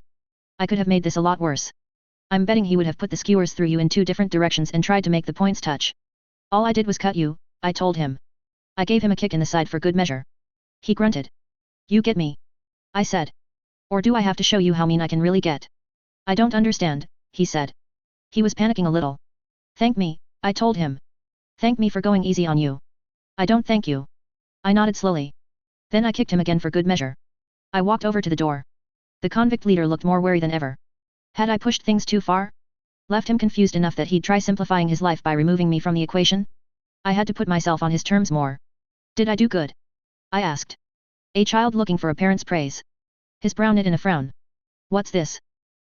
I could have made this a lot worse. I'm betting he would have put the skewers through you in 2 different directions and tried to make the points touch. All I did was cut you, I told him. I gave him a kick in the side for good measure. He grunted. You get me? I said. Or do I have to show you how mean I can really get? I don't understand, he said. He was panicking a little. Thank me, I told him. Thank me for going easy on you. I don't thank you. I nodded slowly. Then I kicked him again for good measure. I walked over to the door. The convict leader looked more wary than ever. Had I pushed things too far? Left him confused enough that he'd try simplifying his life by removing me from the equation? I had to put myself on his terms more. Did I do good? I asked. A child looking for a parent's praise. His brow knit in a frown. What's this?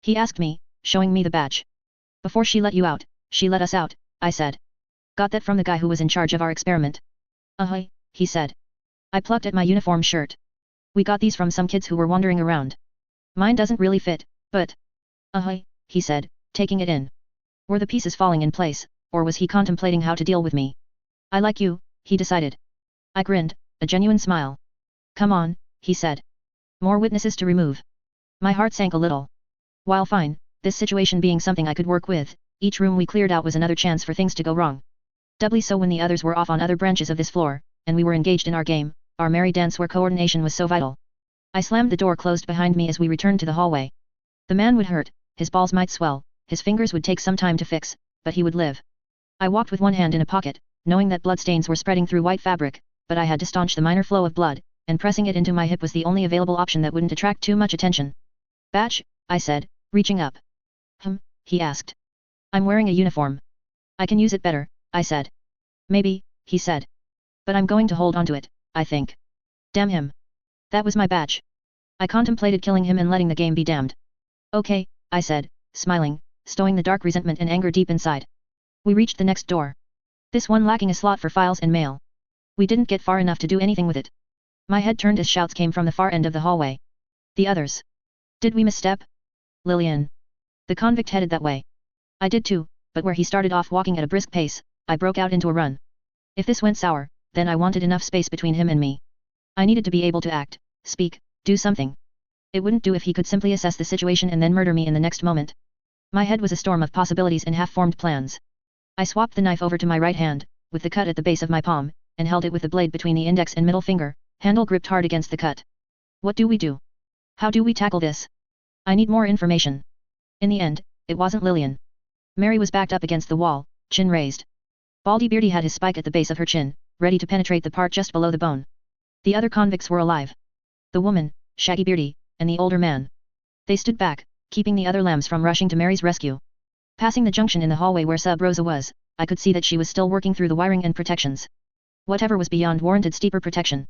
He asked me, showing me the badge. Before she let you out, she let us out, I said. Got that from the guy who was in charge of our experiment. He said. I plucked at my uniform shirt. We got these from some kids who were wandering around. Mine doesn't really fit, but... he said, taking it in. Were the pieces falling in place, or was he contemplating how to deal with me? I like you, he decided. I grinned, a genuine smile. Come on, he said. More witnesses to remove. My heart sank a little. While fine, this situation being something I could work with, each room we cleared out was another chance for things to go wrong. Doubly so when the others were off on other branches of this floor, and we were engaged in our game, our merry dance where coordination was so vital. I slammed the door closed behind me as we returned to the hallway. The man would hurt, his balls might swell, his fingers would take some time to fix, but he would live. I walked with one hand in a pocket, knowing that bloodstains were spreading through white fabric, but I had to staunch the minor flow of blood, and pressing it into my hip was the only available option that wouldn't attract too much attention. Badge, I said, reaching up. He asked. I'm wearing a uniform. I can use it better, I said. Maybe, he said. But I'm going to hold onto it, I think. Damn him. That was my badge. I contemplated killing him and letting the game be damned. Okay, I said, smiling, stowing the dark resentment and anger deep inside. We reached the next door. This one lacking a slot for files and mail. We didn't get far enough to do anything with it. My head turned as shouts came from the far end of the hallway. The others. Did we misstep? Lillian. The convict headed that way. I did too, but where he started off walking at a brisk pace, I broke out into a run. If this went sour, then I wanted enough space between him and me. I needed to be able to act, speak, do something. It wouldn't do if he could simply assess the situation and then murder me in the next moment. My head was a storm of possibilities and half-formed plans. I swapped the knife over to my right hand, with the cut at the base of my palm, and held it with the blade between the index and middle finger, handle gripped hard against the cut. What do we do? How do we tackle this? I need more information. In the end, it wasn't Lillian. Mary was backed up against the wall, chin raised. Baldy Beardy had his spike at the base of her chin, ready to penetrate the part just below the bone. The other convicts were alive. The woman, Shaggy Beardy, and the older man. They stood back, keeping the other lambs from rushing to Mary's rescue. Passing the junction in the hallway where Sub Rosa was, I could see that she was still working through the wiring and protections. Whatever was beyond warranted steeper protection.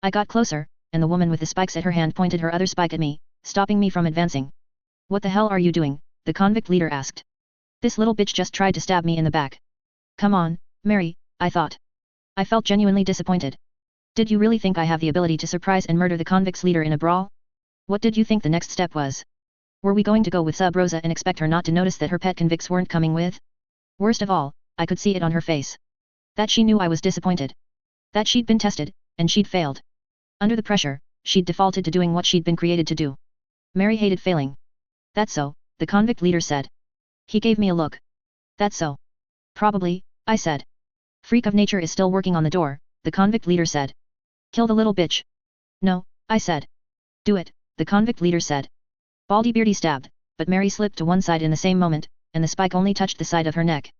I got closer, and the woman with the spikes at her hand pointed her other spike at me, stopping me from advancing. What the hell are you doing? The convict leader asked. This little bitch just tried to stab me in the back. Come on, Mary, I thought. I felt genuinely disappointed. Did you really think I have the ability to surprise and murder the convict's leader in a brawl? What did you think the next step was? Were we going to go with Sub Rosa and expect her not to notice that her pet convicts weren't coming with? Worst of all, I could see it on her face. That she knew I was disappointed. That she'd been tested, and she'd failed. Under the pressure, she'd defaulted to doing what she'd been created to do. Mary hated failing. That's so, the convict leader said. He gave me a look. That's so. Probably, I said. Freak of nature is still working on the door, the convict leader said. Kill the little bitch. No, I said. Do it, the convict leader said. Baldy Beardy stabbed, but Mary slipped to one side in the same moment, and the spike only touched the side of her neck.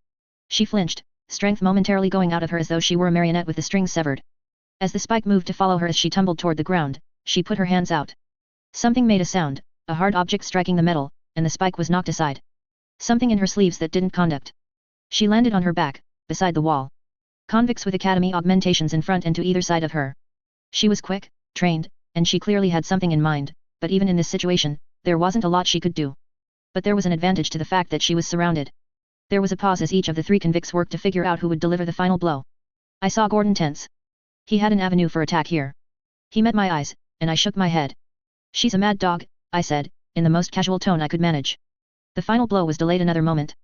She flinched, strength momentarily going out of her as though she were a marionette with the strings severed. As the spike moved to follow her as she tumbled toward the ground, she put her hands out. Something made a sound, a hard object striking the metal, and the spike was knocked aside. Something in her sleeves that didn't conduct. She landed on her back, beside the wall. Convicts with academy augmentations in front and to either side of her. She was quick, trained, and she clearly had something in mind, but even in this situation, there wasn't a lot she could do. But there was an advantage to the fact that she was surrounded. There was a pause as each of the three convicts worked to figure out who would deliver the final blow. I saw Gordon tense. He had an avenue for attack here. He met my eyes, and I shook my head. She's a mad dog, I said, in the most casual tone I could manage. The final blow was delayed another moment.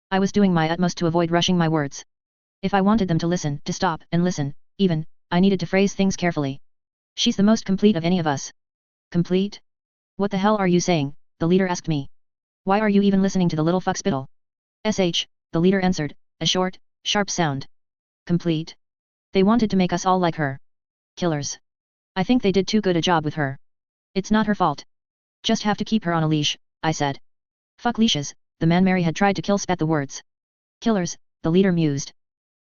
I was doing my utmost to avoid rushing my words. If I wanted them to listen, to stop and listen, even, I needed to phrase things carefully. She's the most complete of any of us. Complete? What the hell are you saying? The leader asked me. Why are you even listening to the little fuckspittle? SH, the leader answered, a short, sharp sound. Complete? They wanted to make us all like her. Killers. I think they did too good a job with her. It's not her fault. Just have to keep her on a leash, I said. Fuck leashes, the man Mary had tried to kill spat the words. Killers, the leader mused.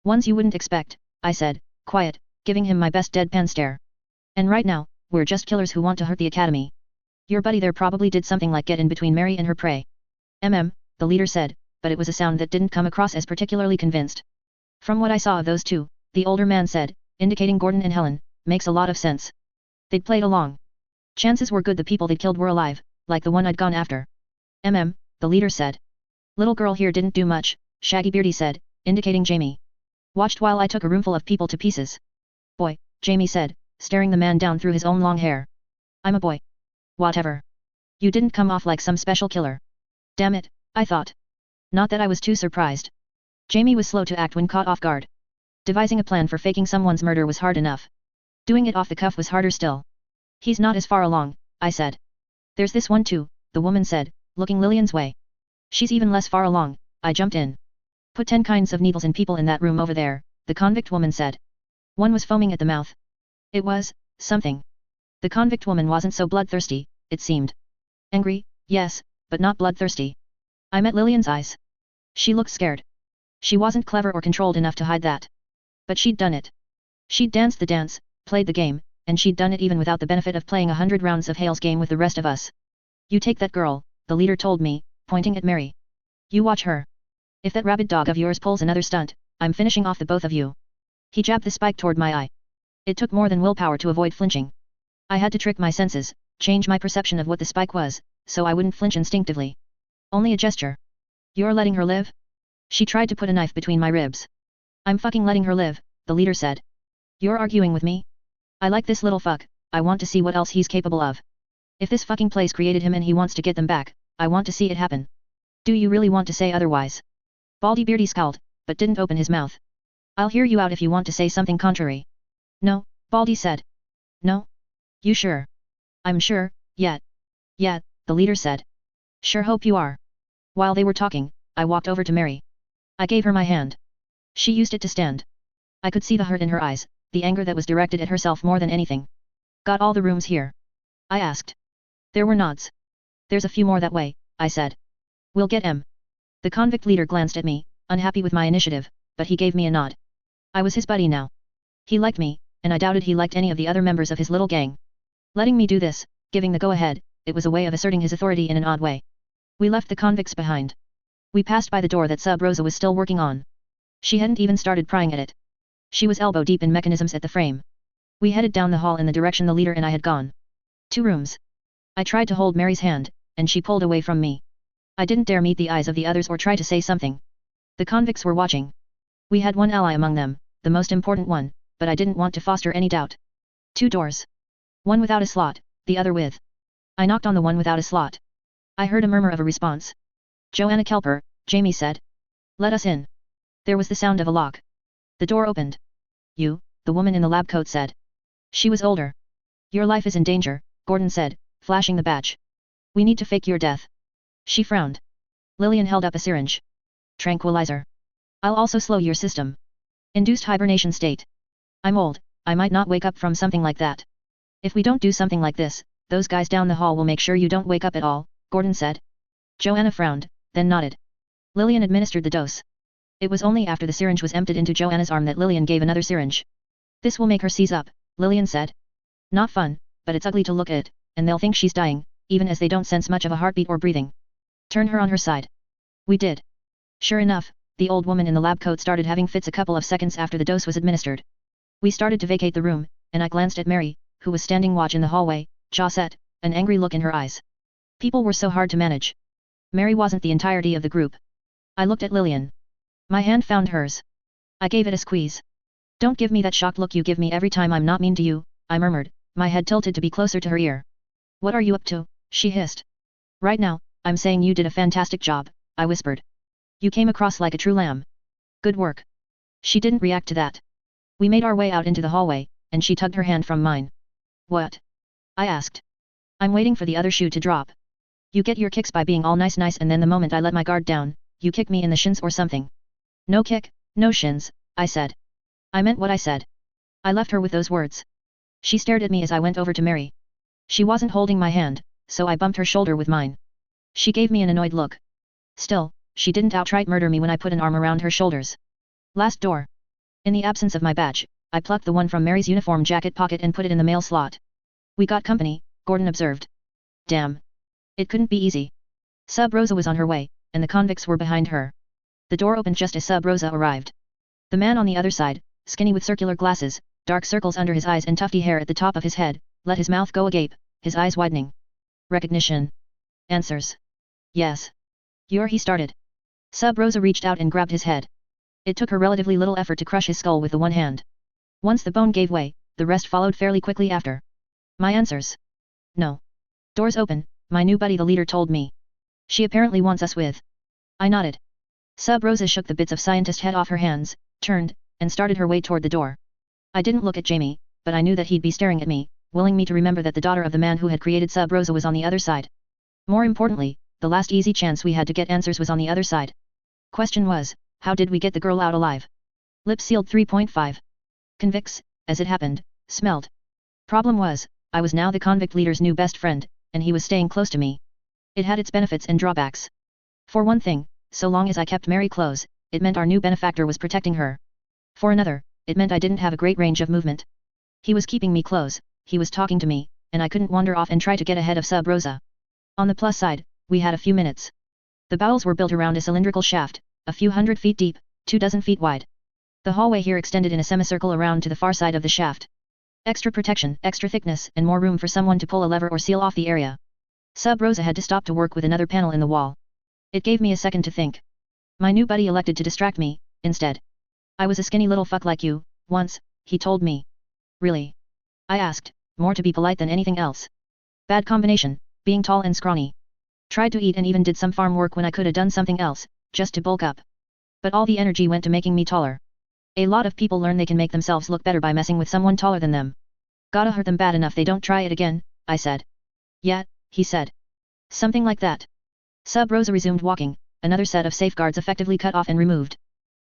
Ones you wouldn't expect, I said, quiet, giving him my best deadpan stare. And right now, we're just killers who want to hurt the academy. Your buddy there probably did something like get in between Mary and her prey. The leader said, but it was a sound that didn't come across as particularly convinced. From what I saw of those two, the older man said, indicating Gordon and Helen, makes a lot of sense. They'd played along. Chances were good the people they'd killed were alive, like the one I'd gone after. The leader said. Little girl here didn't do much, Shaggy Beardy said, indicating Jamie. Watched while I took a roomful of people to pieces. Boy, Jamie said, staring the man down through his own long hair. I'm a boy. Whatever. You didn't come off like some special killer. Damn it, I thought. Not that I was too surprised. Jamie was slow to act when caught off guard. Devising a plan for faking someone's murder was hard enough. Doing it off the cuff was harder still. He's not as far along, I said. There's this one too, the woman said, looking Lillian's way. She's even less far along, I jumped in. Put 10 kinds of needles in people in that room over there, the convict woman said. One was foaming at the mouth. It was, something. The convict woman wasn't so bloodthirsty, it seemed. Angry, yes, but not bloodthirsty. I met Lillian's eyes. She looked scared. She wasn't clever or controlled enough to hide that. But she'd done it. She'd danced the dance, played the game, and she'd done it even without the benefit of playing 100 rounds of Hale's game with the rest of us. You take that girl, the leader told me, pointing at Mary. You watch her. If that rabid dog of yours pulls another stunt, I'm finishing off the both of you. He jabbed the spike toward my eye. It took more than willpower to avoid flinching. I had to trick my senses, change my perception of what the spike was, so I wouldn't flinch instinctively. Only a gesture. You're letting her live? She tried to put a knife between my ribs. I'm fucking letting her live, the leader said. You're arguing with me? I like this little fuck, I want to see what else he's capable of. If this fucking place created him and he wants to get them back, I want to see it happen. Do you really want to say otherwise? Baldy Beardy scowled, but didn't open his mouth. I'll hear you out if you want to say something contrary. No, Baldy said. No? You sure? I'm sure, yeah, the leader said. Sure hope you are. While they were talking, I walked over to Mary. I gave her my hand. She used it to stand. I could see the hurt in her eyes, the anger that was directed at herself more than anything. Got all the rooms here? I asked. There were nods. There's a few more that way, I said. We'll get 'em. The convict leader glanced at me, unhappy with my initiative, but he gave me a nod. I was his buddy now. He liked me, and I doubted he liked any of the other members of his little gang. Letting me do this, giving the go-ahead, it was a way of asserting his authority in an odd way. We left the convicts behind. We passed by the door that Sub Rosa was still working on. She hadn't even started prying at it. She was elbow deep in mechanisms at the frame. We headed down the hall in the direction the leader and I had gone. 2 rooms. I tried to hold Mary's hand, and she pulled away from me. I didn't dare meet the eyes of the others or try to say something. The convicts were watching. We had one ally among them, the most important one, but I didn't want to foster any doubt. 2 doors. One without a slot, the other with. I knocked on the one without a slot. I heard a murmur of a response. Joanna Kelper, Jamie said. Let us in. There was the sound of a lock. The door opened. You, the woman in the lab coat said. She was older. Your life is in danger, Gordon said, flashing the badge. We need to fake your death. She frowned. Lillian held up a syringe. Tranquilizer. I'll also slow your system. Induced hibernation state. I'm old, I might not wake up from something like that. If we don't do something like this, those guys down the hall will make sure you don't wake up at all, Gordon said. Joanna frowned, then nodded. Lillian administered the dose. It was only after the syringe was emptied into Joanna's arm that Lillian gave another syringe. This will make her seize up, Lillian said. Not fun, but it's ugly to look at, and they'll think she's dying, even as they don't sense much of a heartbeat or breathing. Turn her on her side. We did. Sure enough, the old woman in the lab coat started having fits a couple of seconds after the dose was administered. We started to vacate the room, and I glanced at Mary, who was standing watch in the hallway, jaw set, an angry look in her eyes. People were so hard to manage. Mary wasn't the entirety of the group. I looked at Lillian. My hand found hers. I gave it a squeeze. Don't give me that shocked look you give me every time I'm not mean to you, I murmured, my head tilted to be closer to her ear. What are you up to? She hissed. Right now, I'm saying you did a fantastic job, I whispered. You came across like a true lamb. Good work. She didn't react to that. We made our way out into the hallway, and she tugged her hand from mine. What? I asked. I'm waiting for the other shoe to drop. You get your kicks by being all nice and then the moment I let my guard down, you kick me in the shins or something. No kick, no shins, I said. I meant what I said. I left her with those words. She stared at me as I went over to Mary. She wasn't holding my hand, so I bumped her shoulder with mine. She gave me an annoyed look. Still, she didn't outright murder me when I put an arm around her shoulders. Last door. In the absence of my badge, I plucked the one from Mary's uniform jacket pocket and put it in the mail slot. We got company, Gordon observed. Damn. It couldn't be easy. Sub Rosa was on her way, and the convicts were behind her. The door opened just as Sub Rosa arrived. The man on the other side, skinny with circular glasses, dark circles under his eyes and tufty hair at the top of his head, let his mouth go agape, his eyes widening. Recognition. Answers. Yes. You're he started. Sub Rosa reached out and grabbed his head. It took her relatively little effort to crush his skull with the one hand. Once the bone gave way, the rest followed fairly quickly after. My answers. No. Doors open, my new buddy the leader told me. She apparently wants us with. I nodded. Sub Rosa shook the bits of scientist head off her hands, turned, and started her way toward the door. I didn't look at Jamie, but I knew that he'd be staring at me, willing me to remember that the daughter of the man who had created Sub Rosa was on the other side. More importantly, the last easy chance we had to get answers was on the other side. Question was, how did we get the girl out alive? Lips sealed 3.5. Convicts, as it happened, smelled. Problem was, I was now the convict leader's new best friend, and he was staying close to me. It had its benefits and drawbacks. For one thing, so long as I kept Mary close, it meant our new benefactor was protecting her. For another, it meant I didn't have a great range of movement. He was keeping me close, he was talking to me, and I couldn't wander off and try to get ahead of Sub Rosa. On the plus side, we had a few minutes. The bowels were built around a cylindrical shaft, a few 100 feet deep, 24 feet wide. The hallway here extended in a semicircle around to the far side of the shaft. Extra protection, extra thickness, and more room for someone to pull a lever or seal off the area. Sub Rosa had to stop to work with another panel in the wall. It gave me a second to think. My new buddy elected to distract me, instead. I was a skinny little fuck like you, once, he told me. Really? I asked, more to be polite than anything else. Bad combination, being tall and scrawny. Tried to eat and even did some farm work when I could have done something else, just to bulk up. But all the energy went to making me taller. A lot of people learn they can make themselves look better by messing with someone taller than them. Gotta hurt them bad enough they don't try it again, I said. Yeah, he said. Something like that. Sub Rosa resumed walking, another set of safeguards effectively cut off and removed.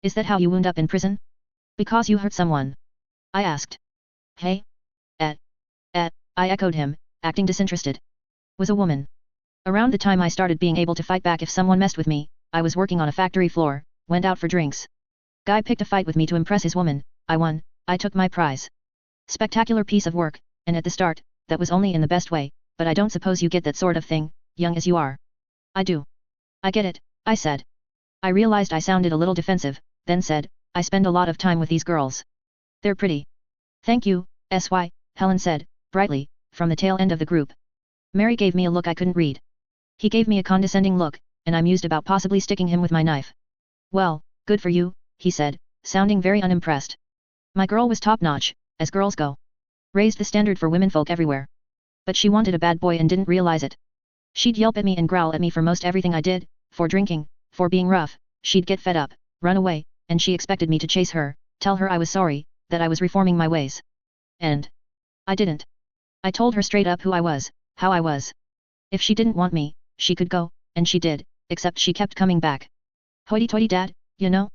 Is that how you wound up in prison? Because you hurt someone. I asked. Hey? I echoed him, acting disinterested. Was a woman. Around the time I started being able to fight back if someone messed with me, I was working on a factory floor, went out for drinks. Guy picked a fight with me to impress his woman, I won, I took my prize. Spectacular piece of work, and at the start, that was only in the best way, but I don't suppose you get that sort of thing, young as you are. I do. I get it, I said. I realized I sounded a little defensive, then said, I spend a lot of time with these girls. They're pretty. Thank you, SY, Helen said, brightly, from the tail end of the group. Mary gave me a look I couldn't read. He gave me a condescending look, and I mused about possibly sticking him with my knife. Well, good for you, he said, sounding very unimpressed. My girl was top-notch, as girls go. Raised the standard for womenfolk everywhere. But she wanted a bad boy and didn't realize it. She'd yelp at me and growl at me for most everything I did, for drinking, for being rough, she'd get fed up, run away, and she expected me to chase her, tell her I was sorry, that I was reforming my ways. And I didn't. I told her straight up who I was, how I was. If she didn't want me, she could go, and she did, except she kept coming back. Hoity-toity dad, you know?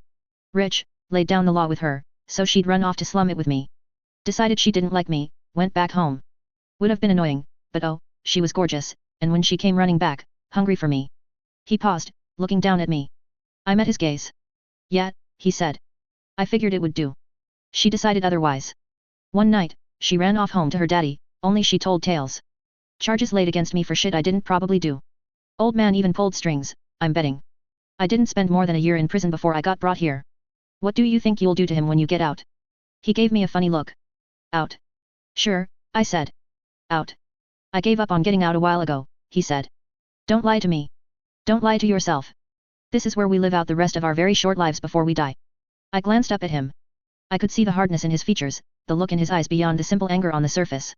Rich, laid down the law with her, so she'd run off to slum it with me. Decided she didn't like me, went back home. Would have been annoying, but oh, she was gorgeous, and when she came running back, hungry for me. He paused, looking down at me. I met his gaze. Yeah, he said. I figured it would do. She decided otherwise. One night, she ran off home to her daddy, only she told tales. Charges laid against me for shit I didn't probably do. Old man even pulled strings, I'm betting. I didn't spend more than a year in prison before I got brought here. What do you think you'll do to him when you get out? He gave me a funny look. Out. Sure, I said. Out. I gave up on getting out a while ago, he said. Don't lie to me. Don't lie to yourself. This is where we live out the rest of our very short lives before we die. I glanced up at him. I could see the hardness in his features, the look in his eyes beyond the simple anger on the surface.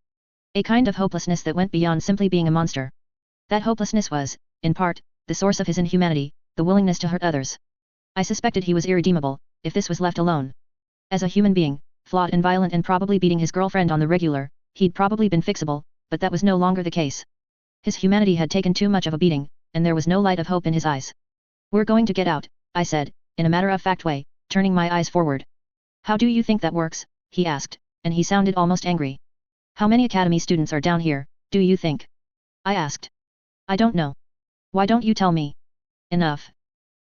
A kind of hopelessness that went beyond simply being a monster. That hopelessness was, in part, the source of his inhumanity, the willingness to hurt others. I suspected he was irredeemable, if this was left alone. As a human being, flawed and violent and probably beating his girlfriend on the regular, he'd probably been fixable, but that was no longer the case. His humanity had taken too much of a beating, and there was no light of hope in his eyes. We're going to get out, I said, in a matter-of-fact way, turning my eyes forward. How do you think that works? He asked, and he sounded almost angry. How many academy students are down here, do you think? I asked. I don't know. Why don't you tell me? Enough.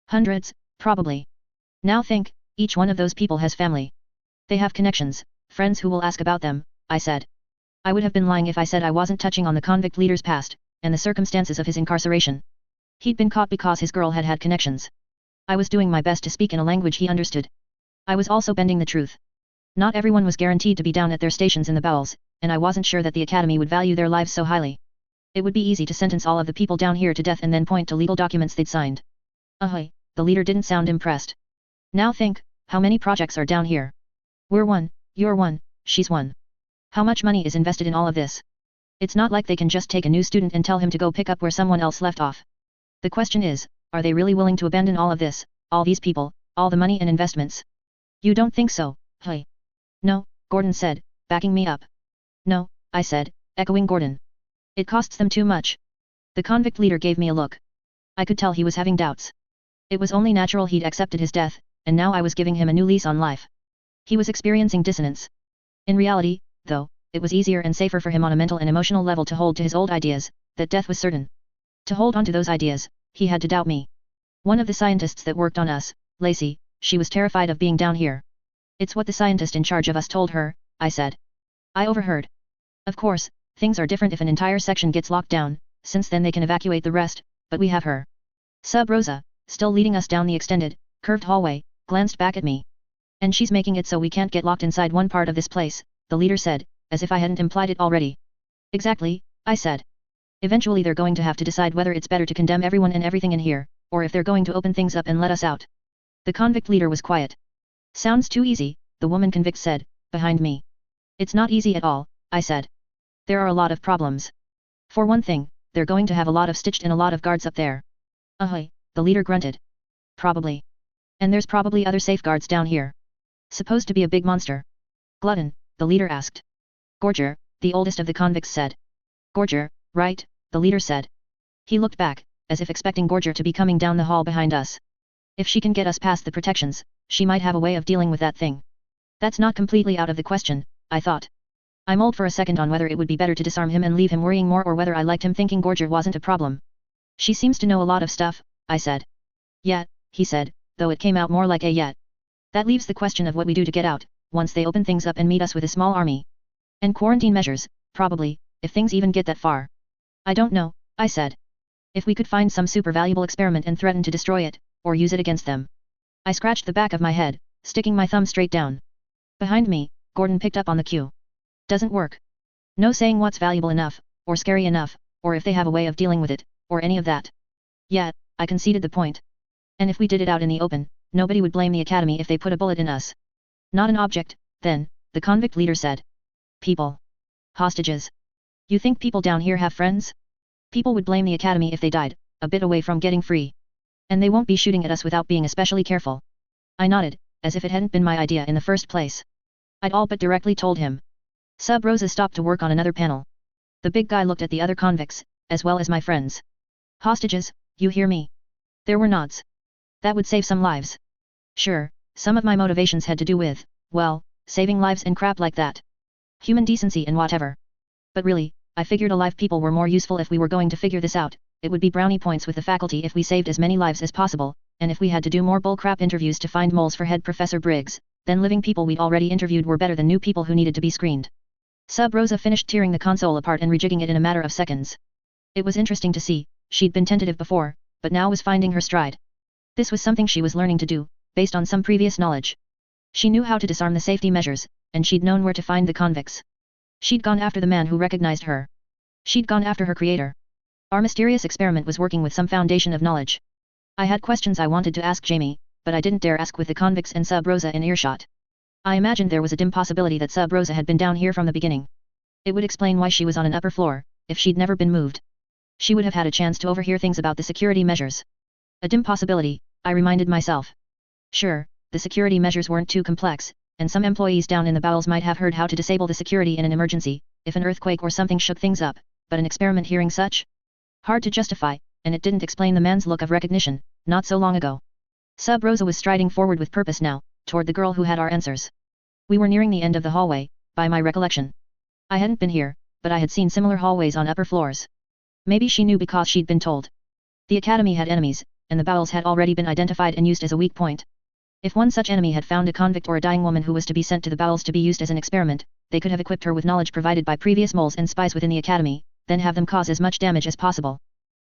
Hundreds, probably. Now think, each one of those people has family. They have connections, friends who will ask about them, I said. I would have been lying if I said I wasn't touching on the convict leader's past, and the circumstances of his incarceration. He'd been caught because his girl had had connections. I was doing my best to speak in a language he understood. I was also bending the truth. Not everyone was guaranteed to be down at their stations in the bowels, and I wasn't sure that the academy would value their lives so highly. It would be easy to sentence all of the people down here to death and then point to legal documents they'd signed. Ahoy, the leader didn't sound impressed. Now think, how many projects are down here? We're one, you're one, she's one. How much money is invested in all of this? It's not like they can just take a new student and tell him to go pick up where someone else left off. The question is, are they really willing to abandon all of this, all these people, all the money and investments? You don't think so, hey? No, Gordon said, backing me up. No, I said, echoing Gordon. It costs them too much. The convict leader gave me a look. I could tell he was having doubts. It was only natural he'd accepted his death, and now I was giving him a new lease on life. He was experiencing dissonance. In reality, though, it was easier and safer for him on a mental and emotional level to hold to his old ideas, that death was certain. To hold on to those ideas, he had to doubt me. One of the scientists that worked on us, Lacey, she was terrified of being down here. It's what the scientist in charge of us told her, I said. I overheard. Of course, things are different if an entire section gets locked down, since then they can evacuate the rest, but we have her. Sub Rosa, still leading us down the extended, curved hallway, glanced back at me. And she's making it so we can't get locked inside one part of this place, the leader said, as if I hadn't implied it already. Exactly, I said. Eventually they're going to have to decide whether it's better to condemn everyone and everything in here, or if they're going to open things up and let us out. The convict leader was quiet. Sounds too easy, the woman convict said, behind me. It's not easy at all, I said. There are a lot of problems. For one thing, they're going to have a lot of stitched and a lot of guards up there. Ahoy, the leader grunted. Probably. And there's probably other safeguards down here. Supposed to be a big monster. Glutton, the leader asked. Gorger, the oldest of the convicts said. Gorger, right, the leader said. He looked back, as if expecting Gorger to be coming down the hall behind us. If she can get us past the protections, she might have a way of dealing with that thing. That's not completely out of the question, I thought. I mulled for a second on whether it would be better to disarm him and leave him worrying more or whether I liked him thinking Gorger wasn't a problem. She seems to know a lot of stuff, I said. Yeah, he said, though it came out more like a yet. That leaves the question of what we do to get out, once they open things up and meet us with a small army. And quarantine measures, probably, if things even get that far. I don't know, I said. If we could find some super valuable experiment and threaten to destroy it, or use it against them. I scratched the back of my head, sticking my thumb straight down. Behind me, Gordon picked up on the cue. Doesn't work. No saying what's valuable enough, or scary enough, or if they have a way of dealing with it, or any of that. Yeah, I conceded the point. And if we did it out in the open, nobody would blame the Academy if they put a bullet in us. Not an object, then, the convict leader said. People. Hostages. You think people down here have friends? People would blame the Academy if they died, a bit away from getting free. And they won't be shooting at us without being especially careful. I nodded, as if it hadn't been my idea in the first place. I'd all but directly told him. Sub Rosa stopped to work on another panel. The big guy looked at the other convicts, as well as my friends. Hostages, you hear me? There were nods. That would save some lives. Sure, some of my motivations had to do with, well, saving lives and crap like that. Human decency and whatever. But really, I figured alive people were more useful if we were going to figure this out. It would be brownie points with the faculty if we saved as many lives as possible, and if we had to do more bullcrap interviews to find moles for head Professor Briggs, then living people we'd already interviewed were better than new people who needed to be screened. Sub Rosa finished tearing the console apart and rejigging it in a matter of seconds. It was interesting to see, she'd been tentative before, but now was finding her stride. This was something she was learning to do, based on some previous knowledge. She knew how to disarm the safety measures, and she'd known where to find the convicts. She'd gone after the man who recognized her. She'd gone after her creator. Our mysterious experiment was working with some foundation of knowledge. I had questions I wanted to ask Jamie, but I didn't dare ask with the convicts and Sub Rosa in earshot. I imagined there was a dim possibility that Sub Rosa had been down here from the beginning. It would explain why she was on an upper floor, if she'd never been moved. She would have had a chance to overhear things about the security measures. A dim possibility, I reminded myself. Sure, the security measures weren't too complex, and some employees down in the bowels might have heard how to disable the security in an emergency, if an earthquake or something shook things up, but an experiment hearing such? Hard to justify, and it didn't explain the man's look of recognition, not so long ago. Sub Rosa was striding forward with purpose now, toward the girl who had our answers. We were nearing the end of the hallway, by my recollection. I hadn't been here, but I had seen similar hallways on upper floors. Maybe she knew because she'd been told. The Academy had enemies, and the bowels had already been identified and used as a weak point. If one such enemy had found a convict or a dying woman who was to be sent to the bowels to be used as an experiment, they could have equipped her with knowledge provided by previous moles and spies within the Academy, then have them cause as much damage as possible.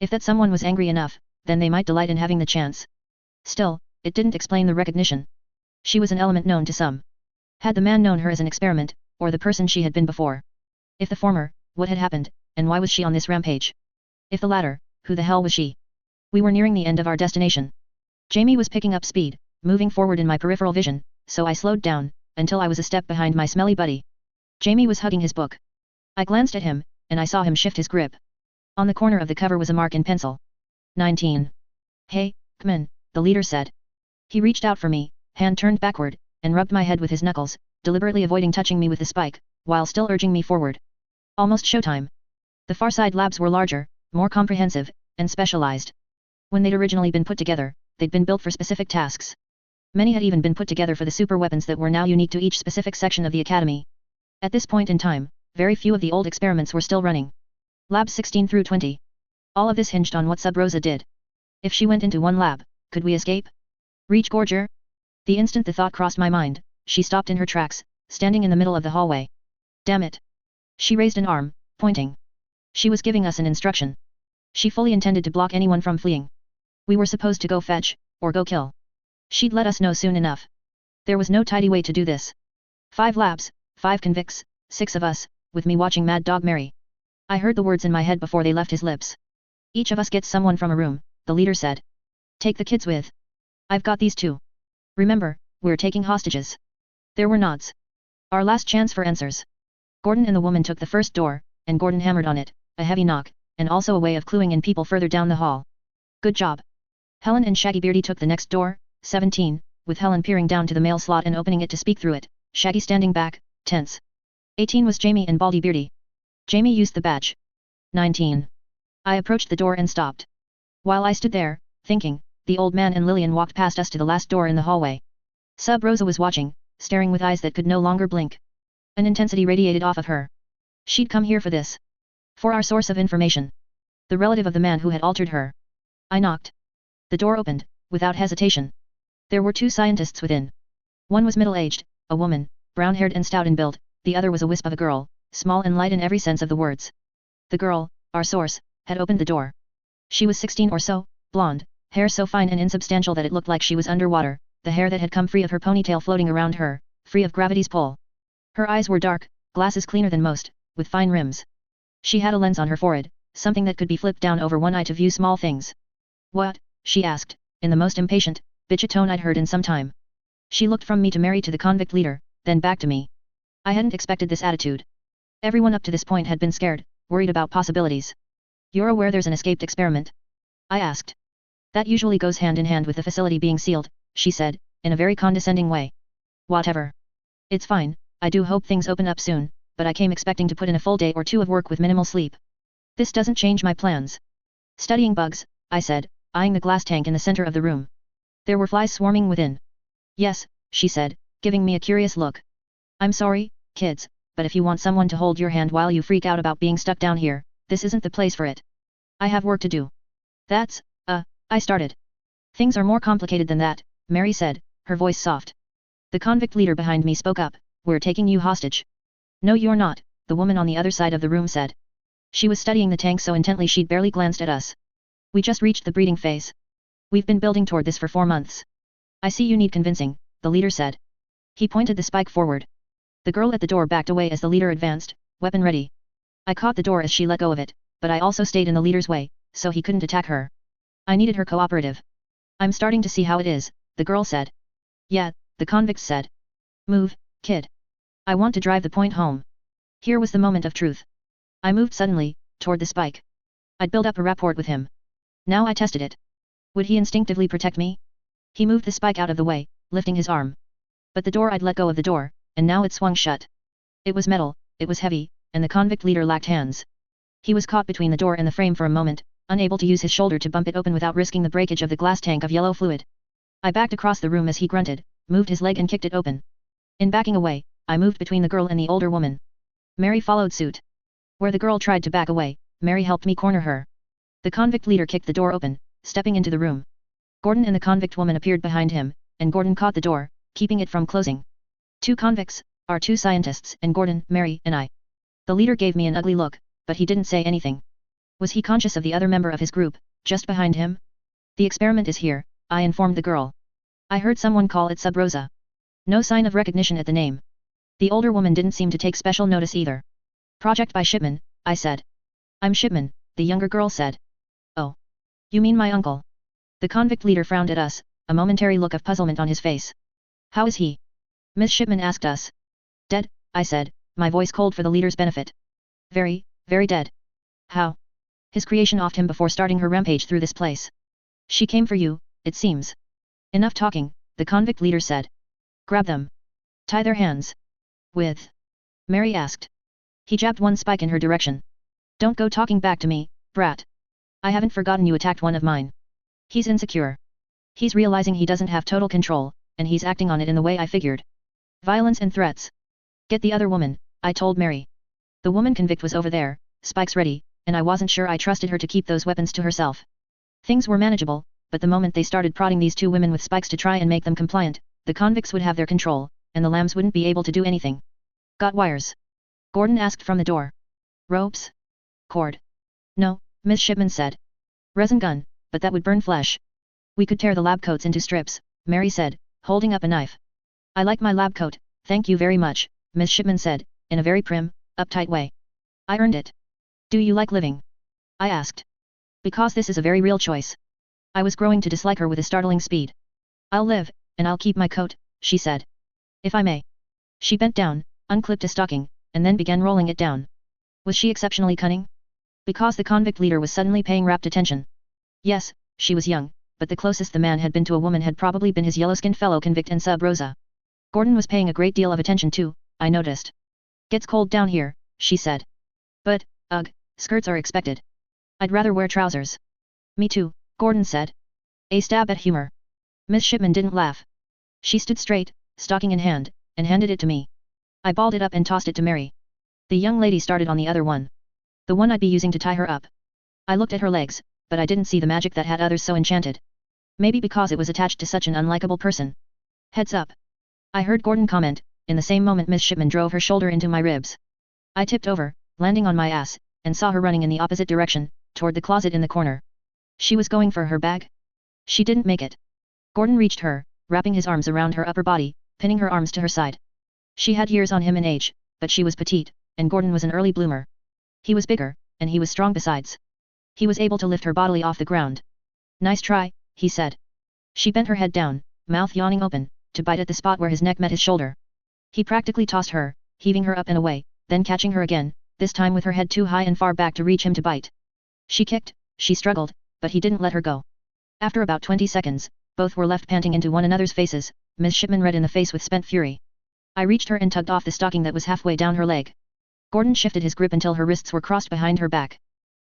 If that someone was angry enough, then they might delight in having the chance. Still, it didn't explain the recognition. She was an element known to some. Had the man known her as an experiment, or the person she had been before? If the former, what had happened, and why was she on this rampage? If the latter, who the hell was she? We were nearing the end of our destination. Jamie was picking up speed, moving forward in my peripheral vision, so I slowed down, until I was a step behind my smelly buddy. Jamie was hugging his book. I glanced at him, and I saw him shift his grip. On the corner of the cover was a mark in pencil. 19. Hey, come in, the leader said. He reached out for me, hand turned backward, and rubbed my head with his knuckles, deliberately avoiding touching me with the spike, while still urging me forward. Almost showtime. The Farside labs were larger, more comprehensive, and specialized. When they'd originally been put together, they'd been built for specific tasks. Many had even been put together for the super weapons that were now unique to each specific section of the Academy. At this point in time, very few of the old experiments were still running. Labs 16 through 20. All of this hinged on what Sub Rosa did. If she went into one lab, could we escape? Reach Gorger? The instant the thought crossed my mind, she stopped in her tracks, standing in the middle of the hallway. Damn it. She raised an arm, pointing. She was giving us an instruction. She fully intended to block anyone from fleeing. We were supposed to go fetch, or go kill. She'd let us know soon enough. There was no tidy way to do this. 5 labs, 5 convicts, 6 of us, with me watching Mad Dog Mary. I heard the words in my head before they left his lips. Each of us gets someone from a room, the leader said. Take the kids with. I've got these 2. Remember, we're taking hostages. There were nods. Our last chance for answers. Gordon and the woman took the first door, and Gordon hammered on it, a heavy knock, and also a way of cluing in people further down the hall. Good job. Helen and Shaggy Beardy took the next door, 17, with Helen peering down to the mail slot and opening it to speak through it, Shaggy standing back, tense. 18 was Jamie and Baldy Beardy. Jamie used the badge. 19. I approached the door and stopped. While I stood there, thinking, the old man and Lillian walked past us to the last door in the hallway. Sub Rosa was watching, staring with eyes that could no longer blink. An intensity radiated off of her. She'd come here for this. For our source of information. The relative of the man who had altered her. I knocked. The door opened, without hesitation. There were 2 scientists within. One was middle-aged, a woman, brown-haired and stout in build, the other was a wisp of a girl, small and light in every sense of the words. The girl, our source, had opened the door. She was 16 or so, blonde, hair so fine and insubstantial that it looked like she was underwater, the hair that had come free of her ponytail floating around her, free of gravity's pull. Her eyes were dark, glasses cleaner than most, with fine rims. She had a lens on her forehead, something that could be flipped down over one eye to view small things. What? She asked, in the most impatient, bitchy tone I'd heard in some time. She looked from me to Mary to the convict leader, then back to me. I hadn't expected this attitude. Everyone up to this point had been scared, worried about possibilities. You're aware there's an escaped experiment? I asked. That usually goes hand in hand with the facility being sealed, she said, in a very condescending way. Whatever. It's fine, I do hope things open up soon, but I came expecting to put in a full day or 2 of work with minimal sleep. This doesn't change my plans. Studying bugs, I said, eyeing the glass tank in the center of the room. There were flies swarming within. Yes, she said, giving me a curious look. I'm sorry, kids, but if you want someone to hold your hand while you freak out about being stuck down here, this isn't the place for it. I have work to do. That's, I started. Things are more complicated than that, Mary said, her voice soft. The convict leader behind me spoke up, we're taking you hostage. No you're not, the woman on the other side of the room said. She was studying the tank so intently she'd barely glanced at us. We just reached the breeding phase. We've been building toward this for 4 months. I see you need convincing, the leader said. He pointed the spike forward. The girl at the door backed away as the leader advanced, weapon ready. I caught the door as she let go of it, but I also stayed in the leader's way, so he couldn't attack her. I needed her cooperative. I'm starting to see how it is, the girl said. Yeah, the convicts said. Move, kid. I want to drive the point home. Here was the moment of truth. I moved suddenly, toward the spike. I'd built up a rapport with him. Now I tested it. Would he instinctively protect me? He moved the spike out of the way, lifting his arm. But the door I'd let go of the door, and now it swung shut. It was metal, it was heavy, and the convict leader lacked hands. He was caught between the door and the frame for a moment, unable to use his shoulder to bump it open without risking the breakage of the glass tank of yellow fluid. I backed across the room as he grunted, moved his leg and kicked it open. In backing away, I moved between the girl and the older woman. Mary followed suit. Where the girl tried to back away, Mary helped me corner her. The convict leader kicked the door open, stepping into the room. Gordon and the convict woman appeared behind him, and Gordon caught the door, keeping it from closing. 2 convicts, our 2 scientists, and Gordon, Mary, and I. The leader gave me an ugly look, but he didn't say anything. Was he conscious of the other member of his group, just behind him? The experiment is here, I informed the girl. I heard someone call it Sub Rosa. No sign of recognition at the name. The older woman didn't seem to take special notice either. Project by Shipman, I said. I'm Shipman, the younger girl said. Oh. You mean my uncle? The convict leader frowned at us, a momentary look of puzzlement on his face. How is he? Miss Shipman asked us. Dead, I said, my voice cold for the leader's benefit. Very, very dead. How? His creation offed him before starting her rampage through this place. She came for you, it seems. Enough talking, the convict leader said. Grab them. Tie their hands. With? Mary asked. He jabbed one spike in her direction. Don't go talking back to me, brat. I haven't forgotten you attacked one of mine. He's insecure. He's realizing he doesn't have total control, and he's acting on it in the way I figured. Violence and threats. Get the other woman, I told Mary. The woman convict was over there, spikes ready, and I wasn't sure I trusted her to keep those weapons to herself. Things were manageable, but the moment they started prodding these 2 women with spikes to try and make them compliant, the convicts would have their control, and the lambs wouldn't be able to do anything. Got wires? Gordon asked from the door. Ropes? Cord? No, Miss Shipman said. Resin gun, but that would burn flesh. We could tear the lab coats into strips, Mary said, holding up a knife. I like my lab coat, thank you very much, Miss Shipman said, in a very prim, uptight way. I earned it. Do you like living? I asked. Because this is a very real choice. I was growing to dislike her with a startling speed. I'll live, and I'll keep my coat, she said. If I may. She bent down, unclipped a stocking, and then began rolling it down. Was she exceptionally cunning? Because the convict leader was suddenly paying rapt attention. Yes, she was young, but the closest the man had been to a woman had probably been his yellow-skinned fellow convict and Sub Rosa. Gordon was paying a great deal of attention too, I noticed. Gets cold down here, she said. But, ugh, skirts are expected. I'd rather wear trousers. Me too, Gordon said. A stab at humor. Miss Shipman didn't laugh. She stood straight, stocking in hand, and handed it to me. I balled it up and tossed it to Mary. The young lady started on the other one. The one I'd be using to tie her up. I looked at her legs, but I didn't see the magic that had others so enchanted. Maybe because it was attached to such an unlikable person. Heads up. I heard Gordon comment. In the same moment Miss Shipman drove her shoulder into my ribs. I tipped over, landing on my ass, and saw her running in the opposite direction, toward the closet in the corner. She was going for her bag? She didn't make it. Gordon reached her, wrapping his arms around her upper body, pinning her arms to her side. She had years on him in age, but she was petite, and Gordon was an early bloomer. He was bigger, and he was strong besides. He was able to lift her bodily off the ground. Nice try, he said. She bent her head down, mouth yawning open, to bite at the spot where his neck met his shoulder. He practically tossed her, heaving her up and away, then catching her again, this time with her head too high and far back to reach him to bite. She kicked, she struggled, but he didn't let her go. After about 20 seconds, both were left panting into one another's faces, Miss Shipman red in the face with spent fury. I reached her and tugged off the stocking that was halfway down her leg. Gordon shifted his grip until her wrists were crossed behind her back.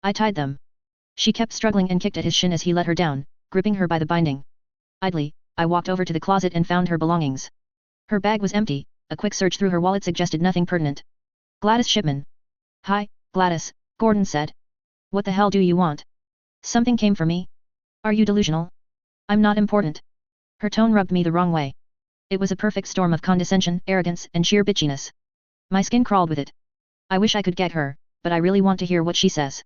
I tied them. She kept struggling and kicked at his shin as he let her down, gripping her by the binding. Idly, I walked over to the closet and found her belongings. Her bag was empty, a quick search through her wallet suggested nothing pertinent. Gladys Shipman. Hi, Gladys, Gordon said. What the hell do you want? Something came for me? Are you delusional? I'm not important. Her tone rubbed me the wrong way. It was a perfect storm of condescension, arrogance, and sheer bitchiness. My skin crawled with it. I wish I could get her, but I really want to hear what she says.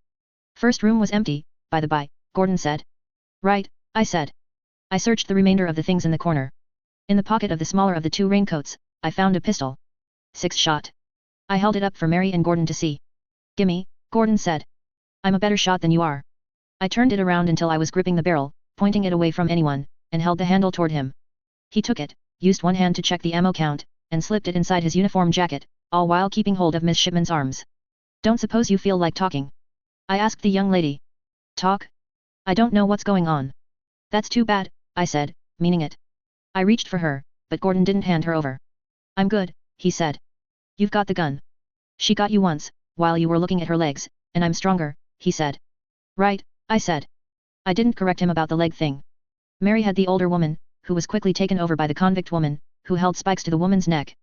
First room was empty, by the by, Gordon said. Right, I said. I searched the remainder of the things in the corner. In the pocket of the smaller of the two raincoats, I found a pistol. 6-shot. I held it up for Mary and Gordon to see. Gimme, Gordon said. I'm a better shot than you are. I turned it around until I was gripping the barrel, pointing it away from anyone, and held the handle toward him. He took it, used one hand to check the ammo count, and slipped it inside his uniform jacket, all while keeping hold of Miss Shipman's arms. Don't suppose you feel like talking? I asked the young lady. Talk? I don't know what's going on. That's too bad, I said, meaning it. I reached for her, but Gordon didn't hand her over. I'm good, he said. You've got the gun. She got you once, while you were looking at her legs, and I'm stronger, he said. Right, I said. I didn't correct him about the leg thing. Mary had the older woman, who was quickly taken over by the convict woman, who held spikes to the woman's neck.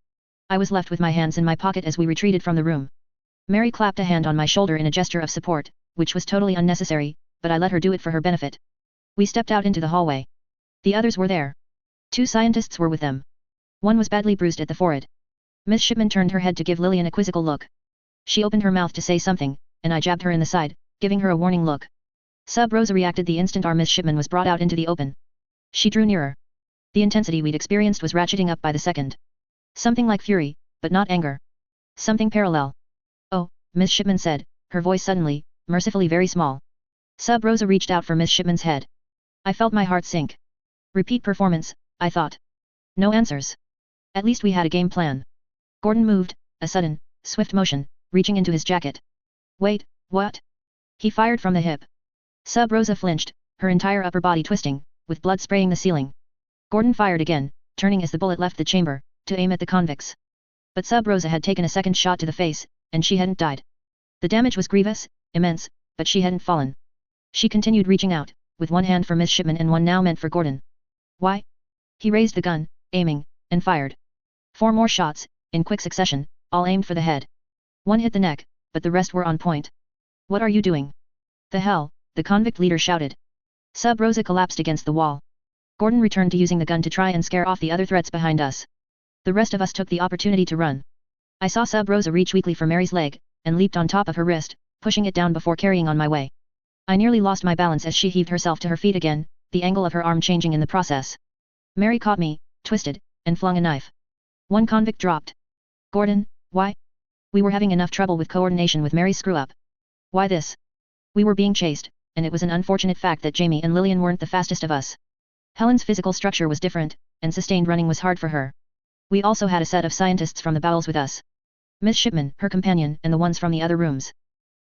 I was left with my hands in my pocket as we retreated from the room. Mary clapped a hand on my shoulder in a gesture of support, which was totally unnecessary, but I let her do it for her benefit. We stepped out into the hallway. The others were there. 2 scientists were with them. One was badly bruised at the forehead. Miss Shipman turned her head to give Lillian a quizzical look. She opened her mouth to say something, and I jabbed her in the side, giving her a warning look. Sub Rosa reacted the instant our Miss Shipman was brought out into the open. She drew nearer. The intensity we'd experienced was ratcheting up by the second. Something like fury, but not anger. Something parallel. Oh, Miss Shipman said, her voice suddenly, mercifully very small. Sub Rosa reached out for Miss Shipman's head. I felt my heart sink. Repeat performance, I thought. No answers. At least we had a game plan. Gordon moved, a sudden, swift motion, reaching into his jacket. Wait, what? He fired from the hip. Sub Rosa flinched, her entire upper body twisting, with blood spraying the ceiling. Gordon fired again, turning as the bullet left the chamber, to aim at the convicts. But Sub Rosa had taken a second shot to the face, and she hadn't died. The damage was grievous, immense, but she hadn't fallen. She continued reaching out, with one hand for Miss Shipman and one now meant for Gordon. Why? He raised the gun, aiming, and fired. 4 more shots, in quick succession, all aimed for the head. One hit the neck, but the rest were on point. What are you doing? The hell, the convict leader shouted. Sub Rosa collapsed against the wall. Gordon returned to using the gun to try and scare off the other threats behind us. The rest of us took the opportunity to run. I saw Sub Rosa reach weakly for Mary's leg, and leaped on top of her wrist, pushing it down before carrying on my way. I nearly lost my balance as she heaved herself to her feet again, the angle of her arm changing in the process. Mary caught me, twisted, and flung a knife. One convict dropped. Gordon, why? We were having enough trouble with coordination with Mary's screw-up. Why this? We were being chased, and it was an unfortunate fact that Jamie and Lillian weren't the fastest of us. Helen's physical structure was different, and sustained running was hard for her. We also had a set of scientists from the bowels with us. Miss Shipman, her companion, and the ones from the other rooms.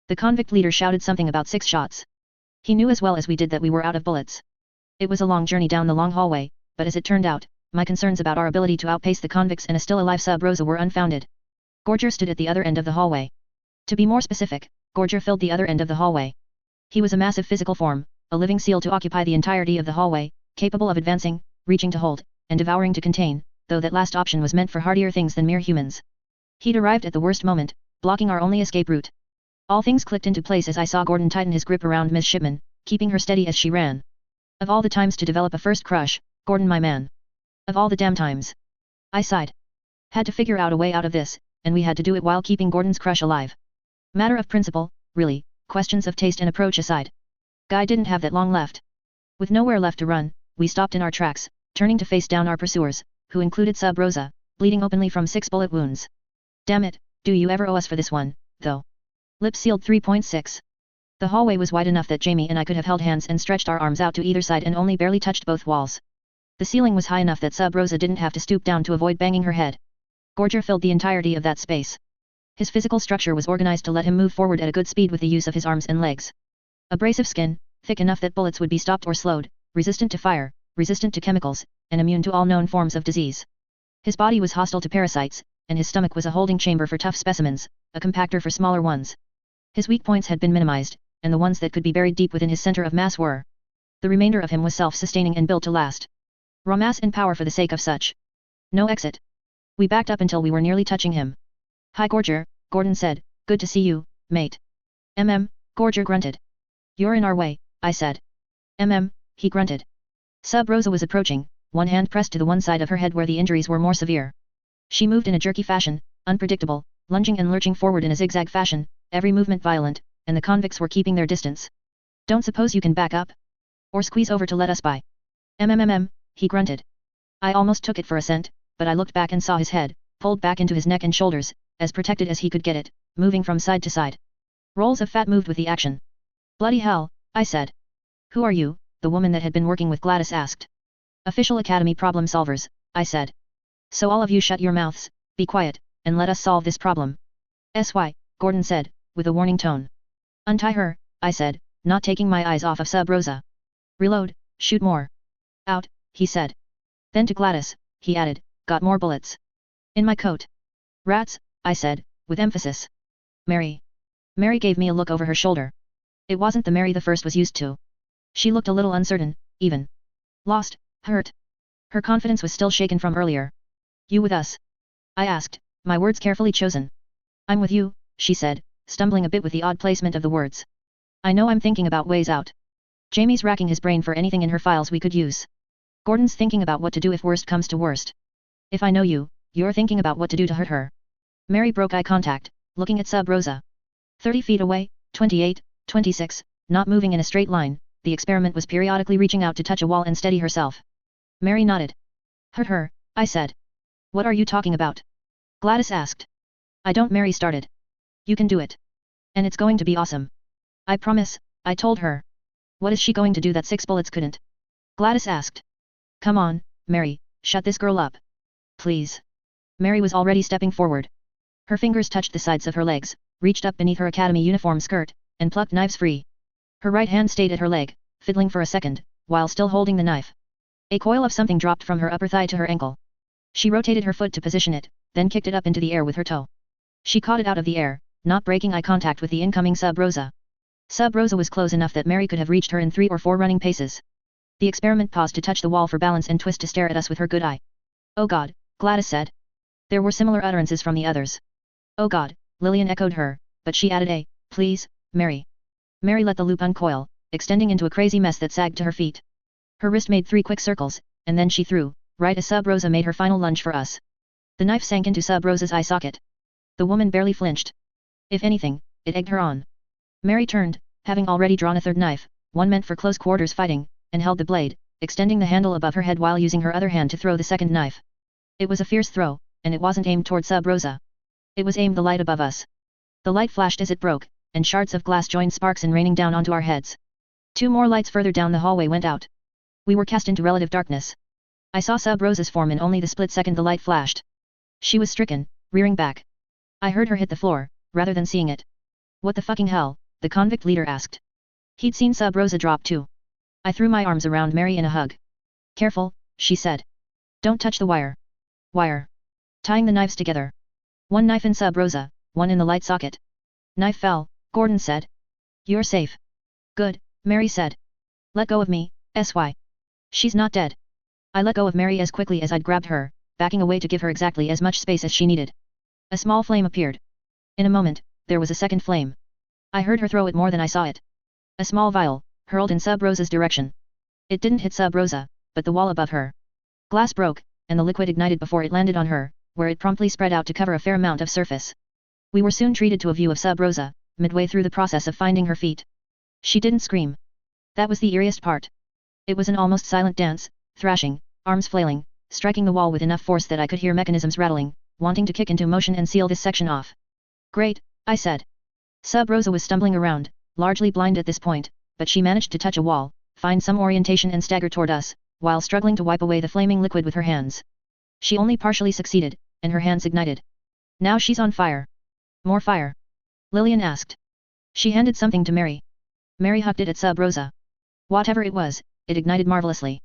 The convict leader shouted something about 6 shots. He knew as well as we did that we were out of bullets. It was a long journey down the long hallway, but as it turned out, my concerns about our ability to outpace the convicts and a still-alive Sub Rosa were unfounded. Gorger stood at the other end of the hallway. To be more specific, Gorger filled the other end of the hallway. He was a massive physical form, a living seal to occupy the entirety of the hallway, capable of advancing, reaching to hold, and devouring to contain, though that last option was meant for hardier things than mere humans. He'd arrived at the worst moment, blocking our only escape route. All things clicked into place as I saw Gordon tighten his grip around Miss Shipman, keeping her steady as she ran. Of all the times to develop a first crush, Gordon my man. Of all the damn times. I sighed. Had to figure out a way out of this, and we had to do it while keeping Gordon's crush alive. Matter of principle, really, questions of taste and approach aside. Guy didn't have that long left. With nowhere left to run, we stopped in our tracks, turning to face down our pursuers, who included Sub Rosa, bleeding openly from 6 bullet wounds. Damn it, do you ever owe us for this one, though? Lips sealed 3.6. The hallway was wide enough that Jamie and I could have held hands and stretched our arms out to either side and only barely touched both walls. The ceiling was high enough that Sub Rosa didn't have to stoop down to avoid banging her head. Gorger filled the entirety of that space. His physical structure was organized to let him move forward at a good speed with the use of his arms and legs. Abrasive skin, thick enough that bullets would be stopped or slowed, resistant to fire, resistant to chemicals, and immune to all known forms of disease. His body was hostile to parasites, and his stomach was a holding chamber for tough specimens, a compactor for smaller ones. His weak points had been minimized, and the ones that could be buried deep within his center of mass were. The remainder of him was self-sustaining and built to last. Raw mass and power for the sake of such. No exit. We backed up until we were nearly touching him. Hi Gorger, Gordon said, good to see you, mate. Gorger grunted. You're in our way, I said. He grunted. Sub Rosa was approaching, one hand pressed to the one side of her head where the injuries were more severe. She moved in a jerky fashion, unpredictable, lunging and lurching forward in a zigzag fashion, every movement violent, and the convicts were keeping their distance. Don't suppose you can back up? Or squeeze over to let us by? He grunted. I almost took it for assent, but I looked back and saw his head, pulled back into his neck and shoulders, as protected as he could get it, moving from side to side. Rolls of fat moved with the action. Bloody hell, I said. Who are you? The woman that had been working with Gladys asked. Official Academy problem solvers, I said. So all of you shut your mouths, be quiet, and let us solve this problem. SY, Gordon said, with a warning tone. Untie her, I said, not taking my eyes off of Sub Rosa. Reload, shoot more. Out, he said. Then to Gladys, he added, got more bullets. In my coat. Rats, I said, with emphasis. Mary. Mary gave me a look over her shoulder. It wasn't the Mary the first was used to. She looked a little uncertain, even. Lost, hurt. Her confidence was still shaken from earlier. You with us? I asked, my words carefully chosen. I'm with you, she said, stumbling a bit with the odd placement of the words. I know I'm thinking about ways out. Jamie's racking his brain for anything in her files we could use. Gordon's thinking about what to do if worst comes to worst. If I know you, you're thinking about what to do to hurt her. Mary broke eye contact, looking at Sub Rosa. 30 feet away, 28, 26, not moving in a straight line, the experiment was periodically reaching out to touch a wall and steady herself. Mary nodded. Hurt her, I said. What are you talking about? Gladys asked. I don't. Mary started. You can do it. And it's going to be awesome. I promise, I told her. What is she going to do that 6 bullets couldn't? Gladys asked. Come on, Mary, shut this girl up. Please. Mary was already stepping forward. Her fingers touched the sides of her legs, reached up beneath her academy uniform skirt, and plucked knives free. Her right hand stayed at her leg, fiddling for a second, while still holding the knife. A coil of something dropped from her upper thigh to her ankle. She rotated her foot to position it, then kicked it up into the air with her toe. She caught it out of the air, not breaking eye contact with the incoming Sub Rosa. Sub Rosa was close enough that Mary could have reached her in 3 or 4 running paces. The experiment paused to touch the wall for balance and twist to stare at us with her good eye. Oh God, Gladys said. There were similar utterances from the others. Oh God, Lillian echoed her, but she added a, please, Mary. Mary let the loop uncoil, extending into a crazy mess that sagged to her feet. Her wrist made 3 quick circles, and then she threw, right as Sub Rosa made her final lunge for us. The knife sank into Sub Rosa's eye socket. The woman barely flinched. If anything, it egged her on. Mary turned, having already drawn a 3rd knife, one meant for close quarters fighting, and held the blade, extending the handle above her head while using her other hand to throw the 2nd knife. It was a fierce throw, and it wasn't aimed toward Sub Rosa. It was aimed the light above us. The light flashed as it broke, and shards of glass joined sparks in raining down onto our heads. 2 more lights further down the hallway went out. We were cast into relative darkness. I saw Sub Rosa's form in only the split second the light flashed. She was stricken, rearing back. I heard her hit the floor, rather than seeing it. What the fucking hell? The convict leader asked. He'd seen Sub Rosa drop too. I threw my arms around Mary in a hug. Careful, she said. Don't touch the wire. Wire. Tying the knives together. 1 knife in Sub Rosa, 1 in the light socket. Knife fell, Gordon said. You're safe. Good, Mary said. Let go of me, SY. She's not dead. I let go of Mary as quickly as I'd grabbed her, backing away to give her exactly as much space as she needed. A small flame appeared. In a moment, there was a second flame. I heard her throw it more than I saw it. A small vial, hurled in Sub Rosa's direction. It didn't hit Sub Rosa, but the wall above her. Glass broke, and the liquid ignited before it landed on her, where it promptly spread out to cover a fair amount of surface. We were soon treated to a view of Sub Rosa, midway through the process of finding her feet. She didn't scream. That was the eeriest part. It was an almost silent dance, thrashing, arms flailing, striking the wall with enough force that I could hear mechanisms rattling, wanting to kick into motion and seal this section off. Great, I said. Sub Rosa was stumbling around, largely blind at this point, but she managed to touch a wall, find some orientation and stagger toward us, while struggling to wipe away the flaming liquid with her hands. She only partially succeeded, and her hands ignited. Now she's on fire. More fire? Lillian asked. She handed something to Mary. Mary hucked it at Sub Rosa. Whatever it was, it ignited marvelously.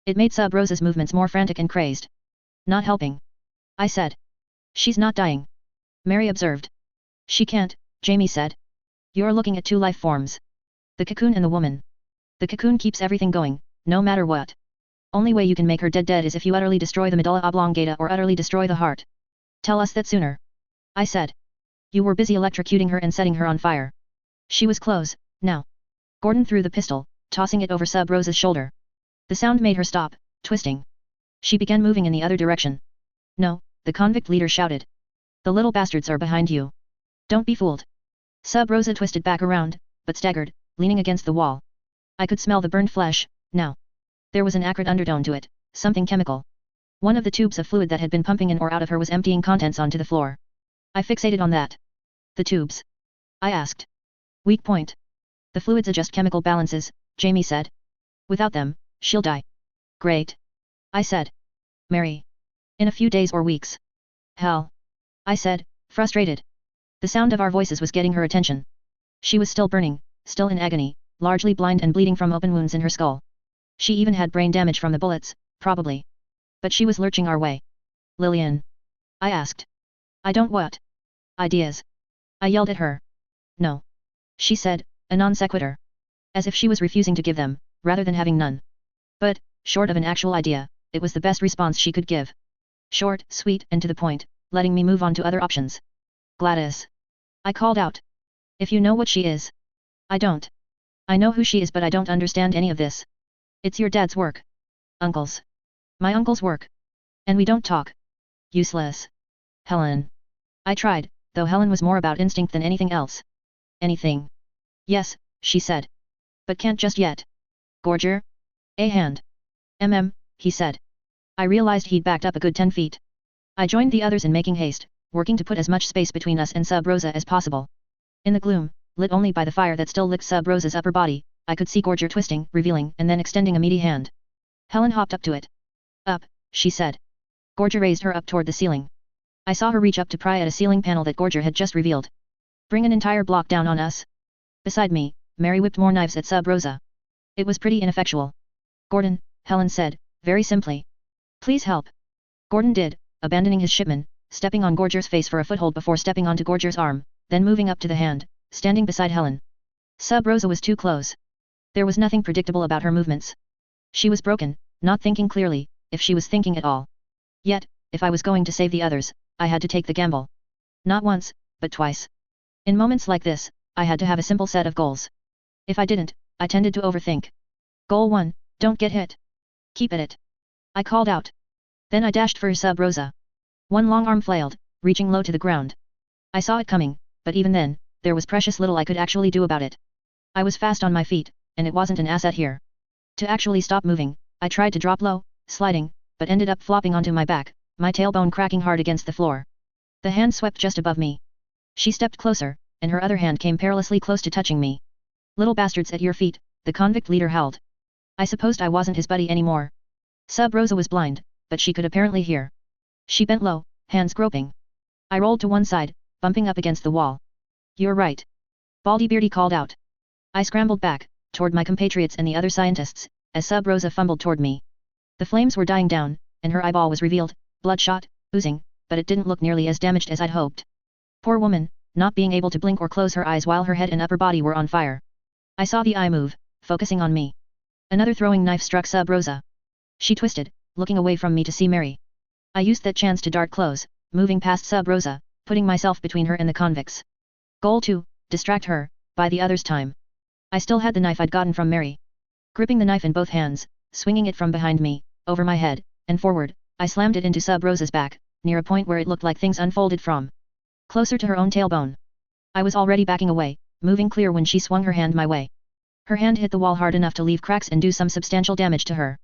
It made Sub Rosa's movements more frantic and crazed. Not helping. I said. She's not dying. Mary observed. She can't, Jamie said. You're looking at two life forms. The cocoon and the woman. The cocoon keeps everything going, no matter what. Only way you can make her dead is if you utterly destroy the medulla oblongata or utterly destroy the heart. Tell us that sooner. I said. You were busy electrocuting her and setting her on fire. She was close, now. Gordon threw the pistol, tossing it over Sub Rosa's shoulder. The sound made her stop, twisting. She began moving in the other direction. No, the convict leader shouted. The little bastards are behind you. Don't be fooled. Sub Rosa twisted back around, but staggered, leaning against the wall. I could smell the burned flesh, now. There was an acrid undertone to it, something chemical. One of the tubes of fluid that had been pumping in or out of her was emptying contents onto the floor. I fixated on that. The tubes? I asked. Weak point. The fluids adjust chemical balances, Jamie said. Without them, she'll die. Great. I said. Mary. In a few days or weeks. Hell. I said, frustrated. The sound of our voices was getting her attention. She was still burning, still in agony, largely blind and bleeding from open wounds in her skull. She even had brain damage from the bullets, probably. But she was lurching our way. Lillian. I asked. I don't what? Ideas. I yelled at her. No. She said, a non sequitur. As if she was refusing to give them, rather than having none. But, short of an actual idea, it was the best response she could give. Short, sweet, and to the point, letting me move on to other options. Gladys. I called out. If you know what she is. I don't. I know who she is, but I don't understand any of this. It's your dad's work. Uncle's. My uncle's work. And we don't talk. Useless. Helen. I tried, though Helen was more about instinct than anything else. Anything. Yes, she said. But can't just yet. Gorger? A hand. He said. I realized he'd backed up a good 10 feet. I joined the others in making haste, working to put as much space between us and Sub Rosa as possible. In the gloom, lit only by the fire that still licked Sub Rosa's upper body, I could see Gorger twisting, revealing, and then extending a meaty hand. Helen hopped up to it. Up, she said. Gorger raised her up toward the ceiling. I saw her reach up to pry at a ceiling panel that Gorger had just revealed. Bring an entire block down on us. Beside me, Mary whipped more knives at Sub Rosa. It was pretty ineffectual. Gordon, Helen said, very simply. Please help. Gordon did, abandoning his shipment, stepping on Gorger's face for a foothold before stepping onto Gorger's arm, then moving up to the hand, standing beside Helen. Sub Rosa was too close. There was nothing predictable about her movements. She was broken, not thinking clearly, if she was thinking at all. Yet, if I was going to save the others, I had to take the gamble. Not once, but twice. In moments like this, I had to have a simple set of goals. If I didn't, I tended to overthink. Goal 1, don't get hit. Keep at it. I called out. Then I dashed for Sub Rosa. One long arm flailed, reaching low to the ground. I saw it coming, but even then, there was precious little I could actually do about it. I was fast on my feet, and it wasn't an asset here. To actually stop moving, I tried to drop low, sliding, but ended up flopping onto my back, my tailbone cracking hard against the floor. The hand swept just above me. She stepped closer, and her other hand came perilously close to touching me. Little bastards at your feet, the convict leader howled. I supposed I wasn't his buddy anymore. Sub Rosa was blind, but she could apparently hear. She bent low, hands groping. I rolled to one side, bumping up against the wall. You're right. Baldy Beardy called out. I scrambled back, toward my compatriots and the other scientists, as Sub Rosa fumbled toward me. The flames were dying down, and her eyeball was revealed, bloodshot, oozing, but it didn't look nearly as damaged as I'd hoped. Poor woman, not being able to blink or close her eyes while her head and upper body were on fire. I saw the eye move, focusing on me. Another throwing knife struck Sub Rosa. She twisted, looking away from me to see Mary. I used that chance to dart close, moving past Sub Rosa, putting myself between her and the convicts. Goal 2, distract her, by the other's time. I still had the knife I'd gotten from Mary. Gripping the knife in both hands, swinging it from behind me, over my head, and forward, I slammed it into Sub Rosa's back, near a point where it looked like things unfolded from. Closer to her own tailbone. I was already backing away, moving clear when she swung her hand my way. Her hand hit the wall hard enough to leave cracks and do some substantial damage to her.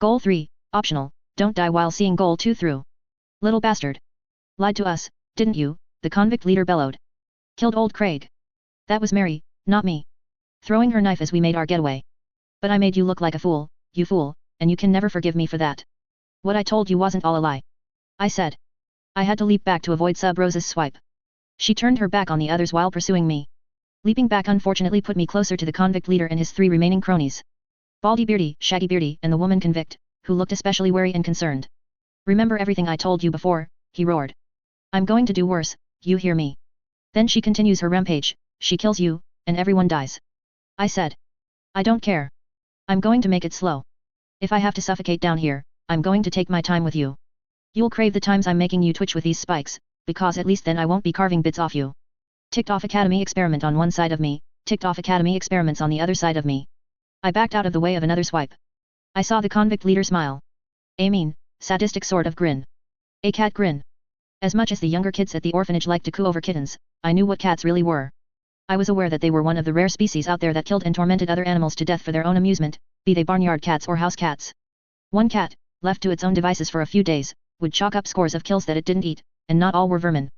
Goal 3, optional, don't die while seeing Goal 2 through. Little bastard. Lied to us, didn't you? The convict leader bellowed. Killed old Craig. That was Mary, not me. Throwing her knife as we made our getaway. But I made you look like a fool, you fool, and you can never forgive me for that. What I told you wasn't all a lie. I said. I had to leap back to avoid Sub Rosa's swipe. She turned her back on the others while pursuing me. Leaping back unfortunately put me closer to the convict leader and his 3 remaining cronies. Baldy Beardy, Shaggy Beardy, and the woman convict, who looked especially wary and concerned. Remember everything I told you before, he roared. I'm going to do worse, you hear me? Then she continues her rampage, she kills you, and everyone dies. I said. I don't care. I'm going to make it slow. If I have to suffocate down here, I'm going to take my time with you. You'll crave the times I'm making you twitch with these spikes, because at least then I won't be carving bits off you. Ticked off Academy experiment on one side of me, ticked off Academy experiments on the other side of me. I backed out of the way of another swipe. I saw the convict leader smile. A mean, sadistic sort of grin. A cat grin. As much as the younger kids at the orphanage liked to coo over kittens, I knew what cats really were. I was aware that they were one of the rare species out there that killed and tormented other animals to death for their own amusement, be they barnyard cats or house cats. One cat, left to its own devices for a few days, would chalk up scores of kills that it didn't eat, and not all were vermin.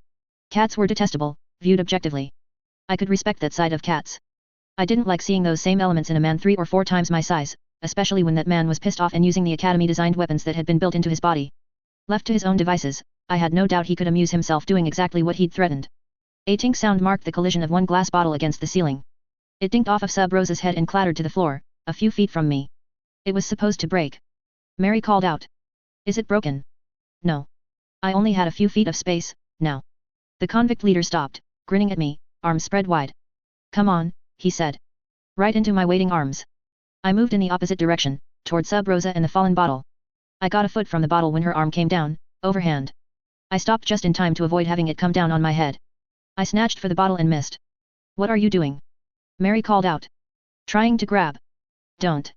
Cats were detestable, viewed objectively. I could respect that side of cats. I didn't like seeing those same elements in a man 3 or 4 times my size, especially when that man was pissed off and using the Academy-designed weapons that had been built into his body. Left to his own devices, I had no doubt he could amuse himself doing exactly what he'd threatened. A tink sound marked the collision of one glass bottle against the ceiling. It dinked off of Sub Rosa's head and clattered to the floor, a few feet from me. It was supposed to break. Mary called out. Is it broken? No. I only had a few feet of space, now. The convict leader stopped, grinning at me, arms spread wide. Come on, he said. Right into my waiting arms. I moved in the opposite direction, toward Sub Rosa and the fallen bottle. I got a foot from the bottle when her arm came down, overhand. I stopped just in time to avoid having it come down on my head. I snatched for the bottle and missed. What are you doing? Mary called out. Trying to grab. Don't.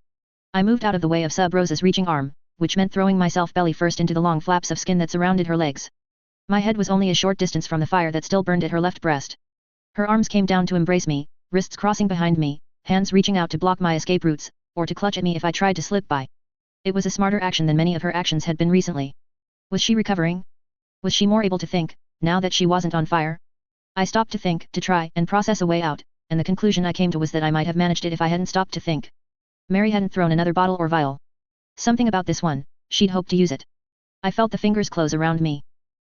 I moved out of the way of Sub Rosa's reaching arm, which meant throwing myself belly first into the long flaps of skin that surrounded her legs. My head was only a short distance from the fire that still burned at her left breast. Her arms came down to embrace me, wrists crossing behind me, hands reaching out to block my escape routes, or to clutch at me if I tried to slip by. It was a smarter action than many of her actions had been recently. Was she recovering? Was she more able to think, now that she wasn't on fire? I stopped to think, to try and process a way out, and the conclusion I came to was that I might have managed it if I hadn't stopped to think. Mary hadn't thrown another bottle or vial. Something about this one, she'd hoped to use it. I felt the fingers close around me.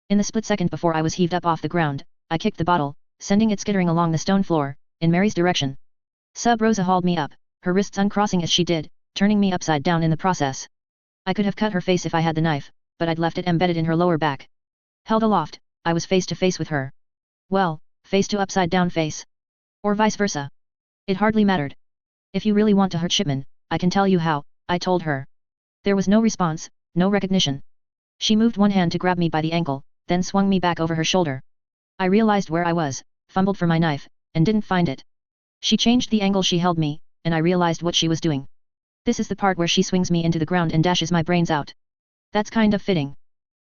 In the split second before I was heaved up off the ground, I kicked the bottle, sending it skittering along the stone floor, in Mary's direction. Sub Rosa hauled me up, her wrists uncrossing as she did, turning me upside down in the process. I could have cut her face if I had the knife, but I'd left it embedded in her lower back. Held aloft, I was face to face with her. Well, face to upside down face. Or vice versa. It hardly mattered. If you really want to hurt Shipman, I can tell you how, I told her. There was no response, no recognition. She moved one hand to grab me by the ankle, then swung me back over her shoulder. I realized where I was, fumbled for my knife, and didn't find it. She changed the angle she held me, and I realized what she was doing. This is the part where she swings me into the ground and dashes my brains out. That's kind of fitting.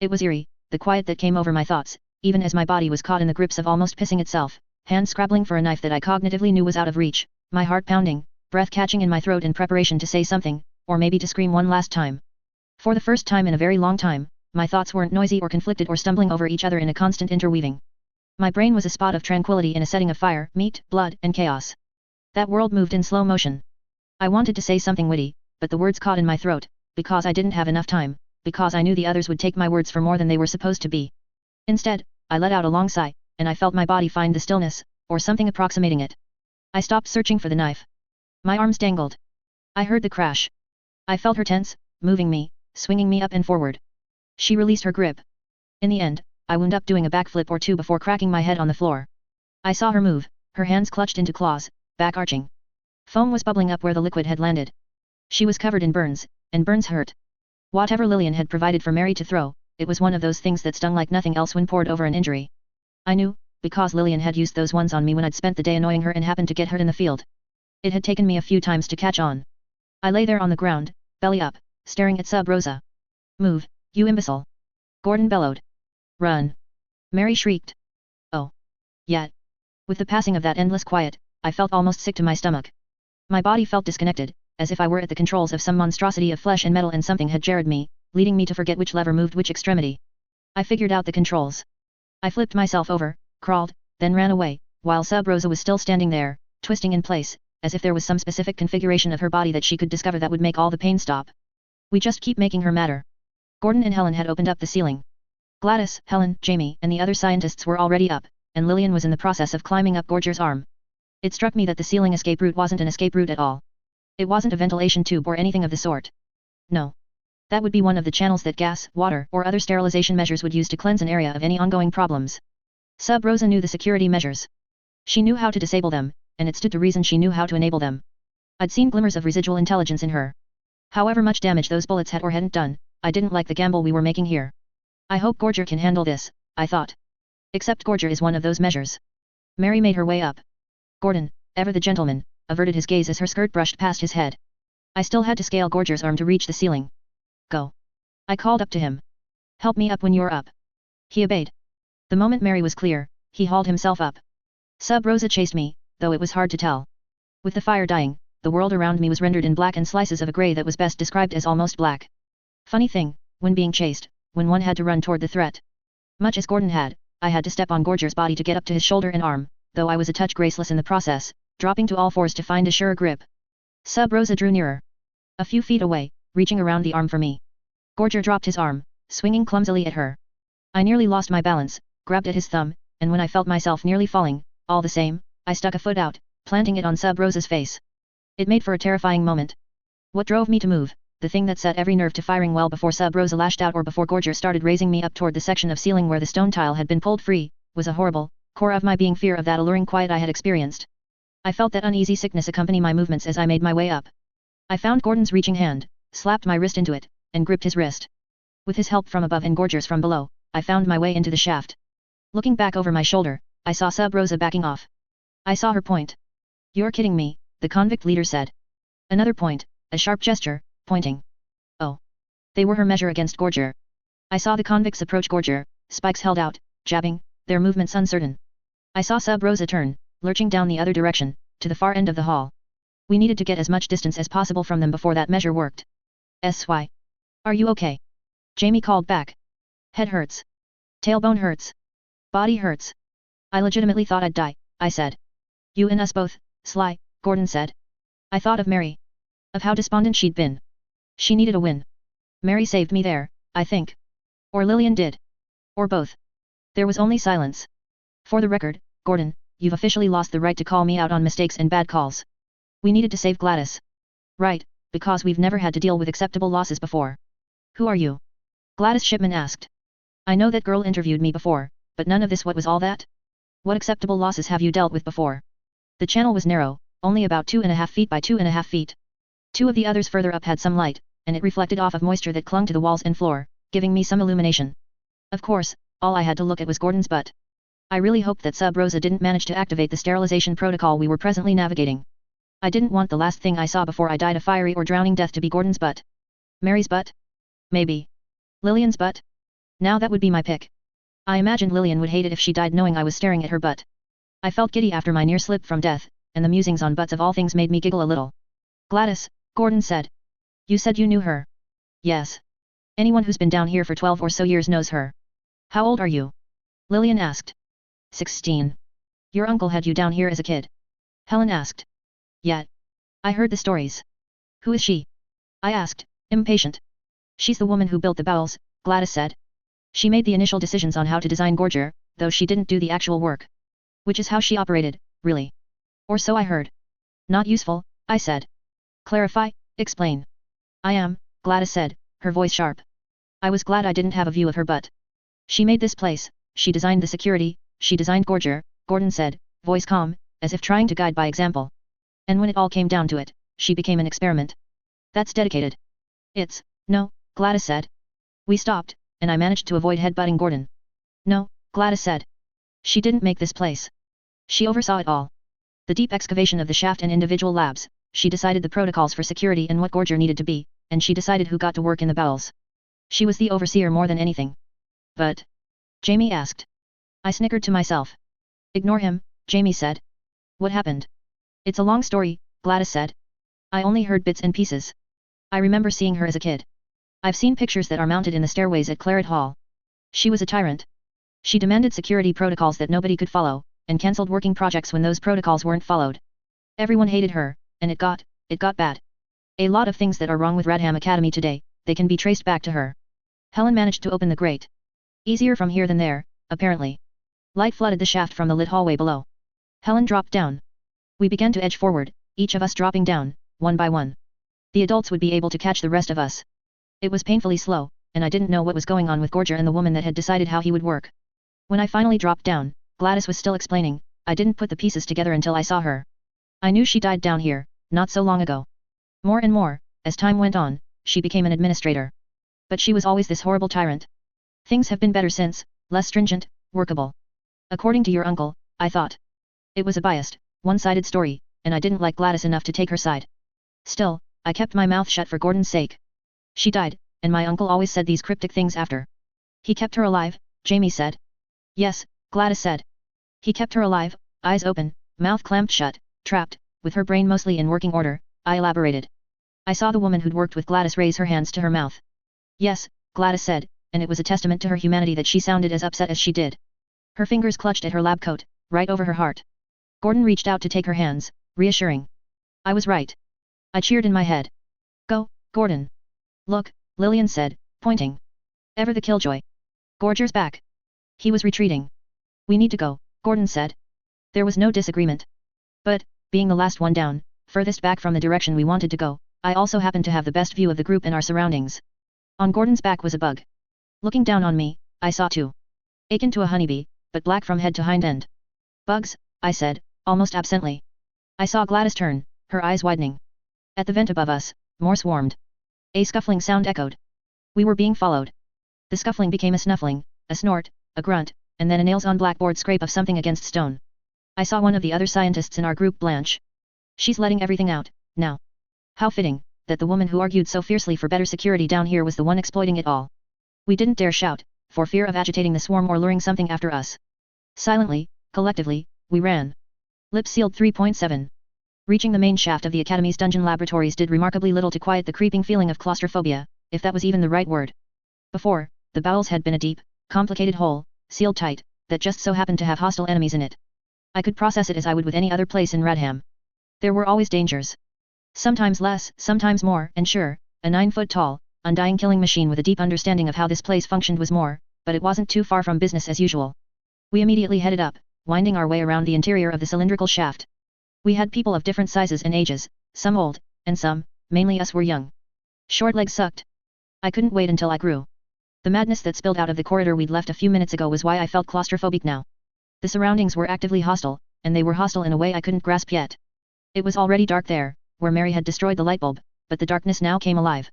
It was eerie, the quiet that came over my thoughts, even as my body was caught in the grips of almost pissing itself, hands scrabbling for a knife that I cognitively knew was out of reach, my heart pounding, breath catching in my throat in preparation to say something, or maybe to scream one last time. For the first time in a very long time, my thoughts weren't noisy or conflicted or stumbling over each other in a constant interweaving. My brain was a spot of tranquility in a setting of fire, meat, blood, and chaos. That world moved in slow motion. I wanted to say something witty, but the words caught in my throat, because I didn't have enough time, because I knew the others would take my words for more than they were supposed to be. Instead, I let out a long sigh, and I felt my body find the stillness, or something approximating it. I stopped searching for the knife. My arms dangled. I heard the crash. I felt her tense, moving me, swinging me up and forward. She released her grip. In the end, I wound up doing a backflip or two before cracking my head on the floor. I saw her move, her hands clutched into claws, back arching. Foam was bubbling up where the liquid had landed. She was covered in burns, and burns hurt. Whatever Lillian had provided for Mary to throw, it was one of those things that stung like nothing else when poured over an injury. I knew, because Lillian had used those ones on me when I'd spent the day annoying her and happened to get hurt in the field. It had taken me a few times to catch on. I lay there on the ground, belly up, staring at Sub Rosa. Move, you imbecile! Gordon bellowed. Run! Mary shrieked. Oh. Yet. With the passing of that endless quiet, I felt almost sick to my stomach. My body felt disconnected, as if I were at the controls of some monstrosity of flesh and metal and something had jarred me, leading me to forget which lever moved which extremity. I figured out the controls. I flipped myself over, crawled, then ran away, while Sub Rosa was still standing there, twisting in place, as if there was some specific configuration of her body that she could discover that would make all the pain stop. We just keep making her madder. Gordon and Helen had opened up the ceiling. Gladys, Helen, Jamie, and the other scientists were already up, and Lillian was in the process of climbing up Gorger's arm. It struck me that the ceiling escape route wasn't an escape route at all. It wasn't a ventilation tube or anything of the sort. No. That would be one of the channels that gas, water, or other sterilization measures would use to cleanse an area of any ongoing problems. Sub Rosa knew the security measures. She knew how to disable them, and it stood to reason she knew how to enable them. I'd seen glimmers of residual intelligence in her. However much damage those bullets had or hadn't done, I didn't like the gamble we were making here. I hope Gorger can handle this, I thought. Except Gorger is one of those measures. Mary made her way up. Gordon, ever the gentleman, averted his gaze as her skirt brushed past his head. I still had to scale Gorger's arm to reach the ceiling. Go. I called up to him. Help me up when you're up. He obeyed. The moment Mary was clear, he hauled himself up. Sub Rosa chased me, though it was hard to tell. With the fire dying, the world around me was rendered in black and slices of a grey that was best described as almost black. Funny thing, when being chased, when one had to run toward the threat. Much as Gordon had, I had to step on Gorger's body to get up to his shoulder and arm, though I was a touch graceless in the process, dropping to all fours to find a surer grip. Sub Rosa drew nearer. A few feet away, reaching around the arm for me. Gorger dropped his arm, swinging clumsily at her. I nearly lost my balance, grabbed at his thumb, and when I felt myself nearly falling, all the same, I stuck a foot out, planting it on Sub Rosa's face. It made for a terrifying moment. What drove me to move, the thing that set every nerve to firing well before Sub Rosa lashed out or before Gorger started raising me up toward the section of ceiling where the stone tile had been pulled free, was a horrible, core of my being fear of that alluring quiet I had experienced. I felt that uneasy sickness accompany my movements as I made my way up. I found Gordon's reaching hand, slapped my wrist into it, and gripped his wrist. With his help from above and Gorger's from below, I found my way into the shaft. Looking back over my shoulder, I saw Sub Rosa backing off. I saw her point. You're kidding me, the convict leader said. Another point, a sharp gesture, pointing. Oh. They were her measure against Gorger. I saw the convicts approach Gorger, spikes held out, jabbing, their movements uncertain. I saw Sub Rosa turn, lurching down the other direction, to the far end of the hall. We needed to get as much distance as possible from them before that measure worked. "SY. Are you okay?" Jamie called back. "Head hurts. Tailbone hurts. Body hurts. I legitimately thought I'd die," I said. "You and us both, Sly," Gordon said. I thought of Mary. Of how despondent she'd been. She needed a win. Mary saved me there, I think. Or Lillian did. Or both. There was only silence. "For the record, Gordon, you've officially lost the right to call me out on mistakes and bad calls. We needed to save Gladys." "Right, because we've never had to deal with acceptable losses before." "Who are you?" Gladys Shipman asked. "I know that girl interviewed me before, but none of this. What was all that? What acceptable losses have you dealt with before?" The channel was narrow, only about 2.5 feet by 2.5 feet. Two of the others further up had some light, and it reflected off of moisture that clung to the walls and floor, giving me some illumination. Of course, all I had to look at was Gordon's butt. I really hoped that Sub Rosa didn't manage to activate the sterilization protocol we were presently navigating. I didn't want the last thing I saw before I died a fiery or drowning death to be Gordon's butt. Mary's butt? Maybe. Lillian's butt? Now that would be my pick. I imagined Lillian would hate it if she died knowing I was staring at her butt. I felt giddy after my near slip from death, and the musings on butts of all things made me giggle a little. "Gladys," Gordon said. "You said you knew her." "Yes. Anyone who's been down here for 12 or so years knows her." "How old are you?" Lillian asked. 16. "Your uncle had you down here as a kid?" Helen asked. "Yet. I heard the stories." "Who is she?" I asked, impatient. "She's the woman who built the bowels," Gladys said. "She made the initial decisions on how to design Gorger, though she didn't do the actual work. Which is how she operated, really. Or so I heard." "Not useful," I said. "Clarify, explain." "I am," Gladys said, her voice sharp. "I was glad I didn't have a view of her butt. She made this place, she designed the security, she designed Gorger," Gordon said, voice calm, as if trying to guide by example. "And when it all came down to it, she became an experiment. That's dedicated." "No," Gladys said. "We stopped, and I managed to avoid headbutting Gordon. No, Gladys said. She didn't make this place. She oversaw it all. The deep excavation of the shaft and individual labs, she decided the protocols for security and what Gorger needed to be, and she decided who got to work in the bowels. She was the overseer more than anything. But? Jamie asked. I snickered to myself. Ignore him, Jamie said. What happened? It's a long story, Gladys said. I only heard bits and pieces. I remember seeing her as a kid. I've seen pictures that are mounted in the stairways at Claret Hall. She was a tyrant. She demanded security protocols that nobody could follow, and cancelled working projects when those protocols weren't followed. Everyone hated her, and it got bad. A lot of things that are wrong with Radham Academy today, they can be traced back to her. Helen managed to open the grate. Easier from here than there, apparently. Light flooded the shaft from the lit hallway below. Helen dropped down. We began to edge forward, each of us dropping down, one by one. The adults would be able to catch the rest of us. It was painfully slow, and I didn't know what was going on with Gorger and the woman that had decided how he would work. When I finally dropped down, Gladys was still explaining. I didn't put the pieces together until I saw her. I knew she died down here, not so long ago. More and more, as time went on, she became an administrator. But she was always this horrible tyrant. Things have been better since, less stringent, workable. According to your uncle, I thought. It was a biased, one-sided story, and I didn't like Gladys enough to take her side. Still, I kept my mouth shut for Gordon's sake. She died, and my uncle always said these cryptic things after. He kept her alive, Jamie said. Yes, Gladys said. He kept her alive, eyes open, mouth clamped shut, trapped, with her brain mostly in working order, I elaborated. I saw the woman who'd worked with Gladys raise her hands to her mouth. Yes, Gladys said, and it was a testament to her humanity that she sounded as upset as she did. Her fingers clutched at her lab coat, right over her heart. Gordon reached out to take her hands, reassuring. I was right. I cheered in my head. Go, Gordon. Look, Lillian said, pointing. Ever the killjoy. Gorger's back. He was retreating. We need to go, Gordon said. There was no disagreement. But, being the last one down, furthest back from the direction we wanted to go, I also happened to have the best view of the group and our surroundings. On Gordon's back was a bug. Looking down on me, I saw two. Akin to a honeybee, but black from head to hind end. Bugs, I said, almost absently. I saw Gladys turn, her eyes widening. At the vent above us, more swarmed. A scuffling sound echoed. We were being followed. The scuffling became a snuffling, a snort, a grunt, and then a nails-on-blackboard scrape of something against stone. I saw one of the other scientists in our group blanch. She's letting everything out, now. How fitting, that the woman who argued so fiercely for better security down here was the one exploiting it all. We didn't dare shout, for fear of agitating the swarm or luring something after us. Silently, collectively, we ran. Lips sealed 3.7. Reaching the main shaft of the Academy's dungeon laboratories did remarkably little to quiet the creeping feeling of claustrophobia, if that was even the right word. Before, the bowels had been a deep, complicated hole, sealed tight, that just so happened to have hostile enemies in it. I could process it as I would with any other place in Radham. There were always dangers. Sometimes less, sometimes more, and sure, a 9-foot-tall, undying killing machine with a deep understanding of how this place functioned was more, but it wasn't too far from business as usual. We immediately headed up, winding our way around the interior of the cylindrical shaft. We had people of different sizes and ages, some old, and some, mainly us, were young. Short legs sucked. I couldn't wait until I grew. The madness that spilled out of the corridor we'd left a few minutes ago was why I felt claustrophobic now. The surroundings were actively hostile, and they were hostile in a way I couldn't grasp yet. It was already dark there, where Mary had destroyed the light bulb, but the darkness now came alive.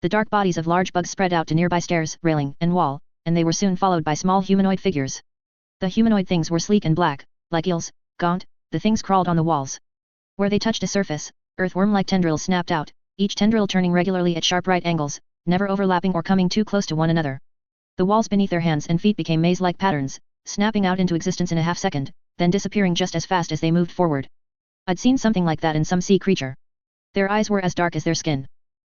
The dark bodies of large bugs spread out to nearby stairs, railing, and wall, and they were soon followed by small humanoid figures. The humanoid things were sleek and black, like eels, gaunt. The things crawled on the walls. Where they touched a surface, earthworm-like tendrils snapped out, each tendril turning regularly at sharp right angles, never overlapping or coming too close to one another. The walls beneath their hands and feet became maze-like patterns, snapping out into existence in a half-second, then disappearing just as fast as they moved forward. I'd seen something like that in some sea creature. Their eyes were as dark as their skin.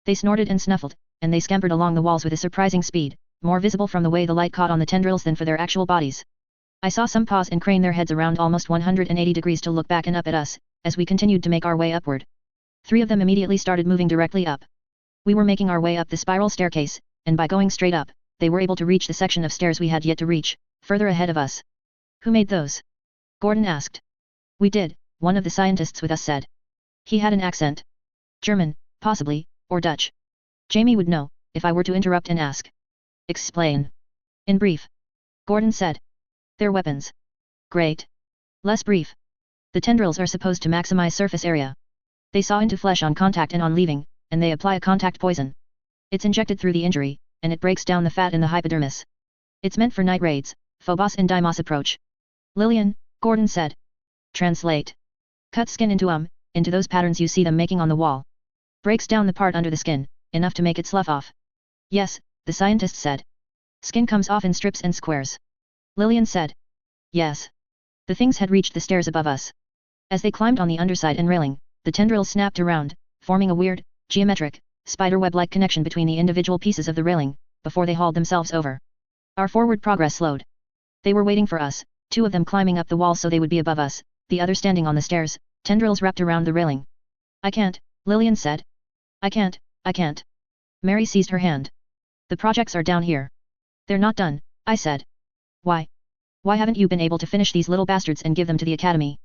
They snorted and snuffled, and they scampered along the walls with a surprising speed, more visible from the way the light caught on the tendrils than for their actual bodies. I saw some pause and crane their heads around almost 180 degrees to look back and up at us, as we continued to make our way upward. 3 of them immediately started moving directly up. We were making our way up the spiral staircase, and by going straight up, they were able to reach the section of stairs we had yet to reach, further ahead of us. Who made those? Gordon asked. We did, one of the scientists with us said. He had an accent. German, possibly, or Dutch. Jamie would know, if I were to interrupt and ask. Explain. In brief. Gordon said. Their weapons. Great. Less brief. The tendrils are supposed to maximize surface area. They saw into flesh on contact and on leaving, and they apply a contact poison. It's injected through the injury, and it breaks down the fat in the hypodermis. It's meant for night raids, Phobos and Deimos approach. Lillian, Gordon said. Translate. Cut skin into those patterns you see them making on the wall. Breaks down the part under the skin, enough to make it slough off. Yes, the scientist said. Skin comes off in strips and squares. Lillian said. Yes. The things had reached the stairs above us. As they climbed on the underside and railing, the tendrils snapped around, forming a weird, geometric, spiderweb-like connection between the individual pieces of the railing, before they hauled themselves over. Our forward progress slowed. They were waiting for us, 2 of them climbing up the wall so they would be above us, the other standing on the stairs, tendrils wrapped around the railing. I can't, Lillian said. I can't. Mary seized her hand. The projects are down here. They're not done, I said. Why? Why haven't you been able to finish these little bastards and give them to the academy?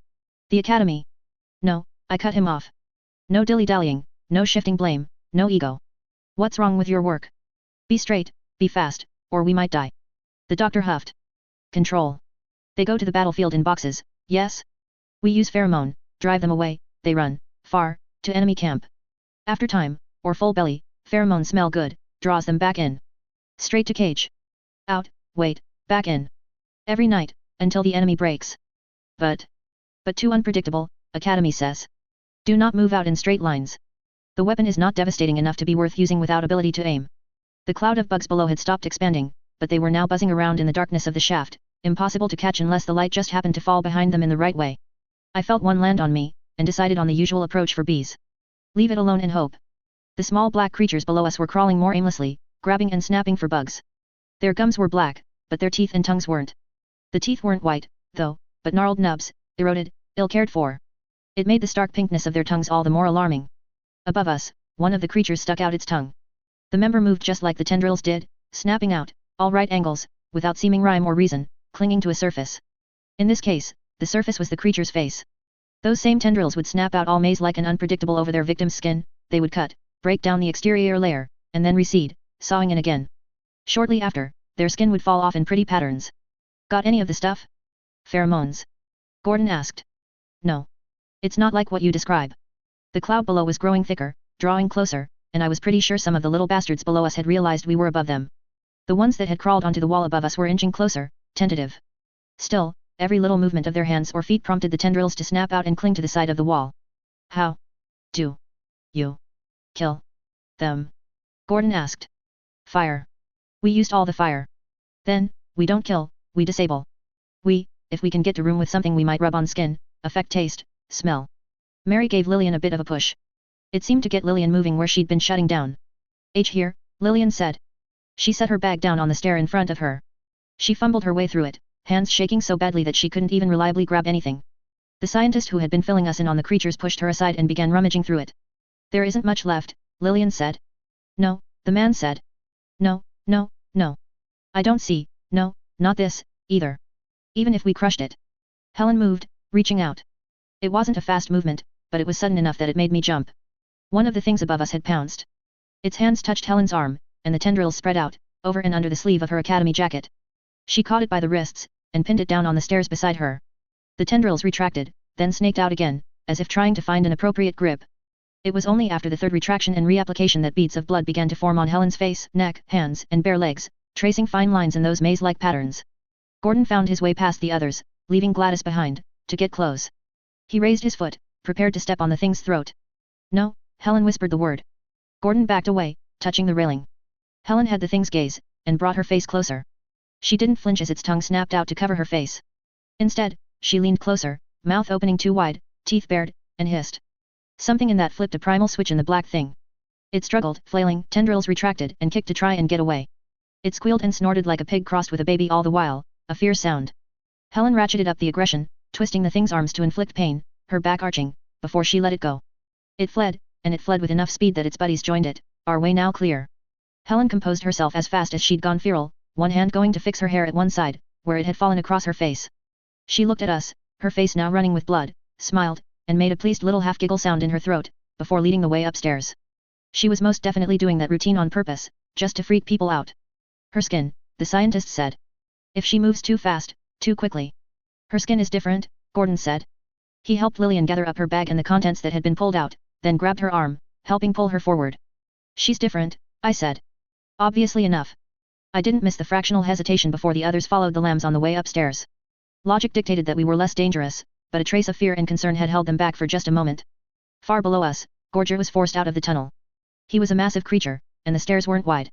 The academy? No, I cut him off. No dilly-dallying, no shifting blame, no ego. What's wrong with your work? Be straight, be fast, or we might die. The doctor huffed. Control. They go to the battlefield in boxes, yes? We use pheromone, drive them away, they run, far, to enemy camp. After time, or full belly, pheromone smell good, draws them back in. Straight to cage. Out, wait, back in. Every night, until the enemy breaks. But too unpredictable, Academy says. Do not move out in straight lines. The weapon is not devastating enough to be worth using without ability to aim. The cloud of bugs below had stopped expanding, but they were now buzzing around in the darkness of the shaft, impossible to catch unless the light just happened to fall behind them in the right way. I felt one land on me, and decided on the usual approach for bees. Leave it alone and hope. The small black creatures below us were crawling more aimlessly, grabbing and snapping for bugs. Their gums were black, but their teeth and tongues weren't. The teeth weren't white, though, but gnarled nubs, eroded, ill-cared for. It made the stark pinkness of their tongues all the more alarming. Above us, one of the creatures stuck out its tongue. The member moved just like the tendrils did, snapping out, all right angles, without seeming rhyme or reason, clinging to a surface. In this case, the surface was the creature's face. Those same tendrils would snap out all maze-like and unpredictable over their victim's skin, they would cut, break down the exterior layer, and then recede, sawing in again. Shortly after, their skin would fall off in pretty patterns. Got any of the stuff? Pheromones? Gordon asked. No. It's not like what you describe. The cloud below was growing thicker, drawing closer, and I was pretty sure some of the little bastards below us had realized we were above them. The ones that had crawled onto the wall above us were inching closer, tentative. Still, every little movement of their hands or feet prompted the tendrils to snap out and cling to the side of the wall. How do you kill them? Gordon asked. Fire. We used all the fire. Then, we don't kill, we disable. If we can get to room with something we might rub on skin, affect taste, smell. Mary gave Lillian a bit of a push. It seemed to get Lillian moving where she'd been shutting down. Here, Lillian said. She set her bag down on the stair in front of her. She fumbled her way through it, hands shaking so badly that she couldn't even reliably grab anything. The scientist who had been filling us in on the creatures pushed her aside and began rummaging through it. There isn't much left, Lillian said. No, the man said. No. I don't see, no, not this, either. Even if we crushed it. Helen moved, reaching out. It wasn't a fast movement, but it was sudden enough that it made me jump. One of the things above us had pounced. Its hands touched Helen's arm, and the tendrils spread out, over and under the sleeve of her academy jacket. She caught it by the wrists, and pinned it down on the stairs beside her. The tendrils retracted, then snaked out again, as if trying to find an appropriate grip. It was only after the third retraction and reapplication that beads of blood began to form on Helen's face, neck, hands, and bare legs, tracing fine lines in those maze-like patterns. Gordon found his way past the others, leaving Gladys behind, to get close. He raised his foot, prepared to step on the thing's throat. No, Helen whispered the word. Gordon backed away, touching the railing. Helen had the thing's gaze, and brought her face closer. She didn't flinch as its tongue snapped out to cover her face. Instead, she leaned closer, mouth opening too wide, teeth bared, and hissed. Something in that flipped a primal switch in the black thing. It struggled, flailing, tendrils retracted, and kicked to try and get away. It squealed and snorted like a pig crossed with a baby all the while, a fierce sound. Helen ratcheted up the aggression, twisting the thing's arms to inflict pain, her back arching, before she let it go. It fled, and it fled with enough speed that its buddies joined it, our way now clear. Helen composed herself as fast as she'd gone feral, one hand going to fix her hair at one side, where it had fallen across her face. She looked at us, her face now running with blood, smiled, and made a pleased little half-giggle sound in her throat, before leading the way upstairs. She was most definitely doing that routine on purpose, just to freak people out. Her skin, the scientist said. If she moves too fast, too quickly. Her skin is different, Gordon said. He helped Lillian gather up her bag and the contents that had been pulled out, then grabbed her arm, helping pull her forward. She's different, I said. Obviously enough. I didn't miss the fractional hesitation before the others followed the lambs on the way upstairs. Logic dictated that we were less dangerous, but a trace of fear and concern had held them back for just a moment. Far below us, Gorger was forced out of the tunnel. He was a massive creature, and the stairs weren't wide.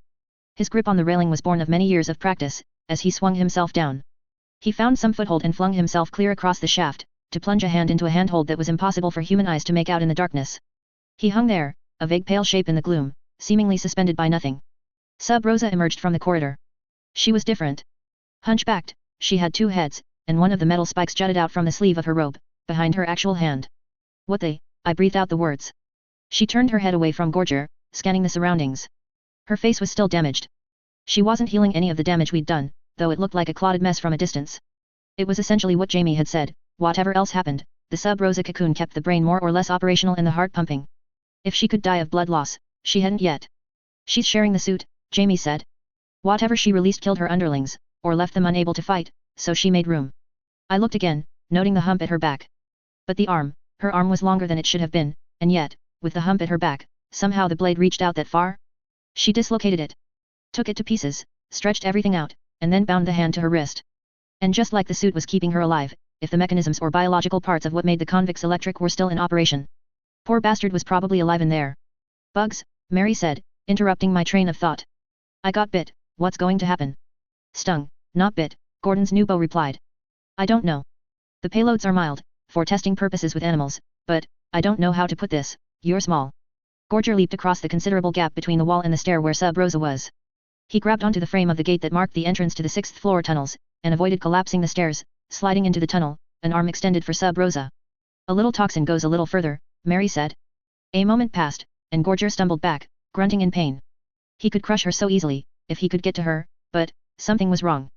His grip on the railing was born of many years of practice, as he swung himself down. He found some foothold and flung himself clear across the shaft, to plunge a hand into a handhold that was impossible for human eyes to make out in the darkness. He hung there, a vague pale shape in the gloom, seemingly suspended by nothing. Sub Rosa emerged from the corridor. She was different. Hunchbacked, she had two heads, and one of the metal spikes jutted out from the sleeve of her robe, behind her actual hand. What the? I breathed out the words. She turned her head away from Gorger, scanning the surroundings. Her face was still damaged. She wasn't healing any of the damage we'd done, though it looked like a clotted mess from a distance. It was essentially what Jamie had said, whatever else happened, the Sub Rosa cocoon kept the brain more or less operational and the heart pumping. If she could die of blood loss, she hadn't yet. She's sharing the suit, Jamie said. Whatever she released killed her underlings, or left them unable to fight, so she made room. I looked again, noting the hump at her back. But her arm was longer than it should have been, and yet, with the hump at her back, somehow the blade reached out that far. She dislocated it. Took it to pieces, stretched everything out, and then bound the hand to her wrist. And just like the suit was keeping her alive, if the mechanisms or biological parts of what made the convicts electric were still in operation. Poor bastard was probably alive in there. Bugs, Mary said, interrupting my train of thought. I got bit, what's going to happen? Stung, not bit, Gordon's new bow replied. I don't know. The payloads are mild, for testing purposes with animals, but, I don't know how to put this, you're small. Gorger leaped across the considerable gap between the wall and the stair where Sub Rosa was. He grabbed onto the frame of the gate that marked the entrance to the 6th floor tunnels, and avoided collapsing the stairs, sliding into the tunnel, an arm extended for Sub Rosa. A little toxin goes a little further, Mary said. A moment passed, and Gorger stumbled back, grunting in pain. He could crush her so easily, if he could get to her, but, something was wrong.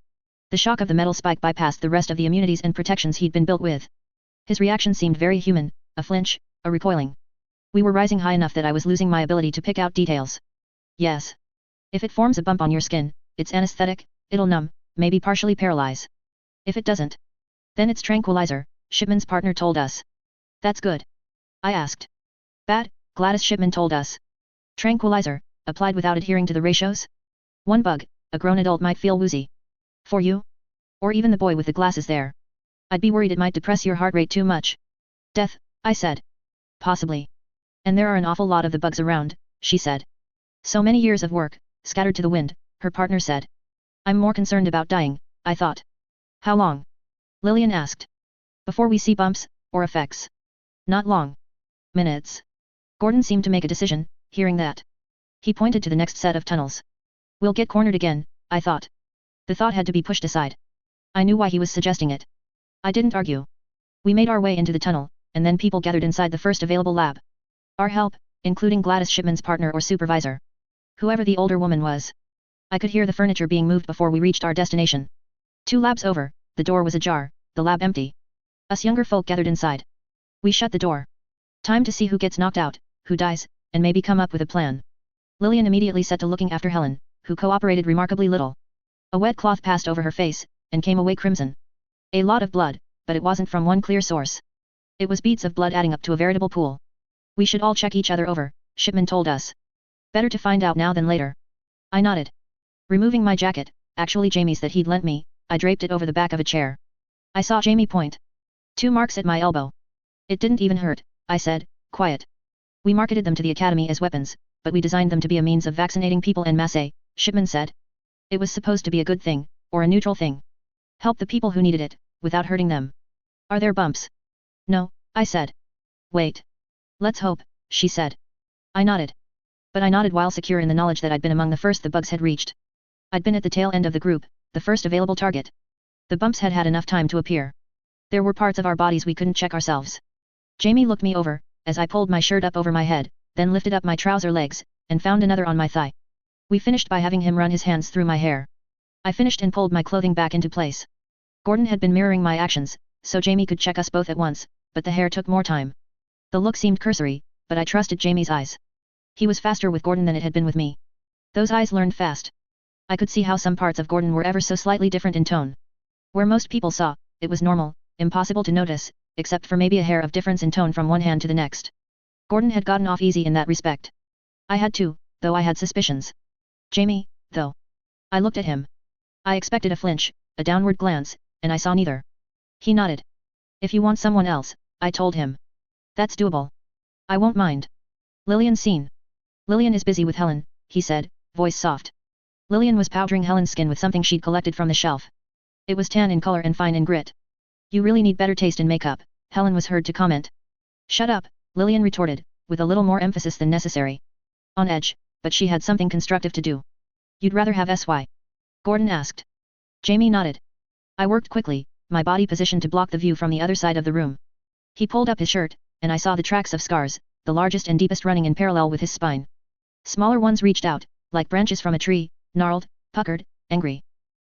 The shock of the metal spike bypassed the rest of the immunities and protections he'd been built with. His reaction seemed very human, a flinch, a recoiling. We were rising high enough that I was losing my ability to pick out details. Yes. If it forms a bump on your skin, it's anesthetic, it'll numb, maybe partially paralyze. If it doesn't, then it's tranquilizer, Shipman's partner told us. That's good. I asked. Bad, Gladys Shipman told us. Tranquilizer, applied without adhering to the ratios? One bug, a grown adult might feel woozy. For you? Or even the boy with the glasses there. I'd be worried it might depress your heart rate too much. Death, I said. Possibly. And there are an awful lot of the bugs around, she said. So many years of work, scattered to the wind, her partner said. I'm more concerned about dying, I thought. How long? Lillian asked. Before we see bumps, or effects. Not long. Minutes. Gordon seemed to make a decision, hearing that. He pointed to the next set of tunnels. We'll get cornered again, I thought. The thought had to be pushed aside. I knew why he was suggesting it. I didn't argue. We made our way into the tunnel, and then people gathered inside the first available lab. Our help, including Gladys Shipman's partner or supervisor. Whoever the older woman was. I could hear the furniture being moved before we reached our destination. 2 labs over, the door was ajar, the lab empty. Us younger folk gathered inside. We shut the door. Time to see who gets knocked out, who dies, and maybe come up with a plan. Lillian immediately set to looking after Helen, who cooperated remarkably little. A wet cloth passed over her face, and came away crimson. A lot of blood, but it wasn't from one clear source. It was beads of blood adding up to a veritable pool. We should all check each other over, Shipman told us. Better to find out now than later. I nodded. Removing my jacket, actually Jamie's that he'd lent me, I draped it over the back of a chair. I saw Jamie point. 2 marks at my elbow. It didn't even hurt, I said, quiet. We marketed them to the academy as weapons, but we designed them to be a means of vaccinating people en masse, Shipman said. It was supposed to be a good thing, or a neutral thing. Help the people who needed it, without hurting them. Are there bumps? No, I said. Wait. Let's hope, she said. I nodded. But I nodded while secure in the knowledge that I'd been among the first the bugs had reached. I'd been at the tail end of the group, the first available target. The bumps had had enough time to appear. There were parts of our bodies we couldn't check ourselves. Jamie looked me over, as I pulled my shirt up over my head, then lifted up my trouser legs, and found another on my thigh. We finished by having him run his hands through my hair. I finished and pulled my clothing back into place. Gordon had been mirroring my actions, so Jamie could check us both at once, but the hair took more time. The look seemed cursory, but I trusted Jamie's eyes. He was faster with Gordon than it had been with me. Those eyes learned fast. I could see how some parts of Gordon were ever so slightly different in tone. Where most people saw, it was normal, impossible to notice, except for maybe a hair of difference in tone from one hand to the next. Gordon had gotten off easy in that respect. I had too, though I had suspicions. Jamie, though. I looked at him. I expected a flinch, a downward glance, and I saw neither. He nodded. If you want someone else, I told him. That's doable. I won't mind. Lillian's scene. Lillian is busy with Helen, he said, voice soft. Lillian was powdering Helen's skin with something she'd collected from the shelf. It was tan in color and fine in grit. You really need better taste in makeup, Helen was heard to comment. Shut up, Lillian retorted, with a little more emphasis than necessary. On edge, but she had something constructive to do. You'd rather have SY? Gordon asked. Jamie nodded. I worked quickly, my body positioned to block the view from the other side of the room. He pulled up his shirt, and I saw the tracks of scars, the largest and deepest running in parallel with his spine. Smaller ones reached out, like branches from a tree, gnarled, puckered, angry.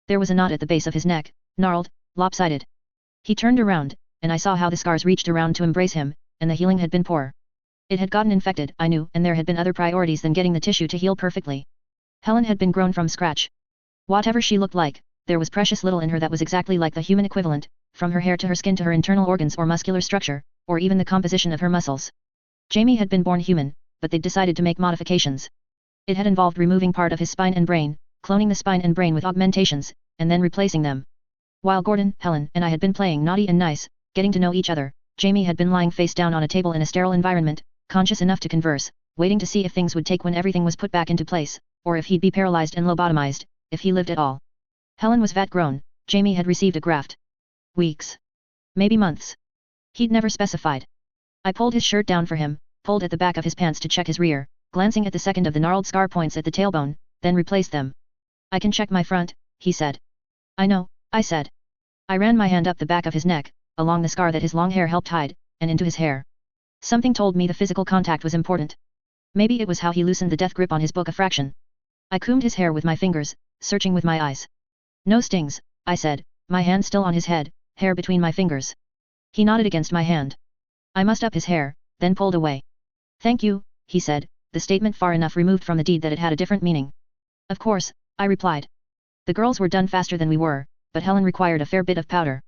There was a knot at the base of his neck, gnarled, lopsided. He turned around, and I saw how the scars reached around to embrace him, and the healing had been poor. It had gotten infected, I knew, and there had been other priorities than getting the tissue to heal perfectly. Helen had been grown from scratch. Whatever she looked like, there was precious little in her that was exactly like the human equivalent, from her hair to her skin to her internal organs or muscular structure, or even the composition of her muscles. Jamie had been born human, but they'd decided to make modifications. It had involved removing part of his spine and brain, cloning the spine and brain with augmentations, and then replacing them. While Gordon, Helen, and I had been playing naughty and nice, getting to know each other, Jamie had been lying face down on a table in a sterile environment, conscious enough to converse, waiting to see if things would take when everything was put back into place, or if he'd be paralyzed and lobotomized, if he lived at all. Helen was vat-grown, Jamie had received a graft. Weeks. Maybe months. He'd never specified. I pulled his shirt down for him, pulled at the back of his pants to check his rear, glancing at the second of the gnarled scar points at the tailbone, then replaced them. I can check my front, he said. I know, I said. I ran my hand up the back of his neck, along the scar that his long hair helped hide, and into his hair. Something told me the physical contact was important. Maybe it was how he loosened the death grip on his book of fraction. I combed his hair with my fingers, searching with my eyes. No stings, I said, my hand still on his head, hair between my fingers. He nodded against my hand. I mussed up his hair, then pulled away. Thank you, he said, the statement far enough removed from the deed that it had a different meaning. Of course, I replied. The girls were done faster than we were, but Helen required a fair bit of powder.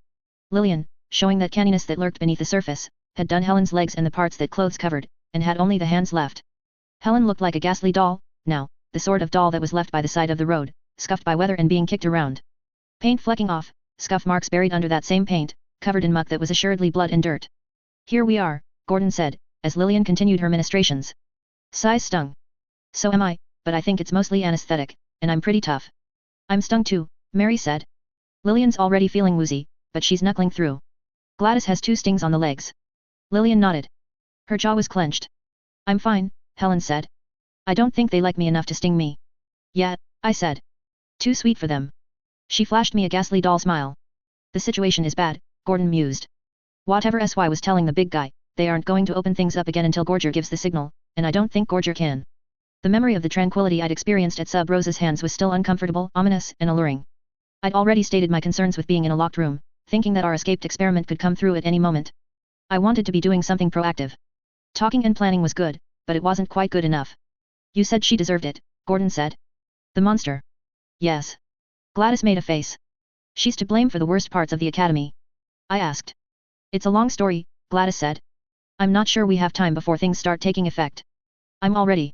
Lillian, showing that canniness that lurked beneath the surface, had done Helen's legs and the parts that clothes covered, and had only the hands left. Helen looked like a ghastly doll, now, the sort of doll that was left by the side of the road, scuffed by weather and being kicked around. Paint flecking off, scuff marks buried under that same paint, covered in muck that was assuredly blood and dirt. Here we are, Gordon said, as Lillian continued her ministrations. Size stung. So am I, but I think it's mostly anesthetic, and I'm pretty tough. I'm stung too, Mary said. Lillian's already feeling woozy, but she's knuckling through. Gladys has 2 stings on the legs. Lillian nodded. Her jaw was clenched. I'm fine, Helen said. I don't think they like me enough to sting me. Yeah, I said. Too sweet for them. She flashed me a ghastly doll smile. The situation is bad, Gordon mused. Whatever SY was telling the big guy, they aren't going to open things up again until Gorger gives the signal, and I don't think Gorger can. The memory of the tranquility I'd experienced at Sub Rosa's hands was still uncomfortable, ominous, and alluring. I'd already stated my concerns with being in a locked room, thinking that our escaped experiment could come through at any moment. I wanted to be doing something proactive. Talking and planning was good, but it wasn't quite good enough. You said she deserved it, Gordon said. The monster. Yes. Gladys made a face. She's to blame for the worst parts of the academy. I asked. It's a long story, Gladys said. I'm not sure we have time before things start taking effect. I'm all ready.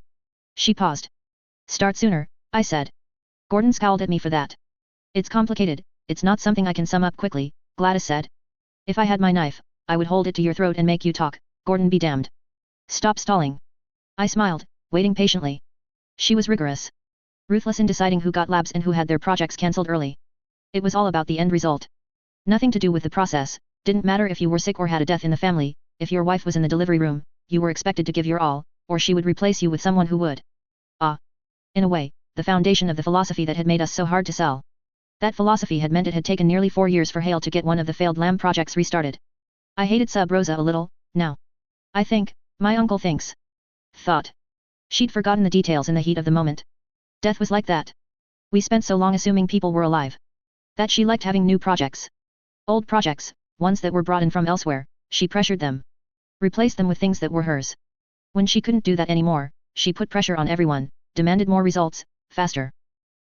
She paused. Start sooner, I said. Gordon scowled at me for that. It's complicated, it's not something I can sum up quickly, Gladys said. If I had my knife, I would hold it to your throat and make you talk, Gordon be damned. Stop stalling. I smiled, waiting patiently. She was rigorous. Ruthless in deciding who got labs and who had their projects cancelled early. It was all about the end result. Nothing to do with the process, didn't matter if you were sick or had a death in the family, if your wife was in the delivery room, you were expected to give your all, or she would replace you with someone who would. In a way, the foundation of the philosophy that had made us so hard to sell. That philosophy had meant it had taken nearly 4 years for Hale to get one of the failed Lamb projects restarted. I hated Sub Rosa a little, now. I think, my uncle thinks. Thought. She'd forgotten the details in the heat of the moment. Death was like that. We spent so long assuming people were alive. That she liked having new projects. Old projects, ones that were brought in from elsewhere, she pressured them. Replaced them with things that were hers. When she couldn't do that anymore, she put pressure on everyone, demanded more results, faster.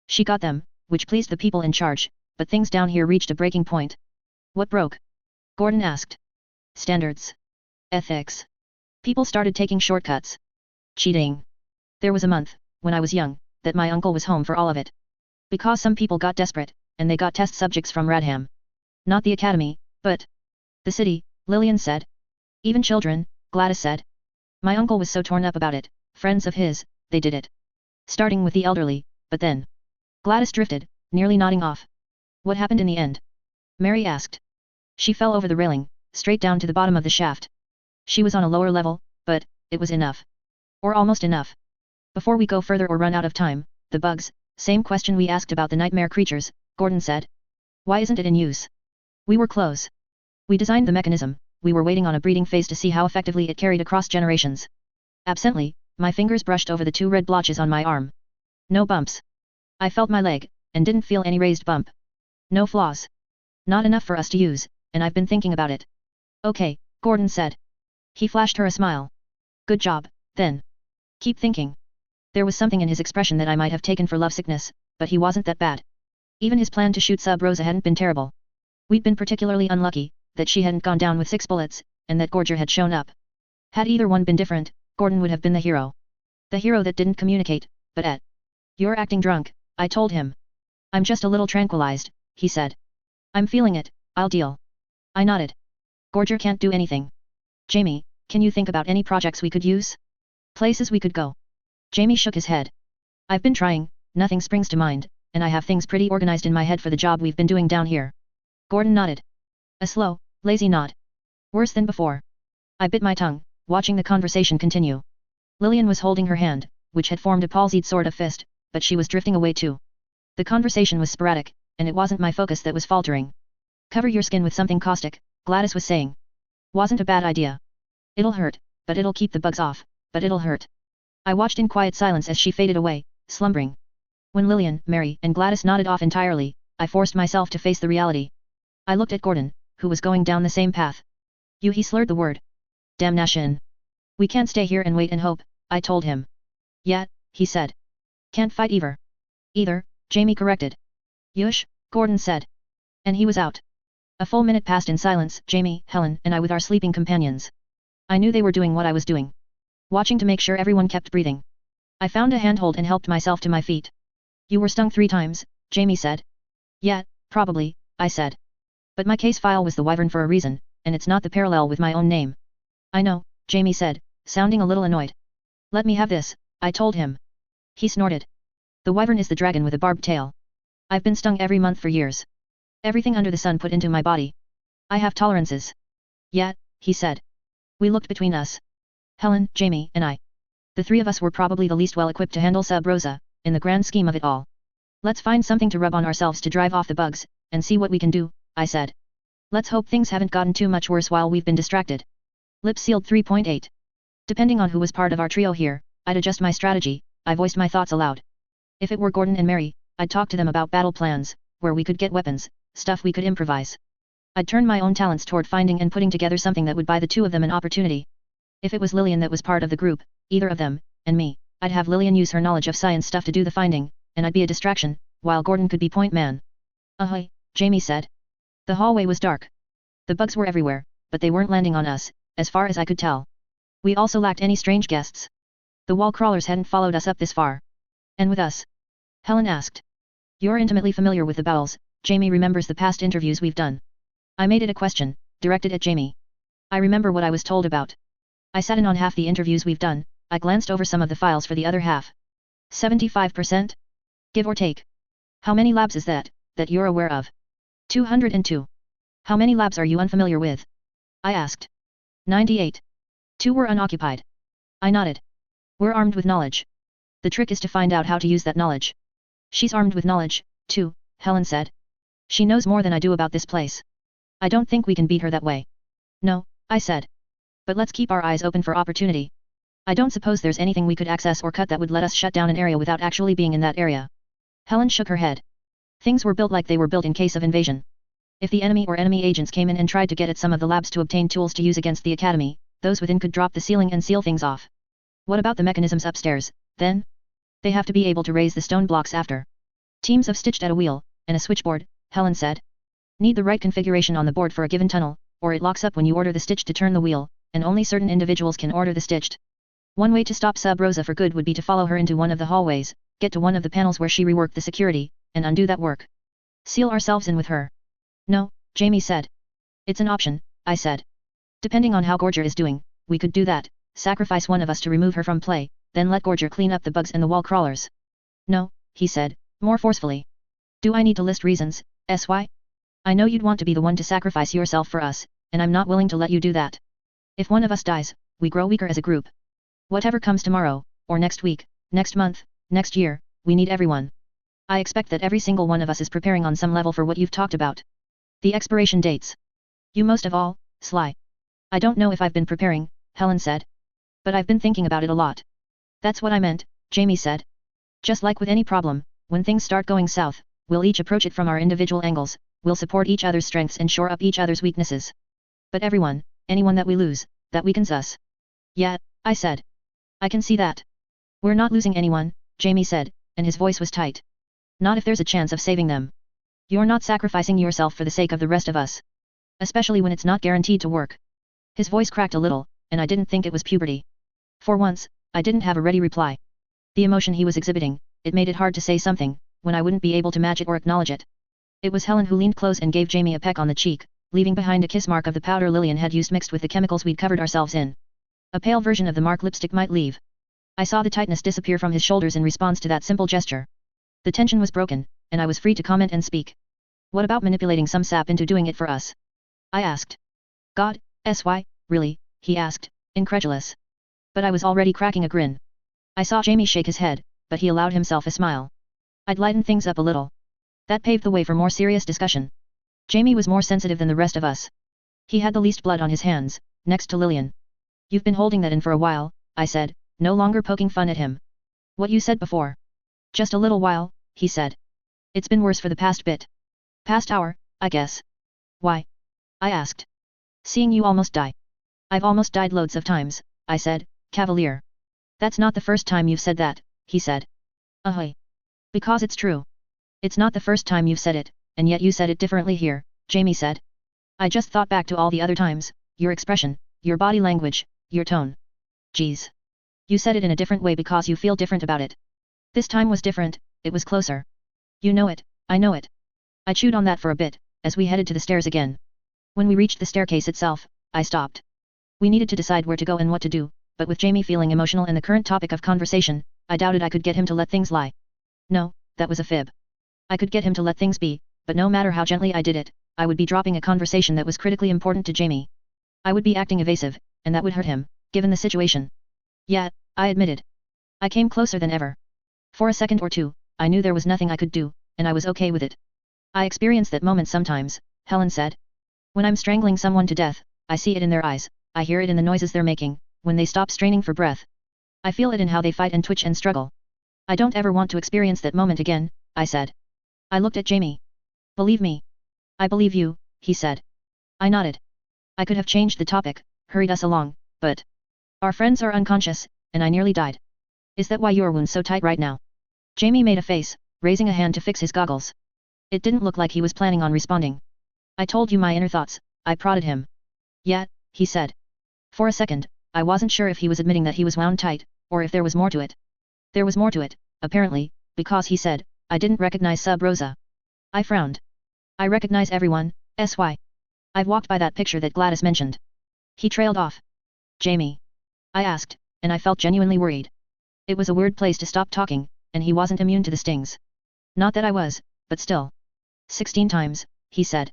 She got them, which pleased the people in charge, but things down here reached a breaking point. What broke? Gordon asked. Standards. Ethics. People started taking shortcuts. Cheating. There was a month, when I was young, that my uncle was home for all of it, Because some people got desperate, and they got test subjects from Radham. Not the academy, but the city, Lillian said. Even children, Gladys said. My uncle was so torn up about it, friends of his, they did it. Starting with the elderly, but then. Gladys drifted, nearly nodding off. What happened in the end? Mary asked. She fell over the railing, straight down to the bottom of the shaft. She was on a lower level, but it was enough. Or almost enough. Before we go further or run out of time, the bugs, same question we asked about the nightmare creatures, Gordon said. Why isn't it in use? We were close. We designed the mechanism, we were waiting on a breeding phase to see how effectively it carried across generations. Absently, my fingers brushed over the 2 red blotches on my arm. No bumps. I felt my leg, and didn't feel any raised bump. No flaws. Not enough for us to use, and I've been thinking about it. Okay, Gordon said. He flashed her a smile. Good job, then. Keep thinking. There was something in his expression that I might have taken for lovesickness, but he wasn't that bad. Even his plan to shoot Sub Rosa hadn't been terrible. We'd been particularly unlucky, that she hadn't gone down with 6 bullets, and that Gorger had shown up. Had either one been different, Gordon would have been the hero. The hero that didn't communicate, but ate. You're acting drunk, I told him. I'm just a little tranquilized, he said. I'm feeling it, I'll deal. I nodded. Gorger can't do anything. Jamie, can you think about any projects we could use? Places we could go? Jamie shook his head. I've been trying, nothing springs to mind, and I have things pretty organized in my head for the job we've been doing down here. Gordon nodded. A slow, lazy nod. Worse than before. I bit my tongue, watching the conversation continue. Lillian was holding her hand, which had formed a palsied sort of fist, but she was drifting away too. The conversation was sporadic, and it wasn't my focus that was faltering. Cover your skin with something caustic, Gladys was saying. Wasn't a bad idea. It'll hurt, but it'll keep the bugs off, but it'll hurt. I watched in quiet silence as she faded away, slumbering. When Lillian, Mary, and Gladys nodded off entirely, I forced myself to face the reality. I looked at Gordon, who was going down the same path. He slurred the word. Damnation. We can't stay here and wait and hope, I told him. Yeah, he said. Can't fight either, Jamie corrected. Yush, Gordon said. And he was out. A full minute passed in silence, Jamie, Helen, and I with our sleeping companions. I knew they were doing what I was doing. Watching to make sure everyone kept breathing. I found a handhold and helped myself to my feet. You were stung 3 times, Jamie said. Yeah, probably, I said. But my case file was the Wyvern for a reason, and it's not the parallel with my own name. I know, Jamie said, sounding a little annoyed. Let me have this, I told him. He snorted. The Wyvern is the dragon with a barbed tail. I've been stung every month for years. Everything under the sun put into my body. I have tolerances. Yeah, he said. We looked between us. Helen, Jamie, and I. The 3 of us were probably the least well equipped to handle Sub Rosa, in the grand scheme of it all. Let's find something to rub on ourselves to drive off the bugs, and see what we can do, I said. Let's hope things haven't gotten too much worse while we've been distracted. Lips sealed 3.8. Depending on who was part of our trio here, I'd adjust my strategy, I voiced my thoughts aloud. If it were Gordon and Mary, I'd talk to them about battle plans, where we could get weapons, stuff we could improvise. I'd turn my own talents toward finding and putting together something that would buy the 2 of them an opportunity. If it was Lillian that was part of the group, either of them, and me, I'd have Lillian use her knowledge of science stuff to do the finding, and I'd be a distraction, while Gordon could be point man. Ahoy, Jamie said. The hallway was dark. The bugs were everywhere, but they weren't landing on us, as far as I could tell. We also lacked any strange guests. The wall crawlers hadn't followed us up this far. And with us? Helen asked. You're intimately familiar with the bowels, Jamie remembers the past interviews we've done. I made it a question, directed at Jamie. I remember what I was told about. I sat in on half the interviews we've done, I glanced over some of the files for the other half. 75%? Give or take. How many labs is that you're aware of? 202. How many labs are you unfamiliar with? I asked. 98. 2 were unoccupied. I nodded. We're armed with knowledge. The trick is to find out how to use that knowledge. She's armed with knowledge, too, Helen said. She knows more than I do about this place. I don't think we can beat her that way. No, I said. But let's keep our eyes open for opportunity. I don't suppose there's anything we could access or cut that would let us shut down an area without actually being in that area. Helen shook her head. Things were built like they were built in case of invasion. If the enemy or enemy agents came in and tried to get at some of the labs to obtain tools to use against the academy, those within could drop the ceiling and seal things off. What about the mechanisms upstairs, then? They have to be able to raise the stone blocks after. Teams of stitched at a wheel, and a switchboard, Helen said. Need the right configuration on the board for a given tunnel, or it locks up when you order the stitch to turn the wheel, and only certain individuals can order the stitched. One way to stop Sub Rosa for good would be to follow her into one of the hallways, get to one of the panels where she reworked the security, and undo that work. Seal ourselves in with her. No, Jamie said. It's an option, I said. Depending on how Gorger is doing, we could do that, sacrifice one of us to remove her from play, then let Gorger clean up the bugs and the wall crawlers. No, he said, more forcefully. Do I need to list reasons, SY? I know you'd want to be the one to sacrifice yourself for us, and I'm not willing to let you do that. If one of us dies, we grow weaker as a group. Whatever comes tomorrow, or next week, next month, next year, we need everyone. I expect that every single one of us is preparing on some level for what you've talked about. The expiration dates. You most of all, Sly. I don't know if I've been preparing, Helen said. But I've been thinking about it a lot. That's what I meant, Jamie said. Just like with any problem, when things start going south, we'll each approach it from our individual angles, we'll support each other's strengths and shore up each other's weaknesses. But everyone, anyone that we lose, that weakens us. Yeah, I said. I can see that. We're not losing anyone, Jamie said, and his voice was tight. Not if there's a chance of saving them. You're not sacrificing yourself for the sake of the rest of us. Especially when it's not guaranteed to work. His voice cracked a little, and I didn't think it was puberty. For once, I didn't have a ready reply. The emotion he was exhibiting, it made it hard to say something, when I wouldn't be able to match it or acknowledge it. It was Helen who leaned close and gave Jamie a peck on the cheek, leaving behind a kiss mark of the powder Lillian had used mixed with the chemicals we'd covered ourselves in. A pale version of the mark lipstick might leave. I saw the tightness disappear from his shoulders in response to that simple gesture. The tension was broken, and I was free to comment and speak. What about manipulating some sap into doing it for us? I asked. God, SY, really, he asked, incredulous. But I was already cracking a grin. I saw Jamie shake his head, but he allowed himself a smile. I'd lighten things up a little. That paved the way for more serious discussion. Jamie was more sensitive than the rest of us. He had the least blood on his hands, next to Lillian. You've been holding that in for a while, I said, no longer poking fun at him. What you said before. Just a little while, he said. It's been worse for the past bit. Past hour, I guess. Why? I asked. Seeing you almost die. I've almost died loads of times, I said, cavalier. That's not the first time you've said that, he said. Ahoy. Because it's true. It's not the first time you've said it, and yet you said it differently here, Jamie said. I just thought back to all the other times, your expression, your body language, your tone. Geez. You said it in a different way because you feel different about it. This time was different, it was closer. You know it, I know it. I chewed on that for a bit, as we headed to the stairs again. When we reached the staircase itself, I stopped. We needed to decide where to go and what to do, but with Jamie feeling emotional and the current topic of conversation, I doubted I could get him to let things lie. No, that was a fib. I could get him to let things be, but no matter how gently I did it, I would be dropping a conversation that was critically important to Jamie. I would be acting evasive, and that would hurt him, given the situation. Yeah, I admitted. I came closer than ever. For a second or two, I knew there was nothing I could do, and I was okay with it. I experience that moment sometimes, Helen said. When I'm strangling someone to death, I see it in their eyes, I hear it in the noises they're making, when they stop straining for breath. I feel it in how they fight and twitch and struggle. I don't ever want to experience that moment again, I said. I looked at Jamie. Believe me. I believe you, he said. I nodded. I could have changed the topic, hurried us along, but... Our friends are unconscious, and I nearly died. Is that why your wound's so tight right now? Jamie made a face, raising a hand to fix his goggles. It didn't look like he was planning on responding. I told you my inner thoughts, I prodded him. Yeah, he said. For a second, I wasn't sure if he was admitting that he was wound tight, or if there was more to it. There was more to it, apparently, because he said, I didn't recognize Sub Rosa. I frowned. I recognize everyone, SY. I've walked by that picture that Gladys mentioned. He trailed off. Jamie. I asked, and I felt genuinely worried. It was a weird place to stop talking, and he wasn't immune to the stings. Not that I was, but still. 16 times, he said.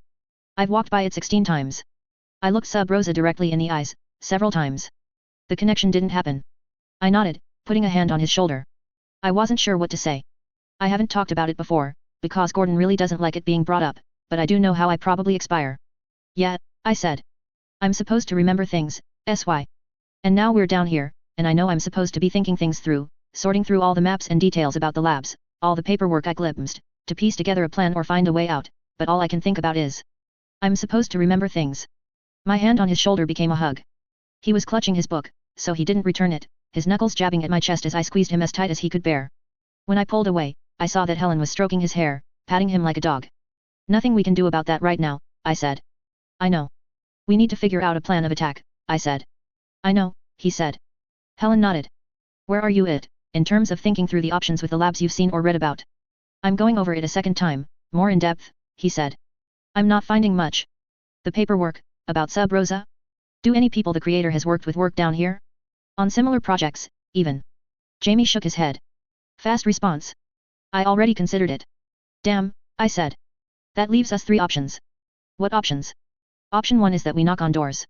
I've walked by it 16 times. I looked Sub Rosa directly in the eyes, several times. The connection didn't happen. I nodded, putting a hand on his shoulder. I wasn't sure what to say. I haven't talked about it before, because Gordon really doesn't like it being brought up, but I do know how I probably expire. Yeah, I said. I'm supposed to remember things, SY. And now we're down here, and I know I'm supposed to be thinking things through, sorting through all the maps and details about the labs, all the paperwork I glimpsed, to piece together a plan or find a way out, but all I can think about is... I'm supposed to remember things. My hand on his shoulder became a hug. He was clutching his book, so he didn't return it, his knuckles jabbing at my chest as I squeezed him as tight as he could bear. When I pulled away, I saw that Helen was stroking his hair, patting him like a dog. Nothing we can do about that right now, I said. I know. We need to figure out a plan of attack, I said. I know, he said. Helen nodded. Where are you in terms of thinking through the options with the labs you've seen or read about? I'm going over it a second time, more in depth, he said. I'm not finding much. The paperwork, about Sub Rosa? Do any people the creator has worked with work down here? On similar projects, even. Jamie shook his head. Fast response. I already considered it. Damn, I said. That leaves us 3 options. What options? Option 1 is that we knock on doors.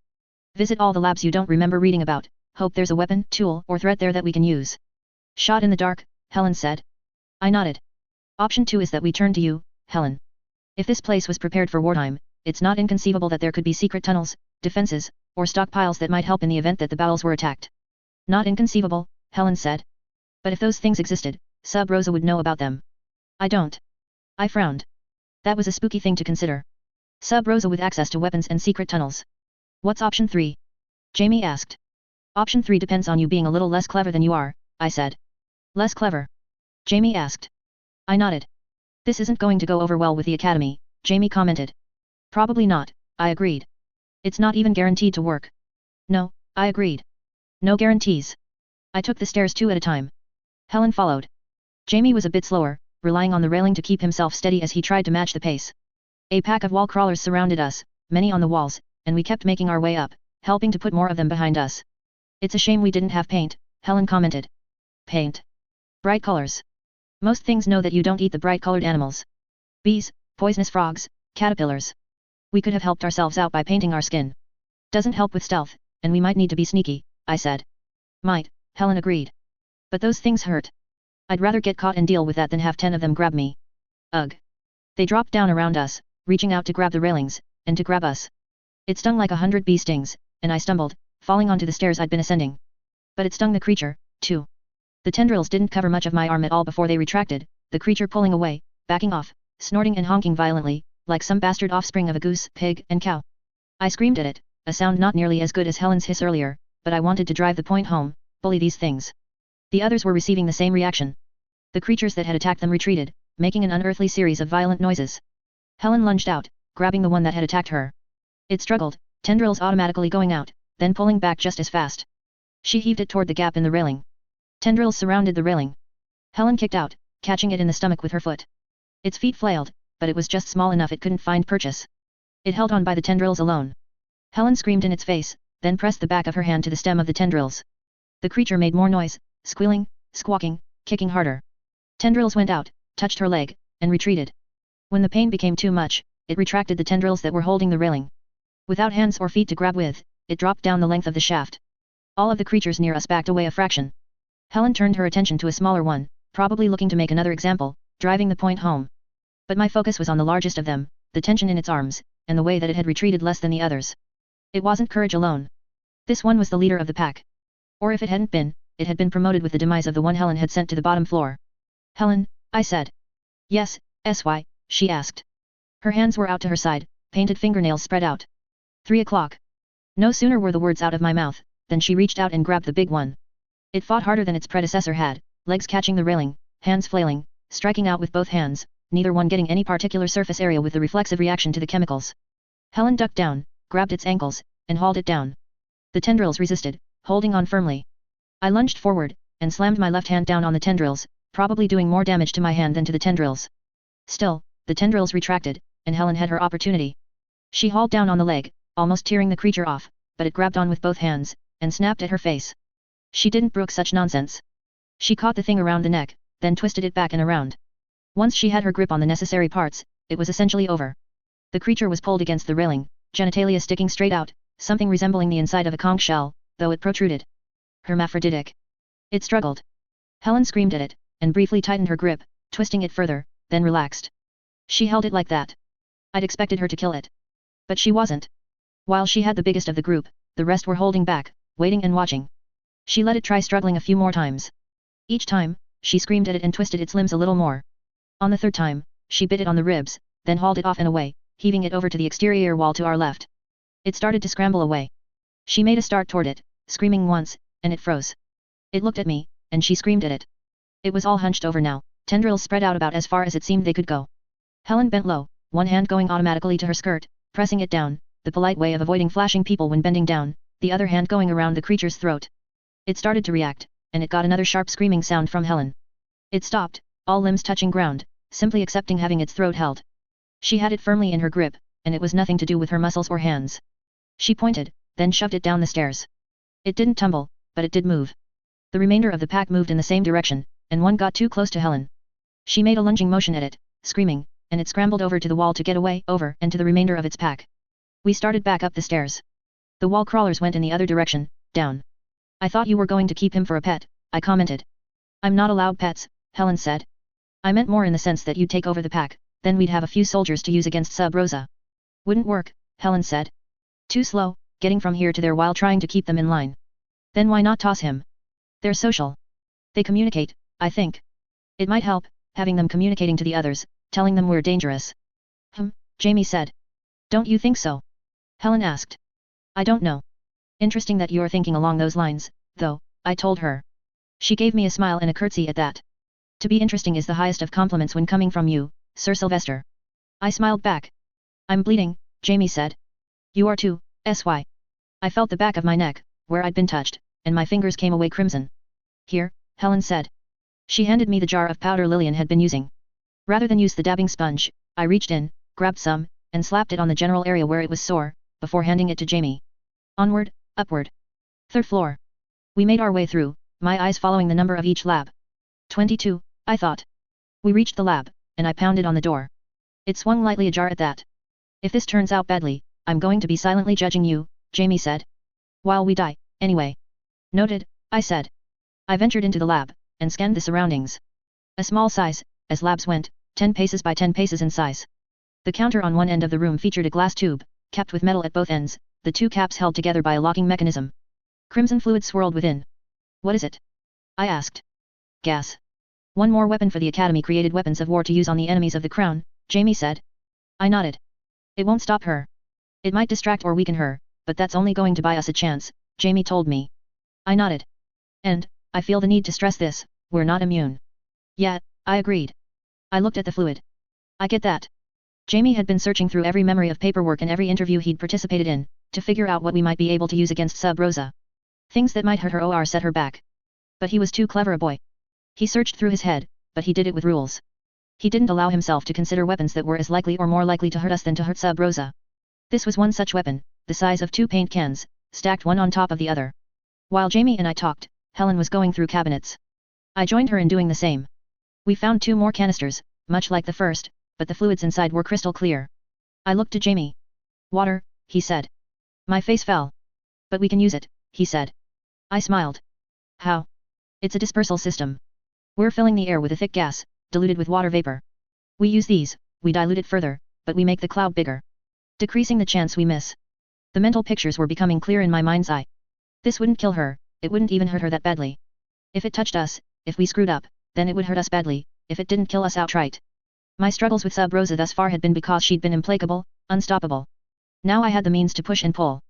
Visit all the labs you don't remember reading about, hope there's a weapon, tool, or threat there that we can use. Shot in the dark, Helen said. I nodded. Option 2 is that we turn to you, Helen. If this place was prepared for wartime, it's not inconceivable that there could be secret tunnels, defenses, or stockpiles that might help in the event that the battles were attacked. Not inconceivable, Helen said. But if those things existed, Sub Rosa would know about them. I don't. I frowned. That was a spooky thing to consider. Sub Rosa with access to weapons and secret tunnels. What's option 3? Jamie asked. Option 3 depends on you being a little less clever than you are, I said. Less clever? Jamie asked. I nodded. This isn't going to go over well with the academy, Jamie commented. Probably not, I agreed. It's not even guaranteed to work. No, I agreed. No guarantees. I took the stairs 2 at a time. Helen followed. Jamie was a bit slower, relying on the railing to keep himself steady as he tried to match the pace. A pack of wall crawlers surrounded us, many on the walls, and we kept making our way up, helping to put more of them behind us. It's a shame we didn't have paint, Helen commented. Paint. Bright colors. Most things know that you don't eat the bright-colored animals. Bees, poisonous frogs, caterpillars. We could have helped ourselves out by painting our skin. Doesn't help with stealth, and we might need to be sneaky, I said. Might, Helen agreed. But those things hurt. I'd rather get caught and deal with that than have 10 of them grab me. Ugh. They dropped down around us, reaching out to grab the railings, and to grab us. It stung like 100 bee stings, and I stumbled, falling onto the stairs I'd been ascending. But it stung the creature, too. The tendrils didn't cover much of my arm at all before they retracted, the creature pulling away, backing off, snorting and honking violently, like some bastard offspring of a goose, pig, and cow. I screamed at it, a sound not nearly as good as Helen's hiss earlier, but I wanted to drive the point home, bully these things. The others were receiving the same reaction. The creatures that had attacked them retreated, making an unearthly series of violent noises. Helen lunged out, grabbing the one that had attacked her. It struggled, tendrils automatically going out, then pulling back just as fast. She heaved it toward the gap in the railing. Tendrils surrounded the railing. Helen kicked out, catching it in the stomach with her foot. Its feet flailed, but it was just small enough it couldn't find purchase. It held on by the tendrils alone. Helen screamed in its face, then pressed the back of her hand to the stem of the tendrils. The creature made more noise, squealing, squawking, kicking harder. Tendrils went out, touched her leg, and retreated. When the pain became too much, it retracted the tendrils that were holding the railing. Without hands or feet to grab with, it dropped down the length of the shaft. All of the creatures near us backed away a fraction. Helen turned her attention to a smaller one, probably looking to make another example, driving the point home. But my focus was on the largest of them, the tension in its arms, and the way that it had retreated less than the others. It wasn't courage alone. This one was the leader of the pack. Or if it hadn't been, it had been promoted with the demise of the one Helen had sent to the bottom floor. Helen, I said. Yes, SY, she asked. Her hands were out to her side, painted fingernails spread out. 3 o'clock. No sooner were the words out of my mouth, than she reached out and grabbed the big one. It fought harder than its predecessor had, legs catching the railing, hands flailing, striking out with both hands, neither one getting any particular surface area with the reflexive reaction to the chemicals. Helen ducked down, grabbed its ankles, and hauled it down. The tendrils resisted, holding on firmly. I lunged forward, and slammed my left hand down on the tendrils, probably doing more damage to my hand than to the tendrils. Still, the tendrils retracted, and Helen had her opportunity. She hauled down on the leg, almost tearing the creature off, but it grabbed on with both hands, and snapped at her face. She didn't brook such nonsense. She caught the thing around the neck, then twisted it back and around. Once she had her grip on the necessary parts, it was essentially over. The creature was pulled against the railing, genitalia sticking straight out, something resembling the inside of a conch shell, though it protruded. Hermaphroditic. It struggled. Helen screamed at it, and briefly tightened her grip, twisting it further, then relaxed. She held it like that. I'd expected her to kill it. But she wasn't. While she had the biggest of the group, the rest were holding back, waiting and watching. She let it try struggling a few more times. Each time, she screamed at it and twisted its limbs a little more. On the third time, she bit it on the ribs, then hauled it off and away, heaving it over to the exterior wall to our left. It started to scramble away. She made a start toward it, screaming once, and it froze. It looked at me, and she screamed at it. It was all hunched over now, tendrils spread out about as far as it seemed they could go. Helen bent low, one hand going automatically to her skirt, pressing it down, the polite way of avoiding flashing people when bending down, the other hand going around the creature's throat. It started to react, and it got another sharp screaming sound from Helen. It stopped, all limbs touching ground, simply accepting having its throat held. She had it firmly in her grip, and it was nothing to do with her muscles or hands. She pointed, then shoved it down the stairs. It didn't tumble, but it did move. The remainder of the pack moved in the same direction, and one got too close to Helen. She made a lunging motion at it, screaming, and it scrambled over to the wall to get away, over and to the remainder of its pack. We started back up the stairs. The wall crawlers went in the other direction, down. I thought you were going to keep him for a pet, I commented. I'm not allowed pets, Helen said. I meant more in the sense that you'd take over the pack, then we'd have a few soldiers to use against Sub Rosa. Wouldn't work, Helen said. Too slow, getting from here to there while trying to keep them in line. Then why not toss him? They're social. They communicate, I think. It might help, having them communicating to the others, telling them we're dangerous. Jamie said. Don't you think so? Helen asked. I don't know. Interesting that you're thinking along those lines, though, I told her. She gave me a smile and a curtsy at that. To be interesting is the highest of compliments when coming from you, Sir Sylvester. I smiled back. I'm bleeding, Jamie said. You are too, sy. I felt the back of my neck, where I'd been touched, and my fingers came away crimson. Here, Helen said. She handed me the jar of powder Lillian had been using. Rather than use the dabbing sponge, I reached in, grabbed some, and slapped it on the general area where it was sore, before handing it to Jamie. Onward, upward. 3rd floor. We made our way through, my eyes following the number of each lab. 22, I thought. We reached the lab, and I pounded on the door. It swung lightly ajar at that. If this turns out badly, I'm going to be silently judging you, Jamie said. While we die, anyway. Noted, I said. I ventured into the lab, and scanned the surroundings. A small size, as labs went, 10 paces by 10 paces in size. The counter on one end of the room featured a glass tube, capped with metal at both ends, the two caps held together by a locking mechanism. Crimson fluid swirled within. What is it? I asked. Gas. One more weapon for the Academy created weapons of war to use on the enemies of the crown, Jamie said. I nodded. It won't stop her. It might distract or weaken her, but that's only going to buy us a chance, Jamie told me. I nodded. And, I feel the need to stress this, we're not immune. Yeah, I agreed. I looked at the fluid. I get that. Jamie had been searching through every memory of paperwork and every interview he'd participated in, to figure out what we might be able to use against Sub Rosa. Things that might hurt her or set her back. But he was too clever a boy. He searched through his head, but he did it with rules. He didn't allow himself to consider weapons that were as likely or more likely to hurt us than to hurt Sub Rosa. This was one such weapon, the size of 2 paint cans, stacked one on top of the other. While Jamie and I talked, Helen was going through cabinets. I joined her in doing the same. We found 2 more canisters, much like the first, but the fluids inside were crystal clear. I looked to Jamie. Water, he said. My face fell. But we can use it, he said. I smiled. How? It's a dispersal system. We're filling the air with a thick gas, diluted with water vapor. We use these, we dilute it further, but we make the cloud bigger, decreasing the chance we miss. The mental pictures were becoming clear in my mind's eye. This wouldn't kill her, it wouldn't even hurt her that badly. If it touched us, if we screwed up, then it would hurt us badly, if it didn't kill us outright. My struggles with Sub Rosa thus far had been because she'd been implacable, unstoppable. Now I had the means to push and pull.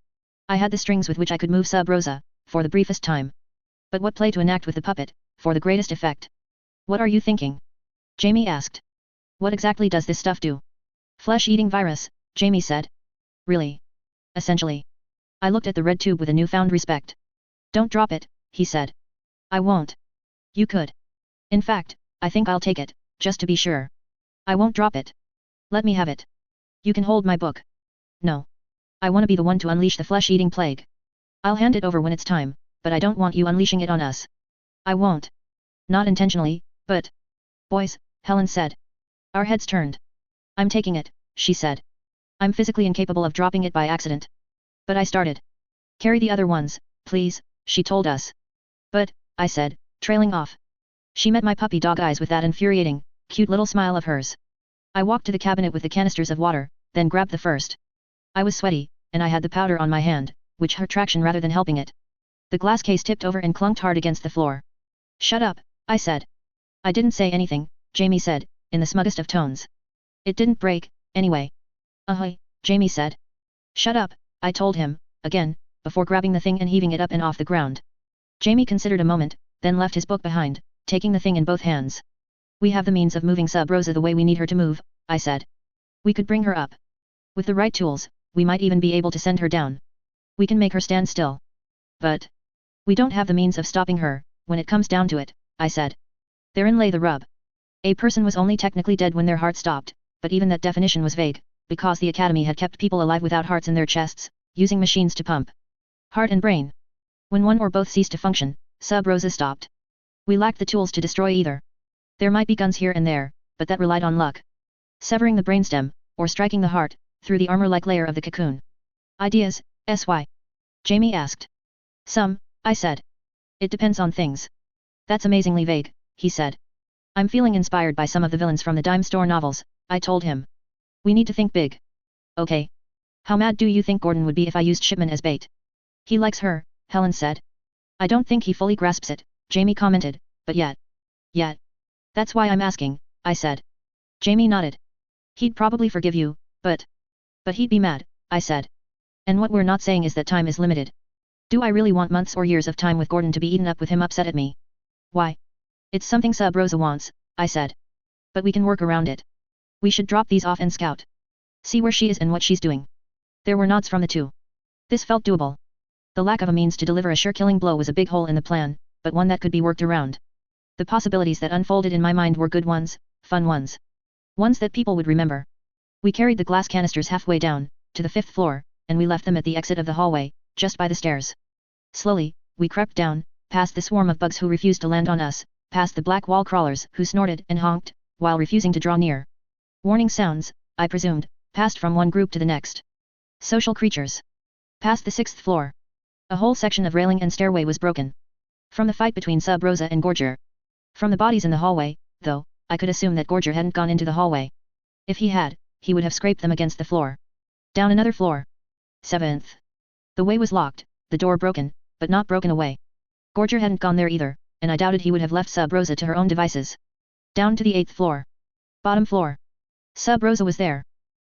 I had the strings with which I could move Sub Rosa, for the briefest time. But what play to enact with the puppet, for the greatest effect? What are you thinking? Jamie asked. What exactly does this stuff do? Flesh-eating virus, Jamie said. Really? Essentially. I looked at the red tube with a newfound respect. Don't drop it, he said. I won't. You could. In fact, I think I'll take it, just to be sure. I won't drop it. Let me have it. You can hold my book. No. I want to be the one to unleash the flesh-eating plague. I'll hand it over when it's time, but I don't want you unleashing it on us. I won't. Not intentionally, but... Boys, Helen said. Our heads turned. I'm taking it, she said. I'm physically incapable of dropping it by accident. But I started. Carry the other ones, please, she told us. But, I said, trailing off. She met my puppy dog eyes with that infuriating, cute little smile of hers. I walked to the cabinet with the canisters of water, then grabbed the first. I was sweaty, and I had the powder on my hand, which hurt traction rather than helping it. The glass case tipped over and clunked hard against the floor. Shut up, I said. I didn't say anything, Jamie said, in the smuggest of tones. It didn't break, anyway. Ahoy, Jamie said. Shut up, I told him, again, before grabbing the thing and heaving it up and off the ground. Jamie considered a moment, then left his book behind, taking the thing in both hands. We have the means of moving Sub Rosa the way we need her to move, I said. We could bring her up. With the right tools, we might even be able to send her down. We can make her stand still. But... we don't have the means of stopping her, when it comes down to it, I said. Therein lay the rub. A person was only technically dead when their heart stopped, but even that definition was vague, because the Academy had kept people alive without hearts in their chests, using machines to pump heart and brain. When one or both ceased to function, Sub Rosa stopped. We lacked the tools to destroy either. There might be guns here and there, but that relied on luck. Severing the brainstem, or striking the heart, through the armor-like layer of the cocoon. Ideas, SY? Jamie asked. Some, I said. It depends on things. That's amazingly vague, he said. I'm feeling inspired by some of the villains from the dime store novels, I told him. We need to think big. Okay. How mad do you think Gordon would be if I used Shipman as bait? He likes her, Helen said. I don't think he fully grasps it, Jamie commented, but yet. That's why I'm asking, I said. Jamie nodded. He'd probably forgive you, but he'd be mad, I said. And what we're not saying is that time is limited. Do I really want months or years of time with Gordon to be eaten up with him upset at me? Why? It's something Sub Rosa wants, I said. But we can work around it. We should drop these off and scout. See where she is and what she's doing. There were nods from the two. This felt doable. The lack of a means to deliver a sure-killing blow was a big hole in the plan, but one that could be worked around. The possibilities that unfolded in my mind were good ones, fun ones. Ones that people would remember. We carried the glass canisters halfway down, to the 5th floor, and we left them at the exit of the hallway, just by the stairs. Slowly, we crept down, past the swarm of bugs who refused to land on us, past the black wall crawlers who snorted and honked, while refusing to draw near. Warning sounds, I presumed, passed from one group to the next. Social creatures. Past the 6th floor. A whole section of railing and stairway was broken. From the fight between Sub Rosa and Gorger. From the bodies in the hallway, though, I could assume that Gorger hadn't gone into the hallway. If he had, he would have scraped them against the floor. Down another floor. 7th. The way was locked, the door broken, but not broken away. Gorger hadn't gone there either, and I doubted he would have left Sub Rosa to her own devices. Down to the 8th floor. Bottom floor. Sub Rosa was there.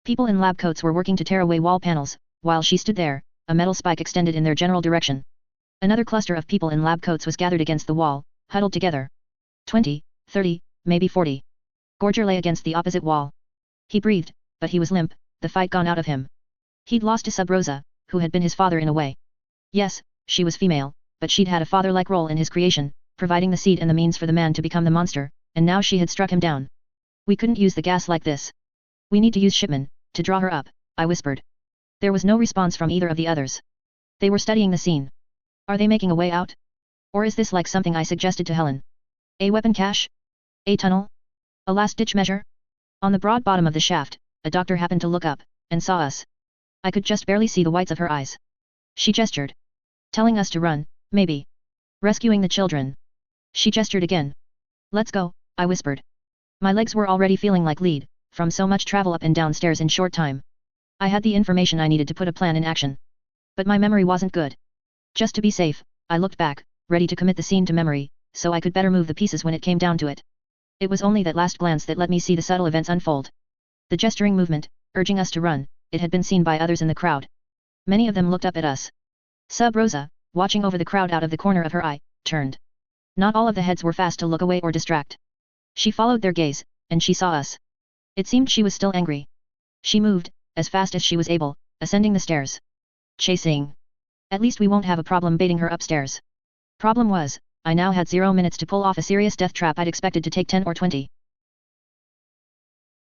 People in lab coats were working to tear away wall panels, while she stood there, a metal spike extended in their general direction. Another cluster of people in lab coats was gathered against the wall, huddled together. 20, 30, maybe 40. Gorger lay against the opposite wall. He breathed, but he was limp, the fight gone out of him. He'd lost to Sub Rosa, who had been his father in a way. Yes, she was female, but she'd had a father-like role in his creation, providing the seed and the means for the man to become the monster, and now she had struck him down. We couldn't use the gas like this. We need to use Shipman, to draw her up, I whispered. There was no response from either of the others. They were studying the scene. Are they making a way out? Or is this like something I suggested to Helen? A weapon cache? A tunnel? A last-ditch measure? On the broad bottom of the shaft, a doctor happened to look up, and saw us. I could just barely see the whites of her eyes. She gestured. Telling us to run, maybe. Rescuing the children. She gestured again. Let's go, I whispered. My legs were already feeling like lead, from so much travel up and down stairs in short time. I had the information I needed to put a plan in action. But my memory wasn't good. Just to be safe, I looked back, ready to commit the scene to memory, so I could better move the pieces when it came down to it. It was only that last glance that let me see the subtle events unfold. The gesturing movement, urging us to run, it had been seen by others in the crowd. Many of them looked up at us. Sub Rosa, watching over the crowd out of the corner of her eye, turned. Not all of the heads were fast to look away or distract. She followed their gaze, and she saw us. It seemed she was still angry. She moved, as fast as she was able, ascending the stairs. Chasing. At least we won't have a problem baiting her upstairs. Problem was, I now had 0 minutes to pull off a serious death trap I'd expected to take 10 or 20.